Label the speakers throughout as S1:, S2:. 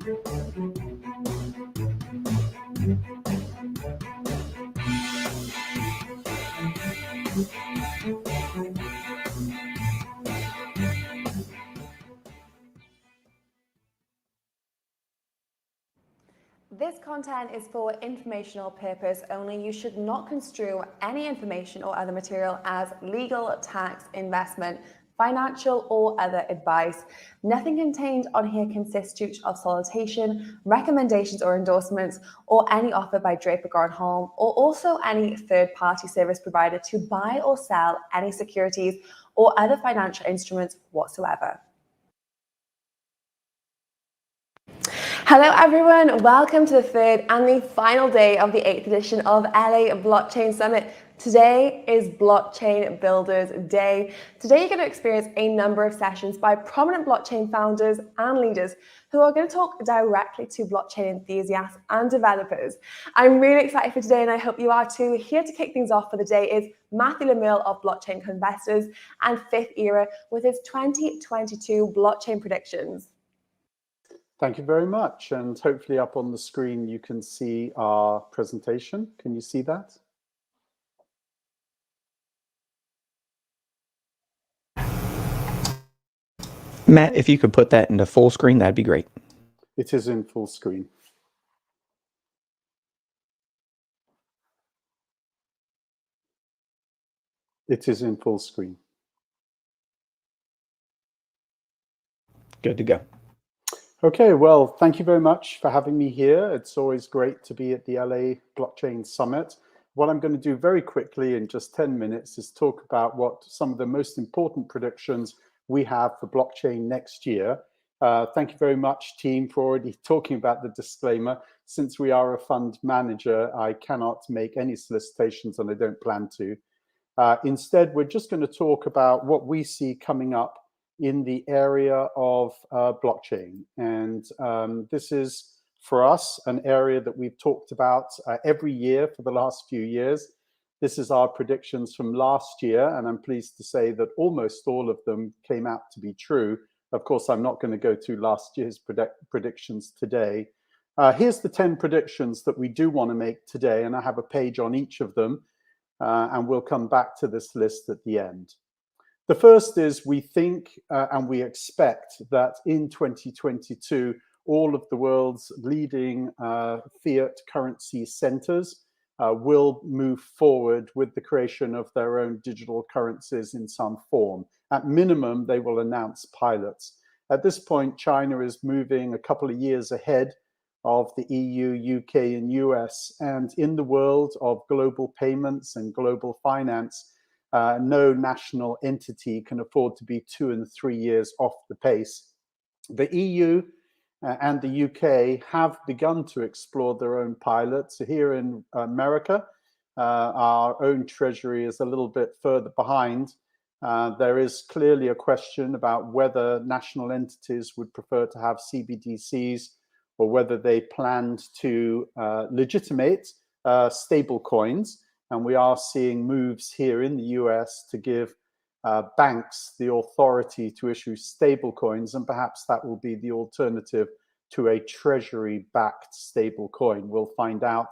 S1: This content is for informational purpose only. You should not construe any information or other material as legal, tax, investment, financial, or other advice. Nothing contained on here constitutes of solicitation, recommendations or endorsements, or any offer by Draper Goren Holm, or also any third-party service provider to buy or sell any securities or other financial instruments whatsoever. Hello everyone, welcome to the third and the final day of the 8th edition of LA Blockchain Summit. Today is Blockchain Builders Day. Today you're going to experience a number of sessions by prominent blockchain founders and leaders who are going to talk directly to blockchain enthusiasts and developers. I'm really excited for today and I hope you are too. Here to kick things off for the day is Matthew Emil of Blockchain Investors and Fifth Era with his 2022 blockchain predictions.
S2: Thank you very much, and hopefully up on the screen you can see our presentation. Can you see that?
S3: Matt, if you could put that into full screen, that'd be great.
S2: It is in full screen. It is in full screen.
S3: Good to go.
S2: Okay, well, thank you very much for having me here. It's always great to be at the LA Blockchain Summit. What I'm going to do very quickly in just 10 minutes is talk about what some of the most important predictions we have for blockchain next year. Thank you very much, team, for already talking about the disclaimer. Since we are a fund manager, I cannot make any solicitations and I don't plan to. Instead, we're just going to talk about what we see coming up in the area of blockchain. And this is, for us, an area that we've talked about every year for the last few years. This is our predictions from last year, and I'm pleased to say that almost all of them came out to be true. Of course, I'm not going to go through last year's predictions today. Here's the 10 predictions that we do want to make today, and I have a page on each of them, and we'll come back to this list at the end. The first is we think and we expect that in 2022, all of the world's leading fiat currency centers will move forward with the creation of their own digital currencies in some form. At minimum, they will announce pilots. At this point, China is moving a couple of years ahead of the EU, UK, and US. And in the world of global payments and global finance, no national entity can afford to be 2 and 3 years off the pace. The EU and the UK have begun to explore their own pilots. Here in America, our own treasury is a little bit further behind. There is clearly a question about whether national entities would prefer to have CBDCs or whether they planned to legitimate stable coins. And we are seeing moves here in the US to give banks the authority to issue stable coins, and perhaps that will be the alternative to a treasury-backed stable coin. We'll find out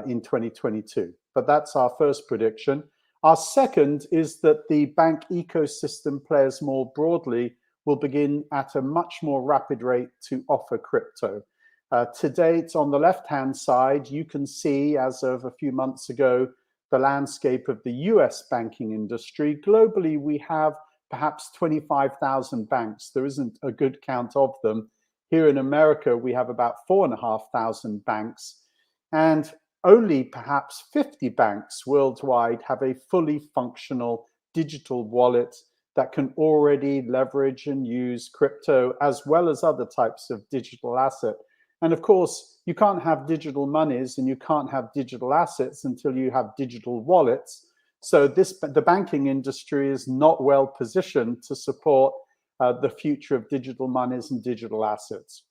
S2: in 2022. But that's our first prediction. Our second is that the bank ecosystem players more broadly will begin at a much more rapid rate to offer crypto. To date, on the left-hand side, you can see, as of a few months ago, the landscape of the US banking industry. Globally, we have perhaps 25,000 banks. There isn't a good count of them. Here in America, we have about 4,500 banks, and only perhaps 50 banks worldwide have a fully functional digital wallet that can already leverage and use crypto as well as other types of digital asset. And of course, you can't have digital monies and you can't have digital assets until you have digital wallets. So the banking industry is not well positioned to support the future of digital monies and digital assets.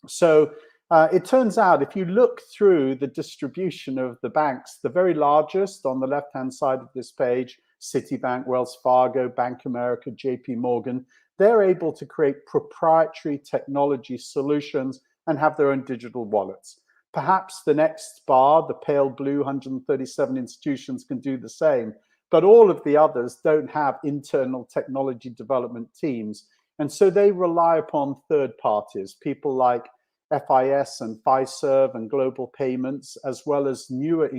S2: So it turns out, if you look through the distribution of the banks, the very largest on the left-hand side of this page, Citibank, Wells Fargo, Bank of America, JP Morgan, they're able to create proprietary technology solutions and have their own digital wallets. Perhaps the next bar, the pale blue 137 institutions, can do the same, but all of the others don't have internal technology development teams. And so they rely upon third parties, people like FIS and Fiserv and Global Payments, as well as newer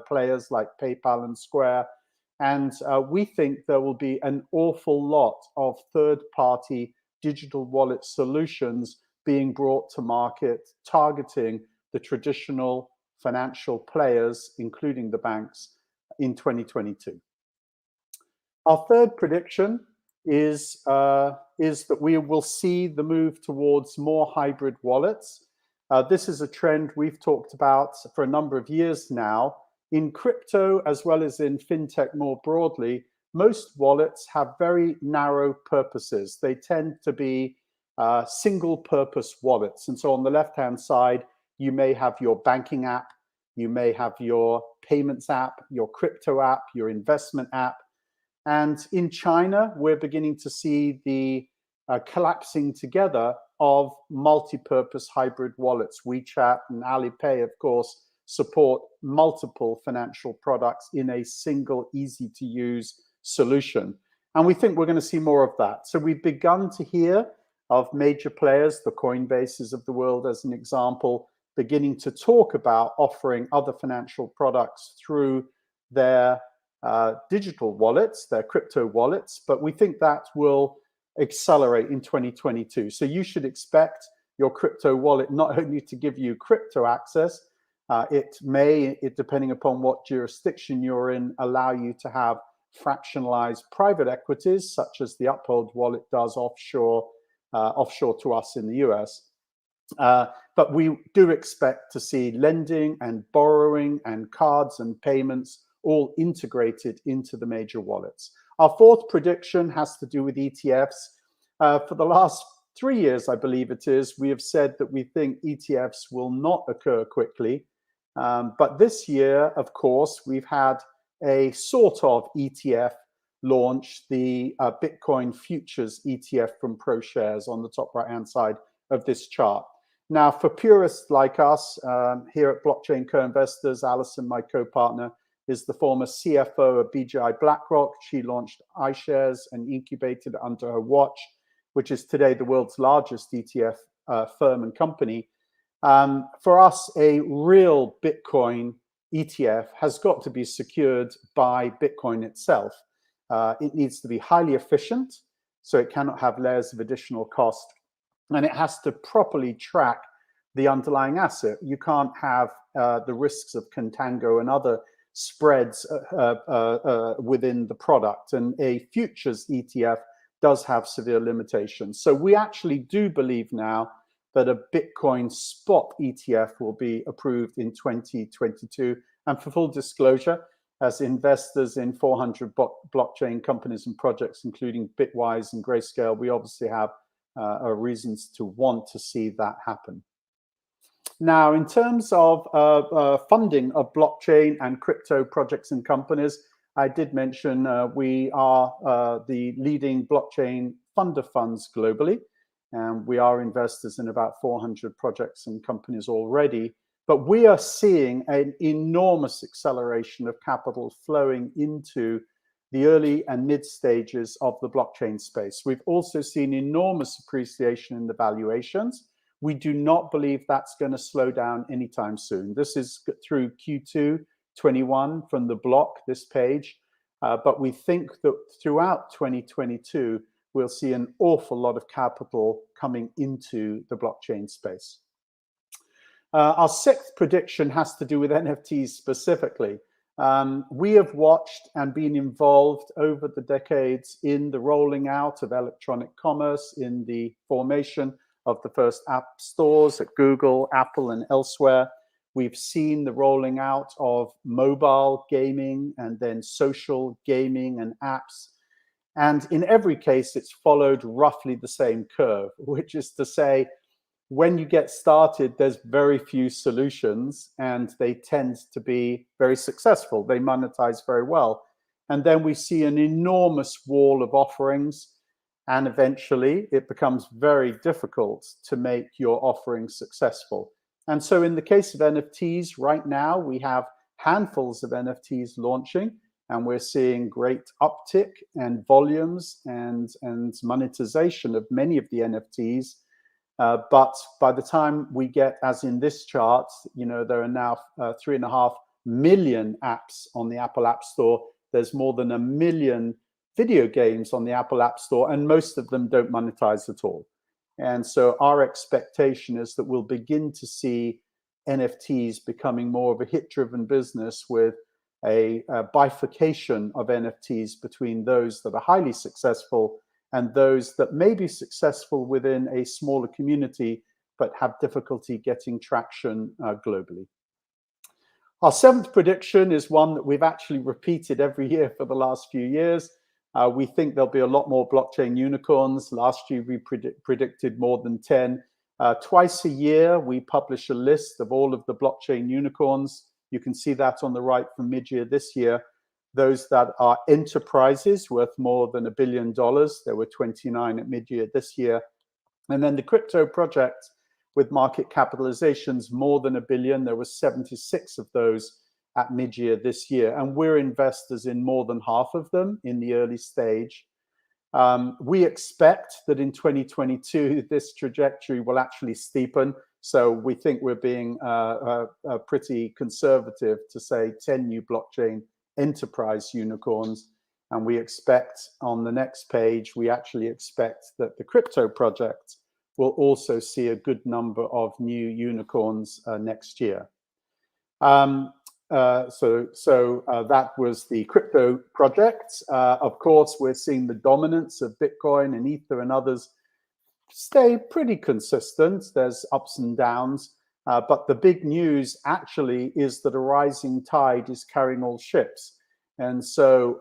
S2: players like PayPal and Square. And we think there will be an awful lot of third-party digital wallet solutions being brought to market, targeting the traditional financial players, including the banks, in 2022. Our third prediction is that we will see the move towards more hybrid wallets. This is a trend we've talked about for a number of years now. In crypto, as well as in fintech more broadly, most wallets have very narrow purposes. They tend to be single-purpose wallets. And so on the left-hand side, you may have your banking app, you may have your payments app, your crypto app, your investment app. And in China, we're beginning to see the collapsing together of multi-purpose hybrid wallets. WeChat and Alipay, of course, support multiple financial products in a single, easy-to-use solution. And we think we're going to see more of that. So we've begun to hear of major players, the Coinbases of the world as an example, beginning to talk about offering other financial products through their digital wallets, their crypto wallets, but we think that will accelerate in 2022. So you should expect your crypto wallet not only to give you crypto access, it may, depending upon what jurisdiction you're in, allow you to have fractionalized private equities, such as the Uphold wallet does offshore to us in the US. But we do expect to see lending and borrowing and cards and payments all integrated into the major wallets. Our fourth prediction has to do with ETFs. For the last 3 years, I believe it is, we have said that we think ETFs will not occur quickly. But this year, of course, we've had a sort of ETF launch, the Bitcoin futures ETF from ProShares on the top right-hand side of this chart. Now, for purists like us here at Blockchain Co-Investors, Alison, my co-partner, is the former CFO of BGI BlackRock. She launched iShares and incubated under her watch, which is today the world's largest ETF firm and company. For us, a real Bitcoin ETF has got to be secured by Bitcoin itself. It needs to be highly efficient, so it cannot have layers of additional cost, and it has to properly track the underlying asset. You can't have the risks of contango and other spreads within the product, and a futures ETF does have severe limitations. So we actually do believe now that a Bitcoin spot ETF will be approved in 2022. And for full disclosure, as investors in 400 blockchain companies and projects, including Bitwise and Grayscale, we obviously have reasons to want to see that happen. Now, in terms of funding of blockchain and crypto projects and companies, I did mention we are the leading blockchain fund of funds globally, and we are investors in about 400 projects and companies already. But we are seeing an enormous acceleration of capital flowing into the early and mid stages of the blockchain space. We've also seen enormous appreciation in the valuations. We do not believe that's going to slow down anytime soon. This is through Q2 21 from the block, this page. But we think that throughout 2022, we'll see an awful lot of capital coming into the blockchain space. Our sixth prediction has to do with NFTs specifically. We have watched and been involved over the decades in the rolling out of electronic commerce, in the formation of the first app stores at Google, Apple, and elsewhere. We've seen the rolling out of mobile gaming and then social gaming and apps. And in every case, it's followed roughly the same curve, which is to say, when you get started, there's very few solutions and they tend to be very successful. They monetize very well. And then we see an enormous wall of offerings. and eventually it becomes very difficult to make your offering successful. And so in the case of NFTs, right now we have handfuls of NFTs launching, and we're seeing great uptick and volumes and monetization of many of the NFTs. But by the time we get, as in this chart, there are now 3.5 million apps on the Apple App Store. There's more than 1 million video games on the Apple App Store, and most of them don't monetize at all. And so our expectation is that we'll begin to see NFTs becoming more of a hit-driven business, with a bifurcation of NFTs between those that are highly successful and those that may be successful within a smaller community but have difficulty getting traction globally. Our seventh prediction is one that we've actually repeated every year for the last few years. We think there'll be a lot more blockchain unicorns. Last year, we predicted more than 10. Twice a year, we publish a list of all of the blockchain unicorns. You can see that on the right from mid-year this year. Those that are enterprises worth more than $1 billion. There were 29 at mid-year this year. And then the crypto projects with market capitalizations more than $1 billion. There were 76 of those at mid-year this year. And we're investors in more than half of them in the early stage. We expect that in 2022, this trajectory will actually steepen. So we think we're being pretty conservative to say 10 new blockchain enterprise unicorns. And we expect on the next page, we actually expect that the crypto project will also see a good number of new unicorns next year. That was the crypto project. Of course, we're seeing the dominance of Bitcoin and Ether and others stay pretty consistent. There's ups and downs, but the big news actually is that a rising tide is carrying all ships. And so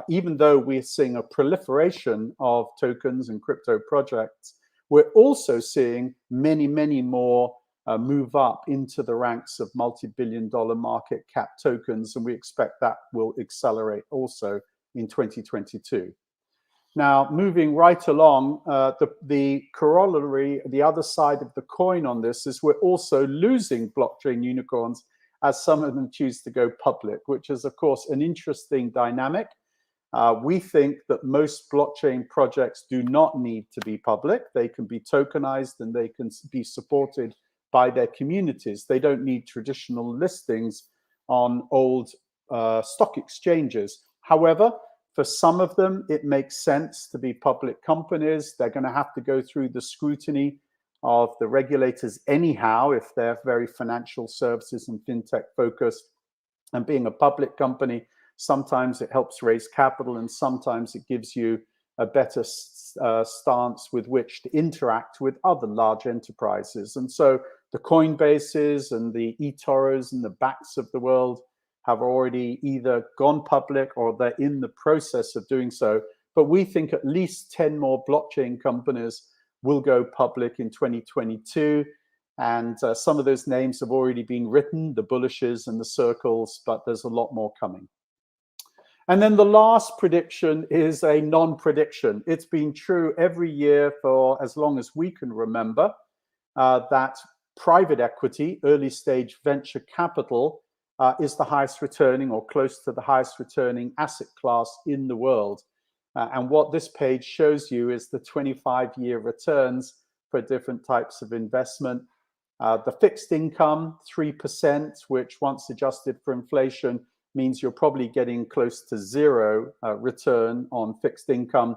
S2: even though we're seeing a proliferation of tokens and crypto projects, we're also seeing many, many more move up into the ranks of multi-billion-dollar market cap tokens, and we expect that will accelerate also in 2022. Now, moving right along, the corollary, the other side of the coin on this is we're also losing blockchain unicorns as some of them choose to go public, which is, of course, an interesting dynamic. We think that most blockchain projects do not need to be public. They can be tokenized and they can be supported by their communities. They don't need traditional listings on old stock exchanges. However, for some of them, it makes sense to be public companies. They're going to have to go through the scrutiny of the regulators anyhow, if they're very financial services and fintech focused. And being a public company, sometimes it helps raise capital, and sometimes it gives you a better stance with which to interact with other large enterprises. And so the Coinbases and the eToros and the Backs of the world have already either gone public or they're in the process of doing so. But we think at least 10 more blockchain companies will go public in 2022. And some of those names have already been written, the Bullishes and the Circles, but there's a lot more coming. And then the last prediction is a non-prediction. It's been true every year for as long as we can remember that private equity, early stage venture capital, is the highest returning or close to the highest returning asset class in the world. And what this page shows you is the 25-year returns for different types of investment. The fixed income, 3%, which once adjusted for inflation means you're probably getting close to zero return on fixed income.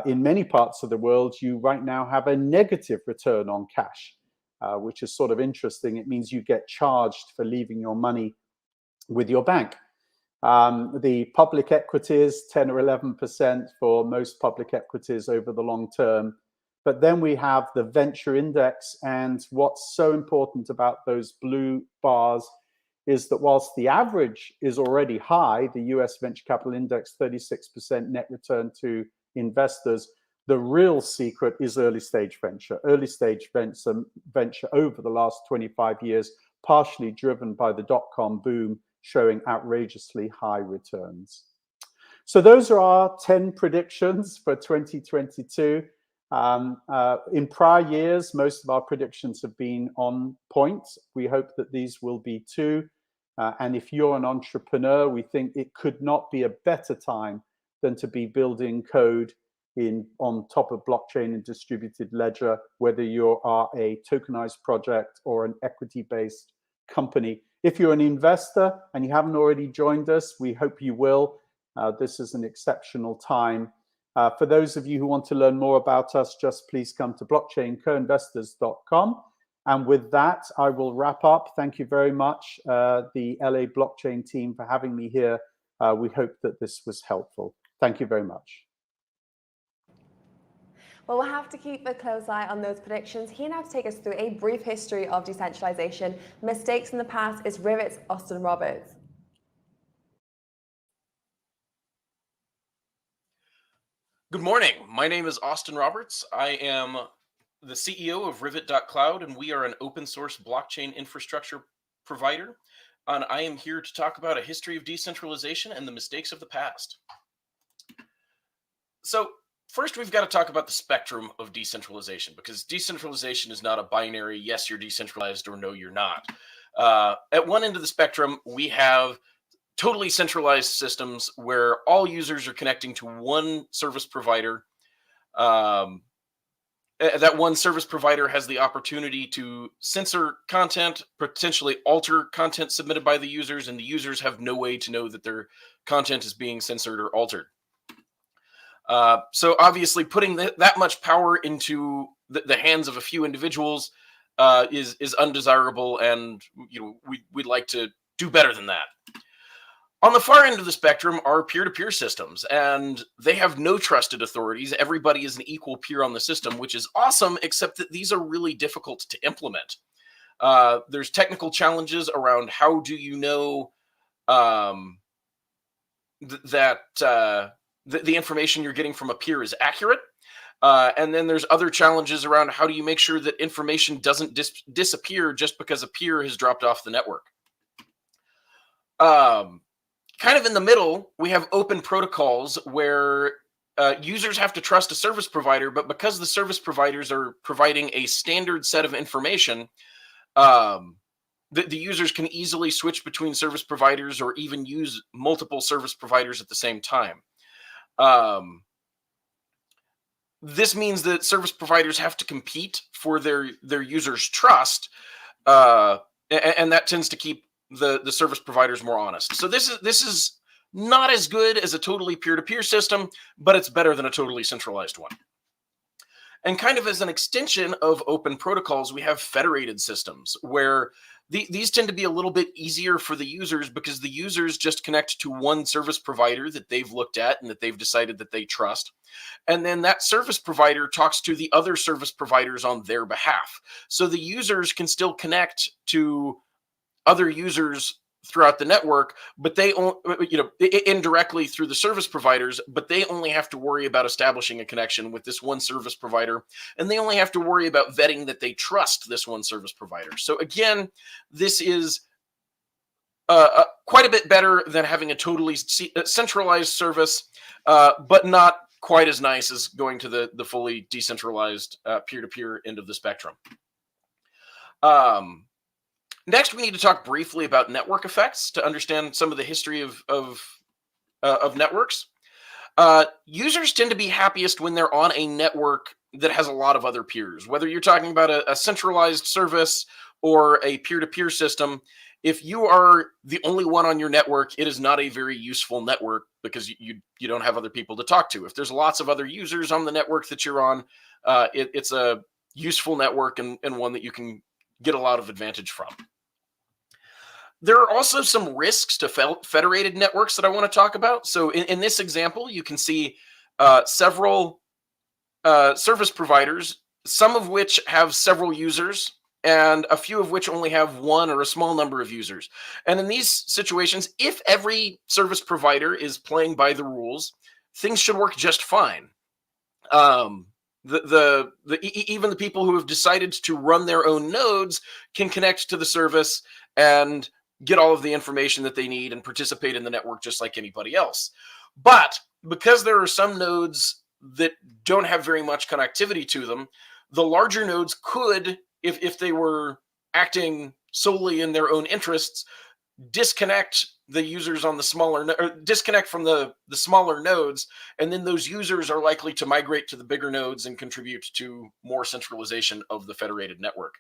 S2: In many parts of the world, you right now have a negative return on cash, which is sort of interesting. It means you get charged for leaving your money with your bank. The public equities, 10 or 11% for most public equities over the long term. But then we have the venture index, and what's so important about those blue bars is that whilst the average is already high, the US venture capital index, 36% net return to investors, the real secret is early stage venture. Early stage venture over the last 25 years, partially driven by the dot-com boom, showing outrageously high returns. So those are our 10 predictions for 2022. In prior years, most of our predictions have been on point. We hope that these will be too. And if you're an entrepreneur, we think it could not be a better time than to be building code on top of blockchain and distributed ledger, whether you are a tokenized project or an equity-based company. If you're an investor and you haven't already joined us, we hope you will. This is an exceptional time. For those of you who want to learn more about us, just please come to blockchaincoinvestors.com. And with that, I will wrap up. Thank you very much, the LA Blockchain team, for having me here. We hope that this was helpful. Thank you very much.
S1: Well, we'll have to keep a close eye on those predictions. Here now to take us through a brief history of decentralization, mistakes in the past, is Rivet's Austin Roberts.
S4: Good morning. My name is Austin Roberts. I am the CEO of Rivet.cloud, and we are an open source blockchain infrastructure provider. And I am here to talk about a history of decentralization and the mistakes of the past. So first, we've got to talk about the spectrum of decentralization, because decentralization is not a binary, yes, you're decentralized, or no, you're not. At one end of the spectrum, we have totally centralized systems where all users are connecting to one service provider. That one service provider has the opportunity to censor content, potentially alter content submitted by the users, and the users have no way to know that their content is being censored or altered. So obviously putting that much power into the hands of a few individuals is undesirable, and we'd like to do better than that. On the far end of the spectrum are peer-to-peer systems, and they have no trusted authorities. Everybody is an equal peer on the system, which is awesome, except that these are really difficult to implement. There's technical challenges around how do you know that the information you're getting from a peer is accurate. And then there's other challenges around how do you make sure that information doesn't disappear just because a peer has dropped off the network. Kind of in the middle, we have open protocols where users have to trust a service provider, but because the service providers are providing a standard set of information, the users can easily switch between service providers or even use multiple service providers at the same time. This means that service providers have to compete for their users' trust, and that tends to keep the service providers more honest. So this is not as good as a totally peer-to-peer system, but it's better than a totally centralized one. And kind of as an extension of open protocols, we have federated systems where these tend to be a little bit easier for the users because the users just connect to one service provider that they've looked at and that they've decided that they trust. And then that service provider talks to the other service providers on their behalf. So the users can still connect to other users throughout the network, but they indirectly through the service providers, but they only have to worry about establishing a connection with this one service provider, and they only have to worry about vetting that they trust this one service provider. So again, this is quite a bit better than having a totally centralized service, but not quite as nice as going to the fully decentralized peer-to-peer end of the spectrum. Next, we need to talk briefly about network effects to understand some of the history of networks. Users tend to be happiest when they're on a network that has a lot of other peers. Whether you're talking about a centralized service or a peer-to-peer system, if you are the only one on your network, it is not a very useful network because you don't have other people to talk to. If there's lots of other users on the network that you're on, it's a useful network and one that you can get a lot of advantage from. There are also some risks to federated networks that I want to talk about. So in this example, you can see several service providers, some of which have several users and a few of which only have one or a small number of users. And in these situations, if every service provider is playing by the rules, things should work just fine. Even the people who have decided to run their own nodes can connect to the service and get all of the information that they need and participate in the network just like anybody else. But because there are some nodes that don't have very much connectivity to them, the larger nodes could, if they were acting solely in their own interests, disconnect the users on the smaller, or disconnect from the smaller nodes, and then those users are likely to migrate to the bigger nodes and contribute to more centralization of the federated network.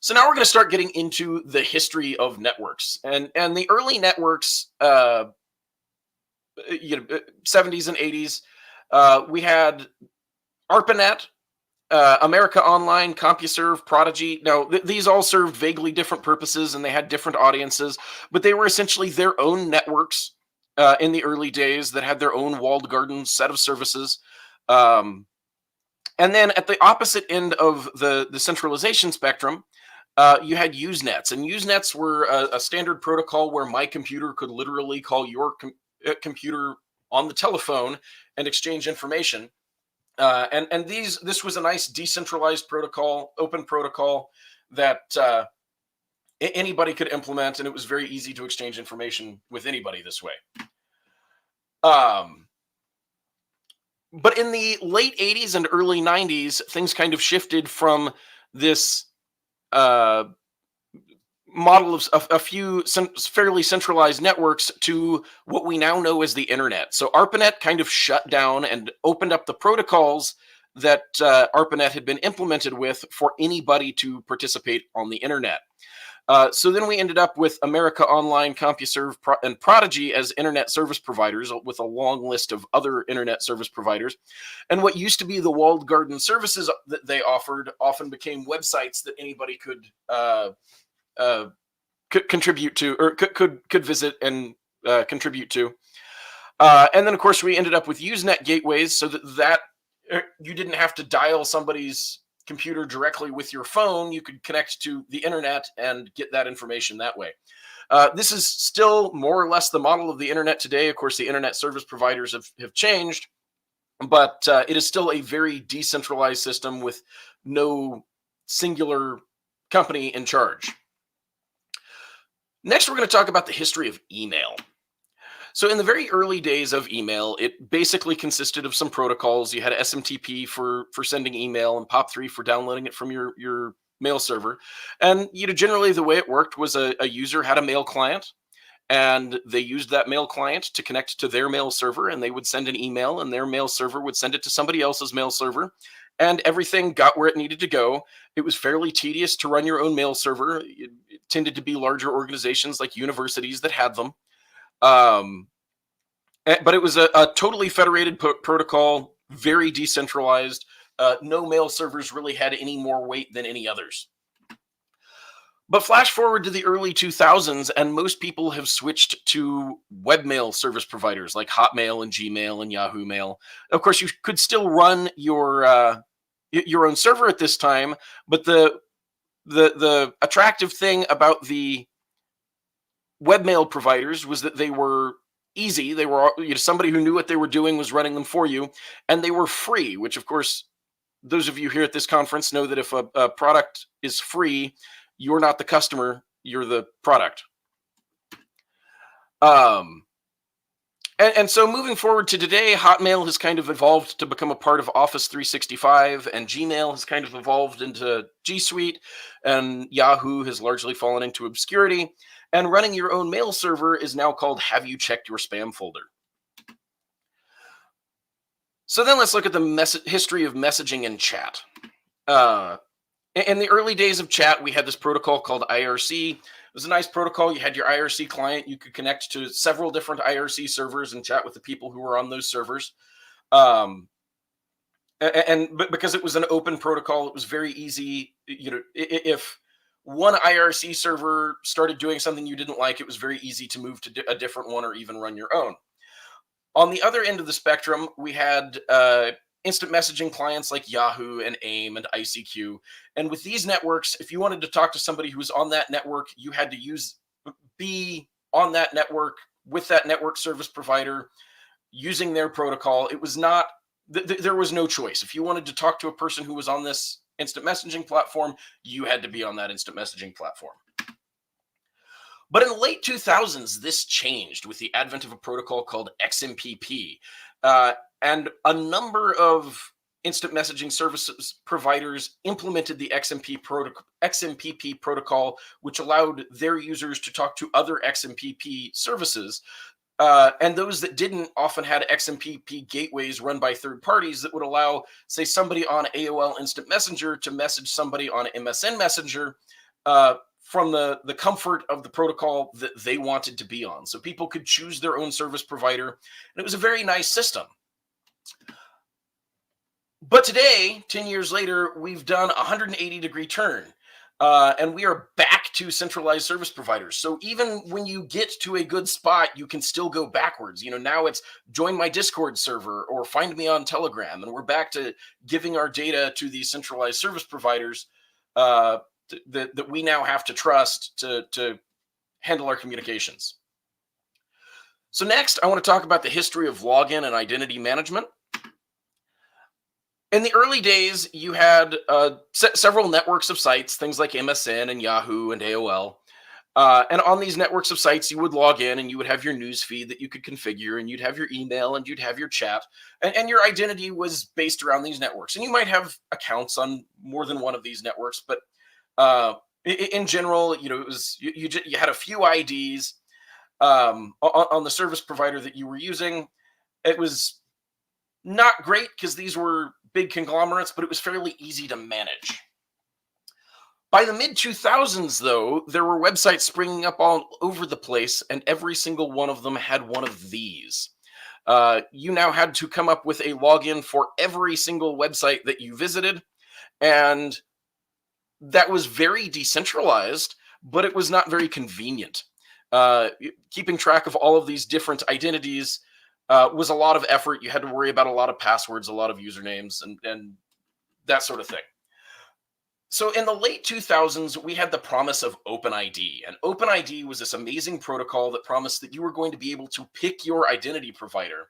S4: So now we're going to start getting into the history of networks, and the early networks, 70s and 80s. We had ARPANET, America Online, CompuServe, Prodigy. Now, these all served vaguely different purposes, and they had different audiences, but they were essentially their own networks in the early days that had their own walled garden set of services. And then at the opposite end of the centralization spectrum, you had Usenets, and Usenets were a standard protocol where my computer could literally call your computer on the telephone and exchange information. And this was a nice decentralized protocol, open protocol that anybody could implement, and it was very easy to exchange information with anybody this way. But in the late 80s and early 90s, things kind of shifted from this model of a few fairly centralized networks to what we now know as the internet. So ARPANET kind of shut down and opened up the protocols that ARPANET had been implemented with for anybody to participate on the internet. So then we ended up with America Online, CompuServe, and Prodigy as internet service providers, with a long list of other internet service providers. And what used to be the walled garden services that they offered often became websites that anybody could contribute to, or could visit and contribute to. And then, of course, we ended up with Usenet gateways, so that you didn't have to dial somebody's computer directly with your phone. You could connect to the internet and get that information that way. This is still more or less the model of the internet today. Of course, the internet service providers have changed, but it is still a very decentralized system with no singular company in charge. Next, we're going to talk about the history of email. So in the very early days of email, it basically consisted of some protocols. You had SMTP for sending email and POP3 for downloading it from your mail server. And generally the way it worked was a user had a mail client, and they used that mail client to connect to their mail server, and they would send an email, and their mail server would send it to somebody else's mail server, and everything got where it needed to go. It was fairly tedious to run your own mail server. It tended to be larger organizations like universities that had them. But it was a totally federated protocol, very decentralized. No mail servers really had any more weight than any others. But flash forward to the early 2000s, and most people have switched to webmail service providers like Hotmail and Gmail and Yahoo Mail. Of course, you could still run your own server at this time, but the attractive thing about the webmail providers was that they were easy. They were somebody who knew what they were doing was running them for you, and they were free, which, of course, those of you here at this conference know that if a product is free, you're not the customer, you're the product. And so moving forward to today, Hotmail has kind of evolved to become a part of Office 365, and Gmail has kind of evolved into G Suite, and Yahoo has largely fallen into obscurity. And running your own mail server is now called Have You Checked Your Spam Folder? So then let's look at the history of messaging and chat. In the early days of chat, we had this protocol called IRC. It was a nice protocol. You had your IRC client. You could connect to several different IRC servers and chat with the people who were on those servers. But because it was an open protocol, it was very easy. If one IRC server started doing something you didn't like, it was very easy to move to a different one or even run your own. On the other end of the spectrum, we had instant messaging clients like Yahoo and AIM and ICQ. And with these networks, if you wanted to talk to somebody who was on that network, you had to be on that network with that network service provider using their protocol. It was not, there was no choice. If you wanted to talk to a person who was on this instant messaging platform, you had to be on that instant messaging platform. But in the late 2000s, this changed with the advent of a protocol called XMPP. And a number of instant messaging services providers implemented the XMPP protocol, which allowed their users to talk to other XMPP services. And those that didn't often had XMPP gateways run by third parties that would allow, say, somebody on AOL Instant Messenger to message somebody on MSN Messenger from the comfort of the protocol that they wanted to be on. So people could choose their own service provider, and it was a very nice system. But today, 10 years later, we've done a 180-degree turn, and we are back to centralized service providers. So even when you get to a good spot, you can still go backwards. You know, now it's join my Discord server or find me on Telegram, and we're back to giving our data to these centralized service providers that we now have to trust to handle our communications. So next, I want to talk about the history of login and identity management. In the early days, you had several networks of sites, things like MSN and Yahoo and AOL. And on these networks of sites, you would log in and you would have your news feed that you could configure, and you'd have your email and you'd have your chat. And your identity was based around these networks. And you might have accounts on more than one of these networks. But in general, you know, it was you had a few IDs on the service provider that you were using. It was not great because these were big conglomerates, but it was fairly easy to manage. By the mid-2000s, though, there were websites springing up all over the place, and every single one of them had one of these. You now had to come up with a login for every single website that you visited, and that was very decentralized, but it was not very convenient. Keeping track of all of these different identities was a lot of effort. You had to worry about a lot of passwords, a lot of usernames, and that sort of thing. So in the late 2000s, we had the promise of OpenID. And OpenID was this amazing protocol that promised that you were going to be able to pick your identity provider.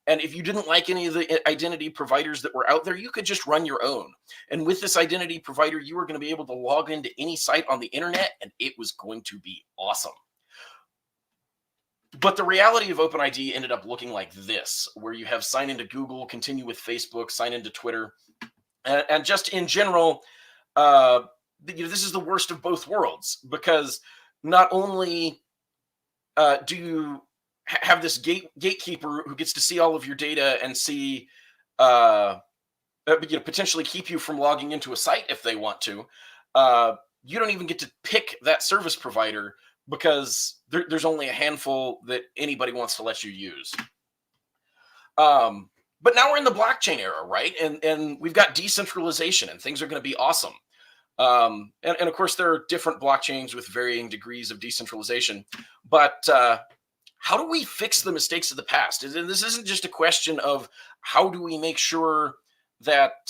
S4: And if you didn't like any of the identity providers that were out there, you could just run your own. And with this identity provider, you were going to be able to log into any site on the internet, and it was going to be awesome. But the reality of OpenID ended up looking like this, where you have sign into Google, continue with Facebook, sign into Twitter, and just in general, this is the worst of both worlds, because not only do you have this gatekeeper who gets to see all of your data and see, potentially keep you from logging into a site if they want to, you don't even get to pick that service provider because there's only a handful that anybody wants to let you use. But now we're in the blockchain era, right? And we've got decentralization, and things are going to be awesome. And of course, there are different blockchains with varying degrees of decentralization. But how do we fix the mistakes of the past? And this isn't just a question of how do we make sure that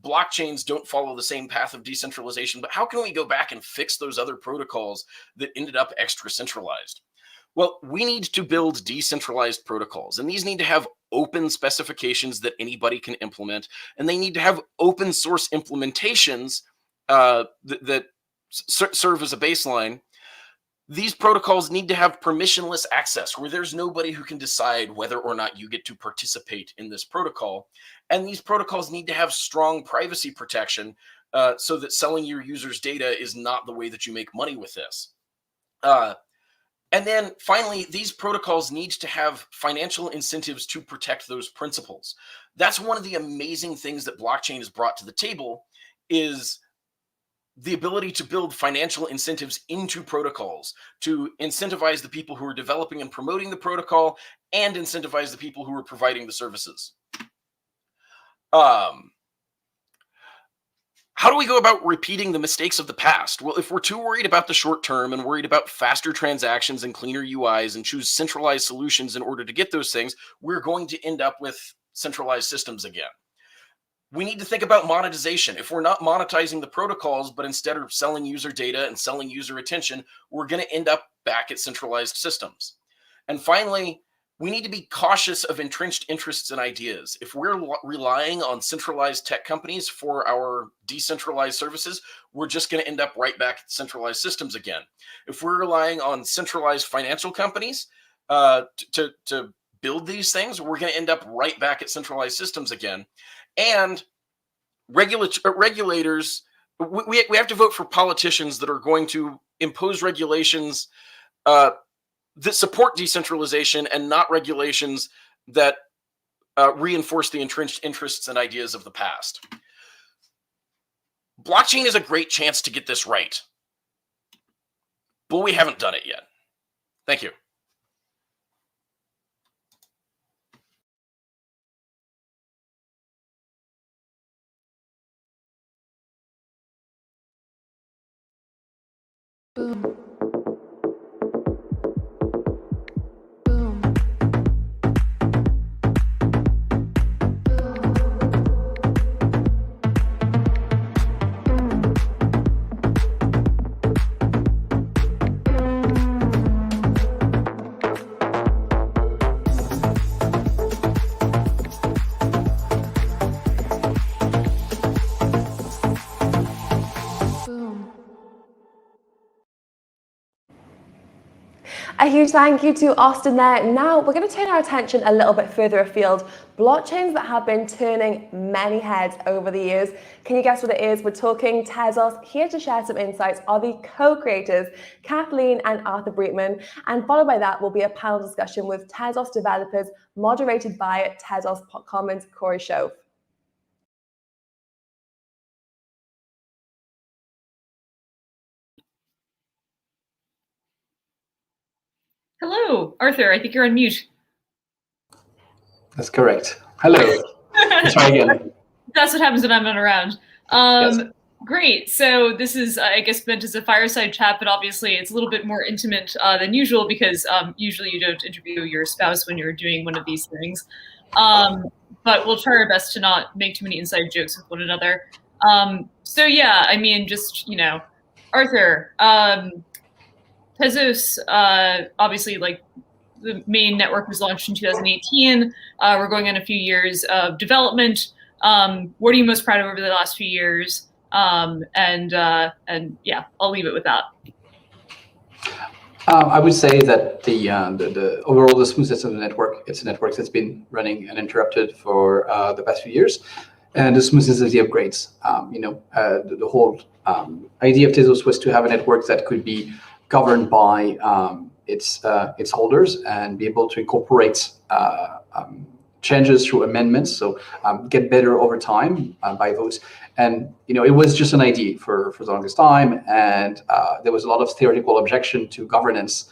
S4: blockchains don't follow the same path of decentralization, but how can we go back and fix those other protocols that ended up extra centralized? Well, we need to build decentralized protocols, and these need to have open specifications that anybody can implement, and they need to have open source implementations that serve as a baseline. These protocols need to have permissionless access, where there's nobody who can decide whether or not you get to participate in this protocol. And these protocols need to have strong privacy protection so that selling your users' data is not the way that you make money with this. And then finally, these protocols need to have financial incentives to protect those principles. That's one of the amazing things that blockchain has brought to the table, is the ability to build financial incentives into protocols to incentivize the people who are developing and promoting the protocol and incentivize the people who are providing the services. How do we go about repeating the mistakes of the past? Well, if we're too worried about the short term and worried about faster transactions and cleaner UIs and choose centralized solutions in order to get those things, we're going to end up with centralized systems again. We need to think about monetization. If we're not monetizing the protocols, but instead of selling user data and selling user attention, we're going to end up back at centralized systems. And finally, we need to be cautious of entrenched interests and ideas. If we're relying on centralized tech companies for our decentralized services, we're just going to end up right back at centralized systems again. If we're relying on centralized financial companies to build these things, we're going to end up right back at centralized systems again. And regulators, we have to vote for politicians that are going to impose regulations that support decentralization and not regulations that reinforce the entrenched interests and ideas of the past. Blockchain is a great chance to get this right, but we haven't done it yet. Thank you.
S1: Boom. A huge thank you to Austin there. Now we're going to turn our attention a little bit further afield. Blockchains that have been turning many heads over the years. Can you guess what it is? We're talking Tezos. Here to share some insights are the co-creators, Kathleen and Arthur Breitman. And followed by that will be a panel discussion with Tezos developers, moderated by Tezos Commons Corey Shove.
S5: Hello, Arthur. I think you're on mute.
S6: That's correct. Hello. Try again.
S5: That's what happens when I'm not around.
S6: Yes.
S5: Great. So this is, I guess, meant as a fireside chat, but obviously it's a little bit more intimate than usual because usually you don't interview your spouse when you're doing one of these things. But we'll try our best to not make too many inside jokes with one another. So yeah, I mean, just, you know, Arthur, Tezos, obviously, like, the main network was launched in 2018. We're going on a few years of development. What are you most proud of over the last few years? And yeah, I'll leave it with that.
S6: I would say that the overall the smoothness of the network, it's a network that's been running uninterrupted for the past few years, and the smoothness of the upgrades. The whole idea of Tezos was to have a network that could be governed by its holders and be able to incorporate changes through amendments, so get better over time by votes. And it was just an idea for the longest time, and there was a lot of theoretical objection to governance.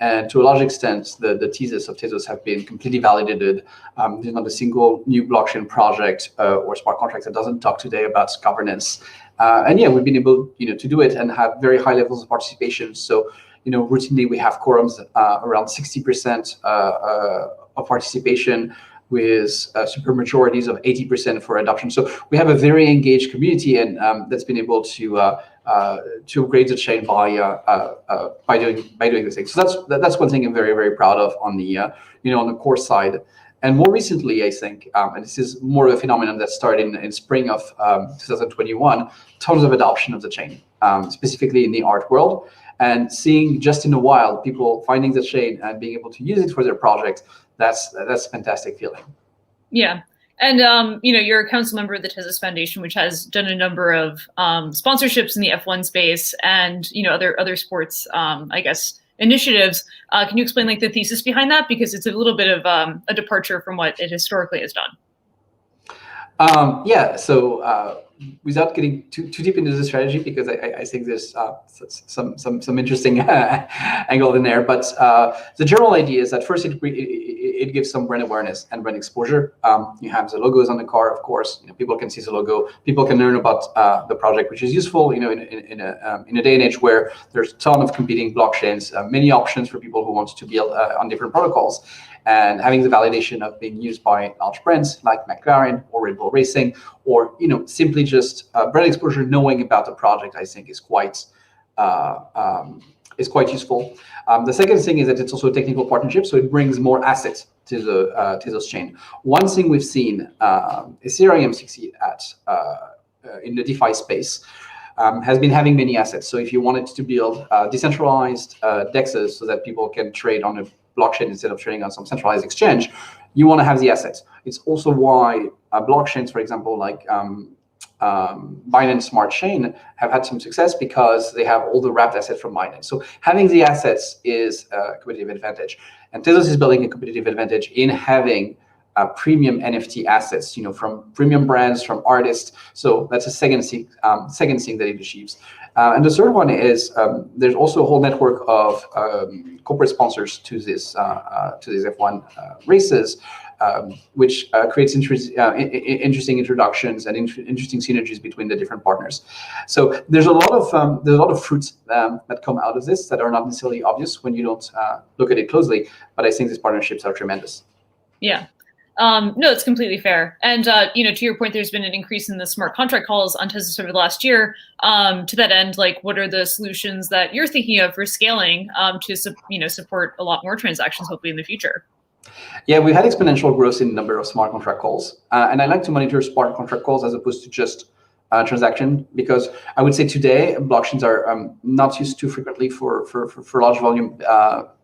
S6: And to a large extent, the thesis of Tezos have been completely validated. There's not a single new blockchain project or smart contract that doesn't talk today about governance. And yeah, we've been able, to do it and have very high levels of participation. So, routinely we have quorums around 60% of participation, with super majorities of 80% for adoption. So we have a very engaged community, and that's been able to upgrade the chain by doing this thing. So that's one thing I'm very, very proud of on the on the core side. And more recently, I think, and this is more of a phenomenon that started in spring of 2021, tons of adoption of the chain, specifically in the art world, and seeing just in a while people finding the chain and being able to use it for their projects. That's a fantastic feeling. Yeah.
S5: And, you're a council member of the Tezos Foundation, which has done a number of sponsorships in the F1 space and, other sports, I guess, initiatives. Can you explain the thesis behind that? Because it's a little bit of a departure from what it historically has done.
S6: Yeah. So without getting too deep into the strategy, because I think there's some interesting angle in there, but the general idea is that first it gives some brand awareness and brand exposure. You have the logos on the car, of course. People can see the logo. People can learn about the project, which is useful. In a day and age where there's a ton of competing blockchains, many options for people who want to build on different protocols. And having the validation of being used by large brands like McLaren or Red Bull Racing, or simply just brand exposure, knowing about the project, I think is quite is quite useful. The second thing is that it's also a technical partnership, so it brings more assets to the Tezos chain. One thing we've seen Ethereum succeed at in the DeFi space has been having many assets. So if you wanted to build decentralized DEXs so that people can trade on a blockchain instead of trading on some centralized exchange, you want to have the assets. It's also why blockchains, for example, like Binance Smart Chain, have had some success because they have all the wrapped assets from Binance. So having the assets is a competitive advantage. And Tezos is building a competitive advantage in having premium NFT assets, from premium brands, from artists. So that's a second thing that it achieves. And the third one is there's also a whole network of corporate sponsors to these F1 races, which creates interesting introductions and interesting synergies between the different partners. So there's a lot of fruits that come out of this that are not necessarily obvious when you don't look at it closely. But I think these partnerships are tremendous.
S5: Yeah. No, it's completely fair. And, to your point, there's been an increase in the smart contract calls on Tezos over the last year. To that end, what are the solutions that you're thinking of for scaling to support a lot more transactions, hopefully in the future?
S6: Yeah, we've had exponential growth in the number of smart contract calls. And I like to monitor smart contract calls as opposed to just transaction, because I would say today blockchains are not used too frequently for large volume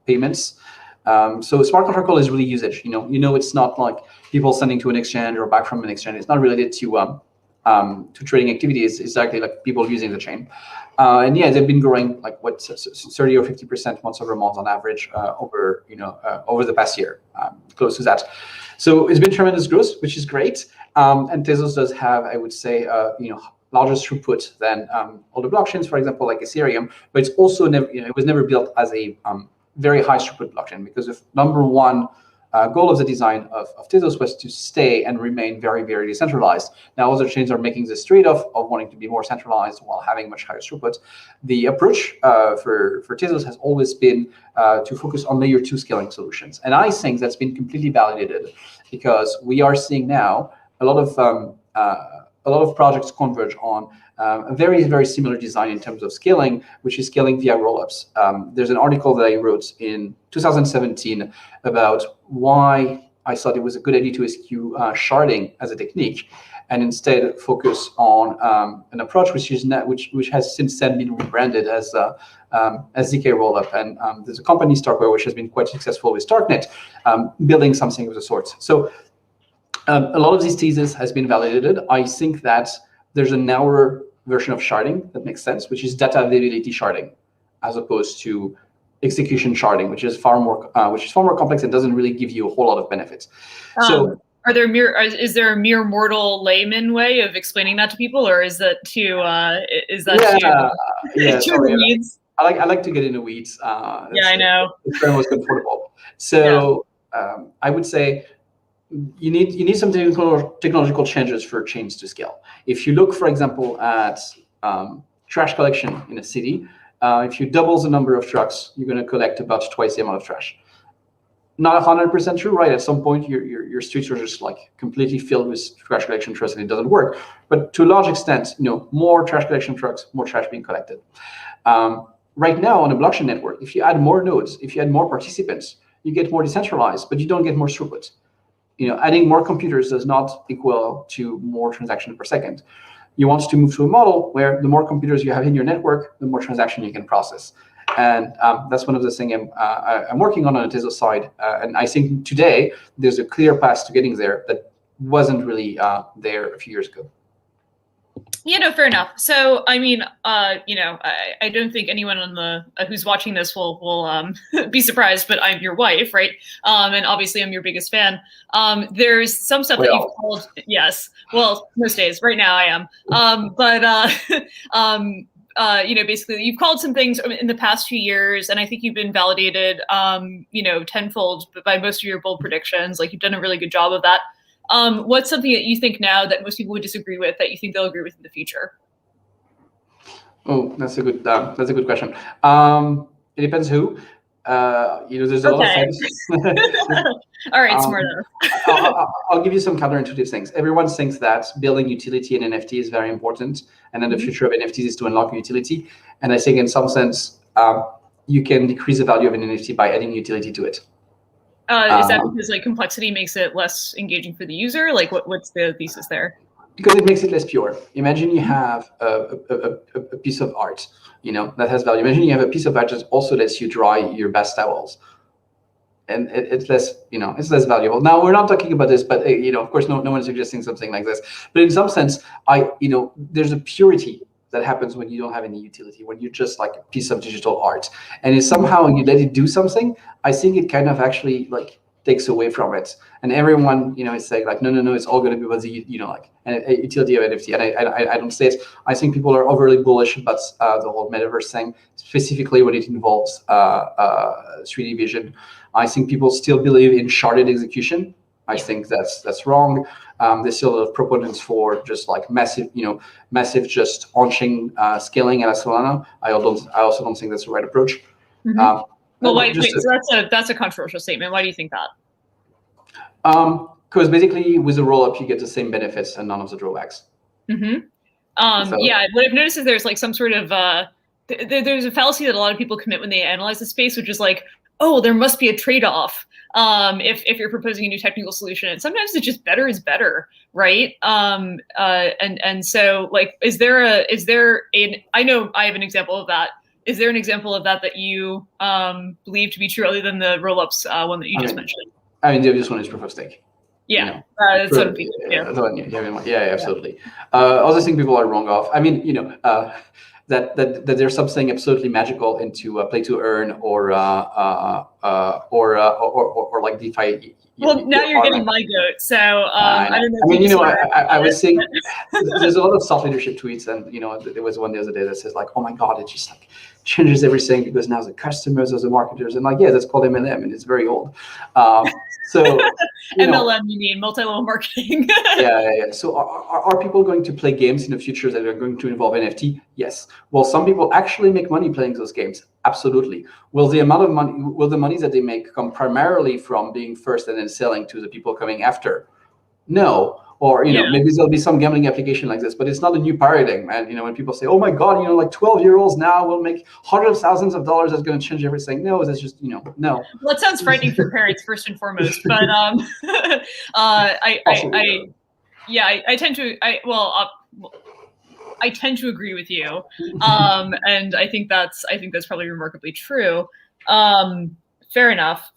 S6: payments. So smart contract call is really usage. It's not like people sending to an exchange or back from an exchange. It's not related to trading activities. It's exactly like people using the chain. And yeah, they've been growing 30 or 50% month over month on average over the past year, close to that. So it's been tremendous growth, which is great. And Tezos does have, I would say, larger throughput than all the blockchains, for example, like Ethereum. But it's also never, it was never built as a very high throughput blockchain, because the number one goal of the design of Tezos was to stay and remain very, very decentralized. Now, other chains are making this trade-off of wanting to be more centralized while having much higher throughput. The approach for Tezos has always been to focus on layer 2 scaling solutions. And I think that's been completely validated, because we are seeing now a lot of projects converge on a very, very similar design in terms of scaling, which is scaling via rollups. There's an article that I wrote in 2017 about why I thought it was a good idea to eschew sharding as a technique, and instead focus on an approach which has since then been rebranded as ZK rollup. And there's a company, Starkware, which has been quite successful with Starknet, building something of the sort. So a lot of these theses has been validated. I think that there's a narrower version of sharding that makes sense, which is data availability sharding, as opposed to execution sharding, which is far more complex and doesn't really give you a whole lot of benefits. So,
S5: is there a mere mortal layman way of explaining that to people, or is that too the weeds?
S6: I like to get in the weeds.
S5: I know.
S6: It's very most comfortable. So I would say you need some technological changes for chains to scale. If you look, for example, at trash collection in a city, if you double the number of trucks, you're going to collect about twice the amount of trash. Not 100% true, right? At some point, your streets are just completely filled with trash collection trucks, and it doesn't work. But to a large extent, more trash collection trucks, more trash being collected. Right now on a blockchain network, if you add more nodes, if you add more participants, you get more decentralized, but you don't get more throughput. Adding more computers does not equal to more transactions per second. You want to move to a model where the more computers you have in your network, the more transaction you can process. And that's one of the things I'm working on the Tezos side. And I think today there's a clear path to getting there that wasn't really there a few years ago.
S5: Yeah, no, fair enough. So, I mean, I don't think anyone on who's watching this will be surprised, but I'm your wife, right? And obviously I'm your biggest fan. There's some stuff that you've called, yes. Well, most days. Right now I am. Basically you've called some things in the past few years, and I think you've been validated, tenfold by most of your bold predictions. You've done a really good job of that. What's something that you think now that most people would disagree with that you think they'll agree with in the future?
S6: Oh, that's a good question. It depends who. There's a lot of things.
S5: All right, smart enough.
S6: I'll give you some counterintuitive things. Everyone thinks that building utility in NFT is very important, and then the future of NFTs is to unlock utility. And I think in some sense, you can decrease the value of an NFT by adding utility to it.
S5: Is that because like complexity makes it less engaging for the user? Like what's the thesis there?
S6: Because it makes it less pure. Imagine you have a piece of art, that has value. Imagine you have a piece of art that also lets you dry your bath towels, and it's less, it's less valuable. Now we're not talking about this, but of course, no one's suggesting something like this. But in some sense, there's a purity that happens when you don't have any utility, when you're just like a piece of digital art, and if somehow you let it do something, I think it kind of actually like takes away from it, and everyone is saying like no, it's all going to be about the a utility of NFT, and I don't say it. I think people are overly bullish about the whole metaverse thing, specifically when it involves 3D vision. I think people still believe in sharded execution. I think that's wrong. There's still a lot of proponents for just like massive just on-chain scaling at Solana. I also don't think that's the right approach.
S5: Mm-hmm. Well, wait, so that's a controversial statement. Why do you think that?
S6: Because basically, with a roll-up, you get the same benefits and none of the drawbacks.
S5: Mm-hmm. Yeah, what I've noticed is there's like some sort of there's a fallacy that a lot of people commit when they analyze the space, which is like, oh, there must be a trade-off if you're proposing a new technical solution. And sometimes it's just better is better, right? And so like, I know I have an example of that. Is there an example of that you believe to be true, other than the rollups one that you just mentioned?
S6: I mean, the obvious one is proof of stake.
S5: Yeah, that's what people do.
S6: Yeah, absolutely. Other thing people are wrong of. I mean, that there's something absolutely magical into play to earn or like DeFi.
S5: Well, now you're getting my goat, so I don't know.
S6: I mean, I was saying there's a lot of thought leadership tweets, and there was one the other day that says like, oh my god, it just like changes everything because now the customers are the marketers, and like, yeah, that's called MLM, and it's very old. So
S5: MLM, you mean multi-level marketing?
S6: yeah. So are people going to play games in the future that are going to involve NFT? Yes. Will some people actually make money playing those games? Absolutely. Will the money that they make come primarily from being first and then selling to the people coming after? No. Or maybe there'll be some gambling application like this, but it's not a new paradigm. And when people say, "Oh my God, like 12-year-olds now will make hundreds of thousands of dollars," that's going to change everything. No, that's just no.
S5: Well, it sounds frightening for parents first and foremost, but I tend to agree with you, and I think that's probably remarkably true. Fair enough.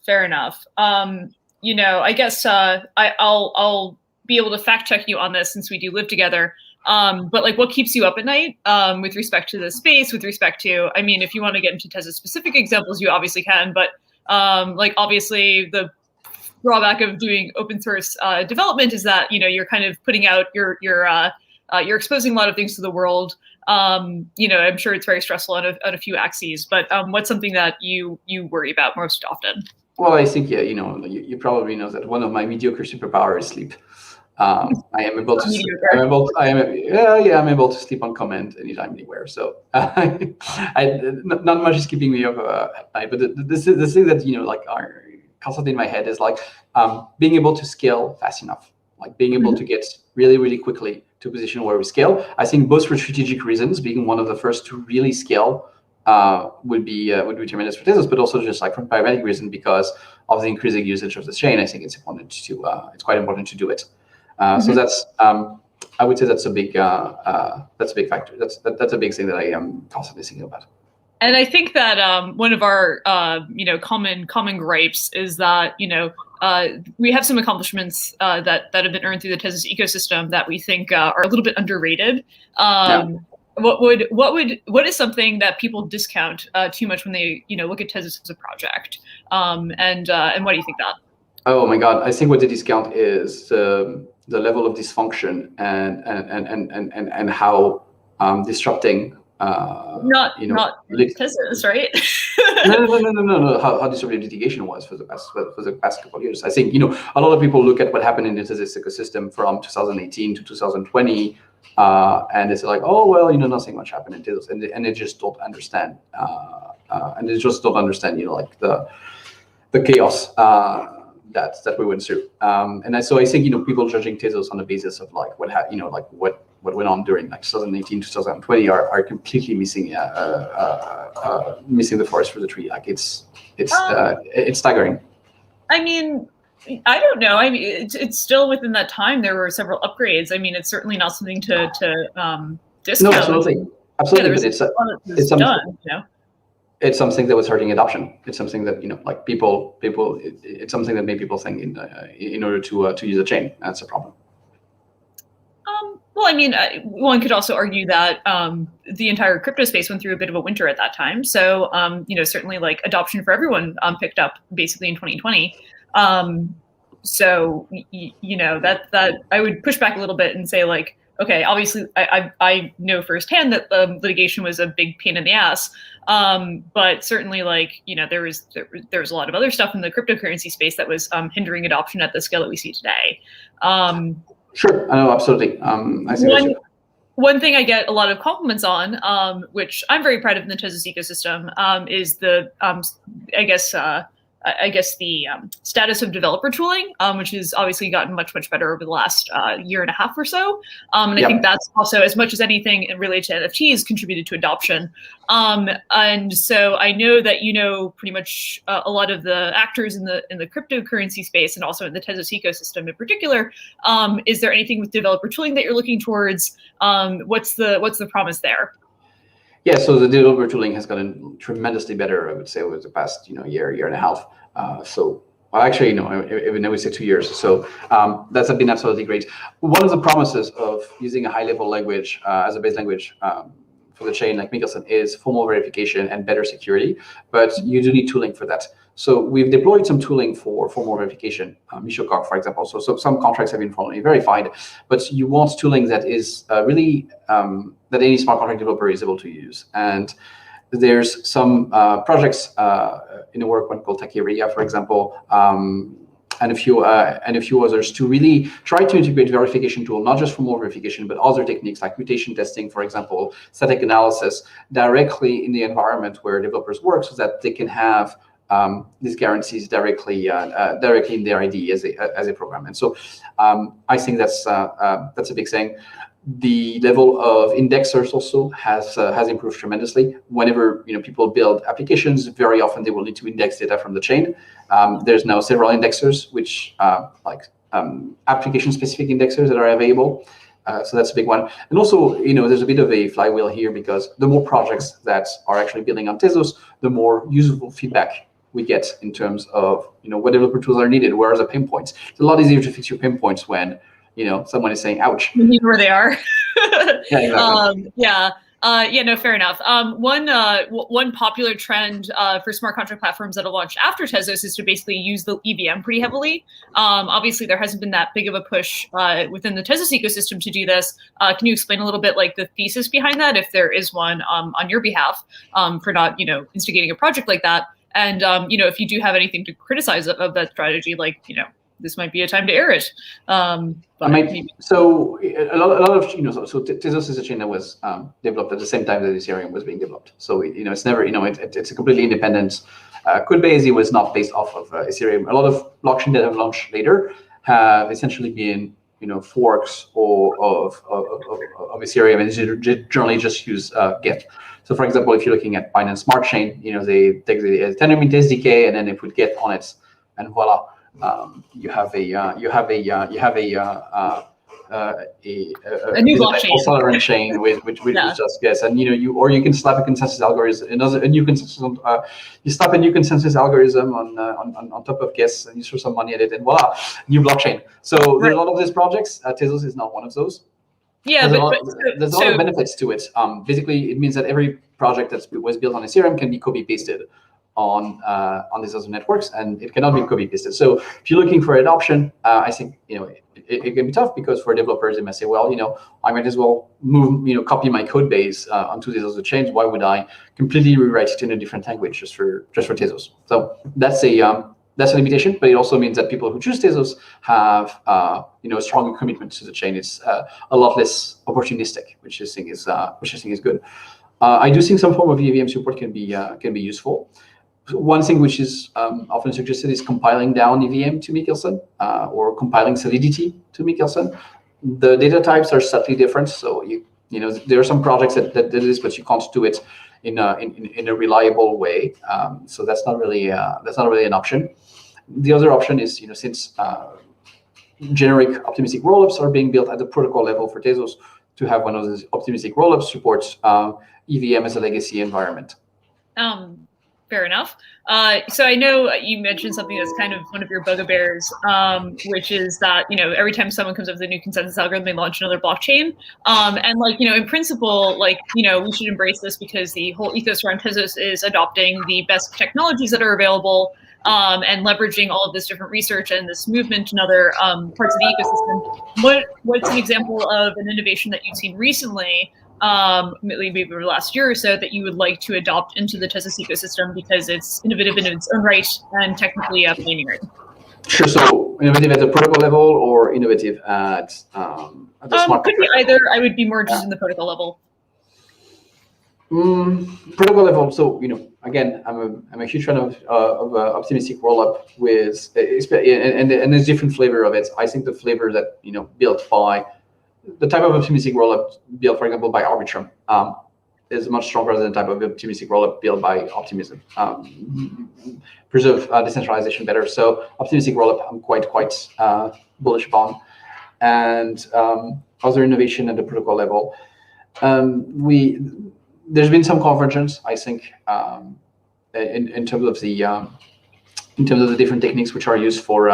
S5: I guess I'll be able to fact check you on this since we do live together. But like, what keeps you up at night with respect to the space, with respect to, I mean, if you want to get into Tezos specific examples, you obviously can, but like obviously the drawback of doing open source development is that, you're kind of putting out you're exposing a lot of things to the world. I'm sure it's very stressful on a few axes, but what's something that you worry about most often?
S6: Well, I think, you probably know that one of my mediocre superpowers is sleep. I am able to sleep. I'm able to sleep on command anytime, anywhere. So not much is keeping me up at night. But the thing that are constantly in my head is like being able to scale fast enough, like being able to get really, really quickly to a position where we scale. I think both for strategic reasons, being one of the first to really scale would be tremendous for Tezos, but also just like from pragmatic reason because of the increasing usage of the chain. I think it's important it's quite important to do it. So that's I would say that's a big factor. That's a big thing that I am constantly thinking about.
S5: And I think that one of our common gripes is that we have some accomplishments that have been earned through the Tezos ecosystem that we think are a little bit underrated. What is something that people discount too much when they look at Tezos as a project? And why do you think that?
S6: Oh my God, I think what they discount is the level of dysfunction and how disrupting.
S5: Not Tezos, right?
S6: No. How disruptive litigation was for the past couple of years. I think a lot of people look at what happened in the Tezos ecosystem from 2018 to 2020, and they say like, oh well, nothing much happened in Tezos, and they just don't understand. Like the chaos that we went through. So I think people judging Tezos on the basis of like what what went on during like 2018, 2020 are completely missing missing the forest for the tree. Like it's staggering.
S5: I mean, I don't know. I mean, it's still within that time. There were several upgrades. I mean, it's certainly not something to discount.
S6: No, absolutely.
S5: Yeah,
S6: But it's
S5: done. You know,
S6: it's something that was hurting adoption. It's something that like people. It's something that made people think in order to use a chain. That's a problem.
S5: Well, I mean, one could also argue that the entire crypto space went through a bit of a winter at that time. So, certainly like adoption for everyone picked up basically in 2020. So, that I would push back a little bit and say like, okay, obviously I know firsthand that litigation was a big pain in the ass. But certainly like, there was a lot of other stuff in the cryptocurrency space that was hindering adoption at the scale that we see today.
S6: Sure, I know, absolutely. I see
S5: one thing I get a lot of compliments on, which I'm very proud of in the Tezos ecosystem, is the, I guess the status of developer tooling, which has obviously gotten much, much better over the last year and a half or so. And I think that's also, as much as anything related to NFTs, contributed to adoption. And so I know that pretty much a lot of the actors in the cryptocurrency space and also in the Tezos ecosystem in particular. Is there anything with developer tooling that you're looking towards? What's the promise there?
S6: Yeah, so the developer tooling has gotten tremendously better, I would say, over the past year and a half. Actually, I would say 2 years. So that's been absolutely great. One of the promises of using a high-level language as a base language for the chain, like Mikkelsen, is formal verification and better security. But you do need tooling for that. So we've deployed some tooling for formal verification, Vishakh, for example. So some contracts have been formally verified, but you want tooling that is really that any smart contract developer is able to use. And there's some projects in the work, one called Takeria, for example, and a few others to really try to integrate verification tool, not just formal verification, but other techniques like mutation testing, for example, static analysis, directly in the environment where developers work, so that they can have these guarantees directly in their IDE as a program. And so I think that's a big thing. The level of indexers also has improved tremendously. Whenever people build applications, very often they will need to index data from the chain. There's now several indexers, which application-specific indexers that are available. So that's a big one. And also, there's a bit of a flywheel here, because the more projects that are actually building on Tezos, the more usable feedback we get in terms of what developer tools are needed, where are the pain points. It's a lot easier to fix your pain points when someone is saying ouch.
S5: You need where they are.
S6: Yeah, exactly.
S5: No, fair enough. One popular trend for smart contract platforms that'll launch after Tezos is to basically use the EVM pretty heavily. Obviously, there hasn't been that big of a push within the Tezos ecosystem to do this. Can you explain a little bit like the thesis behind that, if there is one on your behalf, for not instigating a project like that? And if you do have anything to criticize of that strategy, like this might be a time to air it.
S6: So a lot of so Tezos is a chain that was developed at the same time that Ethereum was being developed. So it's never it's a completely independent code base. It was not based off of Ethereum. A lot of blockchains that have launched later have essentially been forks of Ethereum, and generally just use Git. So for example, if you're looking at Binance Smart Chain, they take the Ethereum Mint SDK and then they put Git on it, and voila. You have a
S5: new blockchain,
S6: tolerant chain which just gets, and you can slap a consensus algorithm, you slap a new consensus algorithm on top of guess, and you throw some money at it, and voila, new blockchain. So there's a lot of these projects. Tezos is not one of those.
S5: Yeah,
S6: there's a lot of benefits to it. Basically, it means that every project that was built on Ethereum can be copy pasted on these other networks, and it cannot be copy pasted. So if you're looking for adoption, I think it can be tough, because for developers they may say, well, I might as well move, copy my code base onto these other chains. Why would I completely rewrite it in a different language just for Tezos? So that's a limitation, but it also means that people who choose Tezos have a stronger commitment to the chain. It's a lot less opportunistic, which I think is good. I do think some form of EVM support can be useful. One thing which is often suggested is compiling down EVM to Mikkelsen, or compiling Solidity to Mikkelsen. The data types are subtly different. So there are some projects that did this, but you can't do it in a reliable way. So that's not really an option. The other option is, since generic optimistic rollups are being built at the protocol level for Tezos, to have one of those optimistic rollups supports EVM as a legacy environment.
S5: Fair enough. So I know you mentioned something that's kind of one of your bugbears, which is that, every time someone comes up with a new consensus algorithm, they launch another blockchain. And in principle, we should embrace this because the whole ethos around Tezos is adopting the best technologies that are available, and leveraging all of this different research and this movement in other parts of the ecosystem. What's an example of an innovation that you've seen recently, maybe over the last year or so, that you would like to adopt into the Tezos ecosystem because it's innovative in its own right and technically pioneering?
S6: Sure. So innovative at the protocol level or innovative at the smart
S5: could be either. I would be more interested in the protocol level.
S6: Protocol level. So again, I'm a huge fan of optimistic rollup with, and there's different flavor of it. I think the flavor that built by the type of optimistic rollup built, for example, by Arbitrum, is much stronger than the type of optimistic rollup built by Optimism. Preserve decentralization better. So optimistic rollup, I'm quite bullish upon. And other innovation at the protocol level, there's been some convergence, I think, in terms of the different techniques which are used for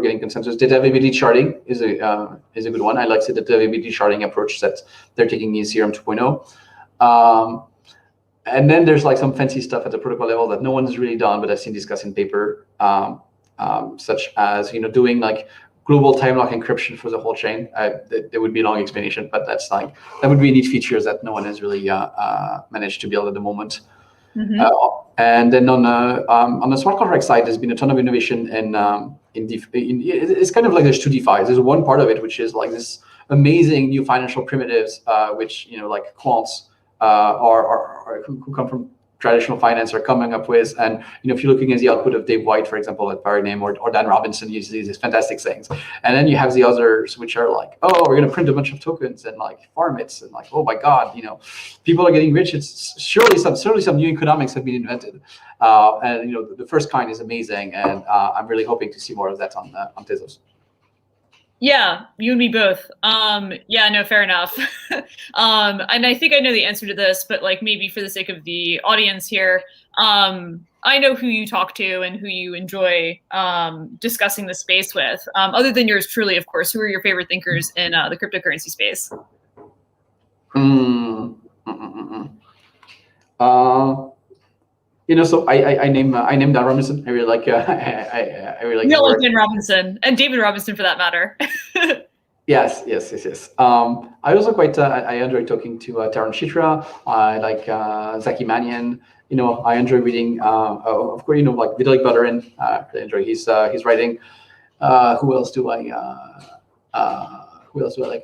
S6: getting consensus. Data availability charting is a good one. I like the data availability charting approach that they're taking in Ethereum 2.0. And then there's some fancy stuff at the protocol level that no one has really done, but I've seen discussed in paper, such as doing global time lock encryption for the whole chain. There would be a long explanation, but that would be a neat feature that no one has really managed to build at the moment. Mm-hmm. And then on the smart contract side, there's been a ton of innovation it's kind of like there's two DeFi. There's one part of it which is this amazing new financial primitives, which quants who come from traditional finance are coming up with. And if you're looking at the output of Dave White, for example, at Paradigm, or Dan Robinson uses these fantastic things. And then you have the others which are we're going to print a bunch of tokens and farm it, and oh my god, people are getting rich. It's certainly some new economics have been invented. And the first kind is amazing, and I'm really hoping to see more of that on Tezos.
S5: Yeah, you and me both. Yeah, no, fair enough. And I think I know the answer to this, but maybe for the sake of the audience here, I know who you talk to and who you enjoy discussing the space with. Other than yours truly, of course, who are your favorite thinkers in the cryptocurrency space?
S6: So I named Dan Robinson. I really like. I really like.
S5: We all like Dan Robinson and David Robinson for that matter.
S6: Yes. I also I enjoy talking to Taran Chitra. I like Zaki Manian. I enjoy reading. Of course, Vitalik Buterin. I enjoy his writing. Who else do I like?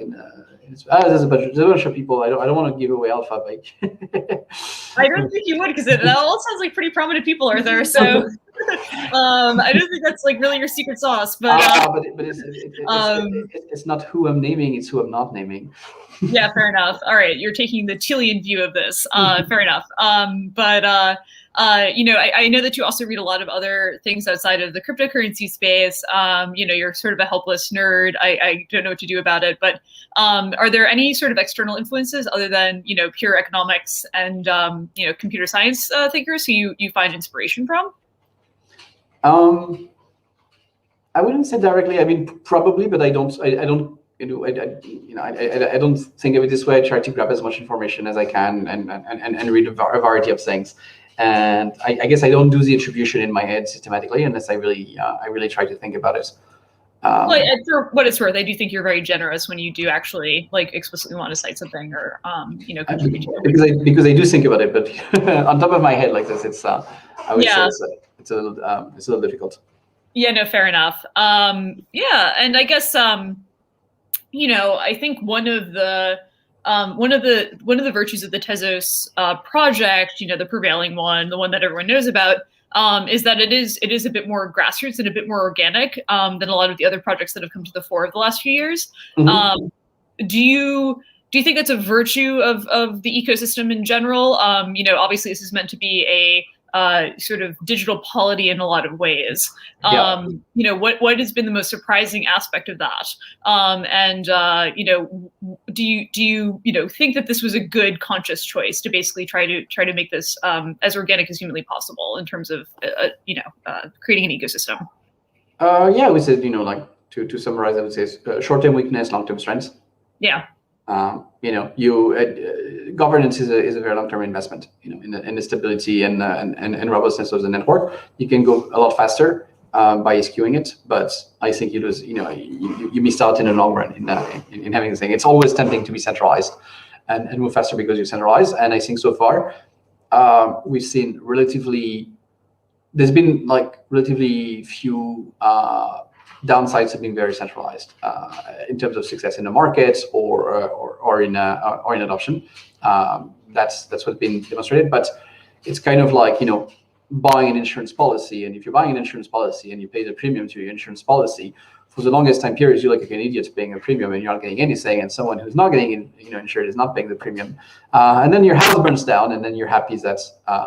S6: There's a bunch of people. I don't want to give away Alpha.
S5: I don't think you would, because that all sounds like pretty prominent people are there. So I don't think that's really your secret sauce. But
S6: it's not who I'm naming; it's who I'm not naming.
S5: Yeah, fair enough. All right, you're taking the Tilian view of this. Fair enough. I know that you also read a lot of other things outside of the cryptocurrency space. You're sort of a helpless nerd. I don't know what to do about it. But are there any sort of external influences other than pure economics and computer science thinkers who you find inspiration from?
S6: I wouldn't say directly. I mean, probably, but I don't. I don't think of it this way. I try to grab as much information as I can and read a variety of things. And I guess I don't do the attribution in my head systematically unless I really try to think about it.
S5: Well, for what it's worth, I do think you're very generous when you do actually explicitly want to cite something or contribute to it.
S6: Because I do think about it, but on top of my head like this, it's I would say it's a little difficult.
S5: Yeah, no, fair enough. Yeah, and I guess I think one of the virtues of the Tezos project, the prevailing one, the one that everyone knows about, is that it is a bit more grassroots and a bit more organic than a lot of the other projects that have come to the fore of the last few years.
S6: Mm-hmm.
S5: Do you think that's a virtue of the ecosystem in general? Obviously this is meant to be a sort of digital polity in a lot of ways. What has been the most surprising aspect of that? Do you think that this was a good conscious choice to basically try to make this as organic as humanly possible in terms of creating an ecosystem?
S6: I would say, to summarize, I would say short-term weakness, long-term strengths.
S5: Yeah.
S6: Governance is a very long-term investment. In the stability and robustness of the network. You can go a lot faster by skewing it, but I think you lose. You miss out in the long run in having this thing. It's always tempting to be centralized and move faster because you centralize. And I think so far we've seen there's been relatively few downsides of being very centralized in terms of success in the markets or in adoption. That's what's been demonstrated. But it's kind of like buying an insurance policy, and if you're buying an insurance policy and you pay the premium to your insurance policy, for the longest time periods you look like an idiot paying a premium and you're not getting anything, and someone who's not getting insured is not paying the premium, and then your house burns down, and then you're happy that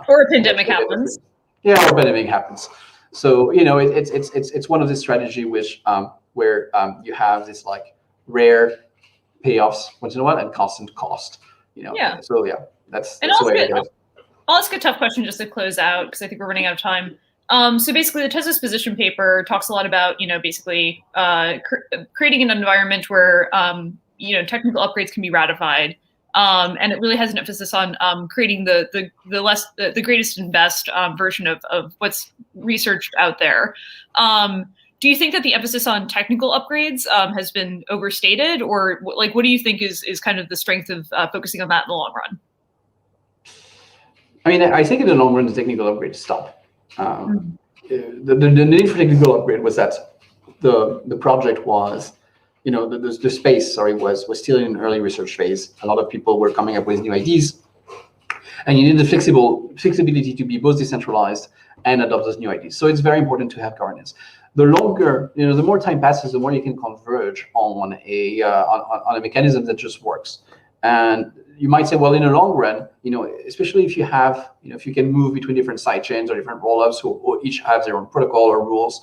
S5: or a pandemic happens.
S6: Yeah, or a pandemic happens. So it's one of the strategy where you have this rare payoffs once in a while and constant cost.
S5: Yeah.
S6: So that's the way I do it.
S5: I'll ask a tough question just to close out because I think we're running out of time. So basically, the Tezos position paper talks a lot about basically creating an environment where technical upgrades can be ratified. And it really has an emphasis on creating the greatest and best version of what's researched out there. Do you think that the emphasis on technical upgrades has been overstated, or what do you think is kind of the strength of focusing on that in the long run?
S6: I mean, I think in the long run, the technical upgrades stop. The need for technical upgrade was that the project was. The space, was still in an early research phase. A lot of people were coming up with new ideas, and you need the flexibility to be both decentralized and adopt those new ideas. So it's very important to have governance. The longer, the more time passes, the more you can converge on a mechanism that just works. And you might say, well, in the long run, especially if you have, if you can move between different side chains or different rollups who each have their own protocol or rules,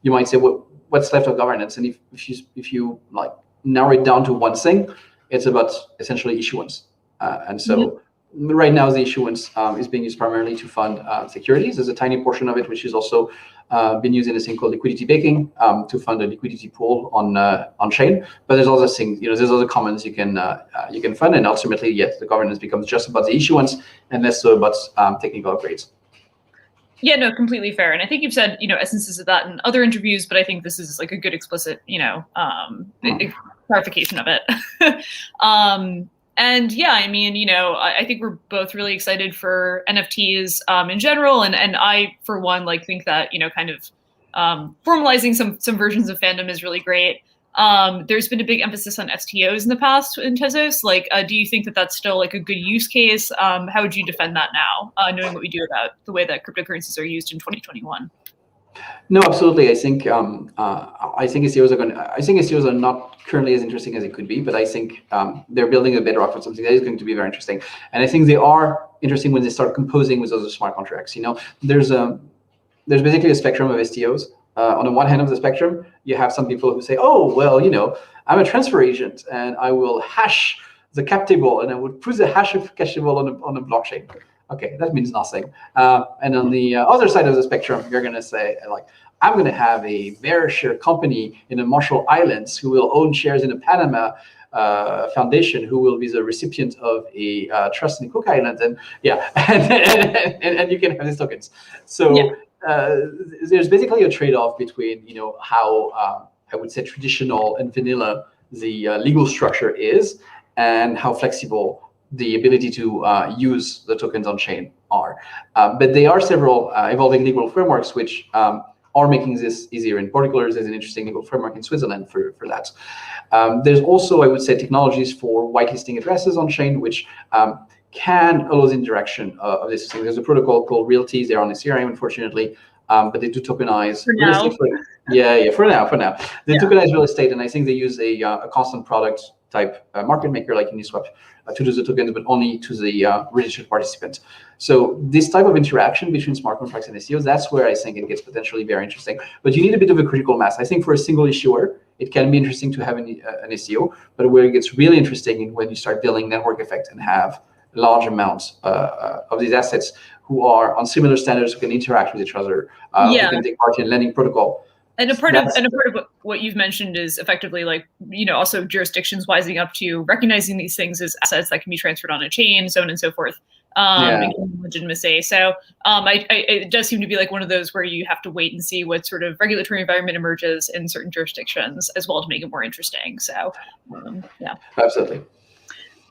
S6: you might say, well, what's left of governance? And if you narrow it down to one thing, it's about essentially issuance. And so right now the issuance is being used primarily to fund securities. There's a tiny portion of it which is also been used in a thing called liquidity baking to fund a liquidity pool on chain. But there's other things, there's other commons you can fund, and ultimately, yes, the governance becomes just about the issuance and less so about technical upgrades.
S5: Yeah, no, completely fair. And I think you've said, essences of that in other interviews, but I think this is a good explicit, clarification of it. And yeah, I mean, I think we're both really excited for NFTs in general. And I, for one, think that, kind of formalizing some versions of fandom is really great. There's been a big emphasis on STOs in the past in Tezos. Do you think that that's still a good use case? How would you defend that now, knowing what we do about the way that cryptocurrencies are used in 2021?
S6: No, absolutely. I think STOs are not currently as interesting as it could be, but I think they're building a bedrock for something that is going to be very interesting. And I think they are interesting when they start composing with other smart contracts. There's basically a spectrum of STOs. On the one hand of the spectrum, you have some people who say, oh, well, I'm a transfer agent and I will hash the cap table and I would put the hash of cash table on a blockchain. Okay, that means nothing. And on the other side of the spectrum, you're going to say, I'm going to have a bearer share company in the Marshall Islands who will own shares in a Panama foundation who will be the recipient of a trust in the Cook Islands. And yeah, and you can have these tokens. So. Yeah. There's basically a trade-off between, how I would say traditional and vanilla the legal structure is, and how flexible the ability to use the tokens on chain are. But there are several evolving legal frameworks which are making this easier. In particular, there's an interesting legal framework in Switzerland for that. There's also, I would say, technologies for whitelisting addresses on chain, which can allow the interaction of this thing. There's a protocol called Realties. They're on Ethereum, unfortunately, but they do tokenize real estate. For now. They tokenize real estate, and I think they use a constant product type market maker like Uniswap to do the tokens, but only to the registered participant. So this type of interaction between smart contracts and ICOs, that's where I think it gets potentially very interesting. But you need a bit of a critical mass. I think for a single issuer, it can be interesting to have an ICO, but where it gets really interesting is when you start building network effect and have large amounts of these assets who are on similar standards, who can interact with each other, who can take part in lending protocol.
S5: And a part of what you've mentioned is effectively like, also jurisdictions wising up to recognizing these things as assets that can be transferred on a chain, so on and so forth, and legitimacy. So it does seem to be like one of those where you have to wait and see what sort of regulatory environment emerges in certain jurisdictions as well to make it more interesting. So yeah.
S6: Absolutely.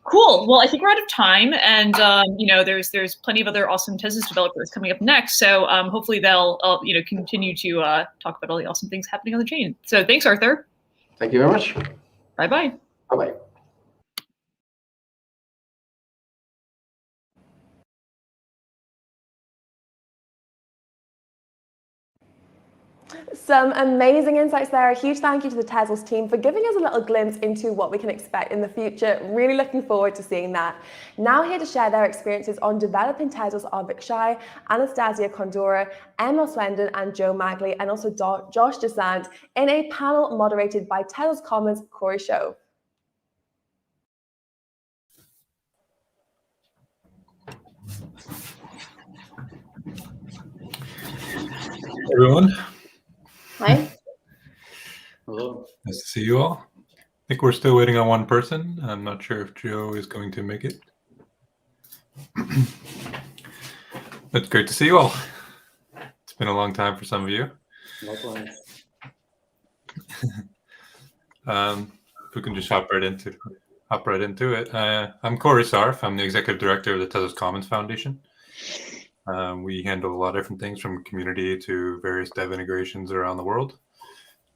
S5: Cool. Well, I think we're out of time, and there's plenty of other awesome Tezos developers coming up next. So hopefully they'll continue to talk about all the awesome things happening on the chain. So thanks, Arthur.
S6: Thank you very much.
S5: Bye bye.
S6: Bye bye.
S1: Some amazing insights there. A huge thank you to the Tezos team for giving us a little glimpse into what we can expect in the future. Really looking forward to seeing that. Now here to share their experiences on developing Tezos are Vishakh, Anastasiia Kondaurova, Emil, Swenson, and Joe Magley, and also Josh Desant in a panel moderated by Tezos Commons Corey Shove.
S7: Everyone.
S1: Hi.
S7: Hello. Nice to see you all. I think we're still waiting on one person. I'm not sure if Joe is going to make it. It's great to see you all. It's been a long time for some of you.
S8: Likewise.
S7: If we can just hop right into it. I'm Corey Sarf. I'm the executive director of the Tezos Commons Foundation. We handle a lot of different things from community to various dev integrations around the world.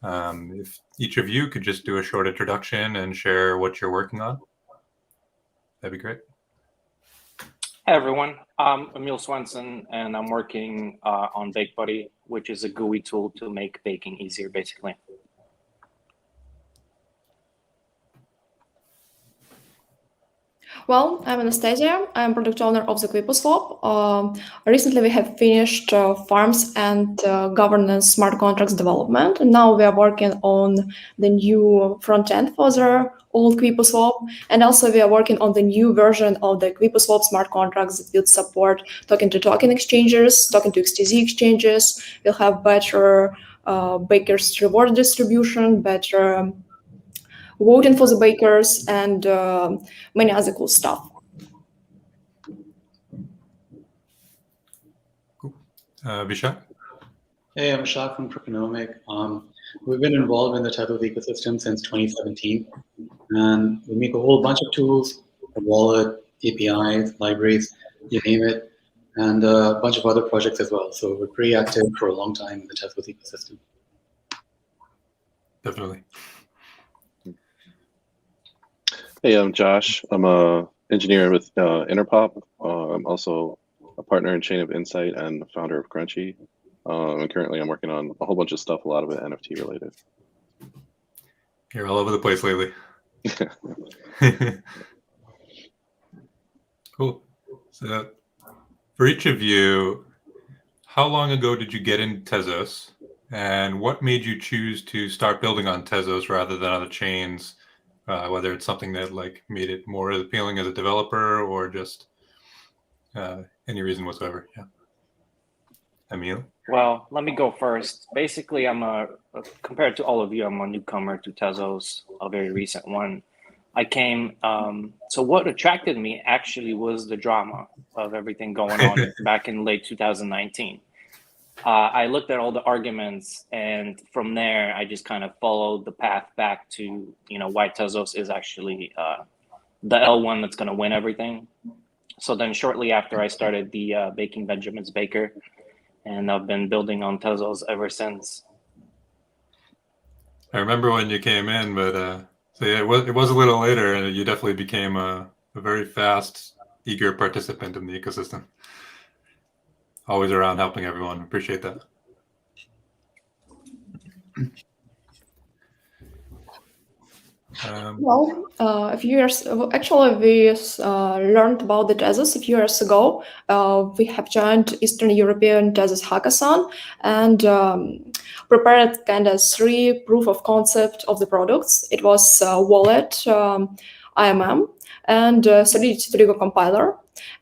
S7: If each of you could just do a short introduction and share what you're working on, that'd be great.
S8: Hey everyone, I'm Emil Swenson, and I'm working on BakeBuddy, which is a GUI tool to make baking easier, basically.
S9: Well, I'm Anastasiia. I'm product owner of the QuipoSwap. Recently, we have finished farms and governance smart contracts development, and now we are working on the new front end for the old QuipoSwap, and also we are working on the new version of the QuipoSwap smart contracts that will support token-to-token exchanges, token-to-XTZ exchanges. We'll have better bakers' reward distribution, better voting for the bakers, and many other cool stuff.
S7: Cool. Vishakh?
S10: Hey, I'm Vishakh from Cryptonomic. We've been involved in the Tezos ecosystem since 2017, and we make a whole bunch of tools, a wallet, APIs, libraries, you name it, and a bunch of other projects as well. So we're pretty active for a long time in the Tezos ecosystem.
S7: Definitely.
S11: Hey, I'm Josh. I'm an engineer with Interpop. I'm also a partner in Chain of Insight and founder of Crunchy. And currently I'm working on a whole bunch of stuff, a lot of it NFT related.
S7: You're all over the place lately. Cool. So for each of you, how long ago did you get into Tezos? And what made you choose to start building on Tezos rather than other chains? Whether it's something that made it more appealing as a developer or just any reason whatsoever. Yeah. Emil?
S8: Well, let me go first. Basically, compared to all of you, I'm a newcomer to Tezos, a very recent one. I came, so what attracted me actually was the drama of everything going on back in late 2019. I looked at all the arguments, and from there, I just kind of followed the path back to, why Tezos is actually the L1 that's going to win everything. So then shortly after, I started the Baking Benjamin's Baker, and I've been building on Tezos ever since.
S7: I remember when you came in, but so yeah, it was a little later, and you definitely became a very fast eager participant in the ecosystem. Always around helping everyone. Appreciate that.
S9: Well, a few years actually, we learned about the Tezos a few years ago. We have joined Eastern European Tezos Hackathon and prepared kind of 3 proof of concept of the products. It was wallet, IMM, and Solidity Trigo compiler.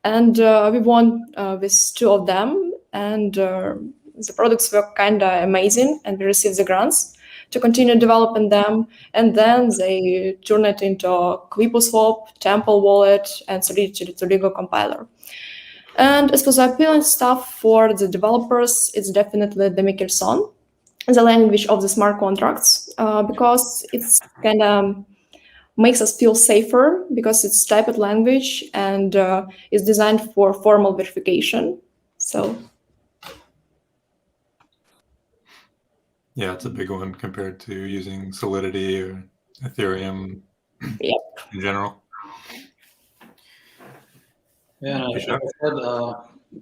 S9: And we won with 2 of them. And the products were kind of amazing, and we received the grants to continue developing them, and then they turn it into QuipoSwap, Temple Wallet, and Solidity Trigo compiler. And as for the appealing stuff for the developers, it's definitely the Mikkelson, the language of the smart contracts, because it's kind of makes us feel safer because it's typed language and is designed for formal verification. So.
S7: Yeah, it's a big one compared to using Solidity or Ethereum
S9: Yep.
S7: in general.
S10: Yeah, like I said,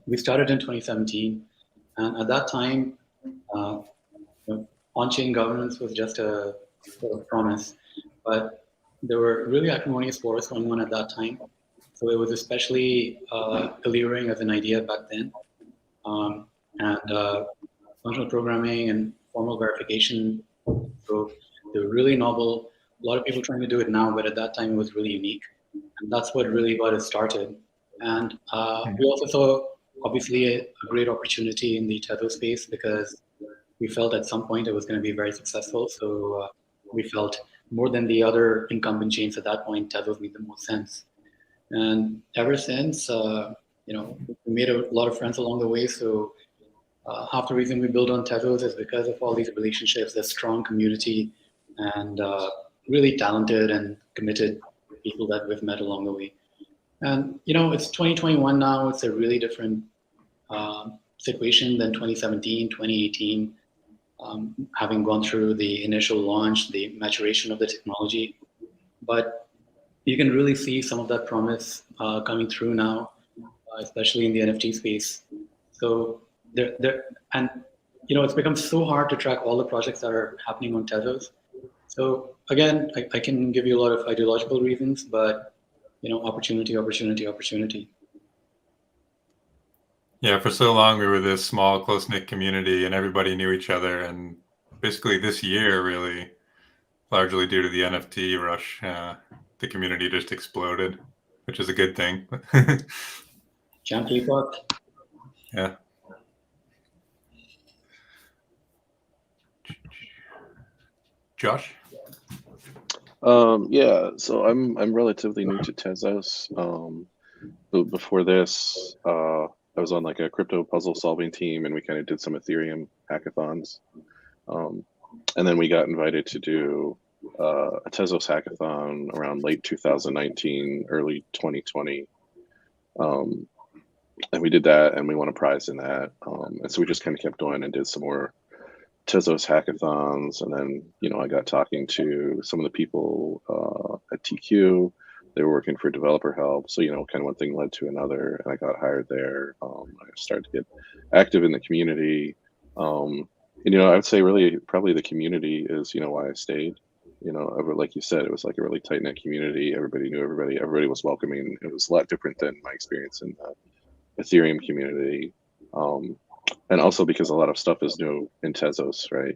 S10: we started in 2017, and at that time, on-chain governance was just a sort of promise, but there were really acrimonious wars going on at that time, so it was especially alluring as an idea back then, and functional programming and formal verification, so they were really novel. A lot of people trying to do it now, but at that time it was really unique, and that's what really got us started. And we also saw, obviously, a great opportunity in the Tezos space because we felt at some point it was going to be very successful. So we felt more than the other incumbent chains at that point, Tezos made the most sense. And ever since, we made a lot of friends along the way. So half the reason we build on Tezos is because of all these relationships, the strong community, and really talented and committed people that we've met along the way. And it's 2021 now. It's a really different situation than 2017, 2018. Having gone through the initial launch, the maturation of the technology, but you can really see some of that promise coming through now, especially in the NFT space. So it's become so hard to track all the projects that are happening on Tezos. So again, I can give you a lot of ideological reasons, but opportunity.
S7: Yeah, for so long we were this small, close-knit community and everybody knew each other. And basically this year, really, largely due to the NFT rush, the community just exploded, which is a good thing.
S10: Can't keep up.
S7: Yeah. Josh?
S11: Yeah, so I'm relatively new to Tezos. But before this, I was on like a crypto puzzle solving team, and we kind of did some Ethereum hackathons. And then we got invited to do a Tezos hackathon around late 2019, early 2020. And we did that, and we won a prize in that. And so we just kind of kept going and did some more Tezos hackathons, and then I got talking to some of the people at TQ. They were working for developer help, so kind of one thing led to another, and I got hired there. I started to get active in the community. I would say really probably the community is why I stayed. Like you said, it was like a really tight knit community. Everybody knew everybody. Everybody was welcoming. It was a lot different than my experience in the Ethereum community. And also because a lot of stuff is new in Tezos, right?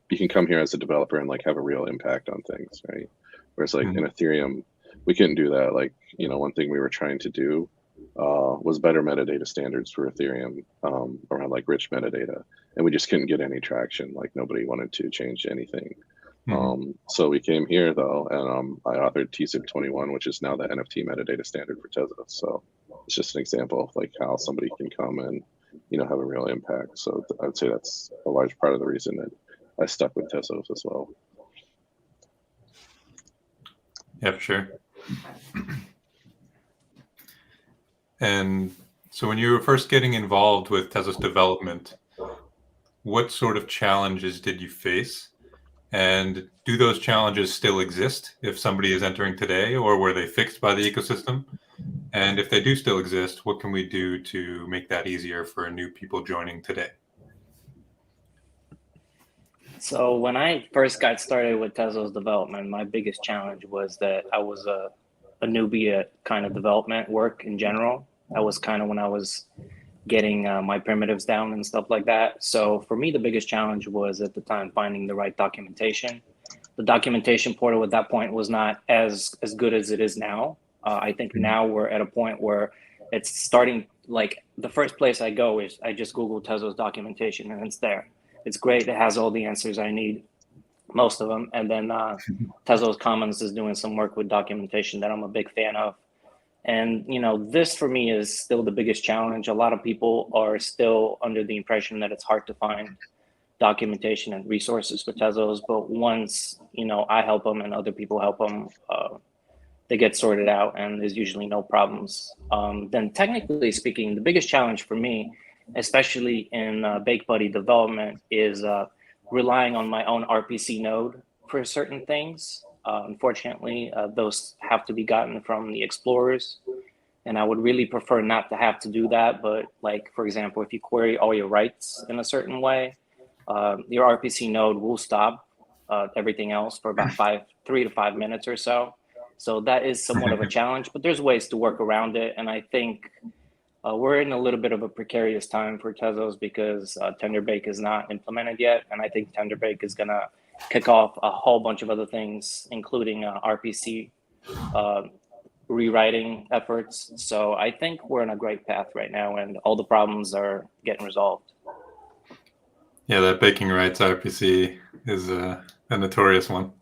S11: You can come here as a developer and like have a real impact on things, right? Whereas like in Ethereum, we couldn't do that. Like, one thing we were trying to do was better metadata standards for Ethereum around like rich metadata. And we just couldn't get any traction. Like nobody wanted to change anything. So we came here though, and I authored TZIP 21, which is now the NFT metadata standard for Tezos. So it's just an example of like how somebody can come and have a real impact. So I would say that's a large part of the reason that I stuck with Tezos as well.
S7: Yeah, for sure. And so when you were first getting involved with Tezos development, what sort of challenges did you face? And do those challenges still exist if somebody is entering today, or were they fixed by the ecosystem? And if they do still exist, what can we do to make that easier for new people joining today?
S8: So when I first got started with Tezos development, my biggest challenge was that I was a newbie at kind of development work in general. That was kind of when I was getting my primitives down and stuff like that. So for me, the biggest challenge was at the time finding the right documentation. The documentation portal at that point was not as good as it is now. I think now we're at a point where it's starting, like the first place I go is I just Google Tezos documentation and it's there. It's great. It has all the answers I need, most of them. And then Tezos Commons is doing some work with documentation that I'm a big fan of. And, you know, this for me is still the biggest challenge. A lot of people are still under the impression that it's hard to find documentation and resources for Tezos. But once, you know, I help them and other people help them, they get sorted out and there's usually no problems. Then technically speaking, the biggest challenge for me, especially in BakeBuddy development, is relying on my own RPC node for certain things. Unfortunately, those have to be gotten from the explorers. And I would really prefer not to have to do that. But like, for example, if you query all your rights in a certain way, your RPC node will stop everything else for about 3 to 5 minutes or so. So that is somewhat of a challenge, but there's ways to work around it. And I think we're in a little bit of a precarious time for Tezos because Tenderbake is not implemented yet. And I think Tenderbake is gonna kick off a whole bunch of other things, including RPC rewriting efforts. So I think we're in a great path right now and all the problems are getting resolved.
S7: Yeah, that baking rights RPC is a notorious one.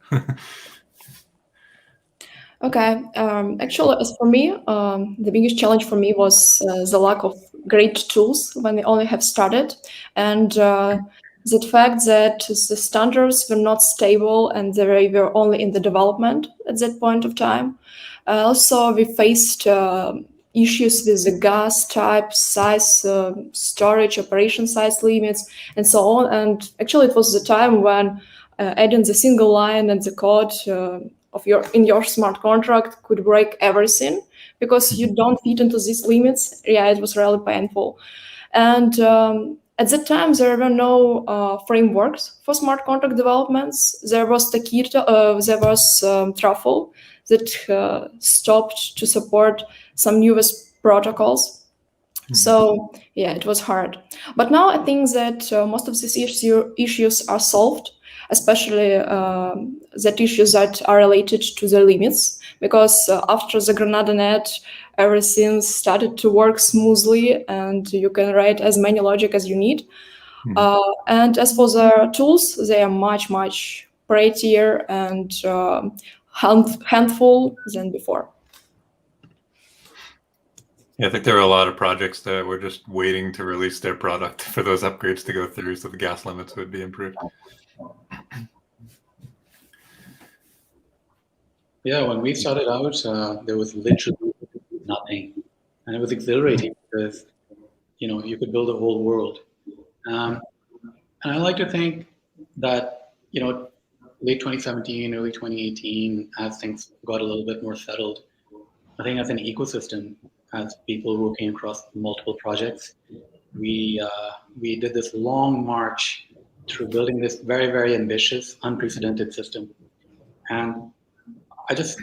S9: Okay, actually, as for me, the biggest challenge for me was the lack of great tools when we only have started, and the fact that the standards were not stable and they were only in the development at that point of time. Also, we faced issues with the gas type, size, storage, operation size limits, and so on. And actually, it was the time when adding the single line and the code in your smart contract could break everything because you don't fit into these limits. Yeah, it was really painful. And at that time, there were no frameworks for smart contract developments. There was there was Truffle that stopped to support some newest protocols. So yeah, it was hard. But now I think that most of these issues are solved, especially that issues that are related to the limits, because after the Granada net, everything started to work smoothly and you can write as many logic as you need. And as for the tools, they are much, much prettier and handful than before.
S7: Yeah, I think there are a lot of projects that were just waiting to release their product for those upgrades to go through so the gas limits would be improved.
S10: Yeah, when we started out, there was literally nothing, and it was exhilarating because you could build a whole world. And I like to think that late 2017, early 2018, as things got a little bit more settled, I think as an ecosystem, as people who came across multiple projects, we did this long march through building this very, very ambitious, unprecedented system. And I just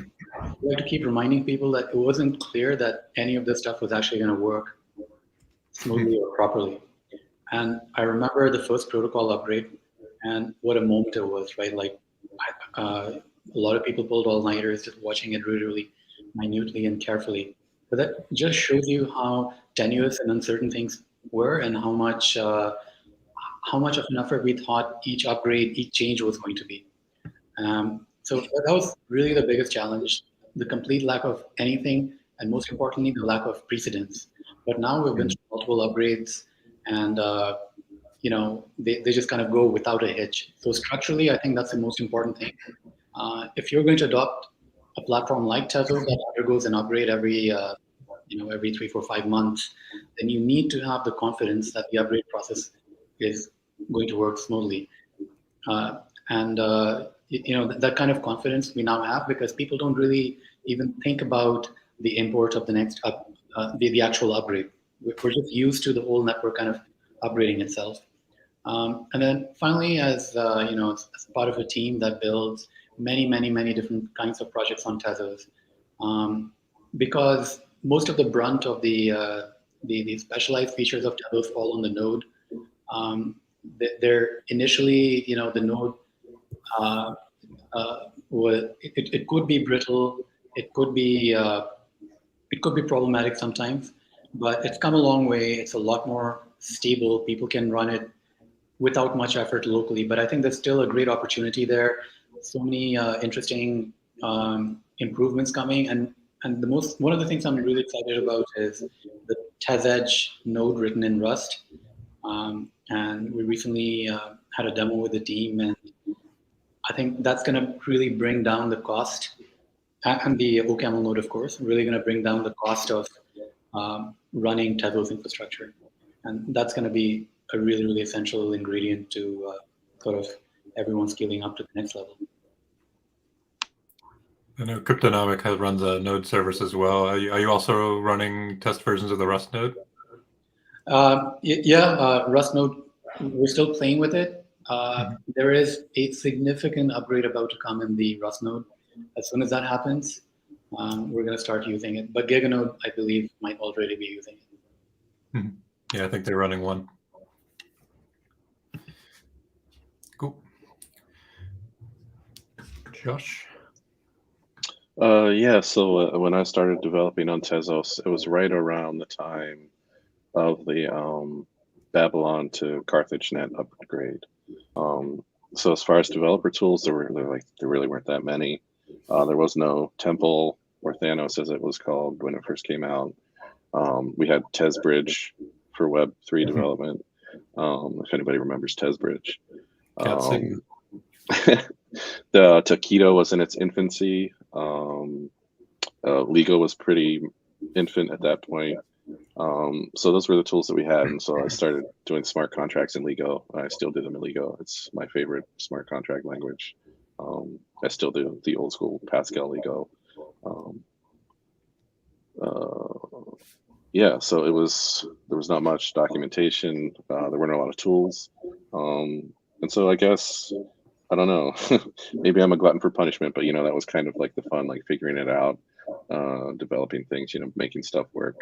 S10: like to keep reminding people that it wasn't clear that any of this stuff was actually going to work smoothly or properly. And I remember the first protocol upgrade and what a moment it was, right? Like a lot of people pulled all-nighters just watching it really, really minutely and carefully. But that just shows you how tenuous and uncertain things were and how much of an effort we thought each upgrade, each change was going to be. So that was really the biggest challenge, the complete lack of anything, and most importantly, the lack of precedence. But now we've been through multiple upgrades, and they just kind of go without a hitch. So structurally, I think that's the most important thing. If you're going to adopt a platform like Tezos that undergoes an upgrade every 3, 4, 5 months, then you need to have the confidence that the upgrade process is going to work smoothly. That kind of confidence we now have because people don't really even think about the import of the next the actual upgrade. We're just used to the whole network kind of upgrading itself. And then finally, as as part of a team that builds many different kinds of projects on Tezos, because most of the brunt of the specialized features of Tezos fall on the node. They're initially, the node it could be brittle, it could be problematic sometimes, but it's come a long way. It's a lot more stable. People can run it without much effort locally, but I think there's still a great opportunity there. So many interesting improvements coming, and one of the things I'm really excited about is the TezEdge node written in Rust. And we recently had a demo with the team, and I think that's going to really bring down the cost, and the OCaml node, of course, really going to bring down the cost of running Tezos infrastructure. And that's going to be a really essential ingredient to sort of everyone scaling up to the next level.
S7: I know Cryptonomic runs a node service as well. Are you also running test versions of the Rust node? Rust node, we're still playing with it. There is a significant upgrade about to come in the Rust node. As soon as that happens, we're going to start using it. But Giganode, I believe, might already be using it. Yeah, I think they're running one. Cool. Josh?
S11: Yeah, so when I started developing on Tezos, it was right around the time of the Babylon to CarthageNet upgrade. So as far as developer tools, there really weren't that many. There was no Temple or Thanos, as it was called when it first came out. We had TezBridge for Web3 development. If anybody remembers TezBridge. The Taquito was in its infancy. Lego was pretty infant at that point. So those were the tools that we had, and so I started doing smart contracts in Lego. I still do them in Lego. It's my favorite smart contract language. I still do the old school Pascal Lego. Yeah, so there was not much documentation. There weren't a lot of tools, and so I guess, I don't know, maybe I'm a glutton for punishment, but that was kind of like the fun, like figuring it out, developing things, making stuff work.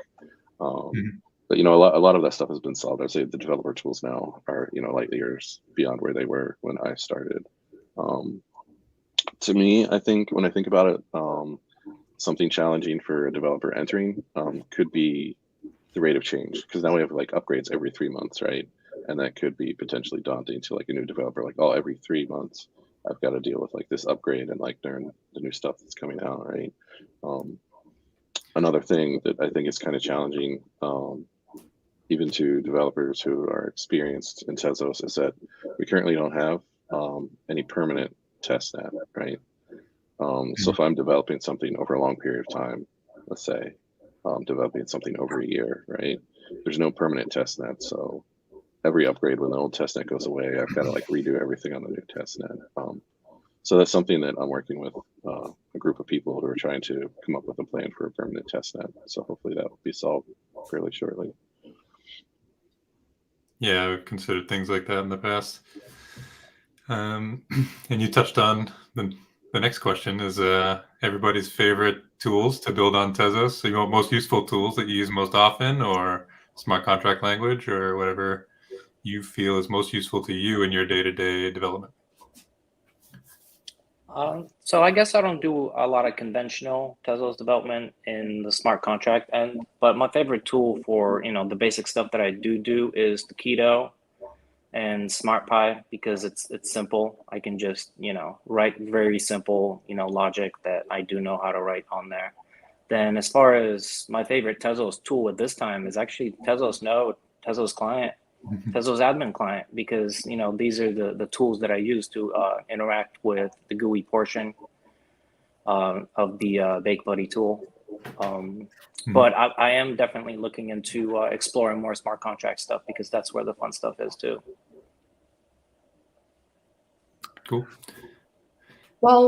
S11: But a lot of that stuff has been solved. I'd say the developer tools now are light years beyond where they were when I started. To me, I think when I think about it, something challenging for a developer entering could be the rate of change, because now we have like upgrades every 3 months, right? And that could be potentially daunting to like a new developer. Like, every 3 months I've got to deal with like this upgrade and like learn the new stuff that's coming out, right? Another thing that I think is kind of challenging, even to developers who are experienced in Tezos, is that we currently don't have any permanent testnet, right? So if I'm developing something over a long period of time, let's say developing something over a year, right? There's no permanent testnet, so every upgrade when the old testnet goes away, I've got to like redo everything on the new testnet. So that's something that I'm working with a group of people who are trying to come up with a plan for a permanent testnet. So hopefully that will be solved fairly shortly.
S7: Yeah, we've considered things like that in the past. And you touched on the next question is everybody's favorite tools to build on Tezos. So you want most useful tools that you use most often, or smart contract language, or whatever you feel is most useful to you in your day-to-day development?
S8: So I guess I don't do a lot of conventional Tezos development in the smart contract end, but my favorite tool for the basic stuff that I do is Taquito and SmartPy, because it's simple. I can just write very simple logic that I do know how to write on there. Then as far as my favorite Tezos tool at this time is actually Tezos Node, Tezos Client, Tezos Admin Client, because these are the tools that I use to interact with the GUI portion of the BakeBuddy tool. But I am definitely looking into exploring more smart contract stuff, because that's where the fun stuff is too.
S7: Cool.
S9: Well,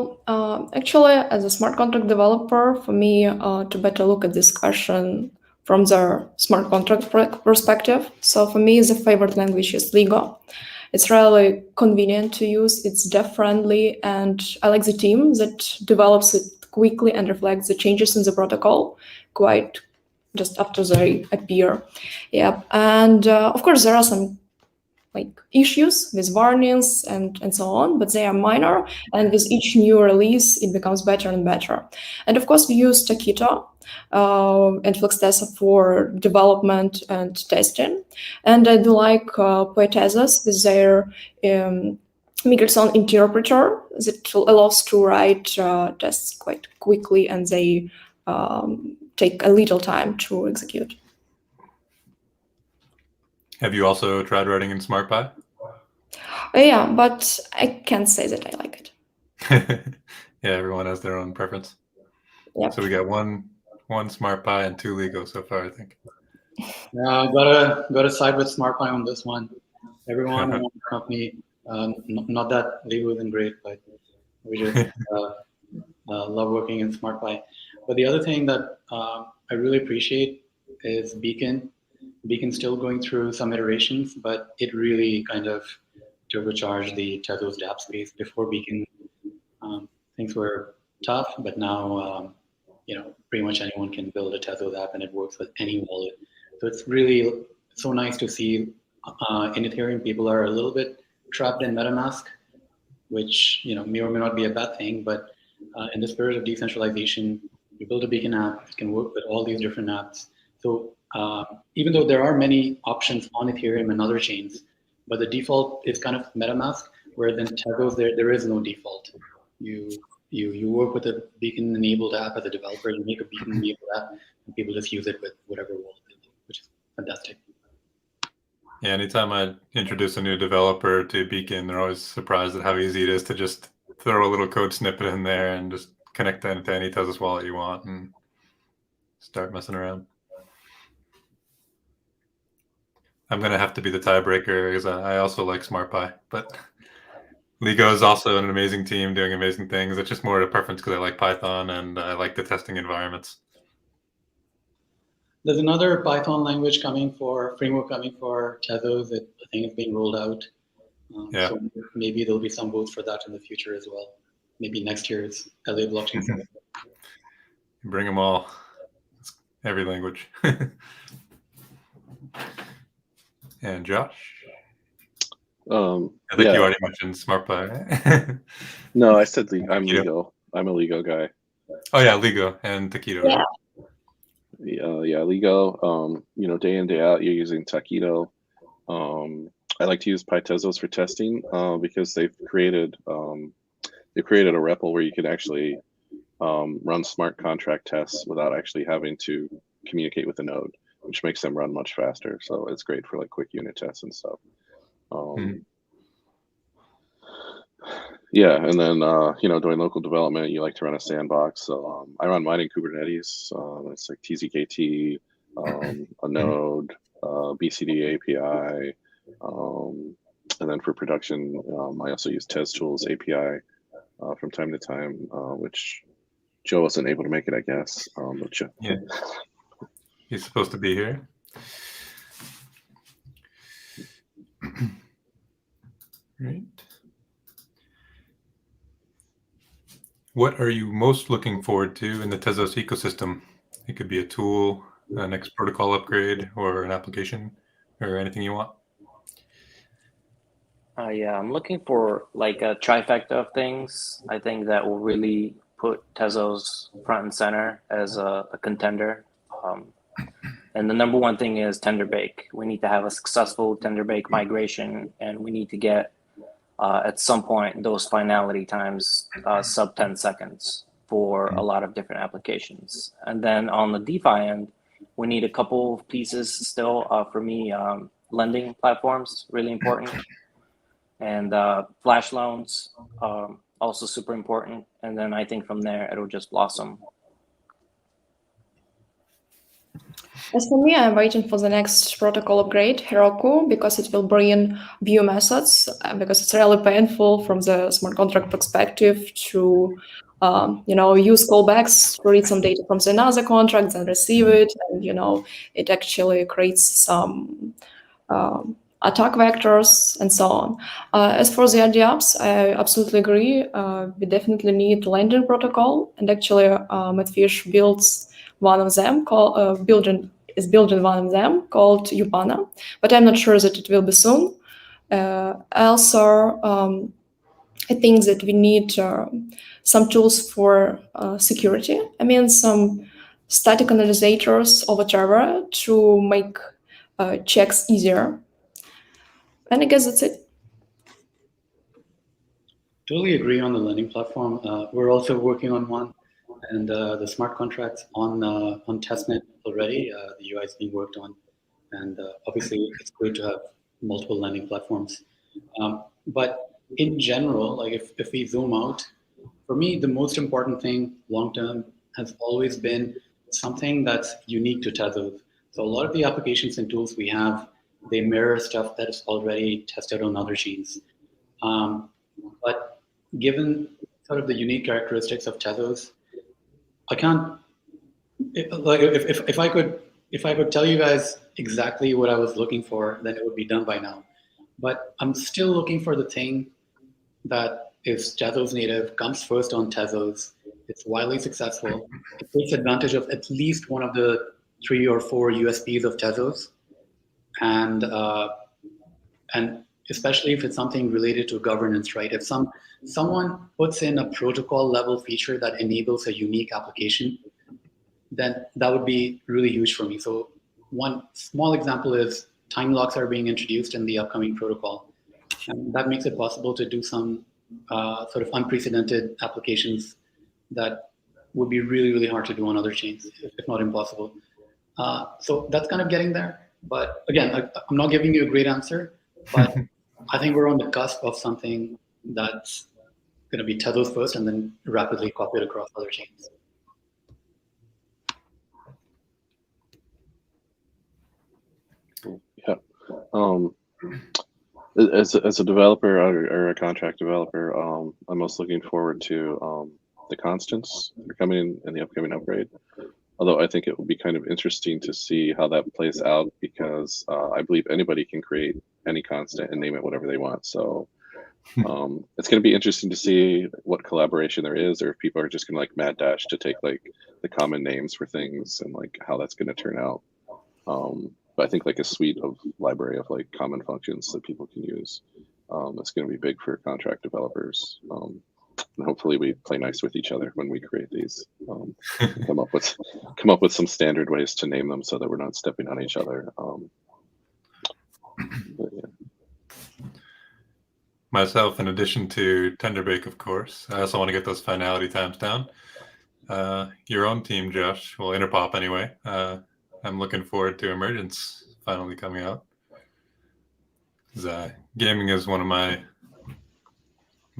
S9: actually, as a smart contract developer, for me to better look at this question from the smart contract perspective. So for me, the favorite language is Lego. It's really convenient to use, it's dev-friendly, and I like the team that develops it quickly and reflects the changes in the protocol quite just after they appear. Yeah, and of course there are some issues with warnings and so on, but they are minor, and with each new release it becomes better and better. And of course we use Taquito and FlexTesa for development and testing, and I do like Tezos with their Microsoft interpreter that allows to write tests quite quickly, and they take a little time to execute.
S7: Have you also tried writing in SmartPy?
S9: Yeah, but I can't say that I like
S7: it. Yeah, everyone has their own preference.
S9: Yep.
S7: So we got one SmartPy and 2 Lego so far, I think.
S10: Gotta side with SmartPy on this one. Everyone in one company, not that Lego isn't great, but we just love working in SmartPy. But the other thing that I really appreciate is Beacon. Beacon's still going through some iterations, but it really kind of turbocharged the Tezos dApp space. Before Beacon, things were tough, but now pretty much anyone can build a Tezos app and it works with any wallet. So it's really so nice to see in Ethereum people are a little bit trapped in MetaMask, which may or may not be a bad thing, but in the spirit of decentralization, you build a Beacon app, it can work with all these different apps. So even though there are many options on Ethereum and other chains, but the default is kind of MetaMask, where then Tezos there is no default. You work with a Beacon-enabled app as a developer, you make a Beacon-enabled app, and people just use it with whatever wallet they do, which is fantastic.
S7: Yeah, anytime I introduce a new developer to Beacon, they're always surprised at how easy it is to just throw a little code snippet in there and just connect that into any Tezos wallet you want and start messing around. I'm going to have to be the tiebreaker because I also like SmartPy, but Lego is also an amazing team doing amazing things. It's just more of a preference because I like Python and I like the testing environments.
S10: There's another Python language framework coming for Tezos that I think is being rolled out.
S7: Yeah.
S10: So maybe there'll be some booths for that in the future as well. Maybe next year's LA Blockchain Summit.
S7: Bring them all. Every language. And Josh? I think you already mentioned SmartPy, right?
S11: No, I said I'm Lego. I'm a Lego guy.
S7: Oh yeah, Lego and Taquito. Yeah.
S11: Right? Yeah, Lego. Day in, day out, you're using Taquito. I like to use PyTezos for testing because they've created a REPL where you can actually run smart contract tests without actually having to communicate with the node, which makes them run much faster. So it's great for quick unit tests and stuff. Yeah, and then doing local development, you like to run a sandbox. So I run mine in Kubernetes. It's like TZKT, a node, BCD API, and then for production, I also use Tez Tools API from time to time, which Joe wasn't able to make it, I guess. But Joe.
S7: Yeah, he's supposed to be here. Right. What are you most looking forward to in the Tezos ecosystem? It could be a tool, a next protocol upgrade, or an application, or anything you want.
S8: Yeah, I'm looking for a trifecta of things. I think that will really put Tezos front and center as a contender. And the number one thing is Tenderbake. We need to have a successful Tenderbake migration, and we need to get at some point those finality times sub 10 seconds for a lot of different applications. And then on the DeFi end, we need a couple of pieces still. For me, lending platforms, really important. And flash loans, also super important. And then I think from there, it'll just blossom.
S9: As for me, I'm waiting for the next protocol upgrade, Heroku, because it will bring view methods, because it's really painful from the smart contract perspective to use callbacks to read some data from another contract, then receive it, and it actually creates some attack vectors and so on. As for the RDApps, I absolutely agree. We definitely need lending protocol, and actually, MadFish builds one of them building one of them called Upana, but I'm not sure that it will be soon. Also, I think that we need some tools for security. I mean, some static analyzers or whatever to make checks easier. And I guess that's it.
S10: Totally agree on the lending platform. We're also working on one, and the smart contracts on testnet already. The UI is being worked on, and obviously it's great to have multiple lending platforms. But in general, like if we zoom out, for me, the most important thing long term has always been something that's unique to Tezos. So a lot of the applications and tools we have, they mirror stuff that is already tested on other machines. But given sort of the unique characteristics of Tezos, I can't, if I could tell you guys exactly what I was looking for, then it would be done by now. But I'm still looking for the thing that is Tezos native, comes first on Tezos, it's widely successful, it takes advantage of at least one of the 3 or 4 USPs of Tezos, and especially if it's something related to governance, right? If someone puts in a protocol level feature that enables a unique application, then that would be really huge for me. So one small example is time locks are being introduced in the upcoming protocol. And that makes it possible to do some sort of unprecedented applications that would be really, really hard to do on other chains, if not impossible. So that's kind of getting there. But again, I'm not giving you a great answer, but I think we're on the cusp of something that's going to be Tezos first and then rapidly copied across other chains.
S11: Yeah. As a developer or a contract developer, I'm most looking forward to the constants that are coming in the upcoming upgrade. Although I think it will be kind of interesting to see how that plays out, because I believe anybody can create any constant and name it whatever they want. So it's going to be interesting to see what collaboration there is, or if people are just going to like mad dash to take like the common names for things, and like how that's going to turn out. But I think like a suite of library of like common functions that people can use, it's going to be big for contract developers. And hopefully we play nice with each other when we create these. Come up with some standard ways to name them so that we're not stepping on each other. But yeah.
S7: Myself, in addition to Tenderbake, of course, I also want to get those finality times down. Your own team, Josh, well, Interpop anyway. I'm looking forward to Emergence finally coming out. Gaming is one of my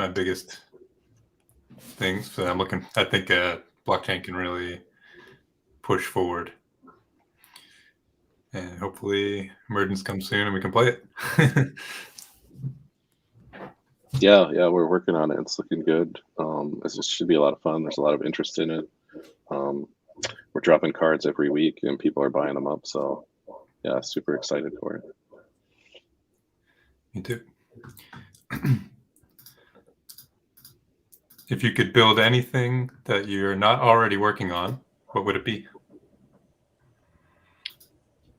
S7: biggest things. So I think blockchain can really push forward. And hopefully Emergence comes soon and we can play it.
S11: Yeah, we're working on it. It looking good. It should be a lot of fun. There's a lot of interest in it. We're dropping cards every week and people are buying them up. So yeah, super excited for it.
S7: Me too. If you could build anything that you're not already working on, what would it be?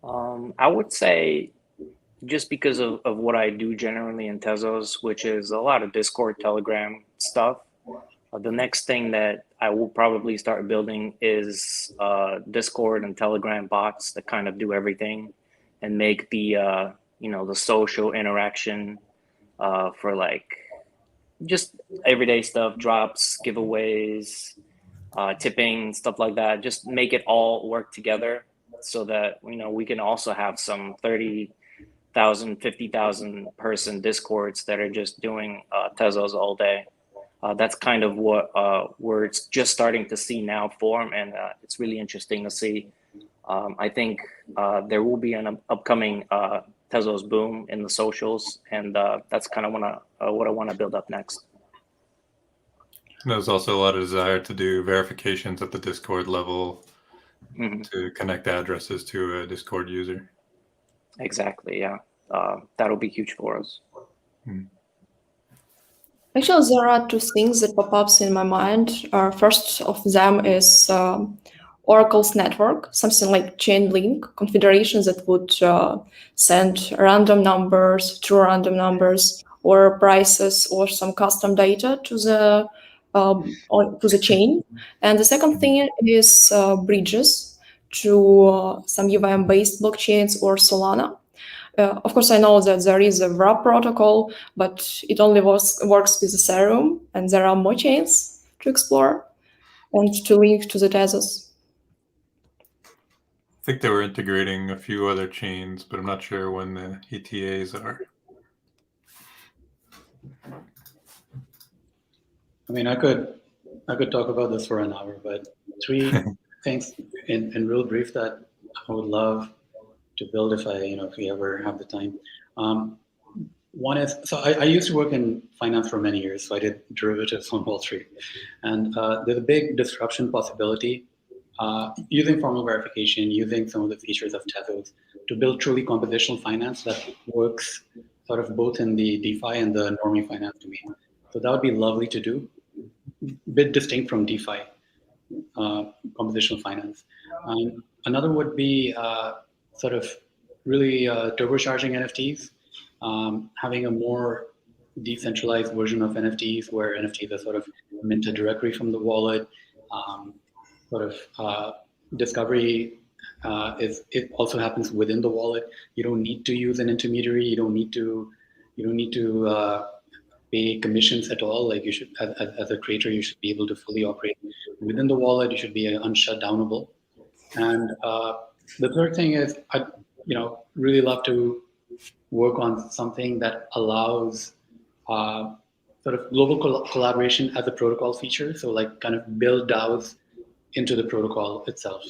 S8: I would say, just because of what I do generally in Tezos, which is a lot of Discord, Telegram stuff, the next thing that I will probably start building is Discord and Telegram bots that kind of do everything and make the the social interaction for like just everyday stuff, drops, giveaways, tipping, stuff like that. Just make it all work together so that we can also have some 30,000, 50,000 person Discords that are just doing Tezos all day. That's kind of what we're just starting to see now form, and it's really interesting to see I think there will be an upcoming Tezos boom in the socials, and that's kind of what I want to build up next.
S7: There's also a lot of desire to do verifications at the Discord level to connect addresses to a Discord user.
S8: Exactly, yeah. That'll be huge for us.
S9: Actually, there are two things that pop up in my mind. First of them is Oracle's network, something like Chainlink configurations that would send random numbers, true random numbers, or prices, or some custom data to the chain. And the second thing is bridges to some UVM-based blockchains or Solana. Of course, I know that there is a wrap protocol, but it only works with Ethereum, and there are more chains to explore and to link to the Tezos.
S7: I think they were integrating a few other chains, but I'm not sure when the ETAs are.
S10: I mean, I could talk about this for an hour, but three things in real brief that I would love to build if we ever have the time. One is, so I used to work in finance for many years, so I did derivatives on Wall Street, and there's a big disruption possibility using formal verification, using some of the features of Tezos to build truly compositional finance that works sort of both in the DeFi and the normie finance domain. So that would be lovely to do, a bit distinct from DeFi, compositional finance. Another would be sort of really turbocharging NFTs, having a more decentralized version of NFTs where NFTs are sort of minted directly from the wallet. Discovery it also happens within the wallet. You don't need to use an intermediary. You don't need to pay commissions at all. Like you should, as a creator, you should be able to fully operate within the wallet. You should be unshutdownable. And the third thing is, I really love to work on something that allows sort of global collaboration as a protocol feature. So like kind of build DAOs into the protocol itself.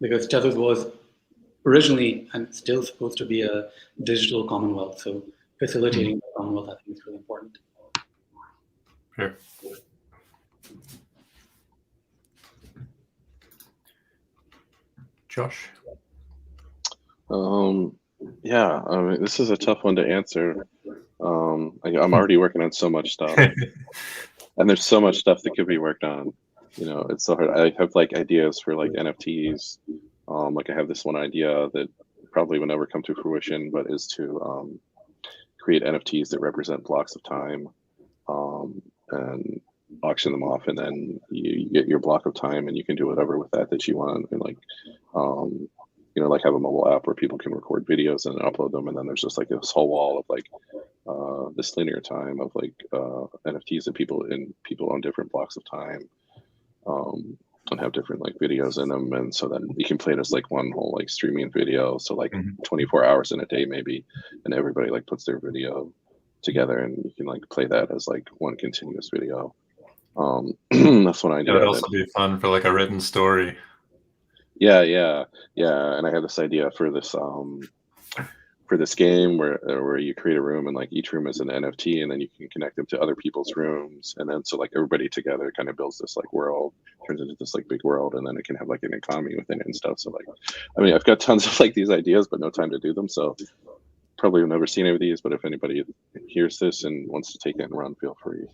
S10: Because Tezos was originally and still supposed to be a digital commonwealth. So facilitating the commonwealth, I think, is really important.
S7: Sure. Josh?
S11: Yeah, I mean, this is a tough one to answer. I'm already working on so much stuff, and there's so much stuff that could be worked on. It's so hard. I have like ideas for like NFTs. Like I have this one idea that probably will never come to fruition, but is to create NFTs that represent blocks of time, and auction them off, and then you get your block of time, and you can do whatever with that you want, and like like have a mobile app where people can record videos and upload them, and then there's just like this whole wall of like this linear time of like NFTs that people own different blocks of time, and have different like videos in them, and so then you can play it as like one whole like streaming video, so like 24 hours in a day maybe, and everybody like puts their video together, and you can like play that as like one continuous video. That's one idea.
S7: It would also be fun for like a written story.
S11: Yeah. And I have this idea for this game where you create a room, and like each room is an NFT, and then you can connect them to other people's rooms, and then so like everybody together kind of builds this like world, turns into this like big world, and then it can have like an economy within it and stuff. So like, I mean, I've got tons of like these ideas, but no time to do them. So probably have never seen any of these, but if anybody hears this and wants to take it and run, feel free.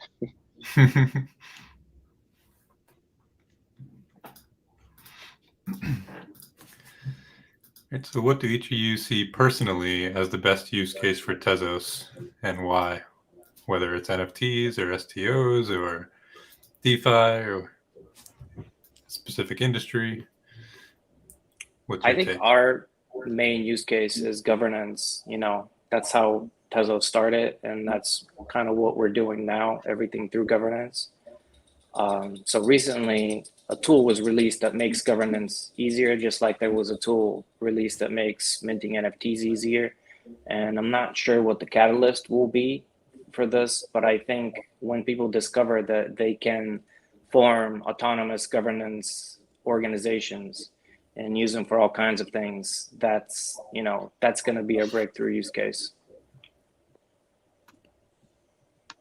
S7: Right, so what do each of you see personally as the best use case for Tezos, and why? Whether it's NFTs or STOs or DeFi or specific industry?
S8: I think our main use case is governance. That's how Tezos started, and that's kind of what we're doing now, everything through governance. So recently, a tool was released that makes governance easier, just like there was a tool released that makes minting NFTs easier. And I'm not sure what the catalyst will be for this, but I think when people discover that they can form autonomous governance organizations and use them for all kinds of things, that's going to be a breakthrough use case.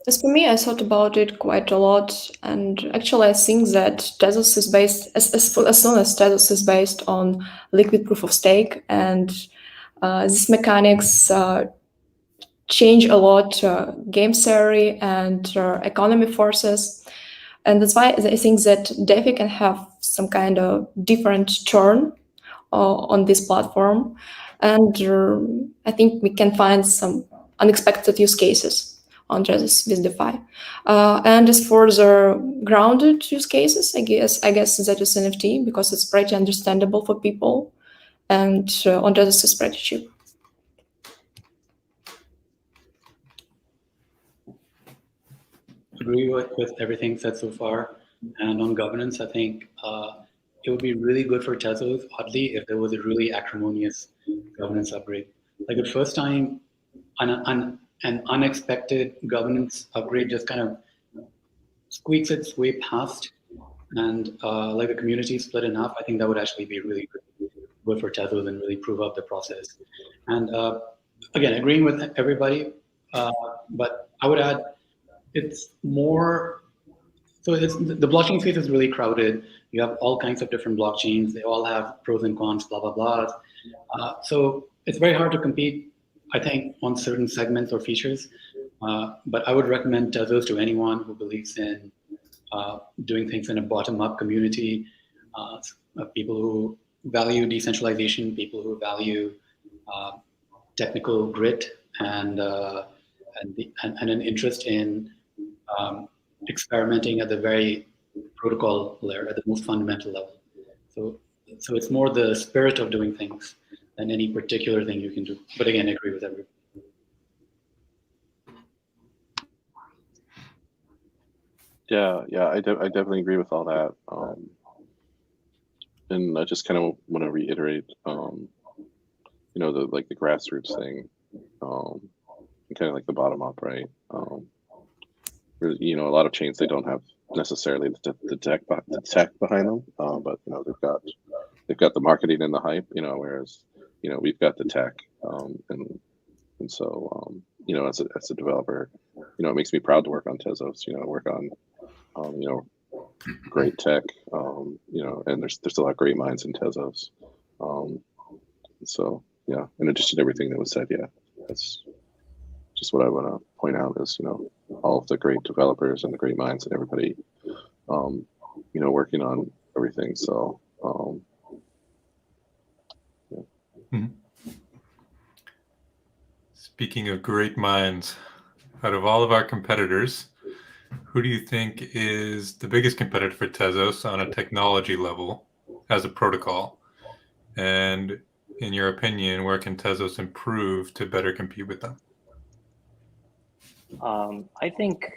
S9: As for me, I thought about it quite a lot, and actually I think that Tezos is based, as soon as Tezos is based on liquid proof of stake, and these mechanics change a lot game theory and economy forces, and that's why I think that DeFi can have some kind of different turn on this platform, and I think we can find some unexpected use cases on Tezos with DeFi. And as for the grounded use cases, I guess that is NFT, because it's pretty understandable for people, and on Tezos is pretty cheap.
S10: Agree with everything said so far. And on governance, I think it would be really good for Tezos, oddly, if there was a really acrimonious governance upgrade. Like the first time an unexpected governance upgrade just kind of squeaks its way past, and like the community split enough, I think that would actually be really good for Tezos and really prove up the process. And again, agreeing with everybody, but I would add, it's more, so the blockchain space is really crowded. You have all kinds of different blockchains. They all have pros and cons, blah, blah, blah. So it's very hard to compete, I think, on certain segments or features. But I would recommend Tezos to anyone who believes in doing things in a bottom-up community, people who value decentralization, people who value technical grit, and an interest in experimenting at the very protocol layer, at the most fundamental level. So it's more the spirit of doing things than any particular thing you can do. But again, I agree with everyone.
S11: Yeah, I definitely agree with all that. And I just kind of want to reiterate, the grassroots thing, and kind of like the bottom up, right? A lot of chains, they don't have necessarily the tech behind them, but they've got the marketing and the hype, whereas we've got the tech, and so as a developer, it makes me proud to work on Tezos, work on great tech, and there's a lot of great minds in Tezos. So yeah, in addition to everything that was said, yeah, that's just what I want to point out is, all of the great developers and the great minds and everybody, working on everything. So, yeah.
S7: Mm-hmm. Speaking of great minds, out of all of our competitors, who do you think is the biggest competitor for Tezos on a technology level as a protocol? And in your opinion, where can Tezos improve to better compete with them?
S8: I think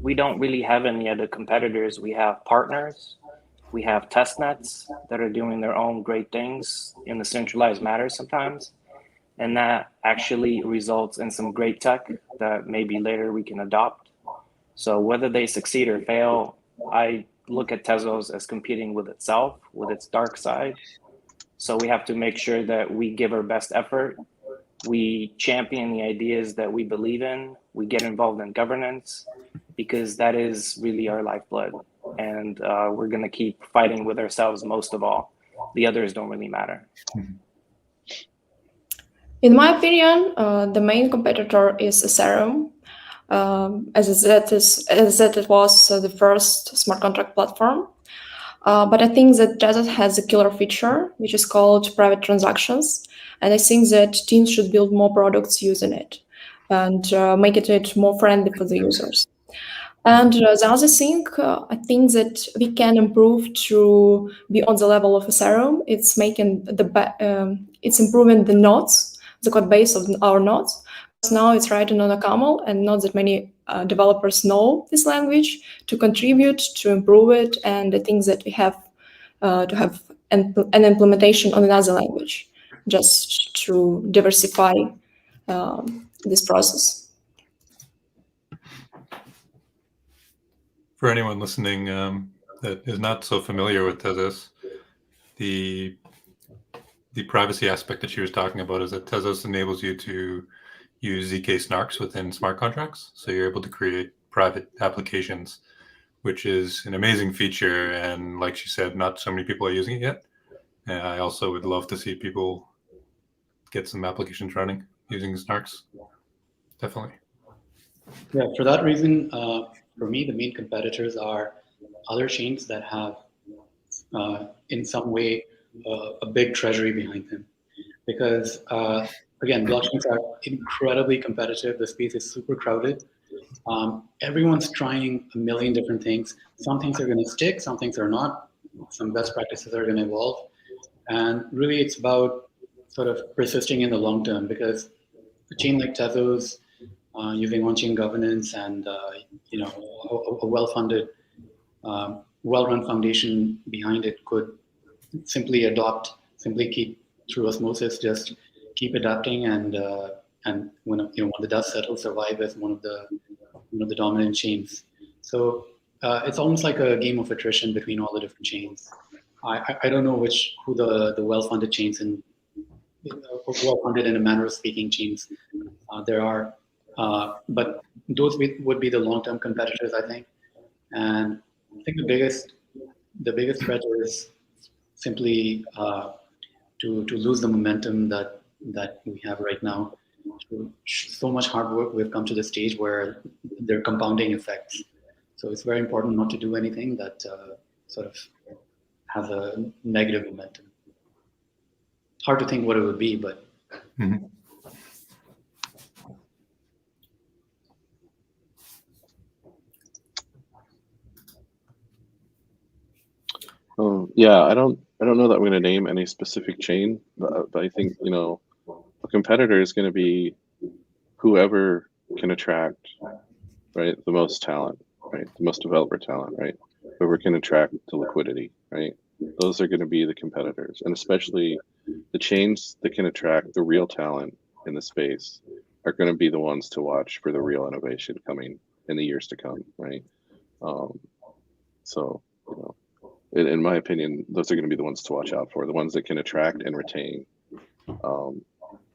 S8: we don't really have any other competitors. We have partners. We have testnets that are doing their own great things in the centralized matter sometimes. And that actually results in some great tech that maybe later we can adopt. So whether they succeed or fail, I look at Tezos as competing with itself, with its dark side. So we have to make sure that we give our best effort. We champion the ideas that we believe in. We get involved in governance, because that is really our lifeblood. And we're going to keep fighting with ourselves most of all. The others don't really matter.
S9: In my opinion, the main competitor is Ethereum, as it was the first smart contract platform. But I think that Tezos has a killer feature, which is called private transactions. And I think that teams should build more products using it and make it more friendly for the users. And the other thing, I think that we can improve to be on the level of Ethereum. It's making it's improving the nodes, the code base of our nodes. Because now it's written on a camel, and not that many developers know this language to contribute to improve it. And I think that we have to have an implementation on another language, just to diversify this process.
S7: For anyone listening, that is not so familiar with Tezos, the privacy aspect that she was talking about is that Tezos enables you to use ZK snarks within smart contracts. So you're able to create private applications, which is an amazing feature. And like she said, not so many people are using it yet. And I also would love to see people get some applications running using snarks. Definitely.
S10: Yeah, for that reason, for me, the main competitors are other chains that have, in some way, a big treasury behind them. Because, again, blockchains are incredibly competitive. The space is super crowded. Everyone's trying a million different things. Some things are going to stick, some things are not. Some best practices are going to evolve. And really, it's about sort of persisting in the long term, because a chain like Tezos, using on-chain governance and a well-funded, well-run foundation behind it could simply keep through osmosis, just keep adapting, and when the dust settles, survive as one of the dominant chains. So it's almost like a game of attrition between all the different chains. I don't know who the well-funded chains and well-funded, in a manner of speaking, chains there are. But those would be the long-term competitors, I think. And I think the biggest threat is simply to lose the momentum that we have right now. Through so much hard work, we've come to the stage where there are compounding effects. So it's very important not to do anything that sort of has a negative momentum. Hard to think what it would be, but.
S7: Mm-hmm.
S11: Yeah, I don't know that I'm going to name any specific chain, but I think, a competitor is going to be whoever can attract, right, the most talent, right, the most developer talent, right, whoever can attract the liquidity, right. Those are going to be the competitors, and especially the chains that can attract the real talent in the space are going to be the ones to watch for the real innovation coming in the years to come, right. So, in my opinion, those are going to be the ones to watch out for. The ones that can attract and retain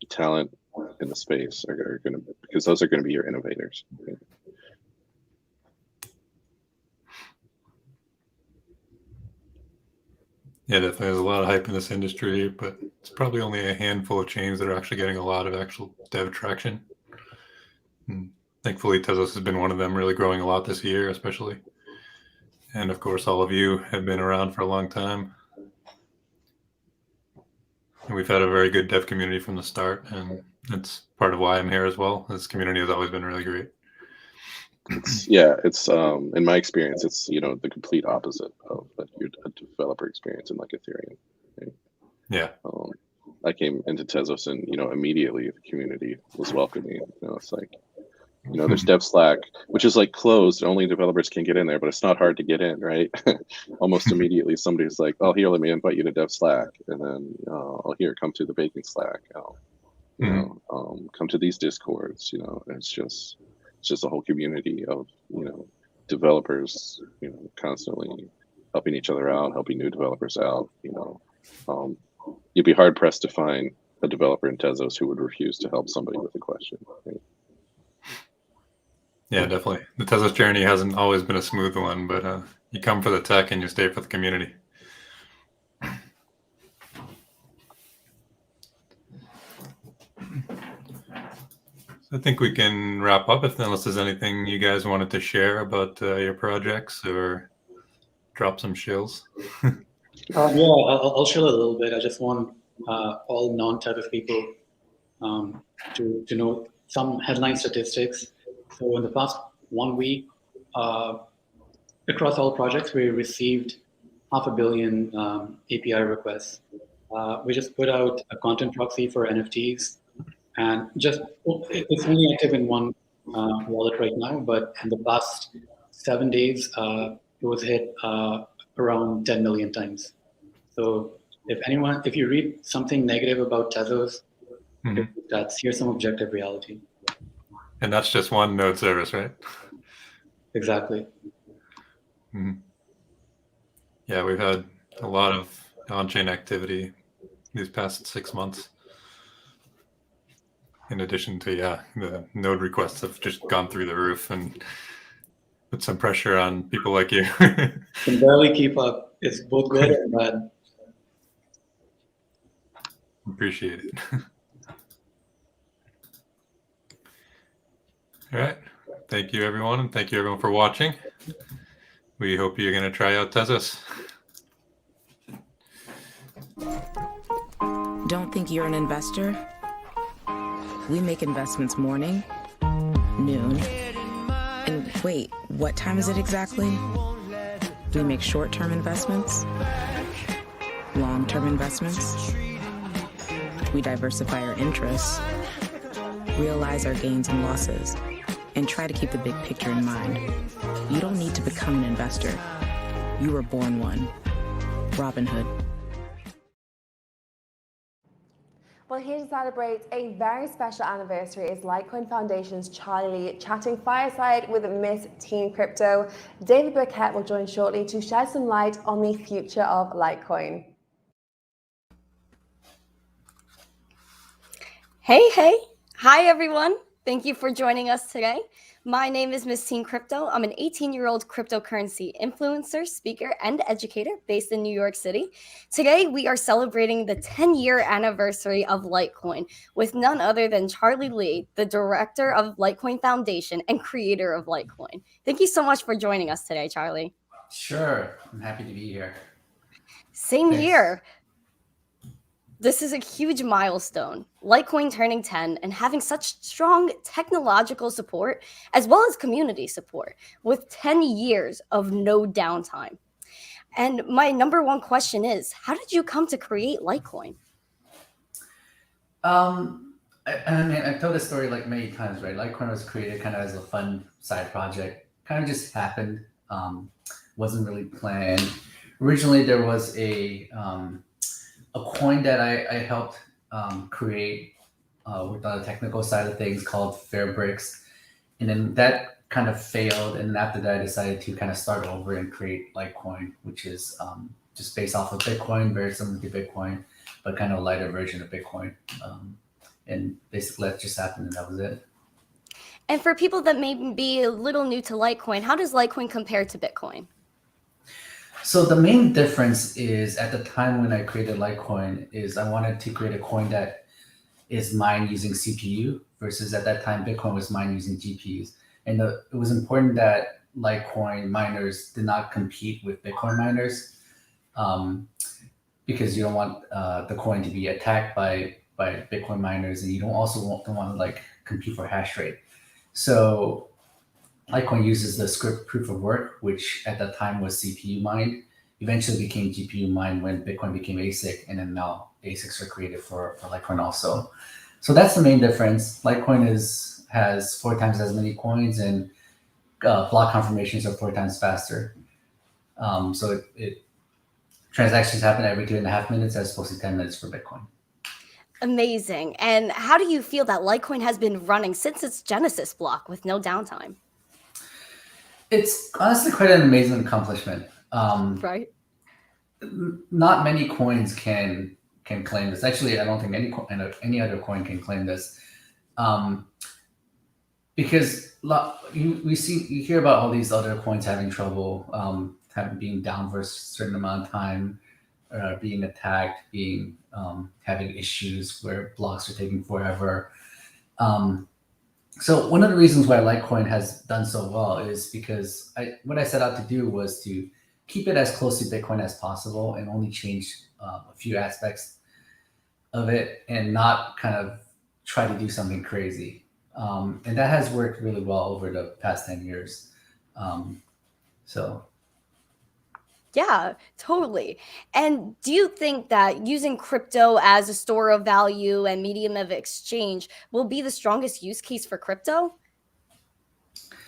S11: talent in the space are going to, because those are going to be your innovators. Right?
S7: Yeah, definitely. There's a lot of hype in this industry, but it's probably only a handful of chains that are actually getting a lot of actual dev traction. And thankfully, Tezos has been one of them, really growing a lot this year, especially. And of course, all of you have been around for a long time. And we've had a very good dev community from the start, and that's part of why I'm here as well. This community has always been really great.
S11: It's in my experience, it's the complete opposite of your developer experience in like Ethereum. Right?
S7: Yeah.
S11: I came into Tezos and immediately the community was welcoming. It's like there's Dev Slack, which is like closed, and only developers can get in there, but it's not hard to get in, right? Almost immediately somebody's like, "Oh, here, let me invite you to Dev Slack," and then "Oh, here, come to the baking Slack. Come to these Discords." It's just a whole community of developers constantly helping each other out, helping new developers out. You'd be hard pressed to find a developer in Tezos who would refuse to help somebody with a question. Right?
S7: Yeah, definitely. The Tezos journey hasn't always been a smooth one, but you come for the tech and you stay for the community. I think we can wrap up unless there's anything you guys wanted to share about your projects or drop some shills.
S10: I'll chill a little bit. I just want all non-Tezos people to know some headline statistics. So in the past 1 week, across all projects, we received 500 million API requests. We just put out a content proxy for NFTs, and it's only active in one wallet right now, but in the past 7 days, it was hit around 10 million times. So if you read something negative about Tezos, here's some objective reality.
S7: And that's just one node service, right?
S10: Exactly.
S7: Mm-hmm. Yeah, we've had a lot of on-chain activity these past 6 months. In addition to, the node requests have just gone through the roof and put some pressure on people like you.
S10: Can barely keep up. It's both good and bad.
S7: Appreciate it. All right. Thank you, everyone. And thank you, everyone, for watching. We hope you're going to try out Tezos.
S12: Don't think you're an investor? We make investments morning, noon, and wait, what time is it exactly? We make short-term investments, long-term investments. We diversify our interests, realize our gains and losses, and try to keep the big picture in mind. You don't need to become an investor. You were born one. Robin Hood.
S1: Well, here to celebrate a very special anniversary is Litecoin Foundation's Charlie chatting fireside with Miss Teen Crypto. David Burkett will join shortly to shed some light on the future of Litecoin.
S13: Hey. Hi, everyone. Thank you for joining us today. My name is Miss Teen Crypto. I'm an 18-year-old cryptocurrency influencer, speaker, and educator based in New York City. Today, we are celebrating the 10-year anniversary of Litecoin with none other than Charlie Lee, the director of Litecoin Foundation and creator of Litecoin. Thank you so much for joining us today, Charlie.
S14: Sure. I'm happy to be here.
S13: Same here. This is a huge milestone. Litecoin turning 10 and having such strong technological support as well as community support with 10 years of no downtime. And my number one question is, how did you come to create Litecoin?
S14: I've told this story like many times, right? Litecoin was created kind of as a fun side project. Kind of just happened. Wasn't really planned. Originally, there was a coin that I helped create with the technical side of things called Fairbricks. And then that kind of failed. And after that, I decided to kind of start over and create Litecoin, which is just based off of Bitcoin, very similar to Bitcoin, but kind of a lighter version of Bitcoin. And basically that just happened and that was it.
S13: And for people that may be a little new to Litecoin, how does Litecoin compare to Bitcoin?
S14: So the main difference is at the time when I created Litecoin is I wanted to create a coin that is mined using CPU versus at that time Bitcoin was mined using GPUs. And it was important that Litecoin miners did not compete with Bitcoin miners because you don't want the coin to be attacked by Bitcoin miners, and you don't want to like compete for hash rate. So Litecoin uses the script proof of work, which at that time was CPU mined, eventually became GPU mined when Bitcoin became ASIC, and then now ASICs are created for Litecoin also. So that's the main difference. Litecoin has 4 times as many coins, and block confirmations are 4 times faster. So transactions happen every 2.5 minutes as opposed to 10 minutes for Bitcoin.
S13: Amazing. And how do you feel that Litecoin has been running since its Genesis block with no downtime?
S14: It's honestly quite an amazing accomplishment.
S13: Right.
S14: Not many coins can claim this. Actually, I don't think any other coin can claim this, because you hear about all these other coins having trouble, being down for a certain amount of time, being attacked, having issues where blocks are taking forever. So one of the reasons why Litecoin has done so well is because what I set out to do was to keep it as close to Bitcoin as possible and only change a few aspects of it and not kind of try to do something crazy. And that has worked really well over the past 10 years.
S13: Yeah, totally. And do you think that using crypto as a store of value and medium of exchange will be the strongest use case for crypto?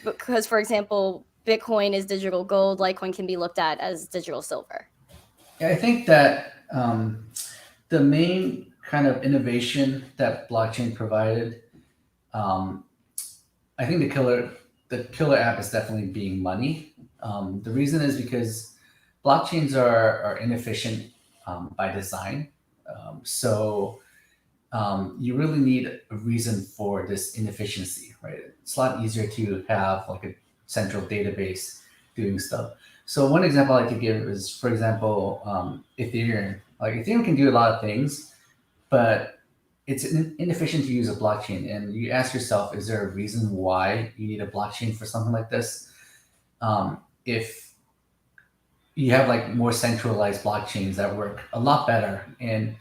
S13: Because, for example, Bitcoin is digital gold, Litecoin can be looked at as digital silver.
S14: Yeah, I think that the main kind of innovation that blockchain provided, I think the killer app is definitely being money. The reason is because blockchains are inefficient by design. So you really need a reason for this inefficiency, right? It's a lot easier to have like a central database doing stuff. So one example I like to give is, for example, Ethereum. Like Ethereum can do a lot of things, but it's inefficient to use a blockchain. And you ask yourself, is there a reason why you need a blockchain for something like this? If you have like more centralized blockchains that work a lot better, and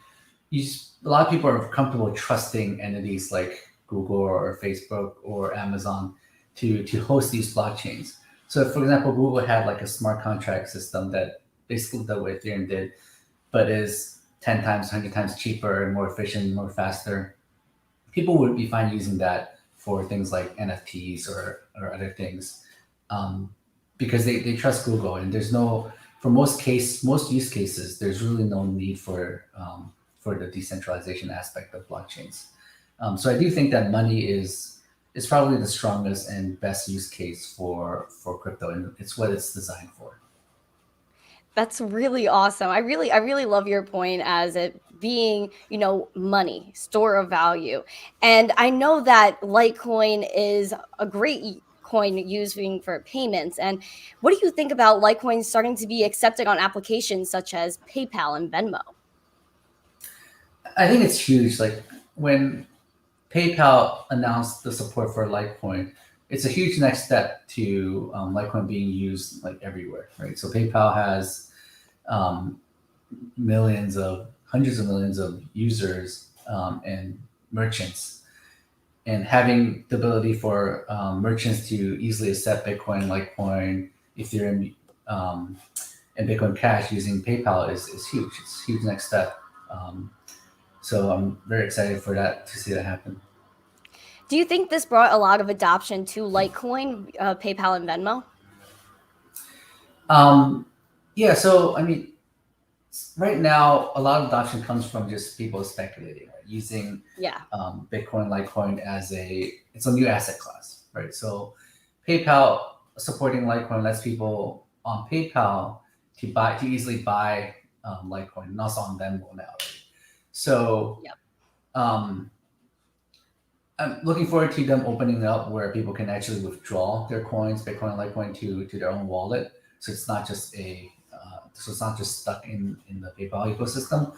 S14: a lot of people are comfortable trusting entities like Google or Facebook or Amazon to host these blockchains. So for example, Google had like a smart contract system that basically did what Ethereum did, but is 10 times, 100 times cheaper and more efficient, more faster. People would be fine using that for things like NFTs or other things, because they trust Google, and there's no, for most use cases, there's really no need for the decentralization aspect of blockchains. So I do think that money is probably the strongest and best use case for crypto, and it's what it's designed for.
S13: That's really awesome. I really love your point as it being, money, store of value. And I know that Litecoin is a great coin using for payments. And what do you think about Litecoin starting to be accepted on applications such as PayPal and Venmo?
S14: I think it's huge. Like when PayPal announced the support for Litecoin, it's a huge next step to Litecoin being used like everywhere, right? So PayPal has hundreds of millions of users and merchants, and having the ability for merchants to easily accept Bitcoin, Litecoin, Ethereum, and Bitcoin Cash using PayPal is huge. It's a huge next step. So I'm very excited for that, to see that happen.
S13: Do you think this brought a lot of adoption to Litecoin, PayPal, and Venmo?
S14: Yeah, so I mean, right now, a lot of adoption comes from just people speculating, right? Using Bitcoin, Litecoin as it's a new asset class, right? So PayPal supporting Litecoin lets people on PayPal to easily buy Litecoin, and also on Venmo now, right? So I'm looking forward to them opening up where people can actually withdraw their coins, Bitcoin and Litecoin, to their own wallet. So it's not just stuck in the PayPal ecosystem.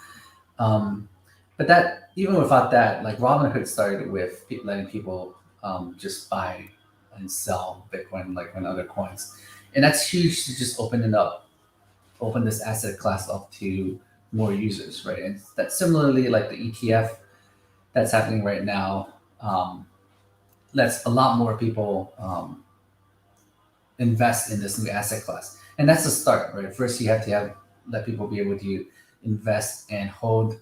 S14: But that, even without that, like Robinhood started with letting people just buy and sell Bitcoin, Litecoin, other coins, and that's huge to just open this asset class up to more users, right? And that's similarly like the ETF that's happening right now. Lets a lot more people invest in this new asset class, and that's the start, right? First, you have to let people be able to invest and hold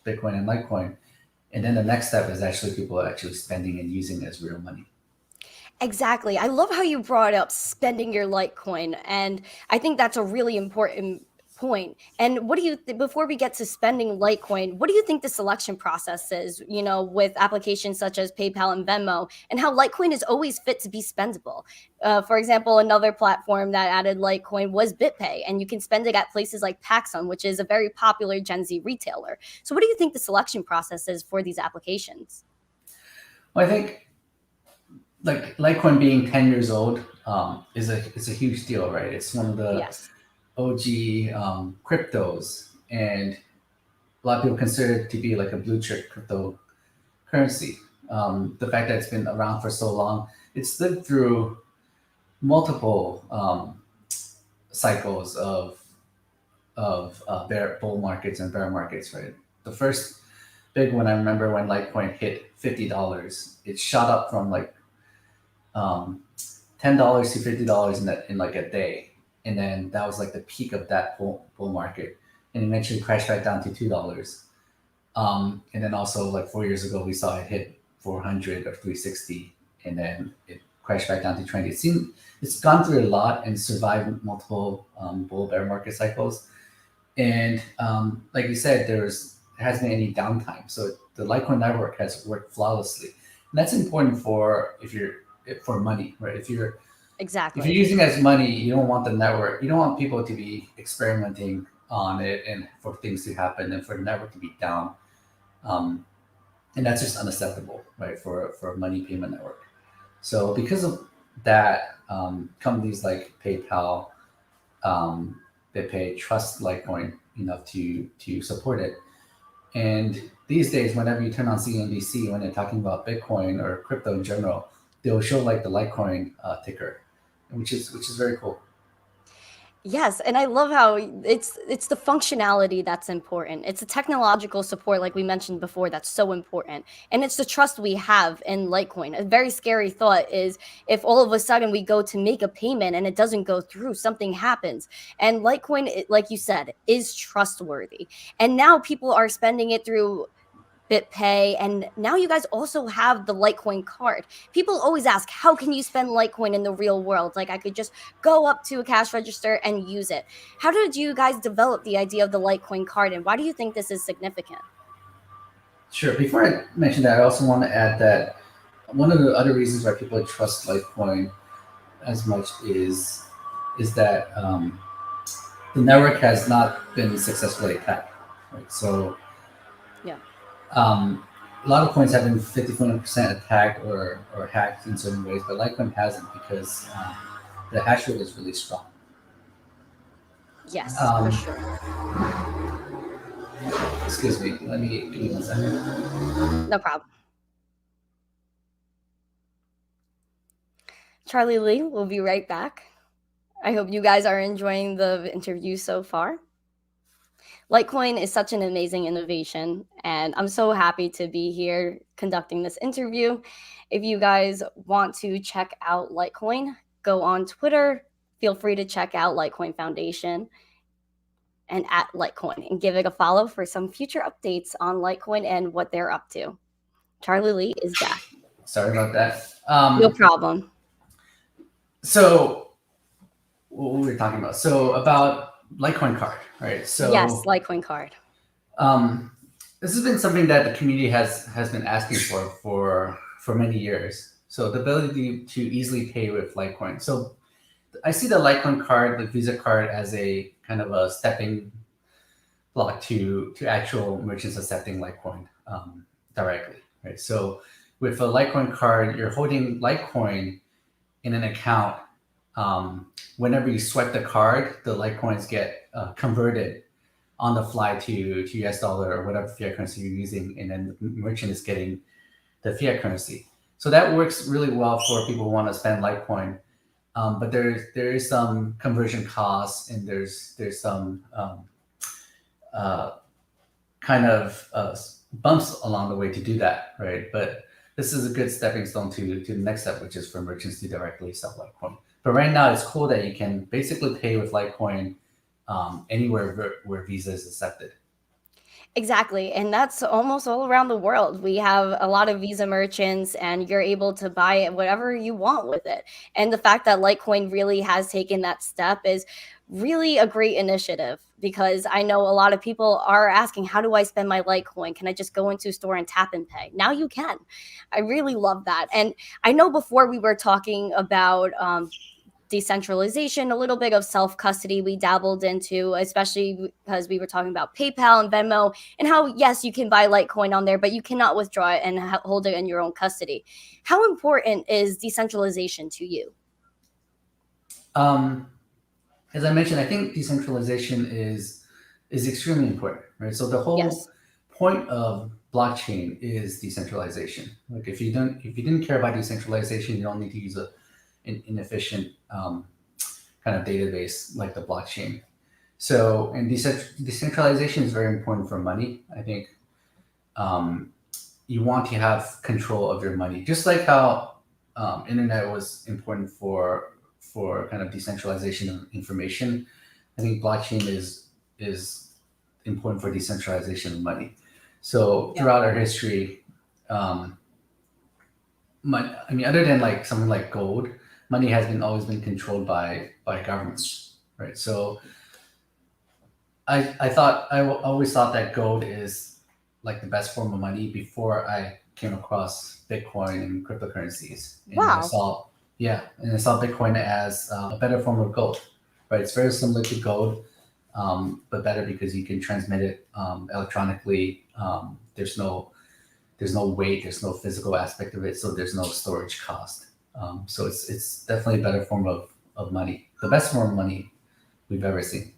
S14: Bitcoin and Litecoin, and then the next step is actually people actually spending and using it as real money.
S13: Exactly. I love how you brought up spending your Litecoin, and I think that's a really important point. And what do you before we get to spending Litecoin, what do you think the selection process is, with applications such as PayPal and Venmo, and how Litecoin is always fit to be spendable? For example, another platform that added Litecoin was BitPay, and you can spend it at places like Paxson, which is a very popular Gen Z retailer. So what do you think the selection process is for these applications?
S14: Well, I think like Litecoin being 10 years old is a huge deal, right? It's one of the OG cryptos, and a lot of people consider it to be like a blue chip cryptocurrency. The fact that it's been around for so long, it's lived through multiple cycles of bull markets and bear markets, right? The first big one, I remember when Litecoin hit $50, it shot up from like $10 to $50 in like a day. And then that was like the peak of that bull market, and eventually crashed back down to $2. And then also like 4 years ago, we saw it hit 400 or 360, and then it crashed back down to 20. It's gone through a lot and survived multiple bull bear market cycles. And like you said, there hasn't been any downtime. So the Litecoin network has worked flawlessly, and that's important for money, right? If you're
S13: Exactly.
S14: If you're using it as money, you don't want the network. You don't want people to be experimenting on it and for things to happen and for the network to be down. And that's just unacceptable, right, for a money payment network. So because of that, companies like PayPal, they pay trust Litecoin enough to support it. And these days, whenever you turn on CNBC, when they're talking about Bitcoin or crypto in general, they'll show like the Litecoin ticker, which is very cool.
S13: Yes, and I love how it's the functionality that's important. It's the technological support, like we mentioned before, that's so important. And it's the trust we have in Litecoin. A very scary thought is if all of a sudden we go to make a payment and it doesn't go through, something happens. And Litecoin, like you said, is trustworthy. And now people are spending it through BitPay, and now you guys also have the Litecoin card. People always ask, how can you spend Litecoin in the real world? Like, I could just go up to a cash register and use it. How did you guys develop the idea of the Litecoin card, and why do you think this is significant?
S14: Sure. Before I mention that, I also want to add that one of the other reasons why people trust Litecoin as much is that the network has not been successfully attacked, right? So
S13: yeah.
S14: A lot of coins have been 50% attacked or hacked in certain ways, but Litecoin hasn't because the hash rate is really strong.
S13: Yes, for sure.
S14: Excuse me, give me 1 second.
S13: No problem. Charlie Lee, we'll be right back. I hope you guys are enjoying the interview so far. Litecoin is such an amazing innovation, and I'm so happy to be here conducting this interview. If you guys want to check out Litecoin, go on Twitter. Feel free to check out Litecoin Foundation and at Litecoin and give it a follow for some future updates on Litecoin and what they're up to. Charlie Lee is back.
S14: Sorry about that.
S13: No problem.
S14: So what were we talking about? So about Litecoin card, right? So
S13: yes, Litecoin card.
S14: This has been something that the community has been asking for many years. So the ability to easily pay with Litecoin. So I see the Litecoin card, the Visa card, as a kind of a stepping block to actual merchants accepting Litecoin directly, right? So with a Litecoin card, you're holding Litecoin in an account. Whenever you swipe the card, the Litecoins get converted on the fly to US dollar or whatever fiat currency you're using, and then the merchant is getting the fiat currency. So that works really well for people who want to spend Litecoin. But there is some conversion costs, and there's some kind of bumps along the way to do that, right? But this is a good stepping stone to the next step, which is for merchants to directly sell Litecoin. But right now, it's cool that you can basically pay with Litecoin anywhere where Visa is accepted.
S13: Exactly. And that's almost all around the world. We have a lot of Visa merchants, and you're able to buy whatever you want with it. And the fact that Litecoin really has taken that step is really a great initiative, because I know a lot of people are asking, how do I spend my Litecoin? Can I just go into a store and tap and pay? Now you can. I really love that. And I know before we were talking about decentralization, a little bit of self-custody we dabbled into, especially because we were talking about PayPal and Venmo and how, yes, you can buy Litecoin on there, but you cannot withdraw it and hold it in your own custody. How important is decentralization to you?
S14: As I mentioned, I think decentralization is extremely important, right? So the whole point of blockchain is decentralization. Like if you didn't care about decentralization, you don't need to use an inefficient kind of database like the blockchain. So, and decentralization is very important for money. I think you want to have control of your money, just like how internet was important for kind of decentralization of information. I think blockchain is important for decentralization of money. So throughout our history, other than like something like gold, money has always been controlled by governments, right? So I always thought that gold is like the best form of money before I came across Bitcoin and cryptocurrencies. And I saw Yeah, and I saw Bitcoin as a better form of gold, right? It's very similar to gold, but better because you can transmit it electronically. There's no weight, there's no physical aspect of it, so there's no storage cost. So it's definitely a better form of money, the best form of money we've ever seen.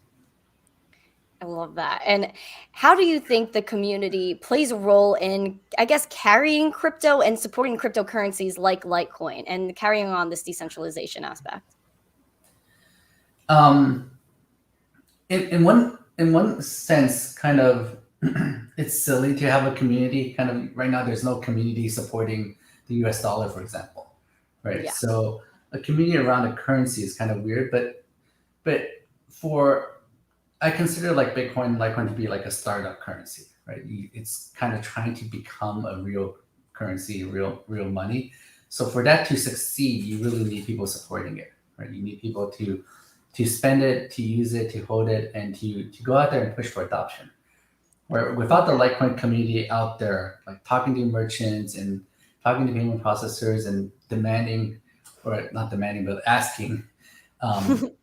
S13: I love that. And how do you think the community plays a role in, I guess, carrying crypto and supporting cryptocurrencies like Litecoin and carrying on this decentralization aspect?
S14: In one sense, kind of, it's silly to have a community. Kind of right now, there's no community supporting the U.S. dollar, for example, right?
S13: Yeah.
S14: So a community around a currency is kind of weird, but I consider like Litecoin to be like a startup currency, right? It's kind of trying to become a real currency, real money. So for that to succeed, you really need people supporting it, right? You need people to spend it, to use it, to hold it, and to go out there and push for adoption. Where without the Litecoin community out there, like talking to merchants and talking to payment processors and demanding, or not demanding, but asking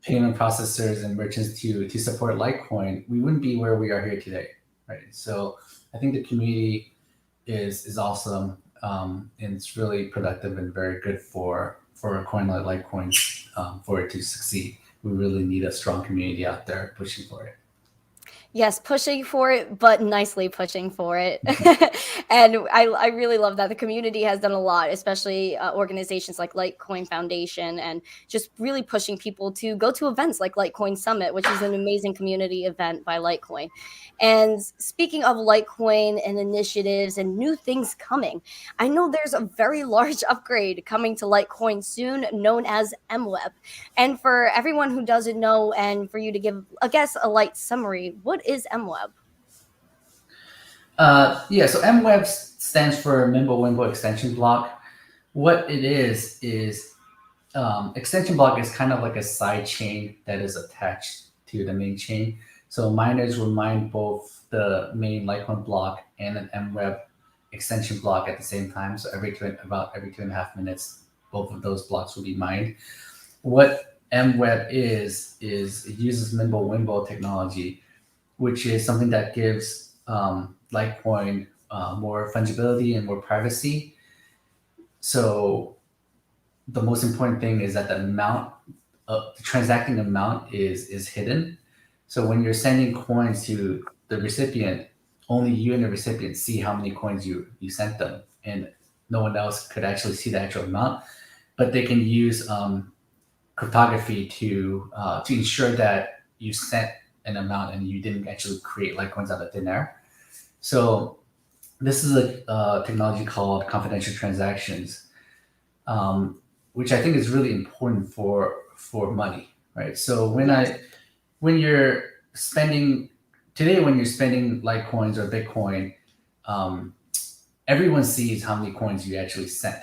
S14: payment processors and merchants to support Litecoin, we wouldn't be where we are here today, right? So I think the community is awesome, and it's really productive and very good for a coin like Litecoin, for it to succeed. We really need a strong community out there pushing for it.
S13: Yes, pushing for it, but nicely pushing for it. And I really love that. The community has done a lot, especially organizations like Litecoin Foundation, and just really pushing people to go to events like Litecoin Summit, which is an amazing community event by Litecoin. And speaking of Litecoin and initiatives and new things coming, I know there's a very large upgrade coming to Litecoin soon, known as MWeb. And for everyone who doesn't know, and for you to give, I guess, a light summary, what is MWeb?
S14: So MWeb stands for Mimblewimble Extension Block. What it is extension block is kind of like a side chain that is attached to the main chain. So miners will mine both the main Litecoin block and an MWeb extension block at the same time. So about every 2.5 minutes, both of those blocks will be mined. What MWeb is it uses Mimblewimble technology, which is something that gives Litecoin more fungibility and more privacy. So the most important thing is that the amount of the transacting amount is hidden. So when you're sending coins to the recipient, only you and the recipient see how many coins you sent them, and no one else could actually see the actual amount. But they can use cryptography to ensure that you sent an amount and you didn't actually create Litecoins out of thin air. So this is a technology called confidential transactions, which I think is really important for money, right? So when you're spending Litecoins or Bitcoin, everyone sees how many coins you actually sent.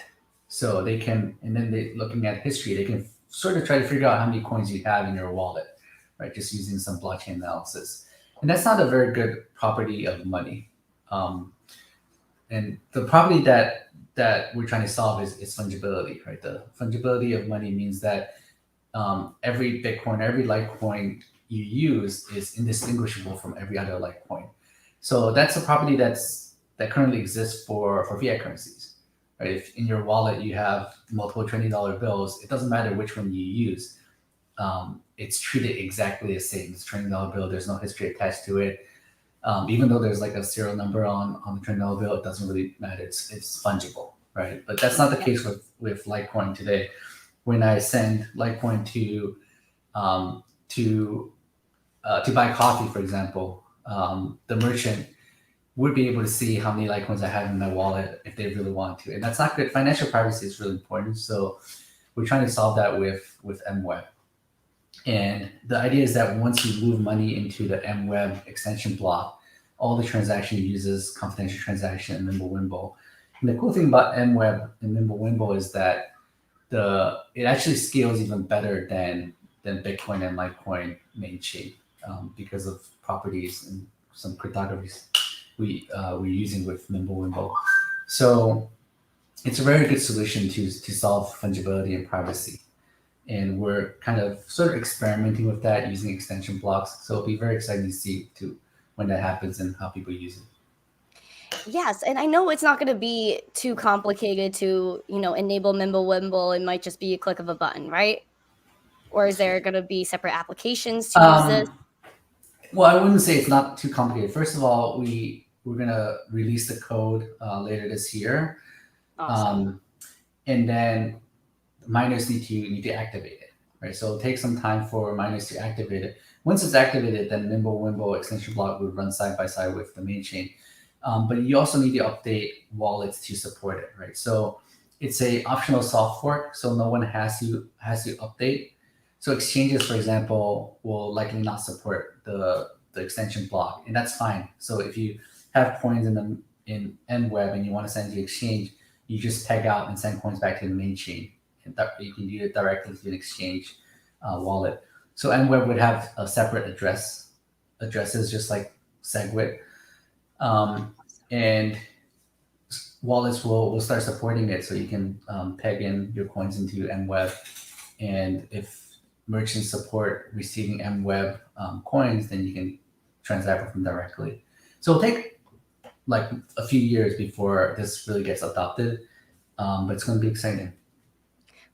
S14: So they can, and then looking at history, they can sort of try to figure out how many coins you have in your wallet, right? Just using some blockchain analysis. And that's not a very good property of money. And the property that we're trying to solve is fungibility, right? The fungibility of money means that every Bitcoin, every Litecoin you use is indistinguishable from every other Litecoin. So that's a property that currently exists for fiat currencies, right? If in your wallet you have multiple $20 bills, it doesn't matter which one you use. It's treated exactly the same. It's a $20 bill. There's no history attached to it. Even though there's like a serial number on the $20 bill, it doesn't really matter. It's fungible, right? But that's not the case with Litecoin today. When I send Litecoin to buy coffee, for example, the merchant would be able to see how many Litecoins I have in my wallet if they really want to, and that's not good. Financial privacy is really important, so we're trying to solve that with MWeb. And the idea is that once you move money into the MWeb extension block, all the transaction uses confidential transaction and Mimblewimble. And the cool thing about MWeb and Mimblewimble is that it actually scales even better than Bitcoin and Litecoin main chain because of properties and some cryptographies we're using with Mimblewimble. So it's a very good solution to solve fungibility and privacy. And we're kind of sort of experimenting with that using extension blocks. So it'll be very exciting to see when that happens and how people use it.
S13: Yes, and I know it's not going to be too complicated to, enable Mimblewimble. It might just be a click of a button, right? Or is there going to be separate applications to use this?
S14: Well, I wouldn't say it's not too complicated. First of all, we're going to release the code later this year.
S13: Awesome.
S14: And then miners need to activate it, right? So it'll take some time for miners to activate it. Once it's activated, then Mimblewimble extension block would run side by side with the main chain. But you also need to update wallets to support it, right? So it's a optional soft fork, so no one has to update. So exchanges, for example, will likely not support the extension block, and that's fine. So if you have coins in MWeb and you want to send to exchange, you just peg out and send coins back to the main chain. And you can do it directly to an exchange wallet. So MWeb would have a separate addresses, just like SegWit. And wallets will start supporting it, so you can peg in your coins into MWeb. And if merchants support receiving MWeb coins, then you can transact with them directly. So it'll take like a few years before this really gets adopted, but it's going to be exciting.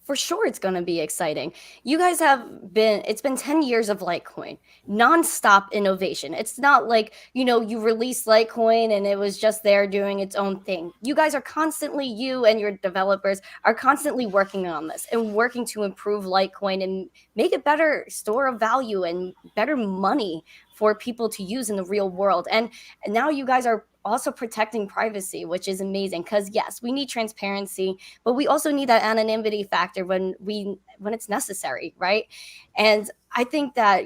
S13: For sure, it's going to be exciting. You guys it's been 10 years of Litecoin, nonstop innovation. It's not like, you released Litecoin and it was just there doing its own thing. You guys are constantly, you and your developers are constantly working on this and working to improve Litecoin and make it better store of value and better money for people to use in the real world. And now you guys are also protecting privacy, which is amazing, because yes, we need transparency, but we also need that anonymity factor when it's necessary, right? And I think that,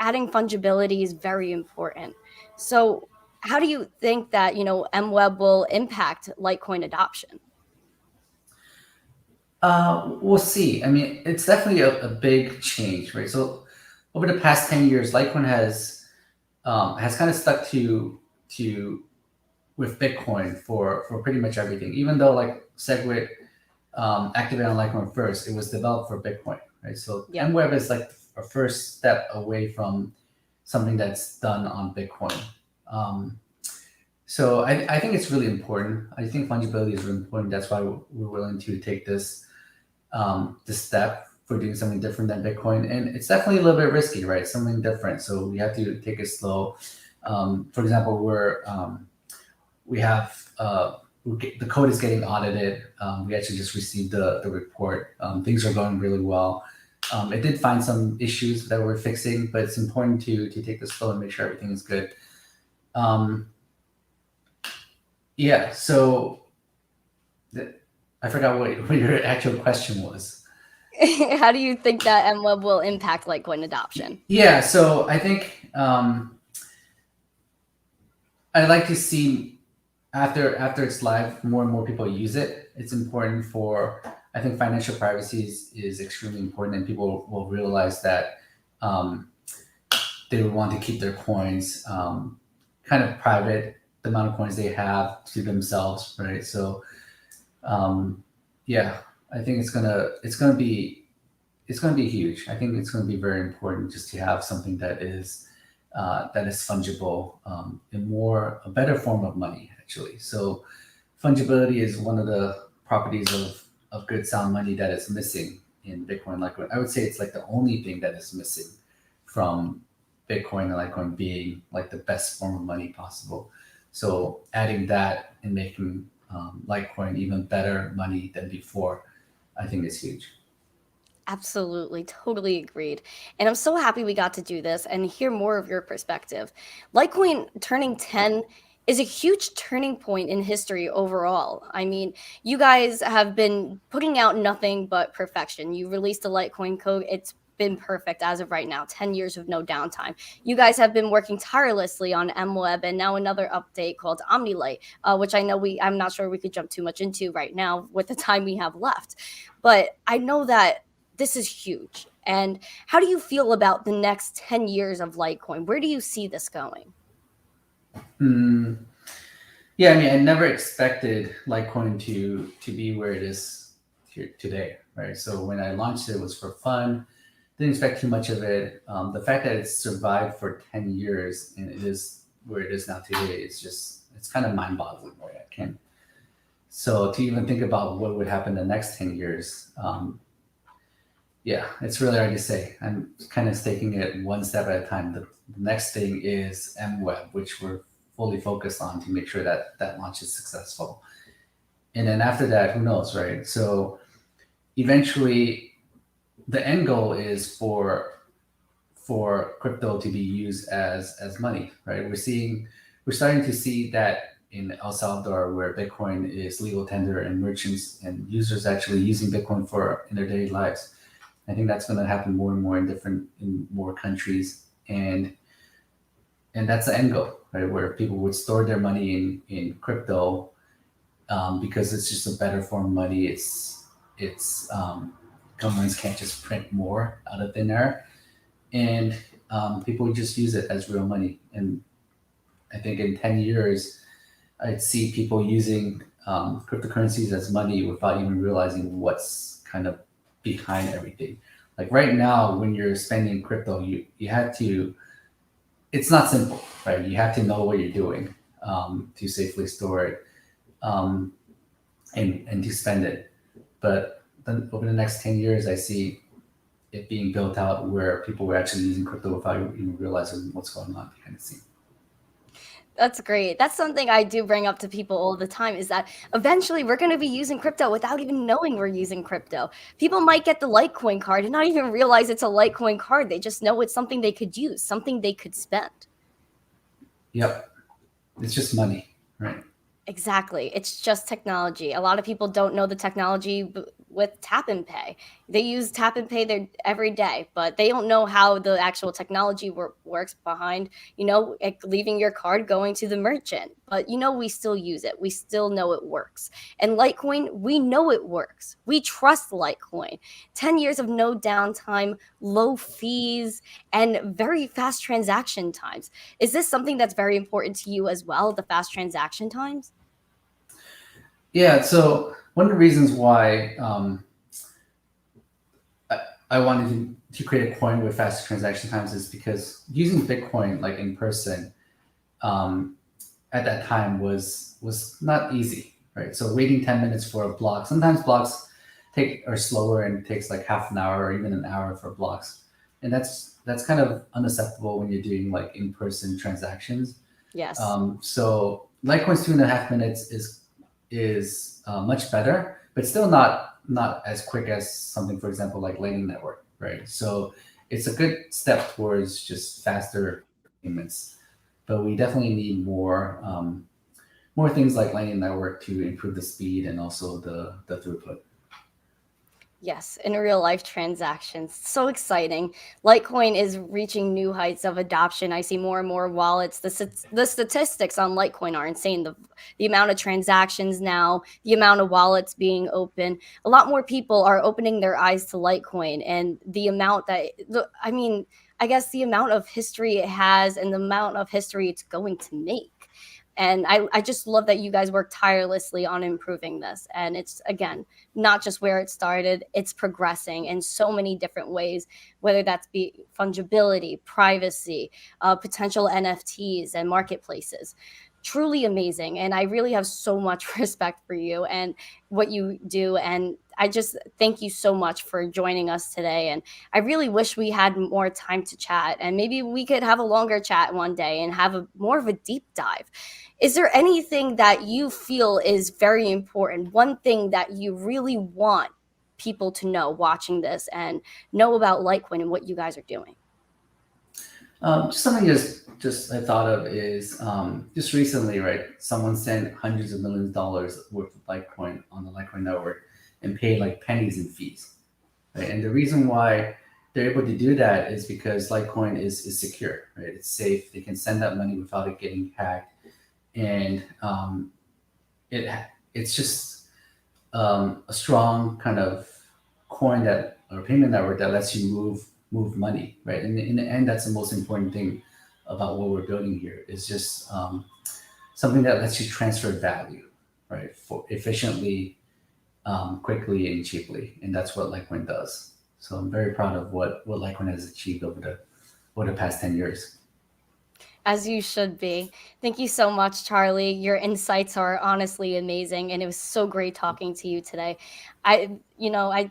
S13: adding fungibility is very important. So how do you think that, MWeb will impact Litecoin adoption?
S14: We'll see. I mean, it's definitely a big change, right? So over the past 10 years, Litecoin has kind of stuck to with Bitcoin for pretty much everything. Even though like SegWit activated on Litecoin first, it was developed for Bitcoin, right? So MWeb is like a first step away from something that's done on Bitcoin. So I think it's really important. I think fungibility is really important. That's why we're willing to take this step for doing something different than Bitcoin. And it's definitely a little bit risky, right? Something different. So we have to take it slow. For example, the code is getting audited. We actually just received the report. Things are going really well. It did find some issues that we're fixing, but it's important to take this slow and make sure everything is good. So I forgot what your actual question was.
S13: How do you think that MWeb will impact Litecoin adoption?
S14: Yeah, so I think I'd like to see after it's live, more and more people use it. It's important I think financial privacy is extremely important, and people will realize that they would want to keep their coins kind of private, the amount of coins they have to themselves, right? So I think it's gonna be huge. I think it's gonna be very important just to have something that is fungible, and a better form of money, actually. So fungibility is one of the properties of good sound money that is missing in Bitcoin. Litecoin, I would say it's like the only thing that is missing from Bitcoin and Litecoin being like the best form of money possible. So adding that and making Litecoin even better money than before, I think is huge.
S13: Absolutely. Totally agreed. And I'm so happy we got to do this and hear more of your perspective. Litecoin turning 10 is a huge turning point in history overall. I mean, you guys have been putting out nothing but perfection. You released a Litecoin code. It's been perfect as of right now, 10 years of no downtime. You guys have been working tirelessly on MWeb and now another update called OmniLite, which I know I'm not sure we could jump too much into right now with the time we have left. But I know that this is huge. And how do you feel about the next 10 years of Litecoin? Where do you see this going?
S14: Yeah, I mean, I never expected Litecoin to be where it is here today, right? So when I launched it, it was for fun. Didn't expect too much of it. The fact that it's survived for 10 years and it is where it is now today, it's kind of mind-boggling, right? I can't. So to even think about what would happen the next 10 years, yeah, it's really hard to say. I'm kind of taking it one step at a time. The next thing is MWeb, which we're fully focused on to make sure that that launch is successful. And then after that, who knows, right? So eventually, the end goal is for crypto to be used as money, right? We're starting to see that in El Salvador, where Bitcoin is legal tender and merchants and users actually using Bitcoin in their daily lives. I think that's going to happen more and more in more countries, and that's the end goal, right? Where people would store their money in crypto because it's just a better form of money. It's governments can't just print more out of thin air, and people would just use it as real money. And I think in 10 years, I'd see people using cryptocurrencies as money without even realizing what's kind of behind everything. Like right now, when you're spending crypto, you have to, it's not simple, right? You have to know what you're doing to safely store it and to spend it. But then over the next 10 years, I see it being built out where people were actually using crypto without even realizing what's going on behind the scene.
S13: That's great. That's something I do bring up to people all the time, is that eventually we're going to be using crypto without even knowing we're using crypto. People might get the Litecoin card and not even realize it's a Litecoin card. They just know it's something they could use, something they could spend.
S14: Yep. It's just money, right?
S13: Exactly. It's just technology. A lot of people don't know the technology with tap and pay. They use tap and pay there every day, but they don't know how the actual technology works behind, like leaving your card, going to the merchant. But, we still use it. We still know it works. And Litecoin, we know it works. We trust Litecoin. 10 years of no downtime, low fees, and very fast transaction times. Is this something that's very important to you as well, the fast transaction times?
S14: Yeah, so one of the reasons why I wanted to create a coin with faster transaction times is because using Bitcoin like in person at that time was not easy, right? So waiting 10 minutes for a block. Sometimes blocks are slower and it takes like half an hour or even an hour for blocks, and that's kind of unacceptable when you're doing like in-person transactions.
S13: Yes.
S14: So Litecoin's 2.5 minutes is much better, but still not as quick as something, for example, like Lightning Network, right? So it's a good step towards just faster payments, but we definitely need more things like Lightning Network to improve the speed and also the throughput.
S13: Yes, in real life transactions. So exciting. Litecoin is reaching new heights of adoption. I see more and more wallets. The statistics on Litecoin are insane. The amount of transactions now, the amount of wallets being open. A lot more people are opening their eyes to Litecoin, and the amount I guess the amount of history it has and the amount of history it's going to make. And I just love that you guys work tirelessly on improving this. And it's, again, not just where it started, it's progressing in so many different ways, whether that's be fungibility, privacy, potential NFTs and marketplaces. Truly amazing. And I really have so much respect for you and what you do. And I just thank you so much for joining us today. And I really wish we had more time to chat, and maybe we could have a longer chat one day and have more of a deep dive. Is there anything that you feel is very important? One thing that you really want people to know watching this and know about Litecoin and what you guys are doing?
S14: Just something just I thought of is just recently, right? Someone sent hundreds of millions of dollars worth of Litecoin on the Litecoin network and paid like pennies in fees, right? And the reason why they're able to do that is because Litecoin is secure, right? It's safe. They can send that money without it getting hacked, and it's just a strong kind of coin or payment network that lets you move money, right? And in the end, that's the most important thing about what we're building here, is just something that lets you transfer value, right, for efficiently, quickly, and cheaply, and that's what Litecoin does. So I'm very proud of what Litecoin has achieved over the past 10 years.
S13: As you should be. Thank you so much, Charlie. Your insights are honestly amazing, and it was so great talking to you today. I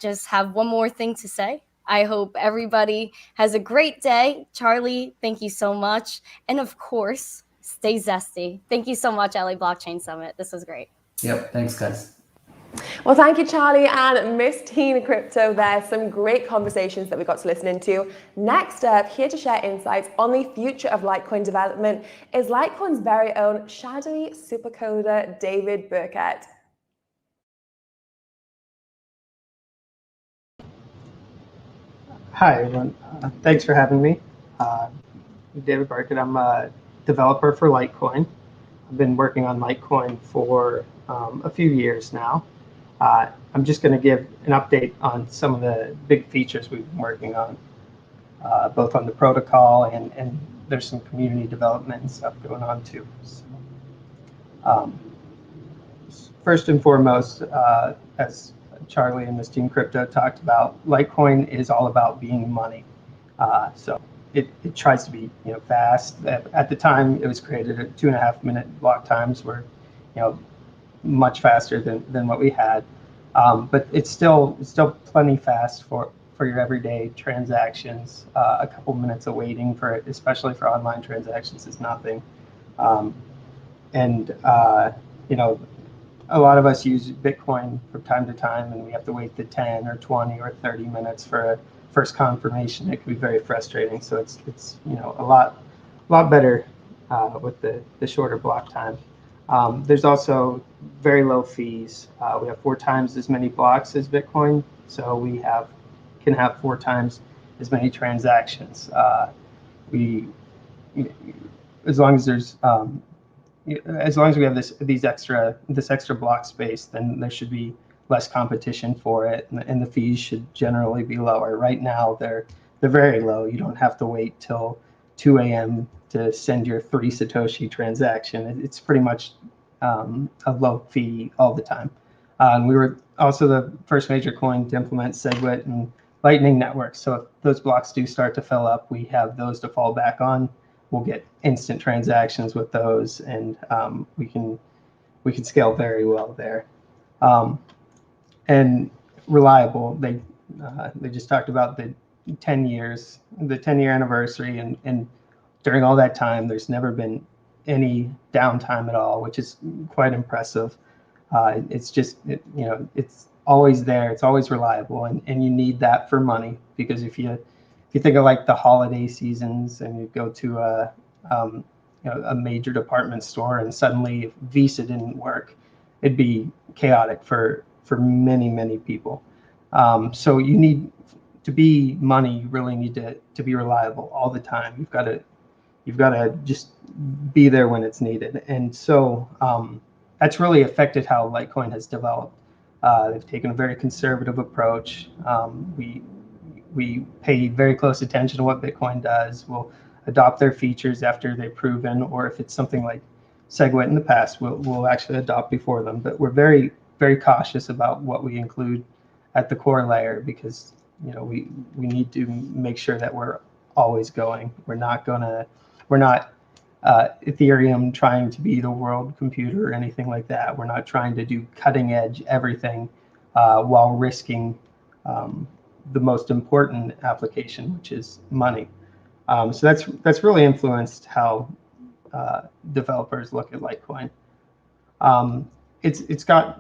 S13: just have one more thing to say. I hope everybody has a great day. Charlie, thank you so much. And of course, stay zesty. Thank you so much, LA Blockchain Summit. This was great.
S14: Yep, thanks, guys.
S1: Well, thank you, Charlie and Miss Teen Crypto there. Some great conversations that we got to listen into. Next up, here to share insights on the future of Litecoin development is Litecoin's very own shadowy supercoder, David Burkett.
S15: Hi, everyone. Thanks for having me. David Burkett. I'm a developer for Litecoin. I've been working on Litecoin for a few years now. I'm just going to give an update on some of the big features we've been working on, both on the protocol and there's some community development and stuff going on too. So, first and foremost, as Charlie and Miss Team Crypto talked about, Litecoin is all about being money. So it tries to be fast. At the time it was created at 2.5-minute block times were much faster than what we had, but it's still plenty fast for your everyday transactions. A couple minutes of waiting for it, especially for online transactions, is nothing. A lot of us use Bitcoin from time to time, and we have to wait the 10 or 20 or 30 minutes for a first confirmation. It can be very frustrating. So it's a lot better with the shorter block time. There's also very low fees. We have 4 times as many blocks as Bitcoin, so we can have 4 times as many transactions. As long as we have this extra block space, then there should be less competition for it, and the fees should generally be lower. Right now, they're very low. You don't have to wait till 2 a.m. to send your 3 Satoshi transaction. It's pretty much a low fee all the time. We were also the first major coin to implement SegWit and Lightning networks. So if those blocks do start to fill up, we have those to fall back on. We'll get instant transactions with those, and we can scale very well there. And reliable. They just talked about the 10-year anniversary, and during all that time, there's never been any downtime at all, which is quite impressive. It's just it's always there. It's always reliable, and you need that for money, because if you think of like the holiday seasons and you go to a major department store and suddenly Visa didn't work, it'd be chaotic for many people. So you need to be money. You really need to be reliable all the time. You've got to just be there when it's needed. And so that's really affected how Litecoin has developed. They've taken a very conservative approach. We pay very close attention to what Bitcoin does. We'll adopt their features after they're proven, or if it's something like SegWit in the past, we'll actually adopt before them. But we're very, very cautious about what we include at the core layer, because we need to make sure that we're always going. We're not Ethereum trying to be the world computer or anything like that. We're not trying to do cutting edge everything while risking the most important application, which is money. So that's really influenced how developers look at Litecoin. It's got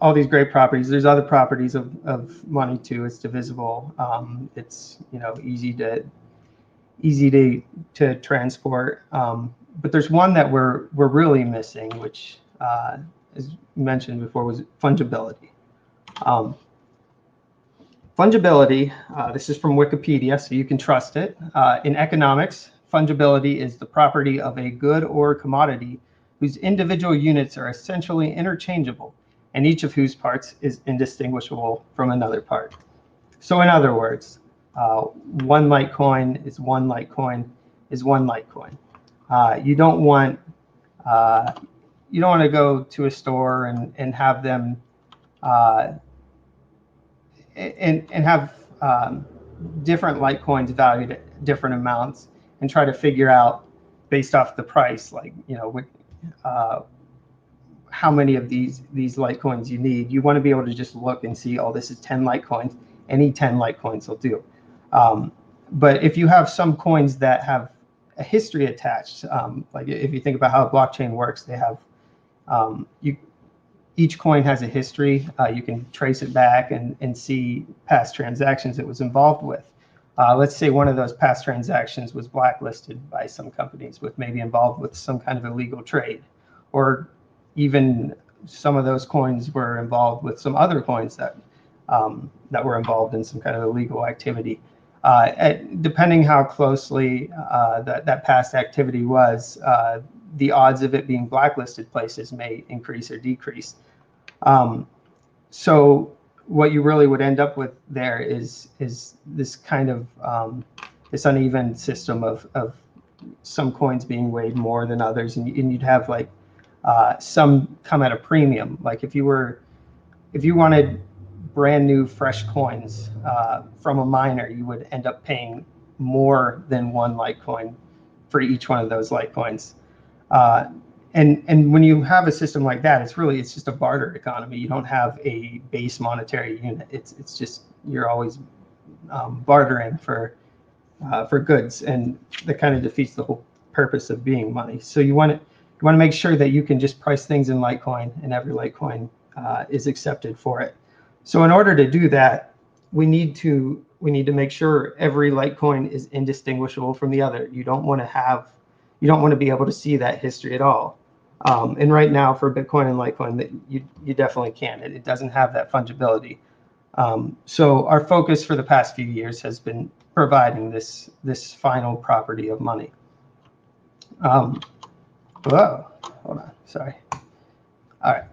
S15: all these great properties. There's other properties of money too. It's divisible. It's easy to transport. But there's one that we're really missing, which, as mentioned before, was fungibility. Fungibility, this is from Wikipedia, so you can trust it. In economics, fungibility is the property of a good or commodity whose individual units are essentially interchangeable, and each of whose parts is indistinguishable from another part. So in other words, one Litecoin is one Litecoin is one Litecoin. You don't want you don't want to go to a store and have them and have different Litecoins valued at different amounts and try to figure out based off the price, like, you know, how many of these Litecoins you need. You want to be able to just look and see, oh, this is 10 Litecoins. Any 10 Litecoins will do. But if you have some coins that have a history attached, like if you think about how a blockchain works, they have each coin has a history. You can trace it back and see past transactions it was involved with. Let's say one of those past transactions was blacklisted by some companies with maybe involved with some kind of illegal trade, or even some of those coins were involved with some other coins that were involved in some kind of illegal activity. Depending how closely that past activity was, the odds of it being blacklisted places may increase or decrease. So what you really would end up with there is this kind of this uneven system of some coins being weighed more than others, and you'd have like some come at a premium. Like if you wanted brand new fresh coins from a miner, you would end up paying more than one Litecoin for each one of those Litecoins. And when you have a system like that, it's just a barter economy. You don't have a base monetary unit. It's just you're always bartering for goods, and that kind of defeats the whole purpose of being money. So you want to make sure that you can just price things in Litecoin, and every Litecoin is accepted for it. So in order to do that, we need to make sure every Litecoin is indistinguishable from the other. You don't want to be able to see that history at all. And right now for Bitcoin and Litecoin, you definitely can. It doesn't have that fungibility. So our focus for the past few years has been providing this final property of money. Whoa, hold on, sorry. All right.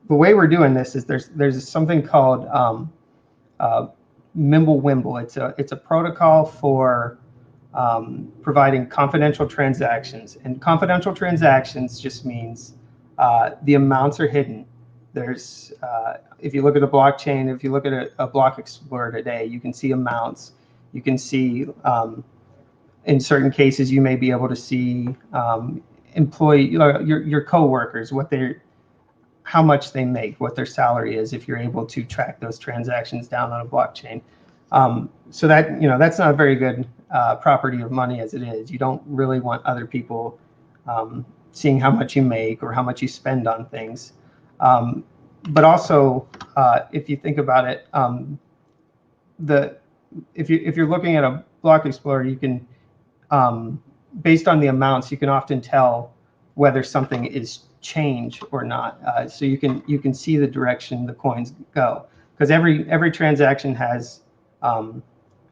S15: The way we're doing this is there's something called Mimblewimble. It's a protocol for providing confidential transactions, and confidential transactions just means the amounts are hidden. There's if you look at a blockchain, if you look at a block explorer today, you can see amounts. You can see in certain cases you may be able to see your coworkers, how much they make, what their salary is, if you're able to track those transactions down on a blockchain. So that's not a very good property of money as it is. You don't really want other people seeing how much you make or how much you spend on things. But also, if you think about it, if you're looking at a block explorer, you can, based on the amounts, you can often tell whether something is change or not. So you can see the direction the coins go, because every transaction has an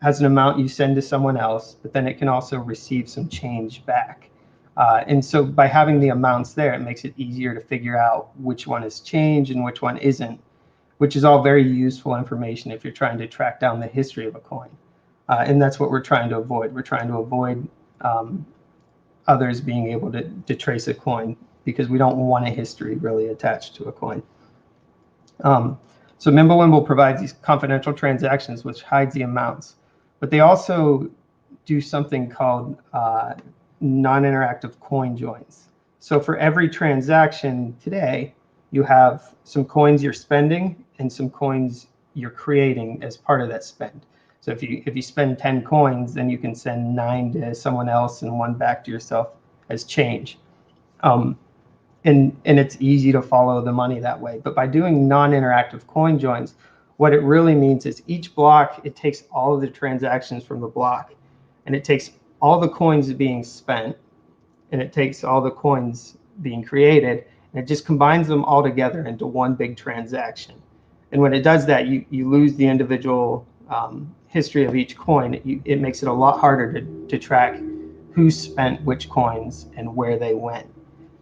S15: amount you send to someone else, but then it can also receive some change back. And so by having the amounts there, it makes it easier to figure out which one is change and which one isn't, which is all very useful information if you're trying to track down the history of a coin. And that's what we're trying to avoid. We're trying to avoid others being able to trace a coin, because we don't want a history really attached to a coin. So Mimblewimble provides these confidential transactions which hides the amounts, but they also do something called non-interactive coin joins. So for every transaction today, you have some coins you're spending and some coins you're creating as part of that spend. So if you spend 10 coins, then you can send 9 to someone else and 1 back to yourself as change. And it's easy to follow the money that way. But by doing non-interactive coin joins, what it really means is each block, it takes all of the transactions from the block, and it takes all the coins being spent, and it takes all the coins being created, and it just combines them all together into one big transaction. And when it does that, you lose the individual history of each coin. It makes it a lot harder to track who spent which coins and where they went.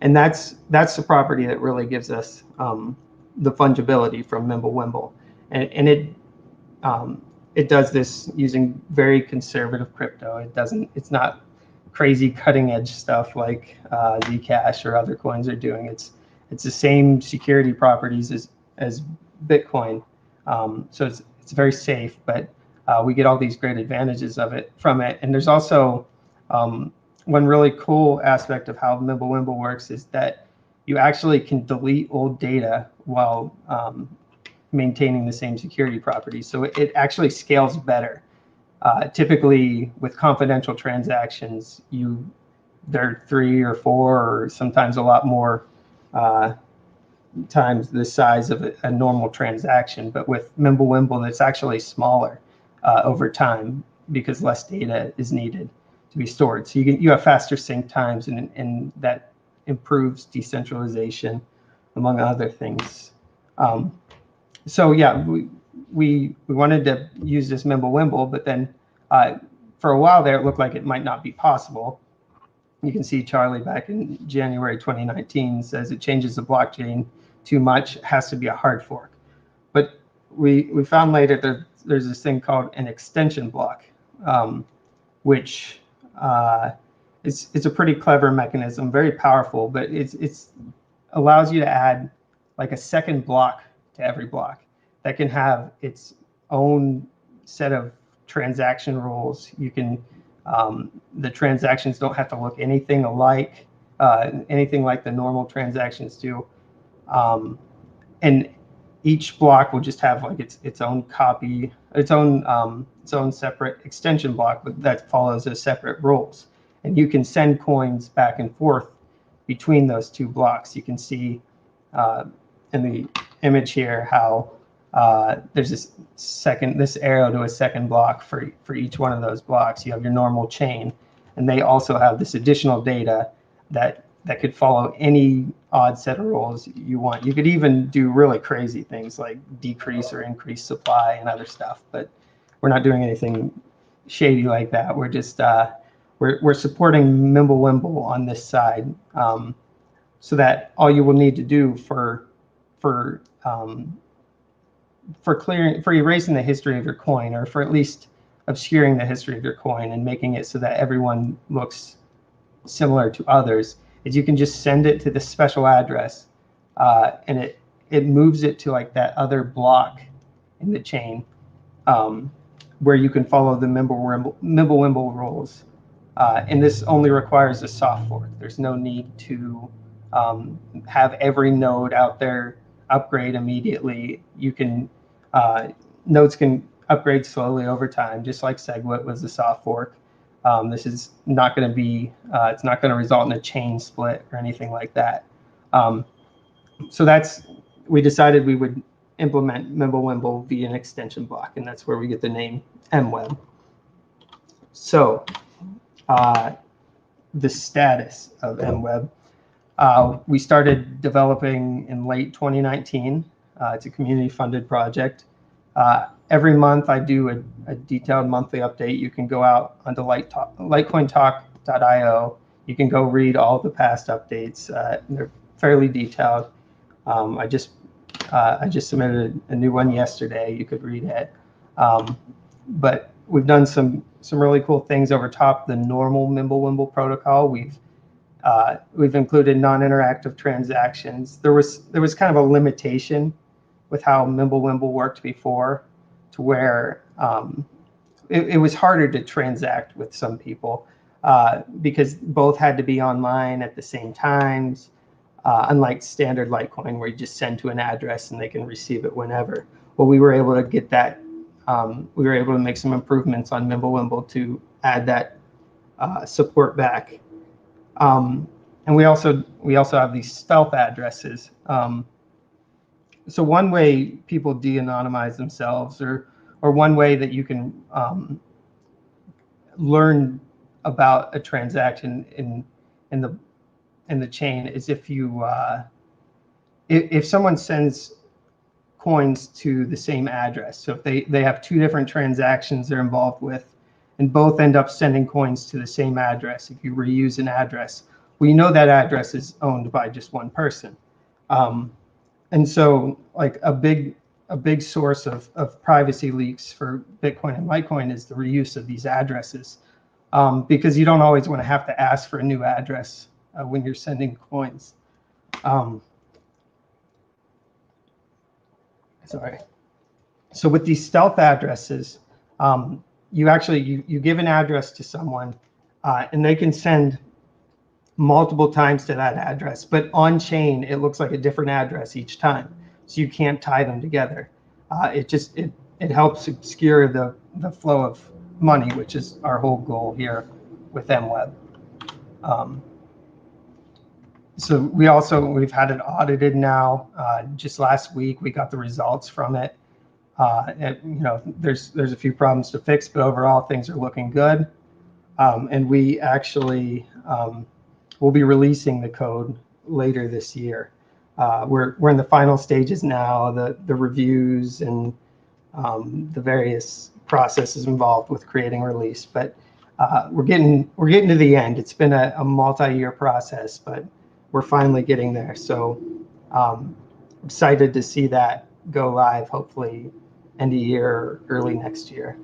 S15: And that's the property that really gives us the fungibility from Mimblewimble. And it does this using very conservative crypto. It's not crazy cutting edge stuff like Zcash or other coins are doing. It's the same security properties as Bitcoin, so it's very safe. But we get all these great advantages from it. And there's also one really cool aspect of how Mimblewimble works is that you actually can delete old data while maintaining the same security properties. So it actually scales better. Typically, with confidential transactions, they're 3 or 4 or sometimes a lot more times the size of a normal transaction. But with Mimblewimble, it's actually smaller over time because less data is needed to be stored. So you have faster sync times, and that improves decentralization, among other things. So yeah, we wanted to use this Mimblewimble, but then for a while there, it looked like it might not be possible. You can see Charlie back in January 2019 says it changes the blockchain too much, it has to be a hard fork. But we found later that there's this thing called an extension block, which it's a pretty clever mechanism, very powerful, but it's allows you to add like a second block to every block that can have its own set of transaction rules. You can the transactions don't have to look anything alike, anything like the normal transactions do, and each block will just have like its own copy, its own separate extension block that follows a separate rules. And you can send coins back and forth between those two blocks. You can see in the image here how there's this arrow to a second block for each one of those blocks. You have your normal chain, and they also have this additional data that could follow any odd set of rules you want. You could even do really crazy things like decrease or increase supply and other stuff, but we're not doing anything shady like that. We're just we're supporting Mimblewimble on this side, so that all you will need to do for erasing the history of your coin, or for at least obscuring the history of your coin and making it so that everyone looks similar to others, is you can just send it to this special address, and it moves it to like that other block in the chain, where you can follow the Mimblewimble rules. And this only requires a soft fork. There's no need to have every node out there upgrade immediately. You can nodes can upgrade slowly over time, just like SegWit was the soft fork. This is not going to be, it's not going to result in a chain split or anything like that. So we decided we would implement Mimblewimble via an extension block, and that's where we get the name MWeb. So the status of MWeb. We started developing in late 2019. It's a community-funded project. Every month I do a detailed monthly update. You can go out onto litecointalk.io. You can go read all the past updates. They're fairly detailed. I just submitted a new one yesterday. You could read it. But we've done some really cool things over top the normal Mimblewimble protocol. We've included non-interactive transactions. There was kind of a limitation with how Mimblewimble worked before, to where it was harder to transact with some people because both had to be online at the same times, unlike standard Litecoin where you just send to an address and they can receive it whenever. Well, we were able to get that. We were able to make some improvements on Mimblewimble to add that support back. And we also have these stealth addresses. So one way people de-anonymize themselves, or one way that you can learn about a transaction in the chain, is if someone sends coins to the same address. So if they have two different transactions they're involved with, and both end up sending coins to the same address, if you reuse an address, we know that address is owned by just one person. And so like a big source of privacy leaks for Bitcoin and Litecoin is the reuse of these addresses. because you don't always want to have to ask for a new address when you're sending coins. Sorry. So with these stealth addresses, you give an address to someone, and they can send multiple times to that address, but on chain it looks like a different address each time, so you can't tie them together. It helps obscure the flow of money, which is our whole goal here with MWeb. So we've had it audited now. Just last week we got the results from it. There's a few problems to fix, but overall things are looking good. And we actually we'll be releasing the code later this year. We're in the final stages now, the reviews and the various processes involved with creating release. But we're getting to the end. It's been a multi-year process, but we're finally getting there. So excited to see that go live, hopefully end of year or early next year.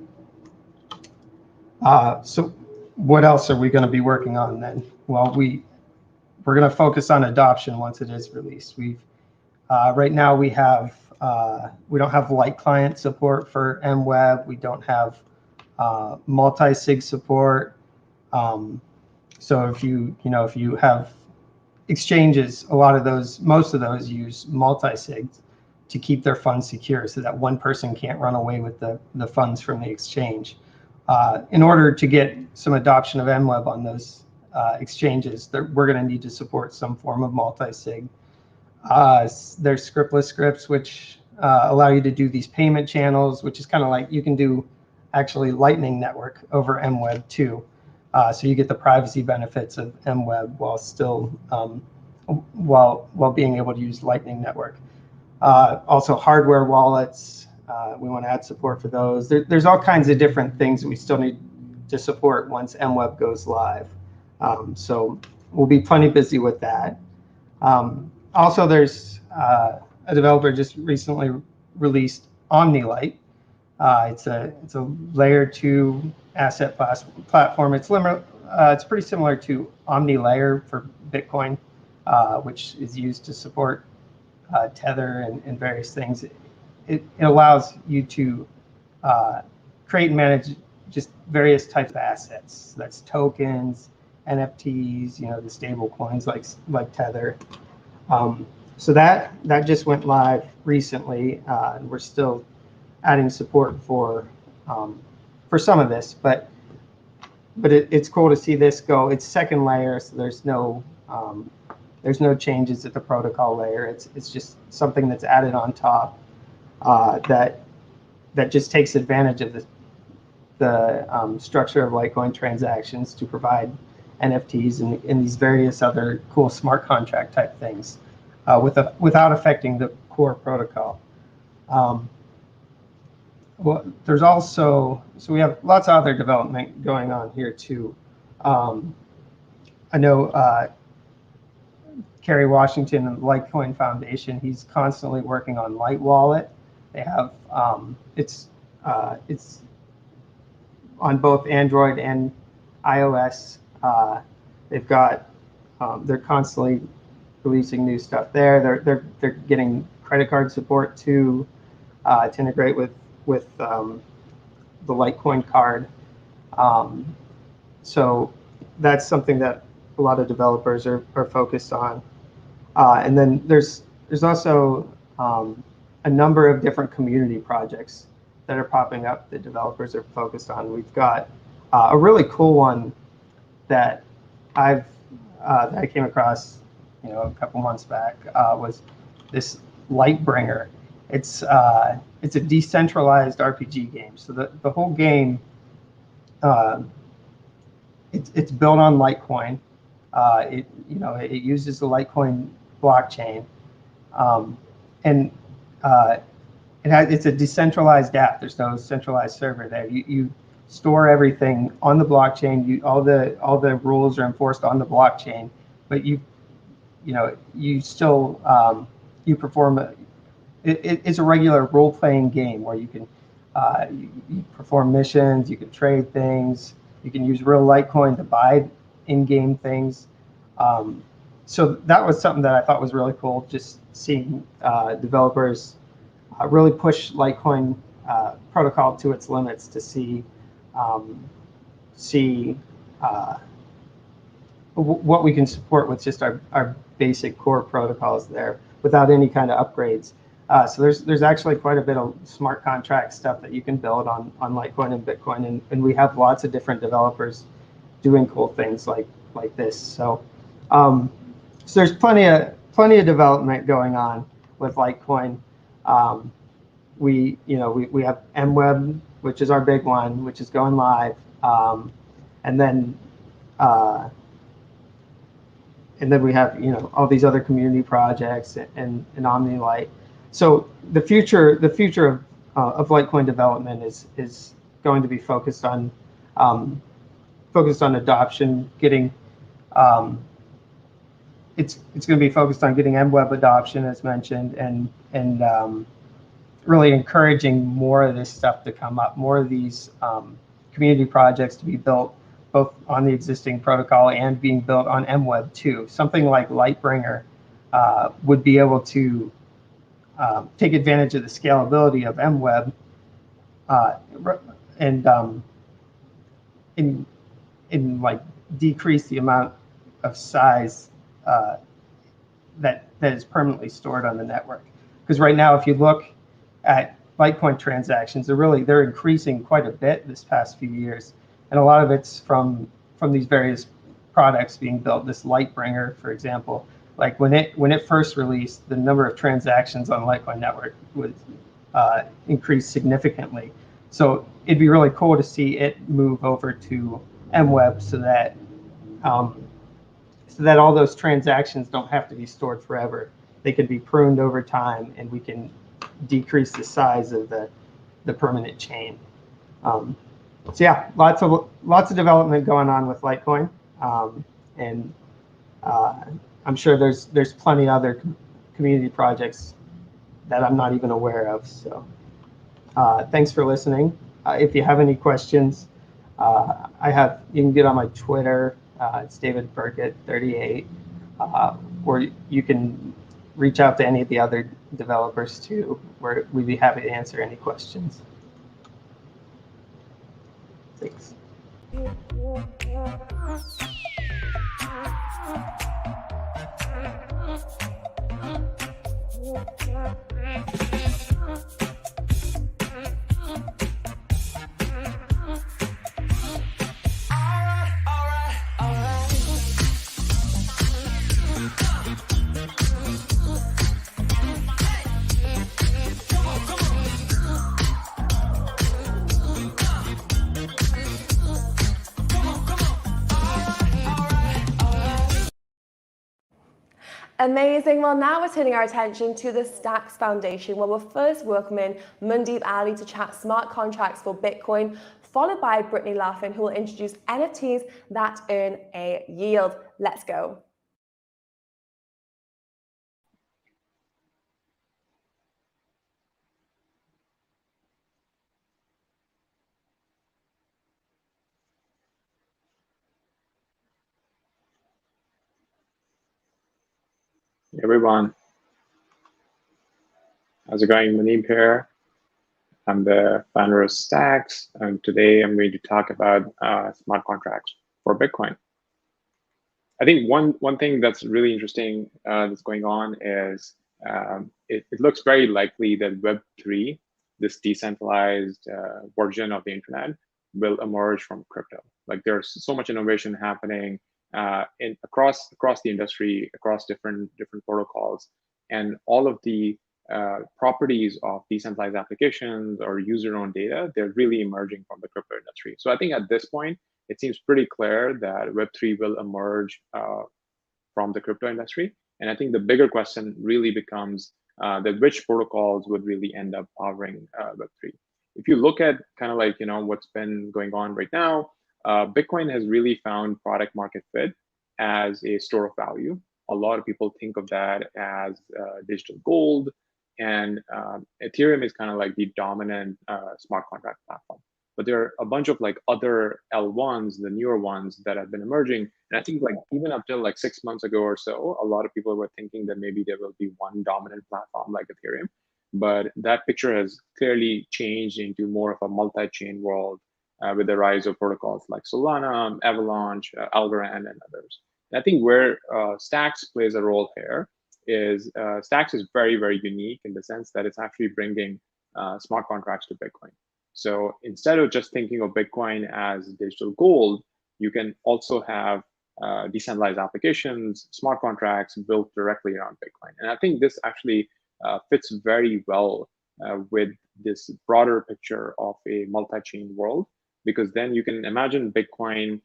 S15: So what else are we going to be working on then? Well, we're going to focus on adoption once it is released. Right now we don't have light client support for MWeb. We don't have multi-sig support. So if you have exchanges, most of those use multi-sig to keep their funds secure, so that one person can't run away with the funds from the exchange. In order to get some adoption of MWeb on those exchanges, we're going to need to support some form of multi-sig. There's scriptless scripts, which allow you to do these payment channels, which is kind of like you can do actually Lightning Network over MWeb too. So you get the privacy benefits of MWeb while still while being able to use Lightning Network. Also hardware wallets. We want to add support for those. There's all kinds of different things that we still need to support once MWeb goes live. So we'll be plenty busy with that. Also, there's a developer just recently released OmniLite. It's a layer 2 asset platform. It's pretty similar to OmniLayer for Bitcoin, which is used to support Tether and various things. It allows you to create and manage just various types of assets. That's tokens, NFTs, the stable coins like Tether. So that just went live recently, and we're still adding support for some of this, but it's cool to see this go. It's second layer, so there's no changes at the protocol layer. It's just something that's added on top that just takes advantage of the structure of Litecoin transactions to provide NFTs and these various other cool smart contract type things without affecting the core protocol. Well, there's also, so we have lots of other development going on here too. I know Kerry Washington and the Litecoin Foundation, he's constantly working on Light Wallet. They have, it's on both Android and iOS. They've got, they're constantly releasing new stuff there. They're getting credit card support to integrate with the Litecoin card. So that's something that a lot of developers are focused on. And then there's also a number of different community projects that are popping up that developers are focused on. We've got a really cool one that I came across, a couple months back, was this Lightbringer. It's a decentralized RPG game. So the whole game, it's built on Litecoin. It uses the Litecoin blockchain, and it's a decentralized app. There's no centralized server there. You store everything on the blockchain. All the rules are enforced on the blockchain, but you still you perform it's a regular role-playing game where you can you perform missions, you can trade things, You can use real Litecoin to buy in-game things. So that was something that I thought was really cool, just seeing developers really push Litecoin protocol to its limits to see what we can support with just our basic core protocols there without any kind of upgrades. So there's actually quite a bit of smart contract stuff that you can build on Litecoin and Bitcoin, and we have lots of different developers doing cool things like this. So so there's plenty of development going on with Litecoin. We have MWeb, which is our big one, which is going live, and then we have all these other community projects and OmniLite. So the future of Litecoin development is going to be focused on adoption, getting it's going to be focused on getting MWeb adoption, as mentioned, and really encouraging more of this stuff to come up, more of these community projects to be built both on the existing protocol and being built on MWeb too. Something like Lightbringer would be able to take advantage of the scalability of MWeb and like decrease the amount of size that is permanently stored on the network. Because right now, if you look at Litecoin transactions, they're increasing quite a bit this past few years, and a lot of it's from these various products being built. This Lightbringer, for example, like when it first released, the number of transactions on the Litecoin network would increase significantly. So it'd be really cool to see it move over to MWeb so that all those transactions don't have to be stored forever. They can be pruned over time, and we can decrease the size of the permanent chain. So yeah, lots of development going on with Litecoin, and I'm sure there's plenty other community projects that I'm not even aware of. So thanks for listening. If you have any questions, you can get on my Twitter. It's David Burkett 38, or you can reach out to any of the other developers too, where we'd be happy to answer any questions. Thanks.
S1: Amazing. Well, now we're turning our attention to the Stacks Foundation, where we're first welcoming Muneeb Ali to chat smart contracts for Bitcoin, followed by Brittany Laughlin, who will introduce NFTs that earn a yield. Let's go.
S16: Everyone, how's it going? Muneeb here. I'm the founder of Stacks, and today I'm going to talk about smart contracts for Bitcoin. I think one thing that's really interesting that's going on is it looks very likely that Web3, this decentralized version of the internet, will emerge from crypto. Like there's so much innovation happening across the industry, across different protocols, and all of the properties of decentralized applications or user-owned data, they're really emerging from the crypto industry. So I think at this point, it seems pretty clear that Web3 will emerge from the crypto industry. And I think the bigger question really becomes that which protocols would really end up powering Web3. If you look at kind of like, what's been going on right now, Bitcoin has really found product market fit as a store of value. A lot of people think of that as digital gold, and Ethereum is kind of like the dominant smart contract platform. but there are a bunch of like other L1s, the newer ones that have been emerging. And I think like even up till like 6 months ago or so, a lot of people were thinking that maybe there will be one dominant platform like Ethereum. But that picture has clearly changed into more of a multi-chain world with the rise of protocols like Solana, Avalanche, Algorand, and others. And I think where Stacks plays a role here is Stacks is very, very unique in the sense that it's actually bringing smart contracts to Bitcoin. So instead of just thinking of Bitcoin as digital gold, you can also have decentralized applications, smart contracts built directly around Bitcoin. And I think this actually fits very well with this broader picture of a multi-chain world, because then you can imagine Bitcoin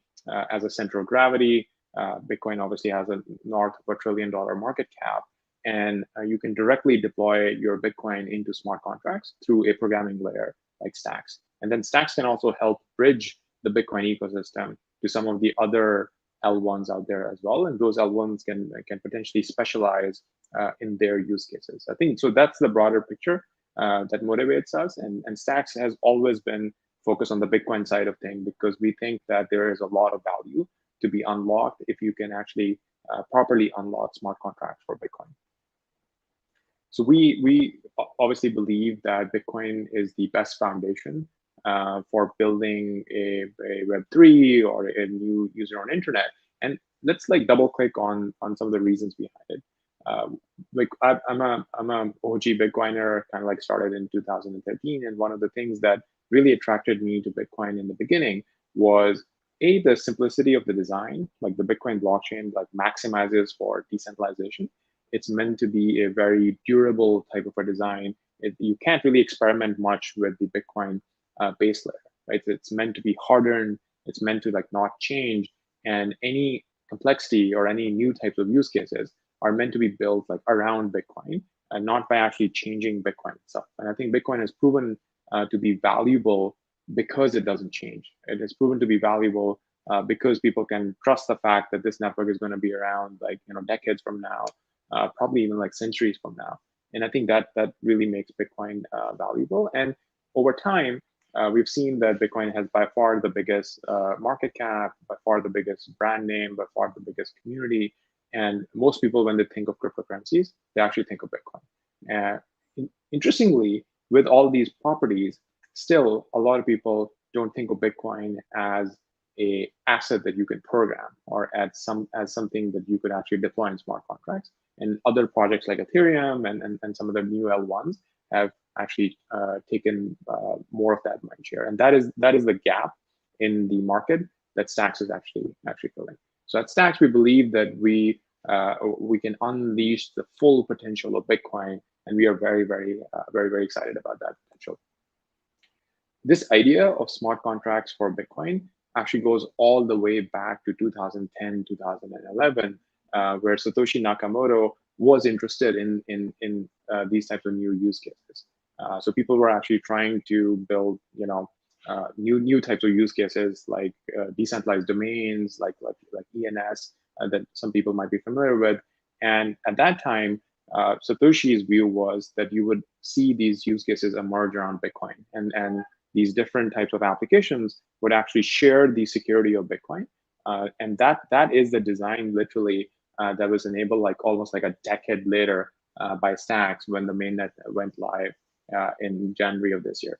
S16: as a center of gravity. Bitcoin obviously has a north of $1 trillion market cap, and you can directly deploy your Bitcoin into smart contracts through a programming layer like Stacks. And then Stacks can also help bridge the Bitcoin ecosystem to some of the other L1s out there as well. And those L1s can potentially specialize in their use cases. I think so that's the broader picture that motivates us. And Stacks has always been focused on the Bitcoin side of things, because we think that there is a lot of value to be unlocked if you can actually properly unlock smart contracts for Bitcoin. So we obviously believe that Bitcoin is the best foundation for building a Web3 or a new user on internet. And let's like double click on some of the reasons behind it. Like I'm a OG Bitcoiner, kind of like started in 2013, and one of the things that really attracted me to Bitcoin in the beginning was the simplicity of the design. Like the Bitcoin blockchain like maximizes for decentralization. It's meant to be a very durable type of a design. You can't really experiment much with the Bitcoin base layer, right? It's meant to be hardened. It's meant to like not change, and any complexity or any new types of use cases are meant to be built like around Bitcoin and not by actually changing Bitcoin itself. And I think Bitcoin has proven to be valuable because it doesn't change. It has proven to be valuable because people can trust the fact that this network is going to be around like decades from now, probably even like centuries from now. And I think that really makes Bitcoin valuable. And over time, we've seen that Bitcoin has by far the biggest market cap, by far the biggest brand name, by far the biggest community. And most people, when they think of cryptocurrencies, they actually think of Bitcoin. Interestingly, with all these properties, still a lot of people don't think of Bitcoin as an asset that you can program or as something that you could actually deploy in smart contracts. And other projects like Ethereum and some of the new L1s have actually taken more of that mind share. And that is the gap in the market that Stacks is actually filling. So at Stacks, we believe that we can unleash the full potential of Bitcoin, and we are very, very excited about that potential. This idea of smart contracts for Bitcoin actually goes all the way back to 2010, 2011, where Satoshi Nakamoto was interested in these types of new use cases. So people were actually trying to build, new types of use cases like decentralized domains, like ENS, that some people might be familiar with. And at that time, Satoshi's view was that you would see these use cases emerge around Bitcoin, and these different types of applications would actually share the security of Bitcoin. And that is the design literally that was enabled like almost like a decade later by Stacks when the mainnet went live in January of this year.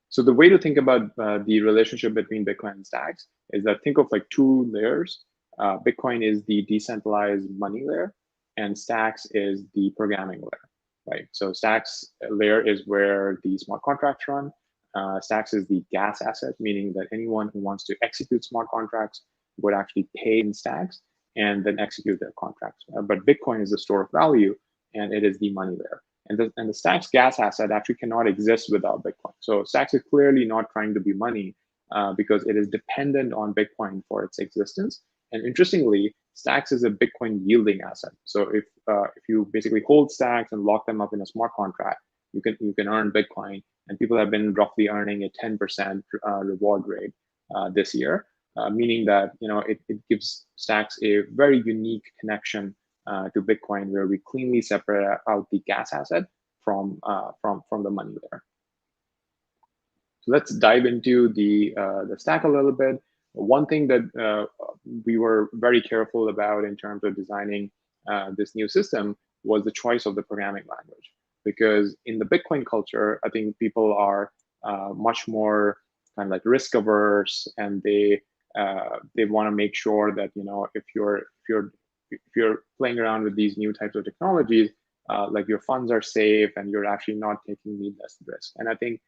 S16: So the way to think about the relationship between Bitcoin and Stacks is that think of like two layers. Bitcoin is the decentralized money layer, and Stacks is the programming layer, right? So Stacks layer is where the smart contracts run. Stacks is the gas asset, meaning that anyone who wants to execute smart contracts would actually pay in Stacks and then execute their contracts. But Bitcoin is the store of value, and it is the money layer. And the Stacks gas asset actually cannot exist without Bitcoin. So Stacks is clearly not trying to be money because it is dependent on Bitcoin for its existence. And interestingly, Stacks is a Bitcoin yielding asset. So if you basically hold Stacks and lock them up in a smart contract, you can earn Bitcoin. And people have been roughly earning a 10% reward rate this year, meaning that it gives Stacks a very unique connection to Bitcoin, where we cleanly separate out the gas asset from the money layer. So let's dive into the stack a little bit. One thing that we were very careful about in terms of designing this new system was the choice of the programming language. Because in the Bitcoin culture, I think people are much more kind of like risk averse, and they want to make sure that, you know, if you're playing around with these new types of technologies, like your funds are safe and you're actually not taking needless risk. And I think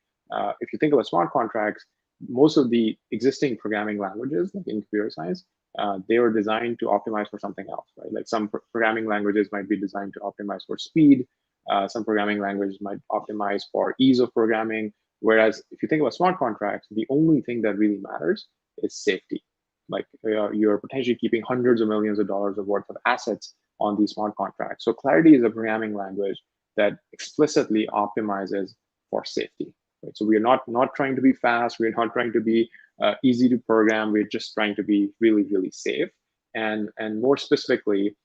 S16: if you think about smart contracts, most of the existing programming languages, like in computer science, they were designed to optimize for something else, right? Like some programming languages might be designed to optimize for speed. Some programming languages might optimize for ease of programming. Whereas if you think about smart contracts, the only thing that really matters is safety. Like you're potentially keeping hundreds of millions of dollars of worth of assets on these smart contracts. So Clarity is a programming language that explicitly optimizes for safety. Right? So we're not trying to be fast. We're not trying to be easy to program. We're just trying to be really, really safe. And more specifically,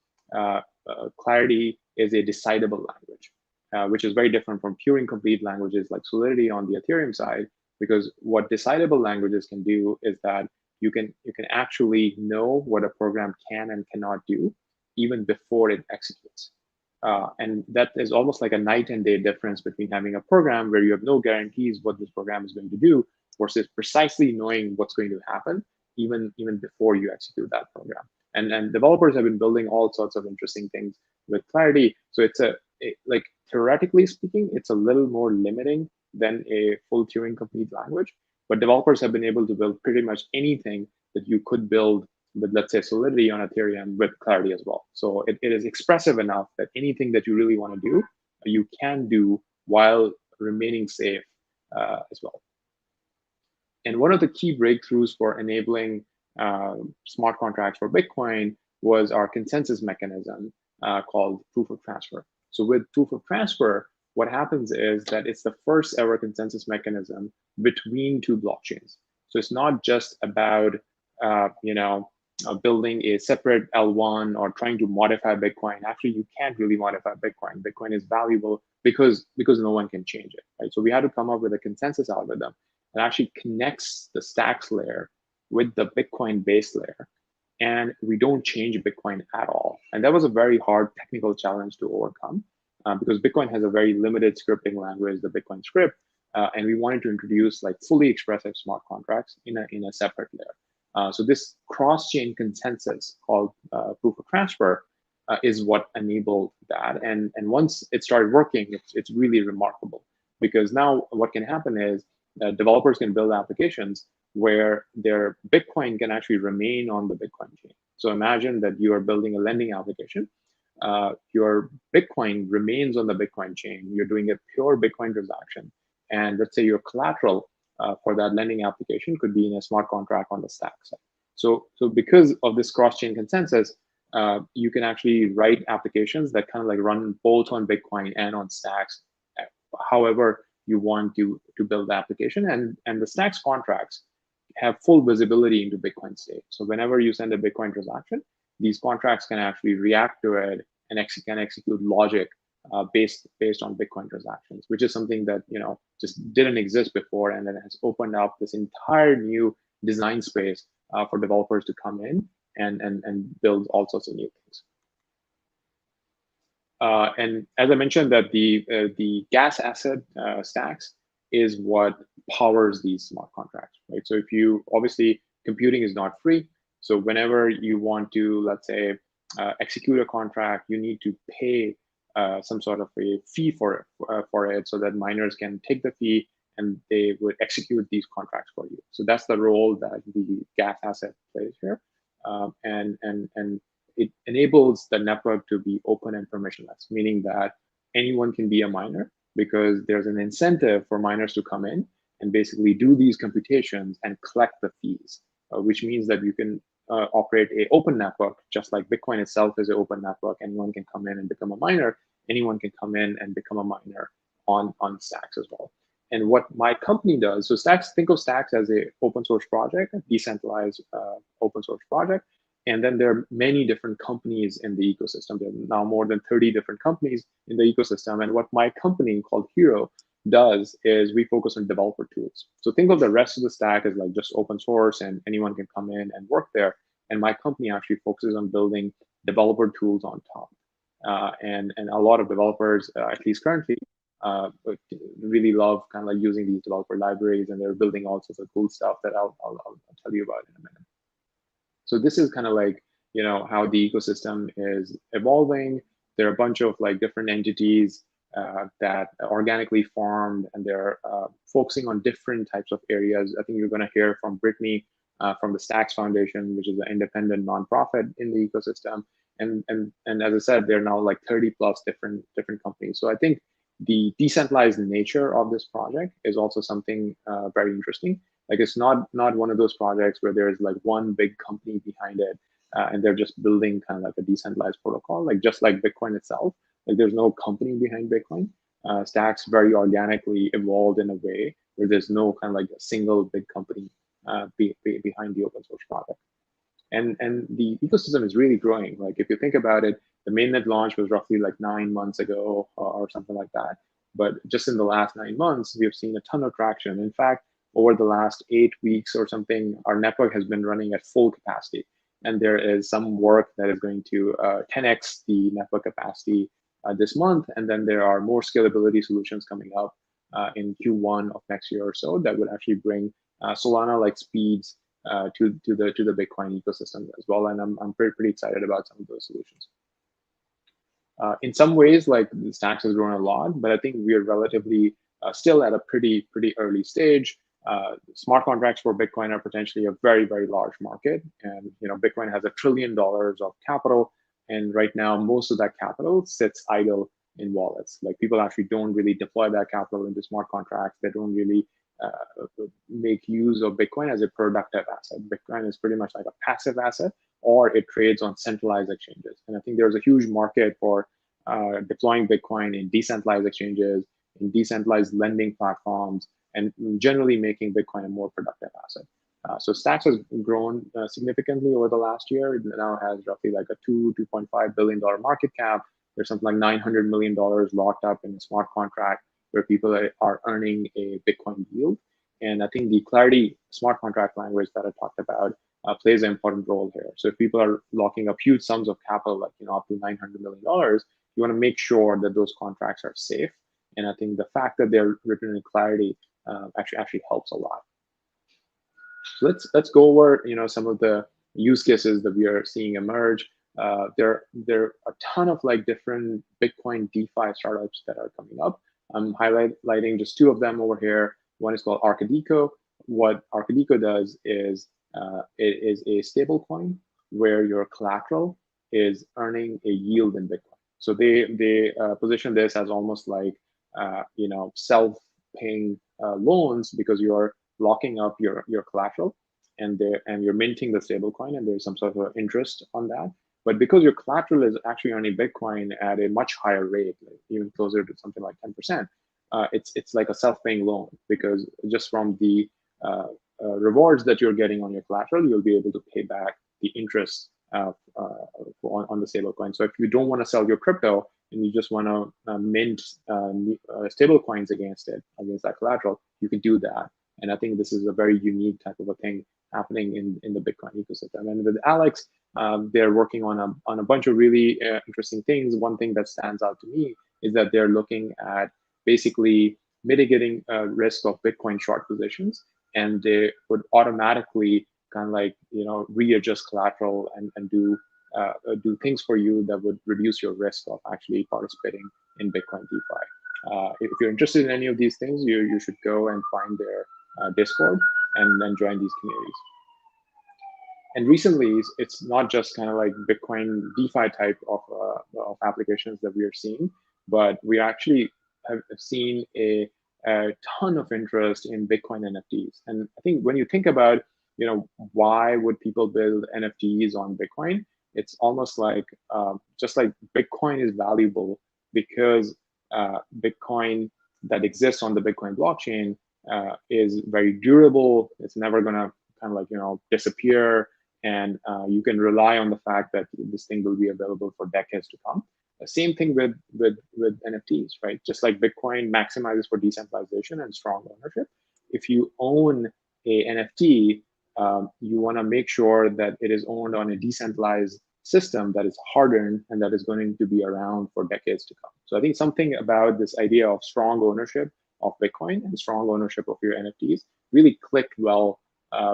S16: Clarity is a decidable language, which is very different from Turing complete languages like Solidity on the Ethereum side, because what decidable languages can do is that you can actually know what a program can and cannot do even before it executes. And that is almost like a night and day difference between having a program where you have no guarantees what this program is going to do versus precisely knowing what's going to happen even before you execute that program. And developers have been building all sorts of interesting things with Clarity. So it's like theoretically speaking, it's a little more limiting than a full Turing complete language. But developers have been able to build pretty much anything that you could build with, let's say, Solidity on Ethereum with Clarity as well. So it is expressive enough that anything that you really want to do, you can do while remaining safe as well. And one of the key breakthroughs for enabling smart contracts for Bitcoin was our consensus mechanism called proof of transfer. So with proof of transfer, what happens is that it's the first ever consensus mechanism between two blockchains. So it's not just about building a separate L1 or trying to modify Bitcoin. Actually, you can't really modify Bitcoin. Bitcoin is valuable because no one can change it, right? So we had to come up with a consensus algorithm that actually connects the stacks layer with the Bitcoin base layer, and we don't change Bitcoin at all. And that was a very hard technical challenge to overcome because Bitcoin has a very limited scripting language, the Bitcoin script, and we wanted to introduce like fully expressive smart contracts in a separate layer. So this cross-chain consensus called proof of transfer is what enabled that. And once it started working, it's really remarkable, because now what can happen is developers can build applications where their Bitcoin can actually remain on the Bitcoin chain. So imagine that you are building a lending application. Your Bitcoin remains on the Bitcoin chain. You're doing a pure Bitcoin transaction. And let's say your collateral for that lending application could be in a smart contract on the stack side. So because of this cross-chain consensus, you can actually write applications that kind of like run both on Bitcoin and on stacks, however you want to build the application. And the stacks contracts have full visibility into Bitcoin state. So whenever you send a Bitcoin transaction, these contracts can actually react to it and can execute logic based on Bitcoin transactions, which is something that just didn't exist before, and then has opened up this entire new design space for developers to come in and build all sorts of new things. And as I mentioned, that the gas asset stacks is what powers these smart contracts, right? So if you obviously computing is not free, so whenever you want to, let's say, execute a contract, you need to pay some sort of a fee for it, so that miners can take the fee and they would execute these contracts for you. So that's the role that the gas asset plays here, and it enables the network to be open and permissionless, meaning that anyone can be a miner, because there's an incentive for miners to come in and basically do these computations and collect the fees, which means that you can operate an open network, just like Bitcoin itself is an open network. Anyone can come in and become a miner. Anyone can come in and become a miner on Stacks as well. And what my company does, so Stacks, think of Stacks as an open source project, a decentralized open source project. And then there are many different companies in the ecosystem. There are now more than 30 different companies in the ecosystem. And what my company called Hero does is we focus on developer tools. So think of the rest of the stack as like just open source and anyone can come in and work there. And my company actually focuses on building developer tools on top. And a lot of developers, at least currently, really love kind of like using these developer libraries, and they're building all sorts of cool stuff that I'll tell you about in a minute. So this is kind of like, how the ecosystem is evolving. There are a bunch of like different entities that organically formed, and they're focusing on different types of areas. I think you're going to hear from Brittany from the Stacks Foundation, which is an independent nonprofit in the ecosystem. And as I said, there are now like 30 plus different companies. So I think the decentralized nature of this project is also something very interesting. Like it's not one of those projects where there's like one big company behind it and they're just building kind of like a decentralized protocol, like just like Bitcoin itself. Like there's no company behind Bitcoin. Stacks very organically evolved in a way where there's no kind of like a single big company behind the open source project. And the ecosystem is really growing. Like if you think about it, the mainnet launch was roughly like 9 months ago or something like that. But just in the last 9 months, we have seen a ton of traction. In fact, over the last 8 weeks or something, our network has been running at full capacity. And there is some work that is going to 10x the network capacity this month. And then there are more scalability solutions coming up in Q1 of next year or so that would actually bring Solana-like speeds to the Bitcoin ecosystem as well. And I'm pretty excited about some of those solutions. In some ways, like the Stacks has grown a lot, but I think we are relatively still at a pretty early stage. Smart contracts for Bitcoin are potentially a very, very large market. And Bitcoin has $1 trillion of capital. And right now, most of that capital sits idle in wallets. Like people actually don't really deploy that capital into smart contracts. They don't really make use of Bitcoin as a productive asset. Bitcoin is pretty much like a passive asset, or it trades on centralized exchanges. And I think there's a huge market for deploying Bitcoin in decentralized exchanges, in decentralized lending platforms, and generally making Bitcoin a more productive asset. So Stacks has grown significantly over the last year. It now has roughly like a $2.5 billion market cap. There's something like $900 million locked up in a smart contract where people are earning a Bitcoin yield. And I think the Clarity smart contract language that I talked about plays an important role here. So if people are locking up huge sums of capital, like up to $900 million, you want to make sure that those contracts are safe. And I think the fact that they're written in Clarity actually helps a lot. So let's go over some of the use cases that we are seeing emerge. There are a ton of like different Bitcoin DeFi startups that are coming up. I'm highlighting just 2 of them over here. One is called Arcadico. What Arcadico does is it is a stable coin where your collateral is earning a yield in Bitcoin. So they position this as almost like self-paying loans, because you're locking up your collateral and you're minting the stable coin, and there's some sort of interest on that. But because your collateral is actually earning Bitcoin at a much higher rate, like even closer to something like 10%, it's like a self-paying loan, because just from the rewards that you're getting on your collateral, you'll be able to pay back the interest on the stable coin. So if you don't want to sell your crypto and you just want to mint stable coins against that collateral, you can do that. And I think this is a very unique type of a thing happening in the Bitcoin ecosystem. And with Alex, they're working on a bunch of really interesting things. One thing that stands out to me is that they're looking at basically mitigating risk of Bitcoin short positions, and they would automatically kind of like readjust collateral and do things for you that would reduce your risk of actually participating in Bitcoin DeFi. If you're interested in any of these things, you should go and find their Discord and then join these communities. And recently, it's not just kind of like Bitcoin DeFi type of applications that we are seeing, but we actually have seen a ton of interest in Bitcoin NFTs. And I think when you think about, why would people build NFTs on Bitcoin? It's almost like just like Bitcoin is valuable because Bitcoin that exists on the Bitcoin blockchain is very durable. It's never going to kind of like, disappear. And you can rely on the fact that this thing will be available for decades to come. Same thing with NFTs, right? Just like Bitcoin maximizes for decentralization and strong ownership. If you own a NFT, you want to make sure that it is owned on a decentralized system that is hardened and that is going to be around for decades to come. So I think something about this idea of strong ownership of Bitcoin and strong ownership of your NFTs really clicked well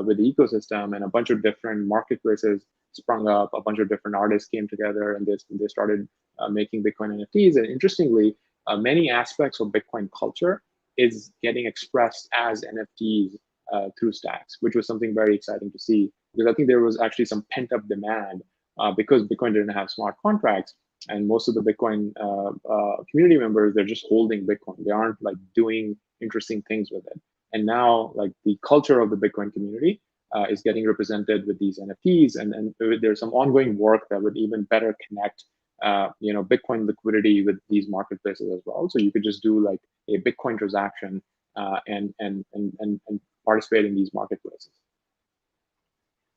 S16: with the ecosystem, and a bunch of different marketplaces sprung up, a bunch of different artists came together, and they started making Bitcoin NFTs. And interestingly, many aspects of Bitcoin culture is getting expressed as NFTs through stacks, which was something very exciting to see, because I think there was actually some pent-up demand because Bitcoin didn't have smart contracts, and most of the Bitcoin community members, they're just holding Bitcoin. They aren't like doing interesting things with it. And now, like, the culture of the Bitcoin community is getting represented with these NFTs, and there's some ongoing work that would even better connect Bitcoin liquidity with these marketplaces as well. So you could just do like a Bitcoin transaction and participate in these marketplaces.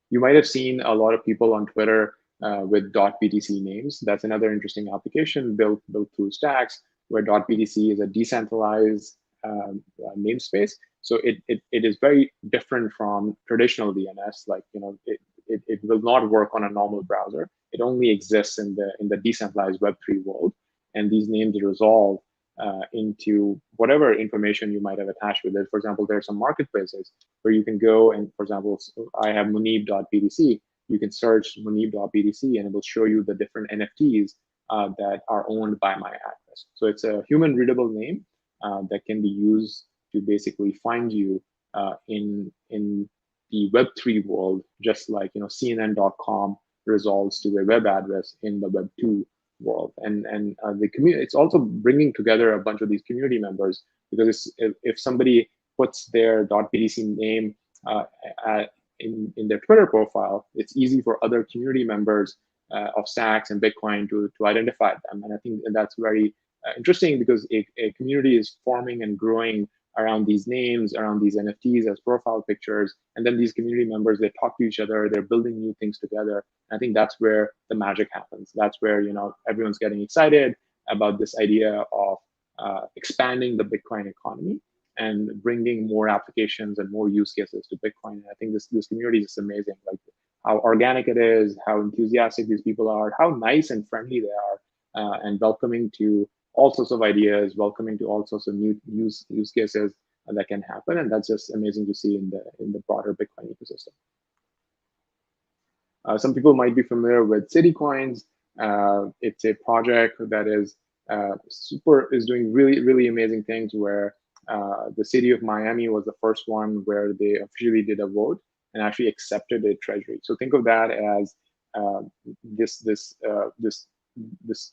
S16: You might have seen a lot of people on Twitter with .btc names. That's another interesting application built through stacks, where .btc is a decentralized namespace. So it is very different from traditional DNS. Like, it will not work on a normal browser. It only exists in the decentralized Web3 world, and these names resolve into whatever information you might have attached with it. For example, there are some marketplaces where you can go and, for example, I have Muneeb.btc. You can search Muneeb.btc, and it will show you the different NFTs that are owned by my address. So it's a human readable name that can be used to basically find you in the Web3 world, just like CNN.com resolves to a web address in the Web2 world. And the community, it's also bringing together a bunch of these community members, because if somebody puts their .btc name in their Twitter profile, it's easy for other community members of stacks and Bitcoin to identify them. And I think that's very interesting, because a community is forming and growing around these names, around these NFTs as profile pictures. And then these community members, they talk to each other, they're building new things together. I think that's where the magic happens. That's where, everyone's getting excited about this idea of expanding the Bitcoin economy and bringing more applications and more use cases to Bitcoin. And I think this community is amazing, like how organic it is, how enthusiastic these people are, how nice and friendly they are, and welcoming to all sorts of ideas, welcoming to all sorts of new use cases that can happen. And that's just amazing to see in the broader Bitcoin ecosystem. Some people might be familiar with Citicoins. It's a project that is doing really, really amazing things, where the city of Miami was the first one where they officially did a vote and actually accepted a treasury. So think of that as this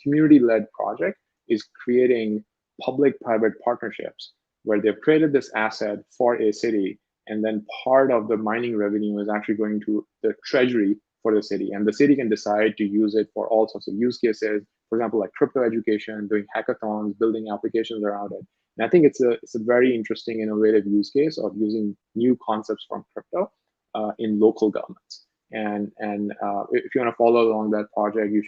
S16: community-led project is creating public-private partnerships where they've created this asset for a city, and then part of the mining revenue is actually going to the treasury for the city, and the city can decide to use it for all sorts of use cases. For example, like crypto education, doing hackathons, building applications around it. And I think it's a very interesting, innovative use case of using new concepts from crypto in local governments. And if you want to follow along that project, you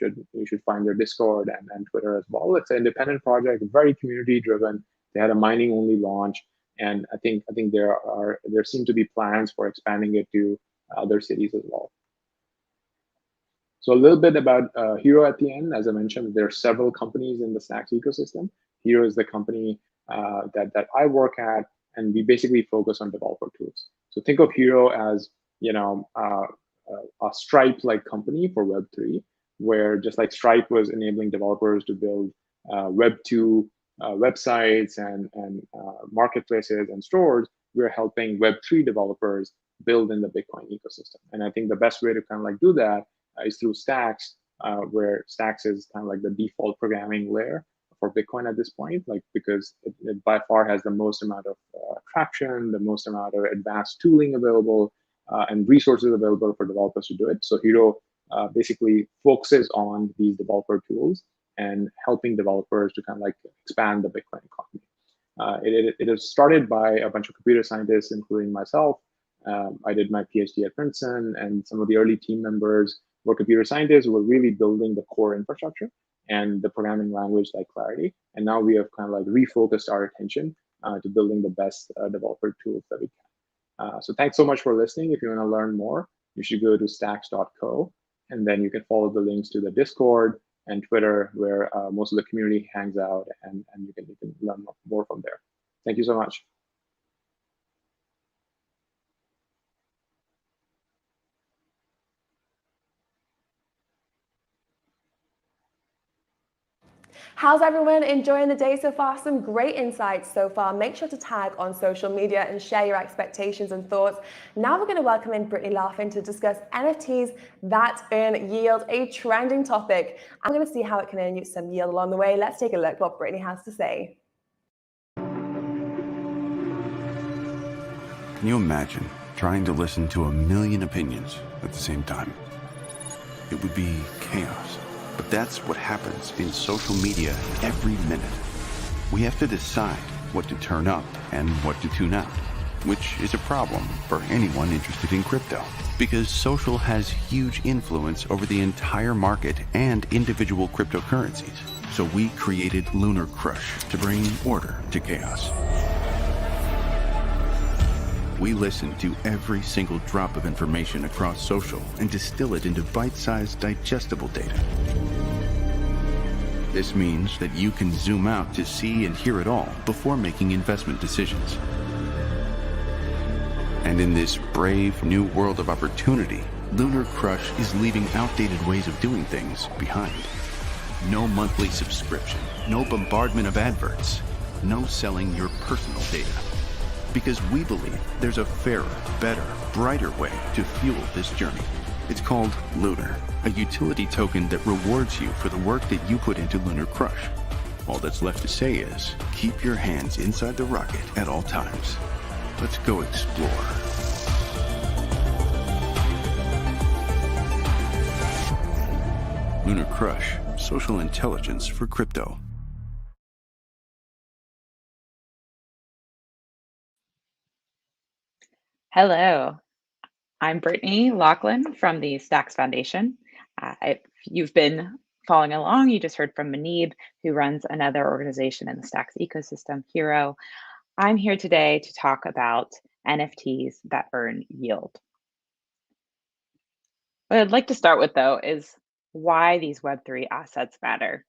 S16: should find their Discord and Twitter as well. It's an independent project, very community driven. They had a mining only launch, and I think there seem to be plans for expanding it to other cities as well. So a little bit about Hero at the end. As I mentioned, there are several companies in the Stacks ecosystem. Hero is the company that I work at, and we basically focus on developer tools. So think of Hero as a Stripe-like company for Web3, where just like Stripe was enabling developers to build Web2 websites and marketplaces and stores, we're helping Web3 developers build in the Bitcoin ecosystem. And I think the best way to kind of like do that is through Stacks, where Stacks is kind of like the default programming layer for Bitcoin at this point, like because it by far has the most amount of traction, the most amount of advanced tooling available, and resources available for developers to do it. So Hero basically focuses on these developer tools and helping developers to kind of like expand the Bitcoin economy. It was started by a bunch of computer scientists, including myself. I did my PhD at Princeton, and some of the early team members were computer scientists who were really building the core infrastructure. and the programming language like Clarity. And now we have kind of like refocused our attention to building the best developer tools that we can. So thanks so much for listening. If you want to learn more, you should go to stacks.co, and then you can follow the links to the Discord and Twitter, where most of the community hangs out, and you can learn more from there. Thank you so much.
S1: How's everyone enjoying the day so far? Some great insights so far. Make sure to tag on social media and share your expectations and thoughts. Now we're going to welcome in Brittany Laughlin to discuss NFTs that earn yield, a trending topic. I'm going to see how it can earn you some yield along the way. Let's take a look what Brittany has to say.
S17: Can you imagine trying to listen to a million opinions at the same time? It would be chaos. But that's what happens in social media every minute. We have to decide what to turn up and what to tune out, which is a problem for anyone interested in crypto, because social has huge influence over the entire market and individual cryptocurrencies. So we created Lunar Crush to bring order to chaos. We listen to every single drop of information across social and distill it into bite-sized, digestible data. This means that you can zoom out to see and hear it all before making investment decisions. And in this brave new world of opportunity, Lunar Crush is leaving outdated ways of doing things behind. No monthly subscription, no bombardment of adverts, no selling your personal data. Because we believe there's a fairer, better, brighter way to fuel this journey. It's called Lunar, a utility token that rewards you for the work that you put into Lunar Crush. All that's left to say is, keep your hands inside the rocket at all times. Let's go explore. Lunar Crush, social intelligence for crypto.
S18: Hello, I'm Brittany Laughlin from the Stacks Foundation. If you've been following along, you just heard from Muneeb, who runs another organization in the Stacks ecosystem, Hero. I'm here today to talk about NFTs that earn yield. What I'd like to start with, though, is why these Web3 assets matter.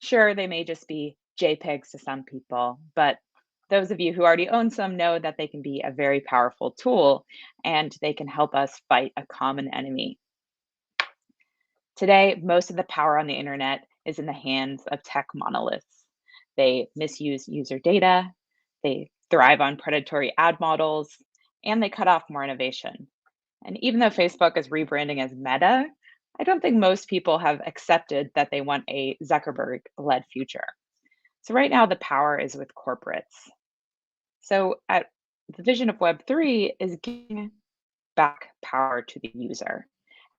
S18: Sure, they may just be JPEGs to some people, but those of you who already own some know that they can be a very powerful tool, and they can help us fight a common enemy. Today, most of the power on the internet is in the hands of tech monoliths. They misuse user data, they thrive on predatory ad models, and they cut off more innovation. And even though Facebook is rebranding as Meta, I don't think most people have accepted that they want a Zuckerberg-led future. So right now, the power is with corporates. So the vision of Web3 is giving back power to the user.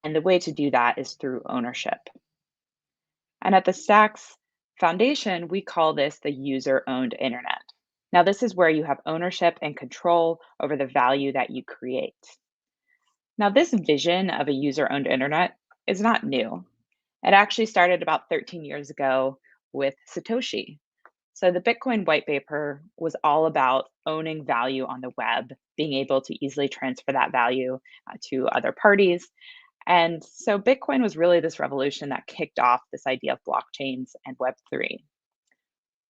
S18: And the way to do that is through ownership. And at the Stacks Foundation, we call this the user-owned internet. Now, this is where you have ownership and control over the value that you create. Now, this vision of a user-owned internet is not new. It actually started about 13 years ago with Satoshi. So the Bitcoin white paper was all about owning value on the web, being able to easily transfer that value to other parties. And so Bitcoin was really this revolution that kicked off this idea of blockchains and Web3.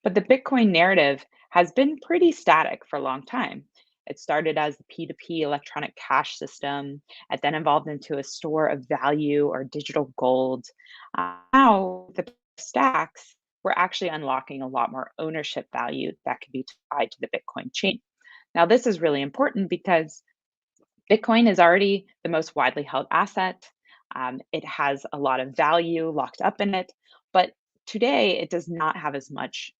S18: But the Bitcoin narrative has been pretty static for a long time. It started as the P2P electronic cash system. It then evolved into a store of value or digital gold. Now the stacks, we're actually unlocking a lot more ownership value that can be tied to the Bitcoin chain. Now, this is really important because Bitcoin is already the most widely held asset. It has a lot of value locked up in it, but today it does not have as much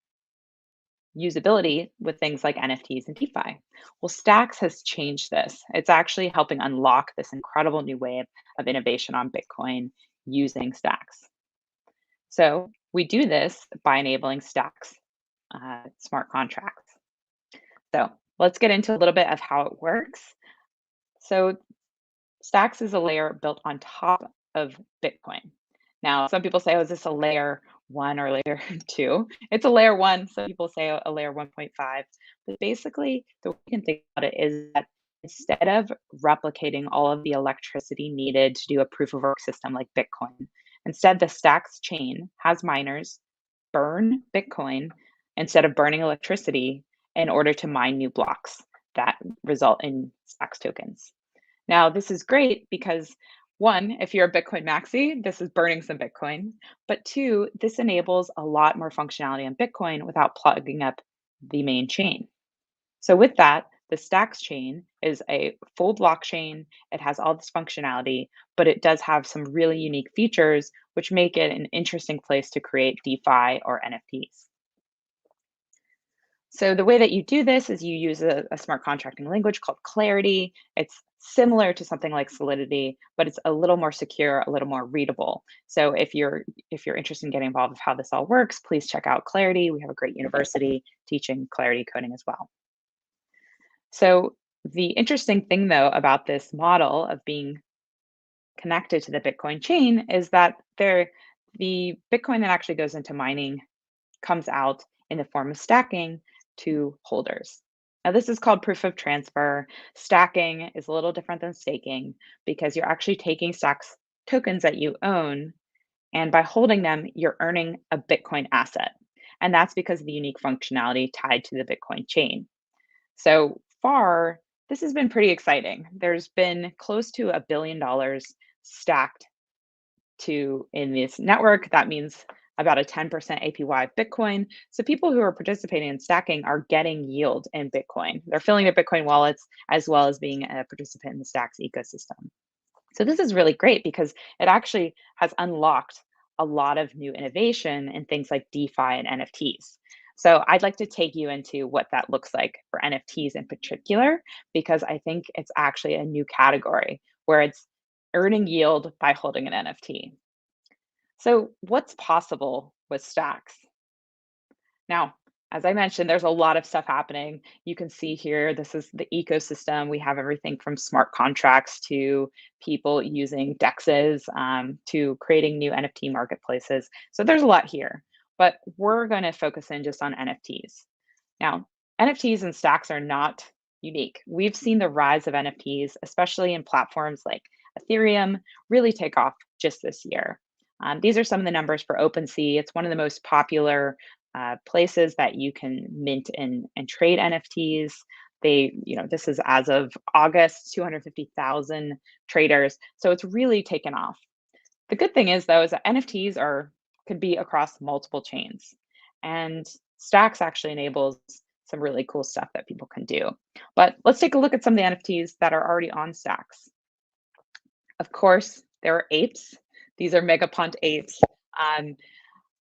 S18: usability with things like NFTs and DeFi. Well, Stacks has changed this. It's actually helping unlock this incredible new wave of innovation on Bitcoin using Stacks. So we do this by enabling Stacks smart contracts. So let's get into a little bit of how it works. So Stacks is a layer built on top of Bitcoin. Now, some people say, oh, is this a layer 1 or layer 2. It's a layer 1, so people say a layer 1.5. But basically, the way you can think about it is that instead of replicating all of the electricity needed to do a proof of work system like Bitcoin, instead the Stacks chain has miners burn Bitcoin instead of burning electricity in order to mine new blocks that result in Stacks tokens. Now, this is great because 1, if you're a Bitcoin maxi, this is burning some Bitcoin. But 2, this enables a lot more functionality on Bitcoin without plugging up the main chain. So with that, the Stacks chain is a full blockchain. It has all this functionality, but it does have some really unique features which make it an interesting place to create DeFi or NFTs. So the way that you do this is you use a smart contracting language called Clarity. It's similar to something like Solidity, but it's a little more secure, a little more readable. So if you're interested in getting involved with how this all works, please check out Clarity. We have a great university teaching Clarity coding as well. So the interesting thing, though, about this model of being connected to the Bitcoin chain is that the Bitcoin that actually goes into mining comes out in the form of stacking to holders. Now, this is called proof of transfer. Stacking is a little different than staking because you're actually taking Stacks tokens that you own, and by holding them, you're earning a Bitcoin asset. And that's because of the unique functionality tied to the Bitcoin chain. So far, this has been pretty exciting. There's been close to $1 billion stacked in this network. That means about a 10% APY of Bitcoin. So people who are participating in stacking are getting yield in Bitcoin. They're filling their Bitcoin wallets as well as being a participant in the Stacks ecosystem. So this is really great because it actually has unlocked a lot of new innovation in things like DeFi and NFTs. So I'd like to take you into what that looks like for NFTs in particular, because I think it's actually a new category where it's earning yield by holding an NFT. So what's possible with Stacks? Now, as I mentioned, there's a lot of stuff happening. You can see here, this is the ecosystem. We have everything from smart contracts to people using DEXs to creating new NFT marketplaces. So there's a lot here, but we're going to focus in just on NFTs. Now, NFTs and Stacks are not unique. We've seen the rise of NFTs, especially in platforms like Ethereum, really take off just this year. These are some of the numbers for OpenSea. It's one of the most popular places that you can mint and trade NFTs. This is as of August, 250,000 traders. So it's really taken off. The good thing is, though, is that NFTs could be across multiple chains. And Stacks actually enables some really cool stuff that people can do. But let's take a look at some of the NFTs that are already on Stacks. Of course, there are apes. These are Megapont apes.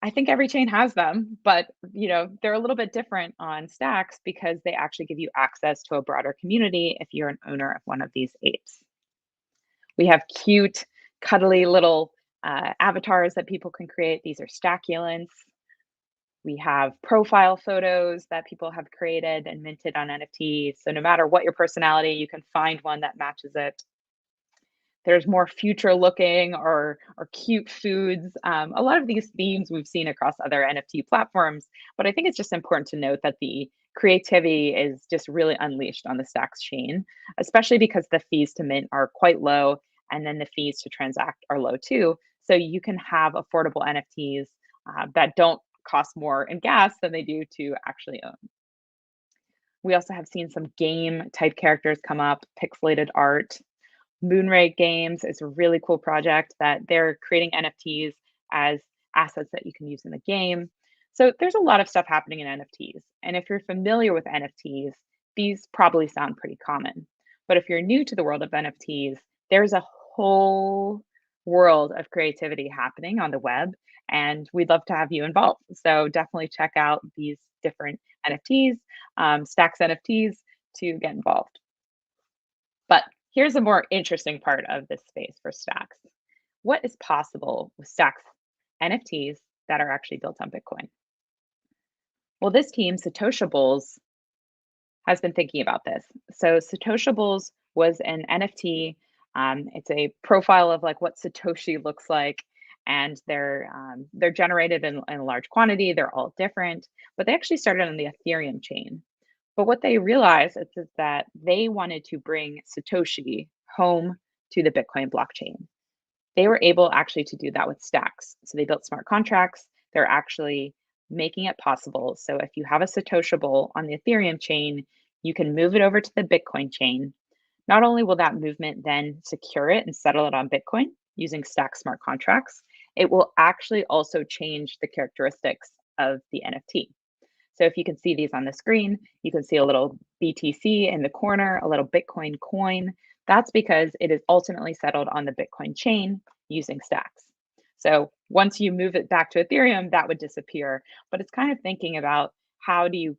S18: I think every chain has them, but they're a little bit different on Stacks because they actually give you access to a broader community if you're an owner of one of these apes. We have cute, cuddly little avatars that people can create. These are stackulants. We have profile photos that people have created and minted on NFTs. So no matter what your personality, you can find one that matches it. There's more future looking or cute foods. A lot of these themes we've seen across other NFT platforms, but I think it's just important to note that the creativity is just really unleashed on the Stacks chain, especially because the fees to mint are quite low and then the fees to transact are low too. So you can have affordable NFTs that don't cost more in gas than they do to actually own. We also have seen some game type characters come up, pixelated art. Moonray Games is a really cool project that they're creating NFTs as assets that you can use in the game. So there's a lot of stuff happening in NFTs. And if you're familiar with NFTs, these probably sound pretty common. But if you're new to the world of NFTs, there's a whole world of creativity happening on the web, and we'd love to have you involved. So definitely check out these different NFTs, Stacks NFTs, to get involved. But here's a more interesting part of this space for Stacks. What is possible with Stacks NFTs that are actually built on Bitcoin? Well, this team, Satoshiables, has been thinking about this. So Satoshiables was an NFT. It's a profile of like what Satoshi looks like. and they're generated in a large quantity. They're all different, but they actually started on the Ethereum chain. But what they realized is that they wanted to bring Satoshi home to the Bitcoin blockchain. They were able actually to do that with stacks. So they built smart contracts. They're actually making it possible. So if you have a Satoshable on the Ethereum chain, you can move it over to the Bitcoin chain. Not only will that movement then secure it and settle it on Bitcoin using stack smart contracts, it will actually also change the characteristics of the NFT. So if you can see these on the screen, you can see a little BTC in the corner, a little Bitcoin coin. That's because it is ultimately settled on the Bitcoin chain using stacks. So once you move it back to Ethereum, that would disappear. But it's kind of thinking about how do you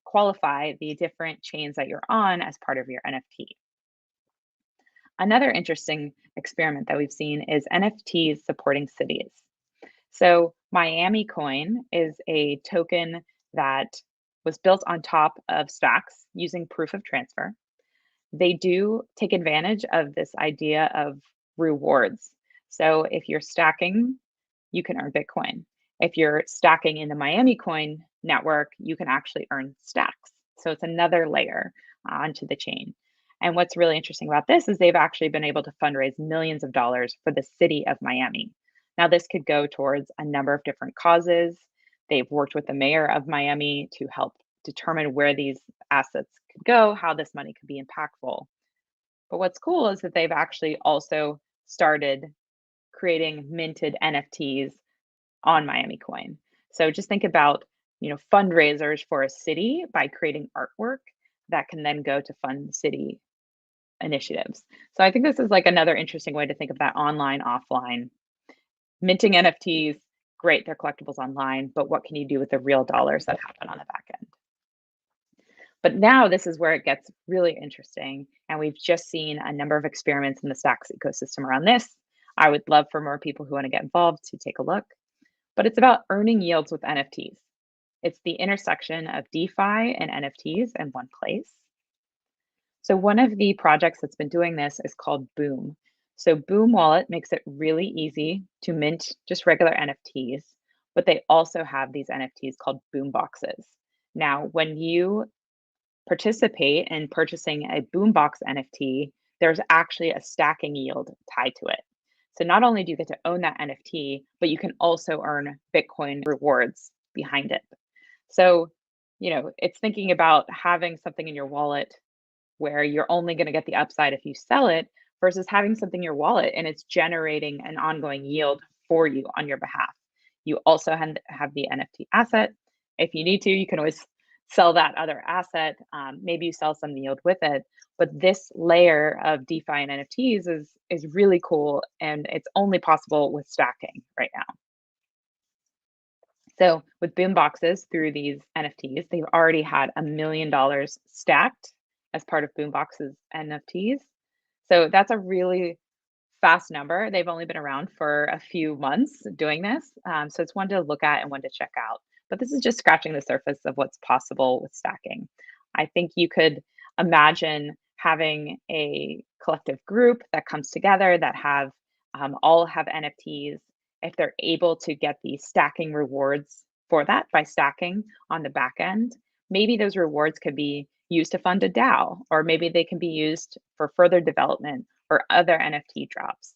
S18: qualify the different chains that you're on as part of your NFT. Another interesting experiment that we've seen is NFTs supporting cities. So Miami Coin is a token that was built on top of stacks using proof of transfer. They do take advantage of this idea of rewards. So if you're stacking, you can earn Bitcoin. If you're stacking in the Miami Coin network, you can actually earn stacks. So it's another layer onto the chain. And what's really interesting about this is they've actually been able to fundraise millions of dollars for the city of Miami. Now, this could go towards a number of different causes. They've worked with the mayor of Miami to help determine where these assets could go, how this money could be impactful. But what's cool is that they've actually also started creating minted NFTs on Miami Coin. So just think about, fundraisers for a city by creating artwork that can then go to fund city initiatives. So I think this is like another interesting way to think of that online, offline. Minting NFTs, great, they're collectibles online, but what can you do with the real dollars that happen on the back end? But now this is where it gets really interesting. And we've just seen a number of experiments in the Stacks ecosystem around this. I would love for more people who want to get involved to take a look. But it's about earning yields with NFTs. It's the intersection of DeFi and NFTs in one place. So one of the projects that's been doing this is called Boom. So Boom Wallet makes it really easy to mint just regular NFTs, but they also have these NFTs called Boom Boxes. Now, when you participate in purchasing a Boombox NFT, there's actually a stacking yield tied to it. So not only do you get to own that NFT, but you can also earn Bitcoin rewards behind it. So, it's thinking about having something in your wallet where you're only going to get the upside if you sell it versus having something in your wallet and it's generating an ongoing yield for you on your behalf. You also have the NFT asset. If you need to, you can always sell that other asset. Maybe you sell some yield with it. But this layer of DeFi and NFTs is really cool, and it's only possible with stacking right now. So with Boom Boxes through these NFTs, they've already had $1 million stacked as part of Boom Boxes NFTs. So that's a really fast number. They've only been around for a few months doing this. So it's one to look at and one to check out. But this is just scratching the surface of what's possible with stacking. I think you could imagine having a collective group that comes together that all have NFTs. If they're able to get the stacking rewards for that by stacking on the back end, maybe those rewards could be used to fund a DAO, or maybe they can be used for further development or other NFT drops.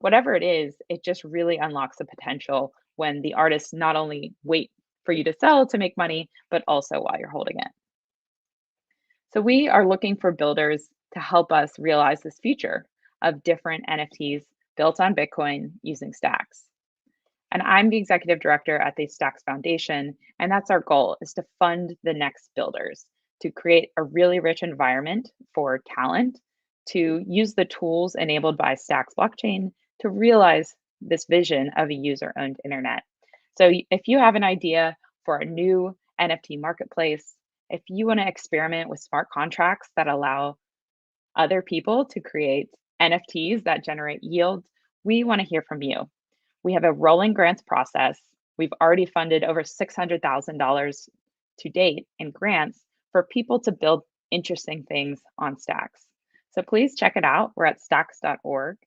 S18: Whatever it is, it just really unlocks the potential when the artists not only wait for you to sell to make money, but also while you're holding it. So we are looking for builders to help us realize this future of different NFTs built on Bitcoin using stacks. And I'm the executive director at the Stacks Foundation, and that's our goal, is to fund the next builders, to create a really rich environment for talent, to use the tools enabled by Stacks blockchain to realize this vision of a user-owned internet. So if you have an idea for a new NFT marketplace, if you want to experiment with smart contracts that allow other people to create NFTs that generate yield, we want to hear from you. We have a rolling grants process. We've already funded over $600,000 to date in grants for people to build interesting things on Stacks. So please check it out. We're at stacks.org.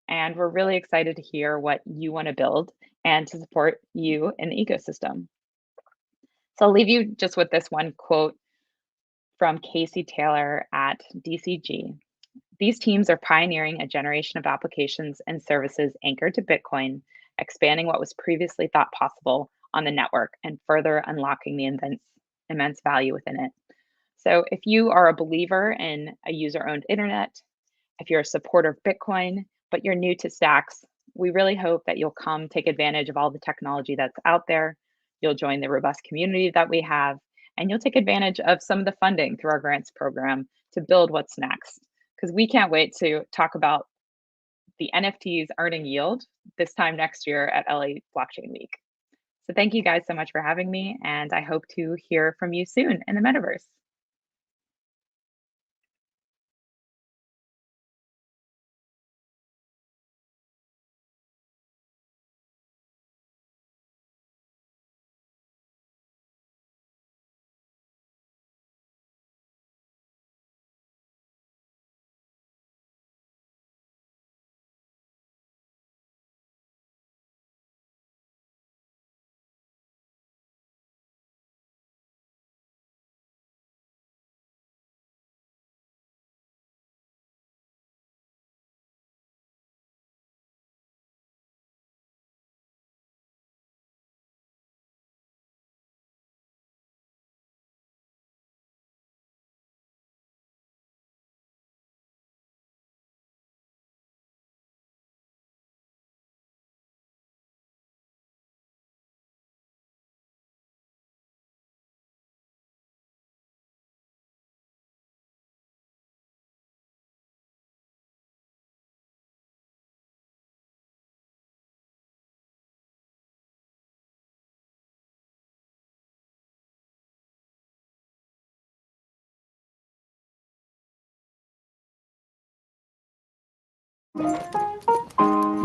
S18: And we're really excited to hear what you want to build and to support you in the ecosystem. So I'll leave you just with this one quote from Casey Taylor at DCG. These teams are pioneering a generation of applications and services anchored to Bitcoin, expanding what was previously thought possible on the network and further unlocking the immense value within it. So if you are a believer in a user-owned internet, if you're a supporter of Bitcoin, but you're new to Stacks, we really hope that you'll come take advantage of all the technology that's out there. You'll join the robust community that we have, and you'll take advantage of some of the funding through our grants program to build what's next. Because we can't wait to talk about the NFTs earning yield this time next year at LA Blockchain Week. So thank you guys so much for having me, and I hope to hear from you soon in the metaverse.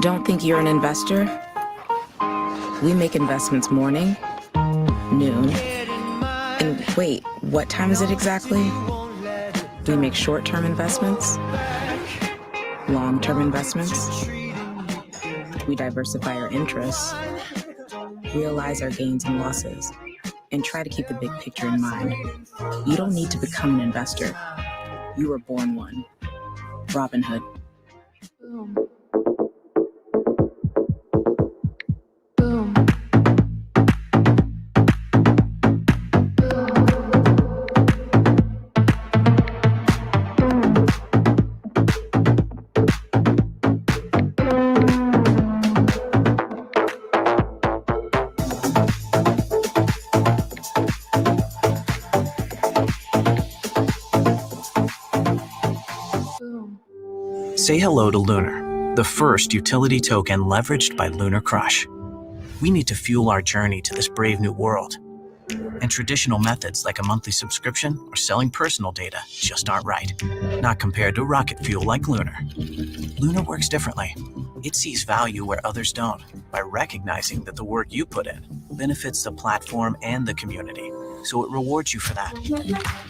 S12: Don't think you're an investor? We make investments morning, noon, and wait, what time is it exactly? We make short-term investments, long-term investments. We diversify our interests, realize our gains and losses, and try to keep the big picture in mind. You don't need to become an investor. You were born one. Robinhood.
S1: Boom. Boom.
S19: Say hello to Lunar, the first utility token leveraged by Lunar Crush. We need to fuel our journey to this brave new world. And traditional methods like a monthly subscription or selling personal data just aren't right. Not compared to rocket fuel like Lunar. Lunar works differently. It sees value where others don't by recognizing that the work you put in benefits the platform and the community. So it rewards you for that.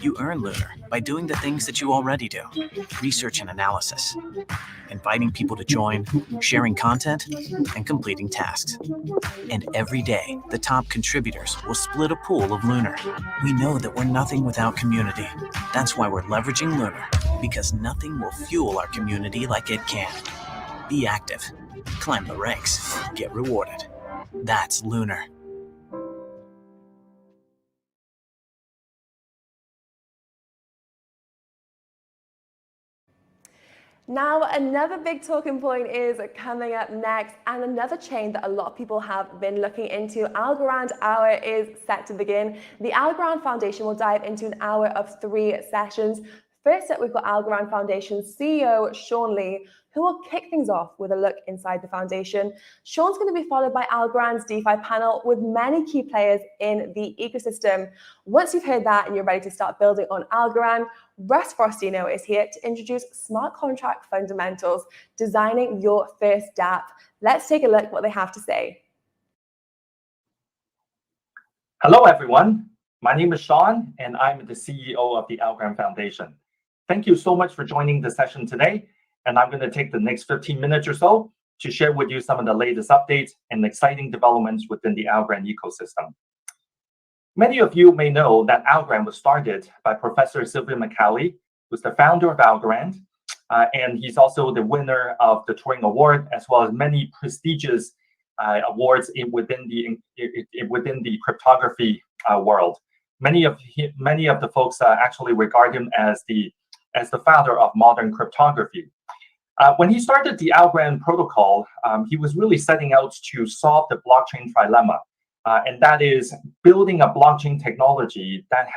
S19: You earn Lunar by doing the things that you already do. Research and analysis. Inviting people to join, sharing content, and completing tasks. And every day, the top contributors will split a pool of Lunar. We know that we're nothing without community. That's why we're leveraging Lunar, because nothing will fuel our community like it can. Be active, climb the ranks, get rewarded. That's Lunar.
S1: Now, another big talking point is coming up next, and another chain that a lot of people have been looking into. Algorand Hour is set to begin. The Algorand Foundation will dive into an hour of 3 sessions. First up, we've got Algorand Foundation's CEO, Sean Lee, who will kick things off with a look inside the foundation. Sean's going to be followed by Algorand's DeFi panel with many key players in the ecosystem. Once you've heard that and you're ready to start building on Algorand, Russ Faustino is here to introduce smart contract fundamentals, designing your first dApp. Let's take a look at what they have to say.
S20: Hello, everyone. My name is Sean, and I'm the CEO of the Algorand Foundation. Thank you so much for joining the session today. and I'm going to take the next 15 minutes or so to share with you some of the latest updates and exciting developments within the Algorand ecosystem. Many of you may know that Algorand was started by Professor Sylvia McCallie, who's the founder of Algorand, and he's also the winner of the Turing Award, as well as many prestigious awards within the cryptography world. Many of the folks actually regard him as the founder of modern cryptography. When he started the Algorand protocol, he was really setting out to solve the blockchain trilemma, and that is building a blockchain technology that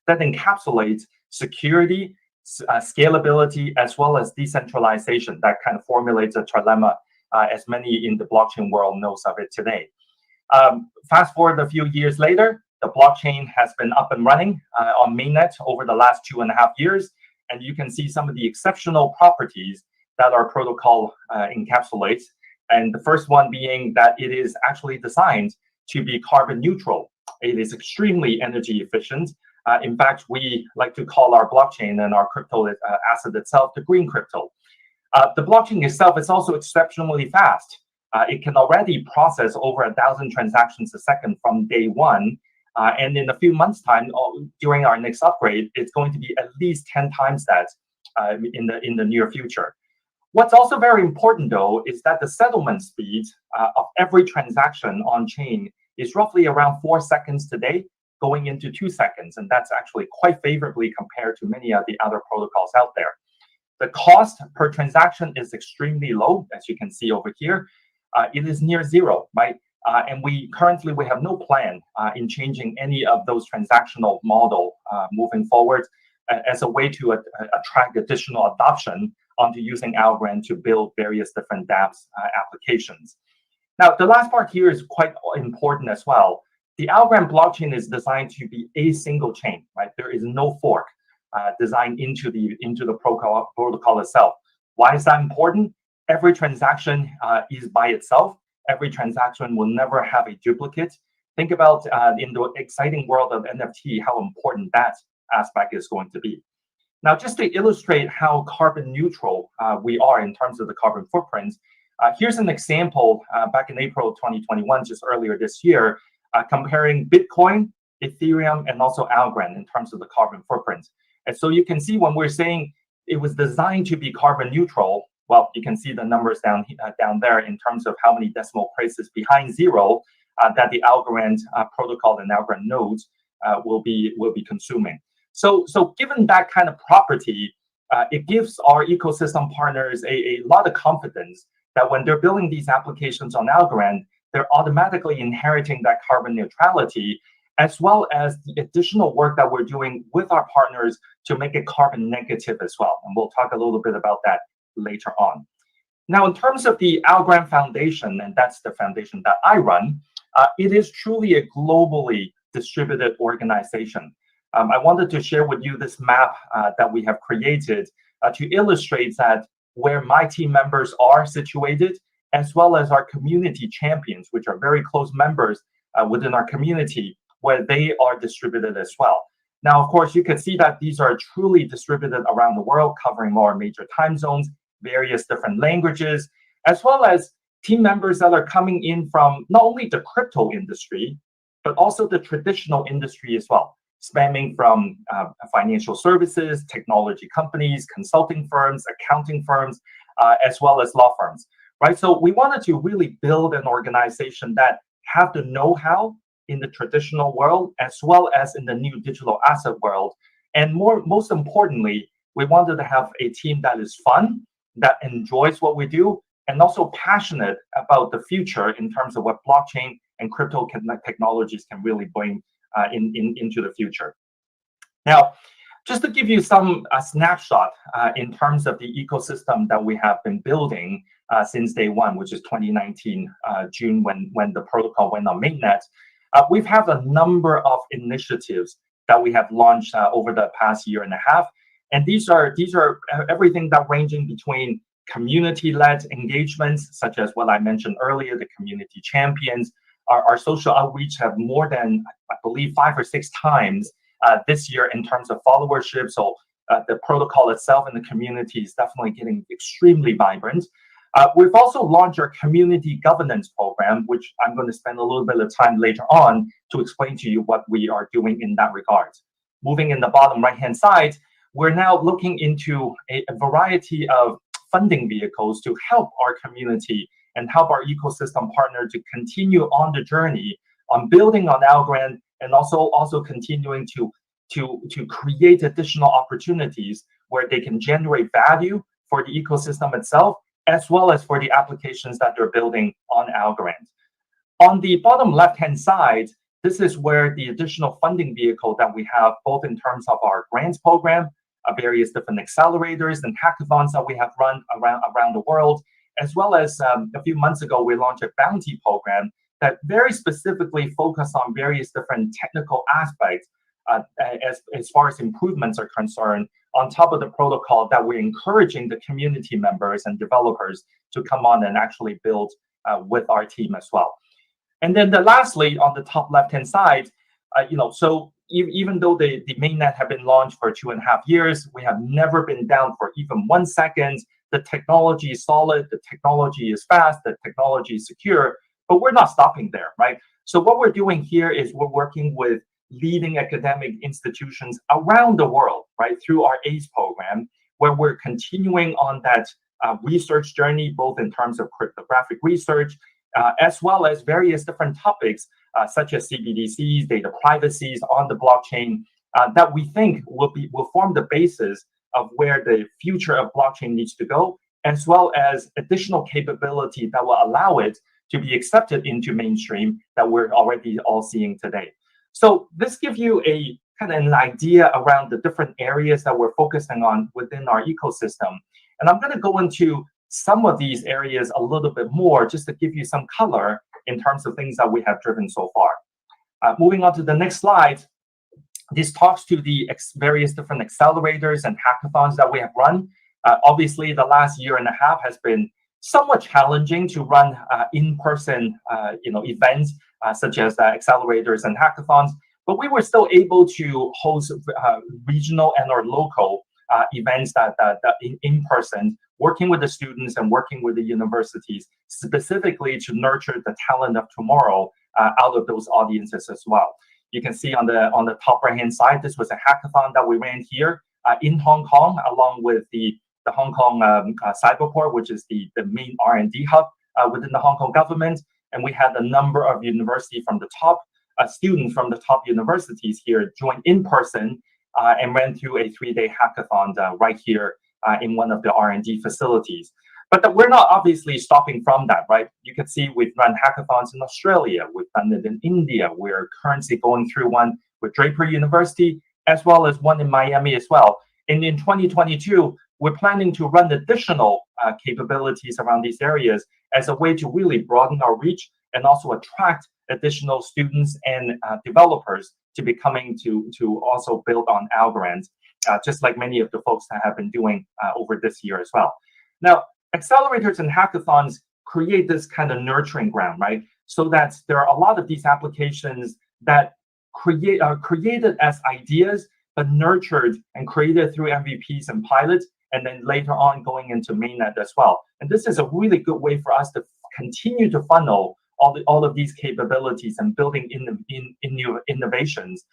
S20: encapsulates security, scalability, as well as decentralization. That kind of formulates a trilemma, as many in the blockchain world knows of it today. Fast forward a few years later, the blockchain has been up and running on mainnet over the last 2.5 years, and you can see some of the exceptional properties that our protocol encapsulates. And the first one being that it is actually designed to be carbon neutral. It is extremely energy efficient. In fact, we like to call our blockchain and our crypto asset itself the green crypto. The blockchain itself is also exceptionally fast. It can already process over 1,000 transactions a second from day one. And in a few months' time, during our next upgrade, it's going to be at least 10 times that in the near future. What's also very important, though, is that the settlement speed of every transaction on chain is roughly around 4 seconds today, going into 2 seconds, and that's actually quite favorably compared to many of the other protocols out there. The cost per transaction is extremely low, as you can see over here. It is near zero, right? And we have no plan in changing any of those transactional model moving forward as a way to attract additional adoption onto using Algorand to build various different dApps applications. Now, the last part here is quite important as well. The Algorand blockchain is designed to be a single chain, right? There is no fork designed into the protocol itself. Why is that important? Every transaction is by itself. Every transaction will never have a duplicate. Think about in the exciting world of NFT, how important that aspect is going to be. Now, just to illustrate how carbon neutral we are in terms of the carbon footprint, here's an example back in April of 2021, just earlier this year, comparing Bitcoin, Ethereum, and also Algorand in terms of the carbon footprint. And so you can see when we're saying it was designed to be carbon neutral, well, you can see the numbers down there in terms of how many decimal places behind zero that the Algorand protocol and Algorand nodes will be consuming. So given that kind of property, it gives our ecosystem partners a lot of confidence that when they're building these applications on Algorand, they're automatically inheriting that carbon neutrality, as well as the additional work that we're doing with our partners to make it carbon negative as well. And we'll talk a little bit about that later on. Now, in terms of the Algorand Foundation, and that's the foundation that I run, it is truly a globally distributed organization. I wanted to share with you this map that we have created to illustrate that where my team members are situated, as well as our community champions, which are very close members within our community, where they are distributed as well. Now, of course, you can see that these are truly distributed around the world, covering more major time zones, various different languages, as well as team members that are coming in from not only the crypto industry, but also the traditional industry as well, spanning from financial services, technology companies, consulting firms, accounting firms, as well as law firms, right? So we wanted to really build an organization that have the know-how in the traditional world, as well as in the new digital asset world. And most importantly, we wanted to have a team that is fun, that enjoys what we do, and also passionate about the future in terms of what blockchain and crypto technologies can really bring into the future. Now, just to give you a snapshot in terms of the ecosystem that we have been building since day one, which is 2019 June, when the protocol went on mainnet, we've had a number of initiatives that we have launched over the past year and a half, and these are everything that ranging between community-led engagements, such as what I mentioned earlier, the community champions. Our social outreach have more than, I believe, 5 or 6 times this year in terms of followership. So the protocol itself and the community is definitely getting extremely vibrant. We've also launched our community governance program, which I'm going to spend a little bit of time later on to explain to you what we are doing in that regard. Moving in the bottom right-hand side, we're now looking into a variety of funding vehicles to help our community and help our ecosystem partner to continue on the journey on building on Algorand, and also continuing to create additional opportunities where they can generate value for the ecosystem itself, as well as for the applications that they're building on Algorand. On the bottom left-hand side, this is where the additional funding vehicle that we have, both in terms of our grants program, various different accelerators and hackathons that we have run around the world, as well as a few months ago, we launched a bounty program that very specifically focused on various different technical aspects as far as improvements are concerned, on top of the protocol that we're encouraging the community members and developers to come on and actually build with our team as well. And then lastly, on the top left-hand side, so even though the mainnet have been launched for 2.5 years, we have never been down for even 1 second. The technology is solid, the technology is fast, the technology is secure, but we're not stopping there, right? So what we're doing here is we're working with leading academic institutions around the world, right, through our ACE program, where we're continuing on that research journey, both in terms of cryptographic research, as well as various different topics, such as CBDCs, data privacies on the blockchain, that we think will form the basis of where the future of blockchain needs to go, as well as additional capability that will allow it to be accepted into mainstream that we're already all seeing today. So this gives you a kind of an idea around the different areas that we're focusing on within our ecosystem. And I'm going to go into some of these areas a little bit more just to give you some color in terms of things that we have driven so far. Moving on to the next slide, this talks to the various different accelerators and hackathons that we have run. Obviously, the last 1.5 years has been somewhat challenging to run in-person events such as accelerators and hackathons, but we were still able to host regional and or local events that in person, working with the students and working with the universities, specifically to nurture the talent of tomorrow out of those audiences as well. You can see on the top right-hand side, this was a hackathon that we ran here in Hong Kong, along with the Hong Kong Cyberport, which is the main R&D hub within the Hong Kong government. And we had a number of university from the top students from the top universities here join in person and ran through a 3-day hackathon right here in one of the R&D facilities. But we're not obviously stopping from that, right? You can see we've run hackathons in Australia, we've done it in India, we're currently going through one with Draper University, as well as one in Miami as well. And in 2022, we're planning to run additional capabilities around these areas as a way to really broaden our reach and also attract additional students and developers to be coming to also build on Algorand, just like many of the folks that have been doing over this year as well. Now, accelerators and hackathons create this kind of nurturing ground, right? So that there are a lot of these applications that are created as ideas, but nurtured and created through MVPs and pilots, and then later on going into mainnet as well. And this is a really good way for us to continue to funnel all of these capabilities and building in new innovations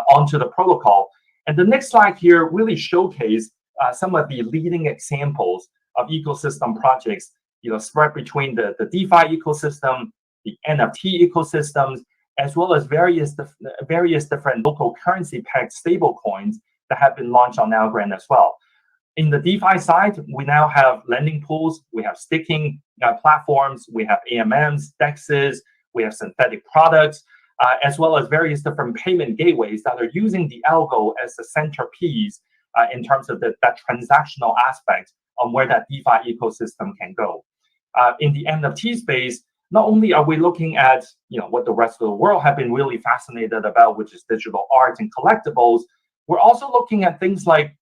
S20: onto the protocol. And the next slide here really showcase some of the leading examples of ecosystem projects, spread between the DeFi ecosystem, the NFT ecosystems, as well as various different local currency pegged stable coins that have been launched on Algorand as well. In the DeFi side, we now have lending pools, we have staking platforms, we have AMMs, DEXs, we have synthetic products, as well as various different payment gateways that are using the algo as the centerpiece in terms of that transactional aspect on where that DeFi ecosystem can go. In the NFT space, not only are we looking at what the rest of the world have been really fascinated about, which is digital art and collectibles, we're also looking at things like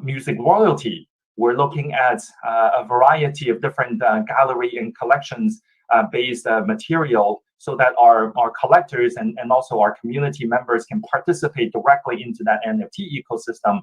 S20: music royalty. We're looking at a variety of different gallery and collections based material so that our collectors and also our community members can participate directly into that NFT ecosystem.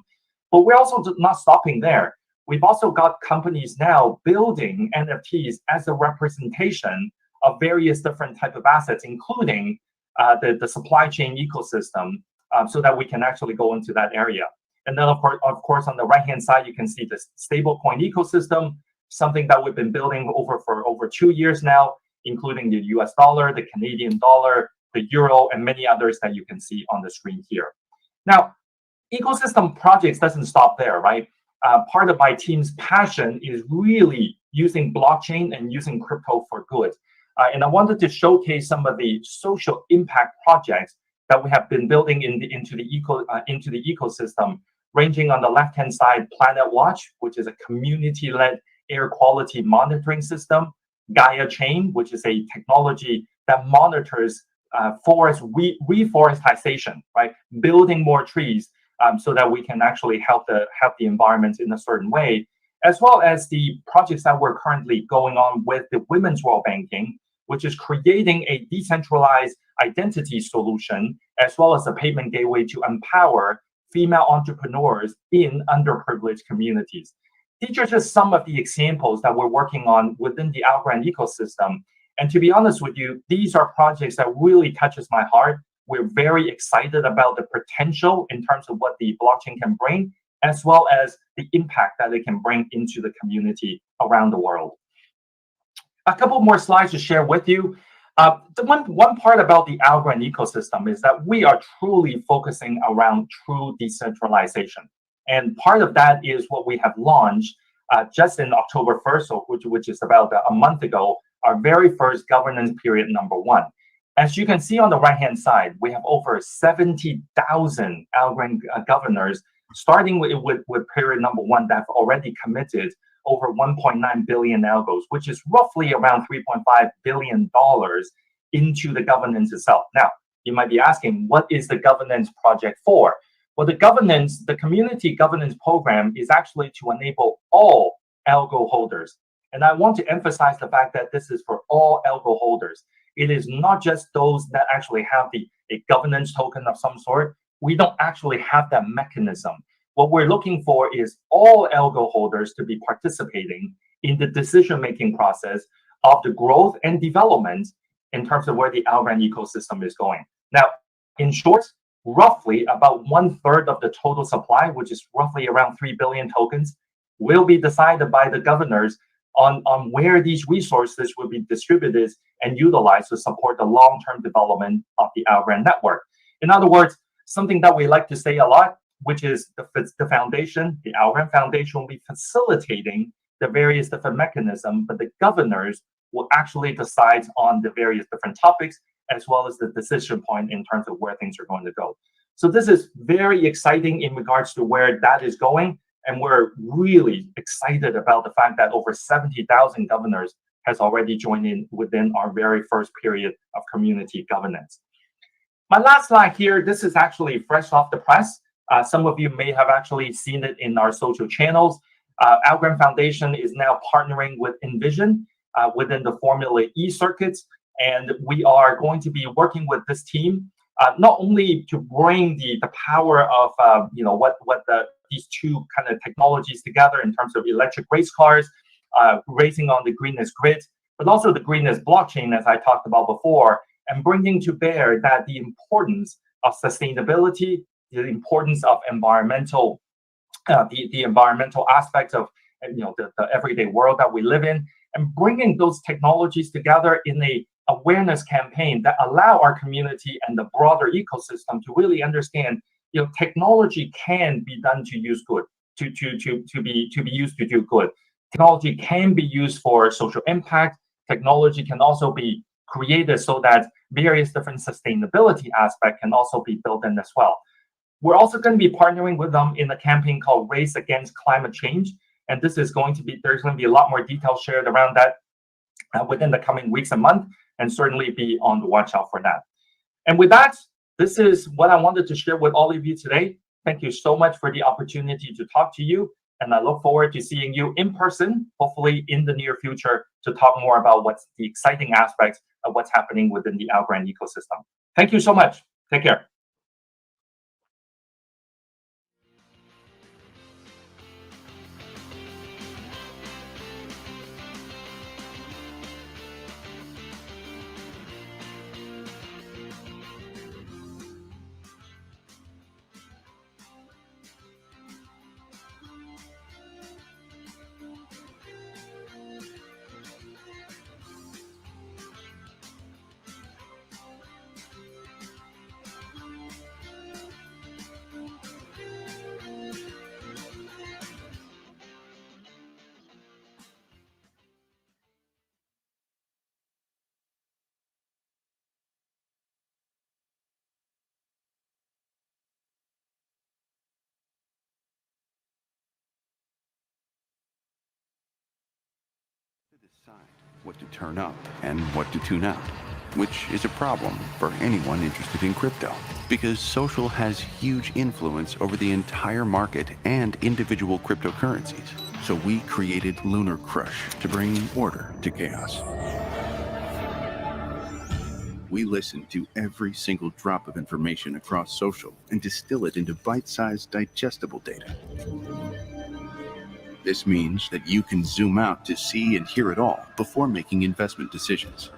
S20: But we're also not stopping there. We've also got companies now building NFTs as a representation of various different type of assets, including the supply chain ecosystem, so that we can actually go into that area. And then, of course, on the right-hand side, you can see the stablecoin ecosystem, something that we've been building for over 2 years now, including the US dollar, the Canadian dollar, the euro, and many others that you can see on the screen here. Now, ecosystem projects doesn't stop there, right? Part of my team's passion is really using blockchain and using crypto for good. And I wanted to showcase some of the social impact projects that we have been building into the ecosystem, ranging on the left-hand side, Planet Watch, which is a community-led air quality monitoring system, Gaia Chain, which is a technology that monitors forest reforestation, right? Building more trees so that we can actually help the environment in a certain way, as well as the projects that we're currently going on with the Women's World Banking, which is creating a decentralized identity solution, as well as a payment gateway to empower female entrepreneurs in underprivileged communities. These are just some of the examples that we're working on within the Algorand ecosystem. And to be honest with you, these are projects that really touches my heart. We're very excited about the potential in terms of what the blockchain can bring, as well as the impact that it can bring into the community around the world. A couple more slides to share with you. The one part about the Algorand ecosystem is that we are truly focusing around true decentralization. And part of that is what we have launched just in October 1st, so which is about a month ago, our very first governance period #1. As you can see on the right-hand side, we have over 70,000 Algorand governors, starting with period #1 that have already committed over 1.9 billion algos, which is roughly around $3.5 billion into the governance itself. Now, you might be asking, what is the governance project for? Well, the community governance program is actually to enable all algo holders. And I want to emphasize the fact that this is for all algo holders. It is not just those that actually have a governance token of some sort. We don't actually have that mechanism. What we're looking for is all algo holders to be participating in the decision-making process of the growth and development in terms of where the Algorand ecosystem is going. Now, in short, roughly about 1/3 of the total supply, which is roughly around 3 billion tokens, will be decided by the governors on where these resources will be distributed and utilized to support the long-term development of the Algorand network. In other words, something that we like to say a lot, which is the foundation, the Algorand Foundation will be facilitating the various different mechanisms, but the governors will actually decide on the various different topics, as well as the decision point in terms of where things are going to go. So this is very exciting in regards to where that is going. And we're really excited about the fact that over 70,000 governors has already joined in within our very first period of community governance. My last slide here, this is actually fresh off the press. Some of you may have actually seen it in our social channels. Algorand Foundation is now partnering with Envision within the Formula E circuits. And we are going to be working with this team, not only to bring the power of these two kind of technologies together in terms of electric race cars, racing on the greenest grid, but also the greenest blockchain, as I talked about before, and bringing to bear that the importance of sustainability, the importance of environmental, the environmental aspects of the everyday world that we live in, and bringing those technologies together in a awareness campaign that allow our community and the broader ecosystem to really understand, technology can be done to use good, to be used to do good. Technology can be used for social impact. Technology can also be created so that various different sustainability aspects can also be built in as well. We're also going to be partnering with them in a campaign called Race Against Climate Change. And this is going to be, there's going to be a lot more details shared around that within the coming weeks and months, and certainly be on the watch out for that. And with that, this is what I wanted to share with all of you today. Thank you so much for the opportunity to talk to you. And I look forward to seeing you in person, hopefully in the near future, to talk more about what's the exciting aspects of what's happening within the Algorand ecosystem. Thank you so much. Take care.
S17: what to turn up and what to tune out, which is a problem for anyone interested in crypto, because social has huge influence over the entire market and individual cryptocurrencies. So we created Lunar Crush to bring order to chaos. We listen to every single drop of information across social and distill it into bite-sized, digestible data. This means that you can zoom out to see and hear it all before making investment decisions.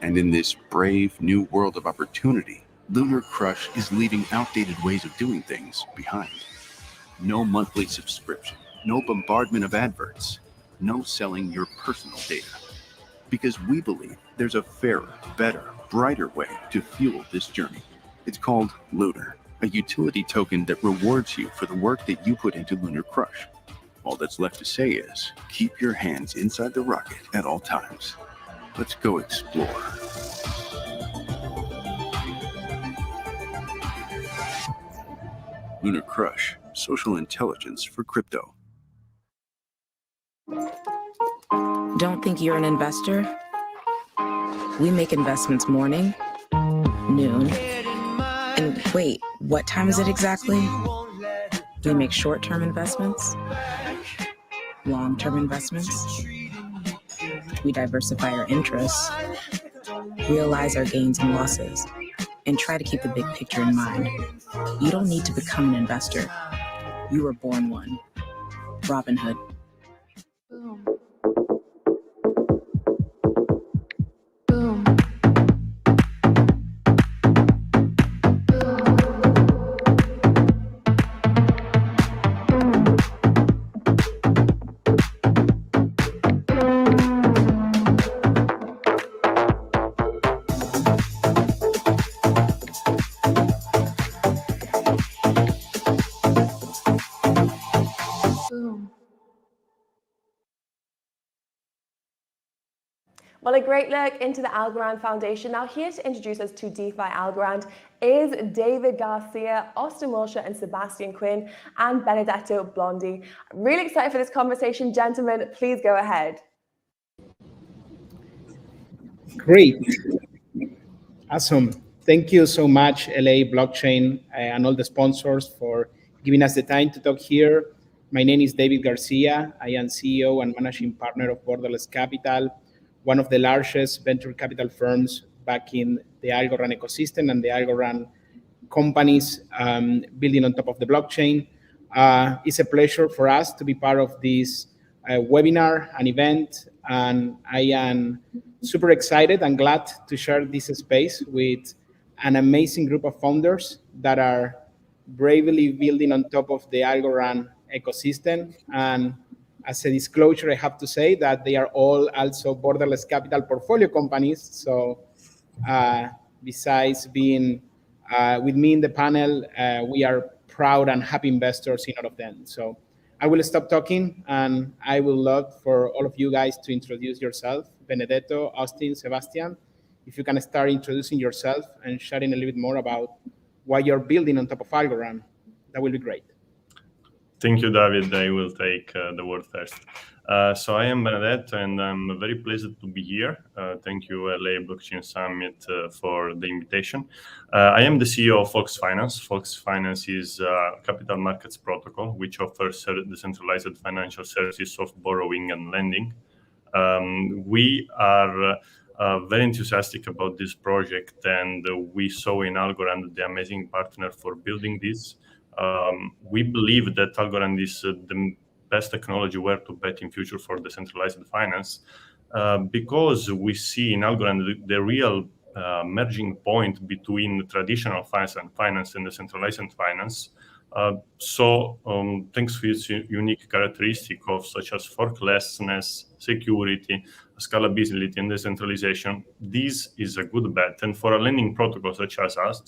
S17: And in this brave new world of opportunity, Lunar Crush is leaving outdated ways of doing things behind. No monthly subscription, no bombardment of adverts, no selling your personal data. Because we believe there's a fairer, better, brighter way to fuel this journey. It's called Lunar, a utility token that rewards you for the work that you put into Lunar Crush. All that's left to say is, keep your hands inside the rocket at all times. Let's go explore. Lunar Crush, social intelligence for crypto.
S12: Don't think you're an investor? We make investments morning, noon, and wait, what time is it exactly? We make short-term investments, long-term investments. We diversify our interests, realize our gains and losses, and try to keep the big picture in mind. You don't need to become an investor. You were born one. Robinhood.
S1: Boom. Well, a great look into the Algorand Foundation. Now here to introduce us to DeFi Algorand is David Garcia, Austin Wilshire and Sebastian Quinn, and Benedetto Blondi. Really excited for this conversation, gentlemen. Please go ahead.
S21: Great. Awesome. Thank you so much, LA Blockchain, and all the sponsors for giving us the time to talk here. My name is David Garcia. I am CEO and managing partner of Borderless Capital, one of the largest venture capital firms backing the Algorand ecosystem and the Algorand companies building on top of the blockchain. It's a pleasure for us to be part of this webinar and event, and I am super excited and glad to share this space with an amazing group of founders that are bravely building on top of the Algorand ecosystem. And as a disclosure, I have to say that they are all also Borderless Capital portfolio companies. So besides being with me in the panel, we are proud and happy investors in all of them. So I will stop talking, and I would love for all of you guys to introduce yourself. Benedetto, Austin, Sebastian, if you can start introducing yourself and sharing a little bit more about what you're building on top of Algorand, that will be great.
S22: Thank you, David. I will take the word first. So I am Benedetto, and I'm very pleased to be here. Thank you, LA Blockchain Summit, for the invitation. I am the CEO of Folks.Finance. Folks.Finance is a capital markets protocol which offers decentralized financial services of borrowing and lending. We are very enthusiastic about this project, and we saw in Algorand the amazing partner for building this. We believe that Algorand is the best technology where to bet in future for decentralized finance, because we see in Algorand the real merging point between traditional finance and decentralized finance. Thanks to its unique characteristic of such as forklessness, security, scalability, and decentralization, this is a good bet. And for a lending protocol such as ours,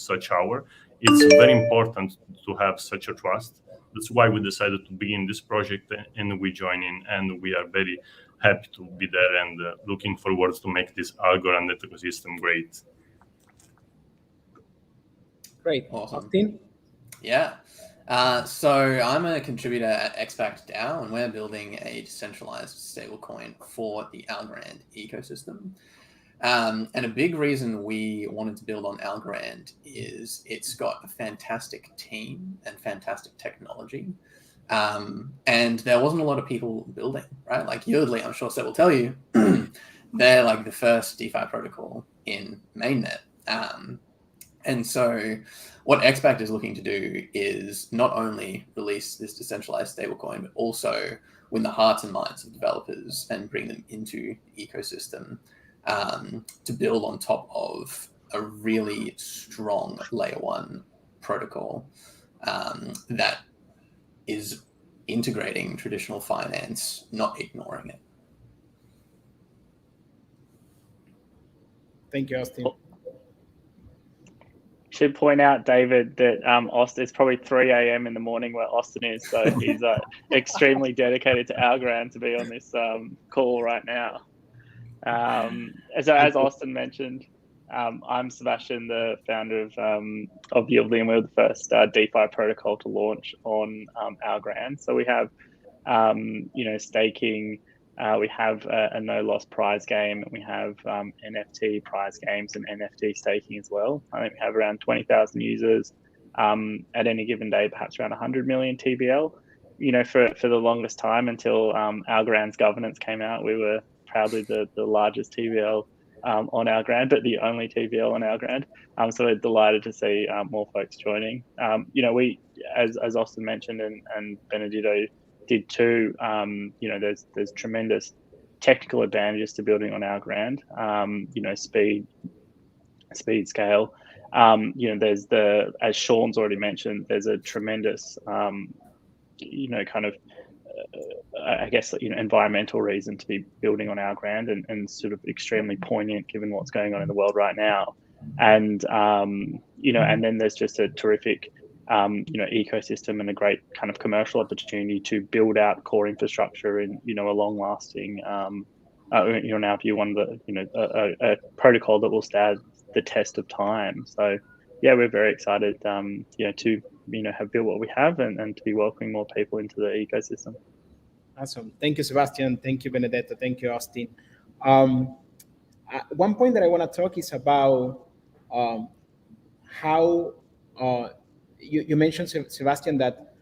S22: it's very important to have such a trust. That's why we decided to begin this project, and we join in, and we are very happy to be there and looking forward to make this Algorand ecosystem great.
S21: Great.
S23: Awesome.
S21: Austin?
S23: Yeah.
S2: So I'm a contributor at xBacked DAO, and we're building a decentralized stablecoin for the Algorand ecosystem. And a big reason we wanted to build on Algorand is it's got a fantastic team and fantastic technology. And there wasn't a lot of people building, right? Like Yodlee, I'm sure Seth will tell you, they're like the first DeFi protocol in mainnet. And so what xBacked is looking to do is not only release this decentralized stablecoin, but also win the hearts and minds of developers and bring them into the ecosystem to build on top of a really strong layer one protocol that is integrating traditional finance, not ignoring it.
S21: Thank you, Austin.
S3: Should point out, David, that Austin, it's probably 3 a.m. in the morning where Austin is, so he's extremely dedicated to Algorand to be on this call right now. As Austin mentioned, I'm Sebastian, the founder of Yodlee, and we're the first DeFi protocol to launch on Algorand. So we have, staking. We have a no-loss prize game, and we have NFT prize games and NFT staking as well. I think we have around 20,000 users at any given day, perhaps around 100 million TBL. For the longest time until Algorand's governance came out, we were proudly the largest TBL on Algorand, but the only TBL on Algorand. So we're delighted to see more folks joining. We, as Austin mentioned and Benedetto did too, there's tremendous technical advantages to building on Algorand. Speed, scale. There's as Sean's already mentioned, there's a tremendous, environmental reason to be building on Algorand and sort of extremely poignant given what's going on in the world right now. And, and then there's just a terrific, ecosystem and a great kind of commercial opportunity to build out core infrastructure in, a long-lasting, in our view, one of the, a protocol that will stand the test of time. So, yeah, we're very excited, to, have built what we have and to be welcoming more people into the ecosystem.
S21: Awesome. Thank you, Sebastian. Thank you, Benedetto. Thank you, Austin. One point that I want to talk is about how you mentioned, Sebastian, that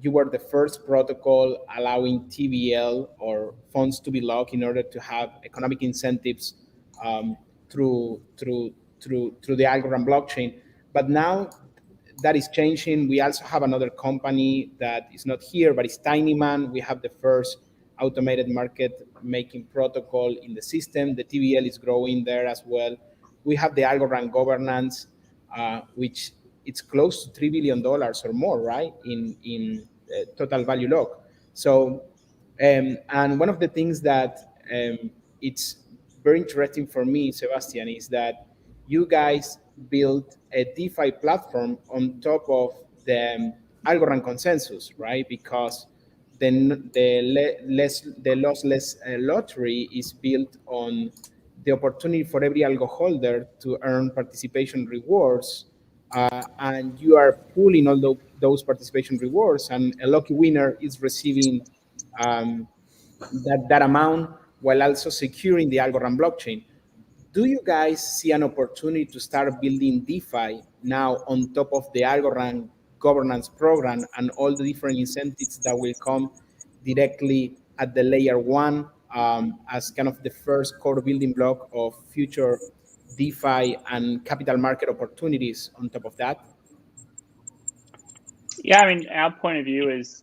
S21: you were the first protocol allowing TBL or funds to be locked in order to have economic incentives through the Algorand blockchain. But now that is changing. We also have another company that is not here, but it's Tinyman. We have the first automated market making protocol in the system. The TBL is growing there as well. We have the Algorand governance, which it's close to $3 billion or more, right, in total value lock. So, and one of the things that it's very interesting for me, Sebastian, is that you guys built a DeFi platform on top of the Algorand consensus, right? Because the lossless lottery is built on the opportunity for every algo holder to earn participation rewards, and you are pooling all those participation rewards, and a lucky winner is receiving that amount while also securing the Algorand blockchain. Do you guys see an opportunity to start building DeFi now on top of the Algorand governance program and all the different incentives that will come directly at the layer one as kind of the first core building block of future DeFi and capital market opportunities on top of that?
S3: Yeah, I mean, our point of view is,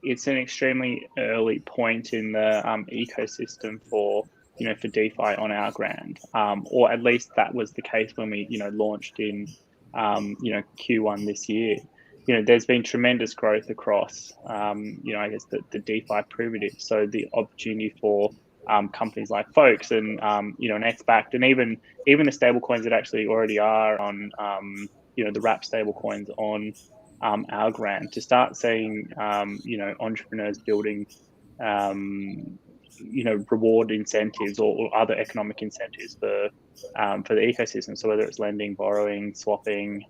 S3: it's an extremely early point in the ecosystem for DeFi on Algorand, or at least that was the case when we, launched in, Q1 this year. There's been tremendous growth across, I guess the DeFi primitive. So the opportunity for companies like Folks and, and xBacked, and even the stable coins that actually already are on, the wrap stable coins on Algorand, to start seeing, entrepreneurs building, reward incentives or other economic incentives for the ecosystem. So whether it's lending, borrowing, swapping,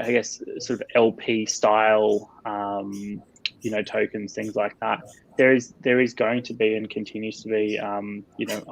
S3: I guess sort of LP style, tokens, things like that. There is going to be and continues to be, a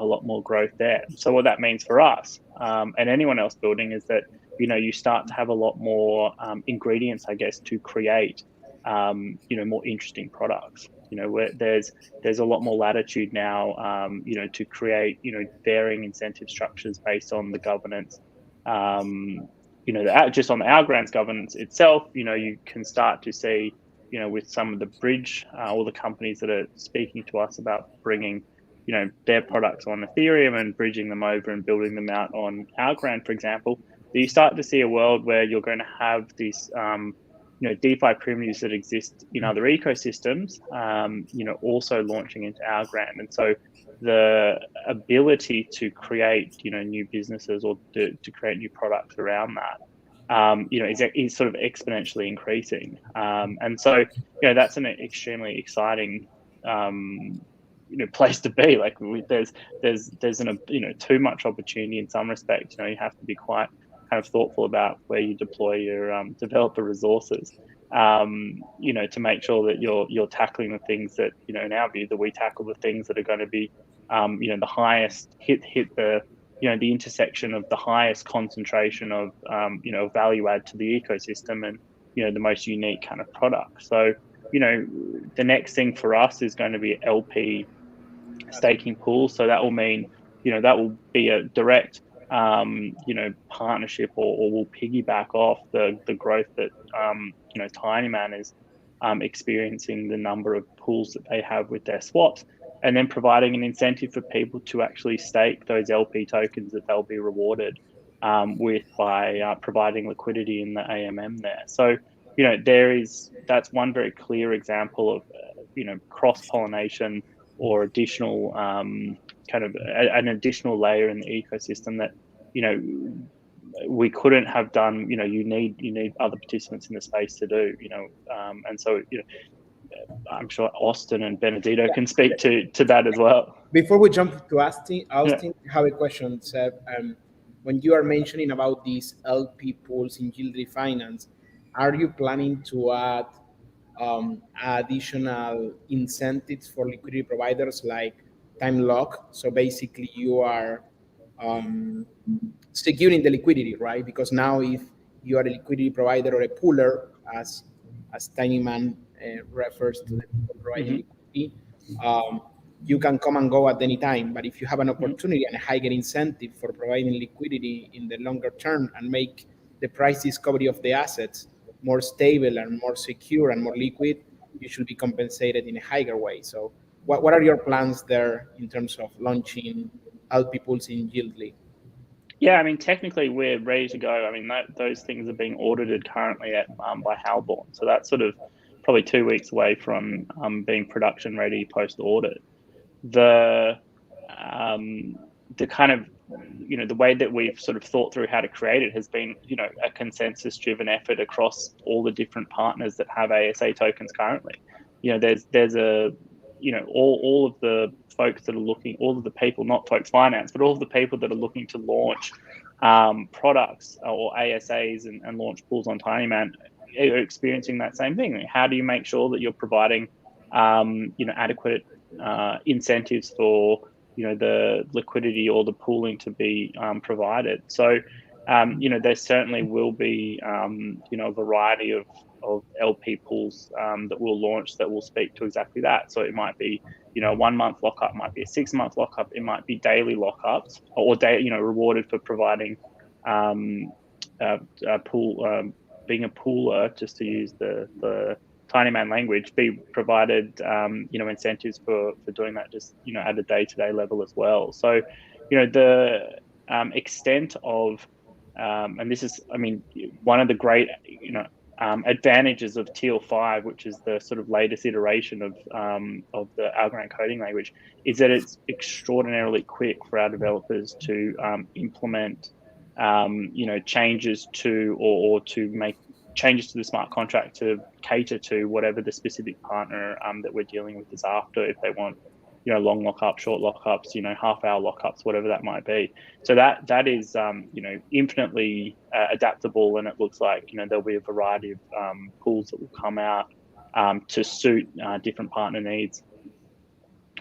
S3: lot more growth there. So what that means for us and anyone else building is that, you start to have a lot more ingredients, I guess, to create, more interesting products. Where there's a lot more latitude now, to create, varying incentive structures based on the governance. Just on the Algorand's governance itself, you can start to see, with some of the bridge, all the companies that are speaking to us about bringing, their products on Ethereum and bridging them over and building them out on Algorand, for example, that you start to see a world where you're going to have this, DeFi primitives that exist in other ecosystems, also launching into Algorand. And so the ability to create, new businesses or to create new products around that, is sort of exponentially increasing. And so, that's an extremely exciting, place to be. Like there's too much opportunity in some respects. You have to be quite kind of thoughtful about where you deploy your developer resources, to make sure that you're tackling the things that, in our view, that we tackle the things that are going to be, the highest hit the, the intersection of the highest concentration of, value add to the ecosystem and, the most unique kind of product. So, the next thing for us is going to be LP staking pools. So that will mean, that will be a direct, partnership or will piggyback off the growth that, Tinyman is experiencing, the number of pools that they have with their swaps, and then providing an incentive for people to actually stake those LP tokens that they'll be rewarded with by providing liquidity in the AMM there. So, that's one very clear example of, cross-pollination or additional kind of an additional layer in the ecosystem that, we couldn't have done. You need other participants in the space to do, and so, I'm sure Austin and Benedetto can speak to that as well.
S21: Before we jump to Austin, I have a question, Seb. When you are mentioning about these LP pools in Yieldly Finance, are you planning to add additional incentives for liquidity providers like time lock? So basically you are securing the liquidity, right? Because now if you are a liquidity provider or a pooler, as Tinyman refers to the people providing liquidity, you can come and go at any time. But if you have an opportunity and a higher incentive for providing liquidity in the longer term and make the price discovery of the assets more stable and more secure and more liquid, you should be compensated in a higher way. So what are your plans there in terms of launching LP pools in Yieldly?
S3: Yeah, I mean, technically we're ready to go. I mean, those things are being audited currently by Halborn. So that's sort of probably 2 weeks away from being production ready post audit. The kind of, the way that we've sort of thought through how to create it has been, a consensus driven effort across all the different partners that have ASA tokens currently. There's a, all of the folks that are looking, all of the people, not Folks.Finance, but all of the people that are looking to launch products or ASAs and launch pools on Tinyman are experiencing that same thing. How do you make sure that you're providing, adequate incentives for, the liquidity or the pooling to be provided? So, there certainly will be, a variety of LP pools that will launch that will speak to exactly that. So it might be, 1 month lockup, might be a 6 month lockup, it might be daily lockups, or rewarded for providing a pool, being a pooler, just to use the Tinyman language, be provided incentives for doing that, just at a day-to-day level as well. So the extent of and this is, I mean, one of the great advantages of TL5, which is the sort of latest iteration of the Algorand coding language, is that it's extraordinarily quick for our developers to implement changes to or to make changes to the smart contract to cater to whatever the specific partner that we're dealing with is after. If they want long lockups, short lockups, half-hour lockups, whatever that might be. So that is infinitely adaptable, and it looks like there'll be a variety of pools that will come out to suit different partner needs.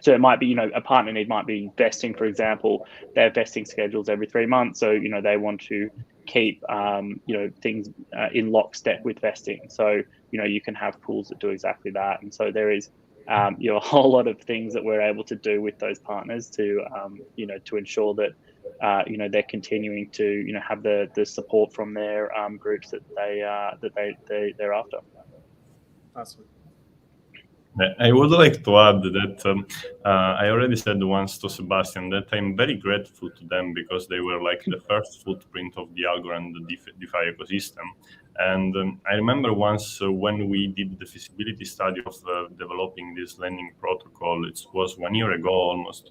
S3: So it might be, a partner need might be vesting, for example. They have vesting schedules every 3 months, so they want to keep things in lockstep with vesting. So you can have pools that do exactly that, and so there is a whole lot of things that we're able to do with those partners to to ensure that they're continuing to have the support from their groups that they're after.
S21: Awesome.
S22: I would like to add that I already said once to Sebastian that I'm very grateful to them because they were like the first footprint of the Algorand DeFi ecosystem. And I remember once when we did the feasibility study of developing this lending protocol, it was 1 year ago almost,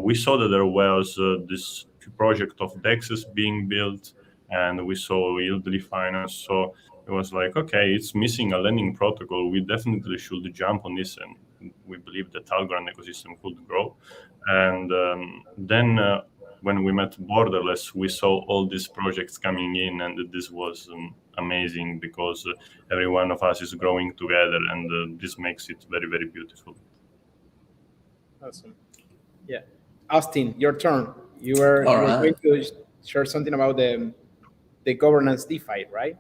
S22: we saw that there was this project of DEXs being built, and we saw Yieldly Finance. So it was like, okay, it's missing a lending protocol. We definitely should jump on this, and we believe that Algorand ecosystem could grow. And then when we met Borderless, we saw all these projects coming in, and this was amazing because every one of us is growing together, and this makes it very, very beautiful.
S21: Awesome. Yeah. Austin, your turn. You were going to share something about the governance DeFi, right?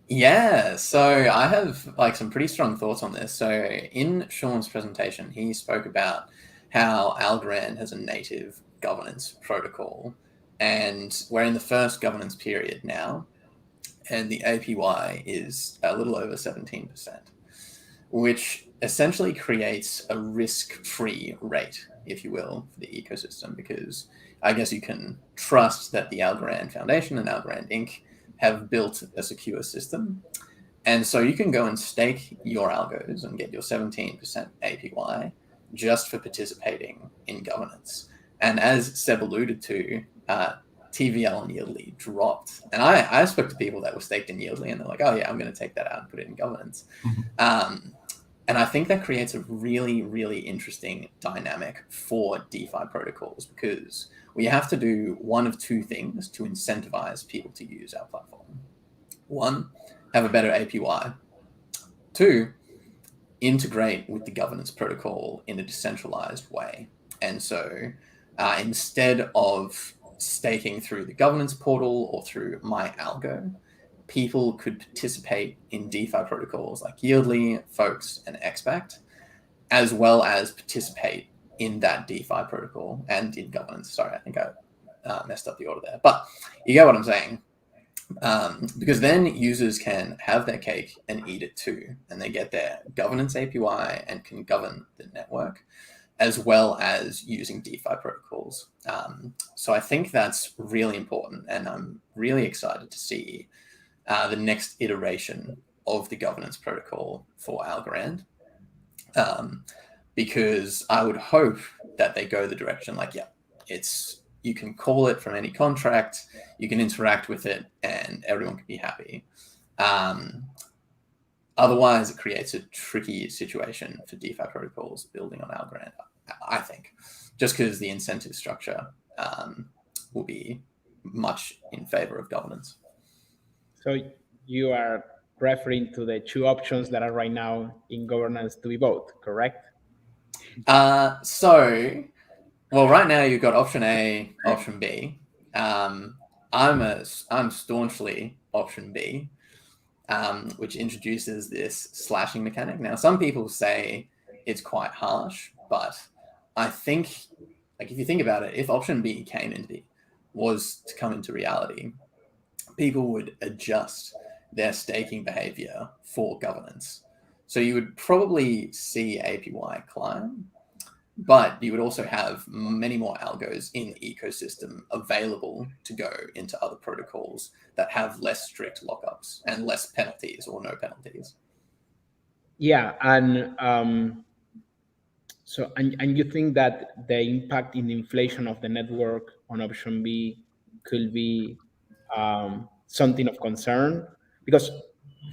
S2: Yeah, so I have some pretty strong thoughts on this. So in Sean's presentation, he spoke about how Algorand has a native governance protocol, and we're in the first governance period now, and the APY is a little over 17%, which essentially creates a risk-free rate, if you will, for the ecosystem, because I guess you can trust that the Algorand Foundation and Algorand Inc. have built a secure system. And so you can go and stake your algos and get your 17% APY just for participating in governance. And as Seb alluded to, TVL and Yieldly dropped. And I spoke to people that were staked in Yieldly, and they're like, oh yeah, I'm going to take that out and put it in governance. And I think that creates a really, really interesting dynamic for DeFi protocols, because we have to do one of two things to incentivize people to use our platform. One, have a better APY. Two, integrate with the governance protocol in a decentralized way. And so instead of staking through the governance portal or through my algo, people could participate in DeFi protocols like Yieldly, Folks, and xBacked, as well as participate in that DeFi protocol and in governance. Sorry, I think I messed up the order there. But you get what I'm saying. Because then users can have their cake and eat it too, and they get their governance APY and can govern the network, as well as using DeFi protocols. So I think that's really important, and I'm really excited to see the next iteration of the governance protocol for Algorand, because I would hope that they go the direction like, yeah, you can call it from any contract, you can interact with it, and everyone can be happy. Otherwise, it creates a tricky situation for DeFi protocols building on Algorand, I think, just because the incentive structure will be much in favor of governance.
S21: So you are referring to the two options that are right now in governance to be both, correct?
S2: Well, right now you've got option A, option B. I'm staunchly option B, which introduces this slashing mechanic. Now, some people say it's quite harsh, but I think, if you think about it, if option B was to come into reality, people would adjust their staking behavior for governance. So you would probably see APY climb, but you would also have many more algos in the ecosystem available to go into other protocols that have less strict lockups and less penalties or no penalties.
S21: Yeah, and so you think that the impact in inflation of the network on option B could be something of concern? Because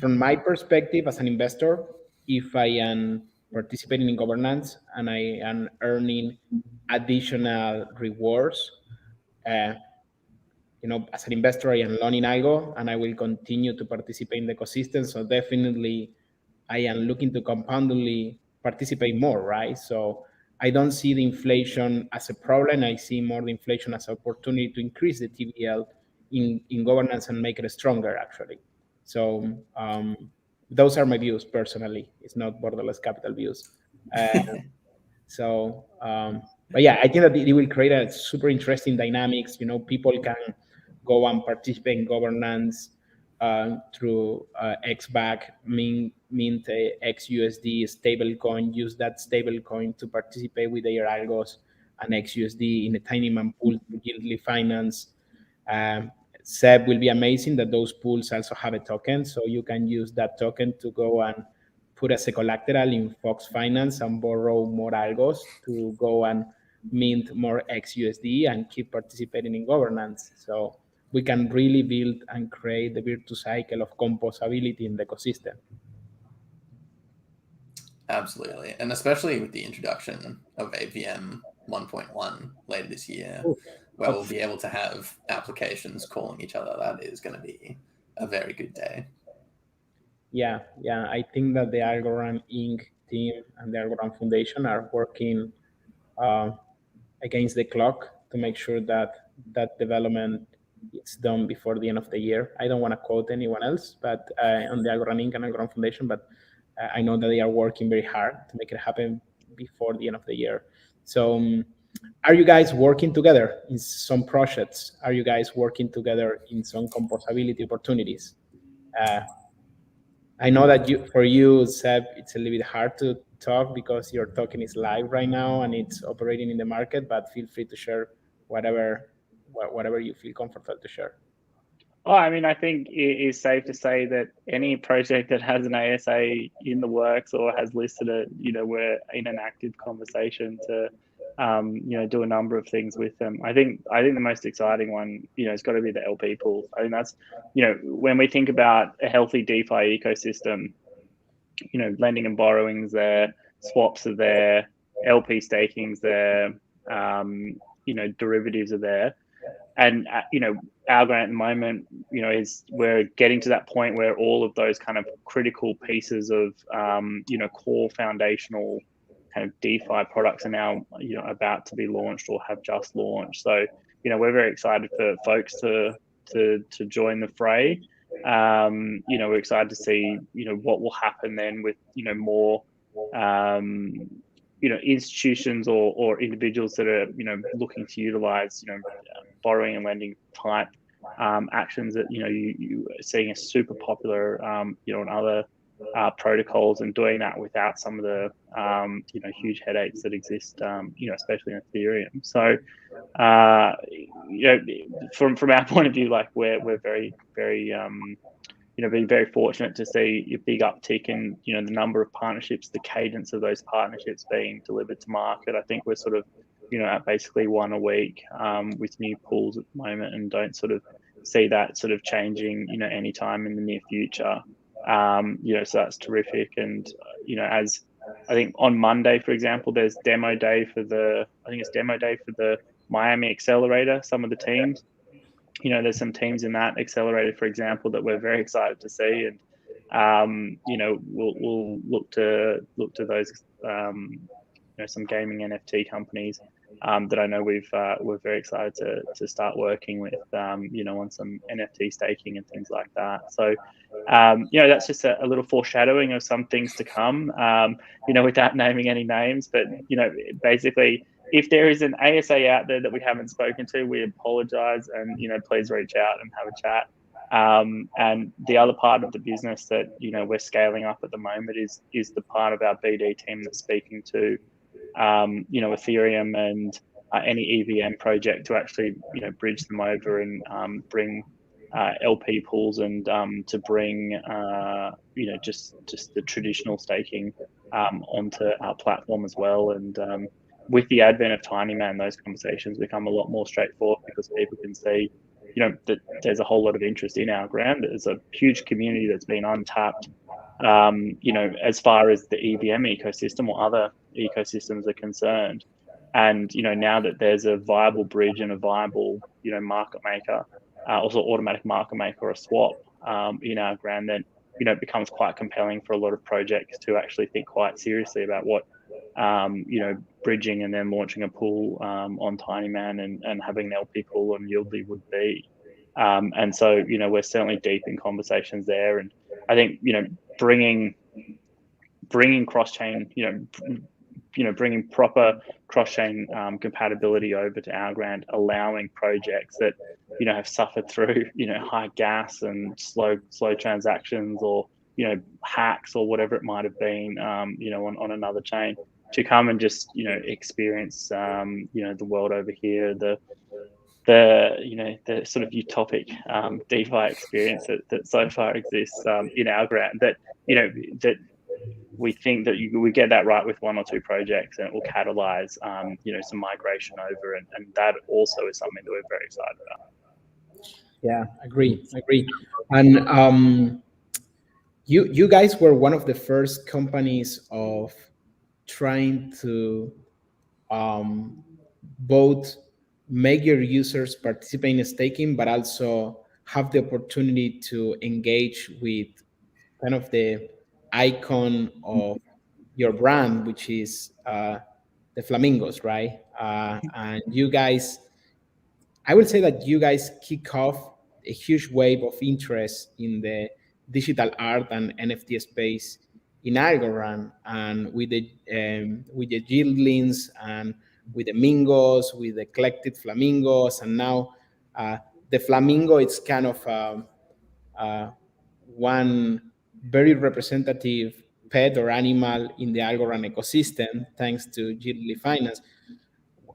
S21: from my perspective as an investor, if I am participating in governance, and I am earning additional rewards. As an investor, I am learning algo, and I will continue to participate in the ecosystem. So definitely, I am looking to compoundedly participate more, right? So I don't see the inflation as a problem. I see more the inflation as an opportunity to increase the TVL in governance and make it stronger, actually. So those are my views personally. It's not Borderless Capital views. But yeah, I think that it will create a super interesting dynamics. People can go and participate in governance through xBacked, mint XUSD stablecoin, use that stablecoin to participate with their algos and XUSD in a tiny man pool to yieldly finance. SEB will be amazing that those pools also have a token, so you can use that token to go and put as a collateral in Folks.Finance and borrow more algos to go and mint more XUSD and keep participating in governance. So we can really build and create the virtuous cycle of composability in the ecosystem.
S2: Absolutely. And especially with the introduction of AVM 1.1 later this year, where we'll be able to have applications calling each other, that is going to be a very good day.
S21: Yeah. I think that the Algorand Inc. team and the Algorand Foundation are working against the clock to make sure that that development is done before the end of the year. I don't want to quote anyone else, but on the Algorand Inc. and Algorand Foundation, but I know that they are working very hard to make it happen before the end of the year. So are you guys working together in some projects? Are you guys working together in some composability opportunities? I know that for you, Seb, it's a little bit hard to talk because your token is live right now and it's operating in the market, but feel free to share whatever you feel comfortable to share.
S3: Well, I mean, I think it is safe to say that any project that has an ASA in the works or has listed it, we're in an active conversation to, do a number of things with them. I think the most exciting one, has got to be the LP pool. I think that's, when we think about a healthy DeFi ecosystem, lending and borrowing's there, swaps are there, LP staking's there, derivatives are there. And, Algorand at the moment, we're getting to that point where all of those kind of critical pieces of, core foundational kind of DeFi products are now, about to be launched or have just launched. So, we're very excited for folks to join the fray. We're excited to see, what will happen then with, more, institutions or individuals that are, looking to utilize, borrowing and lending type actions that, you are seeing as super popular, on other protocols, and doing that without some of the, huge headaches that exist, especially in Ethereum. So, from our point of view, like we're very, very, been very fortunate to see a big uptick in, the number of partnerships, the cadence of those partnerships being delivered to market. I think we're sort of, at basically one a week with new pools at the moment, and don't sort of see that sort of changing, anytime in the near future. So that's terrific. And, as I think on Monday, for example, there's demo day for the Miami Accelerator, some of the teams. There's some teams in that accelerator, for example, that we're very excited to see, and we'll look to those some gaming NFT companies that I know we're very excited to start working with, on some NFT staking and things like that. So that's just a little foreshadowing of some things to come, without naming any names, but basically, if there is an ASA out there that we haven't spoken to, we apologize, and please reach out and have a chat. And the other part of the business that we're scaling up at the moment is the part of our BD team that's speaking to Ethereum and any EVM project to actually bridge them over and bring LP pools and to bring just the traditional staking onto our platform as well. And with the advent of Tiny Man, those conversations become a lot more straightforward because people can see, that there's a whole lot of interest in Algorand. There's a huge community that's been untapped as far as the EVM ecosystem or other ecosystems are concerned. And, now that there's a viable bridge and a viable, market maker, also automatic market maker or swap in Algorand, then, it becomes quite compelling for a lot of projects to actually think quite seriously about what, bridging and then launching a pool on Tinyman and having an LP pool on Yieldly would be. And so, we're certainly deep in conversations there. And I think, bringing cross-chain, bringing proper cross-chain compatibility over to Algorand, allowing projects that, have suffered through, high gas and slow transactions or, hacks or whatever it might have been, on another chain to come and just, experience, the world over here, the sort of utopic DeFi experience that so far exists in Algorand, that that we think that we get that right with one or two projects, and it will catalyze some migration over, and that also is something that we're very excited about.
S21: Yeah, agree. And you guys were one of the first companies of trying to both make your users participate in staking, but also have the opportunity to engage with kind of the icon of your brand, which is the flamingos, right? And you guys, I would say that you guys kick off a huge wave of interest in the digital art and NFT space in Algorand, and with the yieldlings and with the mingos, with the collected flamingos, and now the flamingo, it's kind of one very representative pet or animal in the Algorand ecosystem, thanks to Yieldly Finance.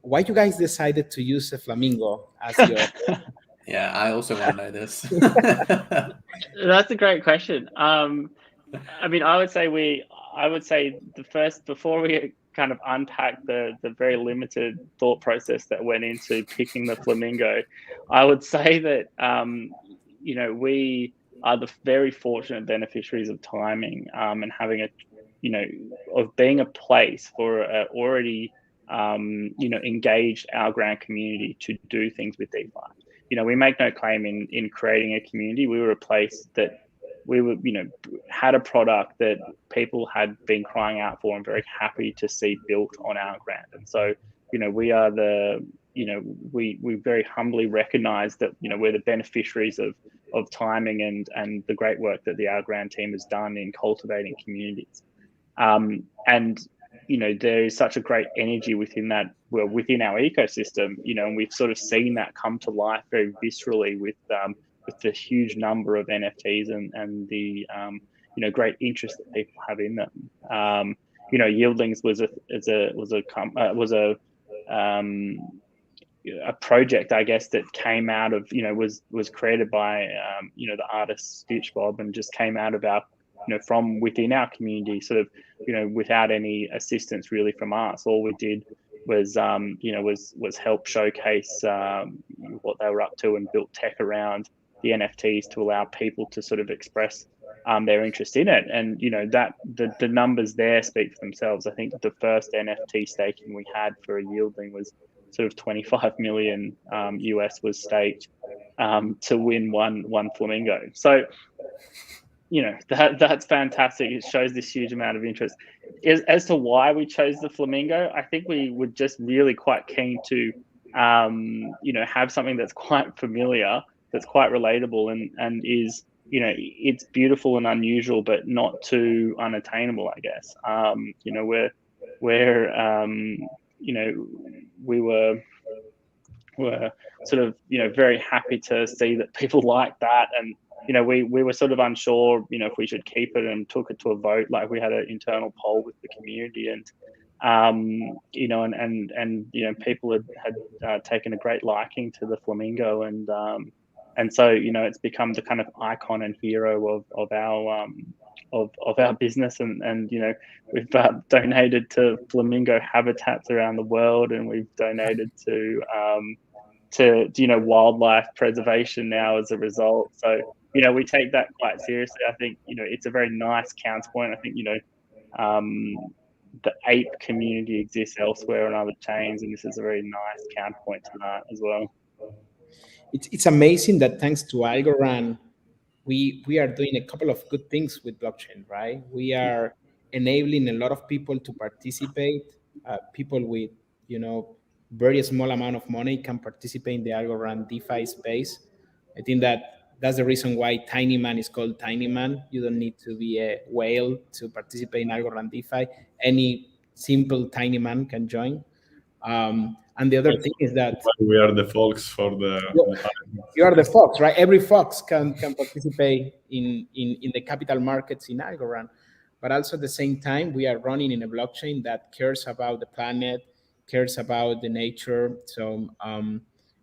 S21: Why you guys decided to use a flamingo as your...
S2: Yeah, I also want to know this.
S3: That's a great question. I mean, I would say the first, before we kind of unpack the very limited thought process that went into picking the flamingo, I would say that we are the very fortunate beneficiaries of timing and having of being a place for a already engaged Algorand community to do things with DeFi. We make no claim in creating a community. We were a place that we were, had a product that people had been crying out for and very happy to see built on Algorand. And so, we are we very humbly recognize that, we're the beneficiaries of timing and the great work that the Algorand team has done in cultivating communities. And there is such a great energy within that, within our ecosystem, and we've sort of seen that come to life very viscerally with the huge number of NFTs and the great interest that people have in them. Yieldlings was a project, I guess, that came out of was created by the artist Stitch Bob, and just came out of our from within our community, sort of without any assistance really from us. All we did was was help showcase what they were up to, and built tech around the NFTs to allow people to sort of express their interest in it. And that the numbers there speak for themselves. I think the first NFT staking we had for a yieldling was sort of 25 million US was staked to win one flamingo. So that's fantastic. It shows this huge amount of interest. As to why we chose the flamingo, I think we were just really quite keen to have something that's quite familiar, that's quite relatable, and is it's beautiful and unusual, but not too unattainable, I guess. We were sort of very happy to see that people like that, and we were sort of unsure if we should keep it, and took it to a vote. Like, we had an internal poll with the community, and people had taken a great liking to the flamingo, and so it's become the kind of icon and hero of our business, and we've donated to flamingo habitats around the world, and we've donated to to wildlife preservation now as a result. So we take that quite seriously. I think it's a very nice counterpoint. I think the ape community exists elsewhere on other chains, and this is a very nice counterpoint to that as well.
S21: It's amazing that thanks to Algorand, we are doing a couple of good things with blockchain, right? We are enabling a lot of people to participate. People with very small amount of money can participate in the Algorand DeFi space. I think that's the reason why Tiny Man is called Tiny Man. You don't need to be a whale to participate in Algorand DeFi. Any simple tiny man can join. And the other thing is that
S22: we are the folks for the.
S21: You are the fox, right? Every fox can participate in the capital markets in Algorand, but also at the same time we are running in a blockchain that cares about the planet, cares about the nature. So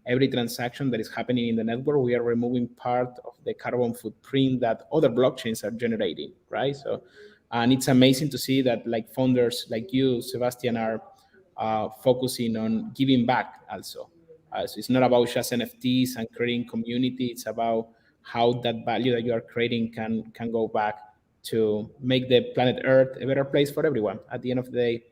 S21: every transaction that is happening in the network, we are removing part of the carbon footprint that other blockchains are generating, right? So, and it's amazing to see that like founders like you, Sebastian, are focusing on giving back also. So it's not about just NFTs and creating community. It's about how that value that you are creating can go back to make the planet Earth a better place for everyone. At the end of the day,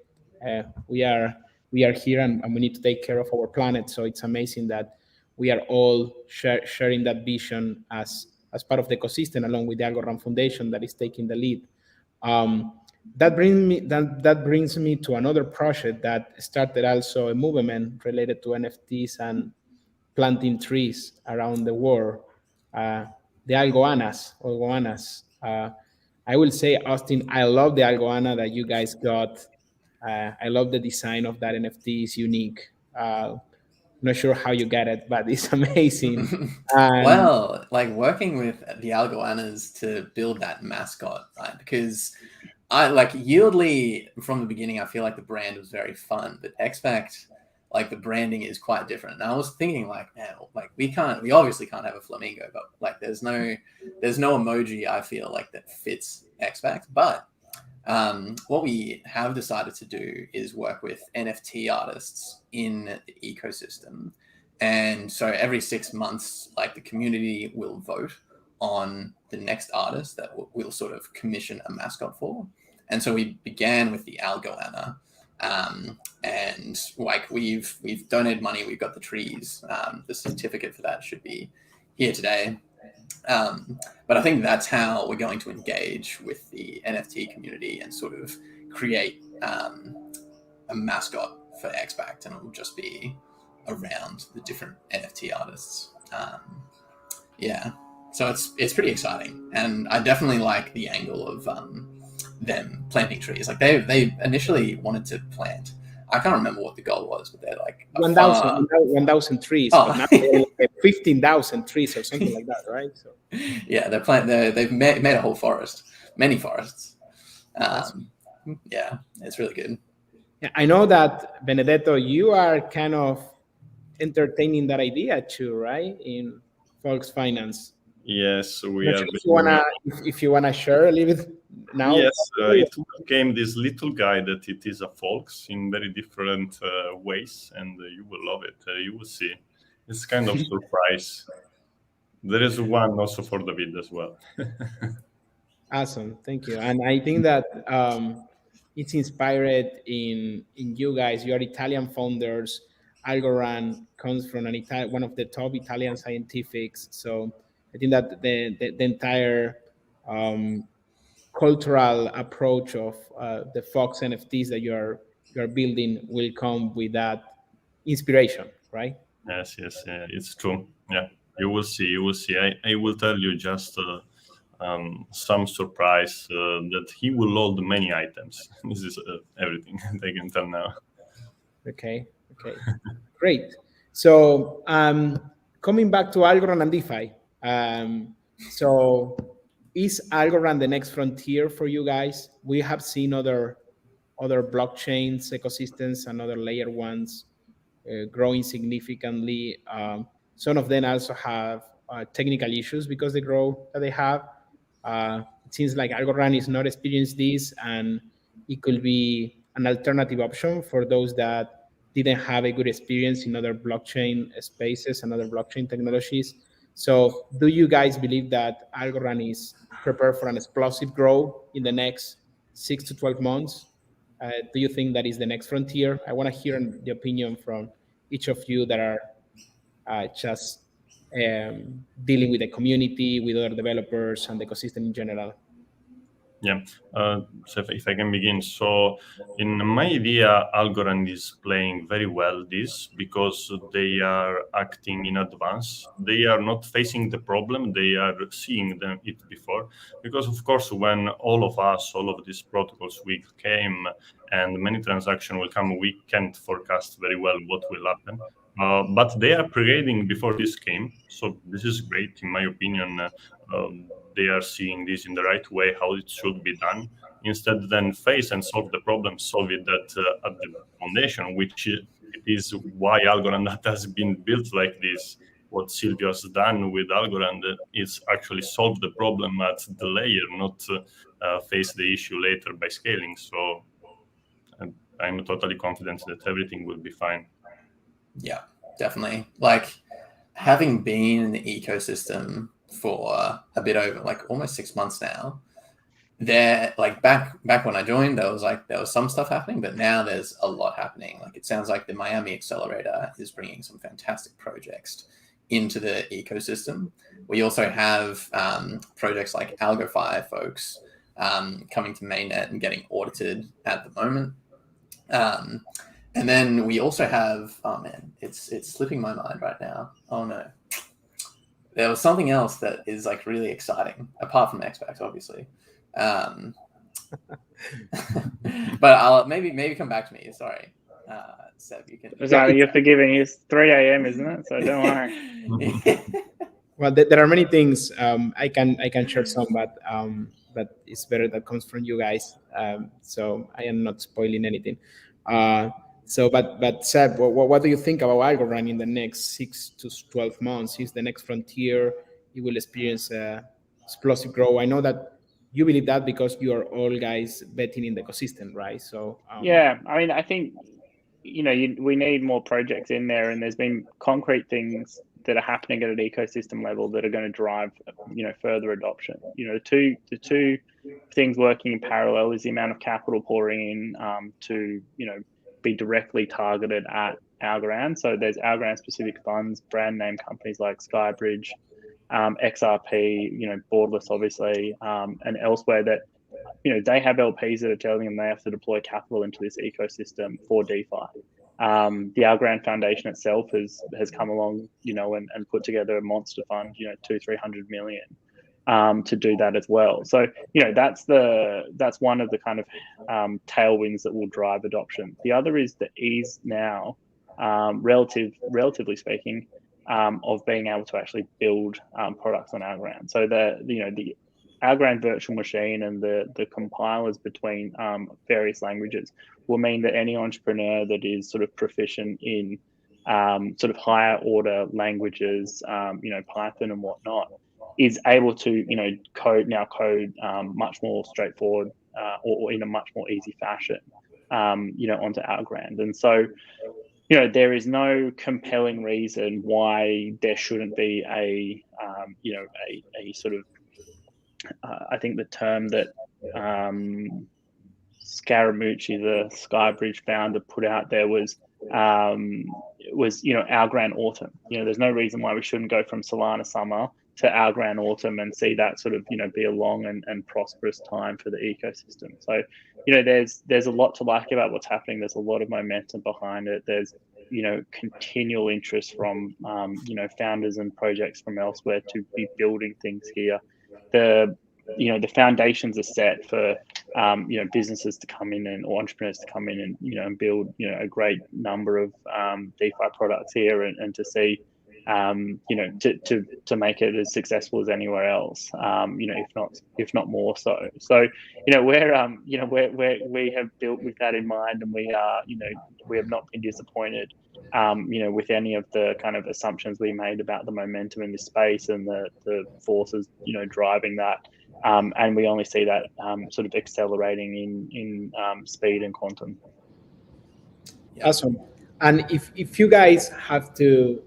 S21: we are here and we need to take care of our planet. So it's amazing that we are all sharing that vision as part of the ecosystem, along with the Algorand Foundation that is taking the lead. That brings me to another project that started also a movement related to NFTs and planting trees around the world. The Algoanas. I will say, Austin, I love the Algoana that you guys got. I love the design of that NFT. It's unique. Not sure how you get it, but it's amazing.
S2: Well, like working with the Algoanas to build that mascot, right? Because I like Yieldly from the beginning. I feel like the brand was very fun, but xBacked, like the branding is quite different. And I was thinking, like, man, like we obviously can't have a flamingo, but like there's no emoji I feel like that fits xBacked. But what we have decided to do is work with NFT artists in the ecosystem, and so every 6 months, like the community will vote on the next artist that we'll sort of commission a mascot for. And so we began with the Algoana, and like we've donated money, we've got the trees. The certificate for that should be here today. But I think that's how we're going to engage with the NFT community and sort of create a mascot for xBacked, and it will just be around the different NFT artists. Yeah. So it's pretty exciting, and I definitely like the angle of them planting trees. Like they initially wanted to plant. I can't remember what the goal was, but they're like
S21: 1,000 trees.
S2: Oh.
S21: But now they're 15,000 trees or something like that, right? So
S2: yeah, they've made a whole forest, many forests. Yeah, it's really good.
S21: Yeah, I know that Benedetto, you are kind of entertaining that idea too, right? In Folks.Finance.
S22: Yes, we
S21: Not
S22: are.
S21: sure if you wanna share a little bit now.
S22: Yes, it became this little guy that it is a folks in very different ways, and you will love it. You will see. It's kind of surprise. There is one also for David as well.
S21: Awesome, thank you. And I think that it's inspired in you guys. You are Italian founders. Algorand comes from one of the top Italian scientifics. So I think that the entire cultural approach of the Fox NFTs that you are building will come with that inspiration, right?
S22: Yes, it's true. Yeah, you will see. I will tell you just some surprise that he will load many items. This is everything I can tell now.
S21: Okay, great. So coming back to Algorand and DeFi. So is Algorand the next frontier for you guys? We have seen other blockchains, ecosystems, and other layer ones growing significantly. Some of them also have technical issues because the growth that they have. It seems like Algorand is not experienced this, and it could be an alternative option for those that didn't have a good experience in other blockchain spaces and other blockchain technologies. So do you guys believe that Algorand is prepared for an explosive growth in the next 6 to 12 months? Do you think that is the next frontier? I want to hear the opinion from each of you that are just dealing with the community, with other developers, and the ecosystem in general.
S22: Yeah, so if I can begin. So in my idea, Algorand is playing very well this because they are acting in advance. They are not facing the problem. They are seeing it before. Because of course, when all of these protocols week came and many transactions will come, we can't forecast very well what will happen. But they are pre-grading before this came. So this is great, in my opinion. They are seeing this in the right way, how it should be done, instead then face and solve the problem, solve it at the foundation, which it is why Algorand has been built like this. What Silvio has done with Algorand is actually solve the problem at the layer, not face the issue later by scaling. So I'm totally confident that everything will be fine.
S2: Yeah, definitely. Like, having been in the ecosystem for a bit over almost 6 months now, there back when I joined, there was some stuff happening, but now there's a lot happening. Like, it sounds like the Miami Accelerator is bringing some fantastic projects into the ecosystem. We also have projects like AlgoFi folks coming to mainnet and getting audited at the moment. And then we also have, oh man, it's slipping my mind right now. Oh no. There was something else that is really exciting, apart from xBacked, obviously. But I'll maybe come back to me. Sorry, Seb, you can.
S3: You're forgiving. It's 3 a.m., isn't it? So don't worry.
S21: Well, there are many things I can share some, but it's better that comes from you guys. So I am not spoiling anything. But Seb, what do you think about Algorand in the next 6 to 12 months? Is the next frontier? You will experience explosive growth. I know that you believe that because you are all guys betting in the ecosystem, right? So
S3: yeah, I mean, I think we need more projects in there, and there's been concrete things that are happening at an ecosystem level that are going to drive further adoption. The two things working in parallel is the amount of capital pouring in to be directly targeted at Algorand. So there's Algorand specific funds, brand name companies like Skybridge, XRP, Borderless obviously, and elsewhere that they have LPs that are telling them they have to deploy capital into this ecosystem for DeFi. The Algorand Foundation itself has come along, and put together a monster fund, 200-300 million. To do that as well. So that's one of the kind of tailwinds that will drive adoption. The other is the ease now, relatively speaking, of being able to actually build products on Algorand. So the Algorand virtual machine and the compilers between various languages will mean that any entrepreneur that is sort of proficient in sort of higher order languages, Python and whatnot, is able to code much more straightforward or in a much more easy fashion onto Algorand. And so there is no compelling reason why there shouldn't be a sort of I think the term that Scaramucci, the Skybridge founder, put out there was Algorand autumn. There's no reason why we shouldn't go from Solana summer to Algorand autumn and see that sort of be a long and prosperous time for the ecosystem. So there's a lot to like about what's happening. There's a lot of momentum behind it. There's continual interest from founders and projects from elsewhere to be building things here. The foundations are set for businesses to come in or entrepreneurs to come in and build a great number of DeFi products here and to see to make it as successful as anywhere else, if not more so. So we have built with that in mind, and we are we have not been disappointed with any of the kind of assumptions we made about the momentum in this space and the forces driving that, and we only see that sort of accelerating in speed and quantum.
S21: Awesome. And if you guys have to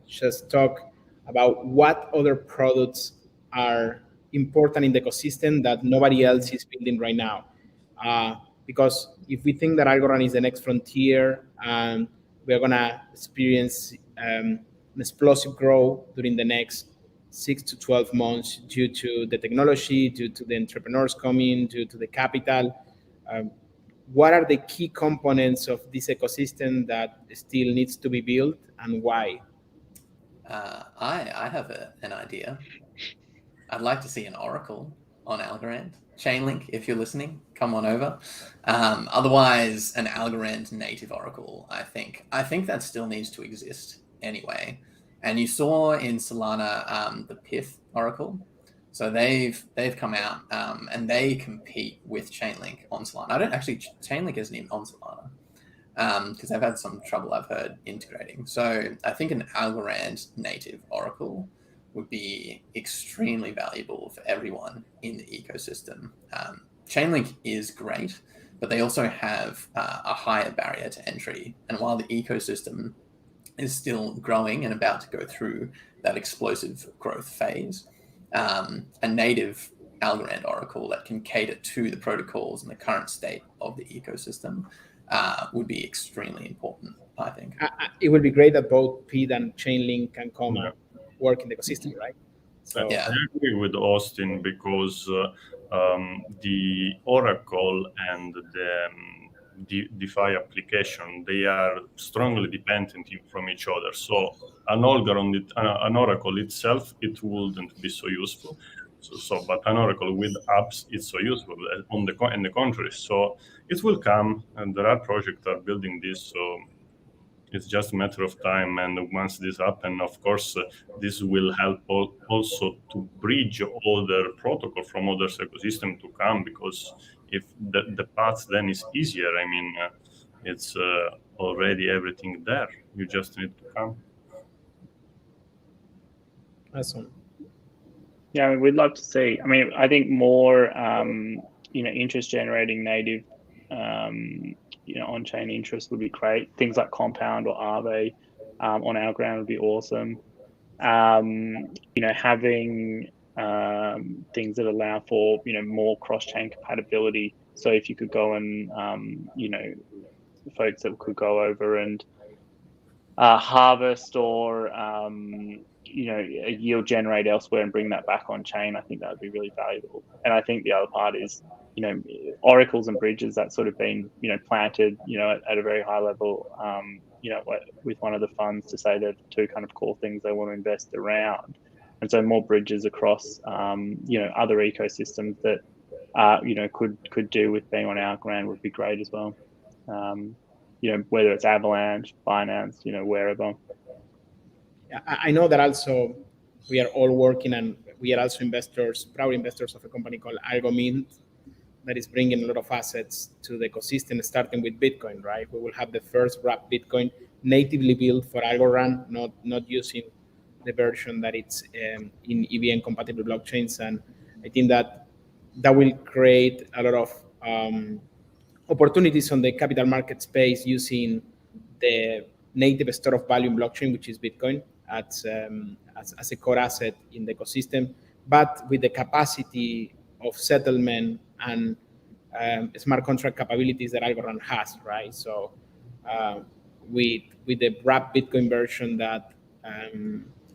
S21: just talk about what other products are important in the ecosystem that nobody else is building right now. Because if we think that Algorand is the next frontier and we're going to experience an explosive growth during the next 6 to 12 months due to the technology, due to the entrepreneurs coming, due to the capital, what are the key components of this ecosystem that still needs to be built and why?
S2: I have an idea. I'd like to see an Oracle on Algorand. Chainlink, if you're listening, come on over. Otherwise, an Algorand native Oracle, I think that still needs to exist anyway. And you saw in Solana the Pith Oracle. So they've come out and they compete with Chainlink on Solana. Chainlink isn't even on Solana. Because they've had some trouble, I've heard, integrating. So I think an Algorand native Oracle would be extremely valuable for everyone in the ecosystem. Chainlink is great, but they also have a higher barrier to entry. And while the ecosystem is still growing and about to go through that explosive growth phase, a native Algorand Oracle that can cater to the protocols and the current state of the ecosystem would be extremely important, I think.
S21: It would be great that both Pith and Chainlink can come and work in the ecosystem, right? So,
S22: I agree with Austin because the Oracle and the DeFi application, they are strongly dependent from each other. So an Oracle itself, it wouldn't be so useful. But an Oracle with apps, it's so useful on the contrary. So it will come, and there are projects that are building this. So it's just a matter of time. And once this happens, of course, this will help also to bridge other protocol from other ecosystem to come, because if the path then is easier, I mean, it's already everything there. You just need to come.
S21: Awesome.
S3: Yeah, I mean, we'd love to see. I mean, I think more, interest-generating native, on-chain interest would be great. Things like Compound or Aave on Algorand would be awesome. Having things that allow for, more cross-chain compatibility. So if you could go and, folks that could go over and harvest or a yield generate elsewhere and bring that back on chain, I think that would be really valuable. And I think the other part is, oracles and bridges that's sort of been, planted, at a very high level, with one of the funds to say that two kind of core things they want to invest around. And so more bridges across, other ecosystems that, could do with being on Algorand would be great as well. Whether it's Avalanche, Binance, wherever.
S21: I know that also we are all working and we are also proud investors of a company called Algomint that is bringing a lot of assets to the ecosystem, starting with Bitcoin, right? We will have the first wrapped Bitcoin natively built for Algorand, not using the version that it's in EVM compatible blockchains. And I think that will create a lot of opportunities on the capital market space using the native store of value in blockchain, which is Bitcoin, as a core asset in the ecosystem, but with the capacity of settlement and smart contract capabilities that Algorand has, right? So with the wrapped Bitcoin version that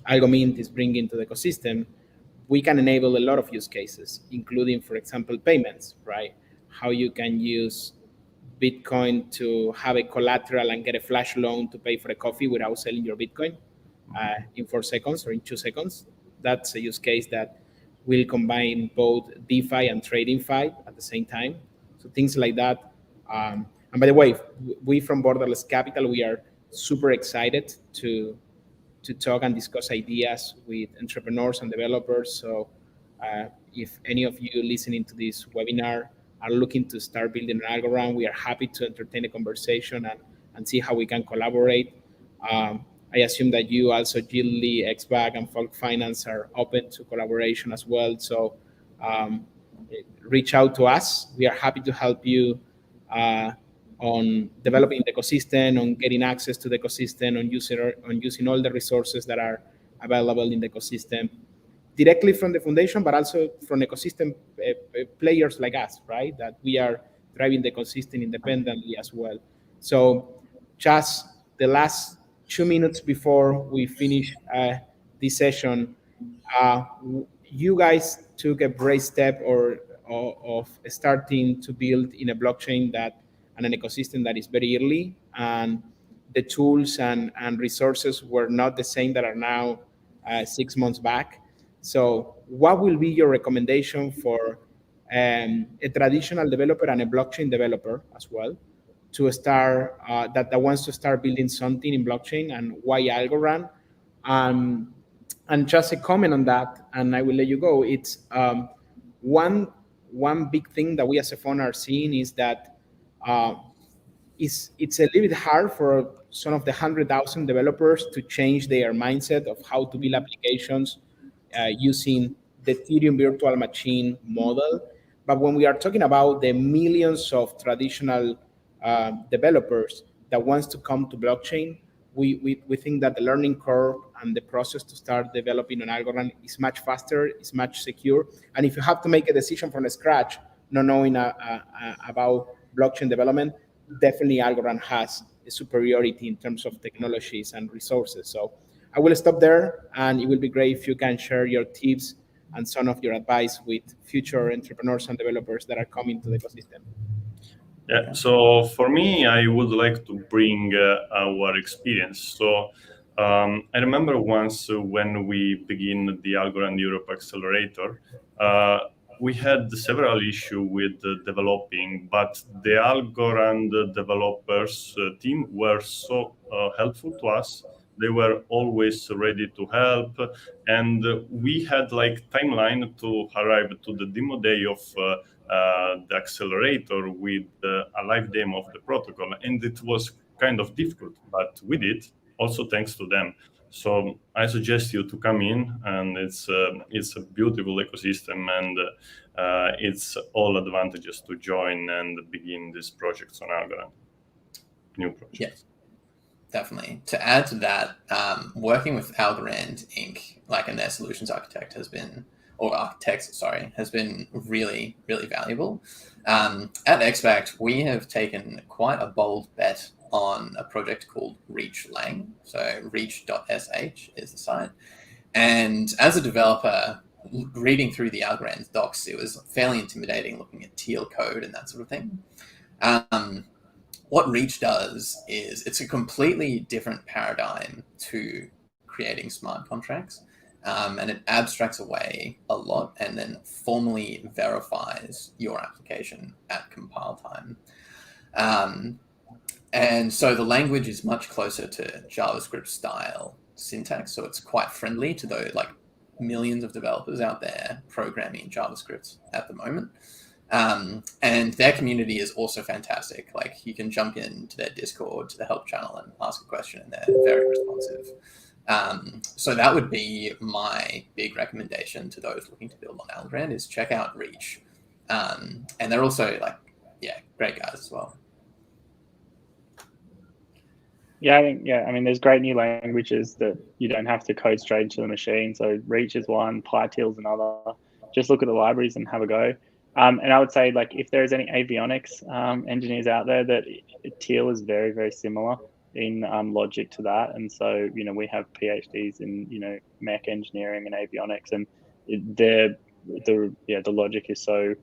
S21: Algomint is bringing to the ecosystem, we can enable a lot of use cases, including, for example, payments, right? How you can use Bitcoin to have a collateral and get a flash loan to pay for a coffee without selling your Bitcoin in 4 seconds or in 2 seconds. That's a use case that will combine both DeFi and TradingFi at the same time. So things like that. And by the way, we from Borderless Capital, we are super excited to talk and discuss ideas with entrepreneurs and developers. So if any of you listening to this webinar are looking to start building an Algorand, we are happy to entertain a conversation and see how we can collaborate. I assume that you also, Gilly, xBacked, and Folks.Finance are open to collaboration as well. So reach out to us. We are happy to help you on developing the ecosystem, on getting access to the ecosystem, on using all the resources that are available in the ecosystem, directly from the foundation, but also from ecosystem players like us, right? That we are driving the ecosystem independently as well. So just the last 2 minutes before we finish this session, you guys took a brave step of starting to build in a blockchain and an ecosystem that is very early, and the tools and resources were not the same that are now 6 months back. So what will be your recommendation for a traditional developer and a blockchain developer as well to start, that wants to start building something in blockchain, and why Algorand? And just a comment on that, and I will let you go. It's one big thing that we as a fund are seeing is that it's a little bit hard for some of the 100,000 developers to change their mindset of how to build applications using the Ethereum virtual machine model. But when we are talking about the millions of traditional developers that wants to come to blockchain, we think that the learning curve and the process to start developing on Algorand is much faster, it's much secure. And if you have to make a decision from scratch, not knowing about blockchain development, definitely Algorand has a superiority in terms of technologies and resources. So I will stop there, and it will be great if you can share your tips and some of your advice with future entrepreneurs and developers that are coming to the ecosystem.
S22: Yeah, so for me, I would like to bring our experience. So I remember once when we began the Algorand Europe Accelerator, we had several issues with developing, but the Algorand developers team were so helpful to us. They were always ready to help, and we had like timeline to arrive to the demo day of the accelerator with a live demo of the protocol, and it was kind of difficult, but we did, also thanks to them. So I suggest you to come in, and it's a beautiful ecosystem, and it's all advantages to join and begin these projects on Algorand. New projects.
S2: Yes, definitely. To add to that, working with Algorand Inc., like and their solutions architect has been really, really valuable. At xBacked, we have taken quite a bold bet on a project called Reach Lang. So reach.sh is the site. And as a developer, reading through the Algorand docs, it was fairly intimidating looking at teal code and that sort of thing. What Reach does is it's a completely different paradigm to creating smart contracts. And it abstracts away a lot and then formally verifies your application at compile time. And so the language is much closer to JavaScript style syntax. So it's quite friendly to those like millions of developers out there programming JavaScript at the moment. And their community is also fantastic. Like you can jump into their Discord, to the help channel, and ask a question, and they're very responsive. So that would be my big recommendation to those looking to build on Algorand is check out Reach. And they're also great guys as well.
S3: Yeah, I mean, there's great new languages that you don't have to code straight into the machine. So Reach is one, PyTeal's another. Just look at the libraries and have a go. And I would say, like, if there's any avionics engineers out there, that Teal is very, very similar in logic to that. And so, we have PhDs in, mech engineering and avionics, and the logic is so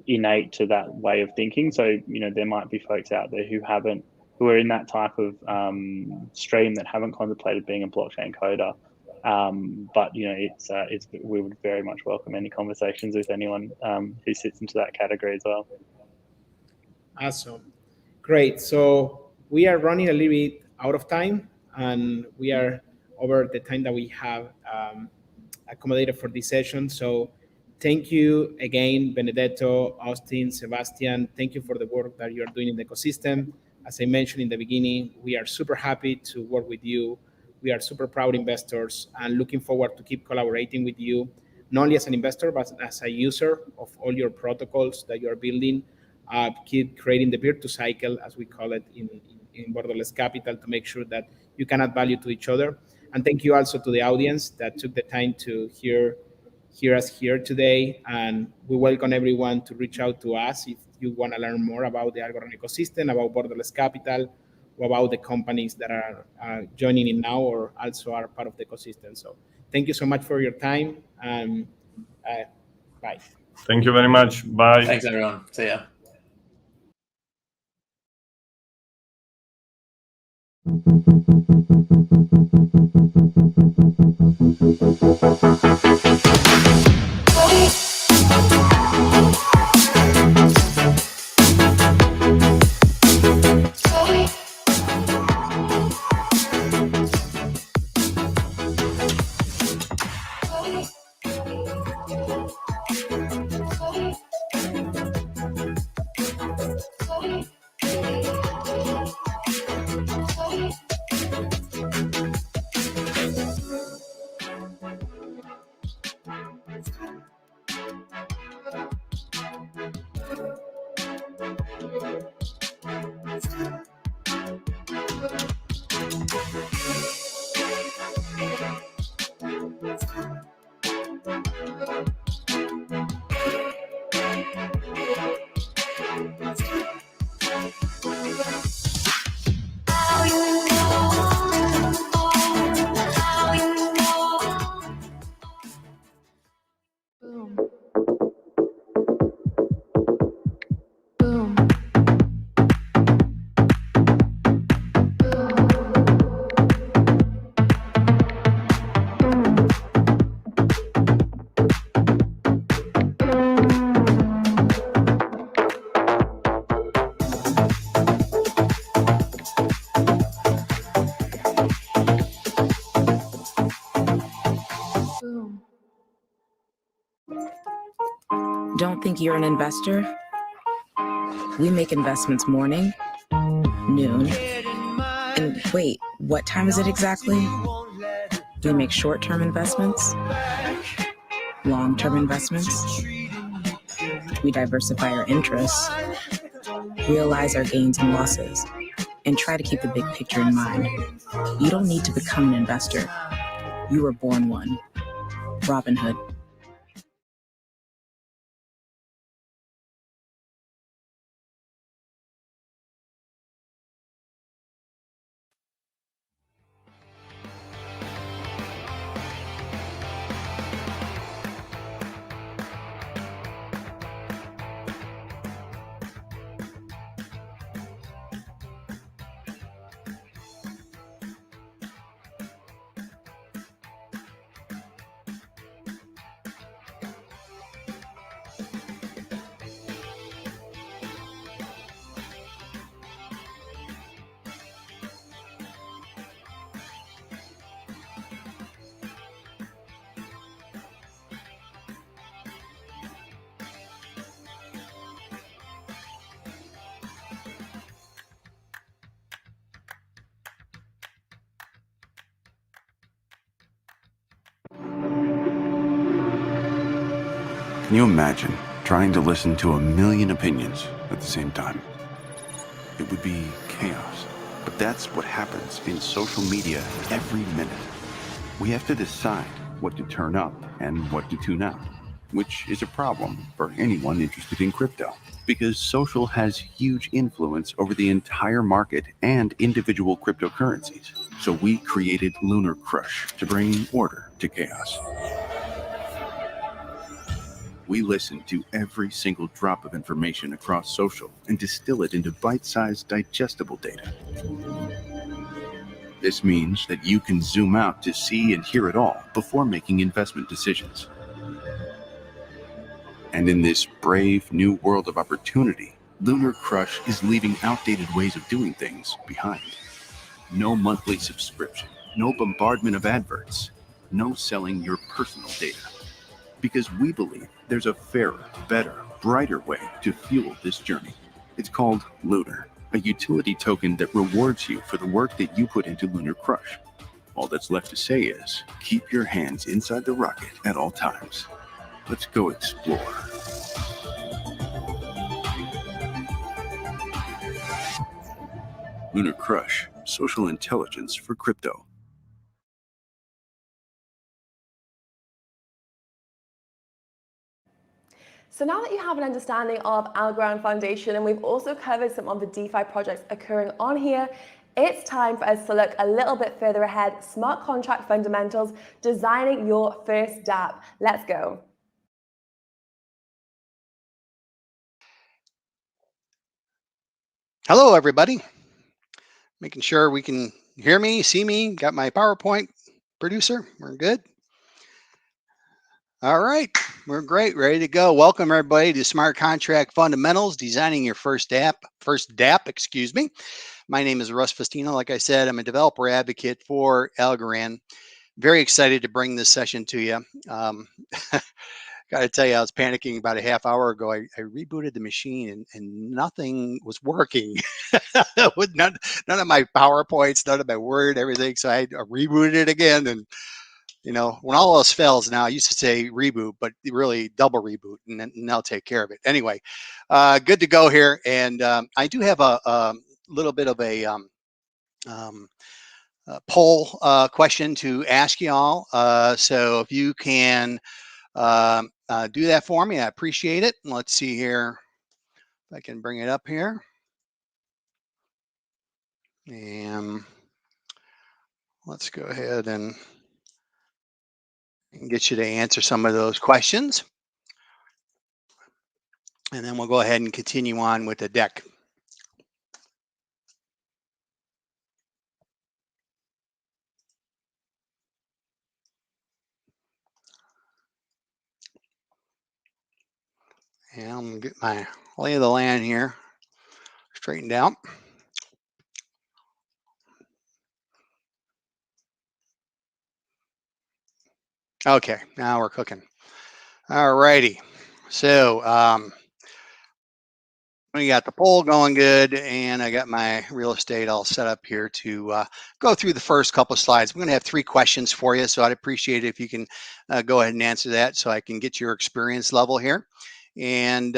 S3: innate to that way of thinking. So, there might be folks out there who are in that type of stream that haven't contemplated being a blockchain coder. But we would very much welcome any conversations with anyone who sits into that category as well.
S21: Awesome, great. So we are running a little bit out of time, and we are over the time that we have accommodated for this session. So thank you again, Benedetto, Austin, Sebastian. Thank you for the work that you are doing in the ecosystem. As I mentioned in the beginning, we are super happy to work with you. We are super proud investors and looking forward to keep collaborating with you, not only as an investor, but as a user of all your protocols that you are building. keep creating the virtuous cycle, as we call it in Borderless Capital, to make sure that you can add value to each other. And thank you also to the audience that took the time to hear us here today. And we welcome everyone to reach out to us if you want to learn more about the Algorand ecosystem, about Borderless Capital, or about the companies that are joining in now or also are part of the ecosystem. So thank you so much for your time. Bye.
S22: Thank you very much. Bye.
S2: Thanks, everyone. See ya.
S12: Don't think you're an investor? We make investments morning, noon, and wait, what time is it exactly? We make short-term investments, long-term investments. We diversify our interests, realize our gains and losses, and try to keep the big picture in mind. You don't need to become an investor. You were born one. Robin Hood.
S17: Can you imagine trying to listen to a million opinions at the same time? It would be chaos. But that's what happens in social media every minute. We have to decide what to turn up and what to tune out, which is a problem for anyone interested in crypto, because social has huge influence over the entire market and individual cryptocurrencies. So we created Lunar Crush to bring order to chaos. We listen to every single drop of information across social and distill it into bite-sized, digestible data. This means that you can zoom out to see and hear it all before making investment decisions. And in this brave new world of opportunity, Lunar Crush is leaving outdated ways of doing things behind. No monthly subscription, no bombardment of adverts, no selling your personal data. Because we believe there's a fairer, better, brighter way to fuel this journey. It's called Lunar, a utility token that rewards you for the work that you put into Lunar Crush. All that's left to say is, keep your hands inside the rocket at all times. Let's go explore. Lunar Crush, social intelligence for crypto.
S1: So now that you have an understanding of Algorand Foundation, and we've also covered some of the DeFi projects occurring on here, it's time for us to look a little bit further ahead. Smart contract fundamentals, designing your first dApp. Let's go.
S4: Hello, everybody. Making sure we can hear me, see me. Got my PowerPoint producer. We're good. All right, we're great, ready to go. Welcome everybody to Smart Contract Fundamentals, designing your first dApp, excuse me. My name is Russ Festino. Like I said, I'm a developer advocate for Algorand. Very excited to bring this session to you. Got to tell you, I was panicking about a half hour ago. I rebooted the machine and nothing was working. With none of my PowerPoints, none of my Word, everything. So I rebooted it again, and you know, when all else fails now, I used to say reboot, but really double reboot, and then they'll take care of it. Anyway, good to go here. And I do have a little bit of a poll question to ask you all. So if you can do that for me, I appreciate it. Let's see here if I can bring it up here. And let's go ahead and get you to answer some of those questions. And then we'll go ahead and continue on with the deck. And I'm gonna get my lay of the land here straightened out. Okay, now we're cooking. All righty. So we got the poll going good, and I got my real estate all set up here to go through the first couple of slides. I'm going to have 3 questions for you, so I'd appreciate it if you can go ahead and answer that so I can get your experience level here. And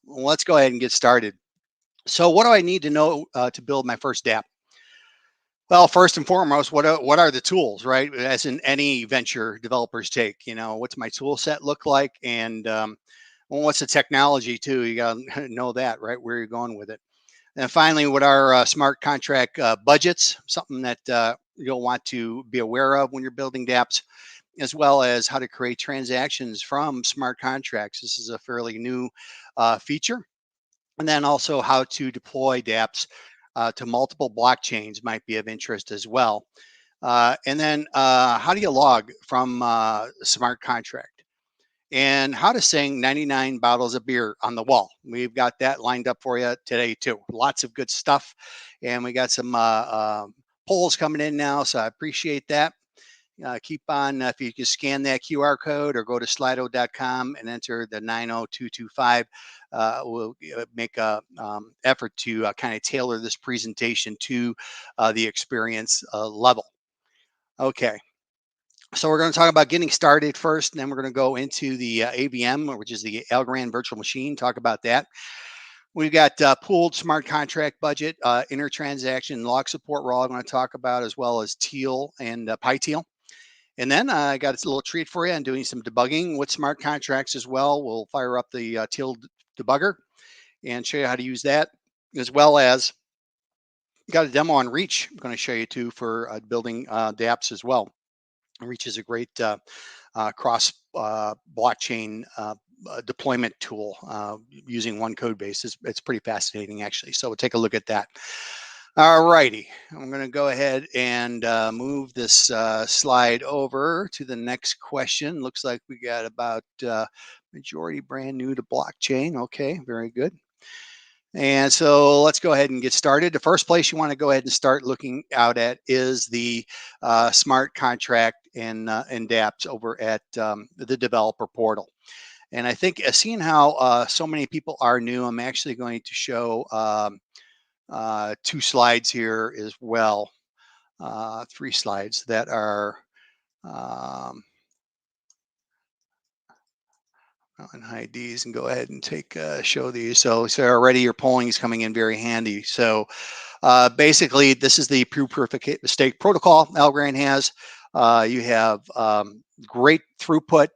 S4: let's go ahead and get started. So what do I need to know to build my first dApp? Well, first and foremost, what are the tools, right? As in any venture developers take, you know, what's my tool set look like? And well, what's the technology too? You got to know that, right? Where you're going with it. And finally, what are smart contract budgets, something that you'll want to be aware of when you're building dApps, as well as how to create transactions from smart contracts. This is a fairly new feature. And then also how to deploy dApps to multiple blockchains might be of interest as well. And then how do you log from smart contract? And how to sing 99 bottles of beer on the wall. We've got that lined up for you today too. Lots of good stuff. And we got some polls coming in now, so I appreciate that. Keep on, if you can scan that QR code or go to slido.com and enter the 90225, we'll make a effort to kind of tailor this presentation to the experience level. Okay. So we're going to talk about getting started first, and then we're going to go into the AVM, which is the Algorand virtual machine, talk about that. We've got pooled smart contract budget, inter-transaction log support we're all going to talk about, as well as Teal and PyTeal. And then I got a little treat for you. I'm doing some debugging with smart contracts as well. We'll fire up the Teal debugger and show you how to use that, as well as got a demo on Reach I'm going to show you too for building dApps as well. Reach is a great cross blockchain deployment tool using one code base. It's pretty fascinating, actually. So we'll take a look at that. All righty. I'm going to go ahead and move this slide over to the next question. Looks like we got about majority brand new to blockchain. Okay, very good. And so let's go ahead and get started. The first place you want to go ahead and start looking out at is the smart contract and dApps over at the developer portal. And I think seeing how so many people are new, I'm actually going to show 2 slides here as well, 3 slides that are and hide these and go ahead and show these. So already your polling is coming in very handy. So basically, this is the proof of stake protocol Algorand has. You have great throughput,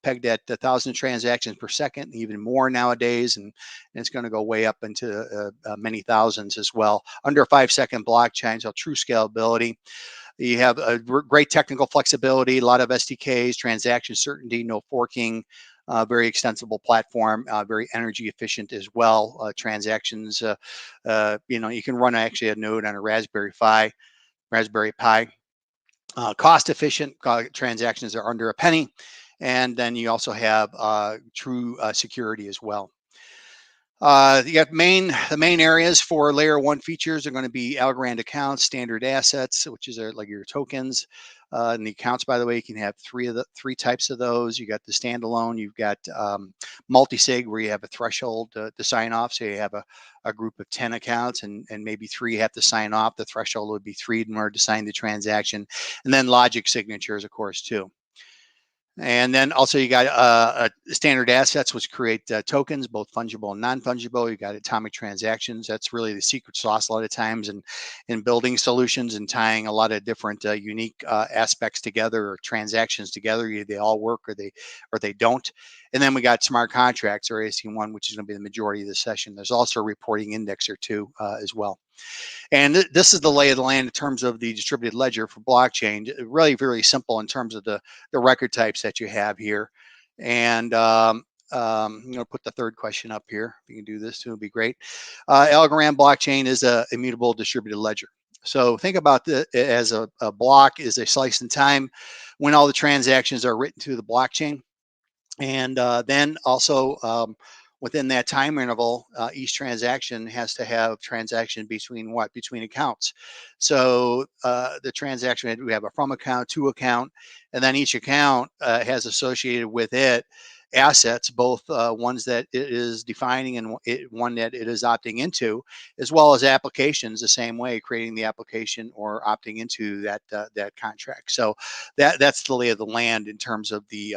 S4: pegged at 1,000 transactions per second, even more nowadays, and it's going to go way up into many thousands as well. Under a 5-second blockchain, so true scalability. You have a great technical flexibility, a lot of SDKs, transaction certainty, no forking, very extensible platform, very energy efficient as well. Transactions, you can run actually a node on a Raspberry Pi. Cost efficient transactions are under a penny. And then you also have true security as well. You got the main areas for layer 1 features are going to be Algorand accounts, standard assets, which is like your tokens. And the accounts, by the way, you can have three types of those. You got the standalone, you've got multi-sig, where you have a threshold to sign off. So you have a group of 10 accounts, and maybe 3 have to sign off. The threshold would be 3 in order to sign the transaction. And then logic signatures, of course, too. And then also you got standard assets, which create tokens, both fungible and non-fungible. You got atomic transactions. That's really the secret sauce a lot of times in building solutions and tying a lot of different unique aspects together, or transactions together. Either they all work or they don't. And then we got smart contracts, or ASC1, which is going to be the majority of the session. There's also a reporting index or two as well. And this is the lay of the land in terms of the distributed ledger for blockchain. Really very simple in terms of the record types that you have here. And I'm going to put the third question up here. If you can do this too, it would be great. Algorand blockchain is a immutable distributed ledger. So think about it as a block is a slice in time when all the transactions are written to the blockchain. And then also within that time interval, each transaction has to have transaction between accounts. So the transaction, we have a from account, to account, and then each account has associated with it assets, both ones that it is defining and one that it is opting into, as well as applications the same way, creating the application or opting into that contract. So that's the lay of the land in terms of the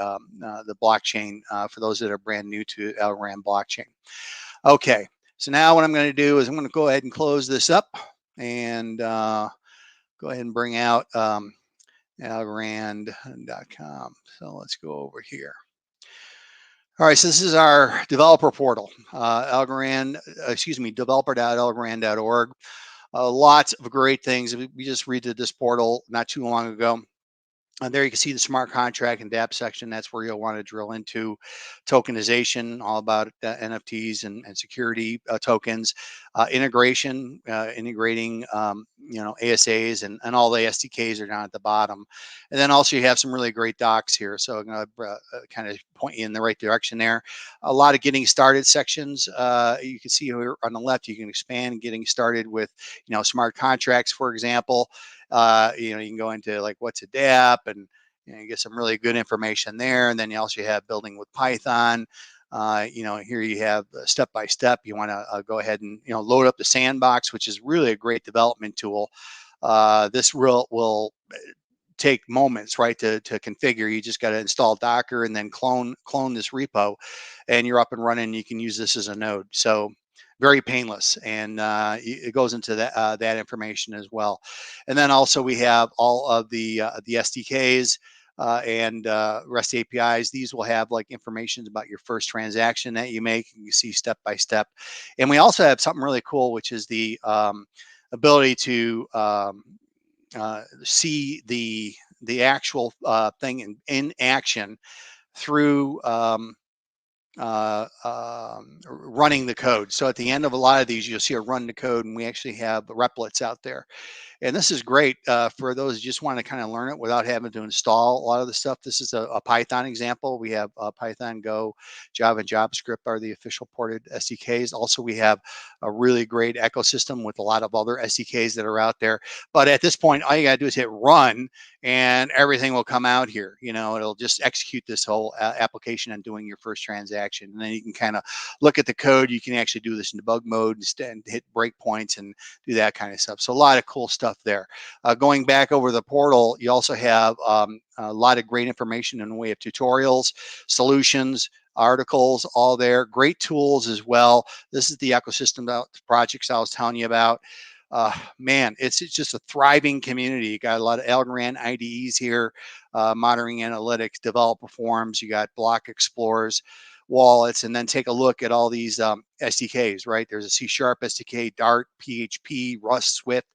S4: blockchain for those that are brand new to Algorand blockchain. Okay, so now what I'm going to do is I'm going to go ahead and close this up and go ahead and bring out Algorand.com. So let's go over here. All right, so this is our developer portal, developer.algorand.org. Lots of great things. We just redid this portal not too long ago. And there you can see the smart contract and dApp section. That's where you'll want to drill into tokenization, all about NFTs and security tokens, integration, integrating ASAs and all the SDKs are down at the bottom. And then also you have some really great docs here. So I'm going to kind of point you in the right direction there. A lot of getting started sections. You can see here on the left, you can expand getting started with, smart contracts, for example. You can go into like what's a dApp, and you get some really good information there. And then you also have building with Python. Here you have step by step. You want to go ahead and load up the sandbox, which is really a great development tool. This will take moments, right, to configure. You just got to install Docker and then clone this repo, and you're up and running. You can use this as a node. So very painless, and it goes into that information as well. And then also we have all of the SDKs and REST APIs. These will have like information about your first transaction that you make. You see step by step. And we also have something really cool, which is the ability to see the actual thing in action through running the code. So at the end of a lot of these, you'll see a run the code, and we actually have replets out there. And this is great for those who just want to kind of learn it without having to install a lot of the stuff. This is a Python example. We have Python, Go, Java, and JavaScript are the official ported SDKs. Also, we have a really great ecosystem with a lot of other SDKs that are out there. But at this point, all you got to do is hit run, and everything will come out here. It'll just execute this whole application on doing your first transaction. And then you can kind of look at the code. You can actually do this in debug mode and hit breakpoints and do that kind of stuff. So a lot of cool stuff there. Going back over the portal, you also have a lot of great information in the way of tutorials, solutions, articles, all there. Great tools as well. This is the ecosystem projects I was telling you about. Man, it's just a thriving community. You got a lot of Algorand IDEs here, monitoring analytics, developer forums. You got block explorers, wallets, and then take a look at all these SDKs, right? There's a C# SDK, Dart, PHP, Rust, Swift,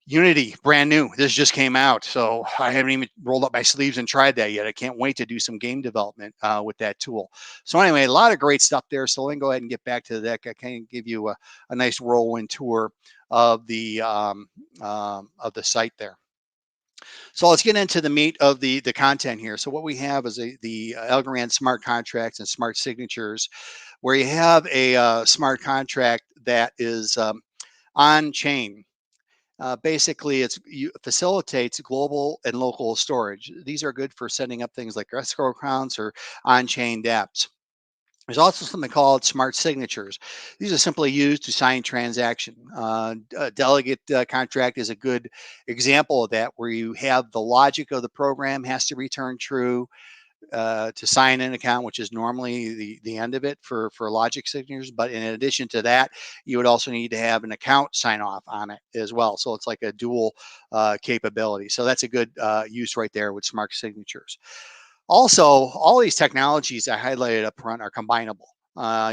S4: Unity, brand new. This just came out, so I haven't even rolled up my sleeves and tried that yet. I can't wait to do some game development with that tool. So anyway, a lot of great stuff there. So let me go ahead and get back to the deck. I can give you a nice whirlwind tour of the site there. So let's get into the meat of the content here. So what we have is the Algorand smart contracts and smart signatures, where you have a smart contract that is on chain. Basically, it facilitates global and local storage. These are good for setting up things like escrow accounts or on-chain dApps. There's also something called smart signatures. These are simply used to sign transaction. A delegate contract is a good example of that, where you have the logic of the program has to return true to sign an account, which is normally the end of it for logic signatures. But in addition to that, you would also need to have an account sign off on it as well. So it's like a dual capability. So that's a good use right there with smart signatures. Also, all these technologies I highlighted up front are combinable.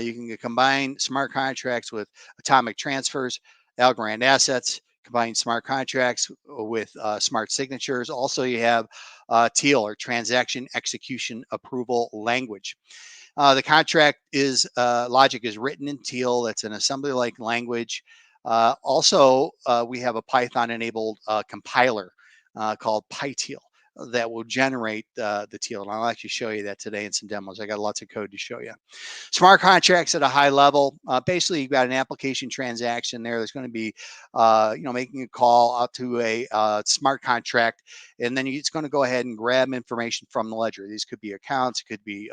S4: You can combine smart contracts with atomic transfers, Algorand assets, combine smart contracts with smart signatures. Also, you have TEAL, or Transaction Execution Approval Language. The contract is logic is written in TEAL. That's an assembly-like language. Also, we have a Python-enabled compiler called PyTeal that will generate the TEAL. And I'll actually show you that today in some demos. I got lots of code to show you. Smart contracts at a high level. Basically, you've got an application transaction there. There's going to be, making a call out to a smart contract, and then it's going to go ahead and grab information from the ledger. These could be accounts, it could be,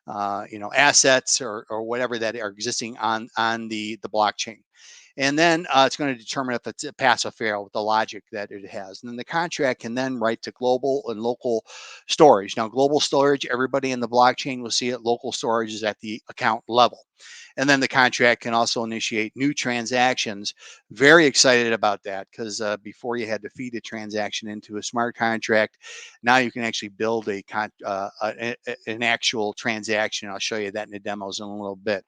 S4: assets or whatever that are existing on the blockchain. And then it's going to determine if it's a pass or fail with the logic that it has. And then the contract can then write to global and local storage. Now, global storage, everybody in the blockchain will see it. Local storage is at the account level. And then the contract can also initiate new transactions. Very excited about that, because before you had to feed a transaction into a smart contract, now you can actually build an actual transaction. I'll show you that in the demos in a little bit.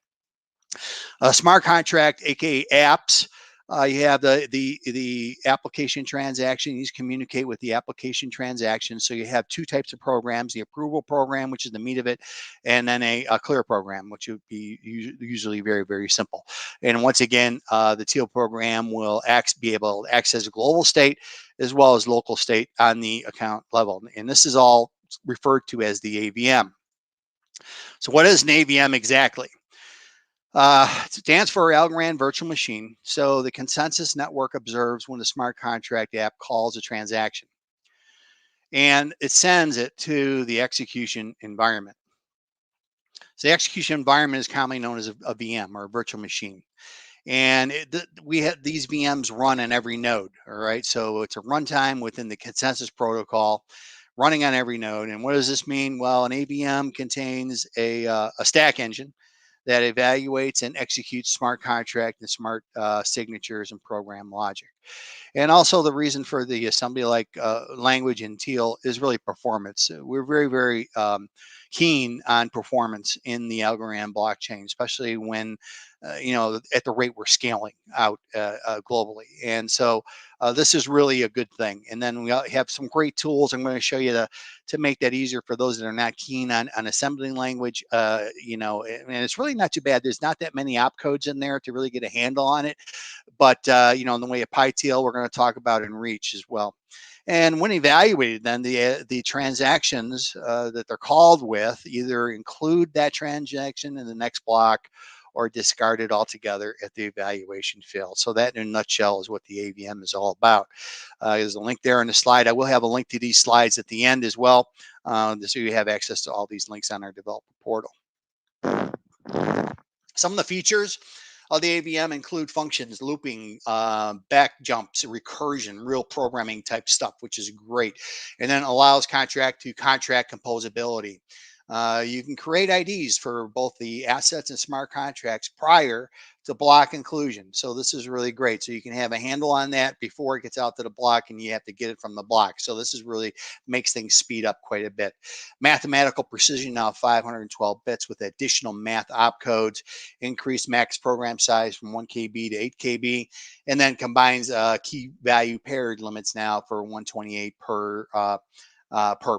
S4: A smart contract, aka apps. You have the application transaction. These communicate with the application transaction. So you have two types of programs: the approval program, which is the meat of it, and then a clear program, which would be usually very, very simple. And once again, the TEAL program will be able to access global state as well as local state on the account level. And this is all referred to as the AVM. So what is an AVM exactly? It stands for Algorand Virtual Machine. So the consensus network observes when the smart contract app calls a transaction, and it sends it to the execution environment. So the execution environment is commonly known as a VM, or a virtual machine. And we have these VMs run on every node. All right. So it's a runtime within the consensus protocol, running on every node. And what does this mean? Well, an AVM contains a stack engine that evaluates and executes smart contract and smart signatures and program logic. And also, the reason for the assembly-like language in TEAL is really performance. We're very, very keen on performance in the Algorand blockchain, especially when, at the rate we're scaling out globally. And so this is really a good thing. And then we have some great tools. I'm going to show you to make that easier for those that are not keen on assembling language. And it's really not too bad. There's not that many opcodes in there to really get a handle on it. But, in the way of PyTeal, we're going to talk about in Reach as well. And when evaluated, then the transactions that they're called with either include that transaction in the next block or discard it altogether if the evaluation fails. So that, in a nutshell, is what the AVM is all about. There's a link there in the slide. I will have a link to these slides at the end as well, so you have access to all these links on our developer portal. Some of the features of the AVM include functions, looping, back jumps, recursion, real programming type stuff, which is great. And then allows contract to contract composability. You can create IDs for both the assets and smart contracts prior to block inclusion. So this is really great. So you can have a handle on that before it gets out to the block, and you have to get it from the block. So this is really makes things speed up quite a bit. Mathematical precision now 512 bits with additional math opcodes, increased max program size from 1 KB to 8 KB, and then combines key value paired limits now for 128 per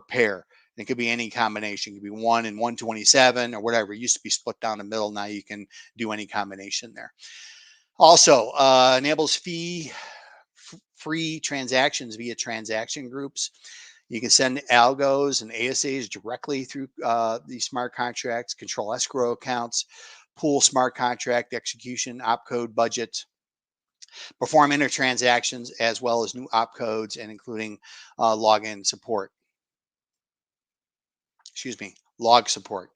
S4: pair. It could be any combination. It could be 1 and 127 or whatever. It used to be split down the middle. Now you can do any combination there. Also, enables fee-free transactions via transaction groups. You can send algos and ASAs directly through these smart contracts, control escrow accounts, pool smart contract execution, opcode budgets, perform intertransactions, as well as new opcodes and including login support. Log support.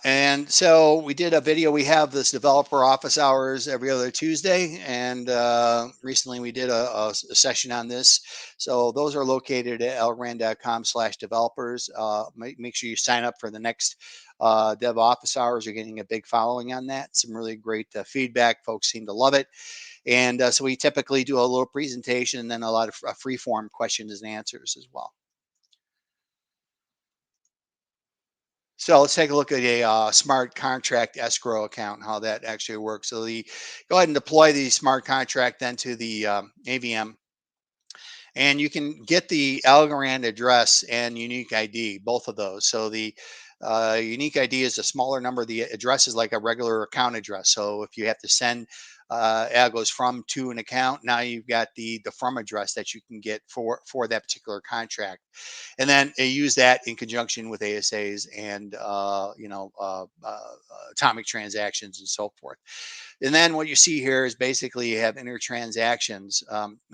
S4: And so we did a video. We have this developer office hours every other Tuesday, and recently we did a session on this. So those are located at algorand.com/developers. Make sure you sign up for the next dev office hours. You're getting a big following on that. Some really great feedback. Folks seem to love it. And so we typically do a little presentation and then a lot of free form questions and answers as well. So let's take a look at a smart contract escrow account, how that actually works. So go ahead and deploy the smart contract then to the AVM. And you can get the Algorand address and unique ID, both of those. So the unique ID is a smaller number. The address is like a regular account address. So if you have to send algos from to an account, now you've got the from address that you can get for that particular contract, and then use that in conjunction with ASAs and atomic transactions and so forth. And then what you see here is basically you have intertransactions.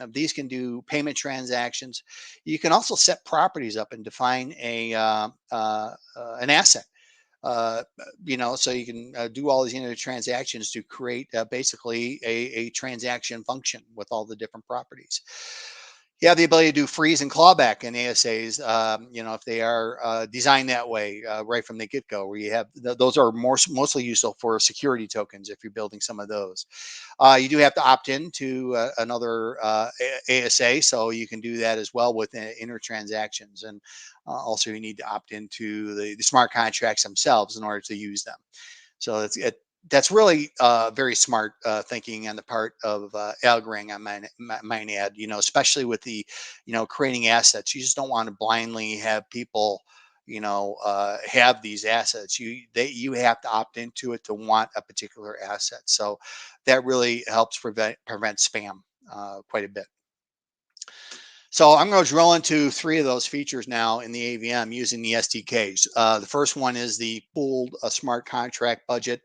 S4: These can do payment transactions. You can also set properties up and define an asset. So you can do all these transactions to create basically a transaction function with all the different properties. You have the ability to do freeze and clawback in ASAs, if they are designed that way right from the get-go, where you have those are mostly useful for security tokens if you're building some of those. You do have to opt in to another ASA, so you can do that as well with intertransactions. And also you need to opt into the smart contracts themselves in order to use them. So that's really very smart thinking on the part of Algorand, I might add, especially with the, creating assets. You just don't want to blindly have people, have these assets. You have to opt into it to want a particular asset. So that really helps prevent spam quite a bit. So I'm going to drill into 3 of those features now in the AVM using the SDKs. The first one is the pooled smart contract budget.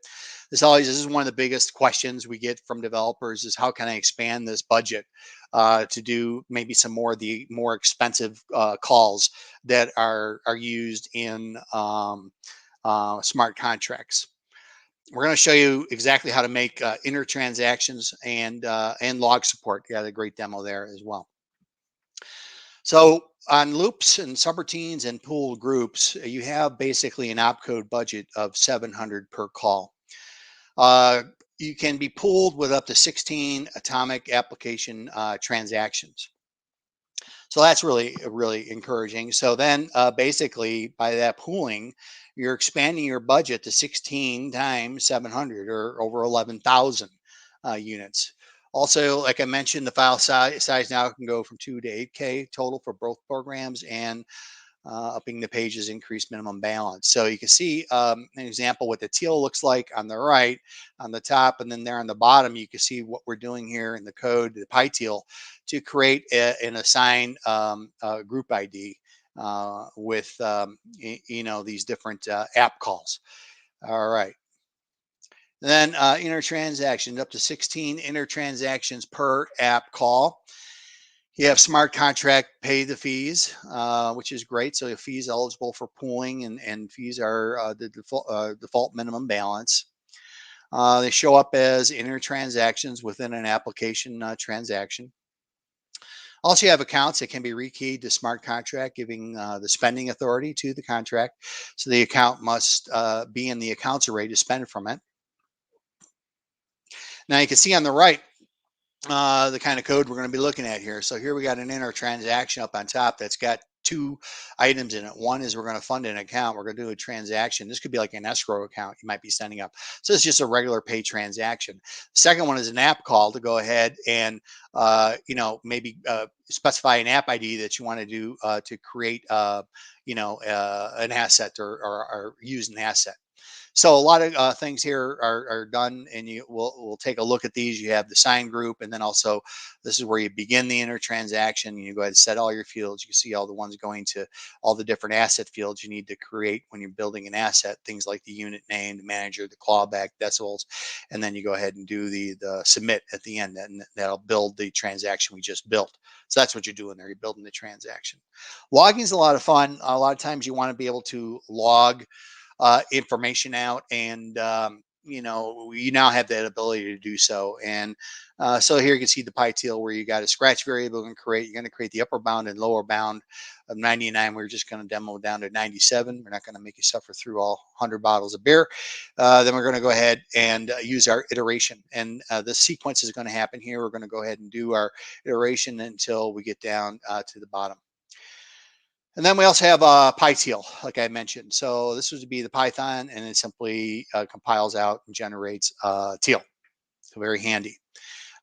S4: This is one of the biggest questions we get from developers is how can I expand this budget to do maybe some more of the more expensive calls that are used in smart contracts. We're going to show you exactly how to make intertransactions and log support. You got a great demo there as well. So on loops and subroutines and pooled groups, you have basically an opcode budget of 700 per call. You can be pooled with up to 16 atomic application transactions. So that's really, really encouraging. So then basically by that pooling, you're expanding your budget to 16 times 700 or over 11,000 units. Also, like I mentioned, the file size now can go from 2 to 8K total for both programs, and upping the page's increased minimum balance. So you can see an example what the teal looks like on the right, on the top, and then there on the bottom, you can see what we're doing here in the code, the PyTeal, to create and assign group ID with these different app calls. All right. Then intertransactions, up to 16 intertransactions per app call. You have smart contract pay the fees, which is great. So the fees eligible for pooling and fees are the default minimum balance. They show up as intertransactions within an application transaction. Also, you have accounts that can be rekeyed to smart contract, giving the spending authority to the contract. So the account must be in the accounts array to spend from it. Now you can see on the right the kind of code we're going to be looking at here. So here we got an inner transaction up on top that's got two items in it. One is we're going to fund an account. We're going to do a transaction. This could be like an escrow account you might be setting up. So it's just a regular pay transaction. The second one is an app call to go ahead and maybe specify an app ID that you want to do to create an asset or use an asset. So a lot of things here are done, and we'll take a look at these. You have the sign group, and then also this is where you begin the inner transaction. You go ahead and set all your fields. You can see all the ones going to all the different asset fields you need to create when you're building an asset, things like the unit name, the manager, the clawback, decimals, and then you go ahead and do the submit at the end, and that'll build the transaction we just built. So that's what you're doing there. You're building the transaction. Logging is a lot of fun. A lot of times you want to be able to log information out, and you now have that ability to do so. And so here you can see the PyTeal where you got a scratch variable and create. You're going to create the upper bound and lower bound of 99. We're just going to demo down to 97. We're not going to make you suffer through all 100 bottles of beer. Then we're going to go ahead and use our iteration, and the sequence is going to happen here. We're going to go ahead and do our iteration until we get down to the bottom. And then we also have PyTeal, like I mentioned. So this would be the Python, and it simply compiles out and generates teal. So very handy.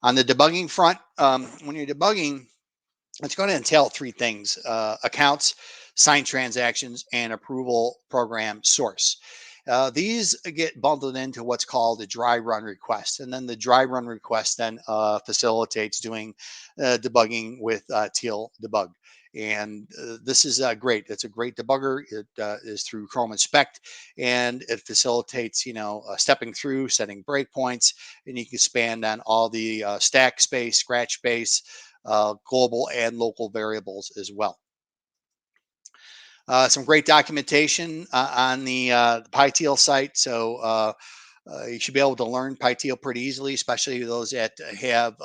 S4: On the debugging front, when you're debugging, it's going to entail three things: accounts, signed transactions, and approval program source. These get bundled into what's called a dry run request. And then the dry run request then facilitates doing debugging with teal debug. And this is great. It's a great debugger. It is through Chrome Inspect, and it facilitates, stepping through, setting breakpoints, and you can expand on all the stack space, scratch space, global and local variables as well. Some great documentation on the PyTeal site. So you should be able to learn PyTeal pretty easily, especially those that have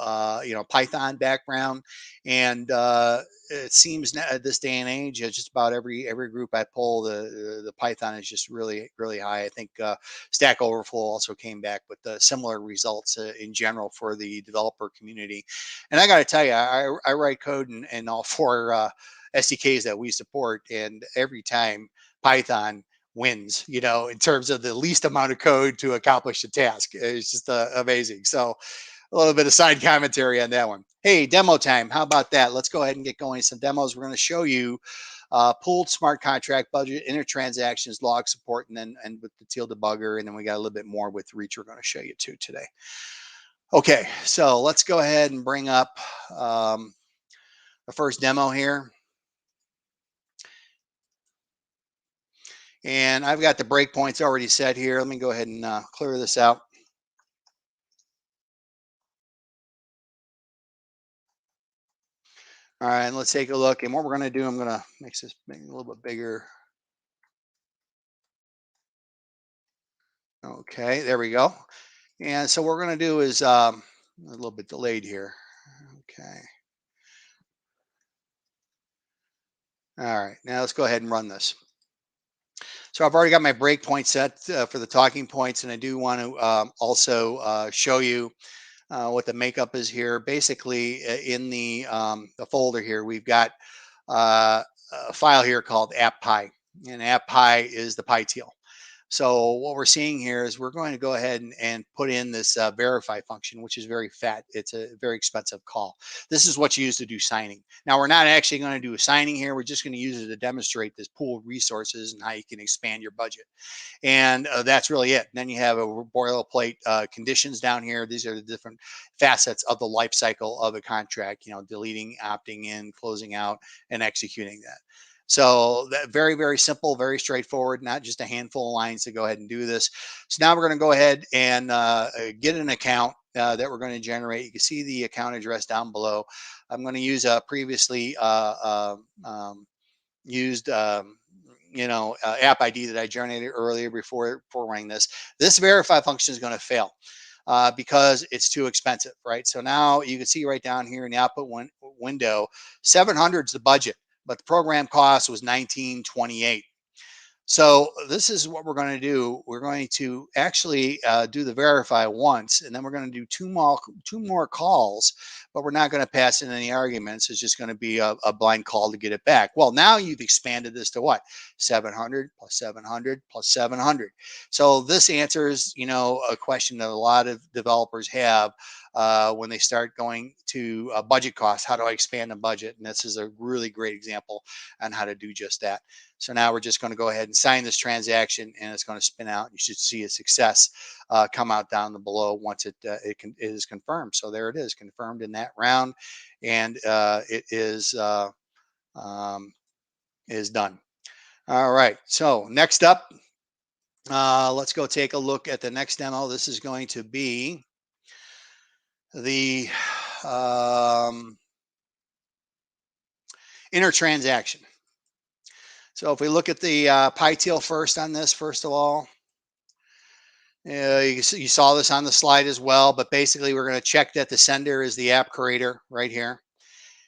S4: Python background. And it seems at this day and age, just about every group I pull, the Python is just really, really high. I think Stack Overflow also came back with similar results in general for the developer community. And I got to tell you, I write code in all four SDKs that we support, and every time Python wins, in terms of the least amount of code to accomplish a task. It's just amazing. So a little bit of side commentary on that one. Hey, demo time. How about that? Let's go ahead and get going. Some demos. We're going to show you pooled smart contract budget, inner transactions, log support, and with the teal debugger. And then we got a little bit more with Reach we're going to show you too today. Okay, so let's go ahead and bring up the first demo here. And I've got the breakpoints already set here. Let me go ahead and clear this out. All right, and let's take a look. And what we're going to do, I'm going to make this a little bit bigger. Okay, there we go. And so what we're going to do is a little bit delayed here. Okay. All right, now let's go ahead and run this. So I've already got my breakpoint set for the talking points, and I do want to also show you what the makeup is here. Basically, in the folder here, we've got a file here called app.py, and app.py is the PyTeal. So what we're seeing here is we're going to go ahead and put in this verify function, which is very fat. It's a very expensive call. This is what's used to do signing. Now, we're not actually going to do a signing here. We're just going to use it to demonstrate this pool of resources and how you can expand your budget. And that's really it. And then you have a boilerplate conditions down here. These are the different facets of the life cycle of a contract, deleting, opting in, closing out, and executing that. So that very, very simple, very straightforward, not just a handful of lines to go ahead and do this. So now we're going to go ahead and get an account that we're going to generate. You can see the account address down below. I'm going to use a previously used app ID that I generated earlier before running this. This verify function is going to fail. because it's too expensive, right? So now you can see right down here in the output window, 700 is the budget, but the program cost was 1928. So this is what we're going to do. We're going to actually do the verify once, and then we're going to do two more calls, but we're not going to pass in any arguments. It's just going to be a blind call to get it back. Well, now you've expanded this to what? 700 plus 700 plus 700. So this answers, a question that a lot of developers have when they start going to budget costs. How do I expand the budget? And this is a really great example on how to do just that. So now we're just going to go ahead and sign this transaction, and it's going to spin out. You should see a success come out down below once it is confirmed. So there it is, confirmed in that round, and it is done. All right. So next up, let's go take a look at the next demo. This is going to be the inner transaction. So if we look at the PyTeal first on this, first of all, you saw this on the slide as well, but basically we're going to check that the sender is the app creator right here.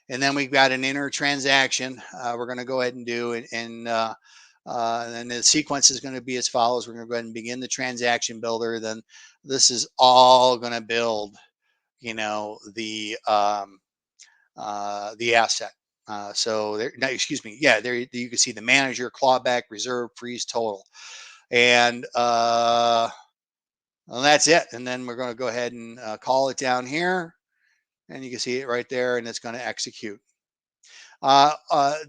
S4: And then we've got an inner transaction we're going to go ahead and do. And the sequence is going to be as follows. We're going to go ahead and begin the transaction builder. Then this is all going to build, the asset. So there, no, excuse me. Yeah, there you can see the manager, clawback, reserve, freeze, total. And well, that's it. And then we're going to go ahead and call it down here. And you can see it right there, and it's going to execute.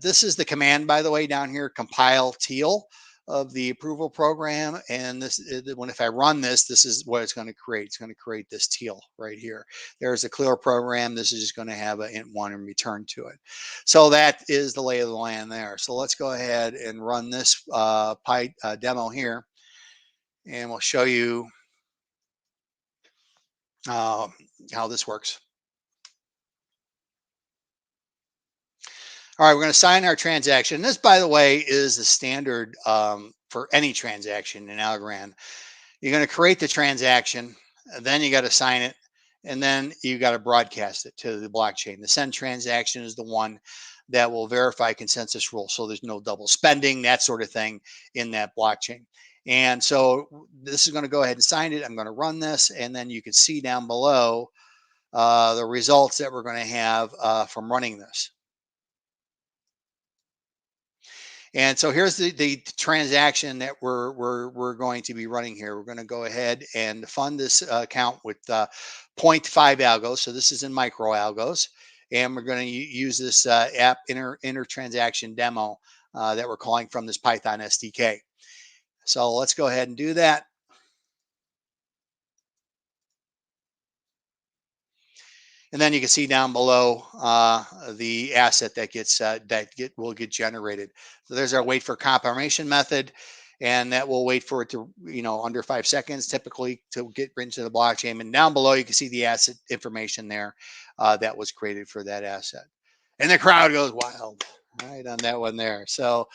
S4: This is the command, by the way, down here, compile teal of the approval program. And this, if I run this, this is what it's going to create. It's going to create this teal right here. There's a clear program. This is just going to have an int1 and return to it. So that is the lay of the land there. So let's go ahead and run this demo here, and we'll show you how this works. All right, we're going to sign our transaction. This, by the way, is the standard for any transaction in Algorand. You're going to create the transaction, then you got to sign it, and then you got to broadcast it to the blockchain. The send transaction is the one that will verify consensus rules, so there's no double spending, that sort of thing in that blockchain. And so this is going to go ahead and sign it. I'm going to run this, and then you can see down below the results that we're going to have from running this. And so here's the transaction that we're going to be running here. We're going to go ahead and fund this account with 0.5 algos. So this is in micro algos, and we're going to use this app inner transaction demo that we're calling from this Python SDK. So let's go ahead and do that. And then you can see down below the asset that will get generated. So there's our wait for confirmation method, and that will wait for it to, under 5 seconds typically to get into the blockchain. And down below you can see the asset information there that was created for that asset. And the crowd goes wild, right, on that one there. So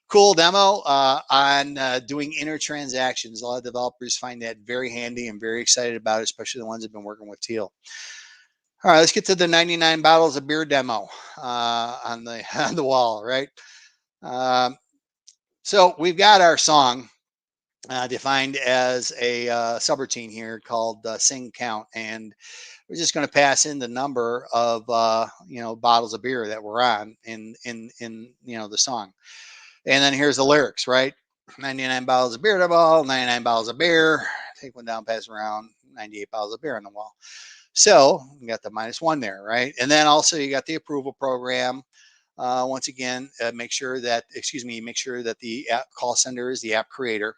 S4: cool demo on doing inner transactions. A lot of developers find that very handy and very excited about it, especially the ones that have been working with Teal. All right, let's get to the 99 bottles of beer demo on the wall, right? So we've got our song defined as a subroutine here called sing count, and we're just going to pass in the number of bottles of beer that we're on in the song, and then here's the lyrics, right? 99 bottles of beer to ball, 99 bottles of beer. Take one down, pass around. 98 bottles of beer on the wall. So we got the -1 there, right? And then also you got the approval program. Once again, make sure that the app call sender is the app creator.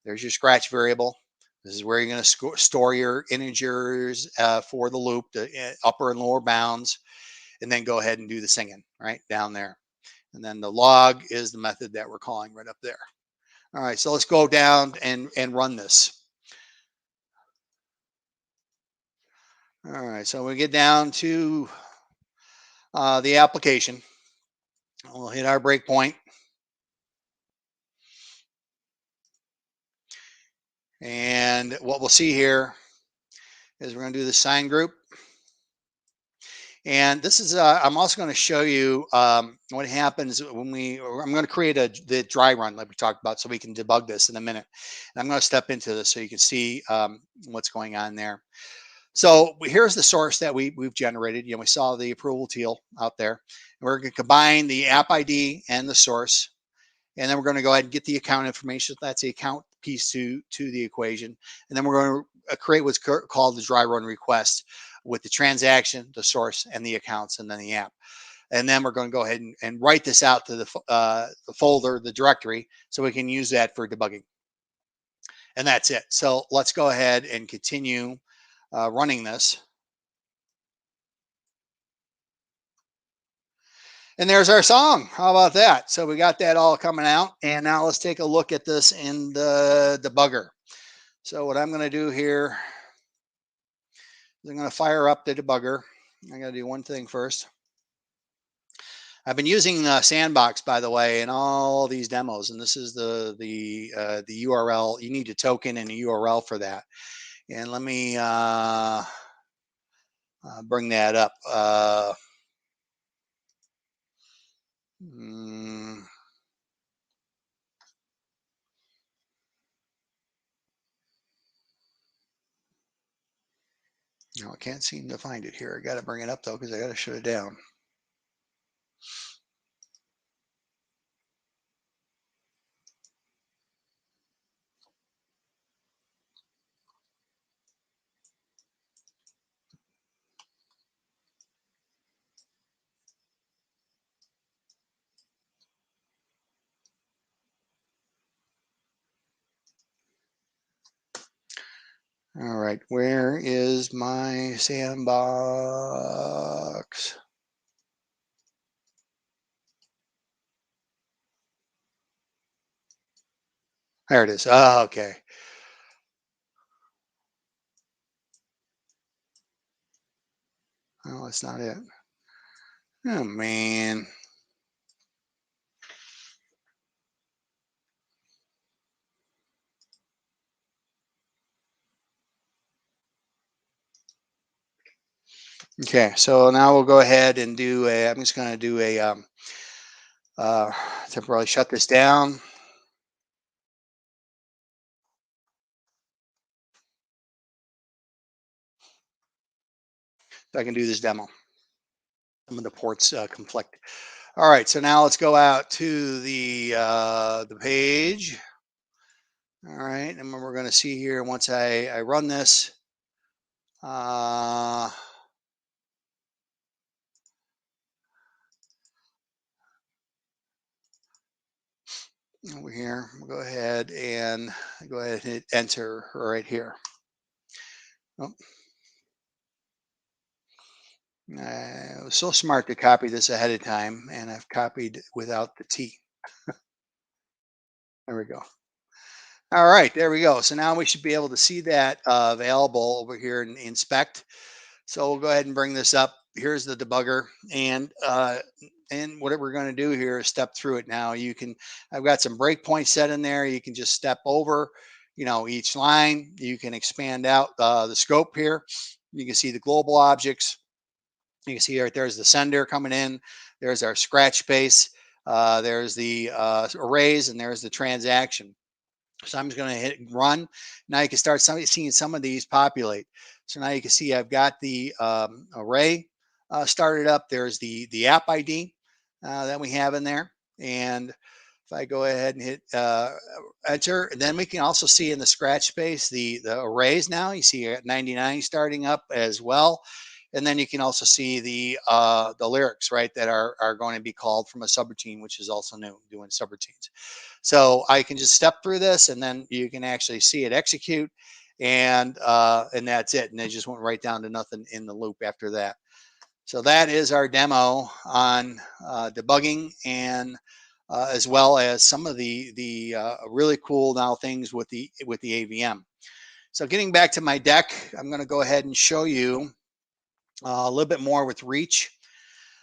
S4: There's your scratch variable. This is where you're going to store your integers for the loop, the upper and lower bounds, and then go ahead and do the singing right down there. And then the log is the method that we're calling right up there. All right, so let's go down and run this. All right, so we get down to the application. We'll hit our breakpoint. And what we'll see here is we're going to do the sign group. And this is, I'm also going to show you what happens when I'm going to create the dry run like we talked about so we can debug this in a minute. And I'm going to step into this so you can see what's going on there. So here's the source that we've generated. We saw the approval teal out there. We're going to combine the app ID and the source. And then we're going to go ahead and get the account information. That's the account piece to the equation. And then we're going to create what's called the dry run request with the transaction, the source, and the accounts, and then the app. And then we're going to go ahead and write this out to the folder, the directory, so we can use that for debugging. And that's it. So let's go ahead and continue running this. And there's our song. How about that? So we got that all coming out. And now let's take a look at this in the debugger. So what I'm going to do here is I'm going to fire up the debugger. I got to do one thing first. I've been using Sandbox, by the way, in all these demos. And this is the URL. You need a token and a URL for that. And let me bring that up. No, I can't seem to find it here. I got to bring it up though, because I got to shut it down. All right, where is my Sandbox? There it is. Oh, okay. Oh, that's not it. Oh, man. Okay, so now we'll go ahead and do a, I'm just going to do a temporarily shut this down. So I can do this demo. Some of the ports conflict. All right, so now let's go out to the page. All right, and we're going to see here once I run this. Over here, we'll go ahead and hit enter right here. Oh. I was so smart to copy this ahead of time, and I've copied without the T. There we go. All right, there we go. So now we should be able to see that available over here in inspect. So we'll go ahead and bring this up. Here's the debugger, and what we're going to do here is step through it. Now I've got some breakpoints set in there. You can just step over, each line. You can expand out the scope here. You can see the global objects. You can see right there's the sender coming in. There's our scratch space. There's the arrays, and there's the transaction. So I'm just going to hit run. Now you can start seeing some of these populate. So now you can see I've got the array started up. There's the app ID that we have in there. And if I go ahead and hit enter, and then we can also see in the scratch space the arrays now. You see at 99 starting up as well. And then you can also see the lyrics, right, that are going to be called from a subroutine, which is also new, doing subroutines. So I can just step through this, and then you can actually see it execute, and that's it. And it just went right down to nothing in the loop after that. So that is our demo on debugging, and as well as some of the really cool now things with the AVM. So getting back to my deck, I'm going to go ahead and show you a little bit more with reach.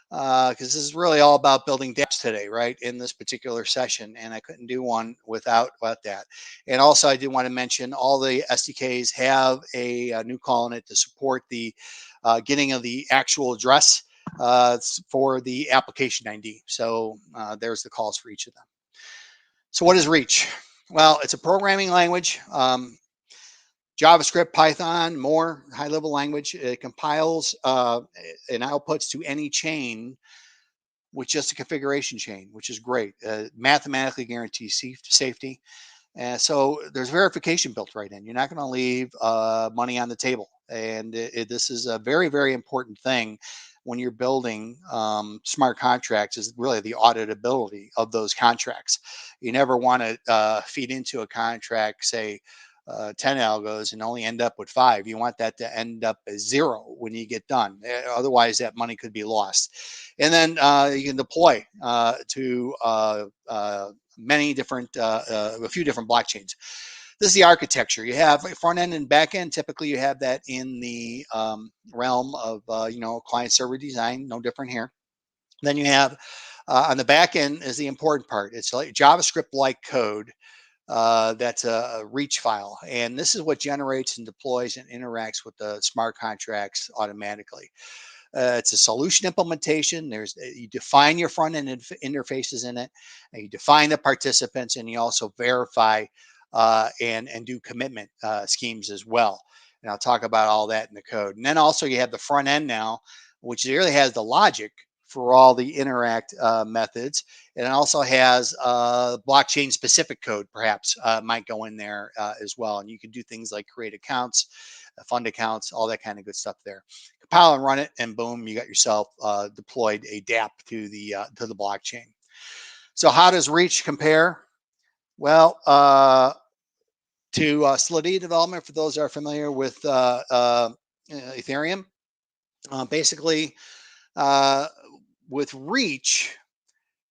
S4: because this is really all about building dApps today, right? In this particular session, and I couldn't do one without that. And also, I do want to mention all the SDKs have a new call in it to support the getting of the actual address for the application ID. So there's the calls for each of them. So what is Reach? Well, it's a programming language. JavaScript, Python, more high-level language. It compiles and outputs to any chain with just a configuration chain, which is great. Mathematically guarantees safety. And so there's verification built right in. You're not going to leave money on the table. And this is a very, very important thing when you're building smart contracts, is really the auditability of those contracts. You never want to feed into a contract, say, 10 algos and only end up with 5. You want that to end up as 0 when you get done. Otherwise, that money could be lost. And then you can deploy to many different, a few different blockchains. This is the architecture. You have front end and back end. Typically, you have that in the realm of client server design. No different here. Then you have on the back end is the important part. It's like JavaScript-like code. That's a reach file, and this is what generates and deploys and interacts with the smart contracts automatically. It's a solution implementation. You define your front end interfaces in it, and you define the participants, and you also verify and do commitment schemes as well. And I'll talk about all that in the code. And then also you have the front end now, which really has the logic for all the interact methods. And it also has blockchain specific code, perhaps might go in there as well. And you can do things like create accounts, fund accounts, all that kind of good stuff there. Compile and run it, and boom, you got yourself deployed a dApp to the blockchain. So how does Reach compare? Well, to Solidity development, for those that are familiar with Ethereum, basically with Reach,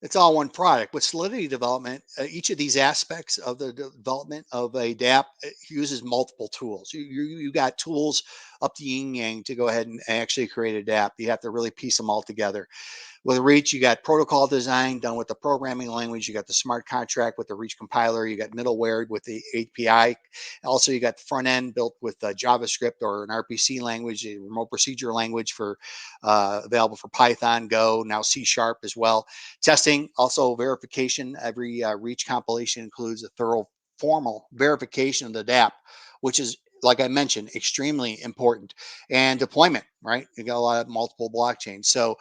S4: it's all one product. With Solidity development, each of these aspects of the development of a dApp uses multiple tools. You got tools up to yin yang to go ahead and actually create a dApp. You have to really piece them all together. With Reach, you got protocol design done with the programming language. You got the smart contract with the Reach compiler. You got middleware with the API. Also, you got the front end built with JavaScript or an RPC language, a remote procedure language for available for Python, Go, now C# as well. Testing, also verification. Every Reach compilation includes a thorough formal verification of the dApp, which is, like I mentioned, extremely important. And deployment, right? You got a lot of multiple blockchains. So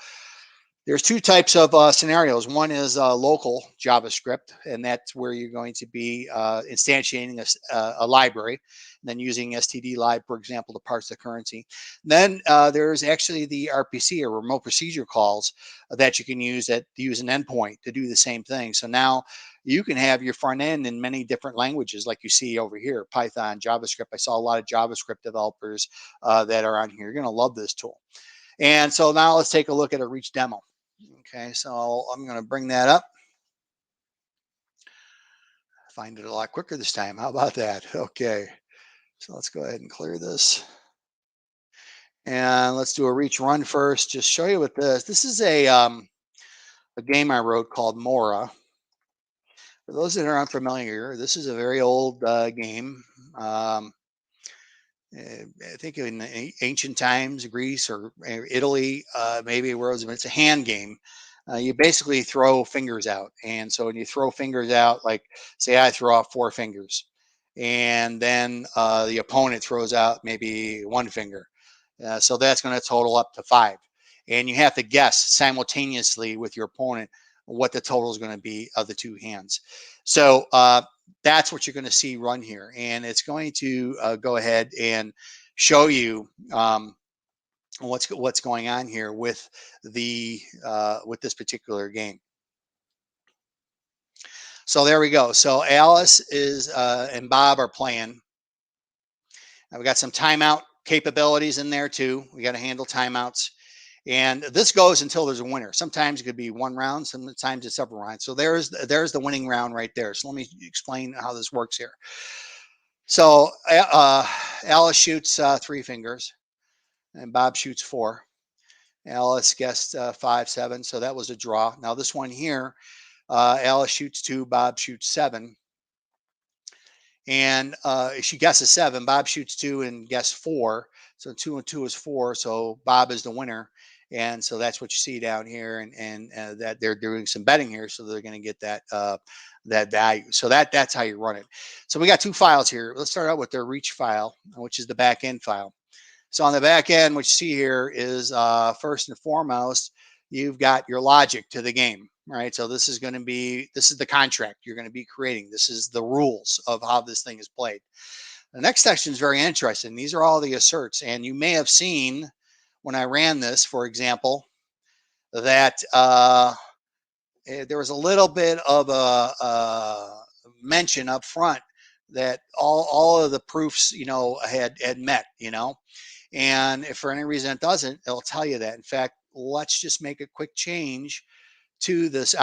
S4: there's two types of scenarios. One is local JavaScript, and that's where you're going to be instantiating a library, and then using stdlib, for example, to parse the currency. Then there's actually the RPC, or remote procedure calls, that you can use that use an endpoint to do the same thing. So now you can have your front end in many different languages, like you see over here, Python, JavaScript. I saw a lot of JavaScript developers that are on here. You're going to love this tool. And so now let's take a look at a Reach demo. Okay, so I'm going to bring that up. Find it a lot quicker this time. How about that? Okay, so let's go ahead and clear this. And let's do a Reach run first. Just show you what this. This is a game I wrote called Mora. For those that are unfamiliar, this is a very old game. I think in ancient times, Greece or Italy, maybe where it's a hand game. You basically throw fingers out. And so when you throw fingers out, like say I throw out 4 fingers, and then the opponent throws out maybe 1 finger. So that's going to total up to 5. And you have to guess simultaneously with your opponent what the total is going to be of the 2 hands. So that's what you're going to see run here. And it's going to go ahead and show you what's going on here with the with this particular game. So there we go. So Alice is and Bob are playing. And we got some timeout capabilities in there too. We got to handle timeouts. And this goes until there's a winner. Sometimes it could be 1 round, sometimes it's several rounds. So there's the winning round right there. So let me explain how this works here. So Alice shoots 3 fingers, and Bob shoots 4. Alice guessed 5-7, so that was a draw. Now this one here, Alice shoots 2, Bob shoots 7. And she guesses 7, Bob shoots 2 and guesses 4. So 2 and 2 is 4, so Bob is the winner. And so that's what you see down here, and that they're doing some betting here, so they're going to get that that value. So that's how you run it. So we got 2 files here. Let's start out with their reach file, which is the back end file. So on the back end, what you see here is first and foremost, you've got your logic to the game, right? So this is the contract you're going to be creating. This is the rules of how this thing is played. The next section is very interesting. These are all the asserts, and you may have seen when I ran this, for example, that there was a little bit of a mention up front that all of the proofs, had met, and if for any reason it doesn't, it'll tell you that. In fact, let's just make a quick change to this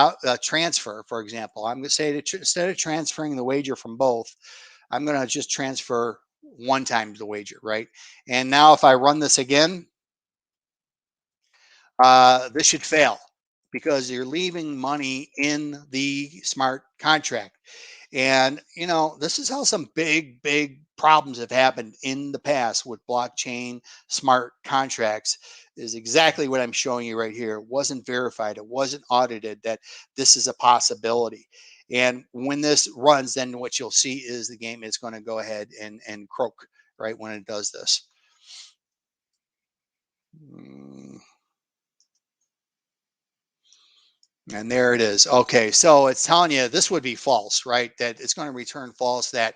S4: transfer, for example. I'm going to say that instead of transferring the wager from both, I'm going to just transfer 1 time the wager, right? And now if I run this again, this should fail because you're leaving money in the smart contract. And, this is how some big problems have happened in the past with blockchain smart contracts, is exactly what I'm showing you right here. It wasn't verified. It wasn't audited that this is a possibility. And when this runs, then what you'll see is the game is going to go ahead and croak, right, when it does this. And there it is. Okay, so it's telling you this would be false, right? That it's going to return false. That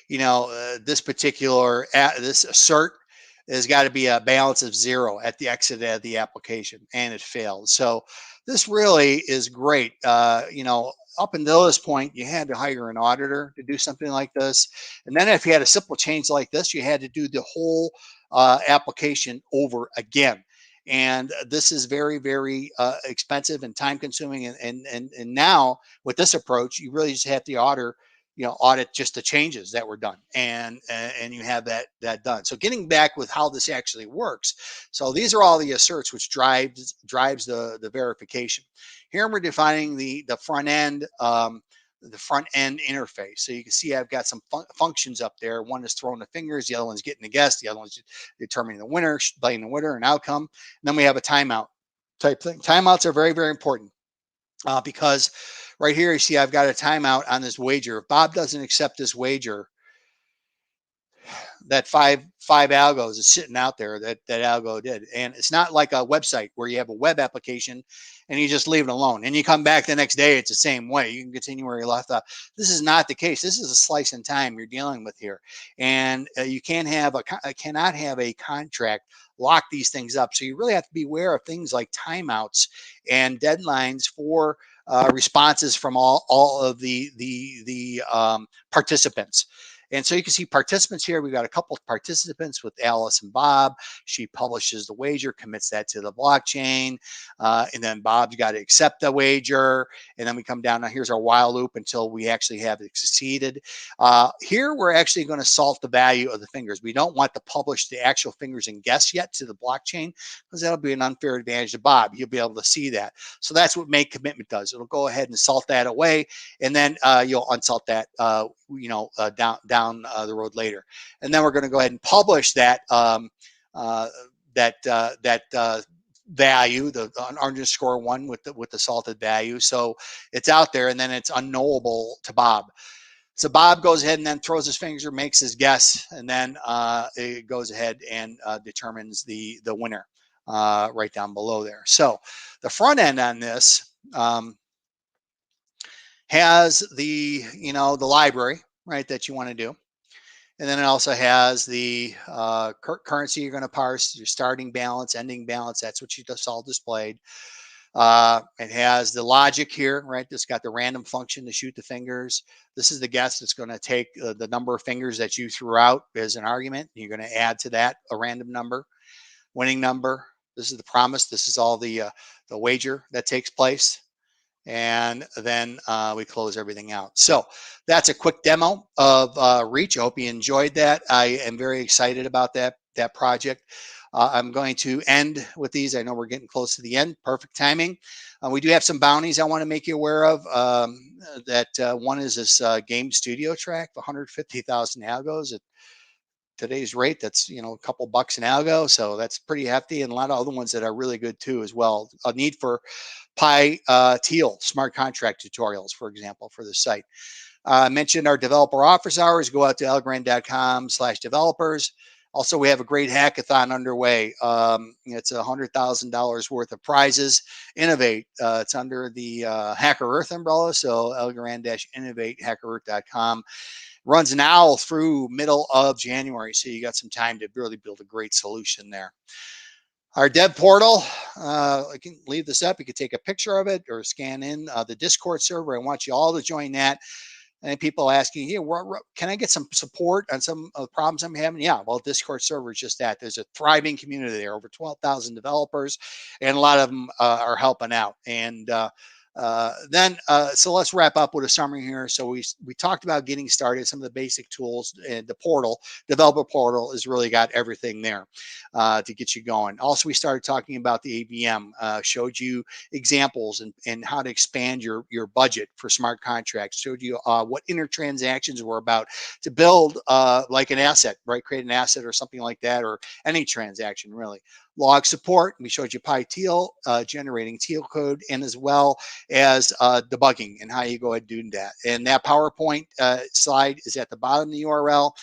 S4: this particular this assert has got to be a balance of 0 at the exit of the application, and it failed. So this really is great. Up until this point, you had to hire an auditor to do something like this, and then if you had a simple change like this, you had to do the whole application over again. And this is very, very expensive and time consuming. And now with this approach, you really just have to audit just the changes that were done, and you have that done. So getting back with how this actually works. So these are all the asserts which drives the verification. Here we're defining the front end. The front end interface. So you can see I've got some functions up there. One is throwing the fingers, the other one's getting the guess, the other one's determining the winner, playing the winner, and outcome. And then we have a timeout type thing. Timeouts are very, very important because right here you see I've got a timeout on this wager. If Bob doesn't accept this wager, that five algos is sitting out there that algo did. And it's not like a website where you have a web application and you just leave it alone and you come back the next day, it's the same way. You can continue where you left off. This is not the case. This is a slice in time you're dealing with here. And you cannot have a contract lock these things up. So you really have to be aware of things like timeouts and deadlines for responses from all of the participants. And so you can see participants here. We've got a couple of participants with Alice and Bob. She publishes the wager, commits that to the blockchain. And then Bob's got to accept the wager. And then we come down. Now here's our while loop until we actually have it succeeded. Here we're actually going to salt the value of the fingers. We don't want to publish the actual fingers and guess yet to the blockchain because that'll be an unfair advantage to Bob. You'll be able to see that. So that's what make commitment does. It'll go ahead and salt that away. And then you'll unsalt that down the road later. And then we're going to go ahead and publish that value, the underscore 1 with the salted value. So it's out there, and then it's unknowable to Bob. So Bob goes ahead and then throws his fingers or makes his guess, and then it goes ahead and determines the winner right down below there. So the front end on this has the library, right, that you want to do. And then it also has the currency you're going to parse, your starting balance, ending balance. That's what you just all displayed. It has the logic here, right? It's got the random function to shoot the fingers. This is the guess that's going to take the number of fingers that you threw out as an argument. You're going to add to that a random number, winning number. This is the promise. This is all the wager that takes place. And then we close everything out. So that's a quick demo of Reach. I hope you enjoyed that. I am very excited about that project. I'm going to end with these. I know we're getting close to the end. Perfect timing. We do have some bounties I want to make you aware of. One is this game studio track, 150,000 algos at today's rate. That's a couple bucks an algo, so that's pretty hefty, and a lot of other ones that are really good too as well. A need for Teal smart contract tutorials, for example, for the site. I mentioned our developer office hours. Go out to algorand.com/developers. Also, we have a great hackathon underway. It's $100,000 worth of prizes. Innovate. It's under the Hacker Earth umbrella. So Algorand-Innovate, hackerearth.com. Runs now through middle of January. So you got some time to really build a great solution there. Our dev portal, I can leave this up. You can take a picture of it or scan in the Discord server. I want you all to join that. And people asking, can I get some support on some of the problems I'm having? Yeah, well, Discord server is just that. There's a thriving community there, over 12,000 developers, and a lot of them are helping out. And so let's wrap up with a summary here. So we talked about getting started, some of the basic tools, and the portal, developer portal, has really got everything there to get you going. Also, we started talking about the AVM, showed you examples and how to expand your budget for smart contracts, showed you what intertransactions were about to build like an asset, right? Create an asset or something like that, or any transaction really. Log support, we showed you PyTeal, generating Teal code, and as well as debugging and how you go ahead and do that. And that PowerPoint slide is at the bottom of the URL.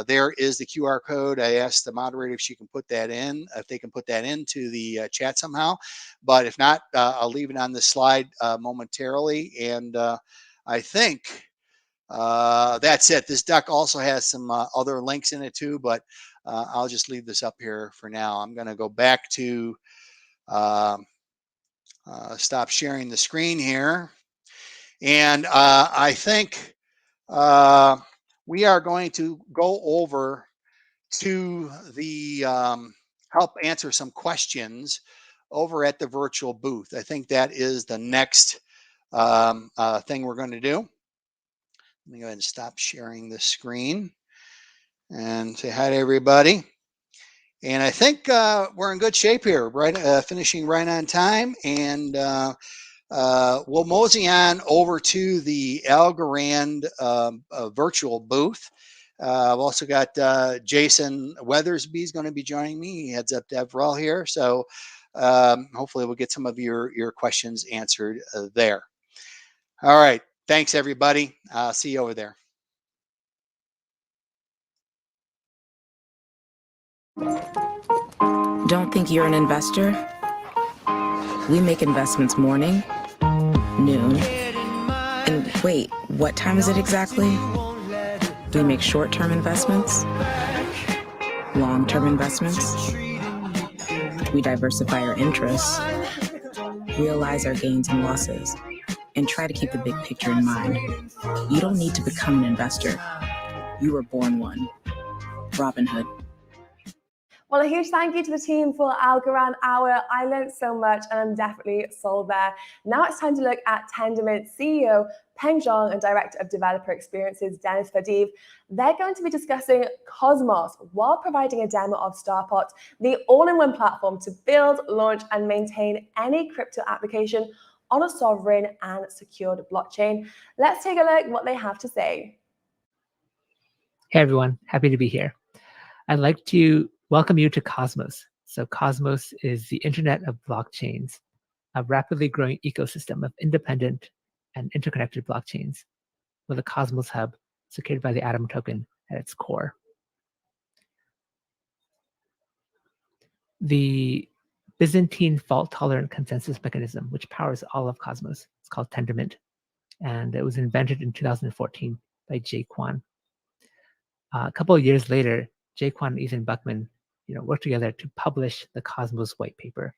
S4: There is the QR code. I asked the moderator if she can put that in, if they can put that into the chat somehow. But if not, I'll leave it on the slide momentarily. And I think that's it. This deck also has some other links in it too, but I'll just leave this up here for now. I'm going to go back to stop sharing the screen here. And I think we are going to go over to the help answer some questions over at the virtual booth. I think that is the next thing we're going to do. Let me go ahead and stop sharing the screen and say hi to everybody. And I think we're in good shape here, right? Finishing right on time. And we'll mosey on over to the Algorand virtual booth. I've also got Jason Weathersby is going to be joining me. He heads up DevRel here. So hopefully we'll get some of your questions answered there. All right. Thanks, everybody. See you over there.
S12: Don't think you're an investor? We make investments morning, noon, and wait, what time is it exactly? We make short-term investments, long-term investments. We diversify our interests, realize our gains and losses, and try to keep the big picture in mind. You don't need to become an investor. You were born one. Robin Hood.
S1: Well, a huge thank you to the team for Algorand Hour. I learned so much and I'm definitely sold there. Now it's time to look at Tendermint CEO Peng Zhang and Director of Developer Experiences Dennis Fadiv. They're going to be discussing Cosmos while providing a demo of Starpot, the all-in-one platform to build, launch, and maintain any crypto application on a sovereign and secured blockchain. Let's take a look at what they have to say.
S5: Hey everyone, happy to be here. I'd like to welcome you to Cosmos. So Cosmos is the Internet of Blockchains, a rapidly growing ecosystem of independent and interconnected blockchains with a Cosmos hub secured by the Atom token at its core. The Byzantine fault-tolerant consensus mechanism, which powers all of Cosmos, it's called Tendermint, and it was invented in 2014 by Jae Kwon. A couple of years later, Jae Kwon and Ethan Buckman worked together to publish the Cosmos white paper,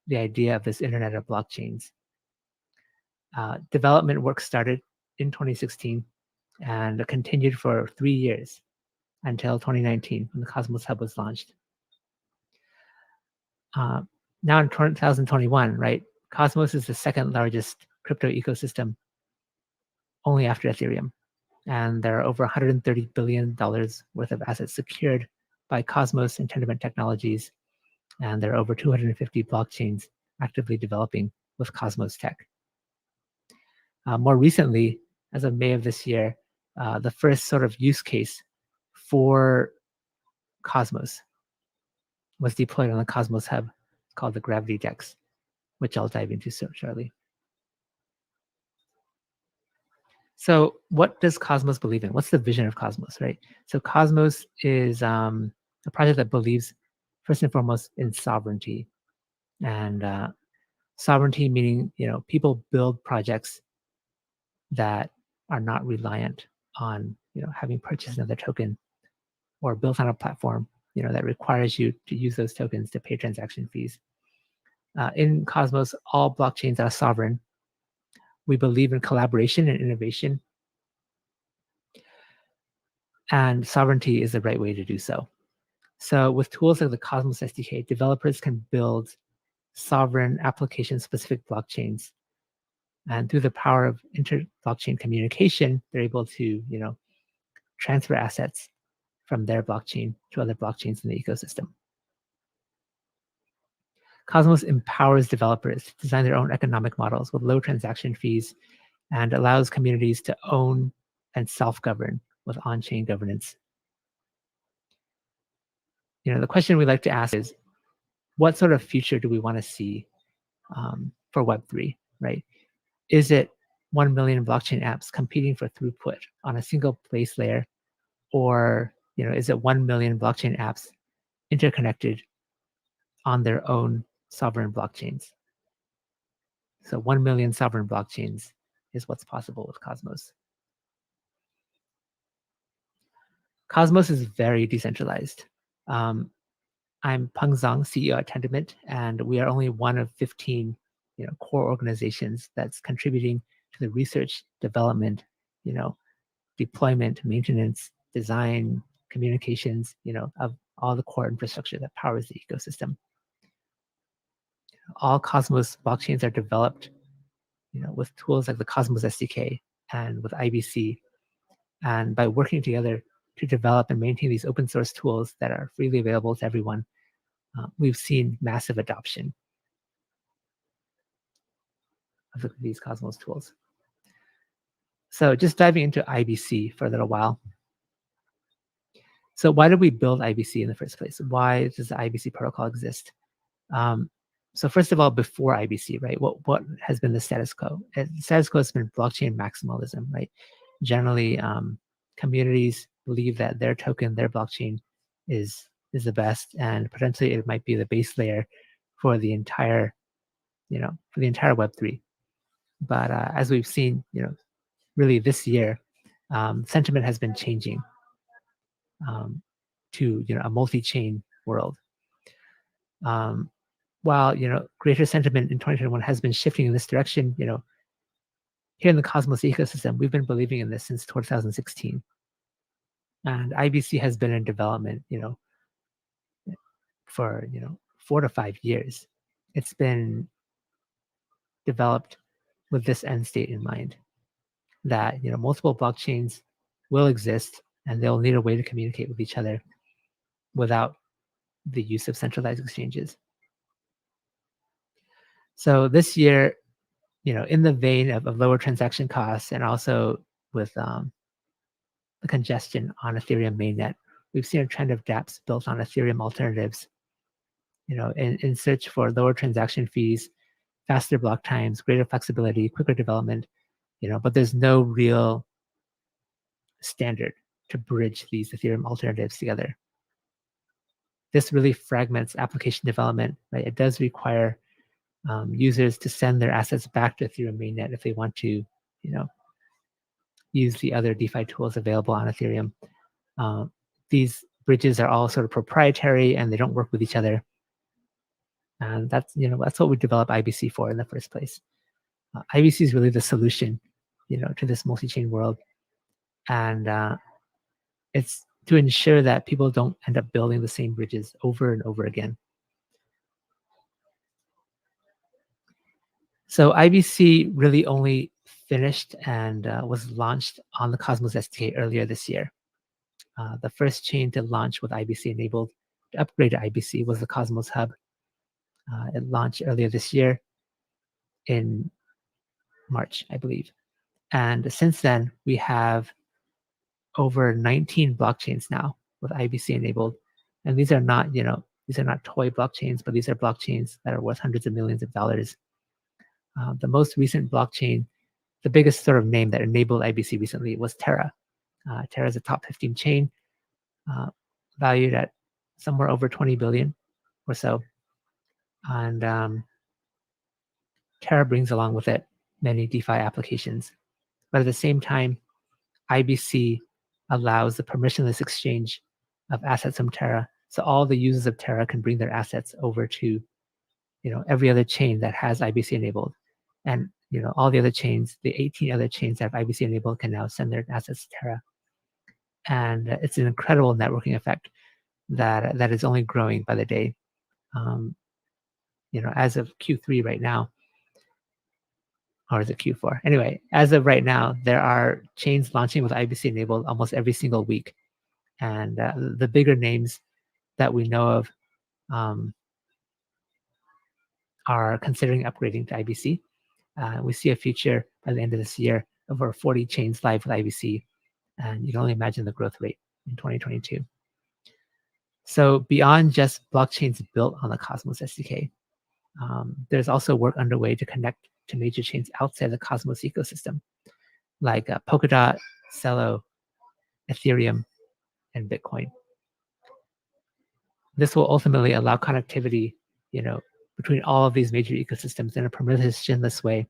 S5: the idea of this Internet of Blockchains. Development work started in 2016 and continued for 3 years until 2019 when the Cosmos Hub was launched. Now in 2021, right, Cosmos is the second largest crypto ecosystem only after Ethereum. And there are over $130 billion worth of assets secured by Cosmos and Tendermint technologies And there are over 250 blockchains actively developing with Cosmos tech. More recently, as of May of this year, the first sort of use case for Cosmos was deployed on the Cosmos Hub. It's called the Gravity DEX, which I'll dive into shortly. So what does Cosmos believe in? What's the vision of Cosmos, right? So Cosmos is a project that believes, first and foremost, in sovereignty. And sovereignty meaning, people build projects that are not reliant on, having purchased another token or built on a platform, that requires you to use those tokens to pay transaction fees. In Cosmos, all blockchains are sovereign. We believe in collaboration and innovation. And sovereignty is the right way to do so. So with tools like the Cosmos SDK, developers can build sovereign application-specific blockchains. And through the power of inter-blockchain communication, they're able to, transfer assets from their blockchain to other blockchains in the ecosystem. Cosmos empowers developers to design their own economic models with low transaction fees and allows communities to own and self-govern with on-chain governance. The question we like to ask is, what sort of future do we want to see for Web3, right? Is it 1 million blockchain apps competing for throughput on a single place layer? Or, is it 1 million blockchain apps interconnected on their own sovereign blockchains? So 1 million sovereign blockchains is what's possible with Cosmos. Cosmos is very decentralized. I'm Peng Zhang, CEO at Tendermint, and we are only one of 15 core organizations that's contributing to the research, development, deployment, maintenance, design, communications, of all the core infrastructure that powers the ecosystem. All Cosmos blockchains are developed, with tools like the Cosmos SDK and with IBC. And by working together to develop and maintain these open source tools that are freely available to everyone, we've seen massive adoption of these Cosmos tools. So just diving into IBC for a little while. So why did we build IBC in the first place? Why does the IBC protocol exist? So first of all, before IBC, right, what has been the status quo? The status quo has been blockchain maximalism, right? Generally, communities believe that their token, their blockchain is the best, and potentially it might be the base layer for the entire, for the entire Web3. But as we've seen, really this year, sentiment has been changing to a multi-chain world. While greater sentiment in 2021 has been shifting in this direction, here in the Cosmos ecosystem, we've been believing in this since 2016, and IBC has been in development, for 4 to 5 years. It's been developed with this end state in mind, that multiple blockchains will exist and they'll need a way to communicate with each other without the use of centralized exchanges. So this year, in the vein of lower transaction costs and also with the congestion on Ethereum mainnet, we've seen a trend of dApps built on Ethereum alternatives, in search for lower transaction fees, faster block times, greater flexibility, quicker development, but there's no real standard to bridge these Ethereum alternatives together. This really fragments application development, right? It does require users to send their assets back to Ethereum mainnet if they want to, use the other DeFi tools available on Ethereum. These bridges are all sort of proprietary and they don't work with each other. And that's what we developed IBC for in the first place. IBC is really the solution, to this multi-chain world, and it's to ensure that people don't end up building the same bridges over and over again. So IBC really only finished and was launched on the Cosmos SDK earlier this year. The first chain to launch with IBC enabled to upgrade to IBC was the Cosmos Hub It launched earlier this year in March, I believe. And since then, we have over 19 blockchains now with IBC enabled. And these are not, these are not toy blockchains, but these are blockchains that are worth hundreds of millions of dollars. The most recent blockchain, the biggest sort of name that enabled IBC recently was Terra. Terra is a top 15 chain, valued at somewhere over 20 billion or so. And Terra brings along with it many DeFi applications. But at the same time, IBC allows the permissionless exchange of assets from Terra. So all the users of Terra can bring their assets over to, every other chain that has IBC enabled. And, all the other chains, the 18 other chains that have IBC enabled can now send their assets to Terra. And it's an incredible networking effect that is only growing by the day. As of Q3 right now, or is it Q4? Anyway, as of right now, there are chains launching with IBC enabled almost every single week. And the bigger names that we know of are considering upgrading to IBC. We see a future by the end of this year of over 40 chains live with IBC. And you can only imagine the growth rate in 2022. So beyond just blockchains built on the Cosmos SDK, there's also work underway to connect to major chains outside the Cosmos ecosystem, like Polkadot, Celo, Ethereum, and Bitcoin. This will ultimately allow connectivity, between all of these major ecosystems in a permissionless way.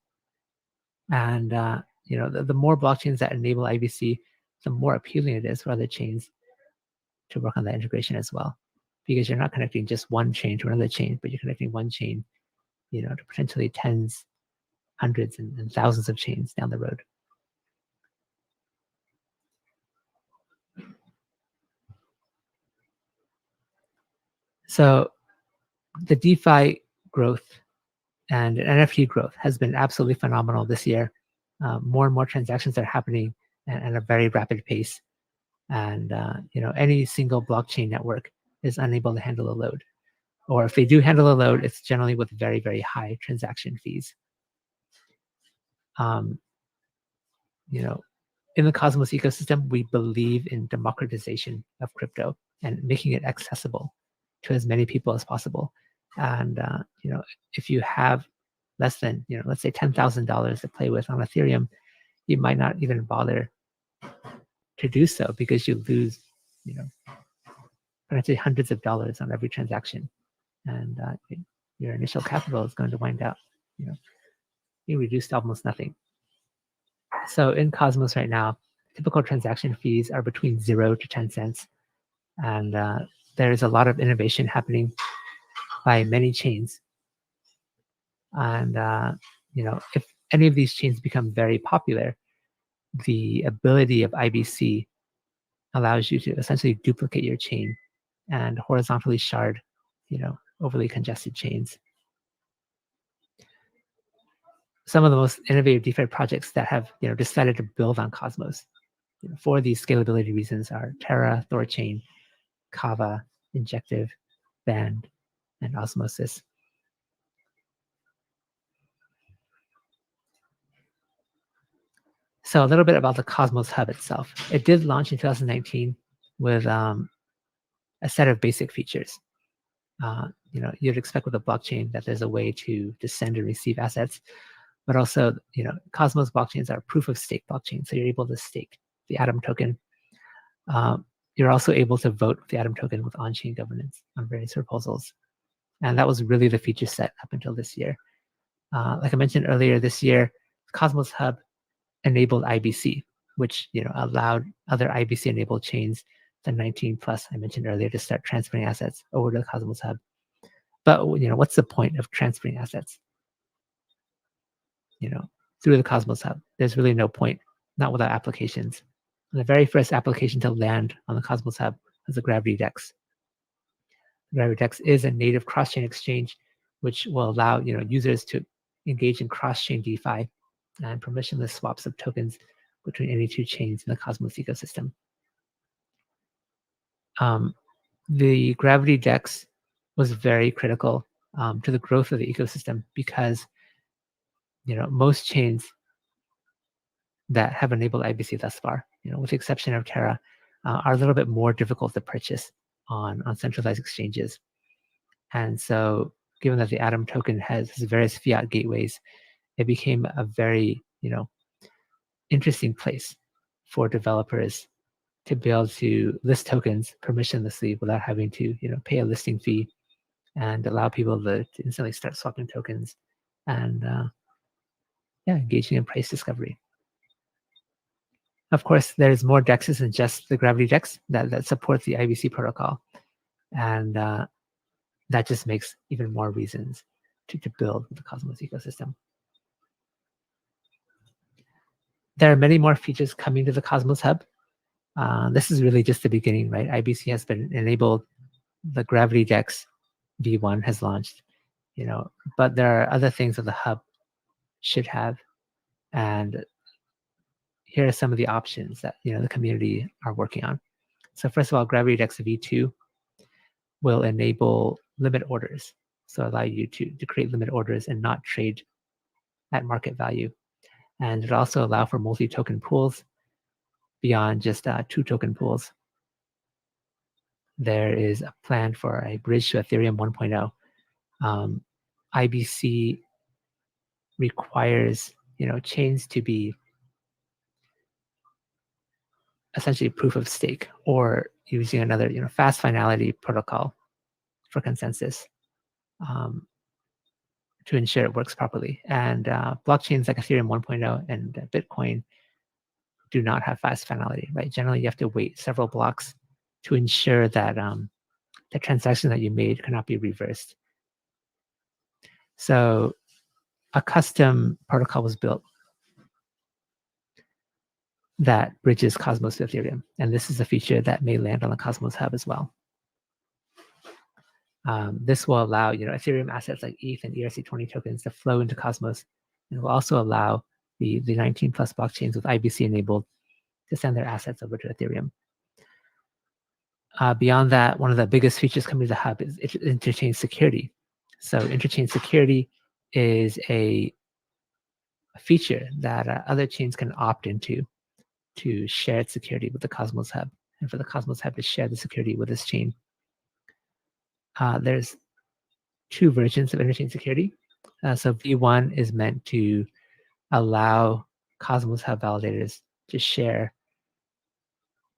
S5: And the more blockchains that enable IBC, the more appealing it is for other chains to work on that integration as well, because you're not connecting just one chain to another chain, but you're connecting one chain, to potentially tens, hundreds, and thousands of chains down the road. So the DeFi growth and NFT growth has been absolutely phenomenal this year. More and more transactions are happening at a very rapid pace. And any single blockchain network is unable to handle a load. Or if they do handle a load, it's generally with very, very high transaction fees. In the Cosmos ecosystem, we believe in democratization of crypto and making it accessible to as many people as possible. And if you have less than, let's say $10,000 to play with on Ethereum, you might not even bother to do so because you lose, potentially hundreds of dollars on every transaction, and your initial capital is going to wind out, you reduced to almost nothing. So in Cosmos right now, typical transaction fees are between 0 to 10 cents, and there's a lot of innovation happening by many chains. And if any of these chains become very popular, the ability of IBC allows you to essentially duplicate your chain and horizontally shard, overly congested chains. Some of the most innovative DeFi projects that have, decided to build on Cosmos for these scalability reasons are Terra, Thorchain, Kava, Injective, Band, and Osmosis. So a little bit about the Cosmos Hub itself. It did launch in 2019 with a set of basic features. You'd expect with a blockchain that there's a way to send and receive assets, but also, Cosmos blockchains are proof of stake blockchains. So you're able to stake the Atom token. You're also able to vote with the Atom token with on-chain governance on various proposals. And that was really the feature set up until this year. Like I mentioned earlier, this year, Cosmos Hub enabled IBC, which allowed other IBC-enabled chains, the 19 plus I mentioned earlier, to start transferring assets over to the Cosmos Hub. But what's the point of transferring assets? Through the Cosmos Hub, there's really no point, not without applications. And the very first application to land on the Cosmos Hub was the Gravity DEX. The Gravity DEX is a native cross-chain exchange, which will allow users to engage in cross-chain DeFi and permissionless swaps of tokens between any two chains in the Cosmos ecosystem. The Gravity DEX was very critical to the growth of the ecosystem, because most chains that have enabled IBC thus far, with the exception of Terra, are a little bit more difficult to purchase on centralized exchanges. And so, given that the Atom token has various fiat gateways, it became a very interesting place for developers to be able to list tokens permissionlessly without having to pay a listing fee, and allow people to instantly start swapping tokens and engaging in price discovery. Of course, there's more dexes than just the Gravity Dex that support the IBC protocol, and that just makes even more reasons to build the Cosmos ecosystem. There are many more features coming to the Cosmos Hub. This is really just the beginning, right? IBC has been enabled. The Gravity Dex V1 has launched, but there are other things that the hub should have. And here are some of the options that the community are working on. So first of all, Gravity Dex V2 will enable limit orders. So allow you to create limit orders and not trade at market value. And it also allow for multi-token pools beyond just 2-token pools. There is a plan for a bridge to Ethereum 1.0. IBC requires chains to be essentially proof of stake, or using another fast finality protocol for consensus to ensure it works properly. And blockchains like Ethereum 1.0 and Bitcoin do not have fast finality, right? Generally, you have to wait several blocks to ensure that the transaction that you made cannot be reversed. So a custom protocol was built that bridges Cosmos to Ethereum. And this is a feature that may land on the Cosmos Hub as well. This will allow Ethereum assets like ETH and ERC20 tokens to flow into Cosmos, and will also allow the 19 plus blockchains with IBC enabled to send their assets over to Ethereum. Beyond that, one of the biggest features coming to the hub is interchain security. So interchain security is a feature that other chains can opt into to share its security with the Cosmos Hub, and for the Cosmos Hub to share the security with this chain. There's 2 versions of interchain security. So V1 is meant to allow Cosmos Hub validators to share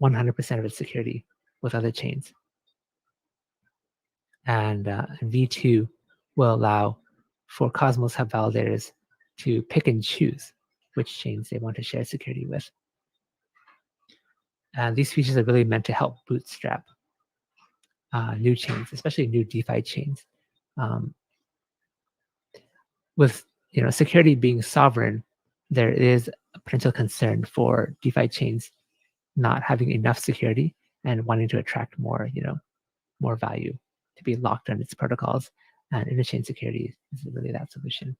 S5: 100% of its security with other chains. And V2 will allow for Cosmos Hub validators to pick and choose which chains they want to share security with. And these features are really meant to help bootstrap new chains, especially new DeFi chains. With security being sovereign, there is a potential concern for DeFi chains not having enough security and wanting to attract more, more value to be locked on its protocols. And interchain security is really that solution.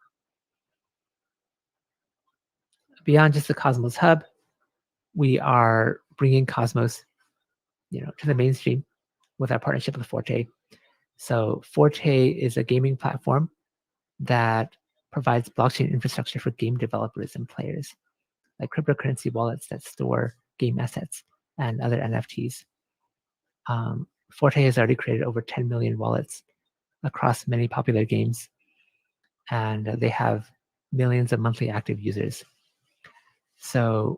S5: Beyond just the Cosmos Hub, we are bringing Cosmos, to the mainstream with our partnership with Forte. So Forte is a gaming platform that provides blockchain infrastructure for game developers and players, like cryptocurrency wallets that store game assets and other NFTs. Forte has already created over 10 million wallets across many popular games, and they have millions of monthly active users. So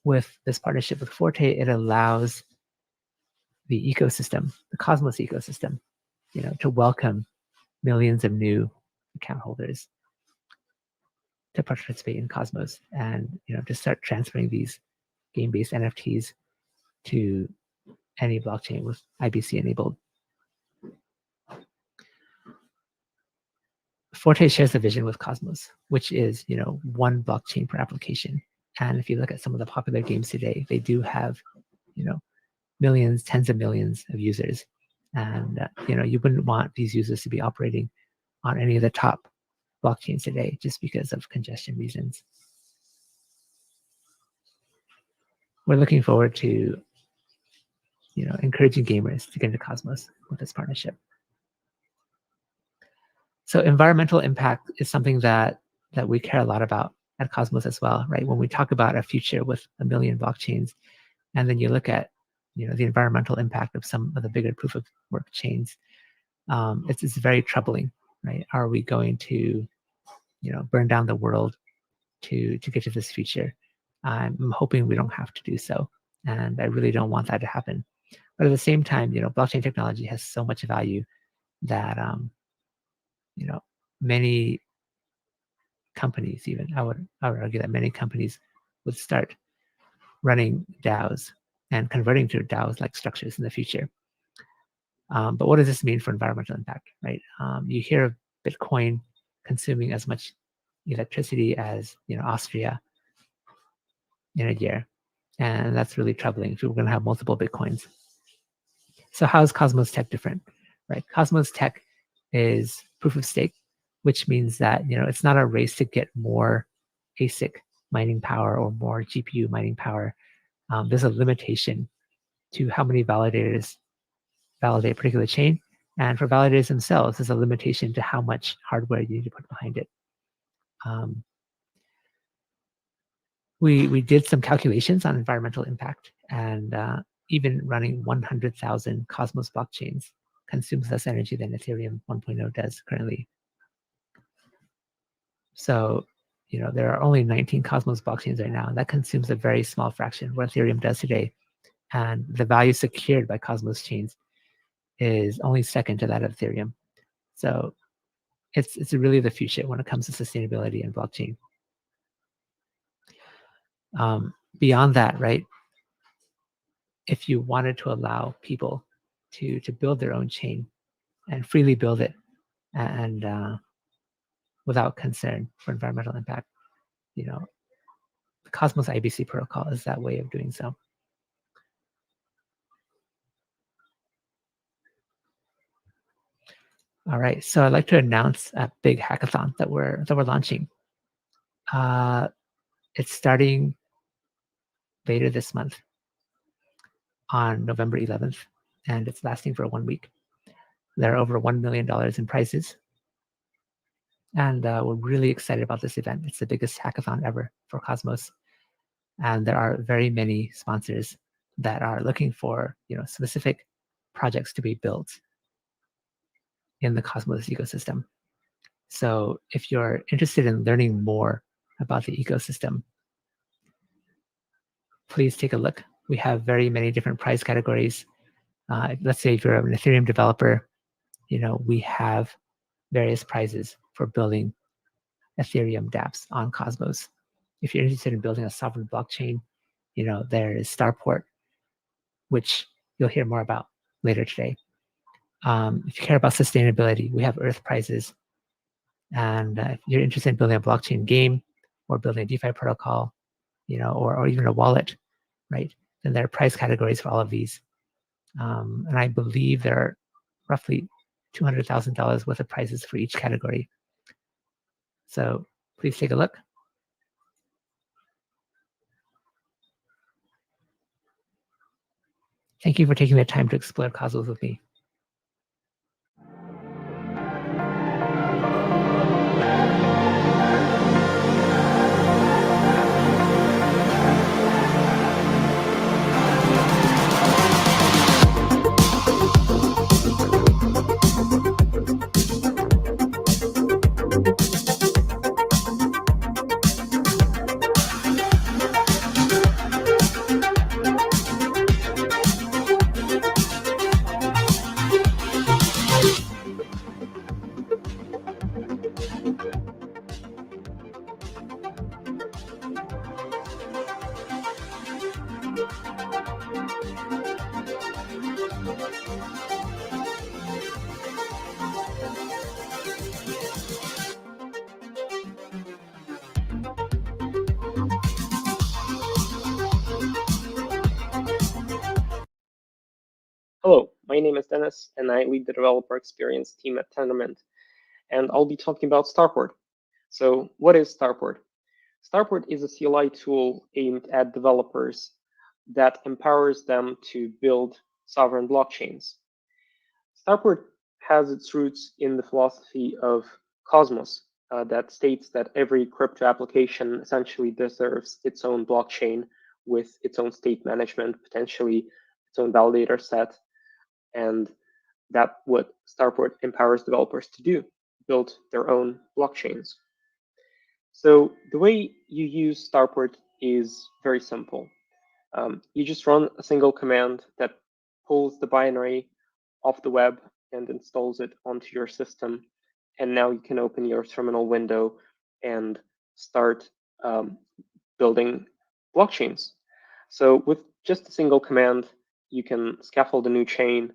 S5: with this partnership with Forte, it allows the ecosystem, the Cosmos ecosystem, to welcome millions of new account holders to participate in Cosmos, and to start transferring these game-based NFTs to any blockchain with IBC enabled. Forte shares the vision with Cosmos, which is one blockchain per application. And if you look at some of the popular games today, they do have millions, tens of millions of users. And you wouldn't want these users to be operating on any of the top blockchains today just because of congestion reasons. We're looking forward to encouraging gamers to get into Cosmos with this partnership. So environmental impact is something that we care a lot about at Cosmos as well, right? When we talk about a future with 1 million blockchains, and then you look at the environmental impact of some of the bigger proof of work chains, it's very troubling, right? Are we going to burn down the world to get to this future? I'm hoping we don't have to do so, and I really don't want that to happen. But at the same time, blockchain technology has so much value that many companies, even I would argue that many companies would start running DAOs and converting to DAOs-like structures in the future. But what does this mean for environmental impact, right? You hear of Bitcoin consuming as much electricity as Austria in a year, and that's really troubling if we're going to have multiple Bitcoins. So how is Cosmos Tech different, right? Cosmos Tech is proof of stake, which means that it's not a race to get more ASIC mining power or more GPU mining power. There's a limitation to how many validators validate a particular chain, and for validators themselves, there's a limitation to how much hardware you need to put behind it. We did some calculations on environmental impact, and even running 100,000 Cosmos blockchains consumes less energy than Ethereum 1.0 does currently. So, there are only 19 Cosmos blockchains right now, and that consumes a very small fraction of what Ethereum does today. And the value secured by Cosmos chains is only second to that of Ethereum. So it's really the future when it comes to sustainability and blockchain. Beyond that, right, if you wanted to allow people to build their own chain and freely build it and without concern for environmental impact, the Cosmos IBC protocol is that way of doing so. All right, so I'd like to announce a big hackathon that we're launching. It's starting later this month on November 11th, and it's lasting for 1 week. There are over $1 million in prizes, and we're really excited about this event. It's the biggest hackathon ever for Cosmos, and there are very many sponsors that are looking for specific projects to be built in the Cosmos ecosystem. So if you're interested in learning more about the ecosystem, please take a look. We have very many different prize categories. Let's say if you're an Ethereum developer, we have various prizes for building Ethereum dApps on Cosmos. If you're interested in building a sovereign blockchain, there is Starport, which you'll hear more about later today. If you care about sustainability, we have Earth prizes. And if you're interested in building a blockchain game or building a DeFi protocol, or even a wallet, right, then there are prize categories for all of these. And I believe there are roughly $200,000 worth of prizes for each category. So please take a look. Thank you for taking the time to explore Cosmos with me.
S6: Hello, my name is Dennis, and I lead the developer experience team at Tendermint, and I'll be talking about Starport. So what is Starport? Starport is a CLI tool aimed at developers that empowers them to build sovereign blockchains. Starport has its roots in the philosophy of Cosmos that states that every crypto application essentially deserves its own blockchain with its own state management, potentially its own validator set. And that's what Starport empowers developers to do, build their own blockchains. So the way you use Starport is very simple. You just run a single command that pulls the binary off the web and installs it onto your system. And now you can open your terminal window and start building blockchains. So with just a single command, you can scaffold a new chain,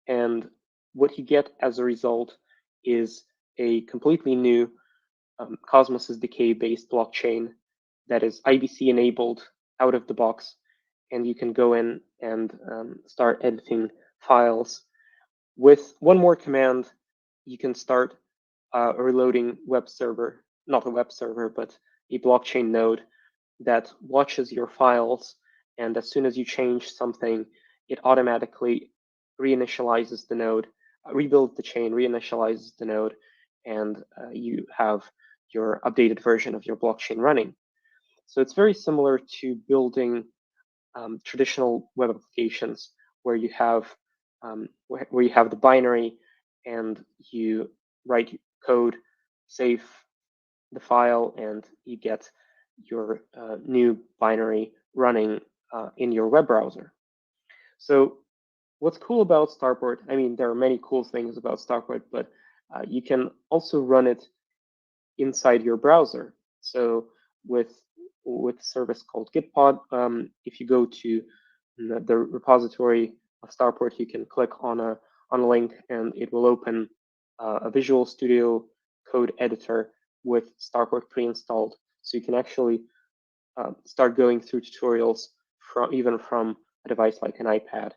S6: and what you get as a result is a completely new Cosmos SDK-based blockchain that is IBC enabled out of the box, and you can go in and start editing files. With one more command, you can start a reloading web server, not a web server, but a blockchain node that watches your files, and as soon as you change something, it automatically reinitializes the node, rebuilds the chain, reinitializes the node, and you have your updated version of your blockchain running. So it's very similar to building traditional web applications where you have the binary and you write code, save the file, and you get your new binary running in your web browser. So what's cool about Starport, I mean, there are many cool things about Starport, but you can also run it inside your browser. So with a service called Gitpod, if you go to the repository of Starport, you can click on a link and it will open a Visual Studio Code editor with Starport pre-installed. So you can actually start going through tutorials even from a device like an iPad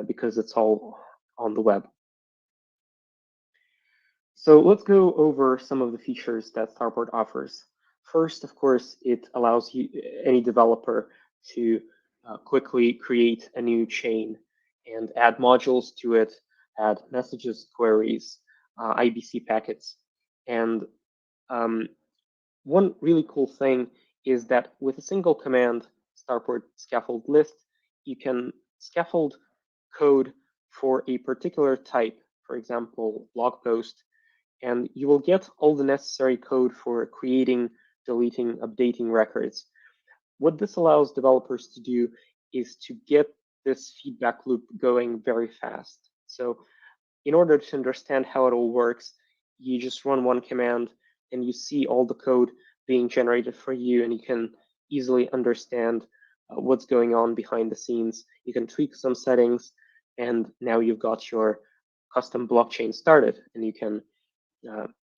S6: because it's all on the web. So let's go over some of the features that Starport offers. First, of course, it allows any developer to quickly create a new chain and add modules to it, add messages, queries, IBC packets. And one really cool thing is that with a single command, Starport scaffold list, you can scaffold code for a particular type, for example, blog post, and you will get all the necessary code for creating, deleting, updating records. What this allows developers to do is to get this feedback loop going very fast. So in order to understand how it all works, you just run one command and you see all the code being generated for you, and you can easily understand what's going on behind the scenes. You can tweak some settings, and now you've got your custom blockchain started, and you can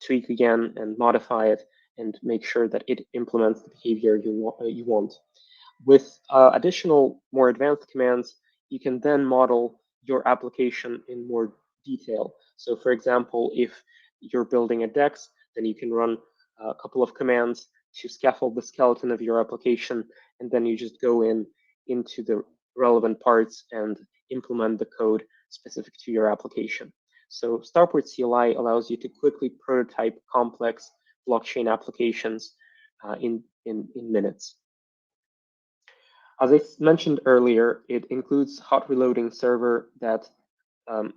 S6: tweak again and modify it and make sure that it implements the behavior you want. With additional, more advanced commands, you can then model your application in more detail. So for example, if you're building a DEX, then you can run a couple of commands to scaffold the skeleton of your application, and then you just go into the relevant parts and implement the code specific to your application. So Starport CLI allows you to quickly prototype complex blockchain applications in minutes. As I mentioned earlier, it includes hot reloading server that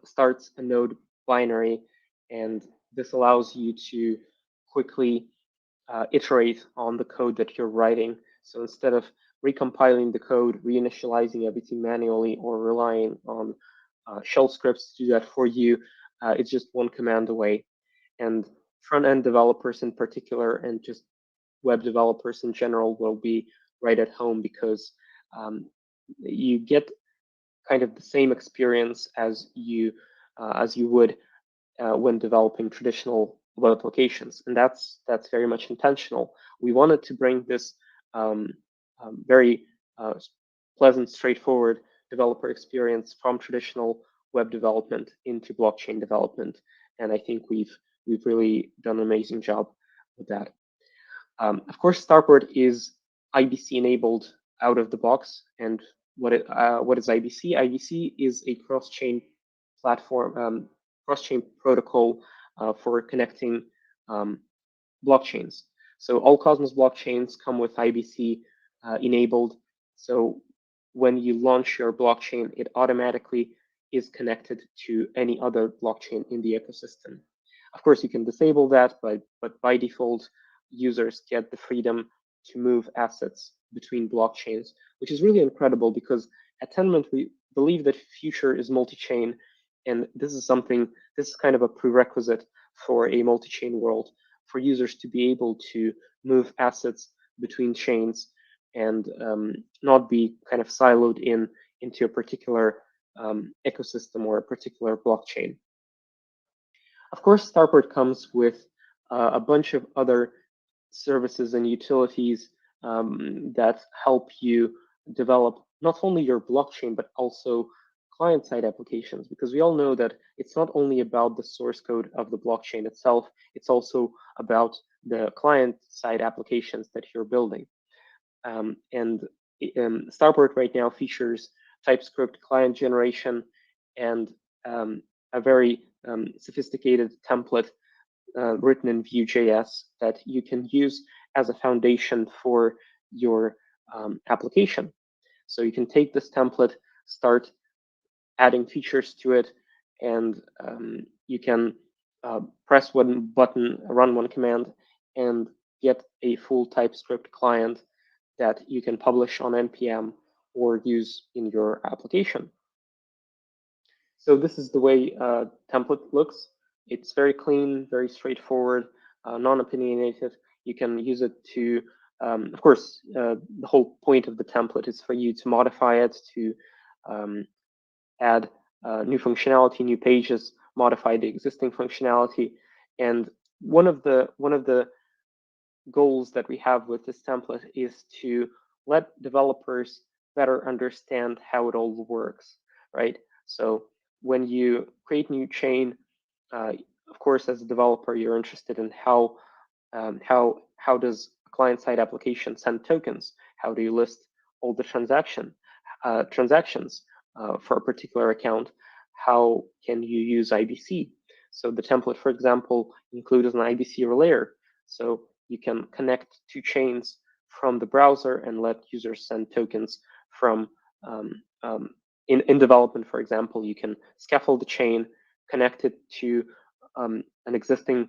S6: starts a node binary, and this allows you to quickly iterate on the code that you're writing. So instead of recompiling the code, reinitializing everything manually, or relying on shell scripts to do that for you, it's just one command away. And front-end developers in particular, and just web developers in general, will be right at home because you get kind of the same experience as you would when developing traditional web applications, and that's very much intentional. We wanted to bring this very pleasant, straightforward developer experience from traditional web development into blockchain development, and I think we've really done an amazing job with that. Of course, Starport is IBC enabled out of the box, and what is IBC? IBC is a cross-chain platform, cross-chain protocol for connecting blockchains. So all Cosmos blockchains come with IBC enabled. So when you launch your blockchain, it automatically is connected to any other blockchain in the ecosystem. Of course, you can disable that, but by default, users get the freedom to move assets between blockchains, which is really incredible because at Tendermint, we believe that future is multi-chain, and this is kind of a prerequisite for a multi-chain world, for users to be able to move assets between chains and not be kind of siloed into a particular ecosystem or a particular blockchain. Of course, Starport comes with a bunch of other services and utilities that help you develop not only your blockchain, but also client-side applications, because we all know that it's not only about the source code of the blockchain itself, it's also about the client-side applications that you're building. Starport right now features TypeScript client generation and a very sophisticated template written in Vue.js that you can use as a foundation for your application. So you can take this template, start adding features to it, and you can press one button, run one command, and get a full TypeScript client that you can publish on NPM or use in your application. So this is the way template looks. It's very clean, very straightforward, non-opinionated. You can use it to, of course, the whole point of the template is for you to modify it, to add new functionality, new pages, modify the existing functionality. And one of the goals that we have with this template is to let developers better understand how it all works, right? So when you create new chain, of course, as a developer, you're interested in how does a client-side application send tokens? How do you list all the transactions for a particular account? How can you use IBC? So the template, for example, includes an IBC relayer. So you can connect two chains from the browser and let users send tokens from, in development, for example, you can scaffold the chain, connect it to an existing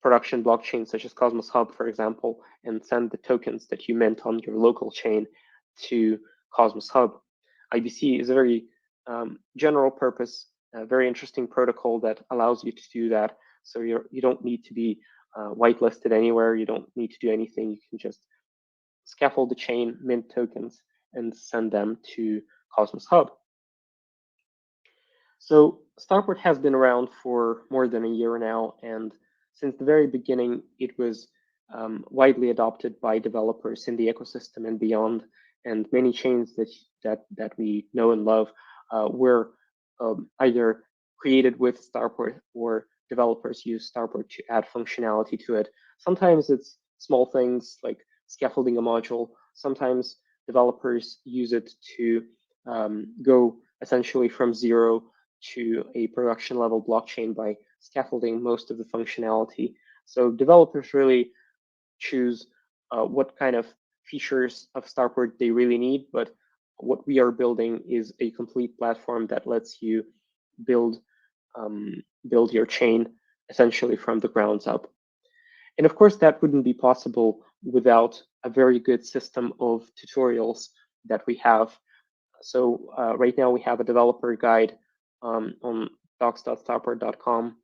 S6: production blockchain, such as Cosmos Hub, for example, and send the tokens that you mint on your local chain to Cosmos Hub. IBC is a very general purpose, very interesting protocol that allows you to do that. So you don't need to be whitelisted anywhere. You don't need to do anything. You can just scaffold the chain, mint tokens, and send them to Cosmos Hub. So Starport has been around for more than a year now, and since the very beginning, it was widely adopted by developers in the ecosystem and beyond. And many chains that we know and love were either created with Starport or developers use Starport to add functionality to it. Sometimes it's small things like scaffolding a module. Sometimes developers use it to go essentially from zero to a production level blockchain by scaffolding most of the functionality. So developers really choose what kind of features of Starport they really need, but what we are building is a complete platform that lets you build your chain essentially from the ground up. And of course, that wouldn't be possible without a very good system of tutorials that we have. So right now we have a developer guide on docs.starport.com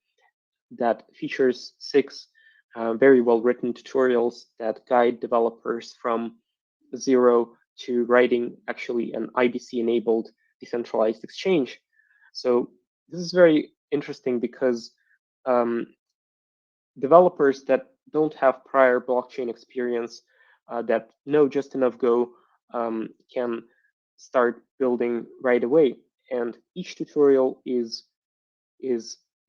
S6: that features 6 very well-written tutorials that guide developers from zero to writing actually an IBC-enabled decentralized exchange. So this is very interesting because developers that don't have prior blockchain experience, that know just enough Go, can start building right away. And each tutorial is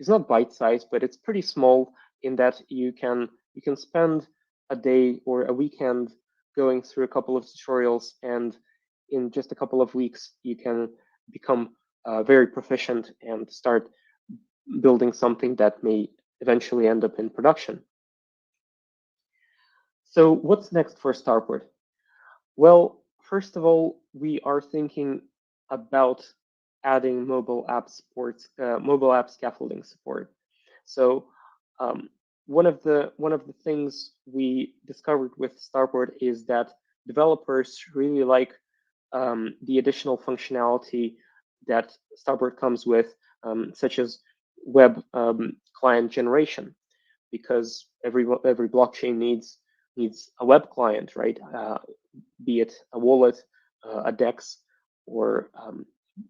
S6: not bite-sized, but it's pretty small in that you can spend a day or a weekend going through a couple of tutorials, and in just a couple of weeks you can become very proficient and start building something that may eventually end up in production. So what's next for Starport? Well, first of all, we are thinking about adding mobile app scaffolding support. So one of the things we discovered with Starport is that developers really like the additional functionality that Starport comes with, such as web client generation, because every blockchain needs a web client, right? Be it a wallet, a DEX, or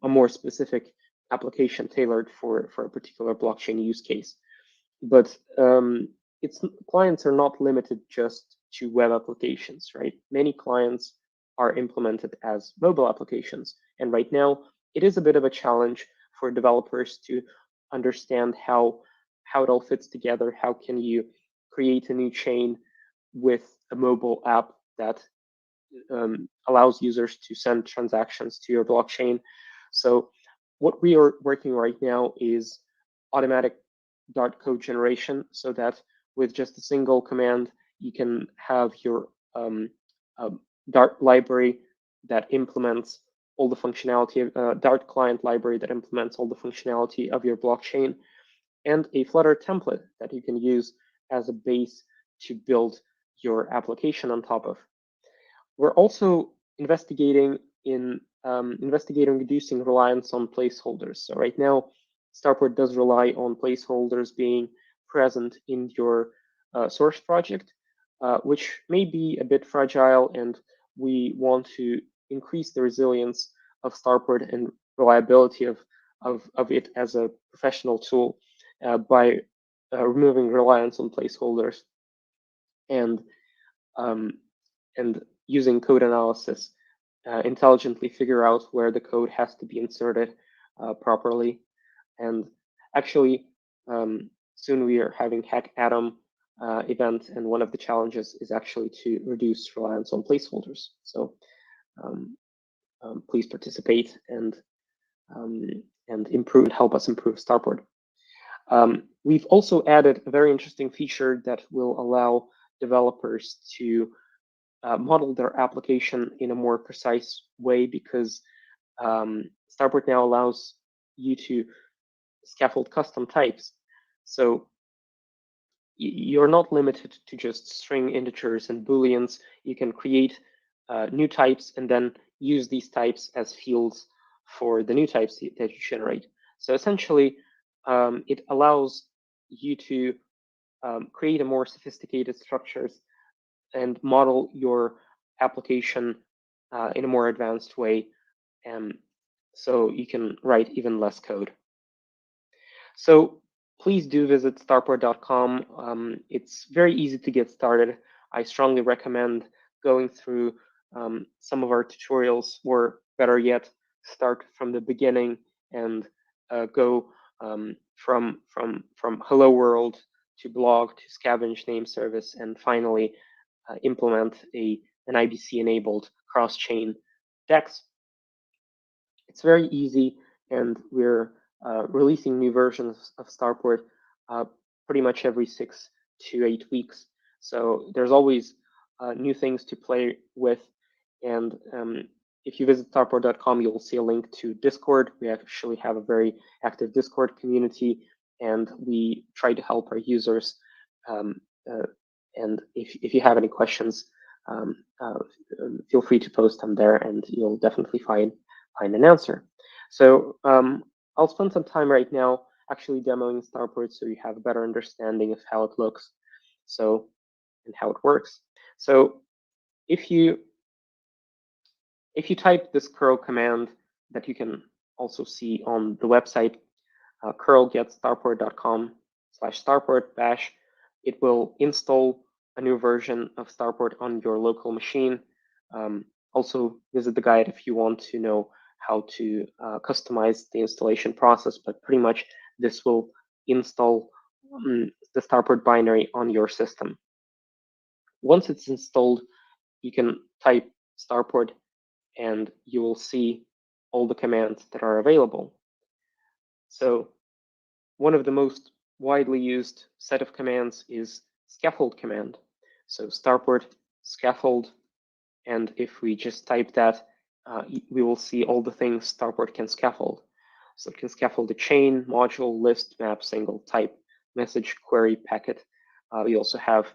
S6: a more specific application tailored for a particular blockchain use case. But clients are not limited just to web applications, right? Many clients are implemented as mobile applications. And right now, it is a bit of a challenge for developers to understand how it all fits together. How can you create a new chain with a mobile app that allows users to send transactions to your blockchain? So what we are working right now is automatic Dart code generation, so that with just a single command, you can have your Dart library that implements all the functionality, Dart client library that implements all the functionality of your blockchain, and a Flutter template that you can use as a base to build your application on top of. We're also investigating reducing reliance on placeholders. So right now, Starport does rely on placeholders being present in your source project, which may be a bit fragile, and we want to increase the resilience of Starport and reliability of it as a professional tool by removing reliance on placeholders and using code analysis, intelligently figure out where the code has to be inserted properly. And actually, soon we are having Hack Atom event, and one of the challenges is actually to reduce reliance on placeholders. So please participate and improve and help us improve Starport. We've also added a very interesting feature that will allow developers to model their application in a more precise way, because Starport now allows you to scaffold custom types. So you're not limited to just string integers and booleans. You can create new types and then use these types as fields for the new types that you generate. So essentially, it allows you to create a more sophisticated structures and model your application in a more advanced way, so you can write even less code. So please do visit starport.com. It's very easy to get started. I strongly recommend going through some of our tutorials, or better yet, start from the beginning and go from hello world to blog to scavenge name service, and finally implement an IBC-enabled cross-chain DEX. It's very easy, and we're releasing new versions of Starport pretty much every 6 to 8 weeks. So there's always new things to play with. And if you visit starport.com, you'll see a link to Discord. We actually have a very active Discord community, and we try to help our users. And if you have any questions, feel free to post them there, and you'll definitely find an answer. So I'll spend some time right now actually demoing Starport, so you have a better understanding of how it looks, and how it works. So if you type this curl command that you can also see on the website, curl get starport.com/starport bash, it will install a new version of Starport on your local machine. Also visit the guide if you want to know how to customize the installation process, but pretty much this will install the Starport binary on your system. Once it's installed, you can type Starport, and you will see all the commands that are available. So one of the most widely used set of commands is scaffold command. So starport scaffold, and if we just type that, we will see all the things starport can scaffold. So it can scaffold a chain, module, list, map, single, type, message, query, packet. We also have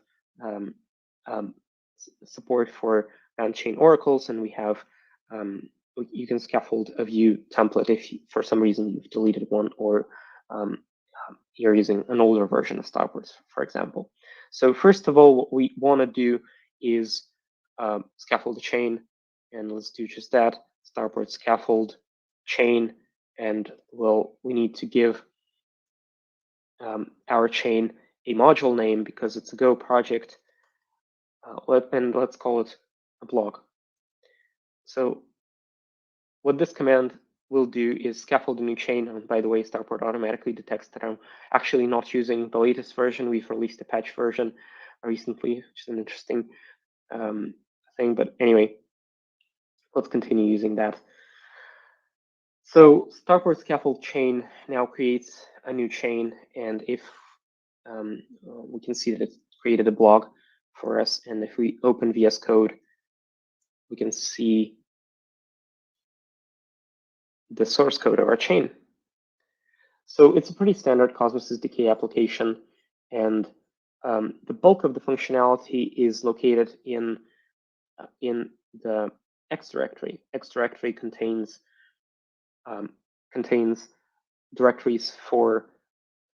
S6: support for chain oracles, and we have you can scaffold a view template if for some reason you've deleted one, or you're using an older version of starport, for example. So first of all, what we want to do is scaffold the chain, and let's do just that. Starport scaffold chain, and we need to give our chain a module name because it's a Go project, and let's call it a blog. So what this command will do is scaffold a new chain. And by the way, starport automatically detects that I'm actually not using the latest version. We've released a patch version recently, which is an interesting thing. But anyway, let's continue using that. So starport scaffold chain now creates a new chain, and if we can see that it's created a blog for us, and if we open VS Code, we can see the source code of our chain. So it's a pretty standard Cosmos SDK application, and the bulk of the functionality is located in the X directory. X directory contains directories for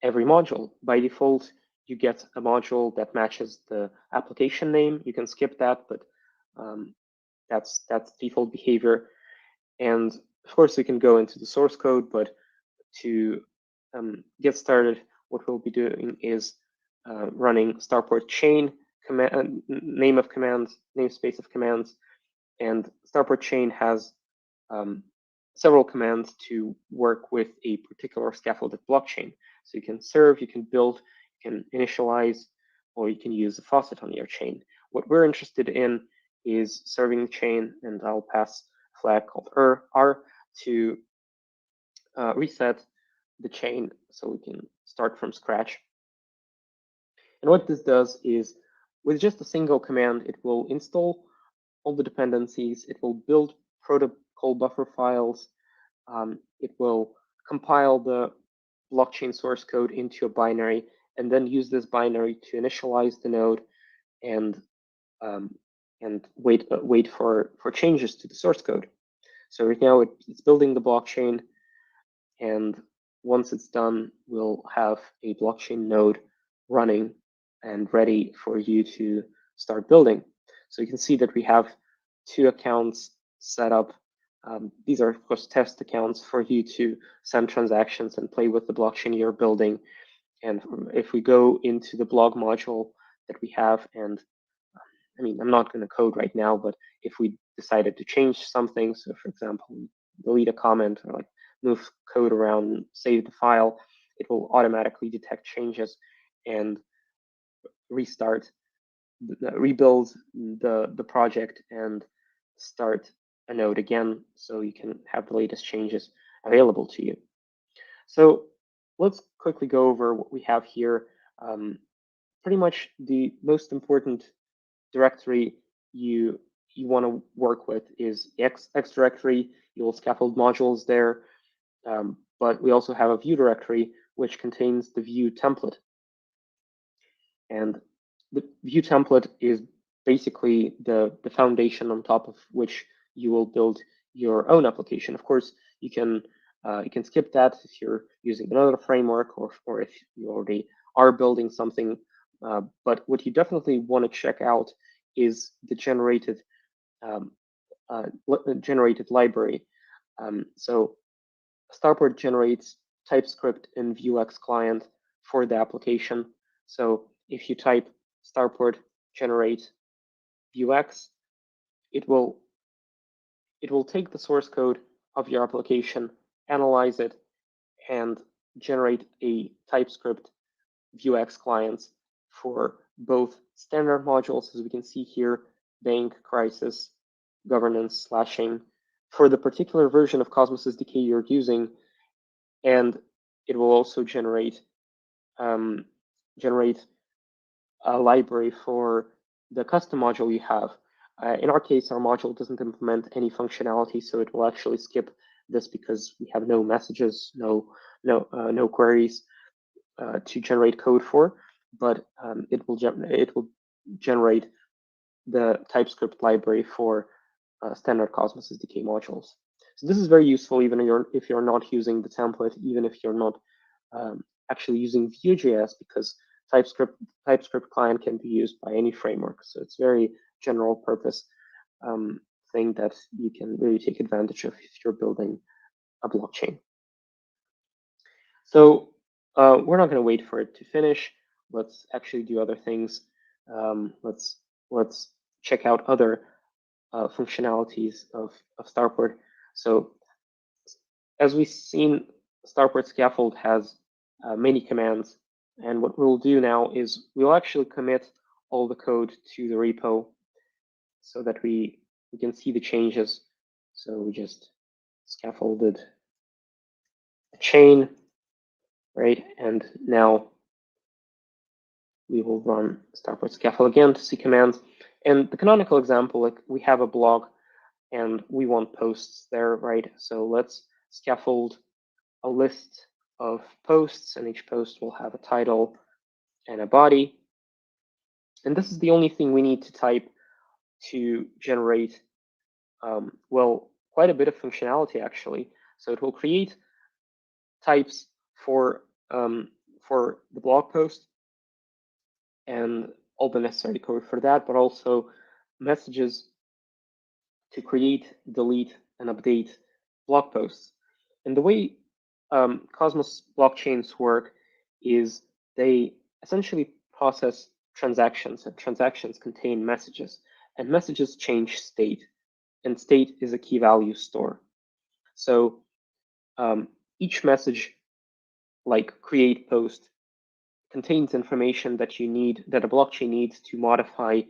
S6: every module. By default, you get a module that matches the application name. You can skip that, but that's default behavior. And of course, we can go into the source code, but to get started, what we'll be doing is running starport chain command, name of commands, namespace of commands, and starport chain has several commands to work with a particular scaffolded blockchain. So you can serve, you can build, you can initialize, or you can use a faucet on your chain. What we're interested in is serving the chain, and I'll pass a flag called R to reset the chain so we can start from scratch. And what this does is, with just a single command, it will install all the dependencies, it will build protocol buffer files, it will compile the blockchain source code into a binary, and then use this binary to initialize the node and wait for changes to the source code. So right now it's building the blockchain, and once it's done, we'll have a blockchain node running and ready for you to start building. So you can see that we have 2 accounts set up. These are, of course, test accounts for you to send transactions and play with the blockchain you're building. And if we go into the blog module that we have, and I mean, I'm not going to code right now, but if we decided to change something, so for example, delete a comment or like move code around, save the file, it will automatically detect changes and rebuild the project and start a node again, so you can have the latest changes available to you. So let's quickly go over what we have here. Pretty much the most important directory you want to work with is X directory. You will scaffold modules there, but we also have a view directory which contains the view template. And the view template is basically the foundation on top of which you will build your own application. Of course, you can skip that if you're using another framework or if you already are building something. But what you definitely want to check out is the generated library. So starport generates TypeScript and Vuex client for the application. So if you type starport generate Vuex, it will take the source code of your application, analyze it, and generate a TypeScript Vuex clients for both standard modules, as we can see here, bank, crisis, governance, slashing, for the particular version of Cosmos SDK you're using, and it will also generate a library for the custom module you have. In our case, our module doesn't implement any functionality, so it will actually skip this because we have no messages, no queries to generate code for. But it will generate the TypeScript library for standard Cosmos SDK modules. So this is very useful even if you're not using the template, even if you're not actually using Vue.js, because TypeScript client can be used by any framework. So it's very general purpose thing that you can really take advantage of if you're building a blockchain. So we're not going to wait for it to finish. Let's actually do other things. Let's check out other functionalities of Starport. So as we've seen, Starport scaffold has many commands. And what we'll do now is we'll actually commit all the code to the repo so that we can see the changes. So we just scaffolded a chain, right? And now we will run Starport scaffold again to see commands. And the canonical example, like we have a blog and we want posts there, right? So let's scaffold a list of posts, and each post will have a title and a body. And this is the only thing we need to type to generate, well, quite a bit of functionality, actually. So it will create types for the blog post and all the necessary code for that, but also messages to create, delete, and update blog posts. And the way Cosmos blockchains work is they essentially process transactions, and transactions contain messages, and messages change state, and state is a key value store. So each message, like create post, contains information that that a blockchain needs to modify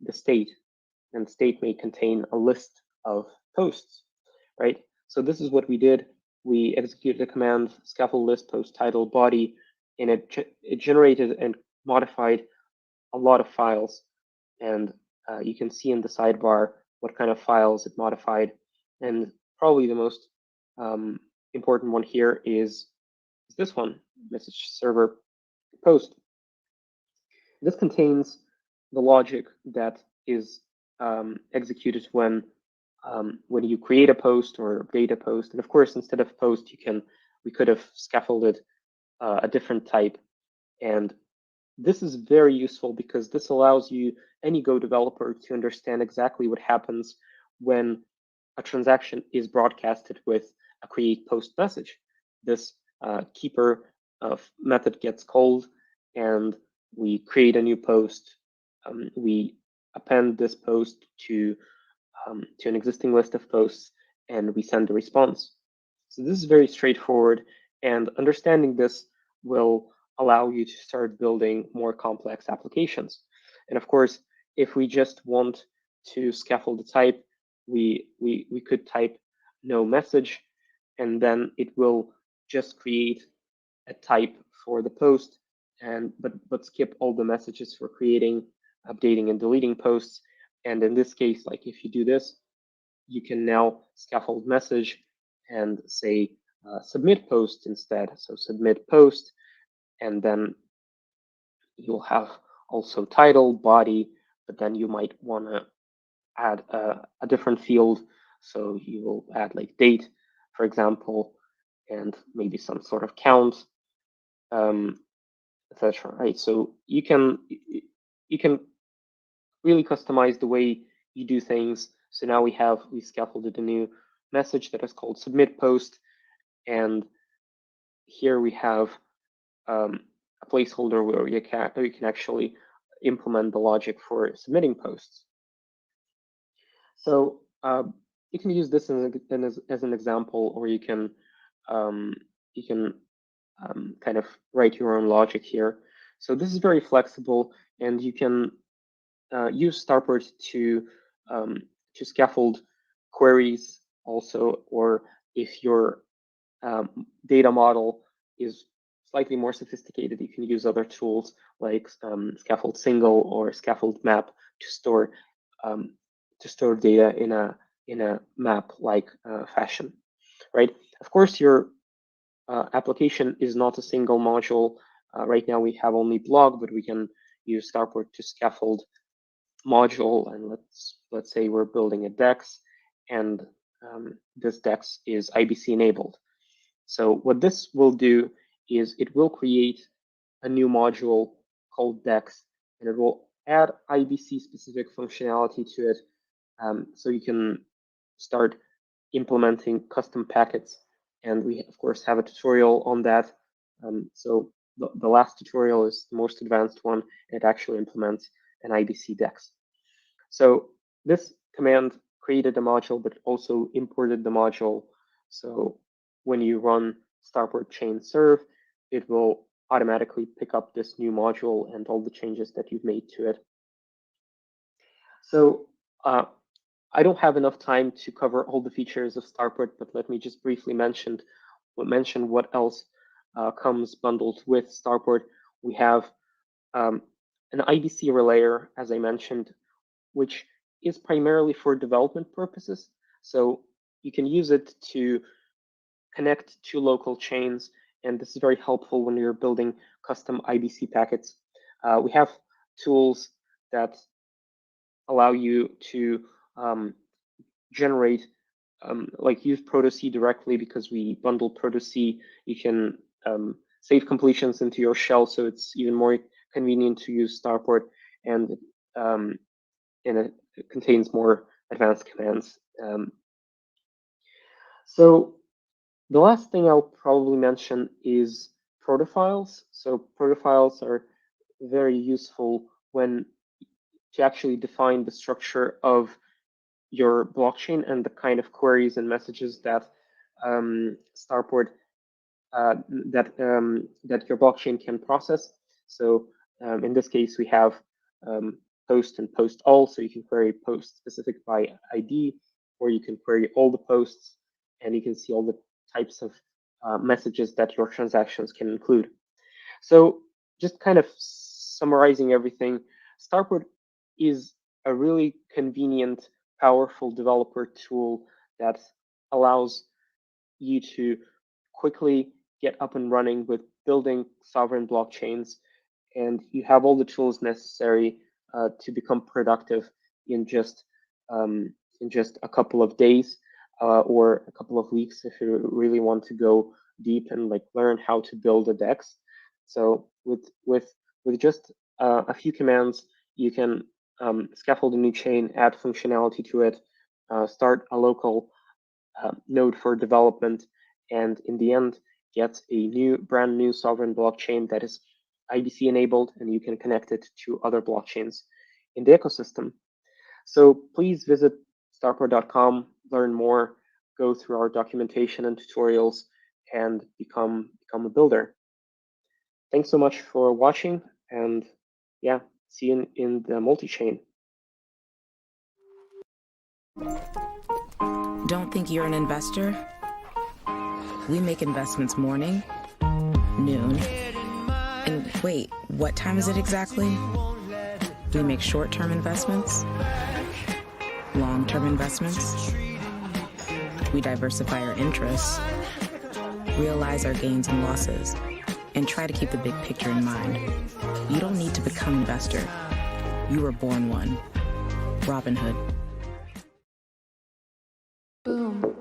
S6: the state, and state may contain a list of posts, right? So this is what we did. We executed the command scaffold list post title body, and it generated and modified a lot of files. And you can see in the sidebar what kind of files it modified. And probably the most important one here is this one, message server post. This contains the logic that is executed when you create a post or update a post. And of course, instead of post, we could have scaffolded a different type. And this is very useful because this allows any Go developer to understand exactly what happens when a transaction is broadcasted with a create post message. This keeper method gets called, and we create a new post. We append this post to an existing list of posts, and we send a response. So this is very straightforward, and understanding this will allow you to start building more complex applications. And of course, if we just want to scaffold the type, we could type no message, and then it will just create a type for the post, but skip all the messages for creating, updating, and deleting posts. And in this case, like if you do this, you can now scaffold message and say submit post instead. So submit post, and then you'll have also title, body, but then you might want to add a different field. So you will add like date, for example, and maybe some sort of count, etc. Right? So you can really customize the way you do things. So now we scaffolded a new message that is called submit post, and here we have a placeholder where you can actually implement the logic for submitting posts. So you can use this as an example, or you can kind of write your own logic here. So this is very flexible, and you can use Starport to scaffold queries also, or if your data model is slightly more sophisticated. You can use other tools like scaffold single or scaffold map to store data in a map-like fashion, right? Of course, your application is not a single module. Right now we have only blog, but we can use Starport to scaffold module. And let's say we're building a DEX, and this DEX is IBC enabled. So what this will do is it will create a new module called DEX, and it will add IBC specific functionality to it. So you can start implementing custom packets. And we, of course, have a tutorial on that. So the last tutorial is the most advanced one. It actually implements an IBC DEX. So this command created a module, but also imported the module. So when you run Starport chain serve, it will automatically pick up this new module and all the changes that you've made to it. So I don't have enough time to cover all the features of Starport, but let me just briefly mention what else comes bundled with Starport. We have an IBC relayer, as I mentioned, which is primarily for development purposes. So you can use it to connect to local chains, and this is very helpful when you're building custom IBC packets. We have tools that allow you to generate, like use Proto-C directly, because we bundle Proto-C. You can save completions into your shell, so it's even more convenient to use Starport, and it contains more advanced commands. So the last thing I'll probably mention is protofiles. So protofiles are very useful when to actually define the structure of your blockchain and the kind of queries and messages that Starport that your blockchain can process. So in this case, we have post and post all, so you can query post specific by ID, or you can query all the posts, and you can see all the types of messages that your transactions can include. So just kind of summarizing everything, Starport is a really convenient, powerful developer tool that allows you to quickly get up and running with building sovereign blockchains, and you have all the tools necessary to become productive in just a couple of days or a couple of weeks if you really want to go deep and like learn how to build a DEX. So with just a few commands, you can scaffold a new chain, add functionality to it, start a local node for development, and in the end, get a brand new sovereign blockchain that is IBC enabled, and you can connect it to other blockchains in the ecosystem. So please visit starport.com, learn more, go through our documentation and tutorials, and become a builder. Thanks so much for watching, and yeah, see you in the multi-chain.
S12: Don't think you're an investor? We make investments morning, noon, and wait, what time is it exactly? We make short-term investments, long-term investments. We diversify our interests, realize our gains and losses, and try to keep the big picture in mind. You don't need to become an investor. You were born one. Robin Hood.
S1: Boom.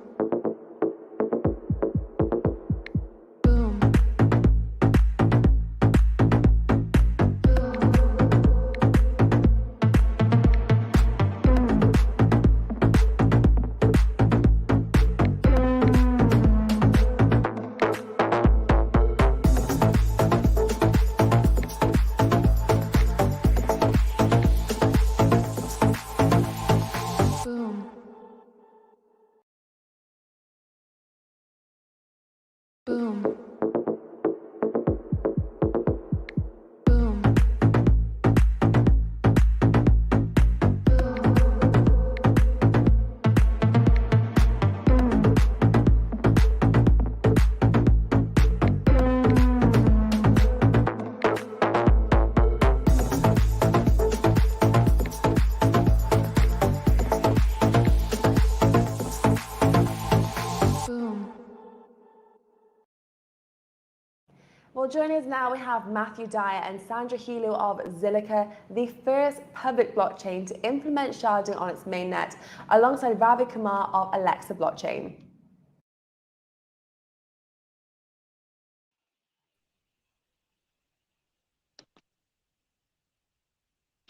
S1: Well, joining us now, we have Matthew Dyer and Sandra Hilo of Zilliqa, the first public blockchain to implement sharding on its mainnet, alongside Ravi Kumar of Alexa Blockchain.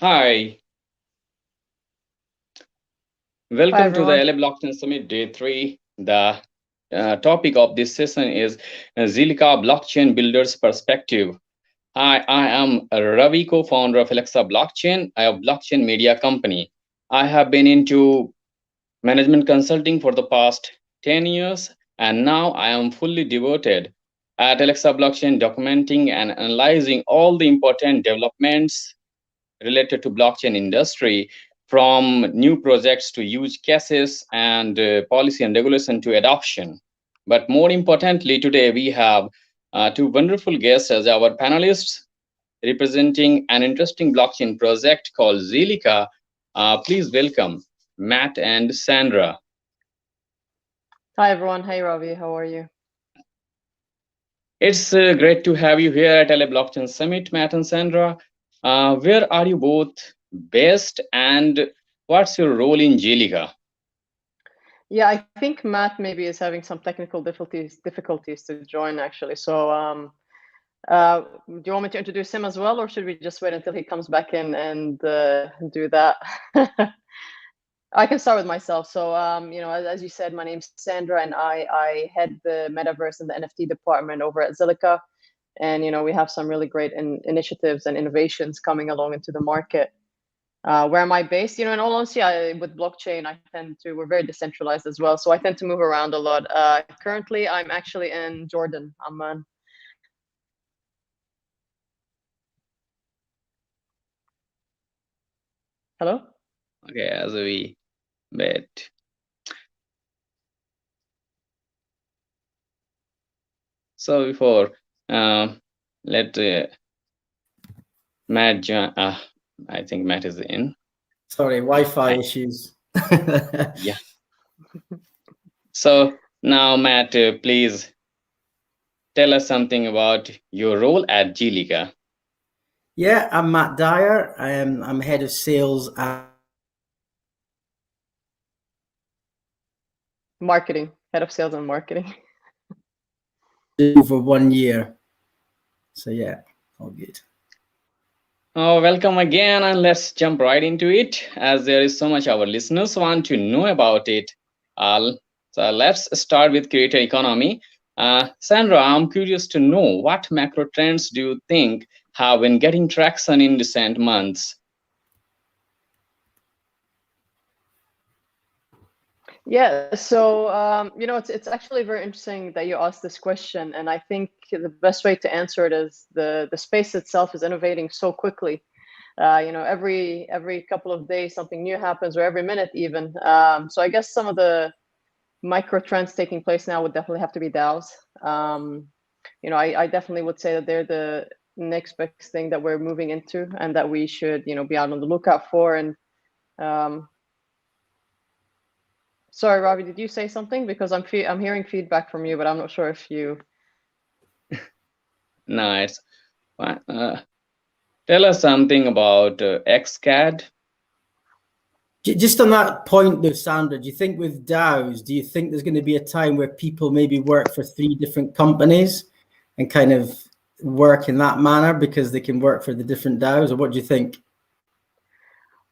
S8: Hi, welcome to the LA Blockchain Summit Day 3. The topic of this session is Zilliqa Blockchain Builders Perspective. Hi, I am Ravi, co-founder of Alexa Blockchain, a blockchain media company. I have been into management consulting for the past 10 years, and now I am fully devoted at Alexa Blockchain, documenting and analyzing all the important developments related to blockchain industry, from new projects to use cases and policy and regulation to adoption. But more importantly, today we have two wonderful guests as our panelists representing an interesting blockchain project called Zilliqa. Please welcome Matt and Sandra.
S9: Hi everyone. Hey Ravi, how are you?
S8: It's great to have you here at LA Blockchain Summit, Matt and Sandra. Where are you both based, and what's your role in Zilliqa?
S9: Yeah, I think Matt maybe is having some technical difficulties to join actually. So do you want me to introduce him as well, or should we just wait until he comes back in and do that? I can start with myself. So you know, as you said, my name's Sandra, and I head the metaverse and the NFT department over at Zilliqa. And you know, we have some really great initiatives and innovations coming along into the market. Where am I based? You know, in all honesty, with blockchain, we're very decentralized as well. So I tend to move around a lot. Currently, I'm actually in Jordan, Amman. Hello?
S8: Okay, as we bet. So before let Matt join. I think Matt is in.
S23: Sorry, Wi-Fi issues.
S8: Yeah. So now, Matt, please tell us something about your role at Zilliqa.
S23: Yeah, I'm Matt Dyer. I'm head of sales and
S9: Marketing, head of sales and marketing.
S23: over 1 year. So yeah, all good.
S8: Oh, welcome again, and let's jump right into it, as there is so much our listeners want to know about it. So let's start with creator economy. Sandra, I'm curious to know, what macro trends do you think have been getting traction in recent months?
S9: Yeah, so you know, it's actually very interesting that you asked this question, and I think the best way to answer it is the space itself is innovating so quickly. You know, every couple of days something new happens, or every minute even. So I guess some of the micro trends taking place now would definitely have to be DAOs. You know, I definitely would say that they're the next big thing that we're moving into, and that we should, you know, be out on the lookout for. And sorry, Ravi, did you say something? Because I'm hearing feedback from you, but I'm not sure if you.
S8: Nice. Tell us something about xCAD.
S23: Just on that point though, Sandra, do you think with DAOs, do you think there's going to be a time where people maybe work for 3 different companies and kind of work in that manner because they can work for the different DAOs, or what do you think?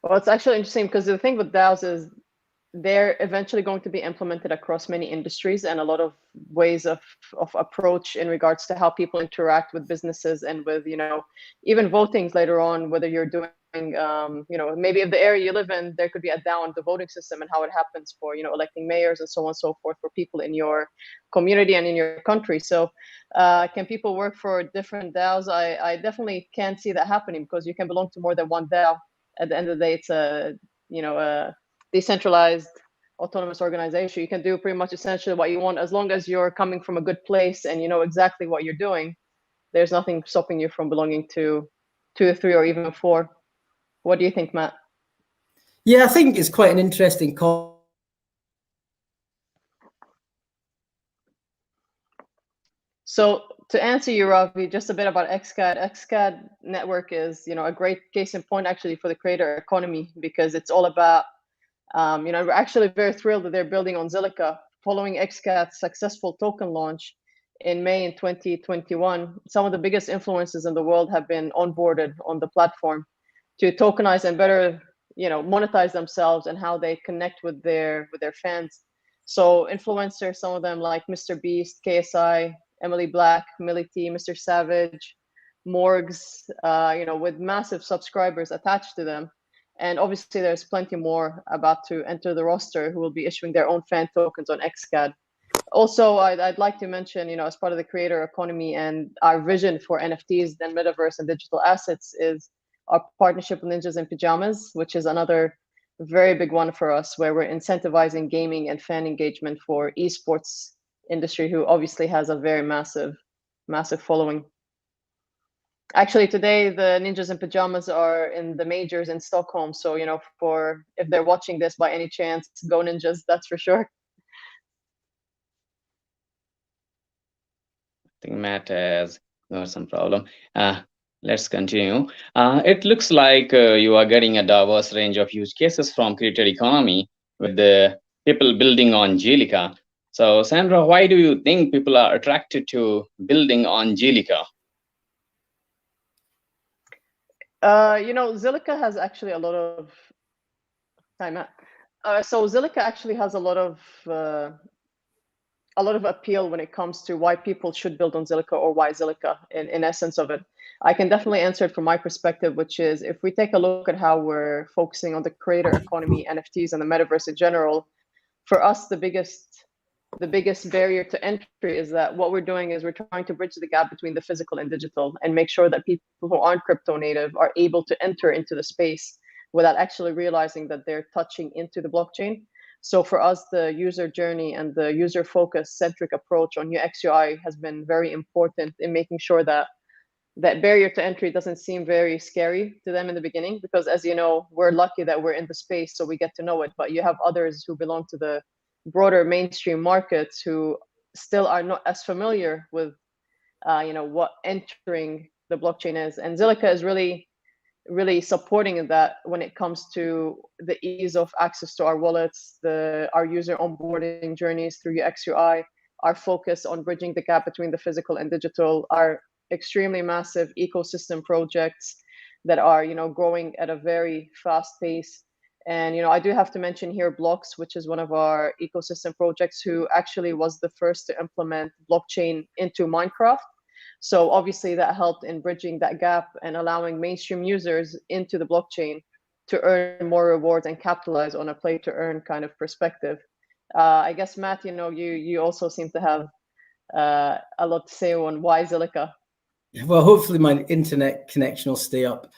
S9: Well, it's actually interesting because the thing with DAOs is they're eventually going to be implemented across many industries, and a lot of ways of approach in regards to how people interact with businesses and with, you know, even votings later on, whether you're doing, you know, maybe if the area you live in, there could be a DAO on the voting system and how it happens for, you know, electing mayors and so on and so forth for people in your community and in your country. So can people work for different DAOs? I definitely can see that happening, because you can belong to more than one DAO. At the end of the day, it's a, you know, a decentralized autonomous organization. You can do pretty much essentially what you want, as long as you're coming from a good place and you know exactly what you're doing. There's nothing stopping you from belonging to 2 or 3 or even 4. What do you think, Matt?
S23: Yeah, I think it's quite an interesting call.
S9: So to answer you, Ravi, just a bit about xCAD. xCAD network is, a great case in point actually for the creator economy, because it's all about, we're actually very thrilled that they're building on Zilliqa following xCAD's successful token launch in May in 2021. Some of the biggest influencers in the world have been onboarded on the platform to tokenize and better, monetize themselves and how they connect with their fans. So influencers, some of them like Mr. Beast, KSI, Emily Black, Millie T, Mr. Savage, Morgs, with massive subscribers attached to them. And obviously there's plenty more about to enter the roster who will be issuing their own fan tokens on xCAD. Also, I'd like to mention, as part of the creator economy and our vision for NFTs, then metaverse and digital assets, is our partnership with Ninjas in Pajamas, which is another very big one for us, where we're incentivizing gaming and fan engagement for esports industry, who obviously has a very massive following. Actually, today the Ninjas in Pajamas are in the majors in Stockholm. So, if they're watching this by any chance, go Ninjas, that's for sure.
S8: I think Matt has got some problem. Let's continue. It looks like you are getting a diverse range of use cases from creator economy with the people building on Zilliqa. So Sandra, why do you think people are attracted to building on Zilliqa?
S9: Zilliqa has actually a lot of time. So Zilliqa actually has a lot of appeal when it comes to why people should build on Zilliqa, or why Zilliqa in essence of it. I can definitely answer it from my perspective, which is, if we take a look at how we're focusing on the creator economy, NFTs, and the metaverse in general, for us, the biggest barrier to entry is that what we're doing is we're trying to bridge the gap between the physical and digital, and make sure that people who aren't crypto native are able to enter into the space without actually realizing that they're touching into the blockchain. So for us, the user journey and the user focus centric approach on UX UI has been very important in making sure that that barrier to entry doesn't seem very scary to them in the beginning, because as you know, we're lucky that we're in the space, so we get to know it. But you have others who belong to the broader mainstream markets who still are not as familiar with, what entering the blockchain is. And Zilliqa is really supporting that when it comes to the ease of access to our wallets, our user onboarding journeys through UX UI, our focus on bridging the gap between the physical and digital, our extremely massive ecosystem projects that are, growing at a very fast pace. And, I do have to mention here Blocks, which is one of our ecosystem projects, who actually was the first to implement blockchain into Minecraft. So obviously that helped in bridging that gap and allowing mainstream users into the blockchain to earn more rewards and capitalize on a play to earn kind of perspective. I guess, Matt, you also seem to have a lot to say on why Zilliqa.
S23: Well, hopefully my internet connection will stay up.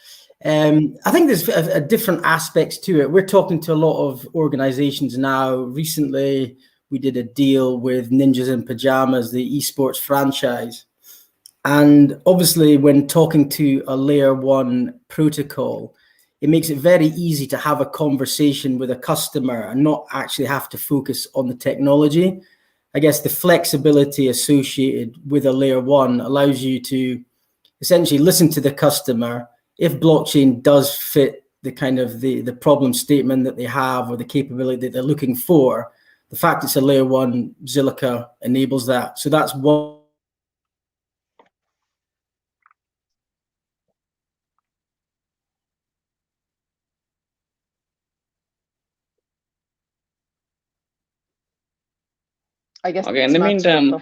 S23: I think there's a different aspects to it. We're talking to a lot of organizations now. Recently, we did a deal with Ninjas in Pajamas, the esports franchise. And obviously, when talking to a layer one protocol, it makes it very easy to have a conversation with a customer and not actually have to focus on the technology. I guess the flexibility associated with a layer one allows you to essentially listen to the customer. If blockchain does fit the kind of the problem statement that they have or the capability that they're looking for, the fact it's a layer one, Zilliqa enables that. So that's one.
S9: I guess.
S8: Okay, in the meantime,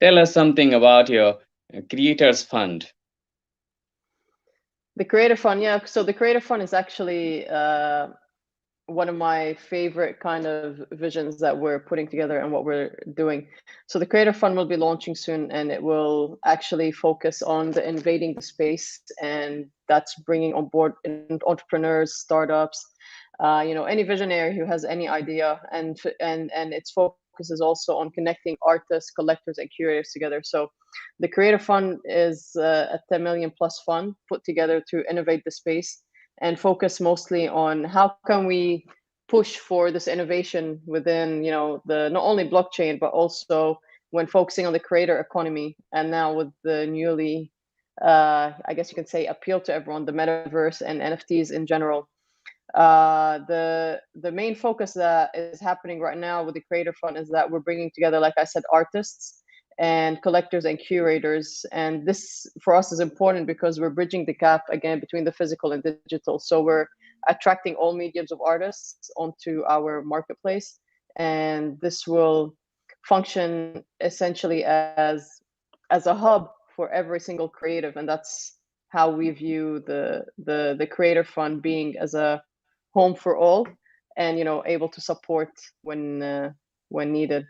S8: tell us something about your Creators Fund.
S9: The Creator Fund, yeah. So the Creator Fund is actually one of my favorite kind of visions that we're putting together and what we're doing. So the Creator Fund will be launching soon, and it will actually focus on the invading the space, and that's bringing on board entrepreneurs, startups, any visionary who has any idea, and its focus is also on connecting artists, collectors, and curators together. So the Creator Fund is a 10 million plus fund put together to innovate the space and focus mostly on how can we push for this innovation within, the not only blockchain, but also when focusing on the creator economy, and now with the newly, I guess you can say, appeal to everyone, the metaverse and NFTs in general. The main focus that is happening right now with the Creator Fund is that we're bringing together, like I said, artists and collectors and curators. And this for us is important because we're bridging the gap again between the physical and digital. So we're attracting all mediums of artists onto our marketplace, and this will function essentially as a hub for every single creative. And that's how we view the Creator Fund, being as a home for all, and able to support when needed.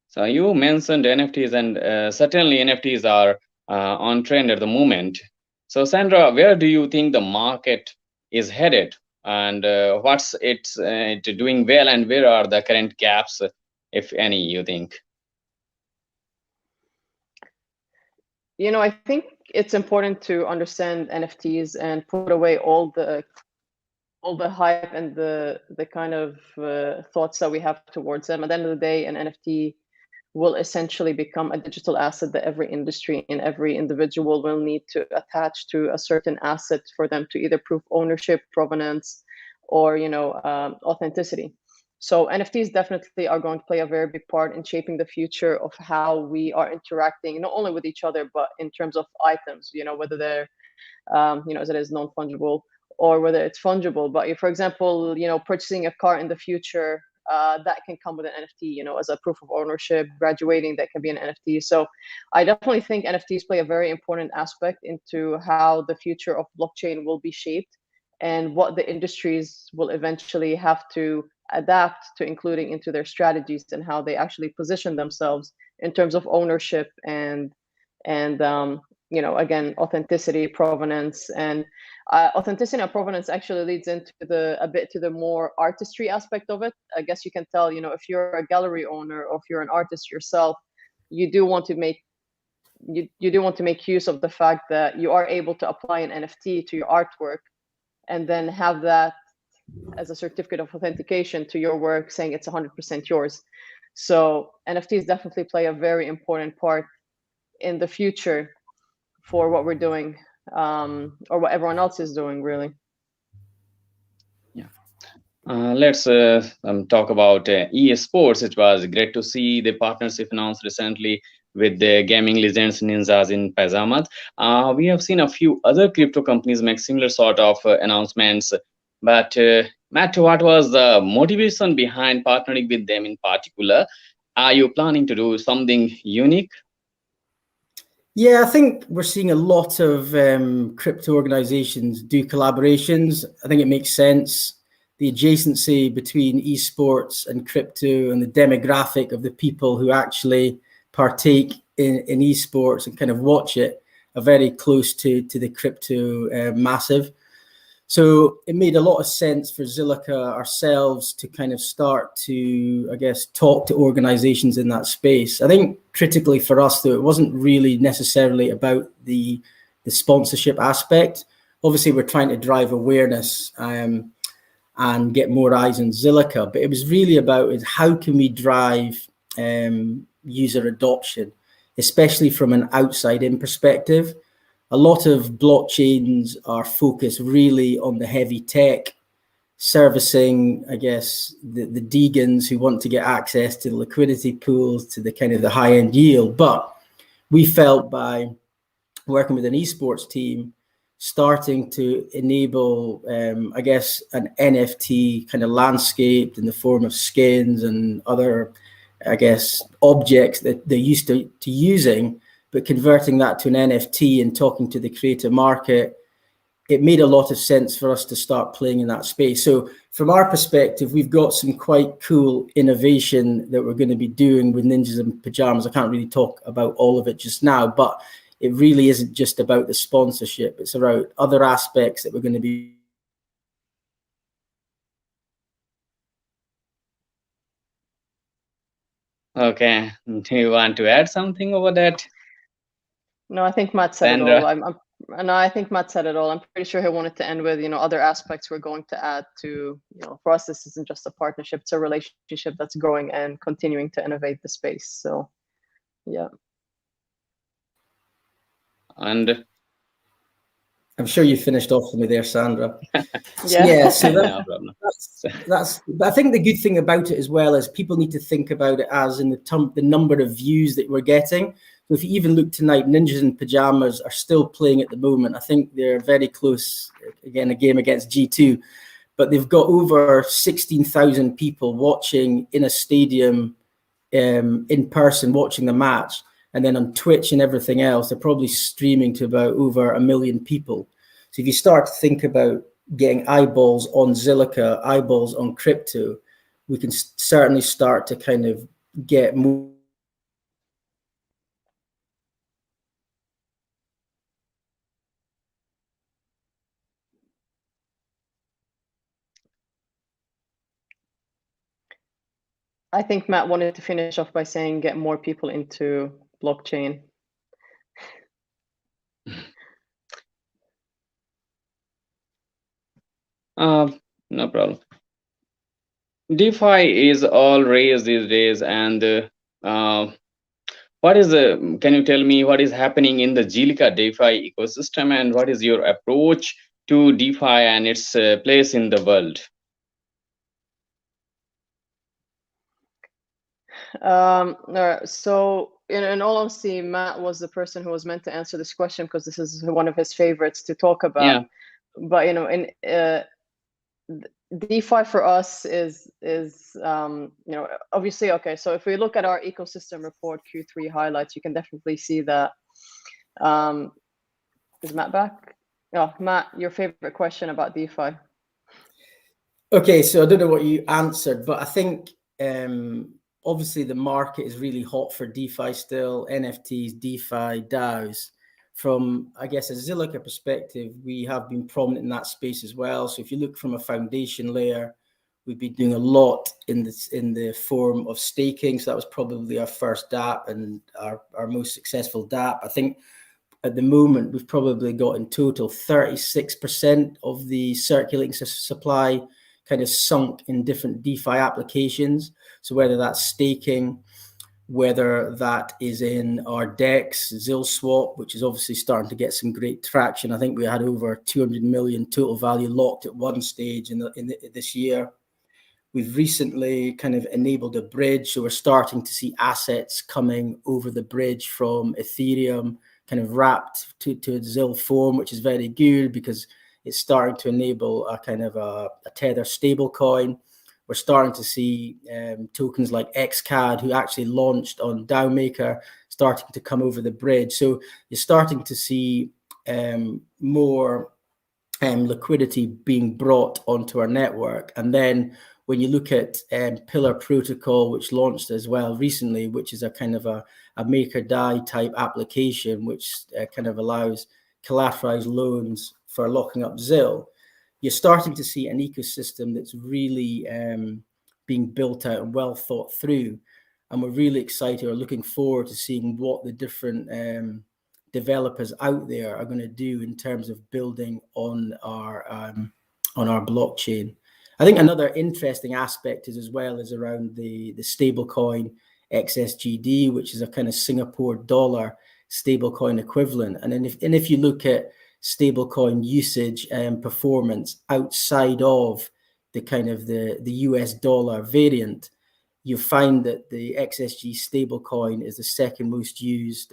S8: So you mentioned NFTs, and certainly NFTs are on trend at the moment. So Sandra, where do you think the market is headed, and what's it doing well, and where are the current gaps, if any, you think?
S9: I think it's important to understand NFTs and put away all the hype and the kind of thoughts that we have towards them. At the end of the day, an NFT will essentially become a digital asset that every industry and every individual will need to attach to a certain asset for them to either prove ownership, provenance, or authenticity. So NFTs definitely are going to play a very big part in shaping the future of how we are interacting, not only with each other, but in terms of items, whether they're, as it is non-fungible or whether it's fungible. But for example, purchasing a car in the future, that can come with an NFT, as a proof of ownership. Graduating, that can be an NFT. So I definitely think NFTs play a very important aspect into how the future of blockchain will be shaped and what the industries will eventually have to adapt to, including into their strategies and how they actually position themselves in terms of ownership and again, authenticity, provenance. And authenticity and provenance actually leads into a bit to the more artistry aspect of it. I guess you can tell, if you're a gallery owner or if you're an artist yourself, you do want to make use of the fact that you are able to apply an NFT to your artwork and then have that as a certificate of authentication to your work, saying it's 100% yours. So NFTs definitely play a very important part in the future for what we're doing, or what everyone else is doing, really.
S8: Yeah. Let's talk about eSports. It was great to see the partnership announced recently with the gaming legends Ninjas in Pajamas. We have seen a few other crypto companies make similar sort of announcements. But Matt, what was the motivation behind partnering with them in particular? Are you planning to do something unique?
S23: Yeah, I think we're seeing a lot of crypto organizations do collaborations. I think it makes sense. The adjacency between esports and crypto and the demographic of the people who actually partake in esports and kind of watch it are very close to the crypto massive. So it made a lot of sense for Zilliqa ourselves to kind of start to, I guess, talk to organizations in that space. I think critically for us, though, it wasn't really necessarily about the sponsorship aspect. Obviously, we're trying to drive awareness and get more eyes on Zilliqa, but it was really about how can we drive user adoption, especially from an outside-in perspective. A lot of blockchains are focused really on the heavy tech, servicing, I guess, the Degans who want to get access to the liquidity pools, to the kind of the high-end yield. But we felt by working with an esports team, starting to enable, I guess, an NFT kind of landscape in the form of skins and other, I guess, objects that they're used to using, but converting that to an NFT and talking to the creator market, it made a lot of sense for us to start playing in that space. So from our perspective, we've got some quite cool innovation that we're going to be doing with Ninjas in Pajamas. I can't really talk about all of it just now, but it really isn't just about the sponsorship. It's about other aspects that we're going to be.
S8: Okay. Do you want to add something over that?
S9: No, I think Matt said it all. And I think Matt said it all. I'm pretty sure he wanted to end with, other aspects we're going to add to, for us, this isn't just a partnership, it's a relationship that's growing and continuing to innovate the space. So, yeah.
S8: And
S23: I'm sure you finished off for me there, Sandra.
S9: Yeah.
S23: So
S8: No problem.
S23: that's. I think the good thing about it as well is people need to think about it as in the number of views that we're getting. So if you even look tonight, Ninjas in Pajamas are still playing at the moment. I think they're very close. Again, a game against G2, but they've got over 16,000 people watching in a stadium, in person, watching the match. And then on Twitch and everything else, they're probably streaming to about over 1 million people. So if you start to think about getting eyeballs on Zilliqa, eyeballs on crypto, we can certainly start to kind of get more.
S9: I think Matt wanted to finish off by saying get more people into blockchain.
S8: No problem. DeFi is all rage these days, and what is can you tell me what is happening in the Zilliqa DeFi ecosystem, and what is your approach to DeFi and its place in the world?
S9: So in all honesty, Matt was the person who was meant to answer this question because this is one of his favorites to talk about.
S8: Yeah.
S9: But DeFi for us is obviously okay. So if we look at our ecosystem report Q3 highlights, you can definitely see that. Is Matt back? Oh, Matt, your favorite question about DeFi.
S23: Okay, so I don't know what you answered, but I think obviously the market is really hot for DeFi still, NFTs, DeFi, DAOs. From, I guess, a Zilliqa perspective, we have been prominent in that space as well. So if you look from a foundation layer, we've been doing a lot in the form of staking. So that was probably our first DApp and our most successful DApp. I think at the moment, we've probably got in total 36% of the circulating supply kind of sunk in different DeFi applications. So whether that's staking, whether that is in our DEX, ZilSwap, which is obviously starting to get some great traction. I think we had over 200 million total value locked at one stage in this year. We've recently kind of enabled a bridge, so we're starting to see assets coming over the bridge from Ethereum, kind of wrapped to a Zil form, which is very good because it's starting to enable a kind of a Tether stablecoin. We're starting to see tokens like XCAD, who actually launched on DAO Maker, starting to come over the bridge. So you're starting to see more liquidity being brought onto our network. And then when you look at Pillar Protocol, which launched as well recently, which is a kind of a Maker DAI type application, which kind of allows collateralized loans for locking up Zil, you're starting to see an ecosystem that's really being built out and well thought through. And we're really excited or looking forward to seeing what the different developers out there are going to do in terms of building on our blockchain. I think another interesting aspect is as well is around the stablecoin XSGD, which is a kind of Singapore dollar stablecoin equivalent. And if you look at stablecoin usage and performance outside of the kind of the US dollar variant, you find that the XSG stablecoin is the second most used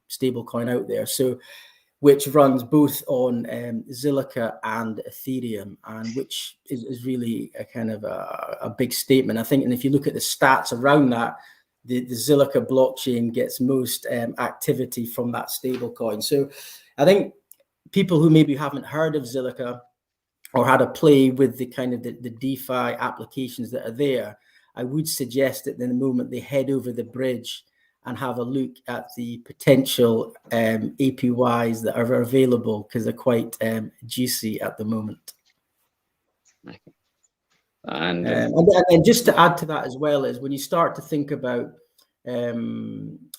S23: stablecoin out there. So, which runs both on Zilliqa and Ethereum, and which is really a kind of a big statement, I think. And if you look at the stats around that, the Zilliqa blockchain gets most activity from that stablecoin. So, I think people who maybe haven't heard of Zilliqa or had a play with the kind of the DeFi applications that are there, I would suggest that in the moment they head over the bridge and have a look at the potential APYs that are available, because they're quite juicy at the moment. And just to add to that as well is when you start to think about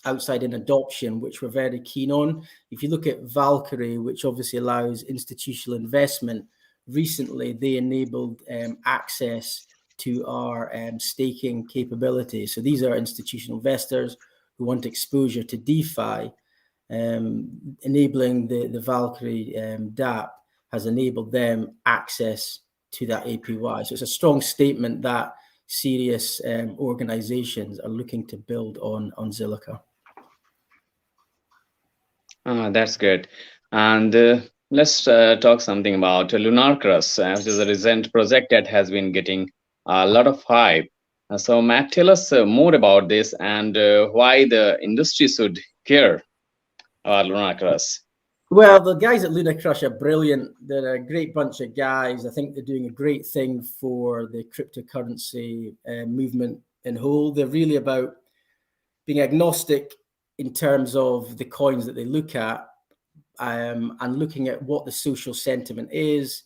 S23: outside in adoption, which we're very keen on. If you look at Valkyrie, which obviously allows institutional investment, recently they enabled access to our staking capability. So these are institutional investors who want exposure to DeFi. Enabling the Valkyrie DApp has enabled them access to that APY. So it's a strong statement that serious organizations are looking to build on Zilliqa.
S8: That's good. And let's talk something about Lunarcrus, which is a recent project that has been getting a lot of hype. So Matt, tell us more about this and why the industry should care about Lunarcrus.
S23: Well, the guys at Lunarcrus are brilliant. They're a great bunch of guys. I think they're doing a great thing for the cryptocurrency movement in whole. They're really about being agnostic in terms of the coins that they look at, and looking at what the social sentiment is,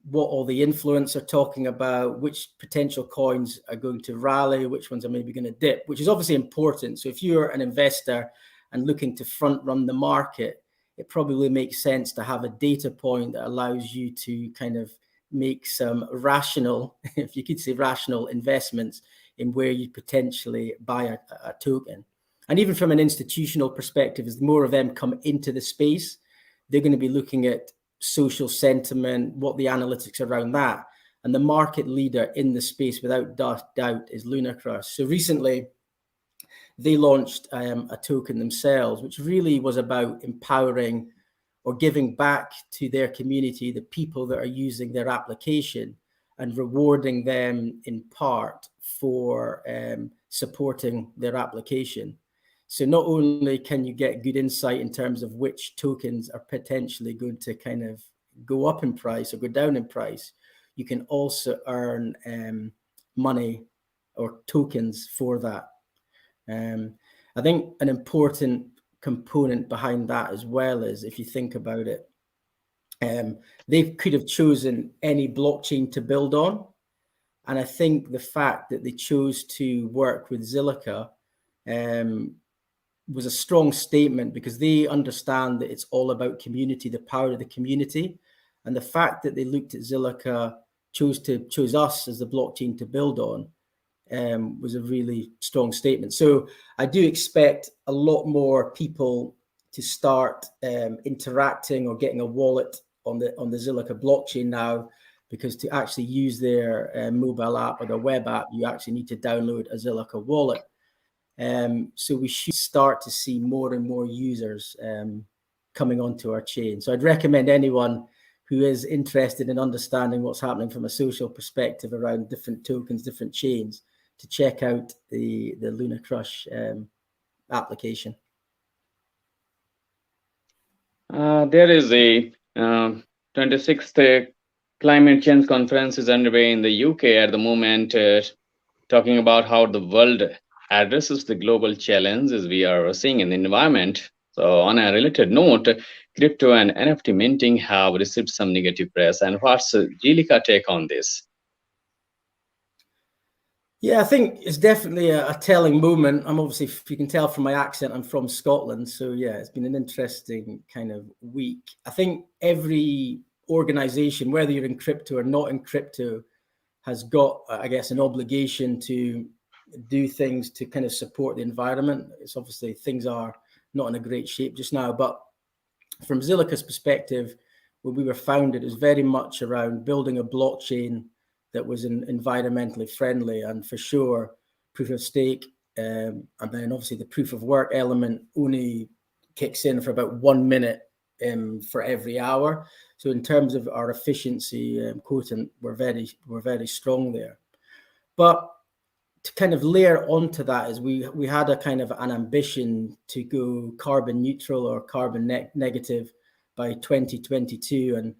S23: what all the influencers are talking about, which potential coins are going to rally, which ones are maybe going to dip, which is obviously important. So if you're an investor and looking to front run the market, it probably makes sense to have a data point that allows you to kind of make some rational, if you could say rational investments in where you potentially buy a token. And even from an institutional perspective, as more of them come into the space, they're going to be looking at social sentiment, what the analytics around that. And the market leader in the space, without doubt, is Lunarcrus. So recently, they launched a token themselves, which really was about empowering or giving back to their community, the people that are using their application, and rewarding them in part for supporting their application. So not only can you get good insight in terms of which tokens are potentially going to kind of go up in price or go down in price, you can also earn money or tokens for that. I think an important component behind that as well is, if you think about it, they could have chosen any blockchain to build on. And I think the fact that they chose to work with Zilliqa was a strong statement, because they understand that it's all about community, the power of the community. And the fact that they looked at Zilliqa, chose us as the blockchain to build on, was a really strong statement. So I do expect a lot more people to start interacting or getting a wallet on the Zilliqa blockchain now, because to actually use their mobile app or their web app, you actually need to download a Zilliqa wallet. So we should start to see more and more users coming onto our chain. So I'd recommend anyone who is interested in understanding what's happening from a social perspective around different tokens, different chains, to check out the Lunarcrus application.
S8: There is a 26th climate change conference is underway in the UK at the moment, talking about how the world addresses the global challenges we are seeing in the environment. So on a related note, crypto and NFT minting have received some negative press. And what's Zilliqa take on this?
S23: Yeah, I think it's definitely a telling moment. I'm obviously, if you can tell from my accent, I'm from Scotland. So yeah, it's been an interesting kind of week. I think every organization, whether you're in crypto or not in crypto, has got, I guess, an obligation to do things to kind of support the environment. It's obviously things are not in a great shape just now, but from Zilliqa's perspective, when we were founded, it was very much around building a blockchain that was environmentally friendly, and for sure proof of stake, and then obviously the proof of work element only kicks in for about 1 minute for every hour. So in terms of our efficiency quotient, we're very strong there. But to kind of layer onto that is we had a kind of an ambition to go carbon neutral or carbon negative by 2022, and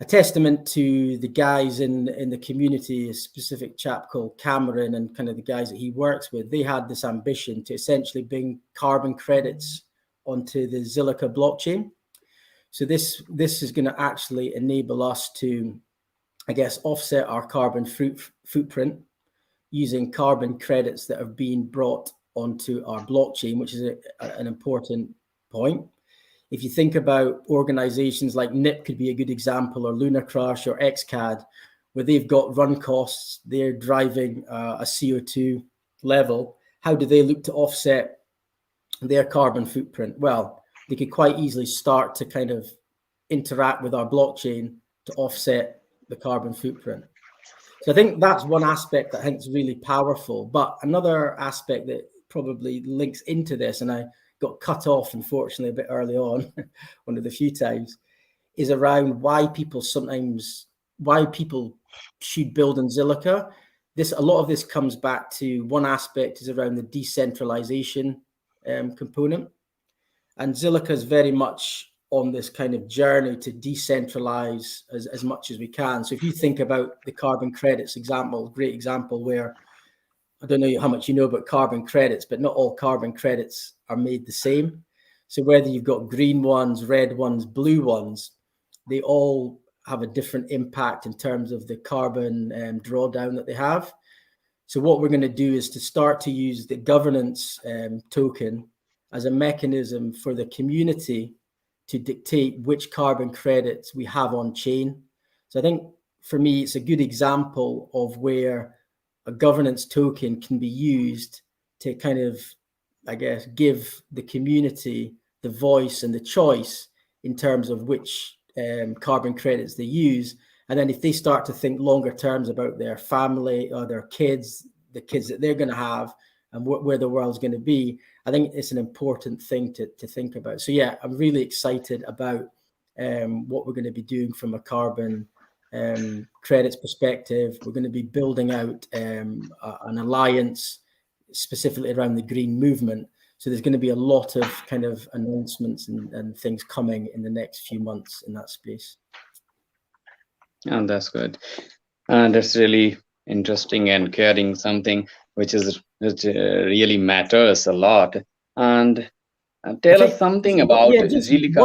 S23: a testament to the guys in the community, a specific chap called Cameron and kind of the guys that he works with. They had this ambition to essentially bring carbon credits onto the Zilliqa blockchain. So this is going to actually enable us to, I guess, offset our carbon footprint using carbon credits that have been brought onto our blockchain, which is an important point. If you think about organizations like NIP could be a good example, or Lunar Crush or XCAD, where they've got run costs, they're driving a CO2 level. How do they look to offset their carbon footprint? Well, they could quite easily start to kind of interact with our blockchain to offset the carbon footprint. So I think that's one aspect that I think is really powerful. But another aspect that probably links into this, and I got cut off, unfortunately, a bit early on, one of the few times, is around why people should build on Zilliqa. A lot of this comes back to one aspect is around the decentralization component. And Zilliqa is very much on this kind of journey to decentralize as much as we can. So if you think about the carbon credits example, great example, where I don't know how much you know about carbon credits, but not all carbon credits are made the same. So whether you've got green ones, red ones, blue ones, they all have a different impact in terms of the carbon drawdown that they have. So what we're going to do is to start to use the governance token as a mechanism for the community to dictate which carbon credits we have on chain. So I think for me, it's a good example of where a governance token can be used to kind of, I guess, give the community the voice and the choice in terms of which carbon credits they use. And then if they start to think longer terms about their family or their kids, the kids that they're going to have and where the world's going to be, I think it's an important thing to think about. So yeah, I'm really excited about what we're going to be doing from a carbon credits perspective. We're going to be building out an alliance specifically around the green movement. So there's going to be a lot of kind of announcements and things coming in the next few months in that space.
S8: And that's good. And that's really interesting and caring, something which really matters a lot. And tell us something about Zilliqa.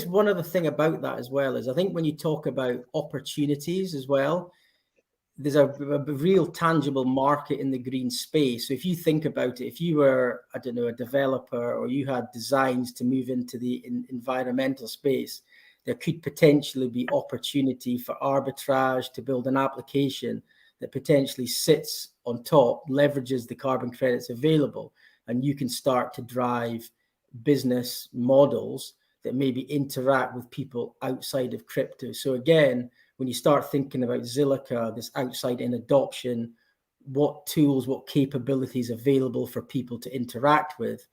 S23: One other thing about that as well is I think when you talk about opportunities as well, there's a real tangible market in the green space. So if you think about it, if you were, I don't know, a developer or you had designs to move into the environmental space, there could potentially be opportunity for arbitrage to build an application that potentially sits on top, leverages the carbon credits available, and you can start to drive business models that maybe interact with people outside of crypto. So again, when you start thinking about Zilliqa, this outside-in adoption, what tools, what capabilities available for people to interact with,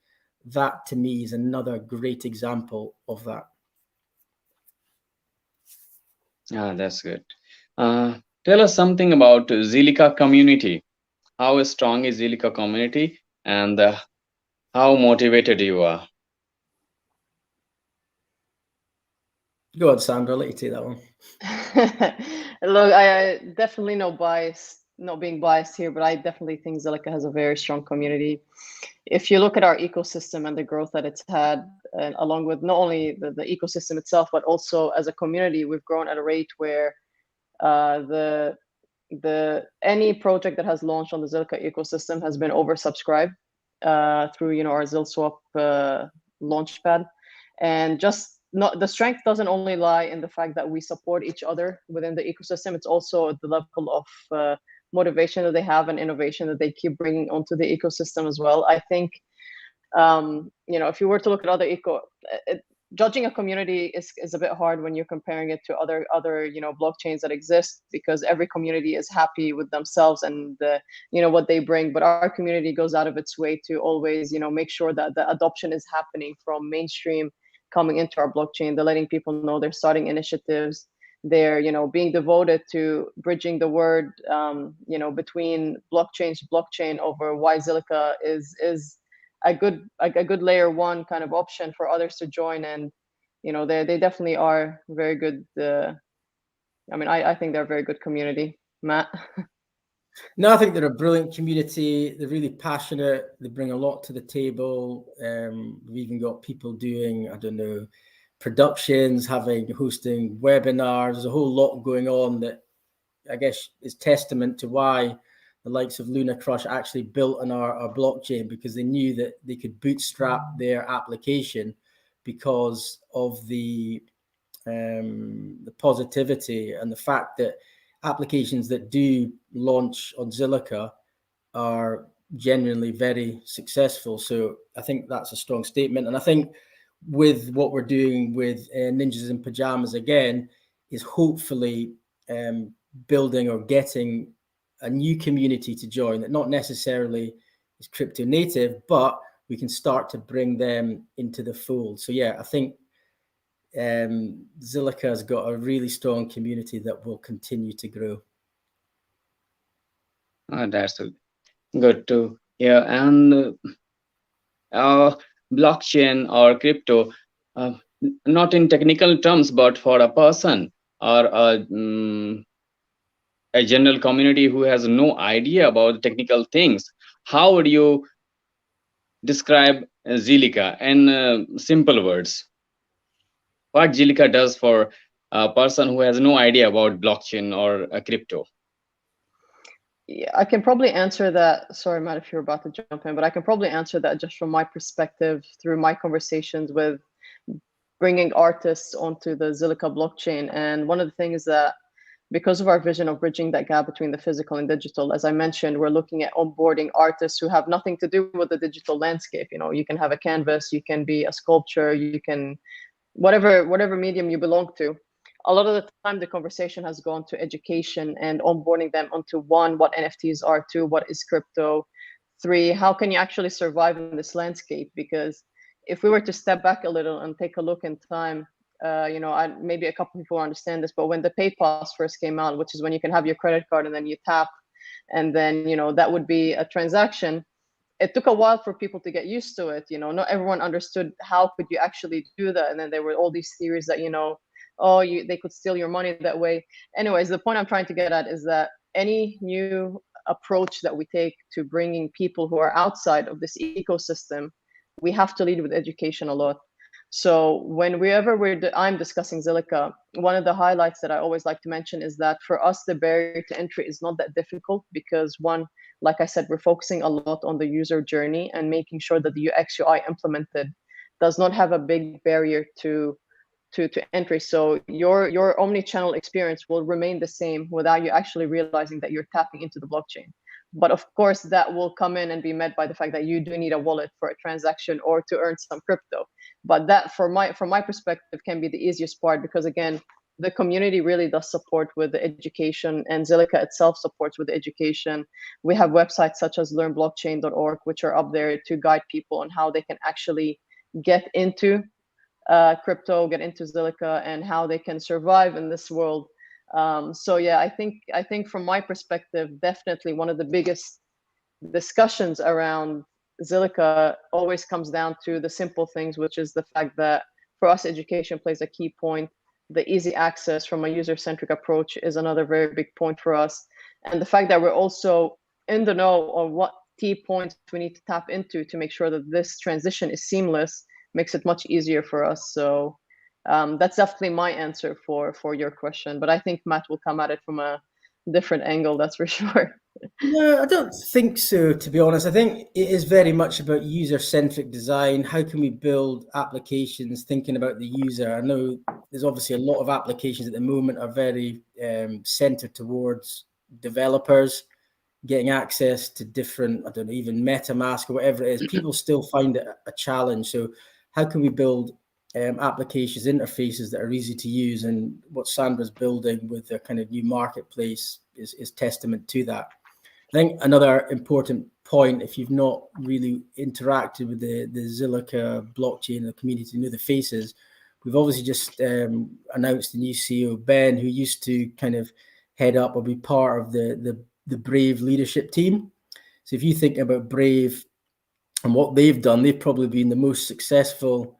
S23: that to me is another great example of that.
S8: That's good. Tell us something about Zilliqa community. How strong is Zilliqa community and how motivated you are?
S23: Go on, Sandra, I'll let you take that one.
S9: Look, I definitely not being biased here, but I definitely think Zilliqa has a very strong community. If you look at our ecosystem and the growth that it's had, and along with not only the ecosystem itself, but also as a community, we've grown at a rate where any project that has launched on the Zilliqa ecosystem has been oversubscribed through our ZilSwap launchpad. And the strength doesn't only lie in the fact that we support each other within the ecosystem. It's also the level of motivation that they have and innovation that they keep bringing onto the ecosystem as well. I think, if you were to look at other judging a community is a bit hard when you're comparing it to other blockchains that exist, because every community is happy with themselves and what they bring. But our community goes out of its way to always make sure that the adoption is happening from mainstream coming into our blockchain. They're letting people know they're starting initiatives. They're being devoted to bridging the word between blockchain to blockchain over why Zilliqa is a good layer one kind of option for others to join. And they definitely are very good. I think they're a very good community. Matt?
S23: No, I think they're a brilliant community. They're really passionate. They bring a lot to the table. We've even got people doing, I don't know, productions, hosting webinars. There's a whole lot going on that I guess is testament to why the likes of Lunar Crush actually built on our blockchain because they knew that they could bootstrap their application because of the positivity and the fact that applications that do launch on Zilliqa are genuinely very successful. So I think that's a strong statement. And I think with what we're doing with Ninjas in Pajamas again is hopefully building or getting a new community to join that not necessarily is crypto native, but we can start to bring them into the fold. So yeah, I think Zilliqa has got a really strong community that will continue to grow.
S8: That's good to hear. And blockchain or crypto, not in technical terms, but for a person or a general community who has no idea about technical things, how would you describe Zilliqa in simple words? What Zilliqa does for a person who has no idea about blockchain or crypto?
S9: Yeah, I can probably answer that. Sorry, Matt, if you're about to jump in, but I can probably answer that just from my perspective through my conversations with bringing artists onto the Zilliqa blockchain. And one of the things that, because of our vision of bridging that gap between the physical and digital, as I mentioned, we're looking at onboarding artists who have nothing to do with the digital landscape. You know, you can have a canvas, you can be a sculpture, you can, whatever medium you belong to. A lot of the time, the conversation has gone to education and onboarding them onto one, what NFTs are, two, what is crypto, three, how can you actually survive in this landscape? Because if we were to step back a little and take a look in time, you know, maybe a couple people understand this, but when the PayPass first came out, which is when you can have your credit card and then you tap, and then, you know, that would be a transaction. It took a while for people to get used to it. You know, not everyone understood how could you actually do that. And then there were all these theories that, you know, oh, they could steal your money that way. Anyways, the point I'm trying to get at is that any new approach that we take to bringing people who are outside of this ecosystem, we have to lead with education a lot. So whenever I'm discussing Zilliqa, one of the highlights that I always like to mention is that for us, the barrier to entry is not that difficult because one, like I said, we're focusing a lot on the user journey and making sure that the UX UI implemented does not have a big barrier to entry. So your omni-channel experience will remain the same without you actually realizing that you're tapping into the blockchain. But of course, that will come in and be met by the fact that you do need a wallet for a transaction or to earn some crypto. But that, from my perspective, can be the easiest part because, again, the community really does support with the education, and Zilliqa itself supports with the education. We have websites such as learnblockchain.org, which are up there to guide people on how they can actually get into crypto, get into Zilliqa, and how they can survive in this world. So yeah, I think from my perspective, definitely one of the biggest discussions around Zilliqa always comes down to the simple things, which is the fact that for us, education plays a key point. The easy access from a user-centric approach is another very big point for us. And the fact that we're also in the know on what key points we need to tap into to make sure that this transition is seamless makes it much easier for us. So that's definitely my answer for your question. But I think Matt will come at it from a different angle, that's for sure.
S23: No, I don't think so, to be honest. I think it is very much about user-centric design. How can we build applications thinking about the user? I know there's obviously a lot of applications at the moment are very centered towards developers getting access to different, I don't know, even MetaMask or whatever it is. People still find it a challenge. So how can we build applications, interfaces that are easy to use? And what Sandra's building with their kind of new marketplace is testament to that. I think another important point, if you've not really interacted with the Zilliqa blockchain, the community, know the faces, we've obviously just announced the new CEO, Ben, who used to kind of head up or be part of the Brave leadership team. So if you think about Brave and what they've done, they've probably been the most successful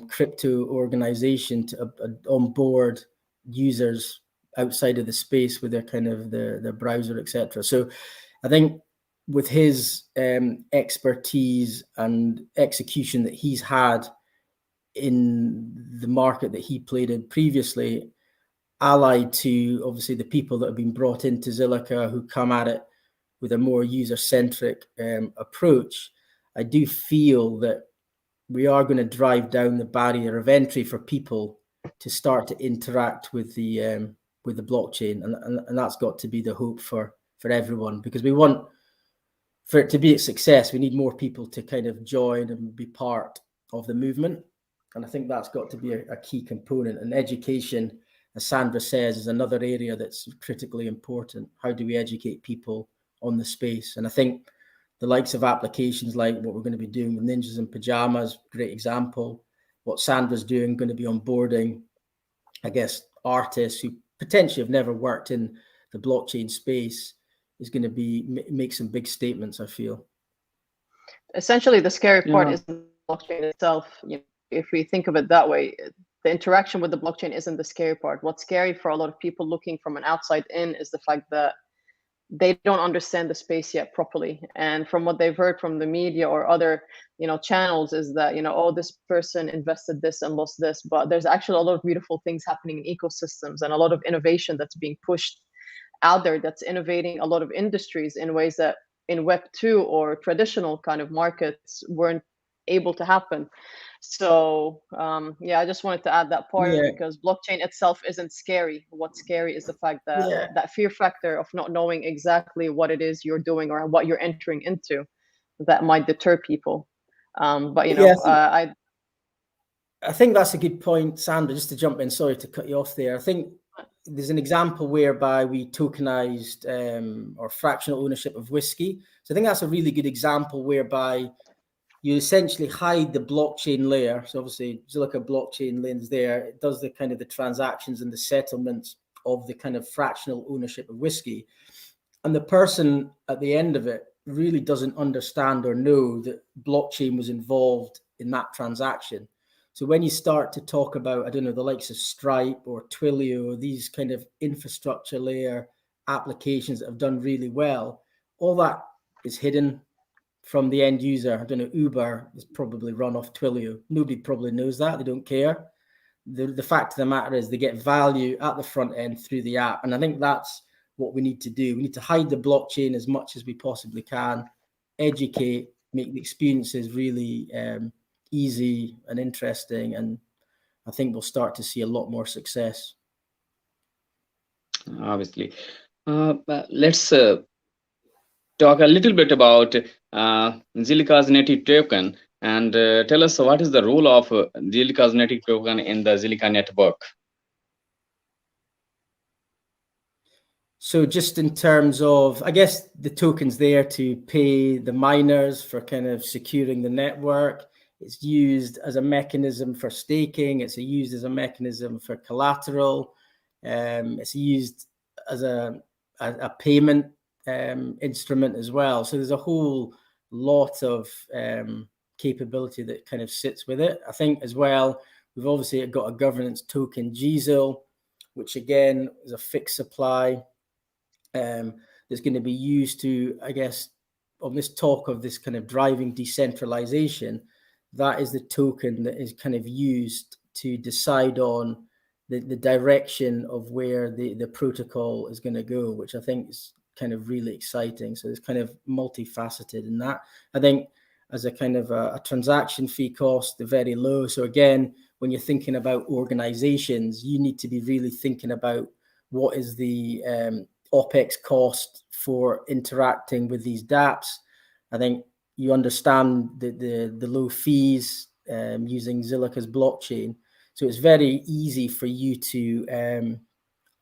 S23: crypto organization to onboard users outside of the space with their kind of their browser, etc. So I think with his expertise and execution that he's had in the market that he played in previously, allied to obviously the people that have been brought into Zilliqa who come at it with a more user-centric approach, I do feel that we are going to drive down the barrier of entry for people to start to interact with the blockchain, and that's got to be the hope for everyone, because we want, for it to be a success, we need more people to kind of join and be part of the movement. And I think that's got to be a key component. And education, as Sandra says, is another area that's critically important. How do we educate people on the space? And I think the likes of applications like what we're going to be doing with Ninjas in Pajamas, great example. What Sandra's doing, going to be onboarding, I guess, artists who potentially have never worked in the blockchain space, is going to be make some big statements, I feel.
S9: Essentially, the scary part is the blockchain itself. If we think of it that way, the interaction with the blockchain isn't the scary part. What's scary for a lot of people looking from an outside in is the fact that they don't understand the space yet properly. And from what they've heard from the media or other, channels, is that, oh, this person invested this and lost this. But there's actually a lot of beautiful things happening in ecosystems and a lot of innovation that's being pushed out there that's innovating a lot of industries in ways that in Web 2 or traditional kind of markets weren't able to happen. So I just wanted to add that part, because blockchain itself isn't scary. What's scary is the fact that that fear factor of not knowing exactly what it is you're doing or what you're entering into, that might deter people. I
S23: think that's a good point, Sandra, just to jump in, sorry to cut you off there. I think there's an example whereby we tokenized or fractional ownership of whiskey. So I think that's a really good example whereby you essentially hide the blockchain layer. So obviously Zilliqa blockchain lanes there. It does the kind of the transactions and the settlements of the kind of fractional ownership of whiskey. And the person at the end of it really doesn't understand or know that blockchain was involved in that transaction. So when you start to talk about, I don't know, the likes of Stripe or Twilio, these kind of infrastructure layer applications that have done really well, all that is hidden from the end user. I don't know, Uber is probably run off Twilio. Nobody probably knows that. They don't care. The fact of the matter is they get value at the front end through the app. And I think that's what we need to do. We need to hide the blockchain as much as we possibly can, educate, make the experiences really easy and interesting. And I think we'll start to see a lot more success.
S8: Obviously. Let's talk a little bit about Zilliqa's native token, and tell us what is the role of Zilliqa's native token in the Zilliqa network.
S23: So just in terms of, I guess the token's there to pay the miners for kind of securing the network. It's used as a mechanism for staking. It's used as a mechanism for collateral. It's used as a payment instrument as well. So there's a whole lot of capability that kind of sits with it. I think as well, we've obviously got a governance token, GZIL, which again is a fixed supply that's going to be used to, I guess, on this talk of this kind of driving decentralization, that is the token that is kind of used to decide on the direction of where the protocol is going to go, which I think is kind of really exciting. So it's kind of multifaceted in that. I think as a kind of a transaction fee cost, they're very low. So again, when you're thinking about organizations, you need to be really thinking about what is the OPEX cost for interacting with these dApps. I think you understand the low fees using Zilliqa's blockchain. So it's very easy for you to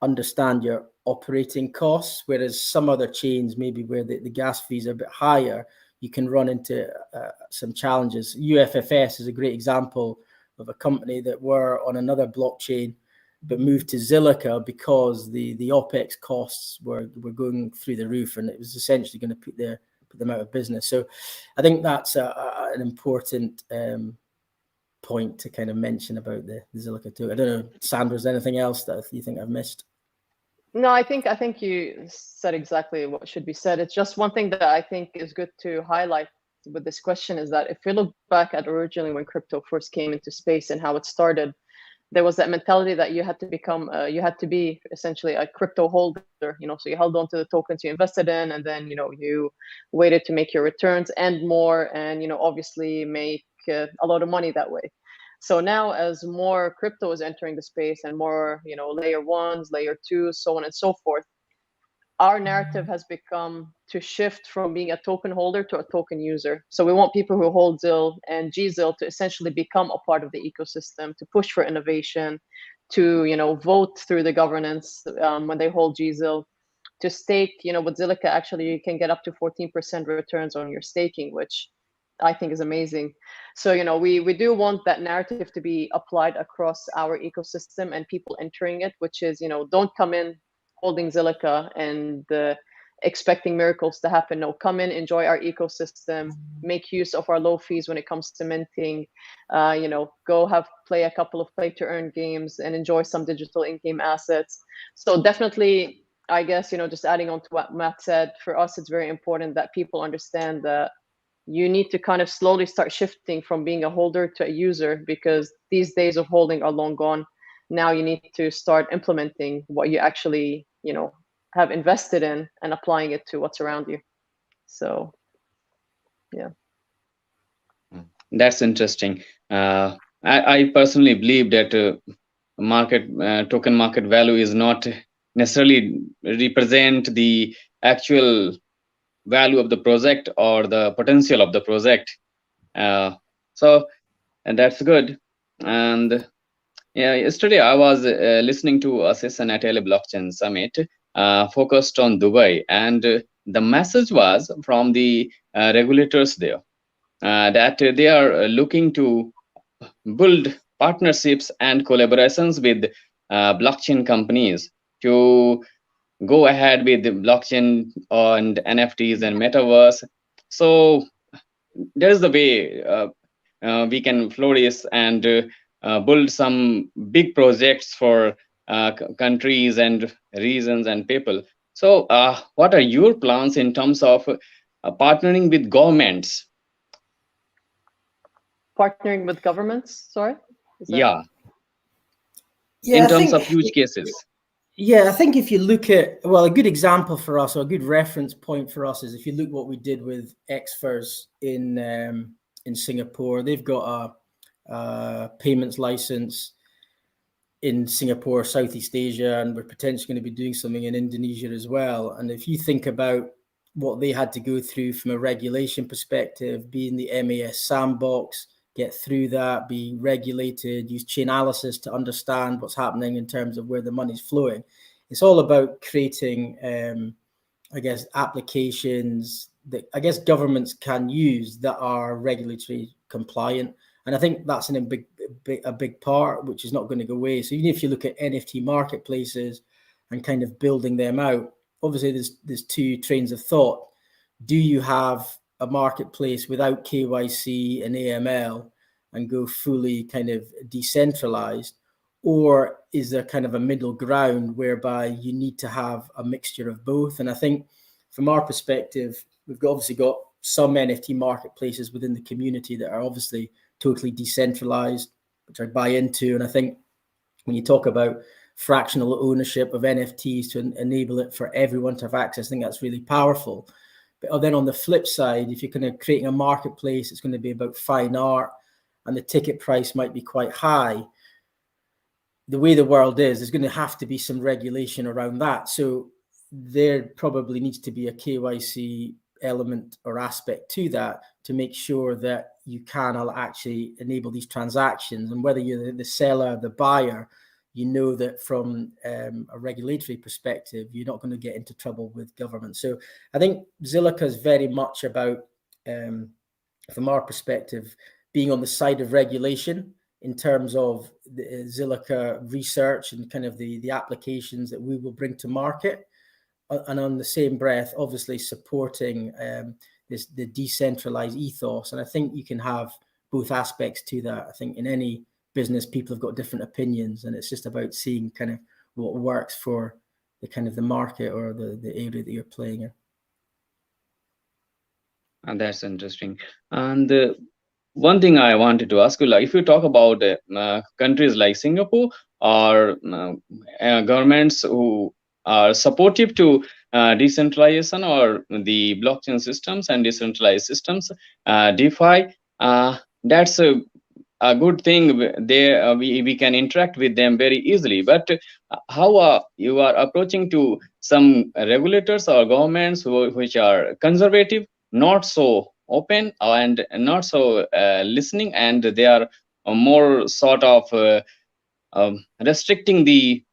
S23: understand your operating costs, whereas some other chains, maybe where the gas fees are a bit higher, you can run into some challenges. UFFS is a great example of a company that were on another blockchain but moved to Zilliqa because the OPEX costs were going through the roof, and it was essentially going to put them out of business. So I think that's an important point to kind of mention about the Zilliqa too. I don't know, Sandra, is there anything else that you think I've missed?
S9: No, I think you said exactly what should be said. It's just one thing that I think is good to highlight with this question is that if we look back at originally when crypto first came into space and how it started, there was that mentality that you had to become, you had to be essentially a crypto holder, so you held on to the tokens you invested in, and then, you waited to make your returns and more, and, obviously make a lot of money that way. So now as more crypto is entering the space and more, layer ones, layer twos, so on and so forth, our narrative has become to shift from being a token holder to a token user. So we want people who hold ZIL and GZIL to essentially become a part of the ecosystem, to push for innovation, to vote through the governance when they hold GZIL, to stake. With Zilliqa, actually, you can get up to 14% returns on your staking, which I think is amazing. So we do want that narrative to be applied across our ecosystem and people entering it, which is don't come in holding Zilliqa and expecting miracles to happen. No, come in, enjoy our ecosystem, make use of our low fees when it comes to minting, go play a couple of play to earn games and enjoy some digital in-game assets. So definitely, I guess, just adding on to what Matt said, for us, it's very important that people understand that you need to kind of slowly start shifting from being a holder to a user, because these days of holding are long gone. Now you need to start implementing what you actually, have invested in and applying it to what's around you. So, yeah.
S8: That's interesting. I personally believe that token market value is not necessarily represent the actual value of the project or the potential of the project. And that's good. And yeah, yesterday I was listening to a session at LA Blockchain Summit focused on Dubai, and the message was from the regulators there that they are looking to build partnerships and collaborations with blockchain companies to go ahead with the blockchain and NFTs and metaverse. So there's the way we can flourish and build some big projects for countries and regions and people. So what are your plans in terms of partnering with governments?
S9: Partnering with governments, sorry?
S8: Yeah.
S23: Yeah,
S8: in terms of use cases.
S23: Yeah, I think if you look at, well, a good example for us, or a good reference point for us, is if you look what we did with XFers in Singapore. They've got a payments license in Singapore, Southeast Asia, and we're potentially going to be doing something in Indonesia as well. And if you think about what they had to go through from a regulation perspective, be in the MAS sandbox, get through that, be regulated, use chain analysis to understand what's happening in terms of where the money's flowing. It's all about creating, I guess, applications that I guess governments can use that are regulatory compliant. And I think that's a big part, which is not going to go away. So even if you look at NFT marketplaces and kind of building them out, obviously there's two trains of thought. Do you have a marketplace without KYC and AML and go fully kind of decentralized? Or is there kind of a middle ground whereby you need to have a mixture of both? And I think from our perspective, we've obviously got some NFT marketplaces within the community that are obviously totally decentralized, which I buy into. And I think when you talk about fractional ownership of NFTs to enable it for everyone to have access, I think that's really powerful. But then on the flip side, if you're kind of creating a marketplace, it's going to be about fine art and the ticket price might be quite high. The way the world is, there's going to have to be some regulation around that. So there probably needs to be a KYC element or aspect to that to make sure that you can actually enable these transactions. And whether you're the seller, the buyer, you know that from a regulatory perspective, you're not going to get into trouble with government. So I think Zilliqa is very much about, from our perspective, being on the side of regulation in terms of the Zilliqa research and kind of the applications that we will bring to market. And on the same breath, obviously supporting the decentralized ethos. And I think you can have both aspects to that. I think in any business, people have got different opinions, and it's just about seeing kind of what works for the kind of the market or the area that you're playing in.
S8: And that's interesting. And one thing I wanted to ask you, like if you talk about countries like Singapore or governments who are supportive to decentralization or the blockchain systems and decentralized systems, DeFi, that's a good thing. There we can interact with them very easily. But how you are approaching to some regulators or governments which are conservative, not so open and not so listening, and they are more sort of restricting the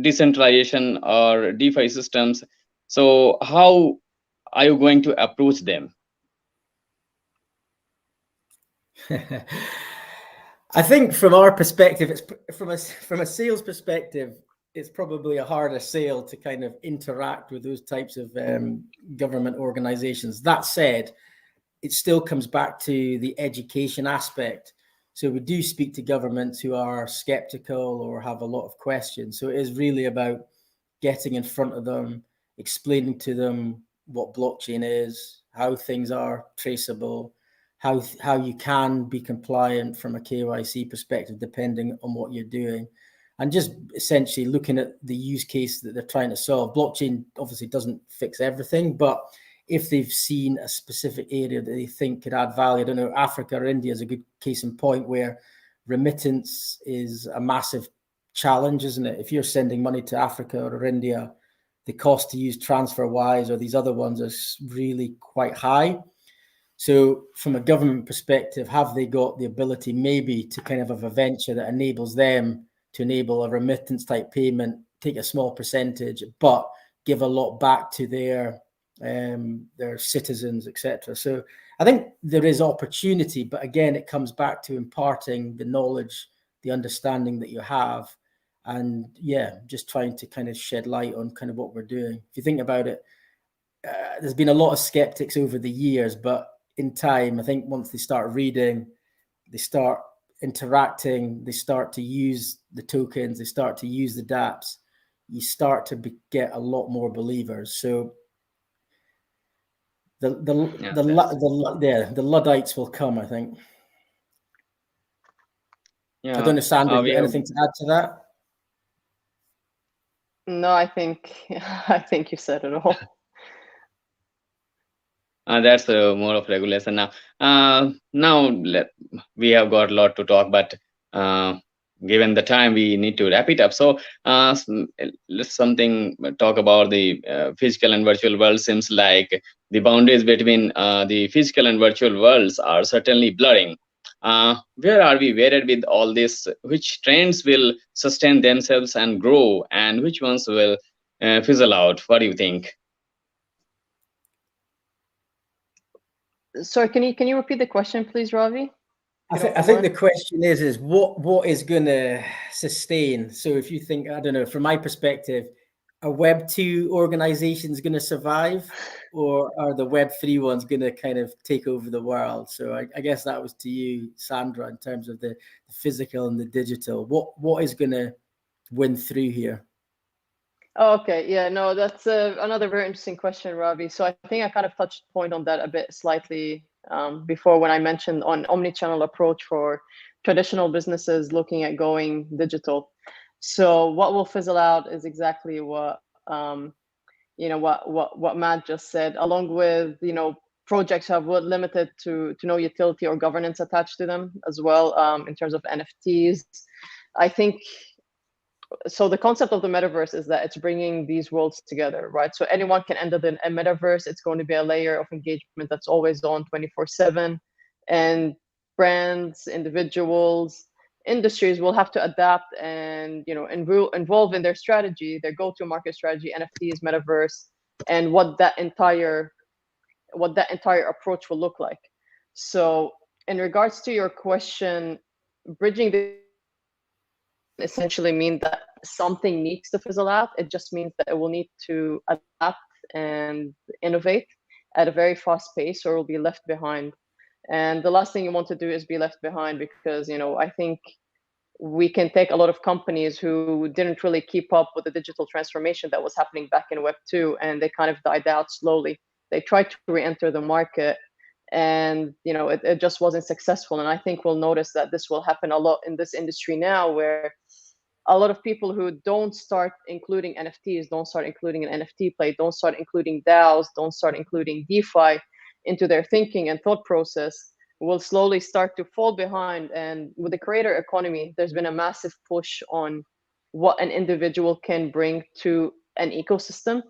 S8: decentralization or DeFi systems. So how are you going to approach them?
S23: I think from our perspective, it's from a sales perspective, it's probably a harder sale to kind of interact with those types of government organizations. That said, it still comes back to the education aspect. So we do speak to governments who are skeptical or have a lot of questions. So it is really about getting in front of them, explaining to them what blockchain is, how things are traceable, how you can be compliant from a KYC perspective, depending on what you're doing. And just essentially looking at the use case that they're trying to solve. Blockchain obviously doesn't fix everything, but if they've seen a specific area that they think could add value, I don't know, Africa or India is a good case in point where remittance is a massive challenge, isn't it? If you're sending money to Africa or India, the cost to use TransferWise or these other ones is really quite high. So from a government perspective, have they got the ability maybe to kind of have a venture that enables them to enable a remittance type payment, take a small percentage, but give a lot back to their citizens, etc. So I think there is opportunity, but again, it comes back to imparting the knowledge, the understanding that you have, and yeah, just trying to kind of shed light on kind of what we're doing. If you think about it, there's been a lot of skeptics over the years, but in time, I think once they start reading, they start interacting, they start to use the tokens, they start to use the dApps, you start to get a lot more believers. So the Luddites will come, I think.
S8: Yeah.
S23: I don't know, Sandra, you got anything to add to that?
S9: No, I think you said it all.
S8: That's more of regulation now. We have got a lot to talk, but given the time, we need to wrap it up. So let's talk about the physical and virtual world. Seems like the boundaries between the physical and virtual worlds are certainly blurring. Where are we headed with all this? Which trends will sustain themselves and grow, and which ones will fizzle out? What do you think?
S9: Sorry, can you repeat the question, please, Ravi?
S23: I think the question is what is going to sustain? So if you think, I don't know, from my perspective, are Web2 organizations going to survive, or are the Web3 ones going to kind of take over the world? So I guess that was to you, Sandra, in terms of the physical and the digital. What is going to win through here?
S9: Oh, okay, yeah, no, that's another very interesting question, Ravi. So I think I kind of touched point on that a bit slightly before when I mentioned on omni-channel approach for traditional businesses looking at going digital. So what will fizzle out is exactly what what Matt just said, along with projects have limited to no utility or governance attached to them as well in terms of NFTs. I think. So the concept of the metaverse is that it's bringing these worlds together, right? So anyone can enter the metaverse. It's going to be a layer of engagement that's always on 24/7, and brands, individuals, industries will have to adapt and involve in their strategy, their go-to-market strategy, NFTs, metaverse, and what that entire approach will look like. So in regards to your question, bridging the essentially mean that something needs to fizzle out. It just means that it will need to adapt and innovate at a very fast pace, or will be left behind. And the last thing you want to do is be left behind, because I think we can take a lot of companies who didn't really keep up with the digital transformation that was happening back in Web 2, and they kind of died out slowly. They tried to re-enter the market, and it just wasn't successful. And I think we'll notice that this will happen a lot in this industry now, where a lot of people who don't start including NFTs, don't start including an NFT play, don't start including DAOs, don't start including DeFi into their thinking and thought process, will slowly start to fall behind. And with the creator economy, there's been a massive push on what an individual can bring to an ecosystem.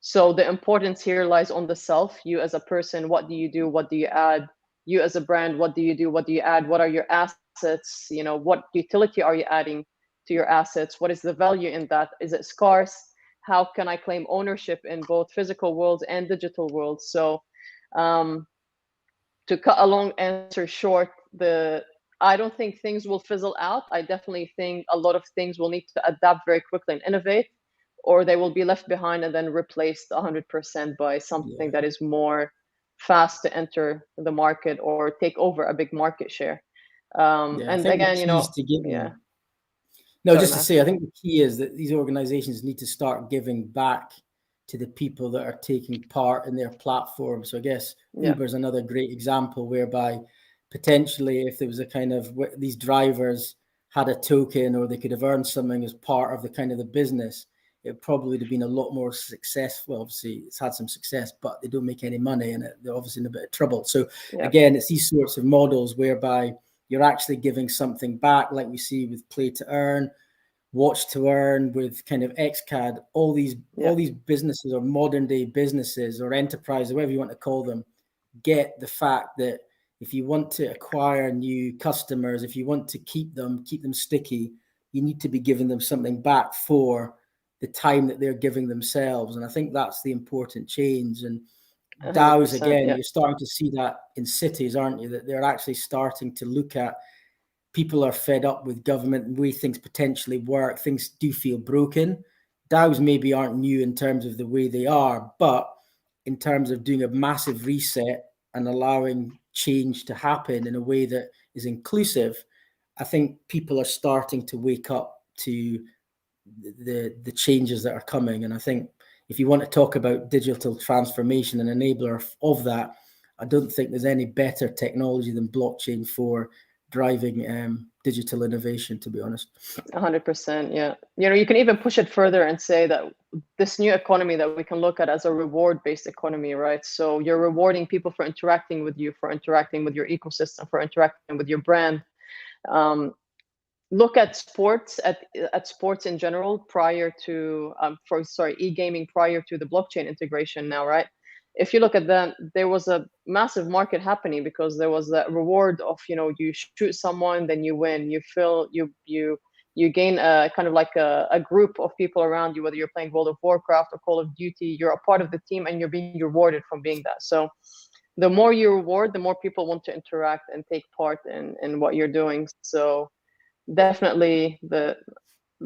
S9: So the importance here lies on the self. You as a person, what do you do? What do you add? You as a brand, what do you do? What do you add? What are your assets? What utility are you adding to your assets? What is the value in that? Is it scarce? How can I claim ownership in both physical worlds and digital worlds? So to cut a long answer short, I don't think things will fizzle out. I definitely think a lot of things will need to adapt very quickly and innovate, or they will be left behind and then replaced 100% by something that is more fast to enter the market or take over a big market share. And again,
S23: No, just to say, I think the key is that these organizations need to start giving back to the people that are taking part in their platform. So I guess Uber is another great example, whereby potentially if there was a kind of, these drivers had a token or they could have earned something as part of the kind of the business, it probably would have been a lot more successful. Obviously, it's had some success, but they don't make any money and they're obviously in a bit of trouble. So again, it's these sorts of models whereby you're actually giving something back, like we see with Play to Earn, Watch to Earn, with kind of XCAD, all these businesses or modern day businesses or enterprises, whatever you want to call them, get the fact that if you want to acquire new customers, if you want to keep them sticky, you need to be giving them something back for the time that they're giving themselves. And I think that's the important change. And DAOs, again, you're starting to see that in cities, aren't you? That they're actually starting to look at, people are fed up with government and the way things potentially work. Things do feel broken. DAOs maybe aren't new in terms of the way they are, but in terms of doing a massive reset and allowing change to happen in a way that is inclusive, I think people are starting to wake up to the changes that are coming. And I think if you want to talk about digital transformation and enabler of that, I don't think there's any better technology than blockchain for driving digital innovation, to be honest.
S9: 100%, yeah. You can even push it further and say that this new economy that we can look at as a reward-based economy, right? So you're rewarding people for interacting with you, for interacting with your ecosystem, for interacting with your brand. Look at sports, at sports in general, prior to e-gaming prior to the blockchain integration now, right? If you look at that, there was a massive market happening because there was that reward of, you shoot someone, then you win, you gain a kind of like a group of people around you, whether you're playing World of Warcraft or Call of Duty, you're a part of the team and you're being rewarded from being that. So the more you reward, the more people want to interact and take part in what you're doing. So definitely the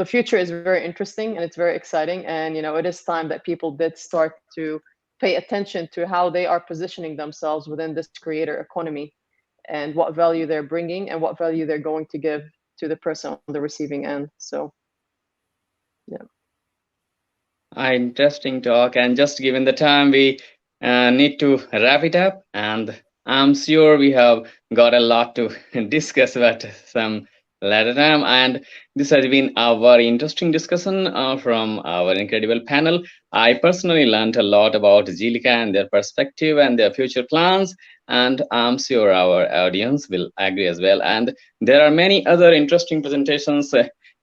S9: future is very interesting and it's very exciting. And, it is time that people did start to pay attention to how they are positioning themselves within this creator economy and what value they're bringing and what value they're going to give to the person on the receiving end. So,
S8: Interesting talk. And just given the time, we need to wrap it up. And I'm sure we have got a lot to discuss about some later time. And this has been a very interesting discussion from our incredible panel. I personally learned a lot about Zilliqa and their perspective and their future plans, and I'm sure our audience will agree as well. And there are many other interesting presentations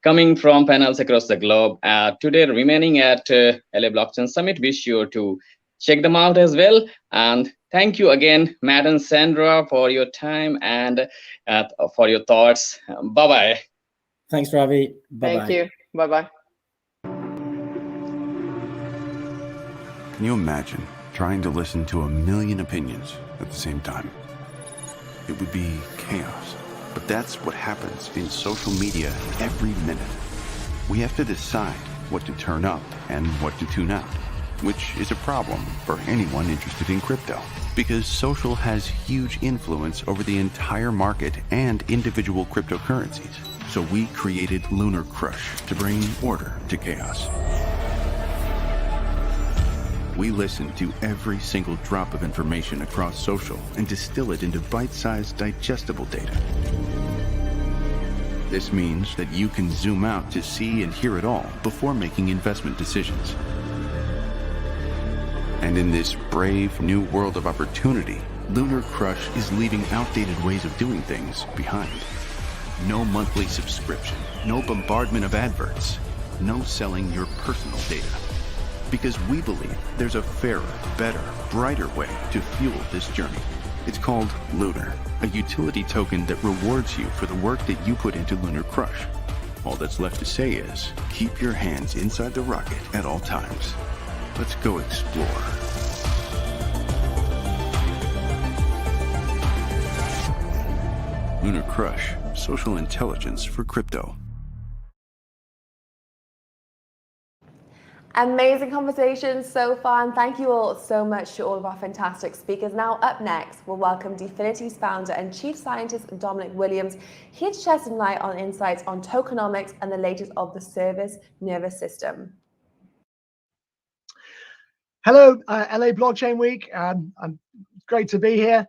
S8: coming from panels across the globe today remaining at LA Blockchain Summit. Be sure to check them out as well. And thank you again, Matt and Sandra, for your time and for your thoughts. Bye-bye.
S23: Thanks, Ravi. Bye-bye.
S9: Thank you. Bye-bye.
S17: Can you imagine trying to listen to a million opinions at the same time? It would be chaos. But that's what happens in social media every minute. We have to decide what to turn up and what to tune out, which is a problem for anyone interested in crypto, because social has huge influence over the entire market and individual cryptocurrencies. So we created Lunar Crush to bring order to chaos. We listen to every single drop of information across social and distill it into bite-sized, digestible data. This means that you can zoom out to see and hear it all before making investment decisions. And in this brave new world of opportunity, Lunar Crush is leaving outdated ways of doing things behind. No monthly subscription, no bombardment of adverts, no selling your personal data. Because we believe there's a fairer, better, brighter way to fuel this journey. It's called Lunar, a utility token that rewards you for the work that you put into Lunar Crush. All that's left to say is, keep your hands inside the rocket at all times. Let's go explore. Lunar Crush, social intelligence for crypto.
S1: Amazing conversation so far, and thank you all so much to all of our fantastic speakers. Now up next, we'll welcome Definity's founder and chief scientist Dominic Williams here to shed some light on insights on tokenomics and the latest of the service nervous system.
S7: Hello, LA Blockchain Week. I'm great to be here.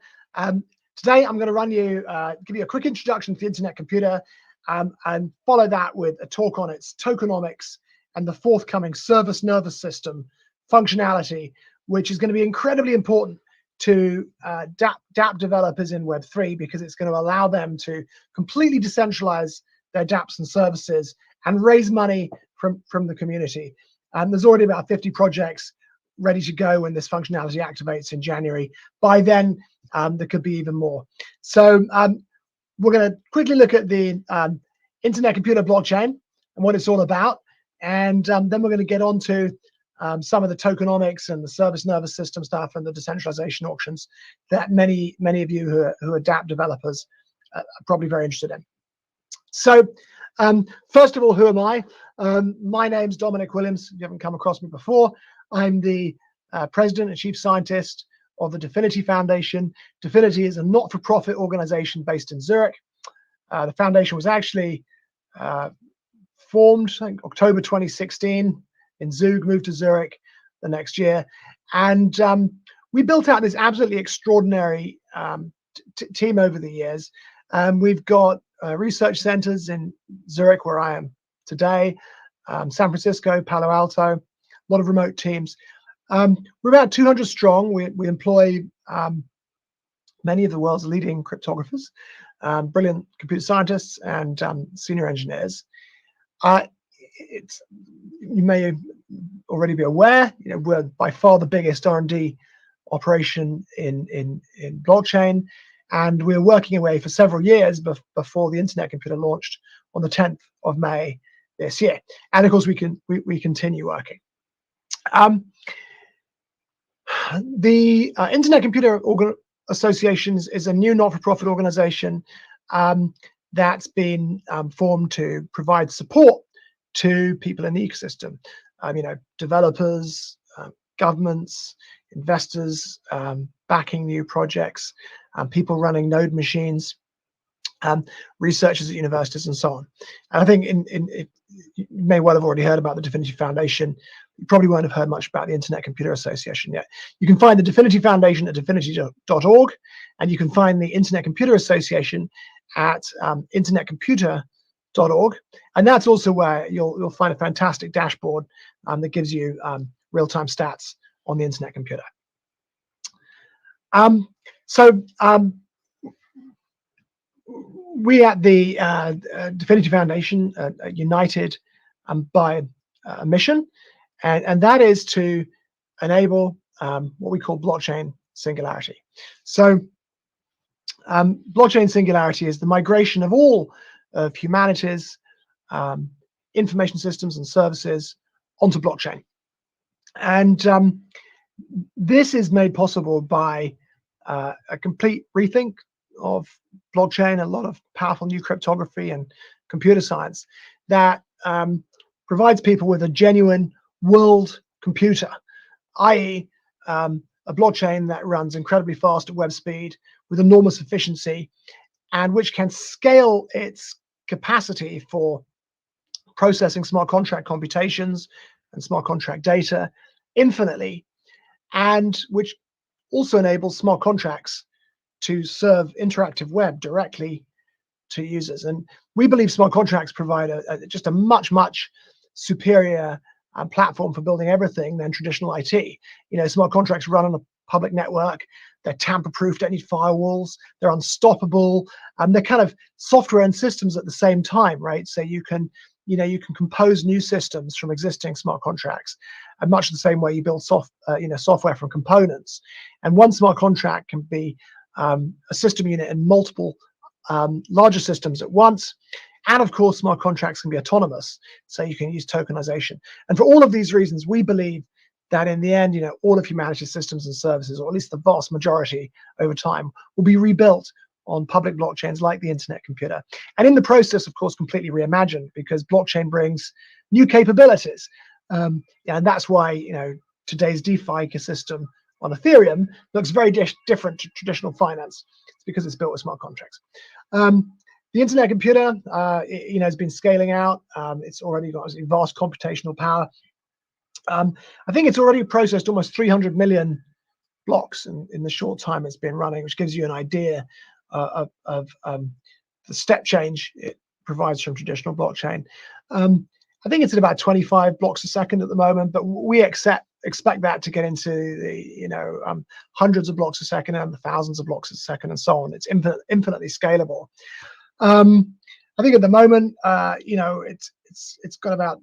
S7: Today, I'm going to give you a quick introduction to the internet computer, and follow that with a talk on its tokenomics and the forthcoming service nervous system functionality, which is going to be incredibly important to dApp developers in Web3, because it's going to allow them to completely decentralize their dApps and services and raise money from the community. There's already about 50 projects ready to go when this functionality activates in January. By then, there could be even more. So we're going to quickly look at the internet computer blockchain and what it's all about. And then we're going to get on to some of the tokenomics and the service nervous system stuff and the decentralization auctions that many of you who are dApp developers are probably very interested in. So first of all, who am I? My name's Dominic Williams. If you haven't come across me before, I'm the president and chief scientist of the Definity Foundation. Definity is a not-for-profit organization based in Zurich. The foundation was actually formed, I think, October 2016 in Zug, moved to Zurich the next year. And we built out this absolutely extraordinary team over the years. We've got research centers in Zurich, where I am today, San Francisco, Palo Alto, a lot of remote teams. We're about 200 strong. We employ many of the world's leading cryptographers, brilliant computer scientists, and senior engineers. You may already be aware, we're by far the biggest R&D operation in blockchain, and we're working away for several years before the internet computer launched on the 10th of May this year. And of course, we continue working. The Internet Computer Association is a new not-for-profit organization that's been formed to provide support to people in the ecosystem. Developers, governments, investors, backing new projects, people running node machines, researchers at universities, and so on. And I think you may well have already heard about the Definity Foundation. You probably won't have heard much about the Internet Computer Association yet. You can find the Definity Foundation at definity.org, and you can find the Internet Computer Association at internetcomputer.org. And that's also where you'll find a fantastic dashboard that gives you real-time stats on the internet computer. We at the Definity Foundation are united by a mission, and that is to enable what we call blockchain singularity. So blockchain singularity is the migration of all of humanity's information systems and services onto blockchain. And this is made possible by a complete rethink of blockchain, a lot of powerful new cryptography and computer science that provides people with a genuine world computer, i.e. a blockchain that runs incredibly fast at web speed with enormous efficiency, and which can scale its capacity for processing smart contract computations and smart contract data infinitely, and which also enables smart contracts to serve interactive web directly to users. And we believe smart contracts provide just a much superior platform for building everything than traditional IT. You know, smart contracts run on a public network. They're tamper-proof, don't need firewalls. They're unstoppable. They're kind of software and systems at the same time, right? So you can compose new systems from existing smart contracts, and much the same way you build software from components. And one smart contract can be a system unit in multiple larger systems at once. And of course, smart contracts can be autonomous, so you can use tokenization. And for all of these reasons, we believe that in the end, all of humanity's systems and services, or at least the vast majority over time, will be rebuilt on public blockchains like the internet computer. And in the process, of course, completely reimagined, because blockchain brings new capabilities. And that's why, today's DeFi ecosystem on Ethereum looks very different to traditional finance. It's because it's built with smart contracts. The internet computer, has been scaling out. It's already got vast computational power. I think it's already processed almost 300 million blocks in the short time it's been running, which gives you an idea of the step change it provides from traditional blockchain. I think it's at about 25 blocks a second at the moment, but we expect that to get into the hundreds of blocks a second and thousands of blocks a second and so on. It's infinitely scalable. I think at the moment, it's got about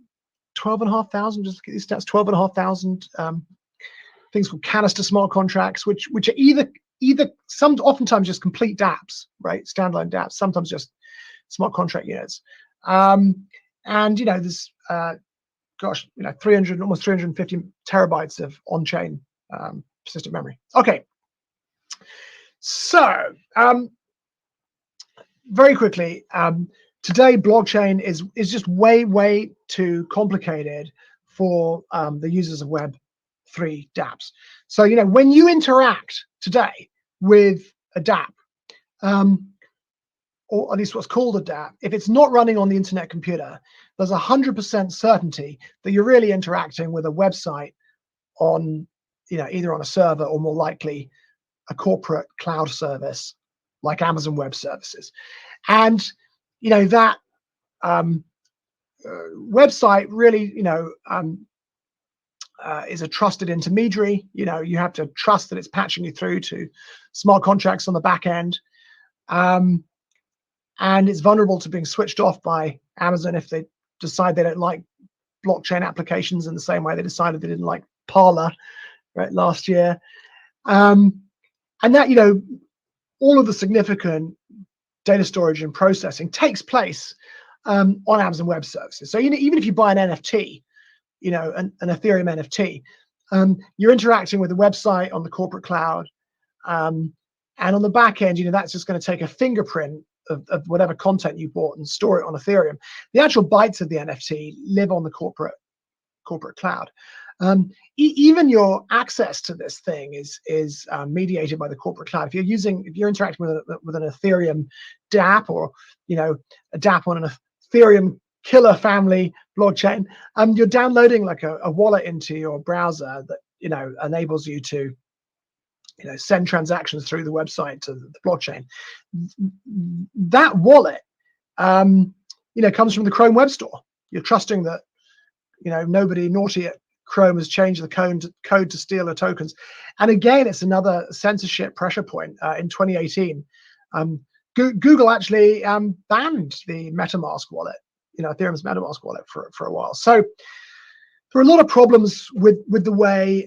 S7: 12,500. Just look at these stats: 12,500 things called canister smart contracts, which are either oftentimes just complete dApps, right? Standalone dApps, sometimes just smart contract units. And there's almost 350 terabytes of on-chain persistent memory. Okay, so very quickly, today blockchain is just way too complicated for the users of Web3 dApps. So when you interact today with a dApp, or at least what's called a dApp, if it's not running on the internet computer, there's 100% certainty that you're really interacting with a website on, either on a server or more likely a corporate cloud service like Amazon Web Services. And, that website really, is a trusted intermediary. You have to trust that it's patching you through to smart contracts on the back end. And it's vulnerable to being switched off by Amazon if they decide they don't like blockchain applications in the same way they decided they didn't like Parler, right, last year. And that, all of the significant data storage and processing takes place on Amazon Web Services. So even if you buy an NFT, an Ethereum NFT, you're interacting with the website on the corporate cloud, and on the back end, that's just going to take a fingerprint of whatever content you bought and store it on Ethereum. The actual bytes of the NFT live on the corporate cloud. Even your access to this thing is mediated by the corporate cloud. If you're interacting with an Ethereum dApp, or a dApp on an Ethereum killer family blockchain, you're downloading like a wallet into your browser that enables you to send transactions through the website to the blockchain. That wallet comes from the Chrome Web Store. You're trusting that nobody naughty at Chrome has changed the code to steal the tokens. And again, it's another censorship pressure point. In 2018, Google actually banned the MetaMask wallet, Ethereum's MetaMask wallet for a while. So there are a lot of problems with the way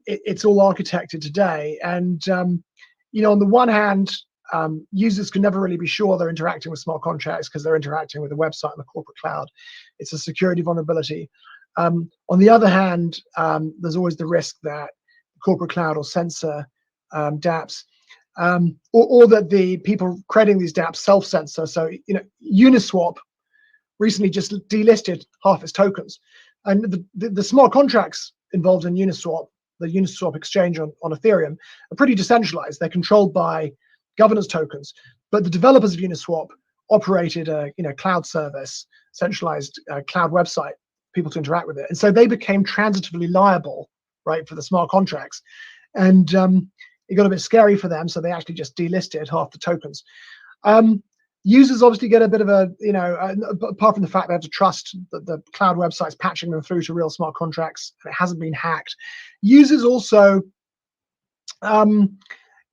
S7: it's all architected today. And on the one hand, users can never really be sure they're interacting with smart contracts because they're interacting with a website in the corporate cloud. It's a security vulnerability. On the other hand, there's always the risk that the corporate cloud will censor dApps, or that the people creating these dApps self-censor. So, Uniswap recently just delisted half its tokens. And the smart contracts involved in Uniswap, the Uniswap exchange on Ethereum, are pretty decentralized. They're controlled by governance tokens. But the developers of Uniswap operated a cloud service, centralized cloud website, people to interact with it. And so they became transitively liable right, for the smart contracts. And it got a bit scary for them, so they actually just delisted half the tokens. Users obviously get a bit of a, apart from the fact they have to trust that the cloud websites patching them through to real smart contracts, and it hasn't been hacked. Users also,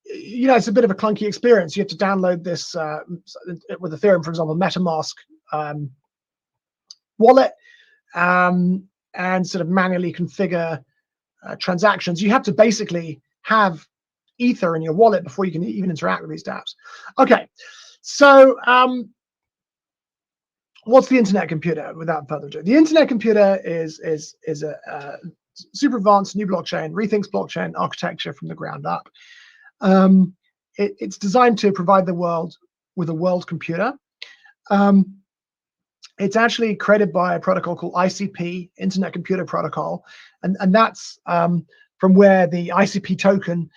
S7: it's a bit of a clunky experience. You have to download this, with Ethereum, for example, MetaMask wallet, and sort of manually configure transactions. You have to basically have Ether in your wallet before you can even interact with these dApps. Okay. So what's the internet computer, without further ado? The internet computer is a super advanced new blockchain, rethinks blockchain architecture from the ground up. It's designed to provide the world with a world computer. It's actually created by a protocol called ICP, Internet Computer Protocol, and that's from where the ICP token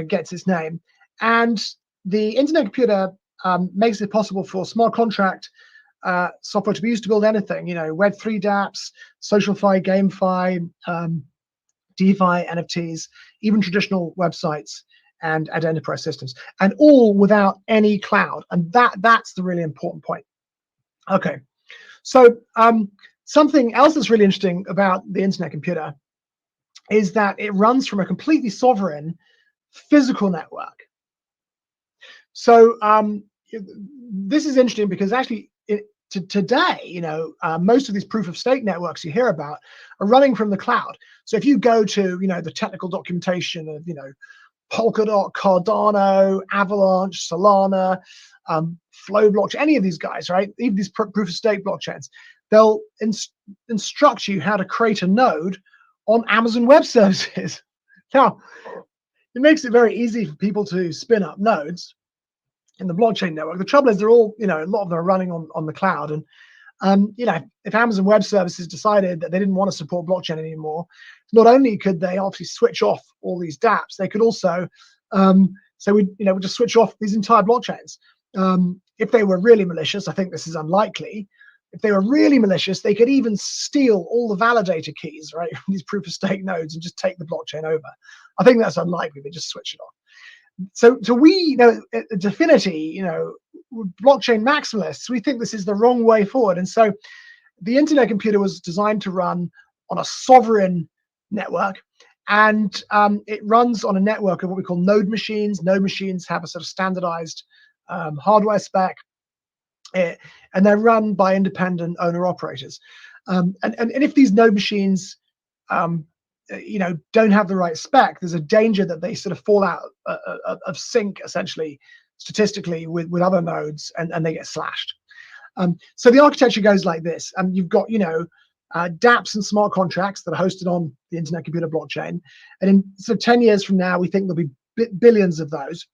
S7: gets its name. And the internet computer makes it possible for smart contract software to be used to build anything, Web3 dApps, SocialFi, GameFi, DeFi, NFTs, even traditional websites and enterprise systems, and all without any cloud. And that's the really important point. Okay, so something else that's really interesting about the internet computer is that it runs from a completely sovereign physical network. So this is interesting because actually today, most of these proof of stake networks you hear about are running from the cloud. So if you go to, the technical documentation of, Polkadot, Cardano, Avalanche, Solana, Flow blockchain, any of these guys, right? Even these proof of stake blockchains, they'll instruct you how to create a node on Amazon Web Services. Now, it makes it very easy for people to spin up nodes in the blockchain network. The trouble is they're all, a lot of them are running on the cloud. And, if Amazon Web Services decided that they didn't want to support blockchain anymore, not only could they obviously switch off all these dApps, they could also say we just switch off these entire blockchains. If they were really malicious, I think this is unlikely. If they were really malicious, they could even steal all the validator keys, right, from these proof of stake nodes and just take the blockchain over. I think that's unlikely. They just switch it off. So we, at Dfinity, blockchain maximalists, we think this is the wrong way forward. And so the internet computer was designed to run on a sovereign network, and it runs on a network of what we call node machines. Node machines have a sort of standardized hardware spec, and they're run by independent owner operators. And if these node machines don't have the right spec, there's a danger that they sort of fall out of sync, essentially, statistically, with other nodes, and they get slashed. So the architecture goes like this. You've got, dApps and smart contracts that are hosted on the internet computer blockchain. And in 10 years from now, we think there'll be billions of those.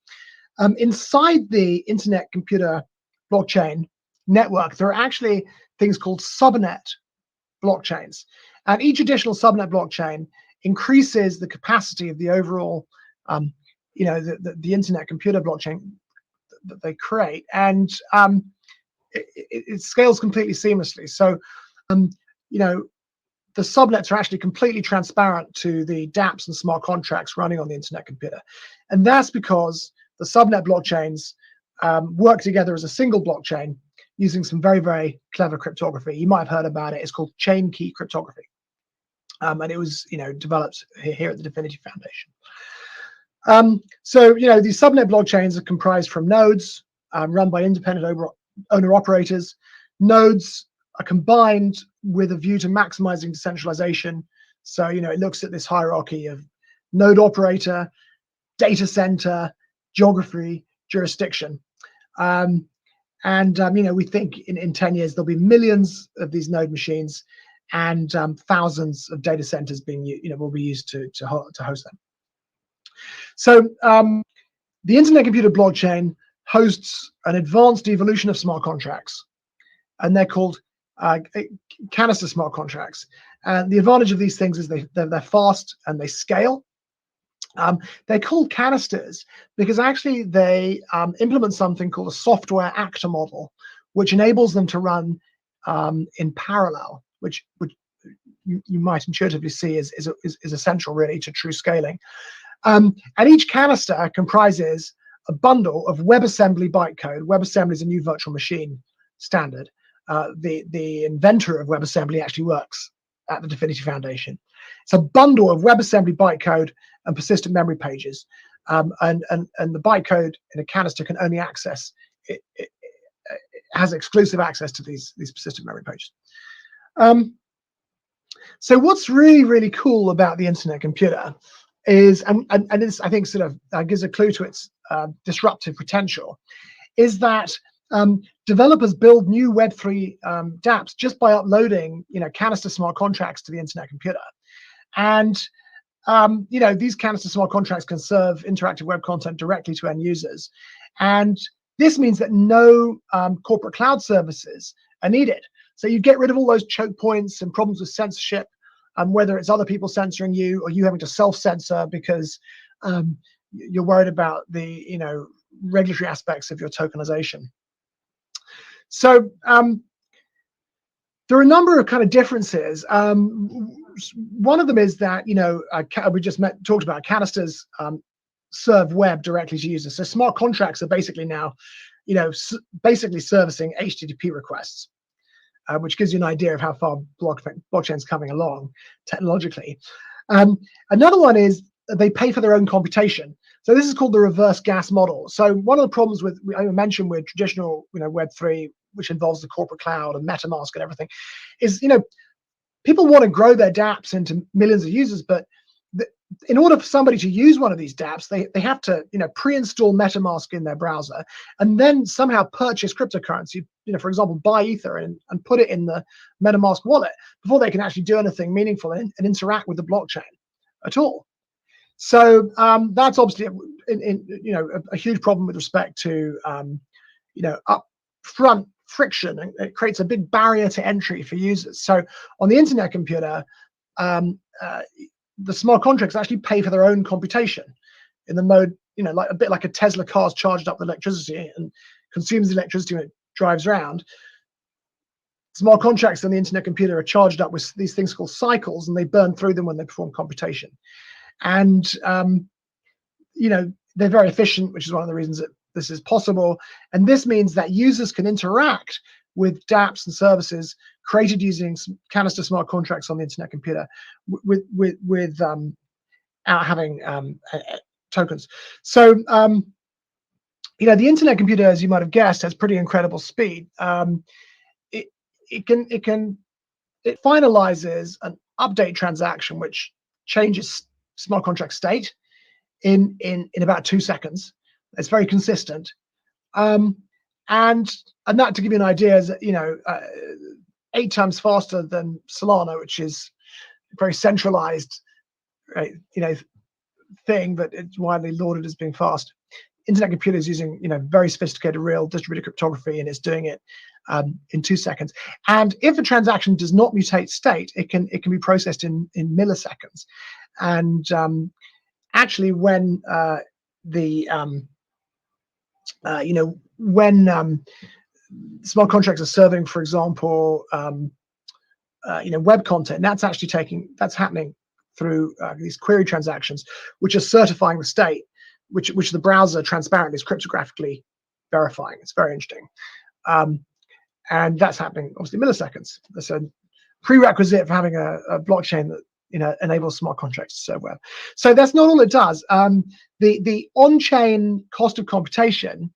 S7: Inside the internet computer blockchain network, there are actually things called subnet blockchains. And each additional subnet blockchain increases the capacity of the overall, the internet computer blockchain that they create, and it scales completely seamlessly. So, the subnets are actually completely transparent to the dApps and smart contracts running on the internet computer, and that's because the subnet blockchains work together as a single blockchain using some very, very clever cryptography. You might have heard about it. It's called chain key cryptography. And it was, developed here at the Dfinity Foundation. So, these subnet blockchains are comprised from nodes run by independent owner operators. Nodes are combined with a view to maximizing decentralization. So, it looks at this hierarchy of node operator, data center, geography, jurisdiction. We think in 10 years, there'll be millions of these node machines, and thousands of data centers will be used to host them. So the internet computer blockchain hosts an advanced evolution of smart contracts, and they're called canister smart contracts. And the advantage of these things is they're fast and they scale. They're called canisters because actually they implement something called a software actor model, which enables them to run in parallel, which you might intuitively see is essential really to true scaling. And each canister comprises a bundle of WebAssembly bytecode. WebAssembly is a new virtual machine standard. The inventor of WebAssembly actually works at the Dfinity Foundation. It's a bundle of WebAssembly bytecode and persistent memory pages. And the bytecode in a canister can only access, it has exclusive access to these persistent memory pages. So what's really, really cool about the internet computer is, and this I think sort of gives a clue to its disruptive potential, is that developers build new Web3 dApps just by uploading, canister smart contracts to the internet computer. And these canister smart contracts can serve interactive web content directly to end users. And this means that no corporate cloud services are needed. So you get rid of all those choke points and problems with censorship, whether it's other people censoring you or you having to self-censor because you're worried about the regulatory aspects of your tokenization. So there are a number of kind of differences. One of them is that we just talked about canisters serve web directly to users. So smart contracts are basically now, basically servicing HTTP requests, which gives you an idea of how far blockchain's coming along technologically. Another one is they pay for their own computation. So this is called the reverse gas model. So one of the problems with, I mentioned with traditional, Web3, which involves the corporate cloud and MetaMask and everything, is, people want to grow their dApps into millions of users, but in order for somebody to use one of these dApps, they have to, pre-install MetaMask in their browser and then somehow purchase cryptocurrency, for example, buy Ether and put it in the MetaMask wallet before they can actually do anything meaningful and interact with the blockchain at all. So that's obviously, a huge problem with respect to, upfront friction, and it creates a big barrier to entry for users. So on the internet computer, the smart contracts actually pay for their own computation in the mode, like a bit like a Tesla car's charged up with electricity and consumes the electricity when it drives around. Smart contracts on the internet computer are charged up with these things called cycles, and they burn through them when they perform computation. And they're very efficient, which is one of the reasons that this is possible. And this means that users can interact with dApps and services created using canister smart contracts on the internet computer without having tokens. So the internet computer, as you might have guessed, has pretty incredible speed. It finalizes an update transaction which changes smart contract state in about 2 seconds. It's very consistent. And that, to give you an idea, is 8 times faster than Solana, which is a very centralized, thing, but it's widely lauded as being fast. Internet computer is using, very sophisticated real distributed cryptography, and it's doing it in 2 seconds. And if a transaction does not mutate state, it can be processed in milliseconds. And actually, when when smart contracts are serving, for example, web content, that's actually happening through these query transactions, which are certifying the state, which the browser transparently is cryptographically verifying. It's very interesting, and that's happening obviously milliseconds. That's a prerequisite for having a blockchain that enables smart contracts to serve web. So that's not all it does. The on-chain cost of computation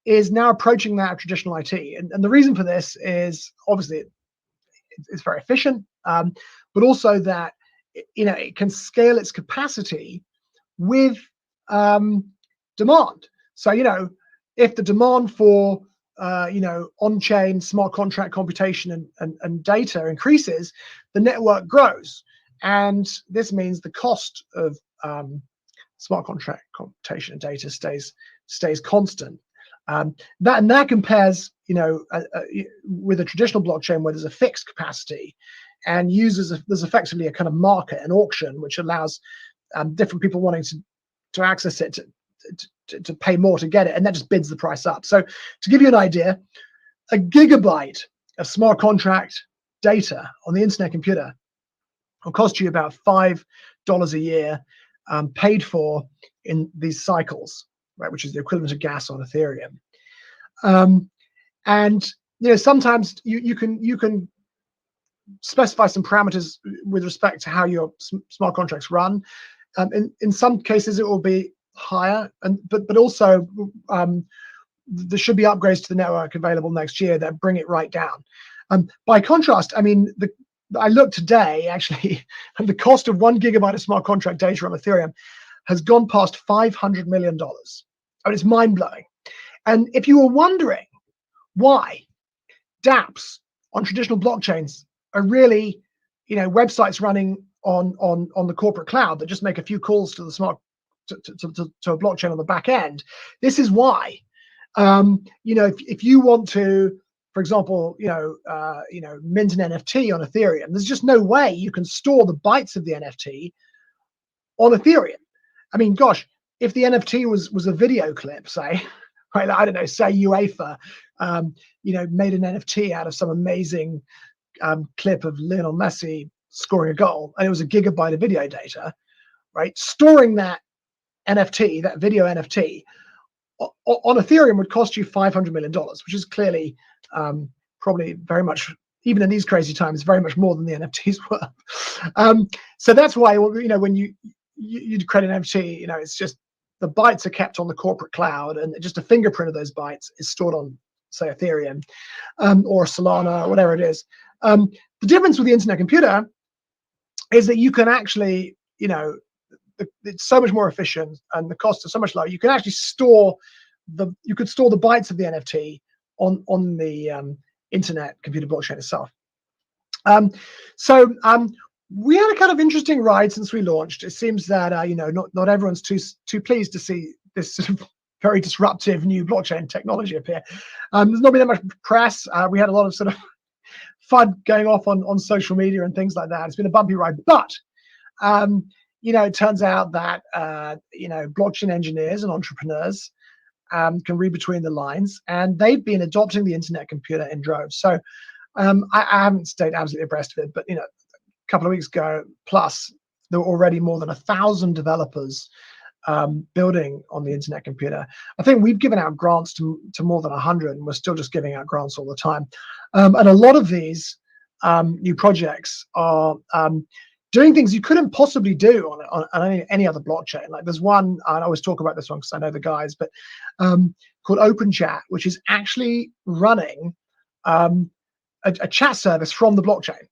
S7: is now approaching that of traditional IT, and the reason for this is obviously it's very efficient, but also that it can scale its capacity with demand. So if the demand for on-chain smart contract computation and data increases, the network grows, and this means the cost of smart contract computation and data stays constant. That compares, with a traditional blockchain where there's a fixed capacity, and there's effectively a kind of market, an auction, which allows different people wanting to access it to pay more to get it, and that just bids the price up. So to give you an idea, a gigabyte of smart contract data on the internet computer will cost you about $5 a year, paid for in these cycles, right, which is the equivalent of gas on Ethereum. And sometimes you can specify some parameters with respect to how your smart contracts run. In some cases, it will be higher, but also there should be upgrades to the network available next year that bring it right down. By contrast, I mean, I looked today, actually, and the cost of 1 gigabyte of smart contract data on Ethereum has gone past $500 million. I mean, it's mind-blowing. And if you were wondering why dApps on traditional blockchains are really, websites running on the corporate cloud that just make a few calls to the smart to a blockchain on the back end, this is why. If you want to, for example, mint an NFT on Ethereum, there's just no way you can store the bytes of the NFT on Ethereum. I mean, gosh, if the NFT was a video clip, say, right, I don't know, say UEFA, made an NFT out of some amazing clip of Lionel Messi scoring a goal, and it was a gigabyte of video data, right? Storing that NFT, that video NFT, on Ethereum would cost you $500 million, which is clearly probably very much, even in these crazy times, very much more than the NFTs were. So that's why, when you create an NFT, it's just the bytes are kept on the corporate cloud, and just a fingerprint of those bytes is stored on, say, Ethereum or Solana, or whatever it is. The difference with the internet computer is that you can actually, it's so much more efficient and the costs are so much lower. You can actually store the bytes of the NFT on the internet computer blockchain itself. We had a kind of interesting ride since we launched. It seems that not everyone's too pleased to see this sort of very disruptive new blockchain technology appear. There's not been that much press. We had a lot of sort of FUD going off on social media and things like that. It's been a bumpy ride, but it turns out that blockchain engineers and entrepreneurs can read between the lines, and they've been adopting the internet computer in droves. So I haven't stayed absolutely abreast of it, but a couple of weeks ago plus, there were already more than 1,000 developers building on the internet computer. I think we've given out grants to more than 100, and we're still just giving out grants all the time. And a lot of these new projects are doing things you couldn't possibly do on any other blockchain. Like there's one, I always talk about this one because I know the guys, but called OpenChat, which is actually running a chat service from the blockchain.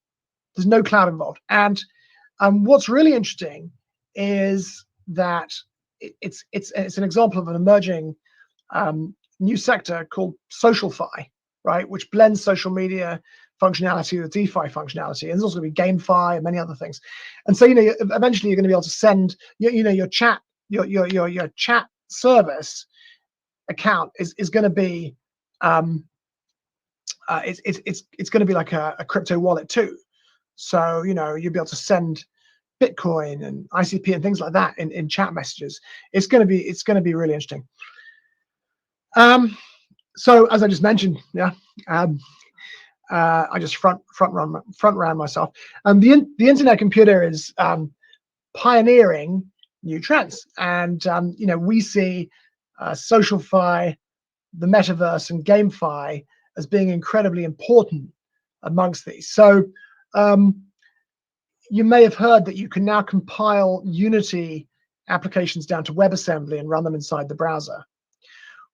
S7: There's no cloud involved. And what's really interesting is that it's an example of an emerging new sector called SocialFi, right, which blends social media functionality with DeFi functionality, and there's also going to be GameFi and many other things. And so eventually you're going to be able to send your chat service account is going to be it's going to be like a crypto wallet too. So you'll be able to send Bitcoin and ICP and things like that in chat messages. It's going to be really interesting. So as I just mentioned, I just front ran myself. The internet computer is pioneering new trends, and we see SocialFi, the metaverse, and GameFi as being incredibly important amongst these. So you may have heard that you can now compile Unity applications down to WebAssembly and run them inside the browser.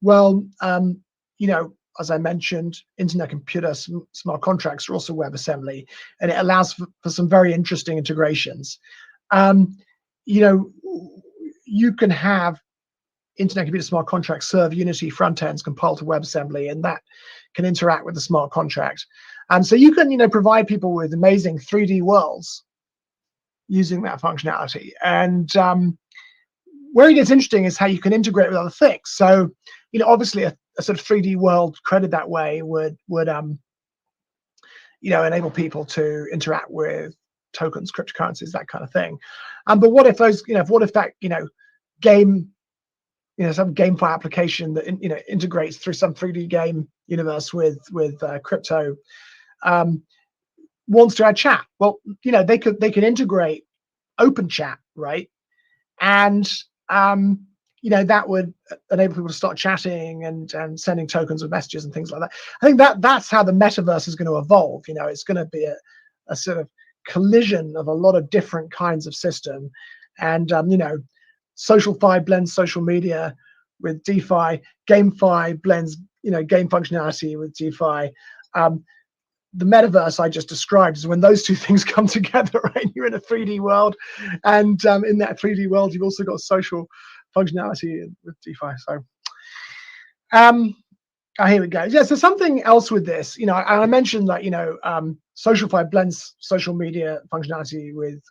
S7: Well, as I mentioned, internet computer smart contracts are also WebAssembly, and it allows for some very interesting integrations. You can have internet computer smart contracts serve Unity front ends compiled to WebAssembly, and that can interact with the smart contract. And so you can, provide people with amazing 3D worlds using that functionality. And where it gets interesting is how you can integrate with other things. So, obviously a sort of 3D world created that way would enable people to interact with tokens, cryptocurrencies, that kind of thing. But what if those, what if that, game, some GameFi application that integrates through some 3D game universe with crypto, wants to add chat. Well, they could integrate open chat, right? And that would enable people to start chatting and sending tokens with messages and things like that. I think that's how the metaverse is going to evolve. It's going to be a sort of collision of a lot of different kinds of system, and SocialFi blends social media with DeFi, GameFi blends game functionality with DeFi. The metaverse I just described is when those two things come together, right? You're in a 3D world, and in that 3D world, you've also got social functionality with DeFi. So, here we go. Yeah. So something else with this, I mentioned that SocialFi blends social media functionality with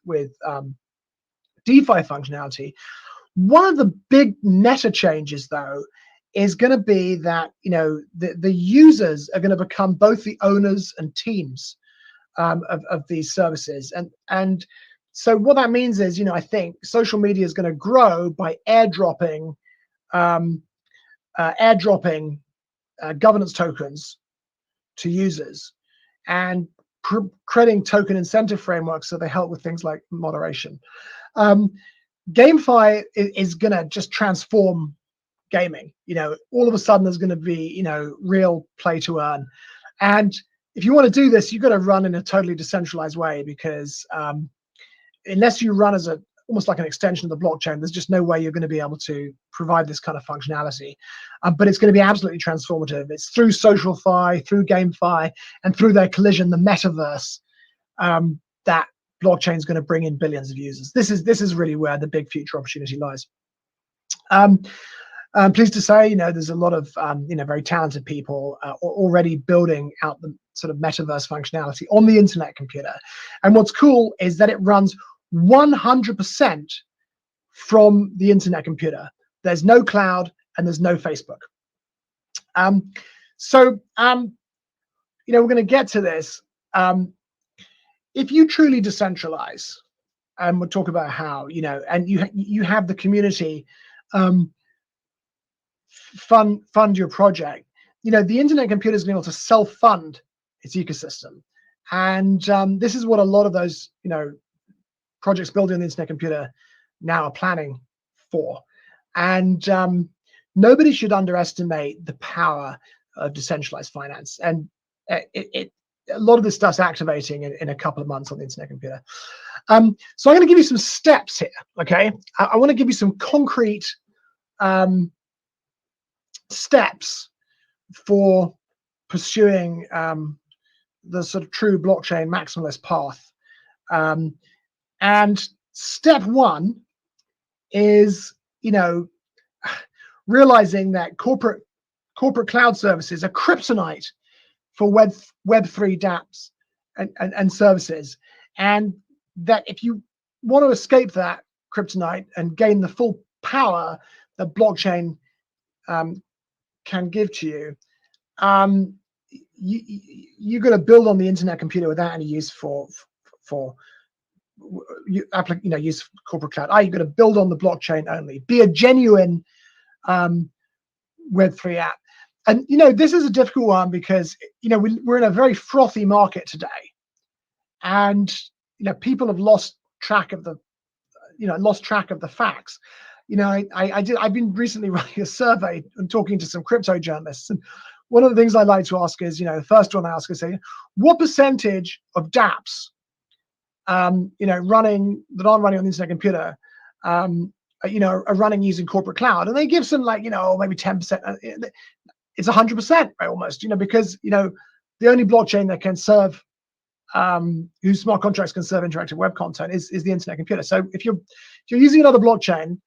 S7: DeFi functionality. One of the big meta changes, though, is going to be that the users are going to become both the owners and teams of these services, and so what that means is I think social media is going to grow by airdropping governance tokens to users and creating token incentive frameworks so they help with things like moderation. GameFi is going to just transform gaming. All of a sudden there's going to be real play to earn, and if you want to do this, you've got to run in a totally decentralized way, because unless you run as almost like an extension of the blockchain, there's just no way you're going to be able to provide this kind of functionality. But it's going to be absolutely transformative. It's through SocialFi, through GameFi, and through their collision, the metaverse, that blockchain is going to bring in billions of users. This is really where the big future opportunity lies. I'm pleased to say, there's a lot of very talented people already building out the sort of metaverse functionality on the internet computer. And what's cool is that it runs 100% from the internet computer. There's no cloud and there's no Facebook. So we're going to get to this. If you truly decentralize, and we'll talk about how, and you have the community fund your project, the internet computer is going to be able to self-fund its ecosystem. And this is what a lot of those, projects building on the internet computer now are planning for. And nobody should underestimate the power of decentralized finance. And a lot of this stuff's activating in a couple of months on the internet computer. So I'm going to give you some steps here, okay? I want to give you some concrete steps for pursuing the sort of true blockchain maximalist path. And step one is, realizing that corporate cloud services are kryptonite for Web3 dApps and services, and that if you want to escape that kryptonite and gain the full power that blockchain can give to you, you're going to build on the internet computer without any use for use corporate cloud. You're going to build on the blockchain only. Be a genuine Web3 app. And this is a difficult one because we're in a very frothy market today, and people have lost track of the facts. I've been recently running a survey and talking to some crypto journalists, and one of the things I like to ask is, the first one I ask is, what percentage of dApps that aren't running on the internet computer are running using corporate cloud? And they give some maybe 10%. It's 100%, right, almost, because the only blockchain that can serve whose smart contracts can serve interactive web content is the internet computer. So if you're using another blockchain,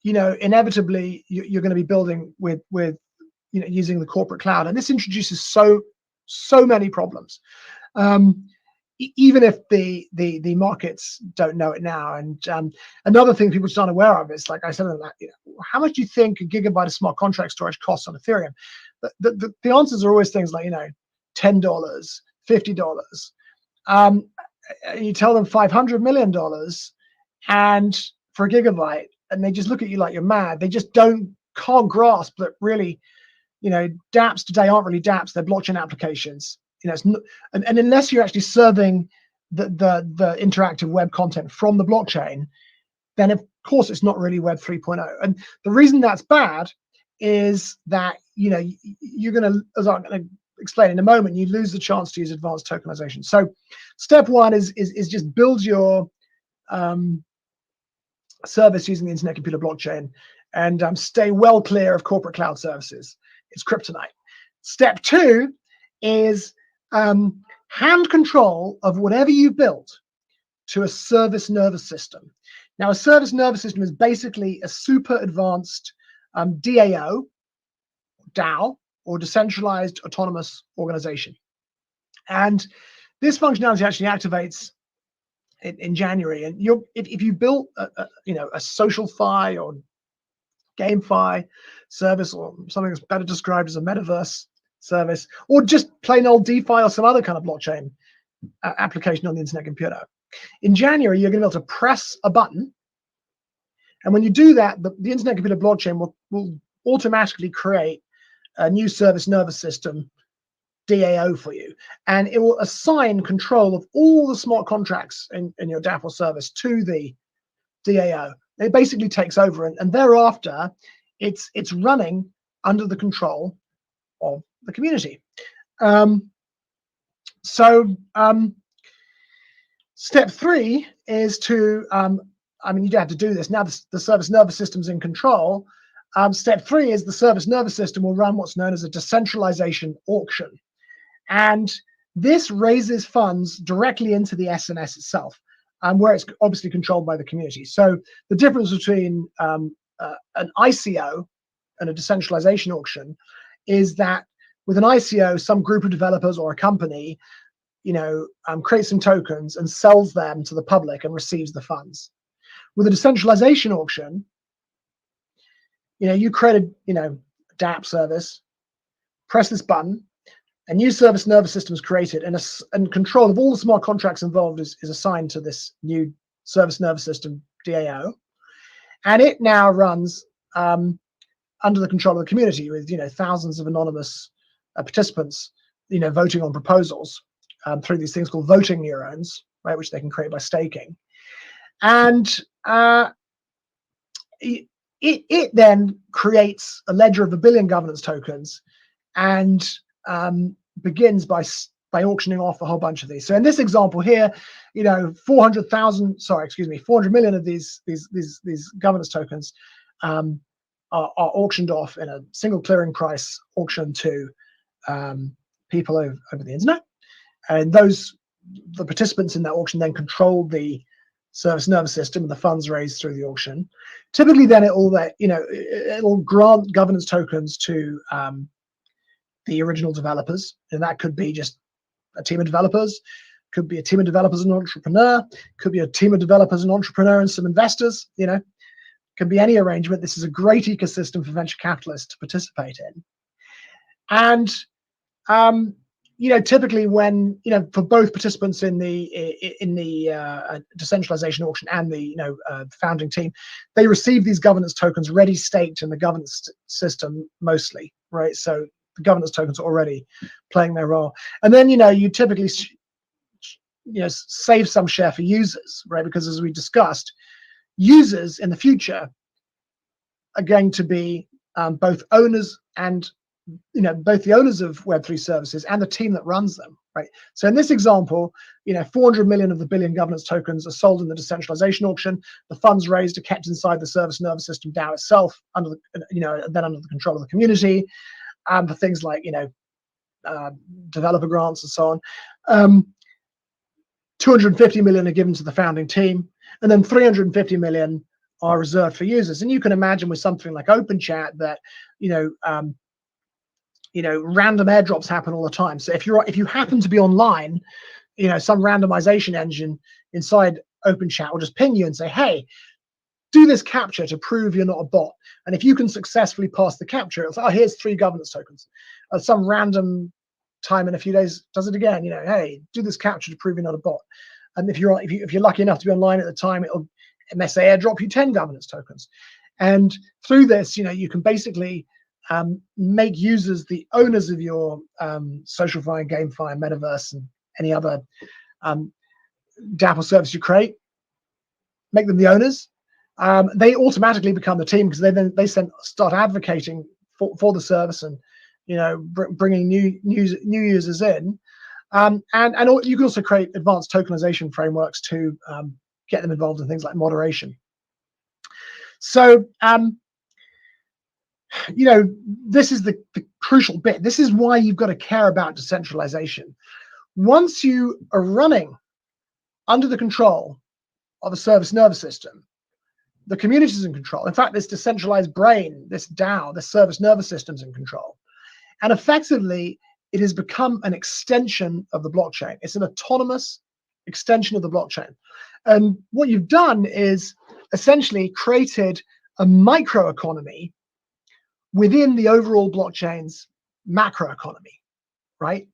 S7: inevitably you're going to be building with using the corporate cloud, and this introduces so many problems. Even if the markets don't know it now. And another thing people just aren't aware of is, like I said, how much do you think a gigabyte of smart contract storage costs on Ethereum? The answers are always things like $10, $50. You tell them $500 million, and for a gigabyte, and they just look at you like you're mad. They just can't grasp that really, dApps today aren't really dApps. They're blockchain applications. it's not, and unless you're actually serving the interactive web content from the blockchain, then of course it's not really Web 3.0. And the reason that's bad is that you're going to, as I'm going to explain in a moment, you lose the chance to use advanced tokenization. So step one is just build your service using the Internet Computer Blockchain, and stay well clear of corporate cloud services. It's kryptonite. Step two is hand control of whatever you built to a service nervous system. Now, a service nervous system is basically a super advanced DAO, or decentralized autonomous organization. And this functionality actually activates in January. And if you built a social fi or GameFi service, or something that's better described as a metaverse service, or just plain old DeFi or some other kind of blockchain application on the Internet Computer, in January you're going to be able to press a button, and when you do that, the Internet Computer Blockchain will automatically create a new service nervous system DAO for you, and it will assign control of all the smart contracts in your DApp service to the DAO. It basically takes over, and thereafter it's running under the control of the community. Step three is to, you don't have to do this now. The service nervous system's in control. Step three is the service nervous system will run what's known as a decentralization auction, and this raises funds directly into the SNS itself, where it's obviously controlled by the community. So the difference between an ICO and a decentralization auction is that with an ICO, some group of developers or a company, creates some tokens and sells them to the public and receives the funds. With a decentralization auction, you create a DApp service, press this button, a new service nervous system is created, and control of all the smart contracts involved is assigned to this new service nervous system DAO, and it now runs under the control of the community with thousands of anonymous participants voting on proposals through these things called voting neurons, right, which they can create by staking. And it then creates a ledger of 1 billion governance tokens, and begins by auctioning off a whole bunch of these. So in this example here, 400 million of these governance tokens are auctioned off in a single clearing price auction to people over the internet, and the participants in that auction then control the service nervous system and the funds raised through the auction. Typically, then it'll grant governance tokens to the original developers, and that could be just a team of developers, could be a team of developers and an entrepreneur, could be a team of developers and entrepreneur and some investors. Can be any arrangement. This is a great ecosystem for venture capitalists to participate in. And typically when for both participants in the decentralization auction and the founding team, they receive these governance tokens ready staked in the governance system mostly, right? So the governance tokens are already playing their role, and then you typically save some share for users, right? Because as we discussed, users in the future are going to be both owners and both the owners of Web3 services and the team that runs them, right? So in this example, 400 million of the 1 billion governance tokens are sold in the decentralization auction. The funds raised are kept inside the service nervous system DAO itself, under the control of the community, for things like developer grants and so on. 250 million are given to the founding team, and then 350 million are reserved for users. And you can imagine with something like OpenChat that random airdrops happen all the time. So if you happen to be online, some randomization engine inside OpenChat will just ping you and say, hey, do this captcha to prove you're not a bot. And if you can successfully pass the captcha, it's like, oh, here's 3 governance tokens. Some random time in a few days does it again. Hey, do this captcha to prove you're not a bot. And if you're lucky enough to be online at the time, it may say airdrop you 10 governance tokens. And through this, you can basically make users the owners of your SocialFi, GameFi, Metaverse, and any other DApp or service you create. Make them the owners. They automatically become the team because they start advocating for the service and bringing new users in. And you can also create advanced tokenization frameworks to get them involved in things like moderation. So, this is the crucial bit. This is why you've got to care about decentralization. Once you are running under the control of a service nervous system, the community is in control. In fact, this decentralized brain, this DAO, this service nervous system is in control. And effectively, it has become an extension of the blockchain. It's an autonomous extension of the blockchain. And what you've done is essentially created a microeconomy within the overall blockchain's macroeconomy, right?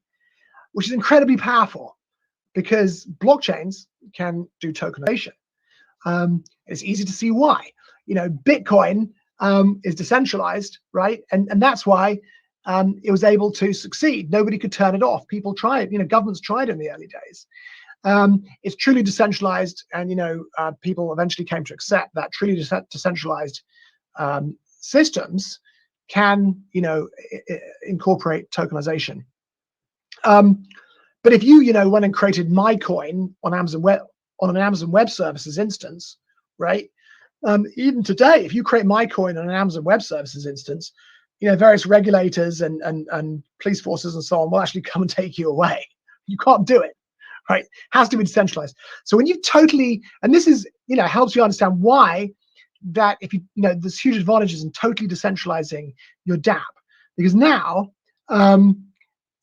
S7: Which is incredibly powerful because blockchains can do tokenization. It's easy to see why. Bitcoin is decentralized, right? And that's why it was able to succeed. Nobody could turn it off. People tried, governments tried in the early days. It's truly decentralized, and people eventually came to accept that truly decentralized systems can, incorporate tokenization. But if you, went and created MyCoin on an Amazon Web Services instance, right? Even today, if you create MyCoin on an Amazon Web Services instance, various regulators and police forces and so on will actually come and take you away. You can't do it, right? It has to be decentralized. So when you totally, and this is, helps you understand why that if there's huge advantages in totally decentralizing your DApp, because now,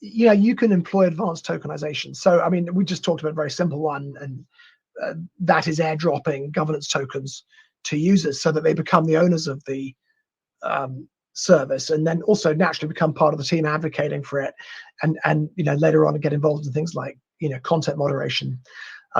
S7: you can employ advanced tokenization. So, I mean, we just talked about a very simple one, and that is airdropping governance tokens to users so that they become the owners of the service, and then also naturally become part of the team advocating for it, and later on get involved in things like content moderation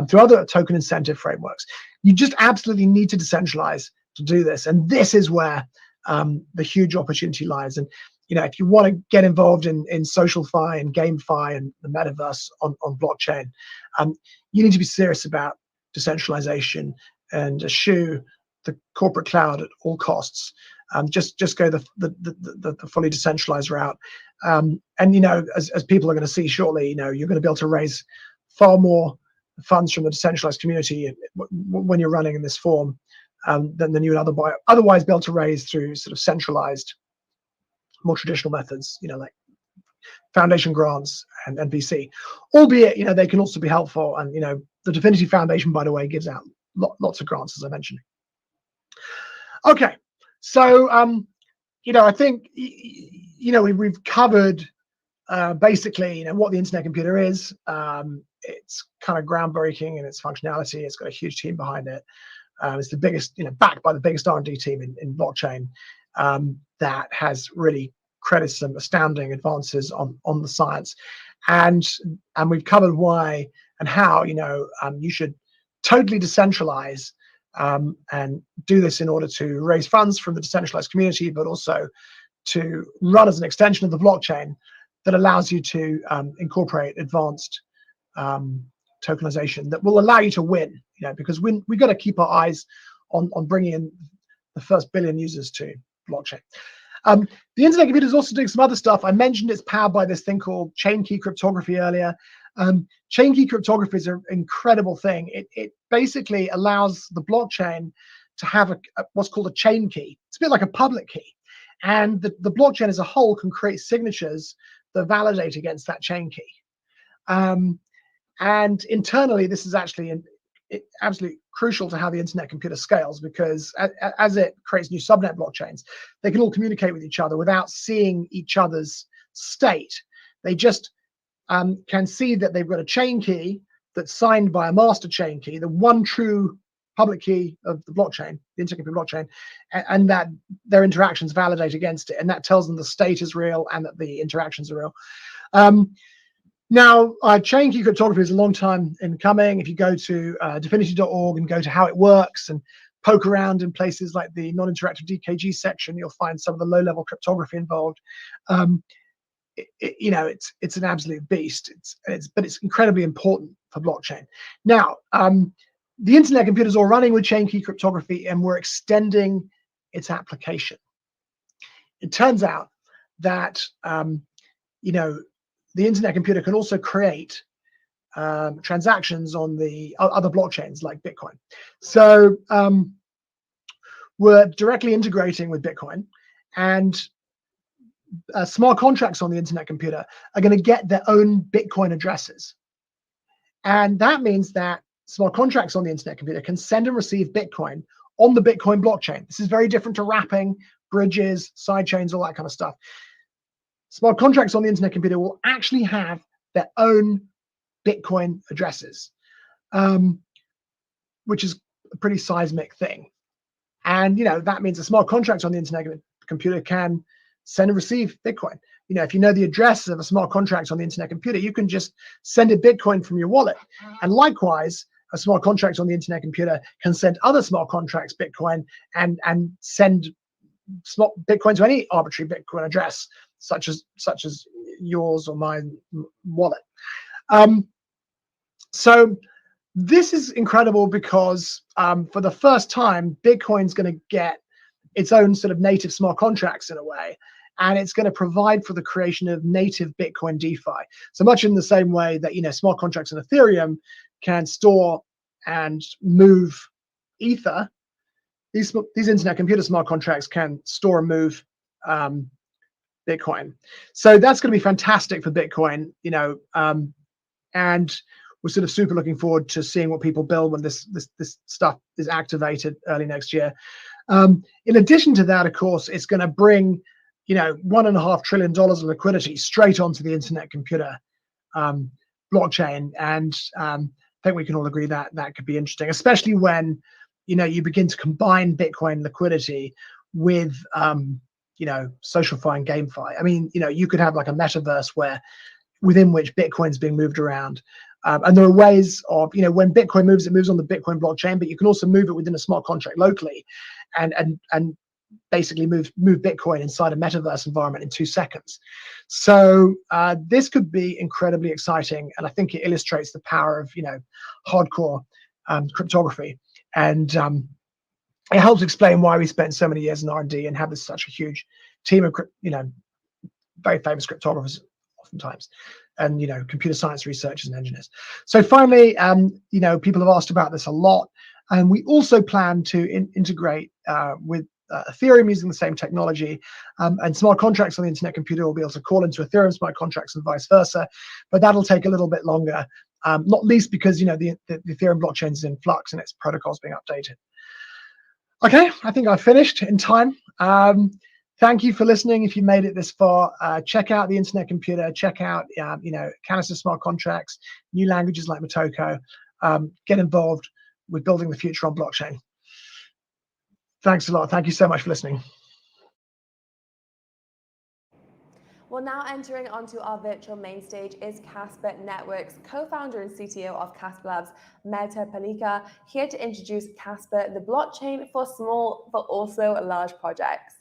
S7: through other token incentive frameworks. You just absolutely need to decentralize to do this, and this is where the huge opportunity lies. And if you want to get involved in SocialFi and GameFi and the metaverse on blockchain, you need to be serious about decentralization and eschew the corporate cloud at all costs. Just go the fully decentralized route. And as people are going to see shortly, you're going to be able to raise far more funds from the decentralized community when you're running in this form than you would otherwise be able to raise through sort of centralized, more traditional methods, like foundation grants and VC. Albeit, they can also be helpful. And the Divinity Foundation, by the way, gives out lots of grants, as I mentioned. Okay, so I think we've covered basically what the internet computer is. It's kind of groundbreaking in its functionality. It's got a huge team behind it. It's the biggest, backed by the biggest R&D team in blockchain that has really created some astounding advances on the science. And we've covered why and how you should totally decentralize and do this in order to raise funds from the decentralized community, but also to run as an extension of the blockchain that allows you to incorporate advanced tokenization that will allow you to win, because we've got to keep our eyes on bringing in the first billion users to blockchain. The internet computer is also doing some other stuff. I mentioned it's powered by this thing called chain key cryptography earlier. Chain key cryptography is an incredible thing. It basically allows the blockchain to have what's called a chain key. It's a bit like a public key. And the blockchain as a whole can create signatures that validate against that chain key. And internally, this is actually absolutely crucial to how the internet computer scales, because as it creates new subnet blockchains, they can all communicate with each other without seeing each other's state. They just can see that they've got a chain key that's signed by a master chain key, the one true public key of the blockchain, the internet computer blockchain, and that their interactions validate against it, and that tells them the state is real and that the interactions are real. Now, chain key cryptography is a long time in coming. If you go to divinity.org and go to how it works and poke around in places like the non-interactive DKG section, you'll find some of the low-level cryptography involved. It's an absolute beast. But it's incredibly important for blockchain. Now, the internet computers are running with chain key cryptography, and we're extending its application. It turns out that the internet computer can also create transactions on the other blockchains like Bitcoin. So we're directly integrating with Bitcoin, and smart contracts on the internet computer are going to get their own Bitcoin addresses. And that means that smart contracts on the internet computer can send and receive Bitcoin on the Bitcoin blockchain. This is very different to wrapping, bridges, sidechains, all that kind of stuff. Smart contracts on the internet computer will actually have their own Bitcoin addresses, which is a pretty seismic thing. And that means a smart contract on the internet computer can send and receive Bitcoin. If you know the address of a smart contract on the internet computer, you can just send it Bitcoin from your wallet. And likewise, a smart contract on the internet computer can send other smart contracts Bitcoin and send smart Bitcoin to any arbitrary Bitcoin address, such as yours or my wallet. So this is incredible because for the first time, Bitcoin's going to get its own sort of native smart contracts in a way, and it's going to provide for the creation of native Bitcoin DeFi. So much in the same way that smart contracts in Ethereum can store and move Ether, these internet computer smart contracts can store and move Bitcoin. So that's going to be fantastic for Bitcoin, and we're sort of super looking forward to seeing what people build when this stuff is activated early next year. In addition to that, of course, it's going to bring $1.5 trillion of liquidity straight onto the internet computer blockchain, and I think we can all agree that that could be interesting, especially when you begin to combine Bitcoin liquidity with SocialFi and GameFi. I mean, you could have like a metaverse within which Bitcoin's being moved around. And there are ways of, when Bitcoin moves, it moves on the Bitcoin blockchain, but you can also move it within a smart contract locally and basically move Bitcoin inside a metaverse environment in 2 seconds. So this could be incredibly exciting. And I think it illustrates the power of, hardcore cryptography. And it helps explain why we spent so many years in R&D and have such a huge team of, very famous cryptographers oftentimes, and computer science researchers and engineers. So finally, people have asked about this a lot, and we also plan to integrate with Ethereum using the same technology, and smart contracts on the internet computer will be able to call into Ethereum smart contracts and vice versa, but that'll take a little bit longer, not least because the Ethereum blockchain is in flux and its protocols being updated. Okay, I think I've finished in time. Thank you for listening. If you made it this far, check out the internet computer, check out Canister smart contracts, new languages like Motoko. Get involved with building the future on blockchain. Thanks a lot. Thank you so much for listening.
S1: Well, now entering onto our virtual main stage is Casper Networks co-founder and CTO of Casper Labs, Merle Palika, here to introduce Casper, the blockchain for small but also large projects.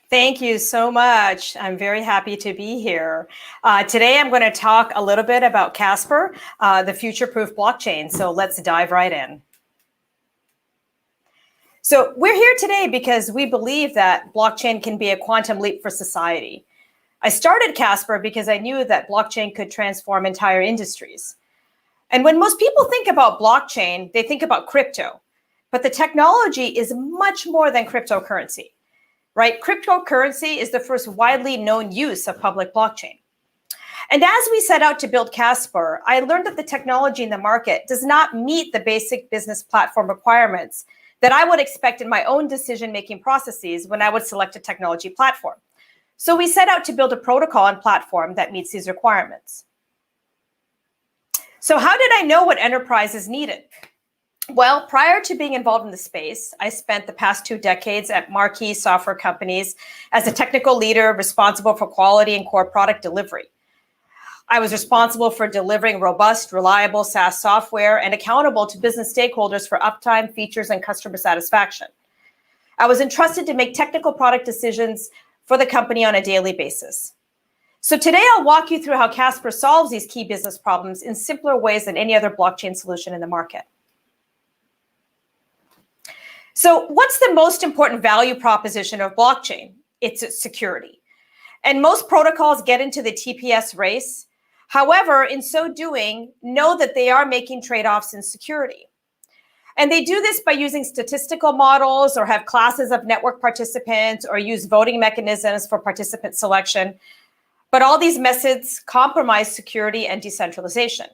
S10: Thank you so much. I'm very happy to be here. Today, I'm going to talk a little bit about Casper, the future-proof blockchain. So let's dive right in. So we're here today because we believe that blockchain can be a quantum leap for society. I started Casper because I knew that blockchain could transform entire industries. And when most people think about blockchain, they think about crypto. But the technology is much more than cryptocurrency. Right? Cryptocurrency is the first widely known use of public blockchain. And as we set out to build Casper, I learned that the technology in the market does not meet the basic business platform requirements that I would expect in my own decision-making processes when I would select a technology platform. So we set out to build a protocol and platform that meets these requirements. So how did I know what enterprises needed? Well, prior to being involved in the space, I spent the past 2 decades at marquee software companies as a technical leader responsible for quality and core product delivery. I was responsible for delivering robust, reliable SaaS software and accountable to business stakeholders for uptime, features, and customer satisfaction. I was entrusted to make technical product decisions for the company on a daily basis. So today I'll walk you through how Casper solves these key business problems in simpler ways than any other blockchain solution in the market. So what's the most important value proposition of blockchain? It's its security. And most protocols get into the TPS race. However, in so doing, know that they are making trade-offs in security. And they do this by using statistical models or have classes of network participants or use voting mechanisms for participant selection. But all these methods compromise security and decentralization.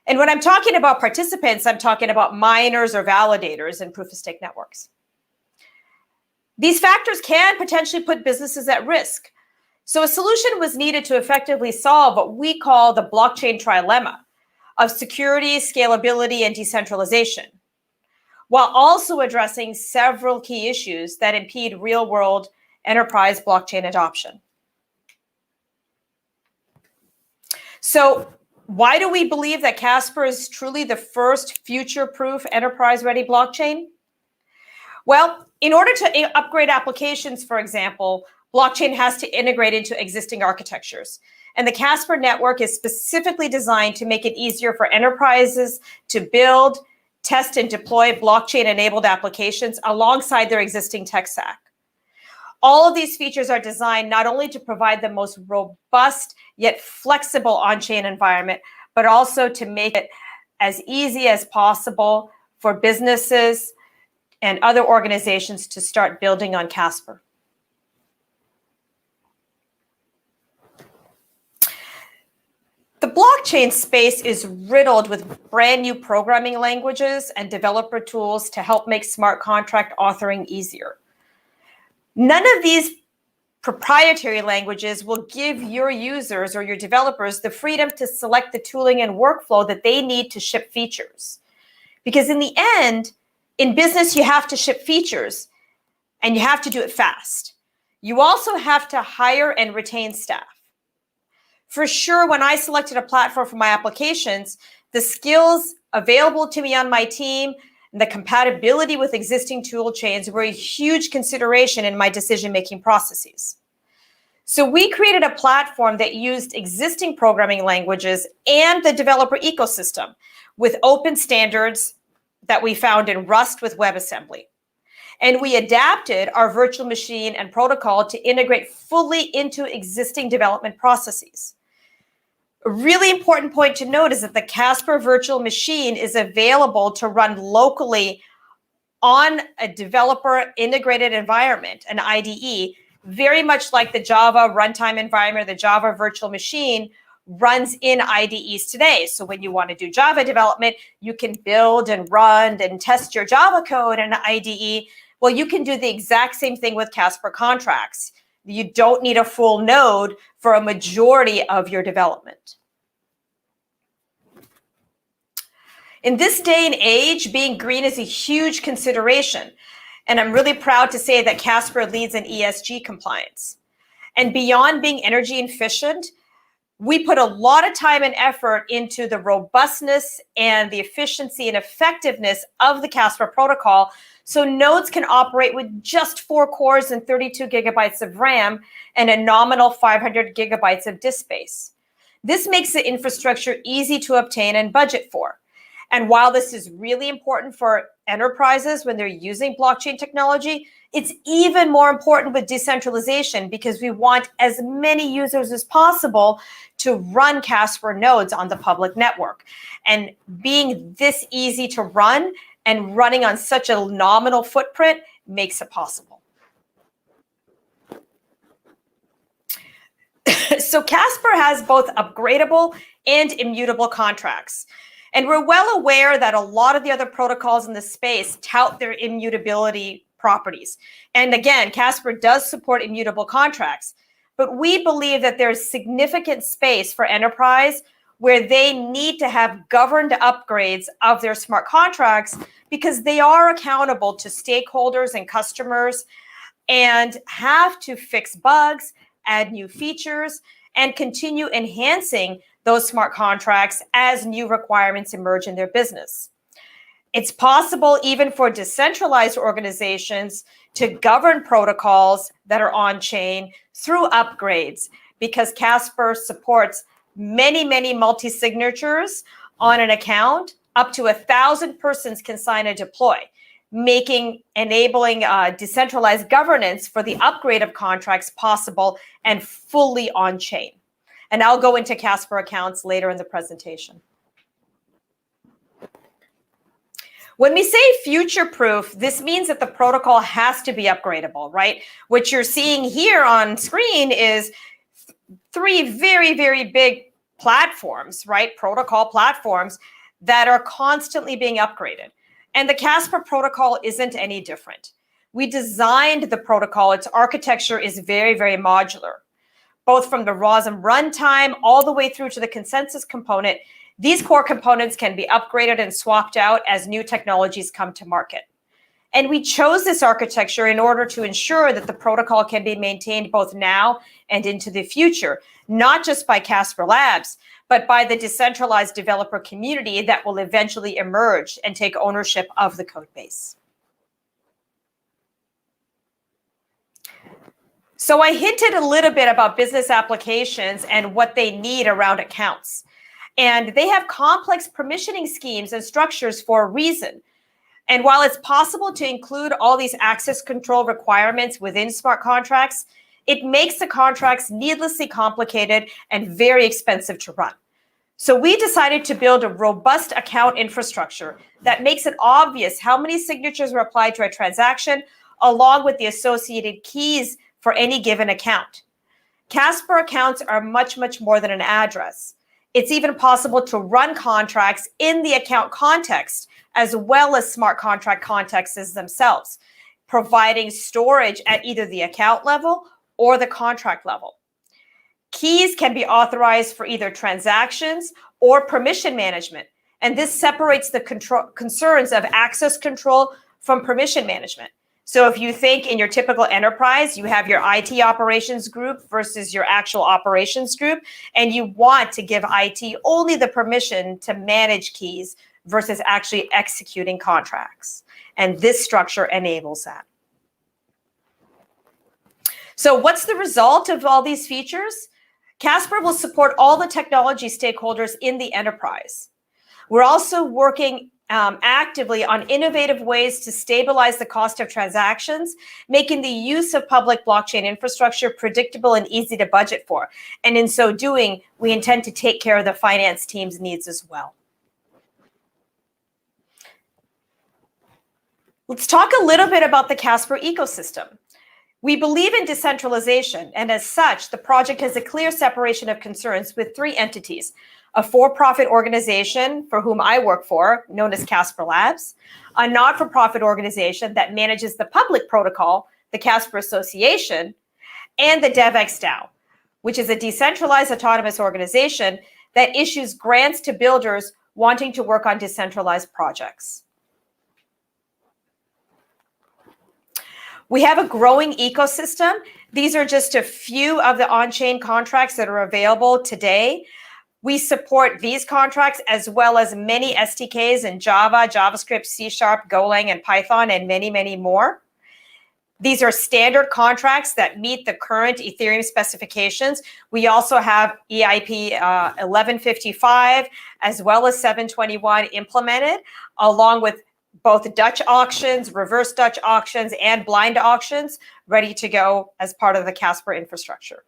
S10: And when I'm talking about participants, I'm talking about miners or validators in proof-of-stake networks. These factors can potentially put businesses at risk. So a solution was needed to effectively solve what we call the blockchain trilemma of security, scalability, and decentralization, while also addressing several key issues that impede real-world enterprise blockchain adoption. So why do we believe that Casper is truly the first future-proof enterprise-ready blockchain? Well, in order to upgrade applications, for example, blockchain has to integrate into existing architectures. And the Casper network is specifically designed to make it easier for enterprises to build, test, and deploy blockchain-enabled applications alongside their existing tech stack. All of these features are designed not only to provide the most robust yet flexible on-chain environment, but also to make it as easy as possible for businesses and other organizations to start building on Casper. The blockchain space is riddled with brand new programming languages and developer tools to help make smart contract authoring easier. None of these proprietary languages will give your users or your developers the freedom to select the tooling and workflow that they need to ship features. Because in the end, in business, you have to ship features and you have to do it fast. You also have to hire and retain staff. For sure, when I selected a platform for my applications, the skills available to me on my team and the compatibility with existing tool chains were a huge consideration in my decision-making processes. So we created a platform that used existing programming languages and the developer ecosystem with open standards that we found in Rust with WebAssembly. And we adapted our virtual machine and protocol to integrate fully into existing development processes. A really important point to note is that the Casper virtual machine is available to run locally on a developer integrated environment, an IDE, very much like the Java runtime environment, the Java virtual machine runs in IDEs today. So when you want to do Java development, you can build and run and test your Java code in an IDE. Well, you can do the exact same thing with Casper contracts. You don't need a full node for a majority of your development. In this day and age, being green is a huge consideration. And I'm really proud to say that Casper leads in ESG compliance. And beyond being energy efficient, we put a lot of time and effort into the robustness and the efficiency and effectiveness of the Casper protocol, so nodes can operate with just 4 cores and 32 gigabytes of RAM and a nominal 500 gigabytes of disk space. This makes the infrastructure easy to obtain and budget for. And while this is really important for enterprises when they're using blockchain technology, it's even more important with decentralization because we want as many users as possible to run Casper nodes on the public network. And being this easy to run and running on such a nominal footprint makes it possible. So Casper has both upgradable and immutable contracts. And we're well aware that a lot of the other protocols in this space tout their immutability properties. And again, Casper does support immutable contracts, but we believe that there's significant space for enterprise where they need to have governed upgrades of their smart contracts because they are accountable to stakeholders and customers and have to fix bugs, add new features, and continue enhancing those smart contracts as new requirements emerge in their business. It's possible even for decentralized organizations to govern protocols that are on-chain through upgrades, because Casper supports many multi-signatures on an account. Up to 1,000 persons can sign and deploy, enabling decentralized governance for the upgrade of contracts possible and fully on-chain. And I'll go into Casper accounts later in the presentation. When we say future-proof, this means that the protocol has to be upgradable, right? What you're seeing here on screen is three very big platforms, right? Protocol platforms that are constantly being upgraded. And the Casper protocol isn't any different. We designed the protocol, its architecture is very modular, both from the ROSM runtime all the way through to the consensus component. These core components can be upgraded and swapped out as new technologies come to market. And we chose this architecture in order to ensure that the protocol can be maintained both now and into the future, not just by Casper Labs, but by the decentralized developer community that will eventually emerge and take ownership of the code base. So I hinted a little bit about business applications and what they need around accounts. And they have complex permissioning schemes and structures for a reason. And while it's possible to include all these access control requirements within smart contracts, it makes the contracts needlessly complicated and very expensive to run. So we decided to build a robust account infrastructure that makes it obvious how many signatures are applied to a transaction, along with the associated keys for any given account. Casper accounts are much more than an address. It's even possible to run contracts in the account context, as well as smart contract contexts themselves, providing storage at either the account level or the contract level. Keys can be authorized for either transactions or permission management, and this separates the concerns of access control from permission management. So if you think in your typical enterprise, you have your IT operations group versus your actual operations group, and you want to give IT only the permission to manage keys versus actually executing contracts. And this structure enables that. So what's the result of all these features? Casper will support all the technology stakeholders in the enterprise. We're also working actively on innovative ways to stabilize the cost of transactions, making the use of public blockchain infrastructure predictable and easy to budget for. And in so doing, we intend to take care of the finance team's needs as well. Let's talk a little bit about the Casper ecosystem. We believe in decentralization, and as such, the project has a clear separation of concerns with three entities: a for-profit organization for whom I work for, known as Casper Labs, a not-for-profit organization that manages the public protocol, the Casper Association, and the DevXDAO, which is a decentralized autonomous organization that issues grants to builders wanting to work on decentralized projects. We have a growing ecosystem. These are just a few of the on-chain contracts that are available today. We support these contracts as well as many SDKs in Java, JavaScript, C#, Golang, and Python, and many more. These are standard contracts that meet the current Ethereum specifications. We also have EIP 1155 as well as 721 implemented, along with both Dutch auctions, reverse Dutch auctions, and blind auctions ready to go as part of the Casper infrastructure.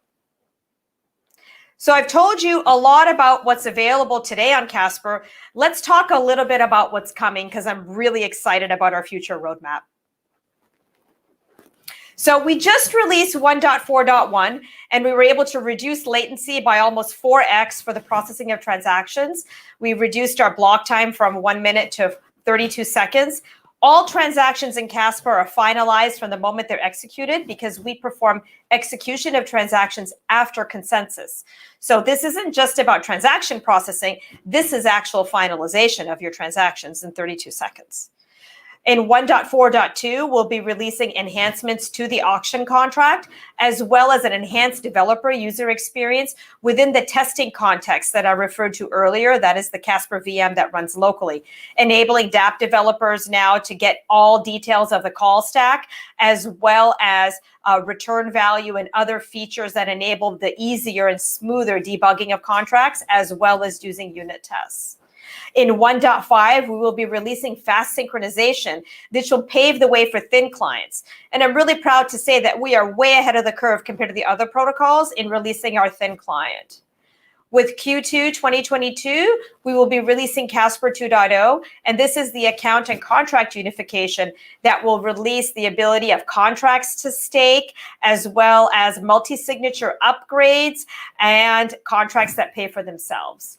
S10: So I've told you a lot about what's available today on Casper. Let's talk a little bit about what's coming, because I'm really excited about our future roadmap. So we just released 1.4.1, and we were able to reduce latency by almost 4x for the processing of transactions. We reduced our block time from 1 minute to 32 seconds. All transactions in Casper are finalized from the moment they're executed, because we perform execution of transactions after consensus. So this isn't just about transaction processing. This is actual finalization of your transactions in 32 seconds. In 1.4.2, we'll be releasing enhancements to the auction contract, as well as an enhanced developer user experience within the testing context that I referred to earlier. That is the Casper VM that runs locally, enabling dApp developers now to get all details of the call stack, as well as return value and other features that enable the easier and smoother debugging of contracts, as well as using unit tests. In 1.5, we will be releasing fast synchronization, which will pave the way for thin clients. And I'm really proud to say that we are way ahead of the curve compared to the other protocols in releasing our thin client. With Q2 2022, we will be releasing Casper 2.0, and this is the account and contract unification that will release the ability of contracts to stake, as well as multi-signature upgrades and contracts that pay for themselves.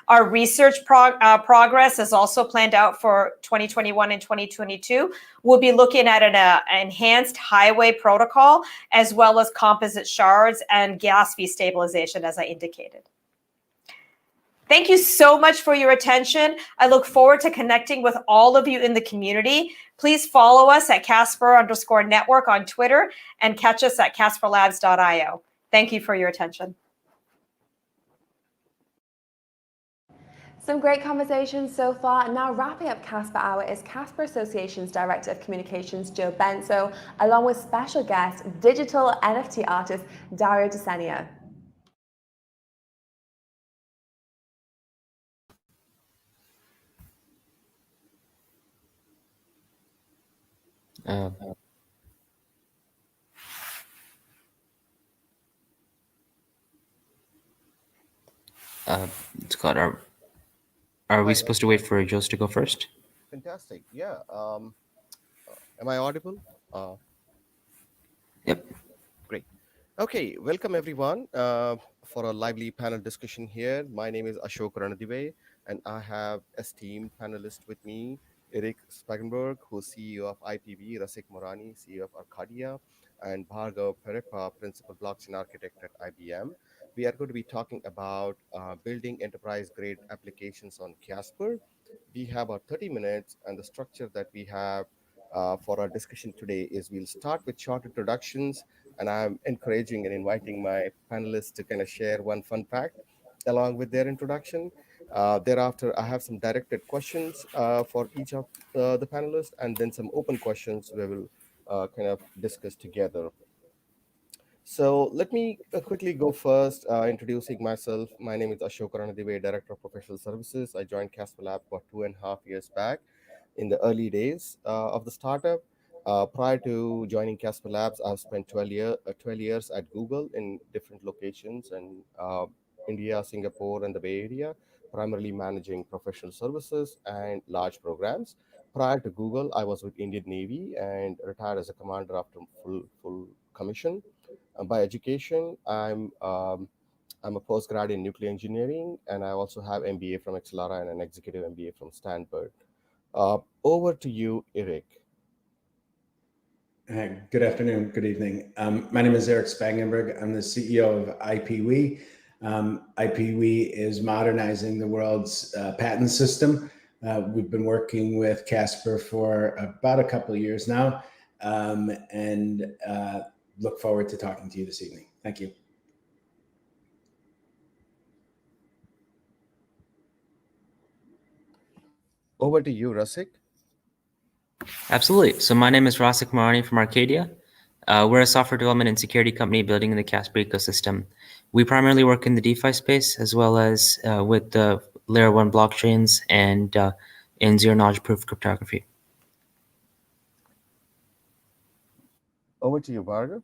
S10: Our research progress is also planned out for 2021 and 2022. We'll be looking at an enhanced highway protocol, as well as composite shards and gas fee stabilization, as I indicated. Thank you so much for your attention. I look forward to connecting with all of you in the community. Please follow us at Casper_network on Twitter and catch us at casperlabs.io. Thank you for your attention.
S1: Some great conversations so far. Now wrapping up Casper Hour is Casper Association's Director of Communications, Joe Benso, along with special guest, digital NFT artist, Dario Desenia.
S11: Scott, are we supposed to wait for Joe's to go first?
S13: Fantastic. Yeah. Am I audible?
S11: Yep.
S13: Great. Okay. Welcome, everyone, for a lively panel discussion here. My name is Ashok Ranadive, and I have esteemed panelists with me, Eric Spagenberg, who's CEO of IPV, Rasik Morani, CEO of Arcadia, and Bhargav Perepa, Principal Blockchain Architect at IBM. We are going to be talking about building enterprise-grade applications on Casper. We have about 30 minutes, and the structure that we have for our discussion today is we'll start with short introductions, and I'm encouraging and inviting my panelists to kind of share one fun fact along with their introduction. Thereafter, I have some directed questions for each of the panelists, and then some open questions we will kind of discuss together. So let me quickly go first, introducing myself. My name is Ashok Ranadive, Director of Professional Services. I joined Casper Lab about 2.5 years back in the early days of the startup. Prior to joining Casper Labs, I've spent 12 years at Google in different locations in India, Singapore, and the Bay Area, primarily managing professional services and large programs. Prior to Google, I was with Indian Navy and retired as a commander after full commission. By education, I'm a postgrad in nuclear engineering, and I also have MBA from Accelara and an executive MBA from Stanford. Over to you, Eric.
S14: Good afternoon, good evening. My name is Eric Spangenberg. I'm the CEO of IPW. IPW is modernizing the world's patent system. We've been working with Casper for about a couple of years now, and look forward to talking to you this evening. Thank you.
S13: Over to you, Rasik.
S11: Absolutely. So my name is Rasik Morani from Arcadia. We're a software development and security company building in the Casper ecosystem. We primarily work in the DeFi space, as well as with the Layer 1 blockchains and in zero-knowledge proof cryptography.
S13: Over to you, Bhargav.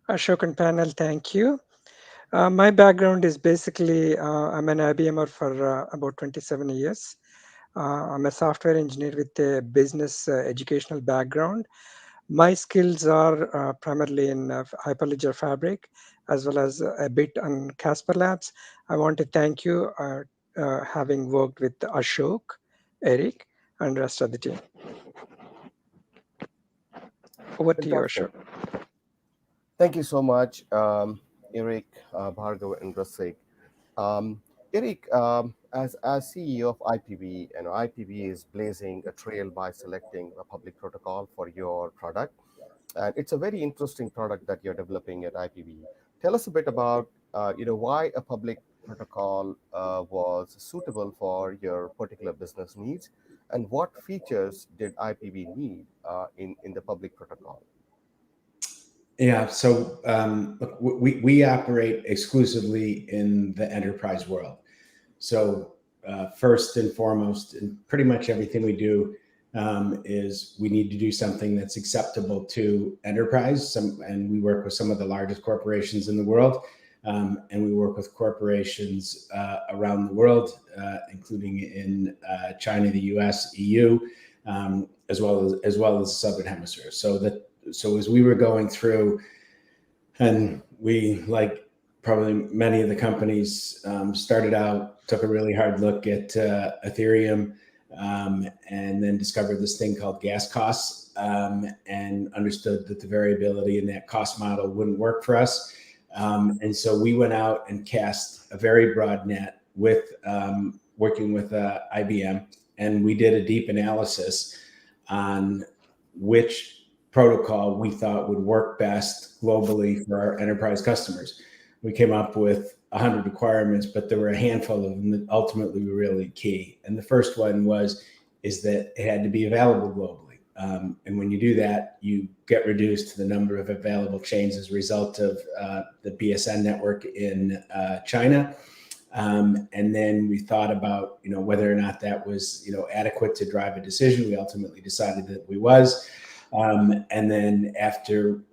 S24: Ashok and panel, thank you. My background is basically, I'm an IBMer for about 27 years. I'm a software engineer with a business educational background. My skills are primarily in Hyperledger Fabric, as well as a bit on Casper Labs. I want to thank you having worked with Ashok, Eric, and rest of the team. Over to you, Ashok.
S13: Thank you so much, Eric, Bhargav, and Rasik. Eric, as CEO of IPV, IPV is blazing a trail by selecting a public protocol for your product. And it's a very interesting product that you're developing at IPV. Tell us a bit about, why a public protocol was suitable for your particular business needs, and what features did IPV need in the public protocol?
S14: Yeah, so look, we operate exclusively in the enterprise world. So first and foremost, in pretty much everything we do is we need to do something that's acceptable to enterprise. And we work with some of the largest corporations in the world. And we work with corporations around the world, including in China, the US, EU, as well as the Southern Hemisphere. So as we were going through, and we, like probably many of the companies, started out, took a really hard look at Ethereum, and then discovered this thing called gas costs, and understood that the variability in that cost model wouldn't work for us. And so we went out and cast a very broad net with working with IBM, and we did a deep analysis on which protocol we thought would work best globally for our enterprise customers. We came up with 100 requirements, but there were a handful of them that ultimately were really key. And the first one is that it had to be available globally. And when you do that, you get reduced to the number of available chains as a result of the BSN network in China. And then we thought about, whether or not that was, adequate to drive a decision. We ultimately decided that we was. And then after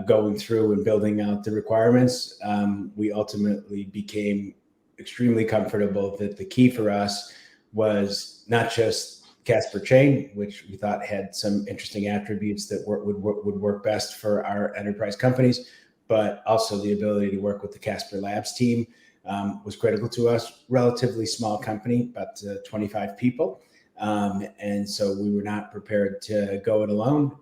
S14: going through and building out the requirements, we ultimately became extremely comfortable that the key for us was not just Casper Chain, which we thought had some interesting attributes that would work best for our enterprise companies, but also the ability to work with the Casper Labs team was critical to us. Relatively small company, about 25 people. And so we were not prepared to go it alone.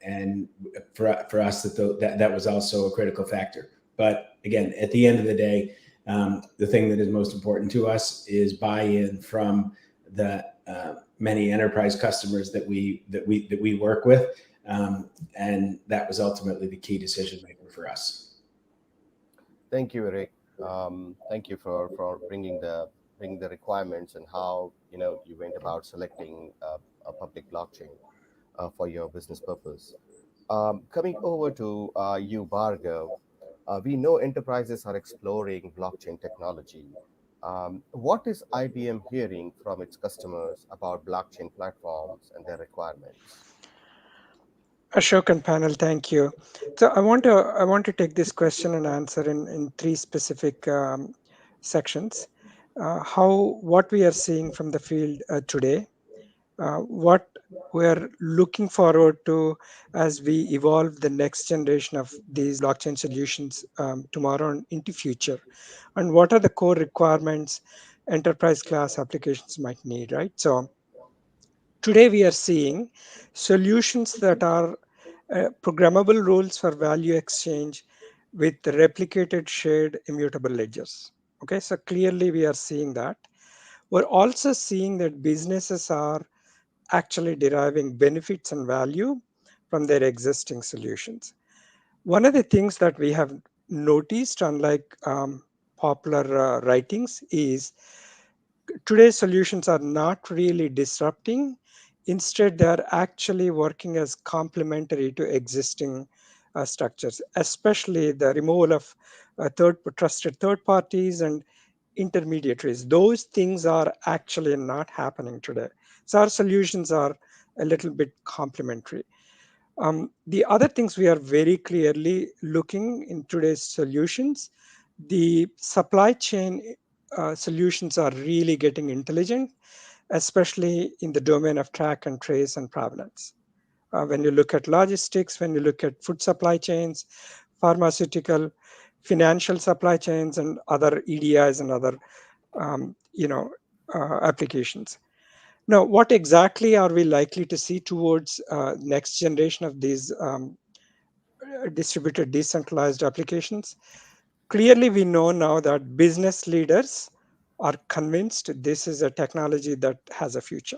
S14: And for us, that was also a critical factor. But again, at the end of the day, the thing that is most important to us is buy-in from the many enterprise customers that we work with. And that was ultimately the key decision maker for us.
S13: Thank you, Eric. Thank you for bringing the requirements and how you went about selecting a public blockchain for your business purpose. Coming over to you, Bhargav, we know enterprises are exploring blockchain technology. What is IBM hearing from its customers about blockchain platforms and their requirements?
S24: Ashok and panel, thank you. So I want to take this question and answer in three specific sections. What we are seeing from the field today, what we're looking forward to as we evolve the next generation of these blockchain solutions tomorrow and into future, and what are the core requirements enterprise class applications might need, right? So today we are seeing solutions that are programmable rules for value exchange with replicated shared immutable ledgers. Okay, so clearly we are seeing that. We're also seeing that businesses are actually deriving benefits and value from their existing solutions. One of the things that we have noticed, unlike popular writings, is today's solutions are not really disrupting. Instead, they are actually working as complementary to existing structures, especially the removal of trusted third parties and intermediaries. Those things are actually not happening today. So our solutions are a little bit complementary. The other things we are very clearly looking in today's solutions, the supply chain solutions are really getting intelligent, especially in the domain of track and trace and provenance. When you look at logistics, when you look at food supply chains, pharmaceutical, financial supply chains, and other EDIs and other applications. Now, what exactly are we likely to see towards next generation of these distributed decentralized applications? Clearly, we know now that business leaders are convinced this is a technology that has a future.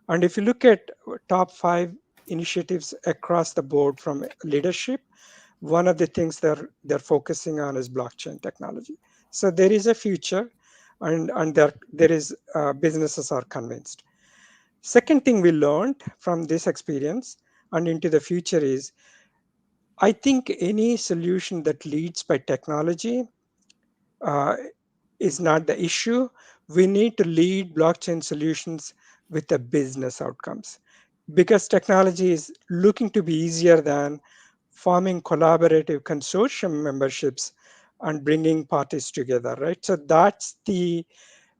S24: And if you look at top 5 initiatives across the board from leadership, one of the things they're focusing on is blockchain technology. So there is a future, and there is businesses are convinced. Second thing we learned from this experience and into the future is, I think any solution that leads by technology is not the issue. We need to lead blockchain solutions with the business outcomes, because technology is looking to be easier than forming collaborative consortium memberships and bringing parties together, right? So that's the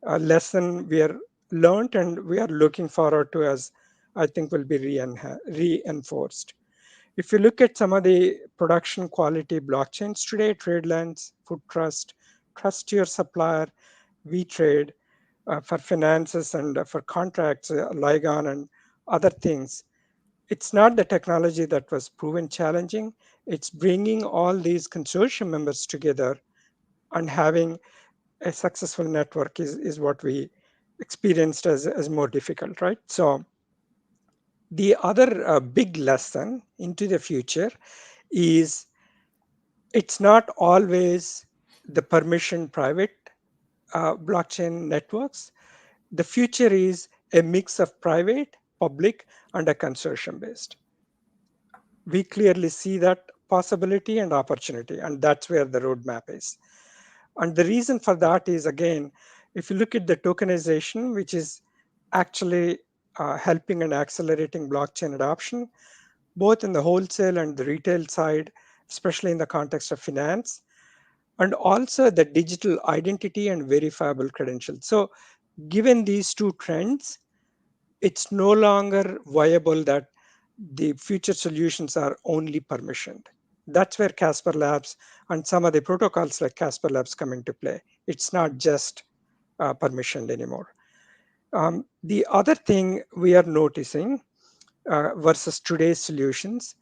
S24: lesson we are learned, and we are looking forward to, as I think will be reinforced. If you look at some of the production quality blockchains today, TradeLens, Food Trust, Trust Your Supplier, VTrade, for finances and for contracts, Ligon and other things, it's not the technology that was proven challenging. It's bringing all these consortium members together and having a successful network is what we experienced as more difficult, right? So the other big lesson into the future is it's not always the permission private blockchain networks. The future is a mix of private, public, and a consortium based. We clearly see that possibility and opportunity, and that's where the roadmap is. And the reason for that is, again, if you look at the tokenization, which is actually helping and accelerating blockchain adoption, both in the wholesale and the retail side, especially in the context of finance, and also the digital identity and verifiable credentials. So given these two trends, it's no longer viable that the future solutions are only permissioned. That's where Casper Labs and some of the protocols like Casper Labs come into play. It's not just permissioned anymore. The other thing we are noticing versus today's solutions,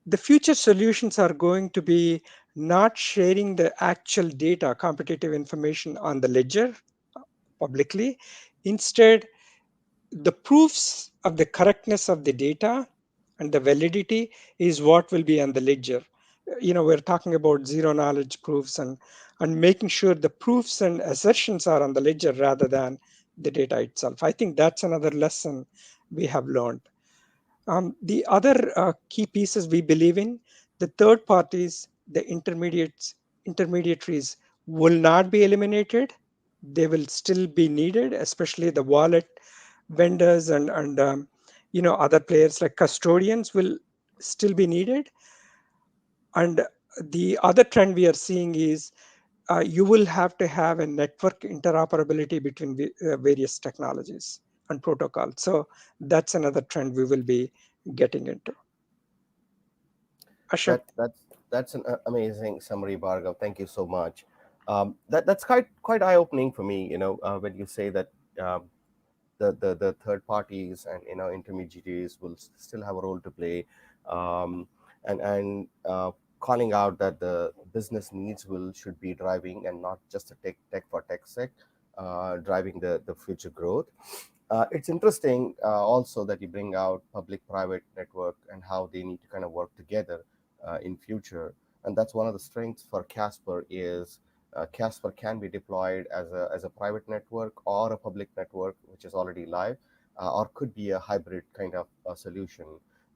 S24: the future solutions are going to be not sharing the actual data, competitive information on the ledger publicly. Instead, the proofs of the correctness of the data and the validity is what will be on the ledger. We're talking about zero knowledge proofs and making sure the proofs and assertions are on the ledger rather than the data itself. I think that's another lesson we have learned. The other key pieces we believe in, the third parties, the intermediaries will not be eliminated. They will still be needed, especially the wallet vendors and other players like custodians will still be needed. And the other trend we are seeing is you will have to have a network interoperability between various technologies and protocols. So that's another trend we will be getting into. Ashok.
S13: That's an amazing summary, Bhargav. Thank you so much. That's quite eye-opening for me. When you say that the third parties and intermediaries will still have a role to play, and calling out that the business needs should be driving and not just a tech for tech's sake, driving the future growth. It's interesting also that you bring out public-private network and how they need to kind of work together in future. And that's one of the strengths for Casper is Casper can be deployed as a private network or a public network, which is already live, or could be a hybrid kind of solution.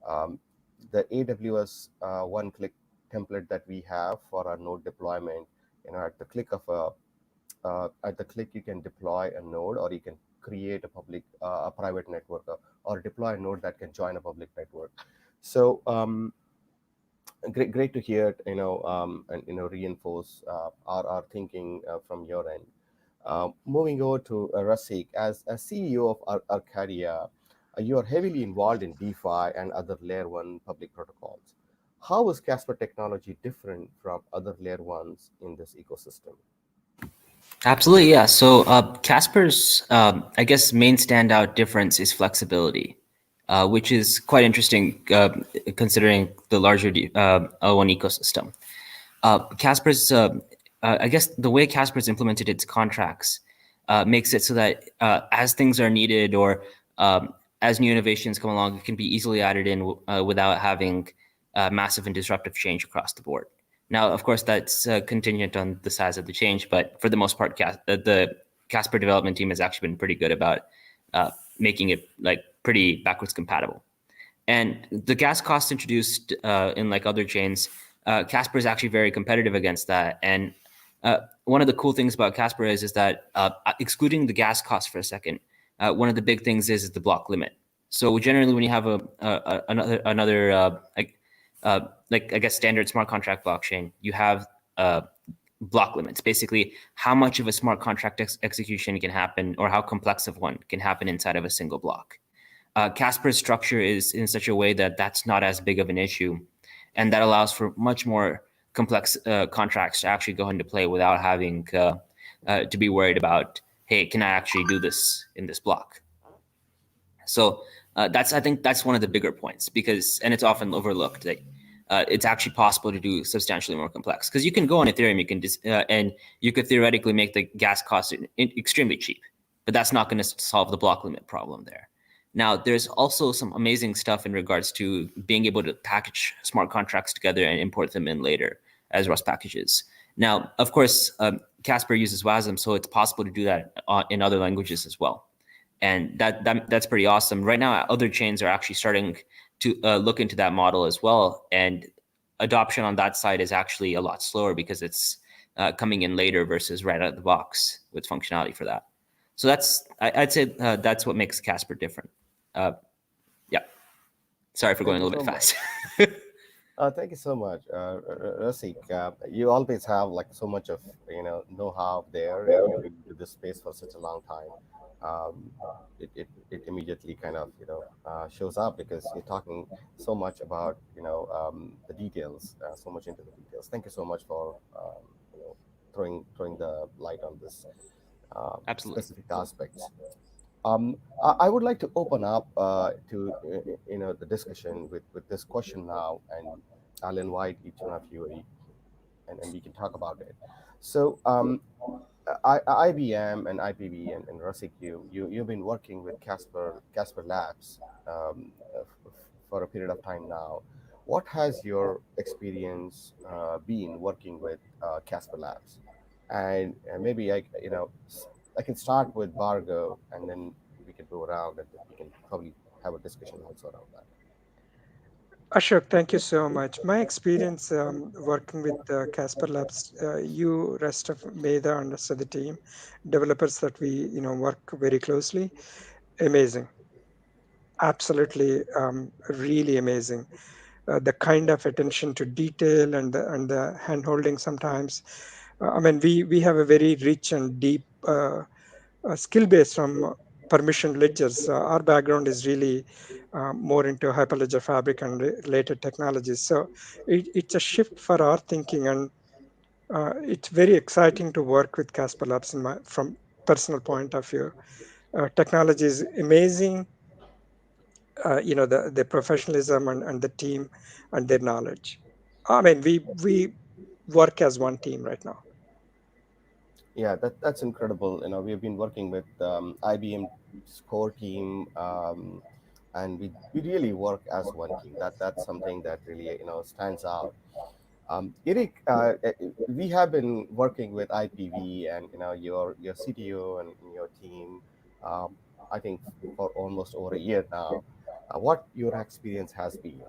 S13: The AWS one-click template that we have for our node deployment, at the click you can deploy a node, or you can create a private network, or deploy a node that can join a public network. So great to hear, and reinforce our thinking from your end. Moving over to Rasik, as CEO of Arcadia, you are heavily involved in DeFi and other layer 1 public protocols. How is Casper technology different from other layer 1s in this ecosystem?
S11: Absolutely, yeah. So Casper's, I guess, main standout difference is flexibility, which is quite interesting considering the larger L1 ecosystem. Casper's I guess the way Casper's implemented its contracts makes it so that as things are needed or as new innovations come along, it can be easily added in without having massive and disruptive change across the board. Now, of course, that's contingent on the size of the change, but for the most part, the Casper development team has actually been pretty good about making it like pretty backwards compatible. And the gas costs introduced in like other chains, Casper is actually very competitive against that. And one of the cool things about Casper is that excluding the gas cost for a second, one of the big things is the block limit. So generally, when you have another like I guess standard smart contract blockchain, you have block limits. Basically, how much of a smart contract execution can happen, or how complex of one can happen inside of a single block. Casper's structure is in such a way that that's not as big of an issue, and that allows for much more complex contracts to actually go into play without having to be worried about, hey, can I actually do this in this block? So I think that's one of the bigger points, because, and it's often overlooked, that it's actually possible to do substantially more complex. Because you can go on Ethereum, you can and you could theoretically make the gas cost extremely cheap, but that's not going to solve the block limit problem there. Now, there's also some amazing stuff in regards to being able to package smart contracts together and import them in later as Rust packages. Now, of course, Casper uses WASM, so it's possible to do that in other languages as well. And that's pretty awesome. Right now, other chains are actually starting to look into that model as well. And adoption on that side is actually a lot slower because it's coming in later versus right out of the box with functionality for that. So I'd say that's what makes Casper different. Yeah. Sorry for going a little bit fast.
S13: Thank you so much, Vishakh. You always have like so much of know-how there. You've been in this space for such a long time. It immediately kind of shows up because you're talking so much about the details, so much into the details. Thank you so much for throwing the light on this specific aspects. I would like to open up to the discussion with this question now, and I'll invite each one of you, and we can talk about it. So IBM and IPV and Vishakh, you've been working with Casper Labs for a period of time now. What has your experience been working with Casper Labs? And maybe I can start with Bargo, and then we can go around, and we can probably have a discussion also around that.
S24: Ashok, thank you so much. My experience working with Casper Labs, you, rest of Meda and rest of the team, developers that we work very closely, amazing. Absolutely, really amazing. The kind of attention to detail and the hand-holding sometimes. I mean, we have a very rich and deep skill base from permission ledgers. Our background is really more into Hyperledger Fabric and related technologies. So it's a shift for our thinking, and it's very exciting to work with Casper Labs from personal point of view. Technology is amazing. The professionalism and the team and their knowledge. I mean, we work as one team right now.
S13: Yeah, that's incredible. We've been working with IBM's core team, and we really work as one team. That's something that really stands out. Eric, we have been working with IPV and your CTO and your team, I think for almost over a year now. What your experience has been?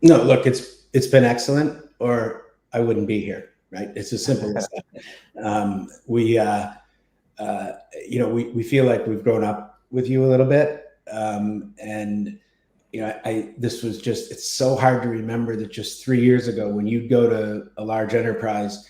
S14: No, look, it's been excellent, or I wouldn't be here. Right? It's as simple as that. We feel like we've grown up with you a little bit, and this was just, it's so hard to remember that just 3 years ago, when you'd go to a large enterprise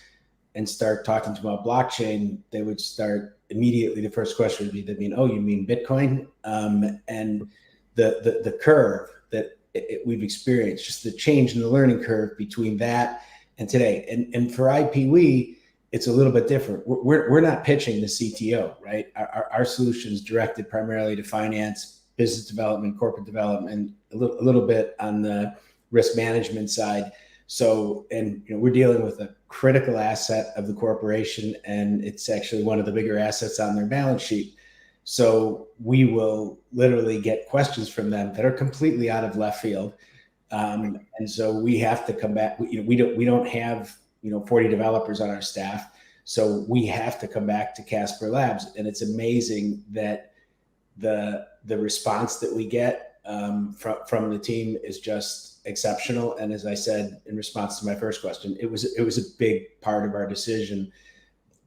S14: and start talking to them about blockchain, they would start immediately. The first question would be, oh, you mean Bitcoin? And the curve that we've experienced, just the change in the learning curve between that and today. And for IPW, it's a little bit different. We're not pitching the CTO, right? Our solution is directed primarily to finance, business development, corporate development, a little bit on the risk management side. So, and we're dealing with a critical asset of the corporation, and it's actually one of the bigger assets on their balance sheet. So we will literally get questions from them that are completely out of left field. And so we have to come back. We don't have 40 developers on our staff, so we have to come back to Casper Labs. And it's amazing that the response that we get from the team is just exceptional. And as I said in response to my first question, it was a big part of our decision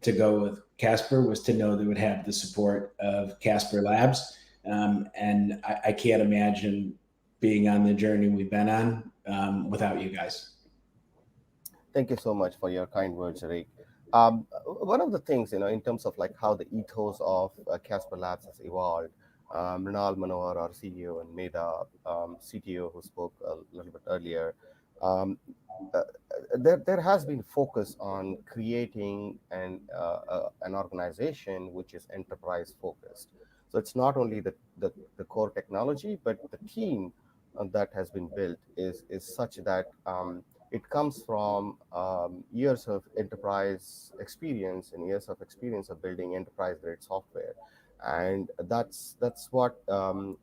S14: to go with Casper, was to know they would have the support of Casper Labs. And I can't imagine being on the journey we've been on without you guys.
S13: Thank you so much for your kind words, Eric. One of the things, in terms of like how the ethos of Casper Labs has evolved, Mrinal Manohar, our CEO, and Meda, CTO, who spoke a little bit earlier, there has been focus on creating an organization which is enterprise focused. So it's not only the core technology, but the team that has been built is such that it comes from years of enterprise experience and years of experience of building enterprise-grade software. And that's what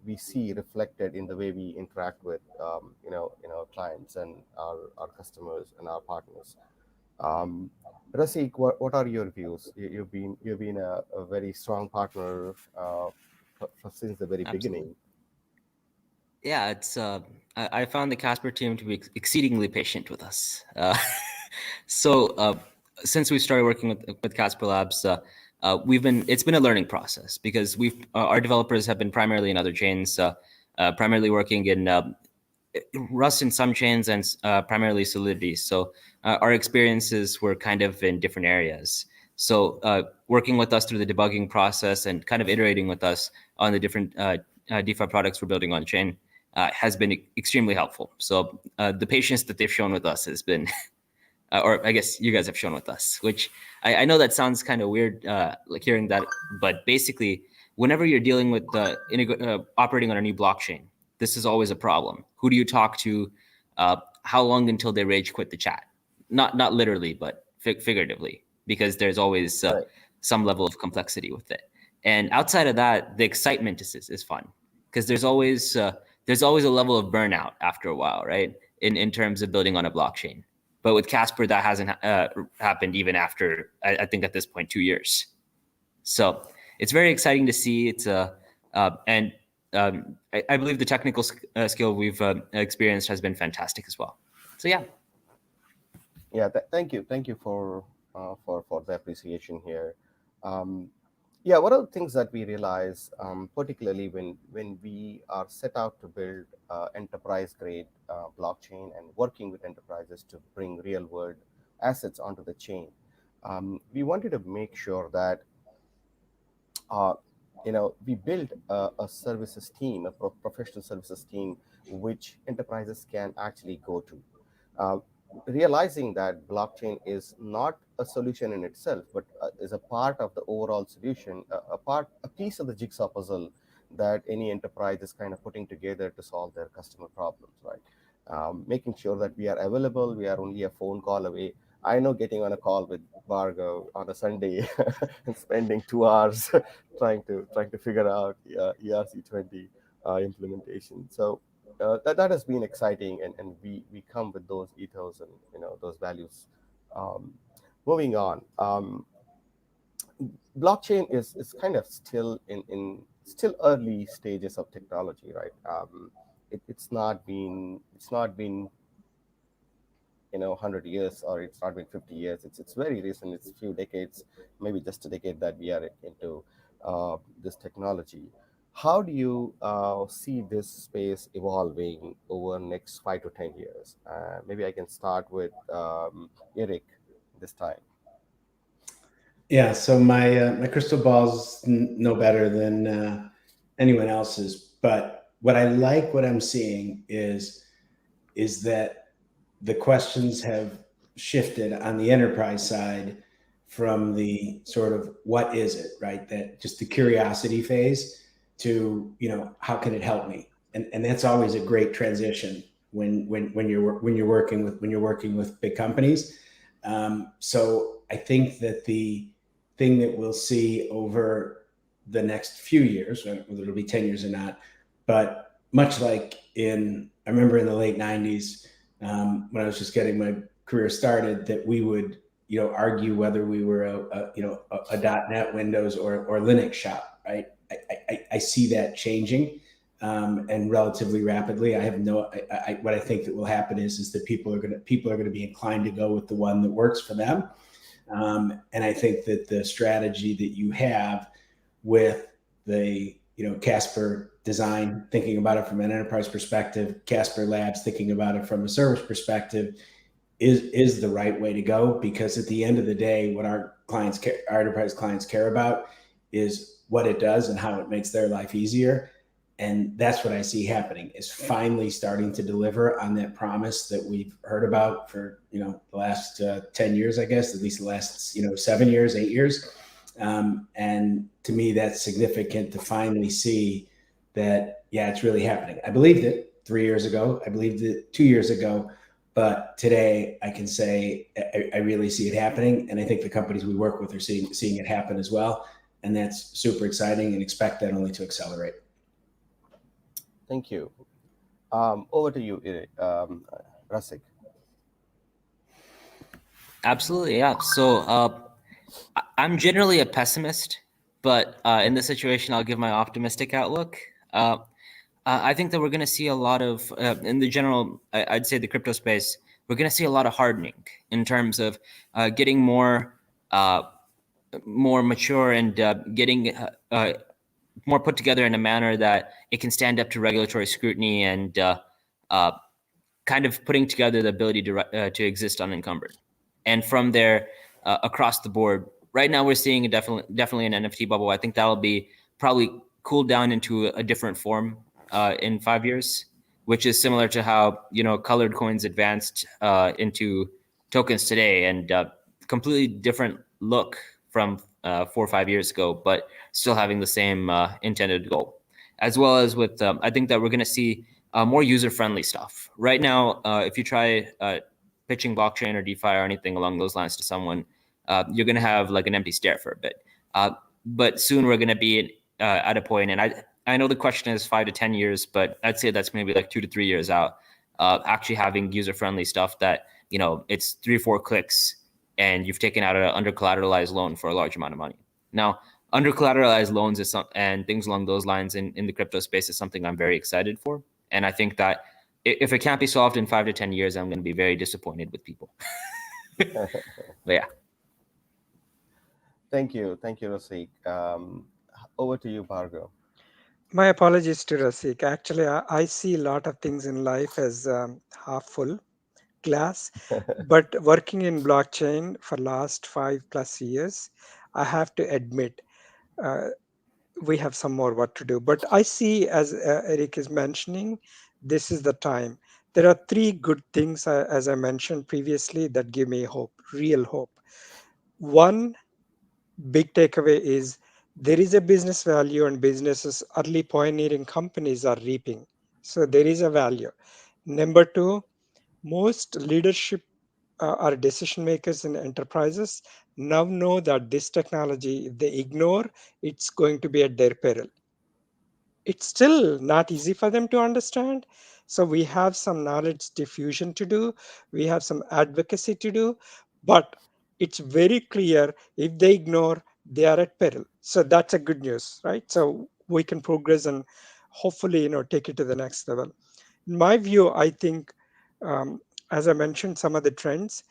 S13: we see reflected in the way we interact with clients and our customers and our partners. Rasik, what are your views? You've been a very strong partner since the very beginning.
S11: Yeah, it's I found the Casper team to be exceedingly patient with us. So since we started working with Casper Labs, it's been a learning process, because our developers have been primarily in other chains, primarily working in Rust in some chains and primarily Solidity. So our experiences were kind of in different areas. So working with us through the debugging process and kind of iterating with us on the different DeFi products we're building on chain has been extremely helpful. So the patience that they've shown with us has been, or I guess you guys have shown with us, which I know that sounds kind of weird, like hearing that, but basically, whenever you're dealing with operating on a new blockchain, this is always a problem. Who do you talk to? How long until they rage quit the chat? Not literally, but figuratively, because there's always some level of complexity with it. And outside of that, the excitement is fun, because there's always a level of burnout after a while, right? In terms of building on a blockchain. But with Casper, that hasn't happened even after, I think at this point, 2 years. So it's very exciting to see. It's and I believe the technical skill we've experienced has been fantastic as well. So yeah.
S13: Yeah, thank you for the appreciation here. Yeah, one of the things that we realize, particularly when we are set out to build enterprise-grade blockchain and working with enterprises to bring real-world assets onto the chain, we wanted to make sure that we build a services team, a professional services team, which enterprises can actually go to. Realizing that blockchain is not a solution in itself, but is a part of the overall solution, a piece of the jigsaw puzzle that any enterprise is kind of putting together to solve their customer problems, right? Making sure that we are available, we are only a phone call away. I know getting on a call with Bhargav on a Sunday and spending 2 hours trying to figure out ERC20 implementation. So that has been exciting, and we come with those ethos and those values. Moving on, blockchain is kind of still in early stages of technology, right? It's not been 100 years, or it's not been 50 years. It's very recent. It's a few decades, maybe just a decade that we are into this technology. How do you see this space evolving over the next 5 to 10 years? Maybe I can start with Eric this time.
S14: Yeah, so my crystal ball's no better than anyone else's. But what I'm seeing is that the questions have shifted on the enterprise side from the sort of what is it, right? That just the curiosity phase to, how can it help me? And that's always a great transition when you're working with big companies. So I think that the thing that we'll see over the next few years, whether it'll be 10 years or not, but much like I remember in the late 90s, when I was just getting my career started, that we would, argue whether we were a .NET, Windows, or Linux shop, right? I see that changing, and relatively rapidly. What I think that will happen is that people are going to be inclined to go with the one that works for them. And I think that the strategy that you have with the, Casper design, thinking about it from an enterprise perspective, Casper Labs, thinking about it from a service perspective, is the right way to go, because at the end of the day, what our enterprise clients care about is what it does and how it makes their life easier. And that's what I see happening, is finally starting to deliver on that promise that we've heard about for, the last 10 years, I guess, at least the last, 7 years, 8 years. And to me, that's significant to finally see that, yeah, it's really happening. I believed it 3 years ago. I believed it 2 years ago. But today I can say I really see it happening. And I think the companies we work with are seeing it happen as well. And that's super exciting, and expect that only to accelerate.
S13: Thank you. Over to you, Rasik.
S11: Absolutely, yeah. So I'm generally a pessimist, but in this situation, I'll give my optimistic outlook. I think that we're going to see a lot of, in the general, I'd say the crypto space, we're going to see a lot of hardening in terms of getting more mature and getting more put together in a manner that it can stand up to regulatory scrutiny, and kind of putting together the ability to exist unencumbered. And from there, across the board, right now we're seeing definitely an NFT bubble. I think that'll be probably cooled down into a different form in 5 years, which is similar to how colored coins advanced into tokens today, and completely different look from 4 or 5 years ago, but still having the same intended goal. As well as with, I think that we're going to see more user-friendly stuff. Right now, if you try pitching blockchain or DeFi or anything along those lines to someone, you're going to have like an empty stare for a bit. But soon we're going to be at a point, and I know the question is 5 to 10 years, but I'd say that's maybe like 2 to 3 years out, actually having user-friendly stuff that, it's 3 or 4 clicks and you've taken out an under-collateralized loan for a large amount of money. Now, under-collateralized loans and things along those lines in the crypto space is something I'm very excited for. And I think that if it can't be solved in 5 to 10 years, I'm going to be very disappointed with people. But yeah.
S13: Thank you, Rasik. Over to you, Bhargav.
S24: My apologies to Rasik. Actually, I see a lot of things in life as half full glass, but working in blockchain for last 5+ years, I have to admit, we have some more work to do. But I see, as Eric is mentioning, this is the time. There are 3 good things, as I mentioned previously, that give me hope, real hope. One big takeaway is there is a business value, and businesses, early pioneering companies are reaping. So there is a value. Number 2, most leadership or decision makers in enterprises now know that this technology, if they ignore, it's going to be at their peril. It's still not easy for them to understand. So we have some knowledge diffusion to do. We have some advocacy to do, but it's very clear if they ignore, they are at peril. So that's a good news, right? So we can progress and hopefully, take it to the next level. In my view, I think, as I mentioned, some of the trends,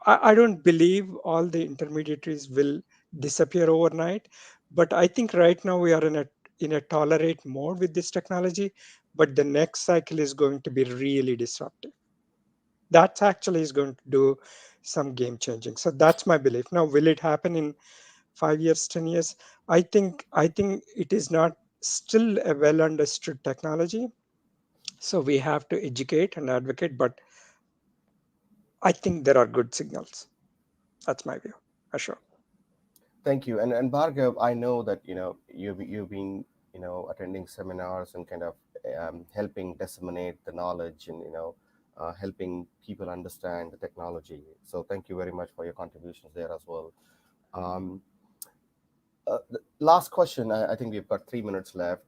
S24: I don't believe all the intermediaries will disappear overnight, but I think right now we are in a tolerate mode with this technology, but the next cycle is going to be really disruptive. That actually is going to do some game changing. So that's my belief. Now, will it happen in 5 years, 10 years? I think it is not still a well understood technology. So we have to educate and advocate, but I think there are good signals. That's my view. Ashok.
S13: Thank you. And Bhargav, I know that you've been attending seminars and kind of helping disseminate the knowledge and helping people understand the technology. So thank you very much for your contributions there as well. The last question, I think we've got 3 minutes left.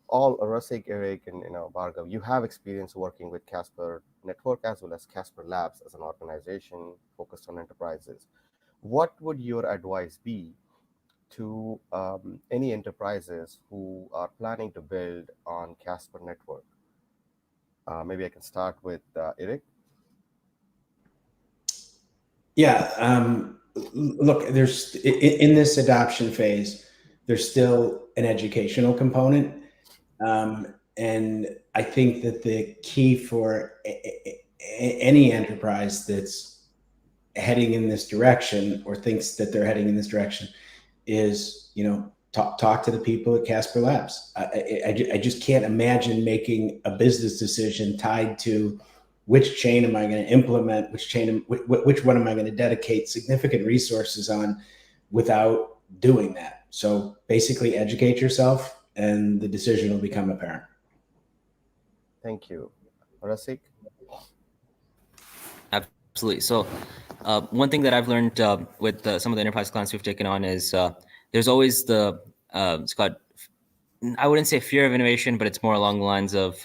S13: All Vishakh, Eric, and Bhargav, you have experience working with Casper Network as well as Casper Labs as an organization focused on enterprises. What would your advice be to any enterprises who are planning to build on Casper Network? Maybe I can start with Eric.
S14: Yeah, look, there's in this adoption phase, there's still an educational component. And I think that the key for any enterprise that's heading in this direction or thinks that they're heading in this direction is, talk to the people at Casper Labs. I just can't imagine making a business decision tied to which chain am I going to implement, which one am I going to dedicate significant resources on without doing that. So basically educate yourself and the decision will become apparent.
S13: Thank you. Vishakh?
S11: Absolutely. So one thing that I've learned with some of the enterprise clients we've taken on is there's always the, it's called, I wouldn't say fear of innovation, but it's more along the lines of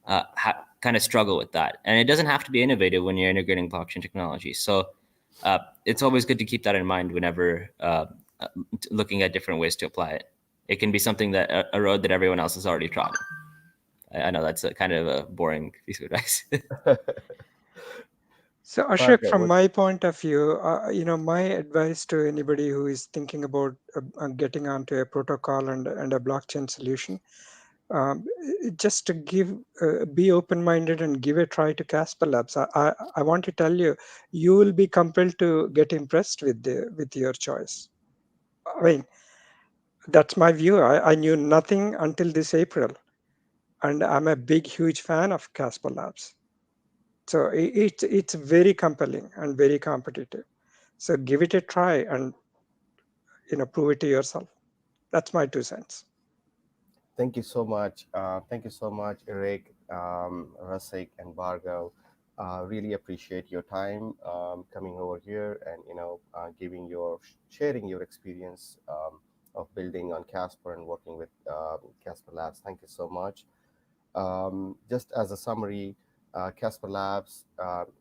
S11: kind of struggle with that. And it doesn't have to be innovative when you're integrating blockchain technology. So it's always good to keep that in mind whenever looking at different ways to apply it. It can be something that a road that everyone else has already trod. I know that's a kind of a boring piece of advice.
S24: So Ashok, from my point of view, my advice to anybody who is thinking about getting onto a protocol and a blockchain solution, just to be open-minded and give a try to Casper Labs. I want to tell you, you will be compelled to get impressed with your choice. I mean, that's my view. I knew nothing until this April, and I'm a big, huge fan of Casper Labs. So it's very compelling and very competitive. So give it a try and prove it to yourself. That's my 2 cents.
S13: Thank you so much. Thank you so much, Eric, Vishakh, and Bhargav. Really appreciate your time coming over here and sharing your experience of building on Casper and working with Casper Labs. Thank you so much. Just as a summary, Casper Labs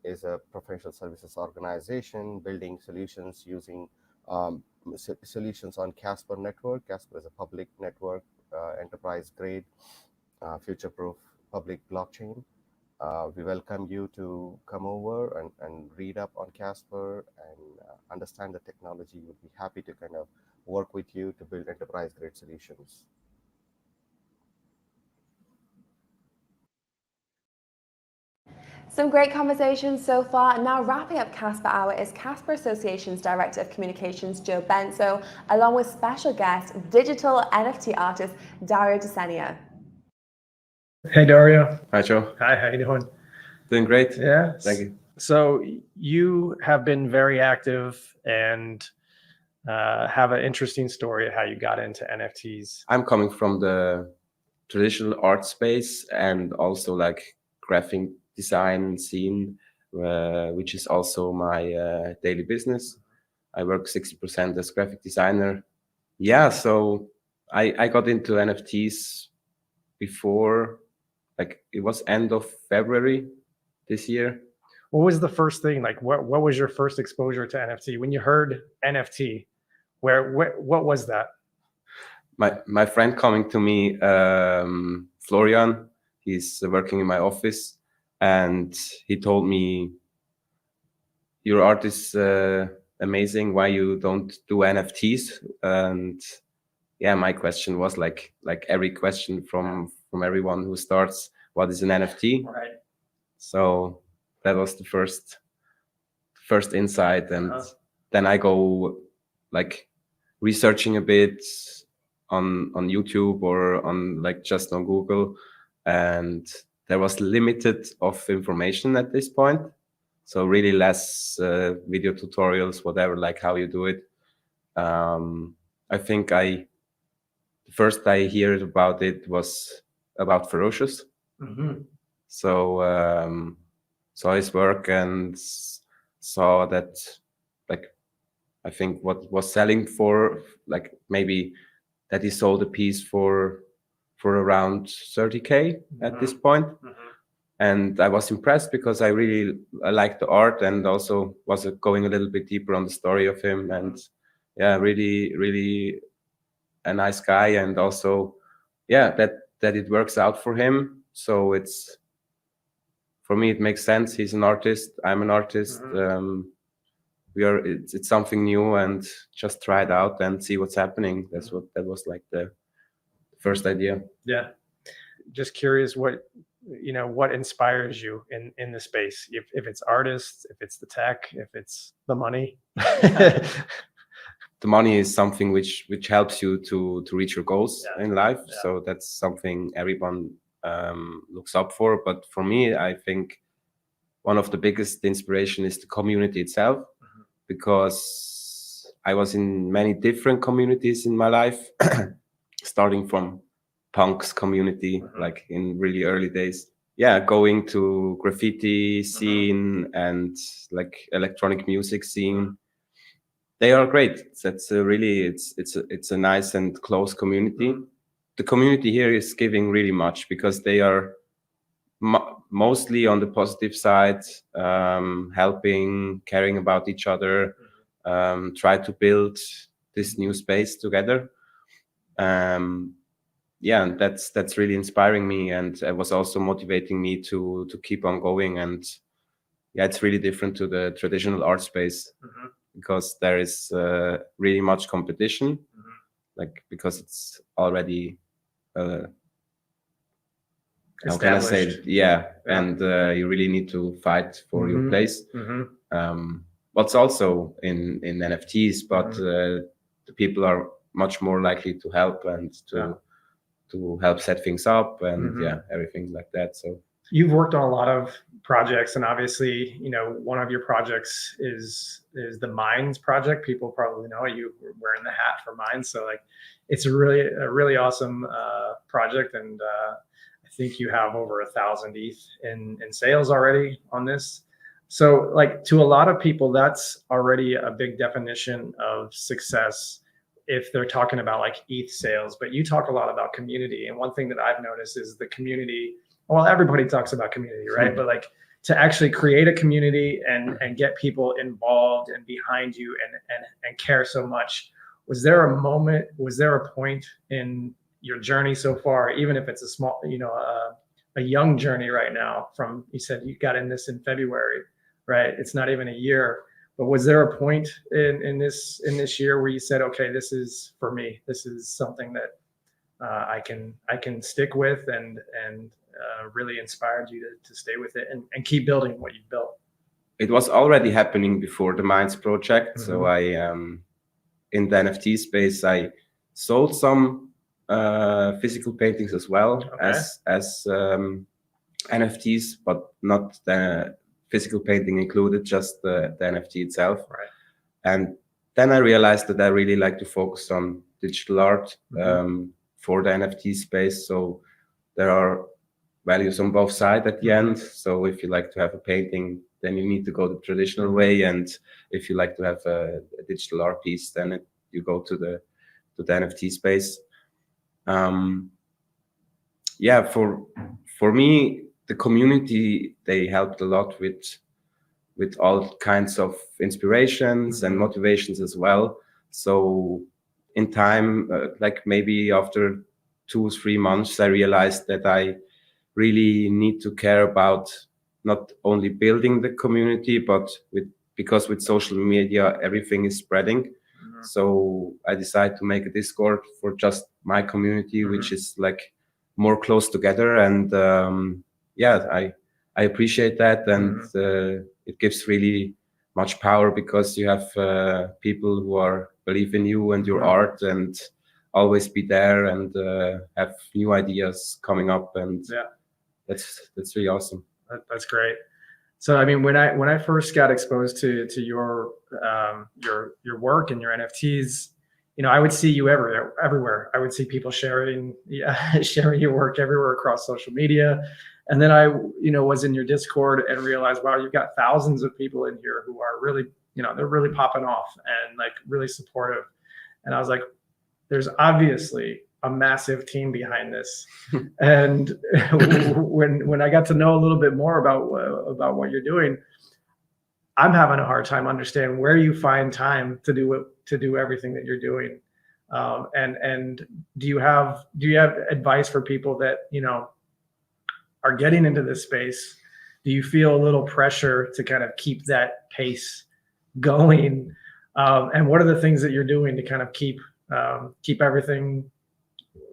S13: is a professional services organization building solutions using solutions on Casper Network. Casper is a public network, enterprise-grade, future-proof public blockchain. We welcome you to come over and read up on Casper and understand the technology. We'll be happy to kind of work with you to build enterprise-grade solutions.
S1: Some great conversations so far. Now wrapping up Casper Hour is Casper Association's Director of Communications, Joe Benso, along with special guest, digital NFT artist, Dario Decennia.
S15: Hey, Dario.
S16: Hi, Joe.
S15: Hi, how you doing?
S16: Doing great.
S15: Yeah.
S16: Thank you.
S15: So you have been very active and have an interesting story of how you got into NFTs.
S16: I'm coming from the traditional art space and also like graphic design scene, which is also my daily business. I work 60% as graphic designer. Yeah, so I got into NFTs before, like it was end of February this year.
S15: What was the first thing, like what was your first exposure to NFT? When you heard NFT, what was that?
S16: My friend coming to me, Florian, he's working in my office, and he told me, your art is amazing, why you don't do NFTs? And yeah, my question was like every question from everyone who starts, what is an NFT?
S15: Right.
S16: So that was the first insight, and then I go like researching a bit on YouTube or on like just on Google, and there was limited of information at this point, so really less video tutorials, whatever, like how you do it. I think first I heard about it was about Ferocious. So saw his work and saw that, like, I think what was selling for, like, maybe that he sold a piece for around 30K at this point. And I was impressed because I liked the art, and also was going a little bit deeper on the story of him. And yeah, really a nice guy. And also, yeah, that it works out for him. So it's, for me, it makes sense. He's an artist. I'm an artist. It's something new, and just try it out and see what's happening. That was like the first idea.
S15: Yeah. Just curious what inspires you in the space, if it's artists, if it's the tech, if it's the money.
S16: The money is something which helps you to reach your goals in life. So that's something everyone looks up for. But for me, I think one of the biggest inspiration is the community itself, because I was in many different communities in my life, starting from punks community, like in really early days. Yeah, going to graffiti scene and like electronic music scene. They are great. That's it's a nice and close community. The community here is giving really much, because they are mostly on the positive side, helping, caring about each other, try to build this new space together. Yeah, and that's really inspiring me, and it was also motivating me to keep on going. And yeah, it's really different to the traditional art space, because there is really much competition, like, because it's already how can I say it? Yeah. And you really need to fight for your place. What's also in NFTs, but the people are much more likely to help and to help set things up, and everything like that. So
S15: you've worked on a lot of projects, and obviously, one of your projects is the Minds project. People probably know you were wearing the hat for Minds, so like, it's a really awesome project, and I think you have over 1,000 ETH in sales already on this. So like, to a lot of people, that's already a big definition of success if they're talking about like ETH sales. But you talk a lot about community, and one thing that I've noticed is the community. Well, everybody talks about community, right? But like, to actually create a community and get people involved and behind you and care so much. Was there a moment? Was there a point in your journey so far, even if it's a small, a young journey right now? From, you said you got in this in February, right? It's not even a year. But was there a point in this year where you said, okay, this is for me. This is something that I can stick with, and really inspired you to stay with it and keep building what you've built?
S16: It was already happening before the Minds project. So I, in the NFT space, I sold some physical paintings as well, as NFTs, but not the physical painting included, just the NFT itself.
S15: Right.
S16: And then I realized that I really like to focus on digital art for the NFT space. So there are values on both sides at the end. So if you like to have a painting, then you need to go the traditional way. And if you like to have a digital art piece, then you go to the NFT space. Yeah, for me, the community, they helped a lot with all kinds of inspirations and motivations as well. So in time, like maybe after 2 or 3 months, I realized that I really need to care about not only building the community, but because with social media, everything is spreading. So I decided to make a Discord for just my community, which is like more close together. And yeah, I appreciate that. And it gives really much power, because you have people who believe in you and your art, and always be there, and have new ideas coming up. And that's really awesome.
S15: That's great. So I mean, when I first got exposed to your work and your NFTs, I would see you everywhere. I would see people sharing your work everywhere across social media. And then I, was in your Discord and realized, wow, you've got thousands of people in here who are really, they're really popping off and like really supportive. And I was like, there's obviously a massive team behind this. And when I got to know a little bit more about what you're doing, I'm having a hard time understanding where you find time to do everything that you're doing. And do you have advice for people that, are getting into this space? Do you feel a little pressure to kind of keep that pace going? And what are the things that you're doing to kind of keep everything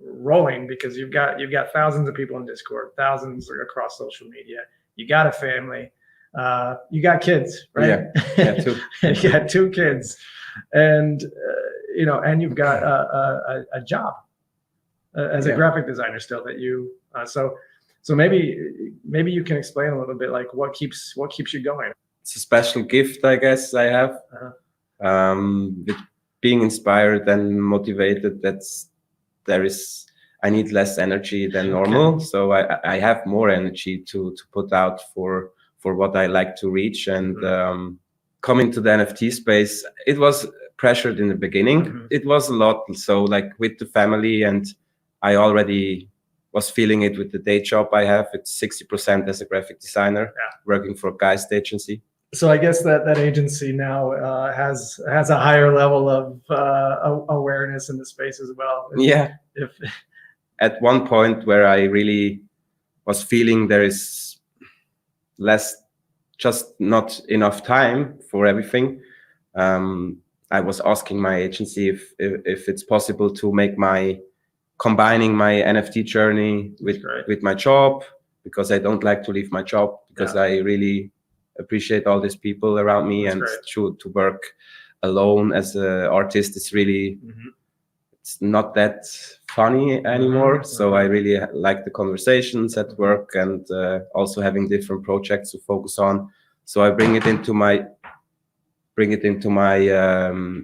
S15: rolling? Because you've got thousands of people in Discord, thousands across social media. You got a family, you got kids, right?
S16: Yeah, two.
S15: You got 2 kids, and and you've got a job as a graphic designer still that you. So maybe you can explain a little bit like what keeps you going.
S16: It's a special gift, I guess I have. With being inspired and motivated, I need less energy than normal. So I have more energy to put out for what I like to reach. And coming to the NFT space, it was pressured in the beginning. It was a lot. So like with the family, and I already was feeling it with the day job I have. It's 60% as a graphic designer, working for a Geist agency.
S15: So I guess that agency now has a higher level of awareness in the space as well.
S16: At one point where I really was feeling there is just not enough time for everything, I was asking my agency if it's possible to make combining my NFT journey with my job, because I don't like to leave my job, because I really appreciate all these people around me. And to work alone as an artist is really, it's not that funny anymore. So I really like the conversations at work, and also having different projects to focus on. So I bring it into my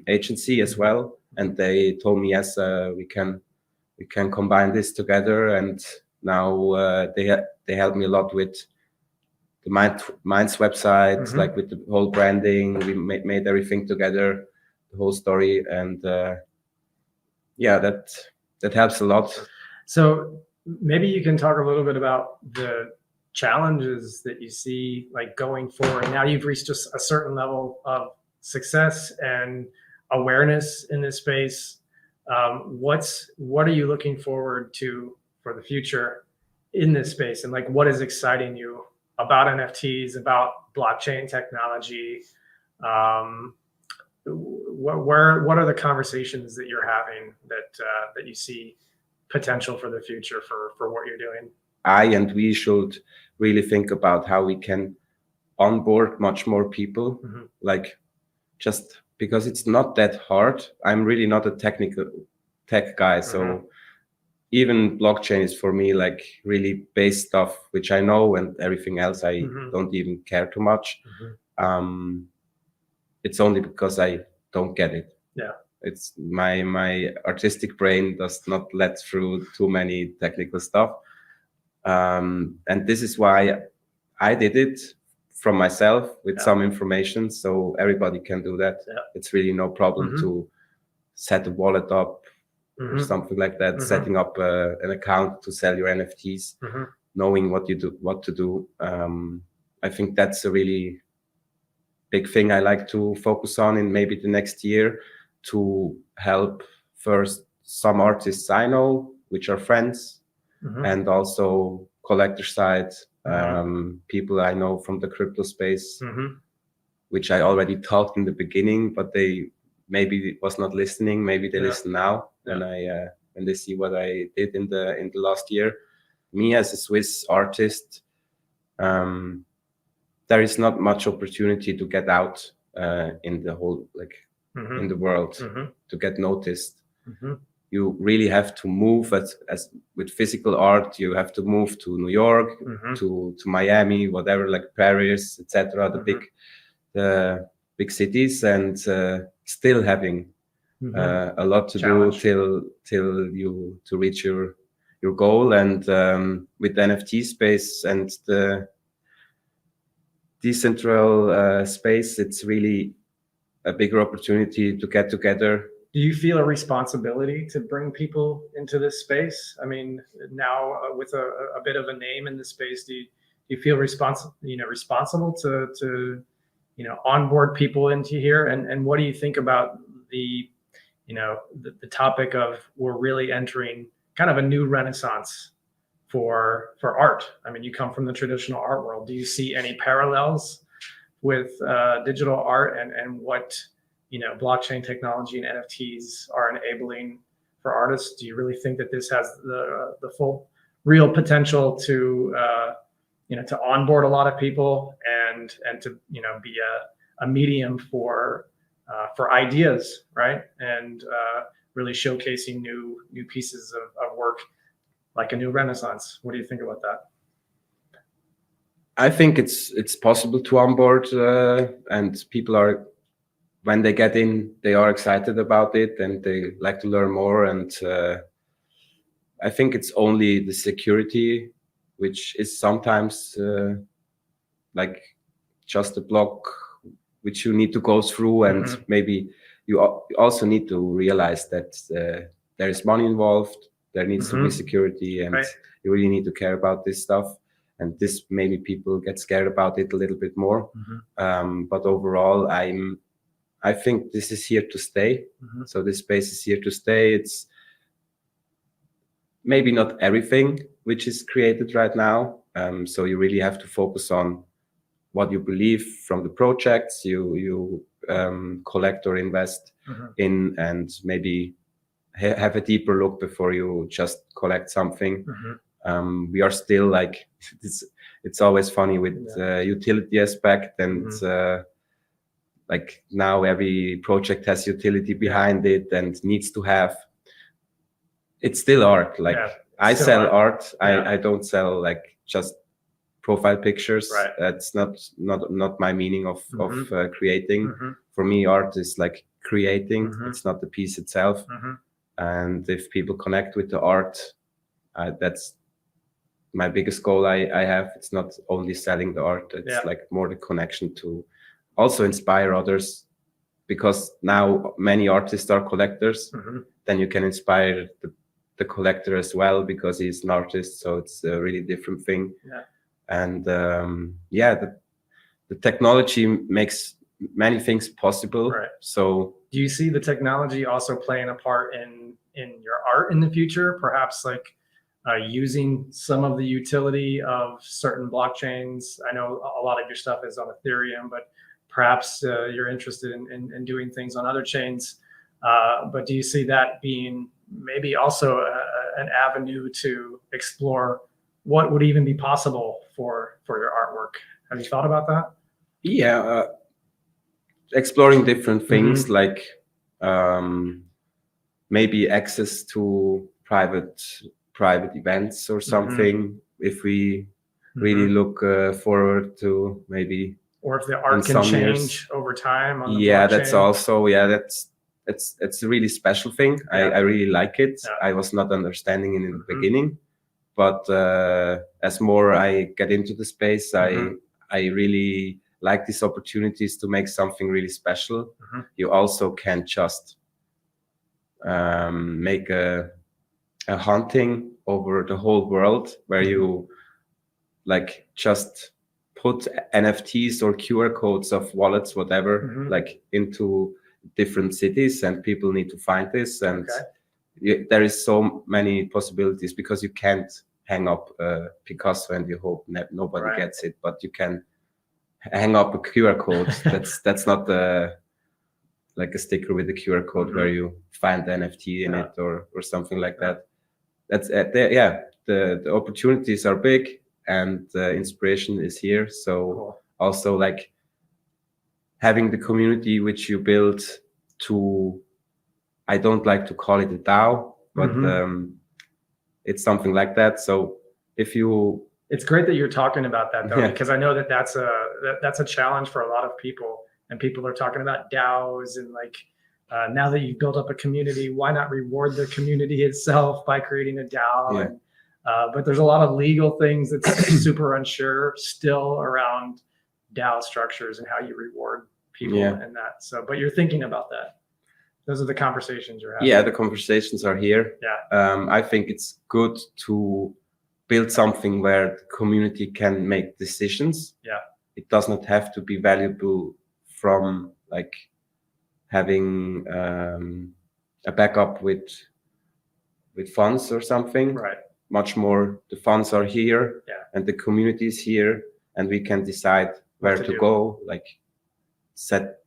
S16: agency as well. And they told me, yes, we can combine this together. And now they help me a lot with the Minds website, like with the whole branding. We made everything together, the whole story. And that helps a lot.
S15: So maybe you can talk a little bit about the challenges that you see like going forward. Now you've reached just a certain level of success and awareness in this space. What are you looking forward to for the future in this space, and like what is exciting you about NFTs, about blockchain technology? What are the conversations that you're having that you see potential for the future for what you're doing?
S16: We should really think about how we can onboard much more people, like just because it's not that hard. I'm really not a technical tech guy. So even blockchain is for me like really base stuff, which I know, and everything else I don't even care too much. It's only because I don't get it. It's my artistic brain does not let through too many technical stuff. And this is why I did it from myself with some information, so everybody can do that. It's really no problem to set a wallet up or something like that, setting up an account to sell your NFTs, knowing what to do. I think that's a really big thing I like to focus on in maybe the next year, to help first some artists I know, which are friends, and also collector side, people I know from the crypto space, which I already talked in the beginning, but they maybe was not listening. Maybe they listen now when they see what I did in the last year. Me as a Swiss artist, there is not much opportunity to get out in the whole in the world to get noticed. You really have to move as with physical art. You have to move to New York, to Miami, whatever, like Paris, etc. The big cities, and still having a lot to
S15: Challenge.
S16: do till you to reach your goal. And with the NFT space and the decentral space, it's really a bigger opportunity to get together.
S15: Do you feel a responsibility to bring people into this space? I mean, now with a bit of a name in the space, do you feel responsible to onboard people into here? And what do you think about the topic of we're really entering kind of a new renaissance for art? I mean, you come from the traditional art world. Do you see any parallels with digital art and what blockchain technology and NFTs are enabling for artists? Do you really think that this has the full real potential to onboard a lot of people and to be a medium for ideas, right? And really showcasing new pieces of work, like a new renaissance. What do you think about that?
S16: I think it's possible to onboard, and people are, when they get in, they are excited about it and they like to learn more. And I think it's only the security, which is sometimes like just a block which you need to go through. And maybe you also need to realize that there is money involved, there needs to be security, and you really need to care about this stuff. And this, maybe people get scared about it a little bit more. But overall, I think this is here to stay. So this space is here to stay. It's maybe not everything which is created right now. So you really have to focus on what you believe from the projects you collect or invest in, and maybe have a deeper look before you just collect something. We are still like, it's always funny with utility aspect, and like now every project has utility behind it and needs to have. It's still art. Like I sell art. I don't sell like just profile pictures. That's not my meaning of creating. For me, art is like creating. It's not the piece itself. And if people connect with the art, that's my biggest goal I have. It's not only selling the art. It's like more the connection to also inspire others, because now many artists are collectors. Then you can inspire the collector as well, because he's an artist. So it's a really different thing. And the technology makes many things possible. So
S15: do you see the technology also playing a part in your art in the future? Perhaps like using some of the utility of certain blockchains. I know a lot of your stuff is on Ethereum, but perhaps you're interested in doing things on other chains. But do you see that being maybe also an avenue to explore what would even be possible for your artwork? Have you thought about that?
S16: Yeah, exploring different things, like maybe access to private events or something, if we really look forward to maybe.
S15: Or if the art can change over time on the
S16: blockchain.
S15: That's
S16: also, it's a really special thing. I really like it. I was not understanding it in the beginning, but as more I get into the space, I really like these opportunities to make something really special. You also can't just make a hunting over the whole world where you like just put NFTs or QR codes of wallets, whatever, like into different cities, and people need to find this. And there is so many possibilities, because you can't hang up Picasso and you hope nobody gets it, but you can hang up a QR code. that's not like a sticker with a QR code where you find the NFT in it or something like that. That's the opportunities are big, and the inspiration is here. So also like having the community which you build to, I don't like to call it a DAO, but it's something like that. So if you,
S15: it's great that you're talking about that though, because I know that's a challenge for a lot of people, and people are talking about DAOs and like now that you've built up a community, why not reward the community itself by creating a DAO?
S16: Yeah.
S15: And, but there's a lot of legal things that's super unsure still around DAO structures and how you reward people and that. So, but you're thinking about that. Those are the conversations you're having.
S16: Yeah, the conversations are here.
S15: Yeah.
S16: I think it's good to build something where the community can make decisions.
S15: Yeah.
S16: It does not have to be valuable from like having a backup with funds or something.
S15: Right.
S16: Much more, the funds are here and the community is here, and we can decide where to go, like set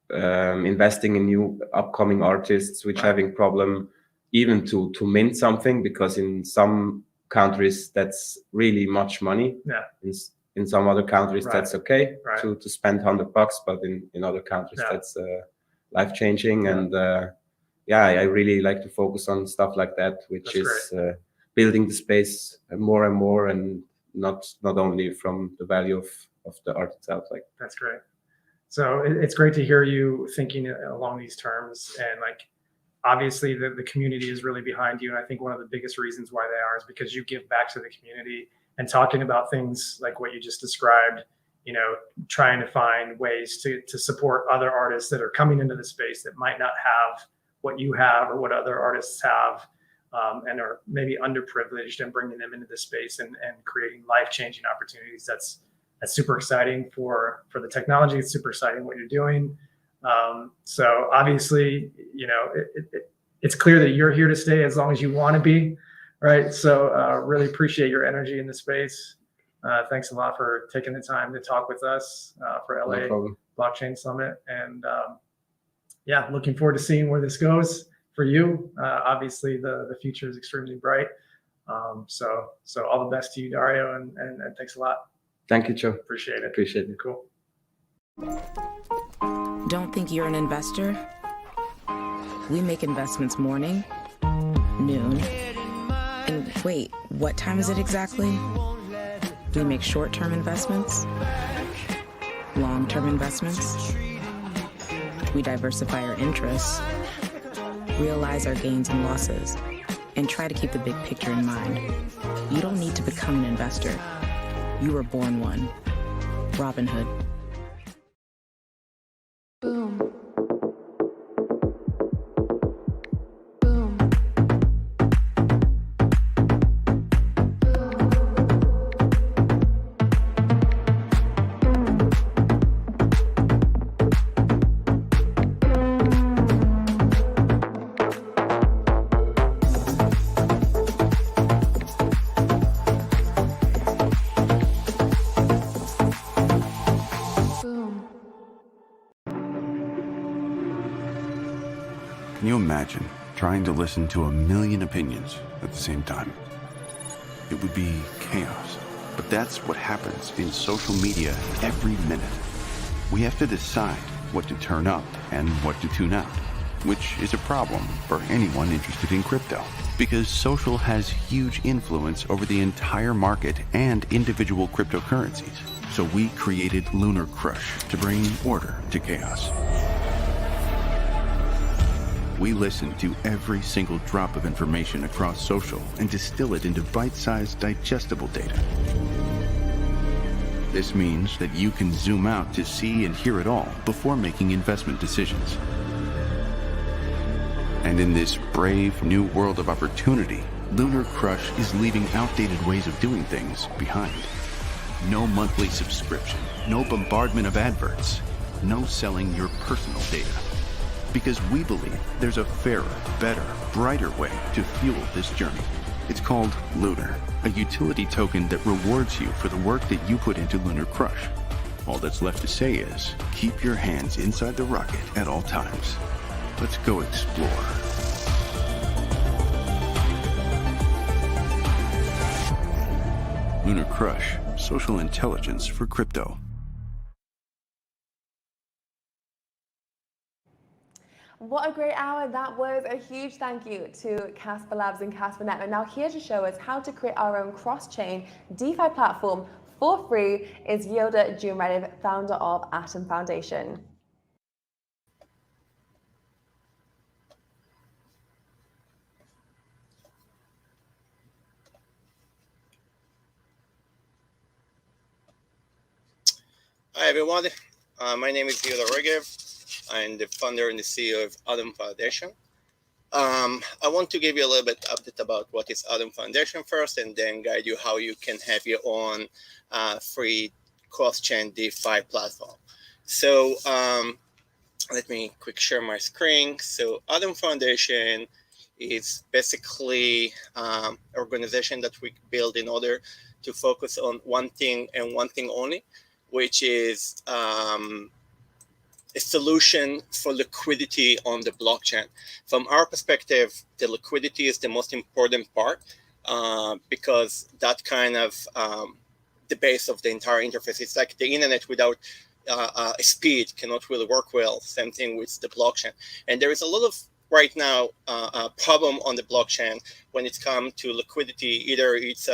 S16: investing in new upcoming artists which having problem even to mint something, because in some countries that's really much money.
S15: Yeah.
S16: In some other countries that's okay to spend $100, but in other countries that's life-changing. And I really like to focus on stuff like that, which is building the space more and more, and not only from the value of the art itself. Like,
S15: that's great. So it's great to hear you thinking along these terms, and like obviously the community is really behind you. And I think one of the biggest reasons why they are is because you give back to the community, and talking about things like what you just described, you know, trying to find ways to support other artists that are coming into the space that might not have what you have or what other artists have, and are maybe underprivileged, and bringing them into the space and creating life-changing opportunities. That's super exciting for the technology. It's super exciting what you're doing. So obviously, you know, it's clear that you're here to stay as long as you want to be, right? So really appreciate your energy in the space. Thanks a lot for taking the time to talk with us for LA Blockchain Summit. And looking forward to seeing where this goes for you. Obviously, the future is extremely bright. So all the best to you, Dario, and thanks a lot.
S16: Thank you, Joe.
S15: Appreciate it.
S16: Appreciate it.
S15: Cool.
S12: Don't think you're an investor? We make investments morning, noon, and wait, what time is it exactly? We make short-term investments, long-term investments. We diversify our interests, realize our gains and losses, and try to keep the big picture in mind. You don't need to become an investor. You were born one. Robin Hood.
S1: Boom.
S17: Can you imagine trying to listen to a million opinions at the same time? It would be chaos. But that's what happens in social media every minute. We have to decide what to turn up and what to tune out, which is a problem for anyone interested in crypto, because social has huge influence over the entire market and individual cryptocurrencies. So we created Lunar Crush to bring order to chaos. We listen to every single drop of information across social and distill it into bite-sized, digestible data. This means that you can zoom out to see and hear it all before making investment decisions. And in this brave new world of opportunity, Lunar Crush is leaving outdated ways of doing things behind. No monthly subscription, no bombardment of adverts, no selling your personal data. Because we believe there's a fairer, better, brighter way to fuel this journey. It's called Lunar, a utility token that rewards you for the work that you put into Lunar Crush. All that's left to say is, keep your hands inside the rocket at all times. Let's go explore. Lunar Crush, social intelligence for crypto.
S1: What a great hour that was. A huge thank you to Casper Labs and Casper Network. Now here to show us how to create our own cross-chain DeFi platform for free is Yoda Jumredov, founder of Atom Foundation.
S3: Hi, everyone. My name is Yoda Regev. I'm the founder and the CEO of Algorand Foundation. I want to give you a little bit update about what is Algorand Foundation first, and then guide you how you can have your own free cross-chain DeFi platform. So let me quick share my screen. So Algorand Foundation is basically an organization that we build in order to focus on one thing and one thing only, which is a solution for liquidity on the blockchain. From our perspective, the liquidity is the most important part because that kind of the base of the entire interface. It's like the internet without speed cannot really work well. Same thing with the blockchain. And there is a lot of right now problem on the blockchain when it comes to liquidity. Either it's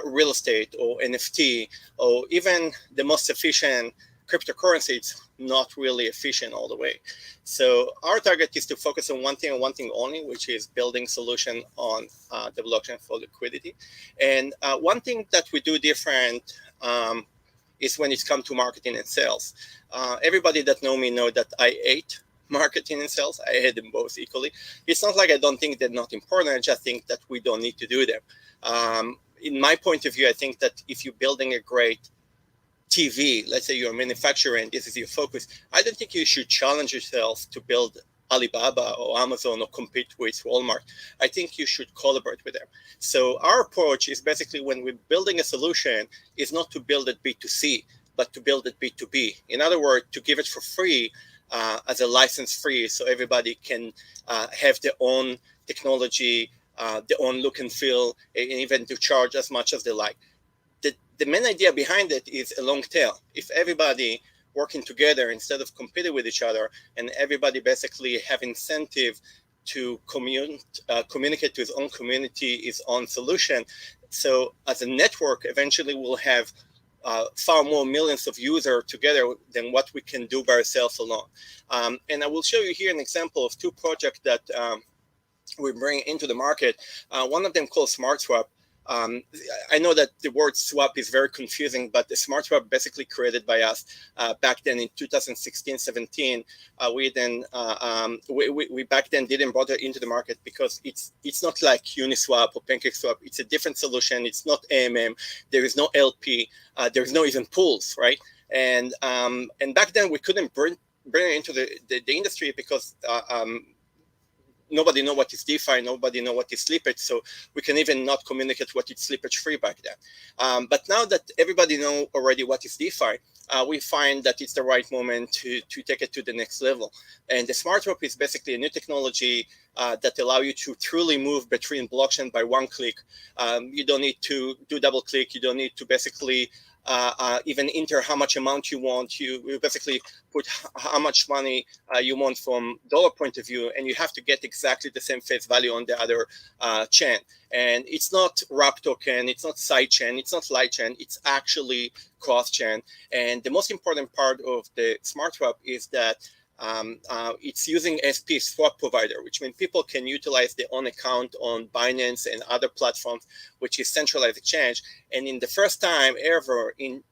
S3: real estate or NFT or even the most efficient cryptocurrency. It's not really efficient all the way. So our target is to focus on one thing and one thing only, which is building solution on the blockchain for liquidity. And one thing that we do different is when it comes to marketing and sales. Everybody that know me know that I hate marketing and sales. I hate them both equally. It's not like I don't think they're not important. I just think that we don't need to do them. In my point of view, I think that if you're building a great TV, let's say you're a manufacturer and this is your focus, I don't think you should challenge yourself to build Alibaba or Amazon or compete with Walmart. I think you should collaborate with them. So our approach is basically when we're building a solution is not to build it B2C, but to build it B2B. In other words, to give it for free as a license free so everybody can have their own technology, their own look and feel, and even to charge as much as they like. The main idea behind it is a long tail. If everybody working together instead of competing with each other, and everybody basically have incentive to communicate to his own community, his own solution. So as a network, eventually we'll have far more millions of users together than what we can do by ourselves alone. And I will show you here an example of two projects that we bring into the market. One of them called SmartSwap. I know that the word swap is very confusing, but the SmartSwap basically created by us back then in 2016-17. We back then didn't bother into the market because it's not like Uniswap or PancakeSwap. It's a different solution. It's not AMM. There is no LP. There's no even pools, right? And back then we couldn't bring it into the industry because nobody know what is DeFi, nobody know what is slippage, so we can even not communicate what is slippage free back then. But now that everybody know already what is DeFi, we find that it's the right moment to take it to the next level. And the SmartSwap is basically a new technology that allow you to truly move between blockchain by one click. You don't need to do double click. You don't need to basically even enter how much amount you want. You basically put how much money you want from dollar point of view, and you have to get exactly the same face value on the other chain. And it's not wrap token, it's not side chain, it's not light chain, it's actually cross chain. And the most important part of the SmartSwap is that it's using SP swap provider, which means people can utilize their own account on Binance and other platforms, which is centralized exchange. And in the first time ever in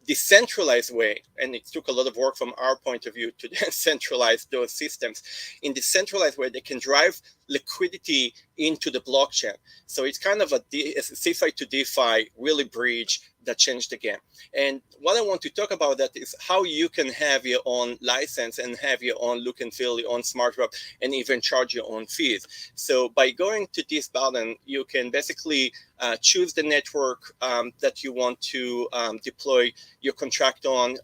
S3: decentralized way, and it took a lot of work from our point of view to centralize those systems, in decentralized way, they can drive liquidity into the blockchain. So it's kind of a CeFi to DeFi really bridge that changed the game. And what I want to talk about that is how you can have your own license and have your own look and feel, your own SmartSwap, and even charge your own fees. So by going to this button, you can basically choose the network that you want to deploy your contract on.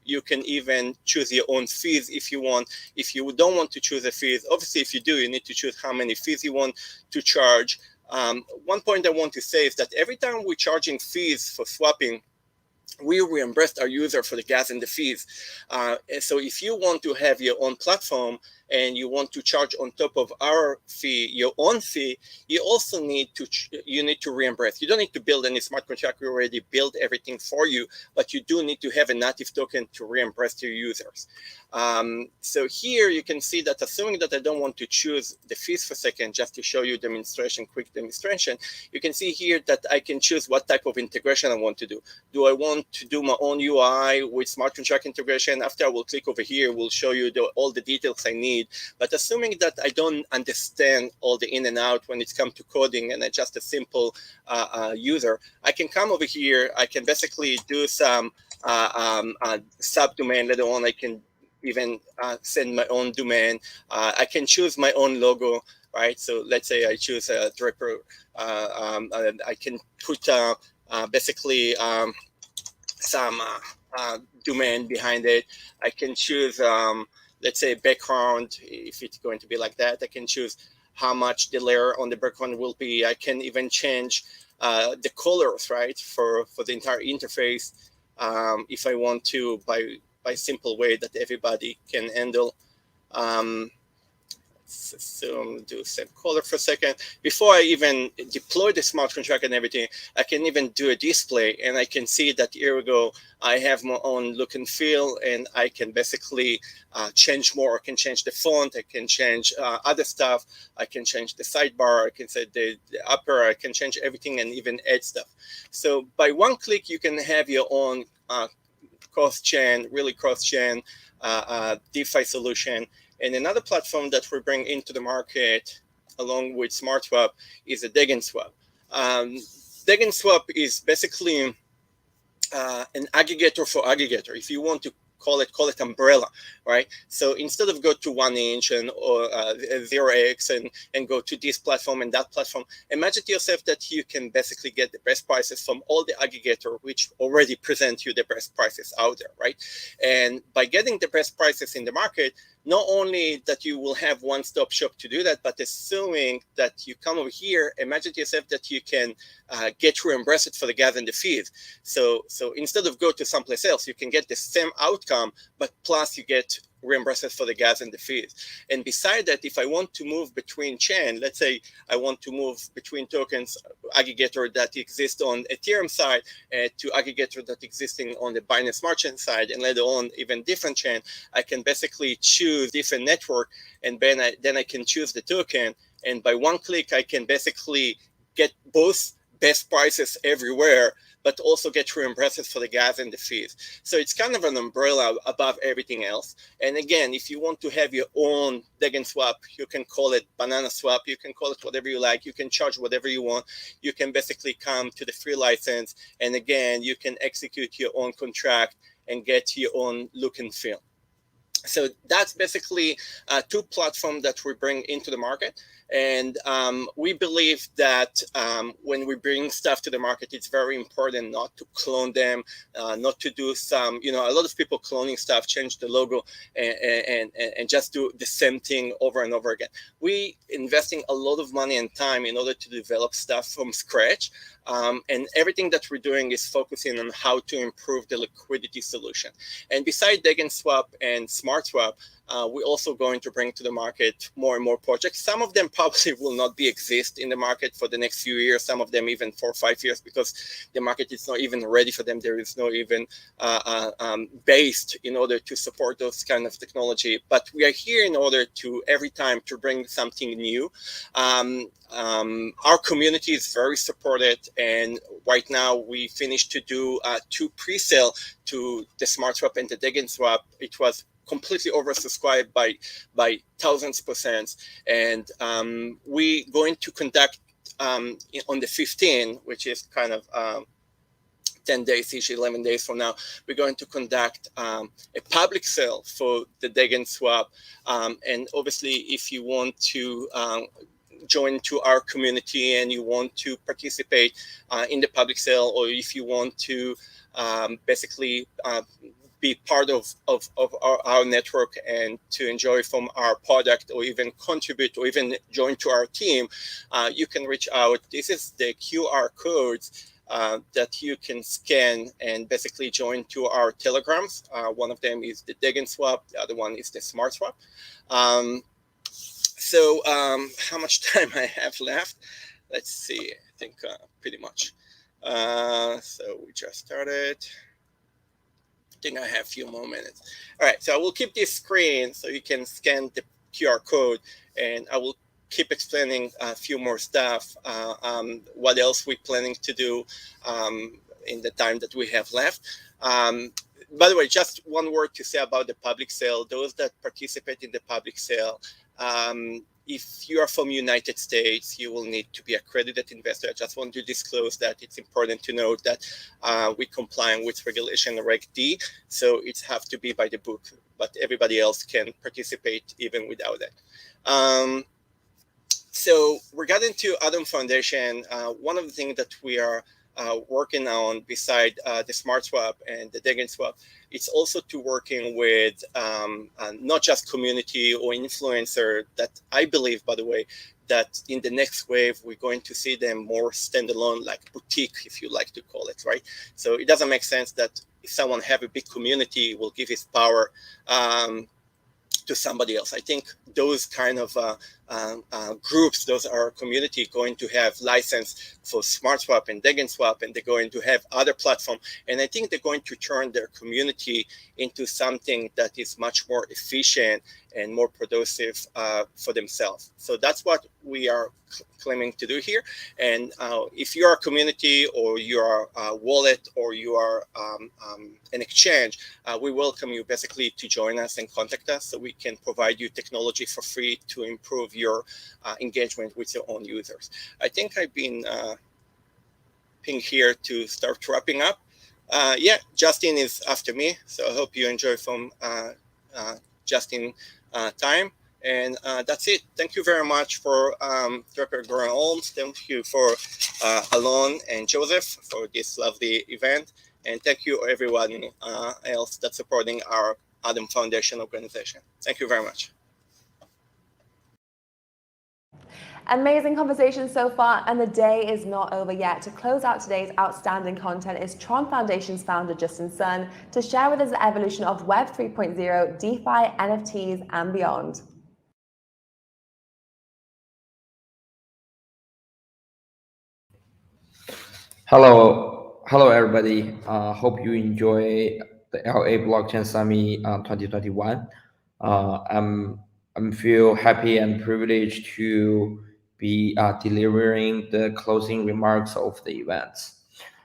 S3: You can even choose your own fees if you want. If you don't want to choose a fees, obviously if you do, you need to choose how many fees you want to charge. One point I want to say is that every time we're charging fees for swapping, we reimburse our user for the gas and the fees. So if you want to have your own platform and you want to charge on top of our fee, your own fee, you also need to reimburse. You don't need to build any smart contract. We already built everything for you, but you do need to have a native token to reimburse your users. So here you can see that, assuming that I don't want to choose the fees for a second, just to show you quick demonstration, you can see here that I can choose what type of integration I want to do. Do I want to do my own UI with smart contract integration? After I will click over here, we'll show you all the details I need. But assuming that I don't understand all the in and out when it comes to coding and I'm just a simple user, I can come over here. I can basically do some subdomain. Later on, I can even send my own domain. I can choose my own logo, right? So let's say I choose a Draper. I can put basically some domain behind it. I can choose, let's say, background, if it's going to be like that. I can choose how much the layer on the background will be. I can even change the colors, right, for the entire interface if I want to, by simple way that everybody can handle. So do set color for a second. Before I even deploy the smart contract and everything, I can even do a display, and I can see that here we go. I have my own look and feel, and I can basically change more. I can change the font. I can change other stuff. I can change the sidebar. I can set the upper. I can change everything and even add stuff. So by one click, you can have your own cross-chain, really cross-chain DeFi solution. And another platform that we bring into the market along with SmartSwap is a DegenSwap. DegenSwap is basically an aggregator for aggregator. If you want to call it umbrella, right? So instead of go to 1inch or 0x and go to this platform and that platform, imagine to yourself that you can basically get the best prices from all the aggregator which already present you the best prices out there, right? And by getting the best prices in the market, not only that you will have one-stop shop to do that, but assuming that you come over here, imagine to yourself that you can get reimbursed for the gas and the fees. So instead of go to someplace else, you can get the same outcome, but plus you get reimbursed for the gas and the fees. And beside that, if I want to move between chain, let's say I want to move between tokens, aggregator that exist on Ethereum side to aggregator that existing on the Binance Smart Chain side, and later on even different chain, I can basically choose different network, and then I can choose the token. And by one click, I can basically get both best prices everywhere, but also get reimbursed for the gas and the fees. So it's kind of an umbrella above everything else. And again, if you want to have your own DegenSwap, you can call it Banana Swap, you can call it whatever you like, you can charge whatever you want. You can basically come to the free license, and again, you can execute your own contract and get your own look and feel. So that's basically two platforms that we bring into the market. And we believe that when we bring stuff to the market, it's very important not to clone them, not to do some, a lot of people cloning stuff, change the logo and just do the same thing over and over again. We investing a lot of money and time in order to develop stuff from scratch. And everything that we're doing is focusing on how to improve the liquidity solution. And beside DegenSwap and SmartSwap, we're also going to bring to the market more and more projects. Some of them probably will not exist in the market for the next few years, some of them even 4 or 5 years, because the market is not even ready for them. There is no even based in order to support those kind of technology. But we are here in order to every time to bring something new. Our community is very supported, and right now we finished to do 2 pre-sale to the SmartSwap and the DegenSwap. It was completely oversubscribed by thousands %. And we going to conduct on the 15th, which is kind of 10 days, each 11 days from now, we're going to conduct a public sale for the DegenSwap. And obviously, if you want to join to our community and you want to participate in the public sale, or if you want to basically be part of our network and to enjoy from our product, or even contribute, or even join to our team, you can reach out. This is the QR codes that you can scan and basically join to our Telegrams. One of them is the Degen Swap, the other one is the Smart Swap. So how much time I have left? Let's see, I think pretty much. So we just started. I think I have a few more minutes. All right, so I will keep this screen so you can scan the QR code, and I will keep explaining a few more stuff, what else we're planning to do in the time that we have left. By the way, just one word to say about the public sale. Those that participate in the public sale, if you are from United States, you will need to be accredited investor. I just want to disclose that it's important to note that we're complying with regulation Reg D, so it has to be by the book, but everybody else can participate even without that. So regarding to Algorand Foundation, one of the things that we are working on beside the Smart Swap and the Degen Swap, it's also to working with not just community or influencer that I believe, by the way, that in the next wave, we're going to see them more standalone, like boutique, if you like to call it, right? So it doesn't make sense that if someone have a big community, will give his power to somebody else. I think those kind of groups, those are community going to have license for Smart Swap and Degen Swap, and they're going to have other platform. And I think they're going to turn their community into something that is much more efficient and more productive for themselves. So that's what we are claiming to do here. And if you are a community or you are a wallet or you are an exchange, we welcome you basically to join us and contact us so we can provide you technology for free to improve your engagement with your own users. I think I've been pinged here to start wrapping up. Yeah, Justin is after me, so I hope you enjoy from Justin time. And that's it. Thank you very much for Draper Goran Holmes. Thank you for Alon and Joseph for this lovely event. And thank you everyone else that's supporting our Algorand Foundation organization. Thank you very much.
S1: Amazing conversation so far, and the day is not over yet. To close out today's outstanding content is Tron Foundation's founder, Justin Sun, to share with us the evolution of Web 3.0, DeFi, NFTs, and beyond.
S18: Hello everybody. Hope you enjoy the LA Blockchain Summit 2021. I'm feel happy and privileged to be delivering the closing remarks of the event.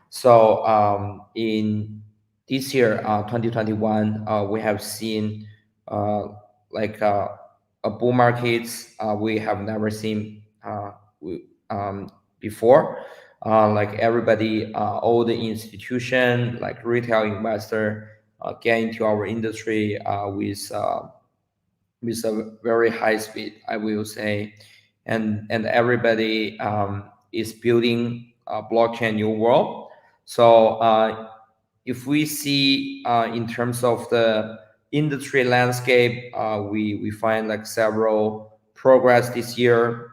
S18: So in this year, 2021, we have seen like a bull market we have never seen before. Like everybody, all the institution, like retail investor, get into our industry with a very high speed, I will say, and everybody is building a blockchain new world. So if we see in terms of the industry landscape, we find like several progress this year.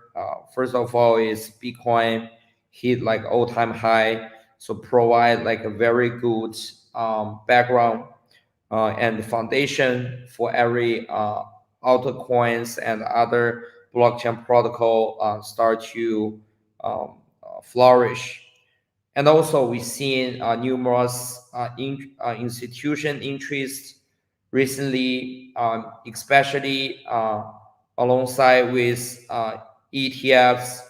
S18: First of all, is Bitcoin hit like all-time high, so provide like a very good background and foundation for every altcoins and other blockchain protocol start to flourish. And also we've seen numerous institution interest recently, especially alongside with ETFs,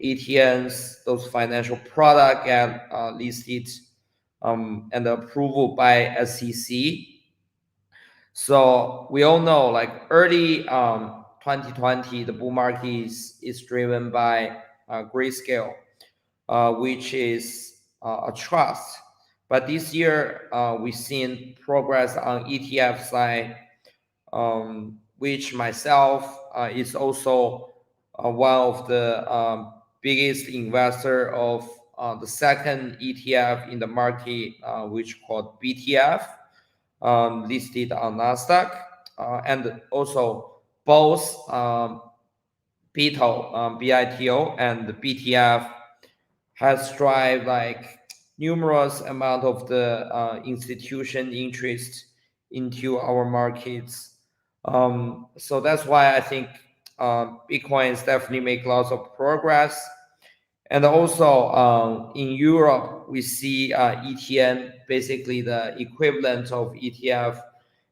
S18: ETNs, those financial product get listed and approval by SEC. So we all know like early 2020, the bull market is driven by Grayscale, which is a trust. But this year, we've seen progress on ETF side, which myself is also one of the biggest investor of the second ETF in the market, which called BTF, listed on Nasdaq, and also both BITO and BTF has strived like numerous amount of the institution interest into our markets. So that's why I think Bitcoins definitely make lots of progress. And also in Europe, we see ETN, basically the equivalent of ETF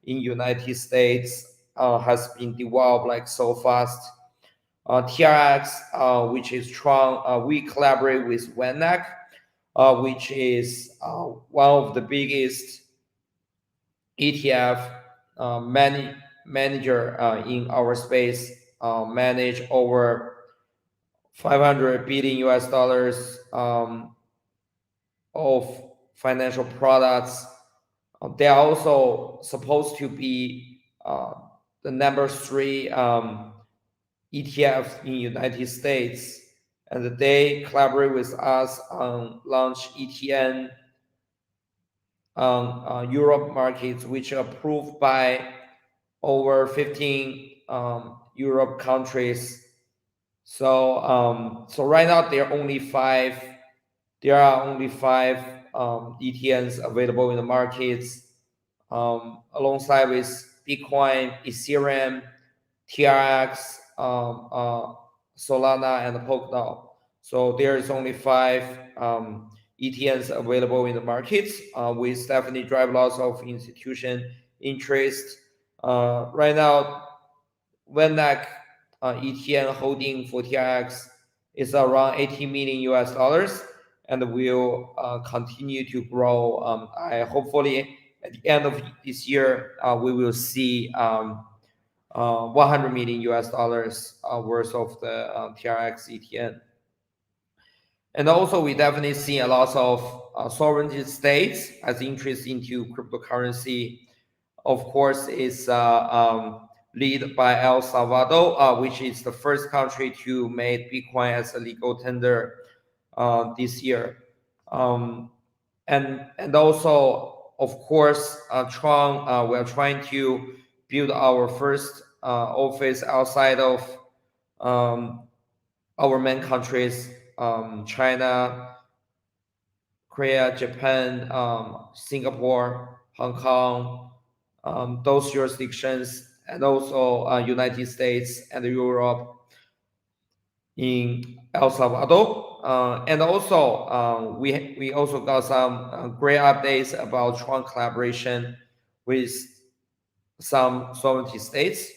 S18: in United States, has been developed like so fast. TRX, which is strong, we collaborate with Vishakh, which is one of the biggest ETF manager in our space, manage over 500 billion US dollars of financial products. They are also supposed to be the number 3 ETF in United States, and they collaborate with us on launch ETN on Europe markets, which are approved by over 15 Europe countries. So so right now there are only 5 ETNs available in the markets, alongside with Bitcoin, Ethereum, TRX, Solana, and Polkadot. So there is only 5 ETNs available in the markets, which definitely drive lots of institution interest. Right now, Vishakh ETN holding for TRX is around 80 million US dollars, and will continue to grow. I hopefully at the end of this year we will see 100 million US dollars worth of the TRX ETN. And also we definitely see a lot of sovereign states as interest into cryptocurrency. Of course, is led by El Salvador, which is the first country to make Bitcoin as a legal tender this year. And also, of course, Tron, we are trying to build our first office outside of our main countries, China, Korea, Japan, Singapore, Hong Kong, those jurisdictions, and also United States and Europe in El Salvador. And also we also got some great updates about Tron collaboration with some sovereign states.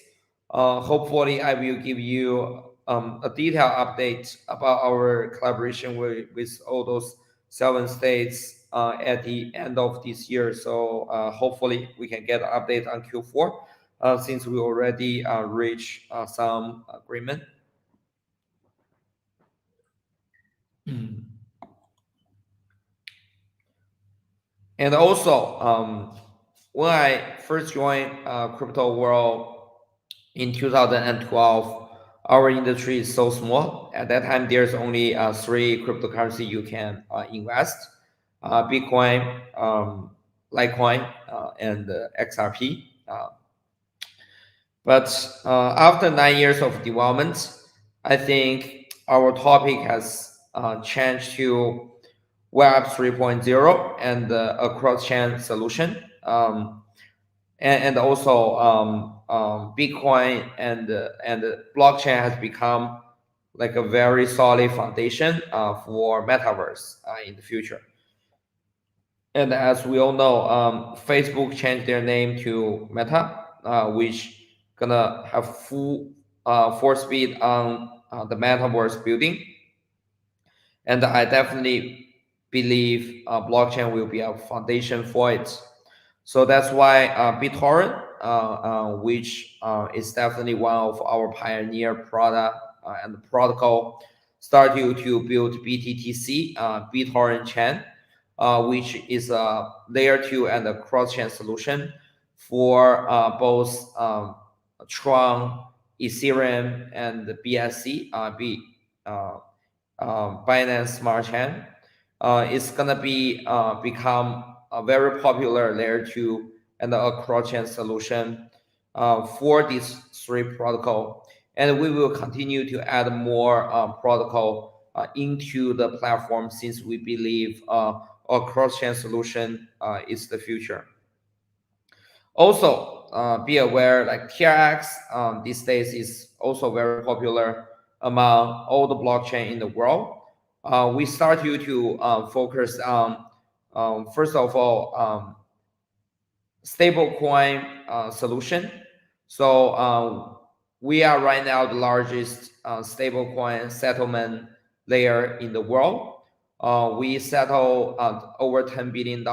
S18: Hopefully I will give you a detailed update about our collaboration with all those 7 states at the end of this year. So hopefully we can get an update on Q4 since we already reached some agreement. And also, when I first joined crypto world in 2012, our industry is so small. At that time, there's only 3 cryptocurrency you can invest: Bitcoin, Litecoin, and XRP. But after 9 years of development, I think our topic has changed to Web 3.0 and a cross-chain solution. And also Bitcoin and blockchain has become like a very solid foundation for metaverse in the future. And as we all know, Facebook changed their name to Meta, which gonna have full speed on the metaverse building. And I definitely believe blockchain will be a foundation for it. So that's why BitTorrent, which is definitely one of our pioneer product and protocol, started to build BTTC, BitTorrent chain, which is a layer 2 and a cross-chain solution for both Tron, Ethereum, and the BSC, Binance Smart Chain. It's gonna be become a very popular layer 2 and a cross-chain solution for these 3 protocol, and we will continue to add more protocol into the platform, since we believe or cross-chain solution is the future. Also, be aware like TRX these days is also very popular among all the blockchain in the world. We start you to focus on, first of all, stablecoin solution. So we are right now the largest stablecoin settlement layer in the world. We settle over $10 billion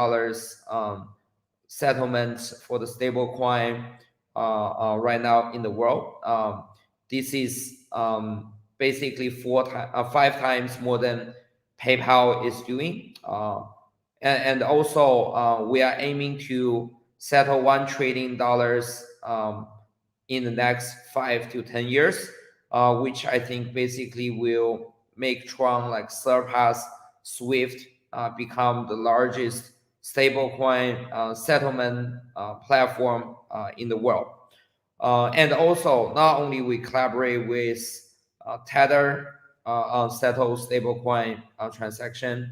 S18: settlements for the stablecoin right now in the world. This is basically 5 times more than PayPal is doing. And also, we are aiming to settle $1 trillion in the next 5 to 10 years, which I think basically will make Tron like surpass Swift, become the largest stablecoin settlement platform in the world. And also, not only we collaborate with Tether on settle stablecoin transaction,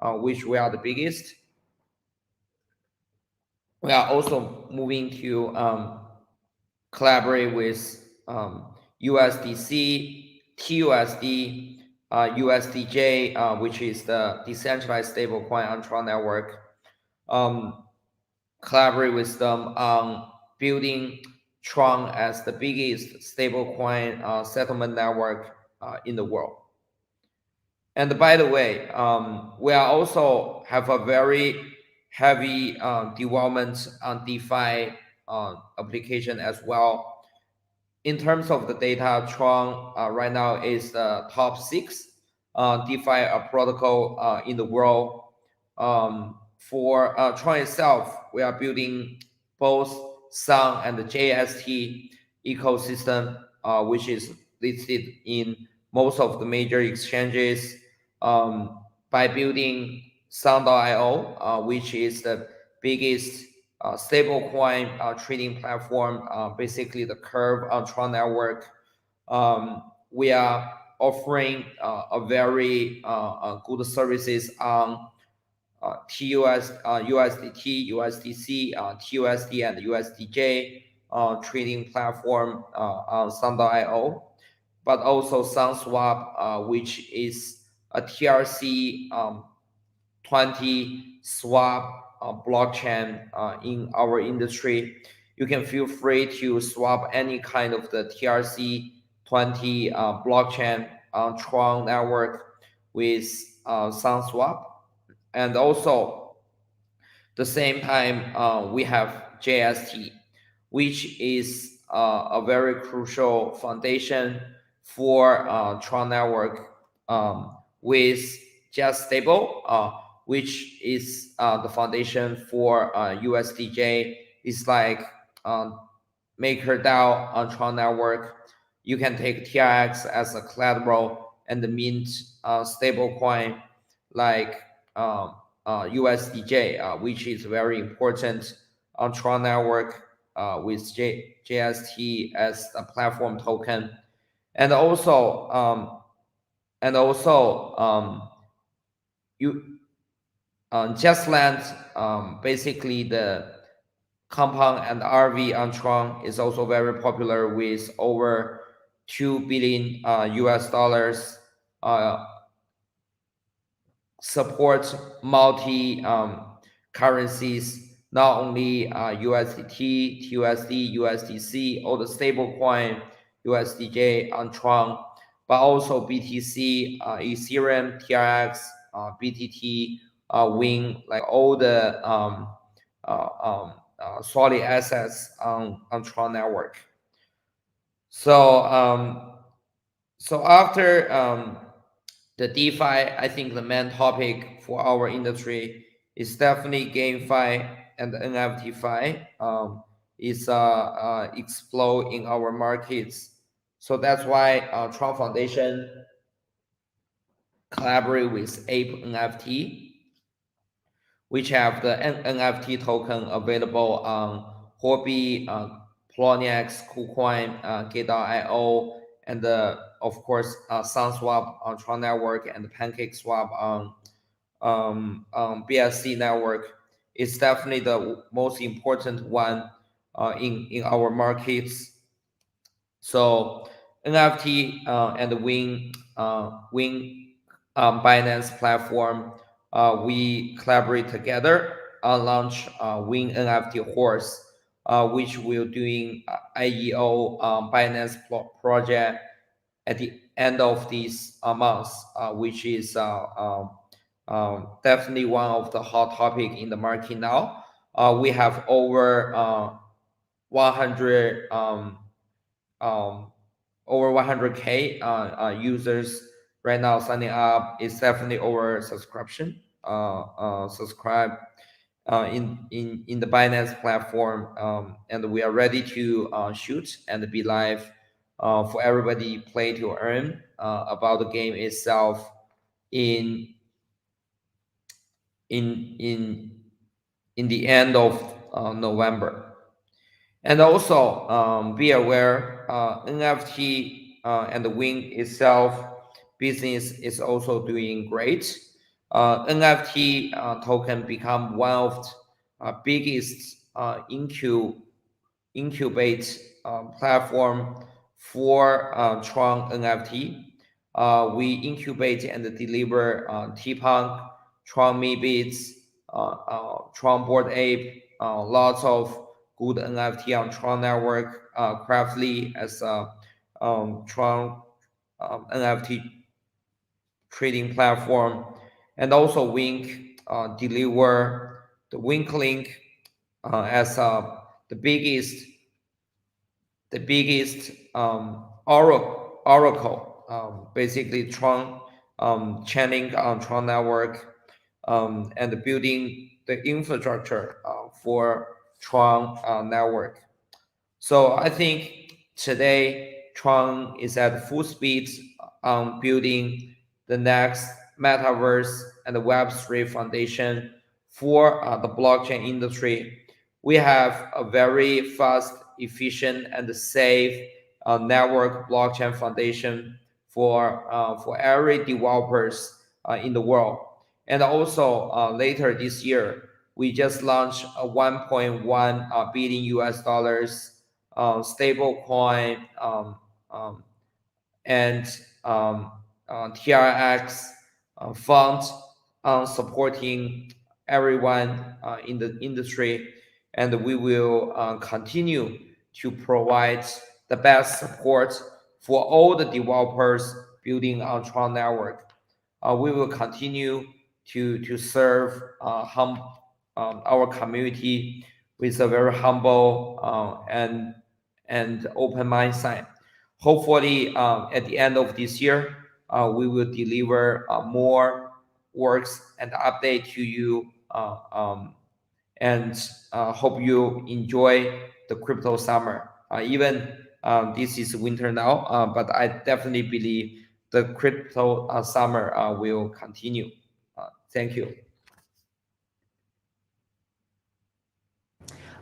S18: which we are the biggest. We are also moving to collaborate with USDC, TUSD, USDJ, which is the decentralized stablecoin on Tron network. Collaborate with them on building Tron as the biggest stablecoin settlement network in the world. And by the way, we are also have a very heavy development on DeFi application as well. In terms of the data, Tron right now is the top 6 DeFi protocol in the world. For Tron itself, we are building both Sun and the JST ecosystem, which is listed in most of the major exchanges. By building Sun.io, which is the biggest stablecoin trading platform, basically the Curve on Tron network. We are offering a very good services on USDT, USDC, TUSD, and USDJ trading platform on Sun.io, but also SunSwap, which is a TRC 20 swap blockchain in our industry. You can feel free to swap any kind of the TRC 20 blockchain on Tron network with SunSwap. And also, the same time, we have JST, which is a very crucial foundation for Tron network with Just Stable, which is the foundation for USDJ. It's like MakerDAO on Tron network. You can take TRX as a collateral and mint stablecoin like USDJ, which is very important on Tron network with JST as a platform token. And also, JustLand, basically the compound and RV on Tron is also very popular with over $2 billion US dollars. Supports multi currencies, not only USDT, TUSD, USDC, all the stablecoin, USDJ on Tron, but also BTC, Ethereum, TRX, BTT, Wing, like all the solid assets on Tron network. So so after the DeFi, I think the main topic for our industry is definitely GameFi and NFTFi. Is explode in our markets. So that's why Tron Foundation collaborate with Ape NFT, which have the NFT token available on Huobi, Poloniex, KuCoin, Gate.io, and of course SunSwap on Tron network and PancakeSwap on BSC network is definitely the most important one in our markets. So NFT and the Wing Binance platform, we collaborate together on launch Wing NFT Horse, which we're doing IEO Binance project at the end of this month, which is definitely one of the hot topic in the market now. We have over 100K users right now signing up. It's definitely over subscribe in the Binance platform, and we are ready to shoot and be live for everybody play to earn about the game itself in the end of November. And also be aware NFT and the Wing itself business is also doing great. NFT token become one of the biggest incubate platform for Tron NFT. We incubate and deliver T-Punk, Tron Meebits, Tron Bored Ape, lots of good NFT on Tron network, Craftly as Tron NFT trading platform, and also Wink deliver the Wink link as the biggest oracle, basically Tron channeling on Tron network and building the infrastructure for Tron network. So I think today Tron is at full speed on building the next metaverse and the Web3 foundation for the blockchain industry. We have a very fast, efficient, and safe network blockchain foundation for every developers in the world. And also later this year, we just launched a 1.1 billion US dollars stable coin and TRX fund supporting everyone in the industry, and we will continue to provide the best support for all the developers building on Tron network. We will continue to serve our community with a very humble and open mindset. Hopefully, at the end of this year, we will deliver more works and update to you, and hope you enjoy the crypto summer. Even this is winter now, but I definitely believe the crypto summer will continue. Thank you.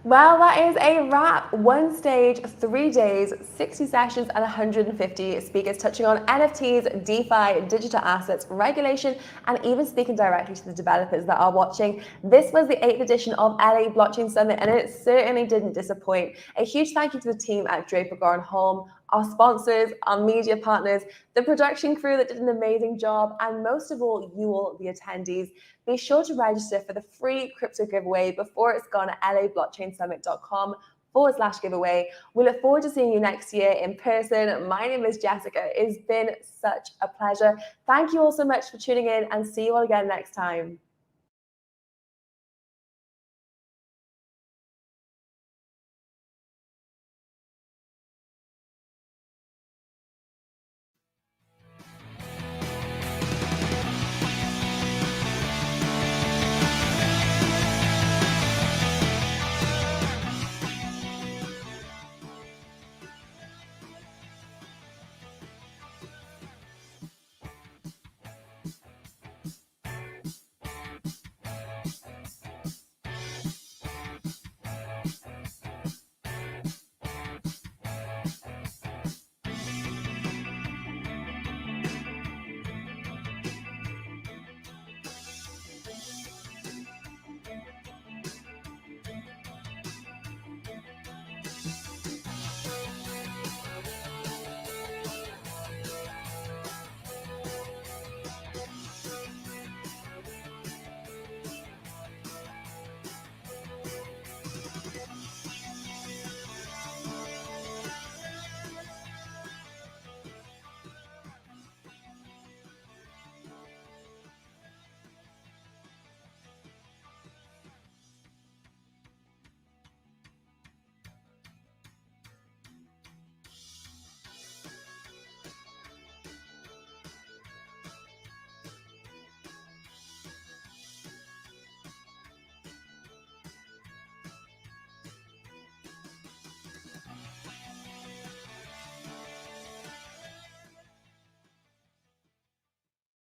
S1: Well, that is a wrap. 1 stage, 3 days, 60 sessions, and 150 speakers touching on NFTs, DeFi, digital assets, regulation, and even speaking directly to the developers that are watching. This was the 8th edition of LA Blockchain Summit, and it certainly didn't disappoint. A huge thank you to the team at Draper Goren Holm, our sponsors, our media partners, the production crew that did an amazing job, and most of all, you all, the attendees. Be sure to register for the free crypto giveaway before it's gone at lablockchainsummit.com/giveaway. We look forward to seeing you next year in person. My name is Jessica. It's been such a pleasure. Thank you all so much for tuning in, and see you all again next time.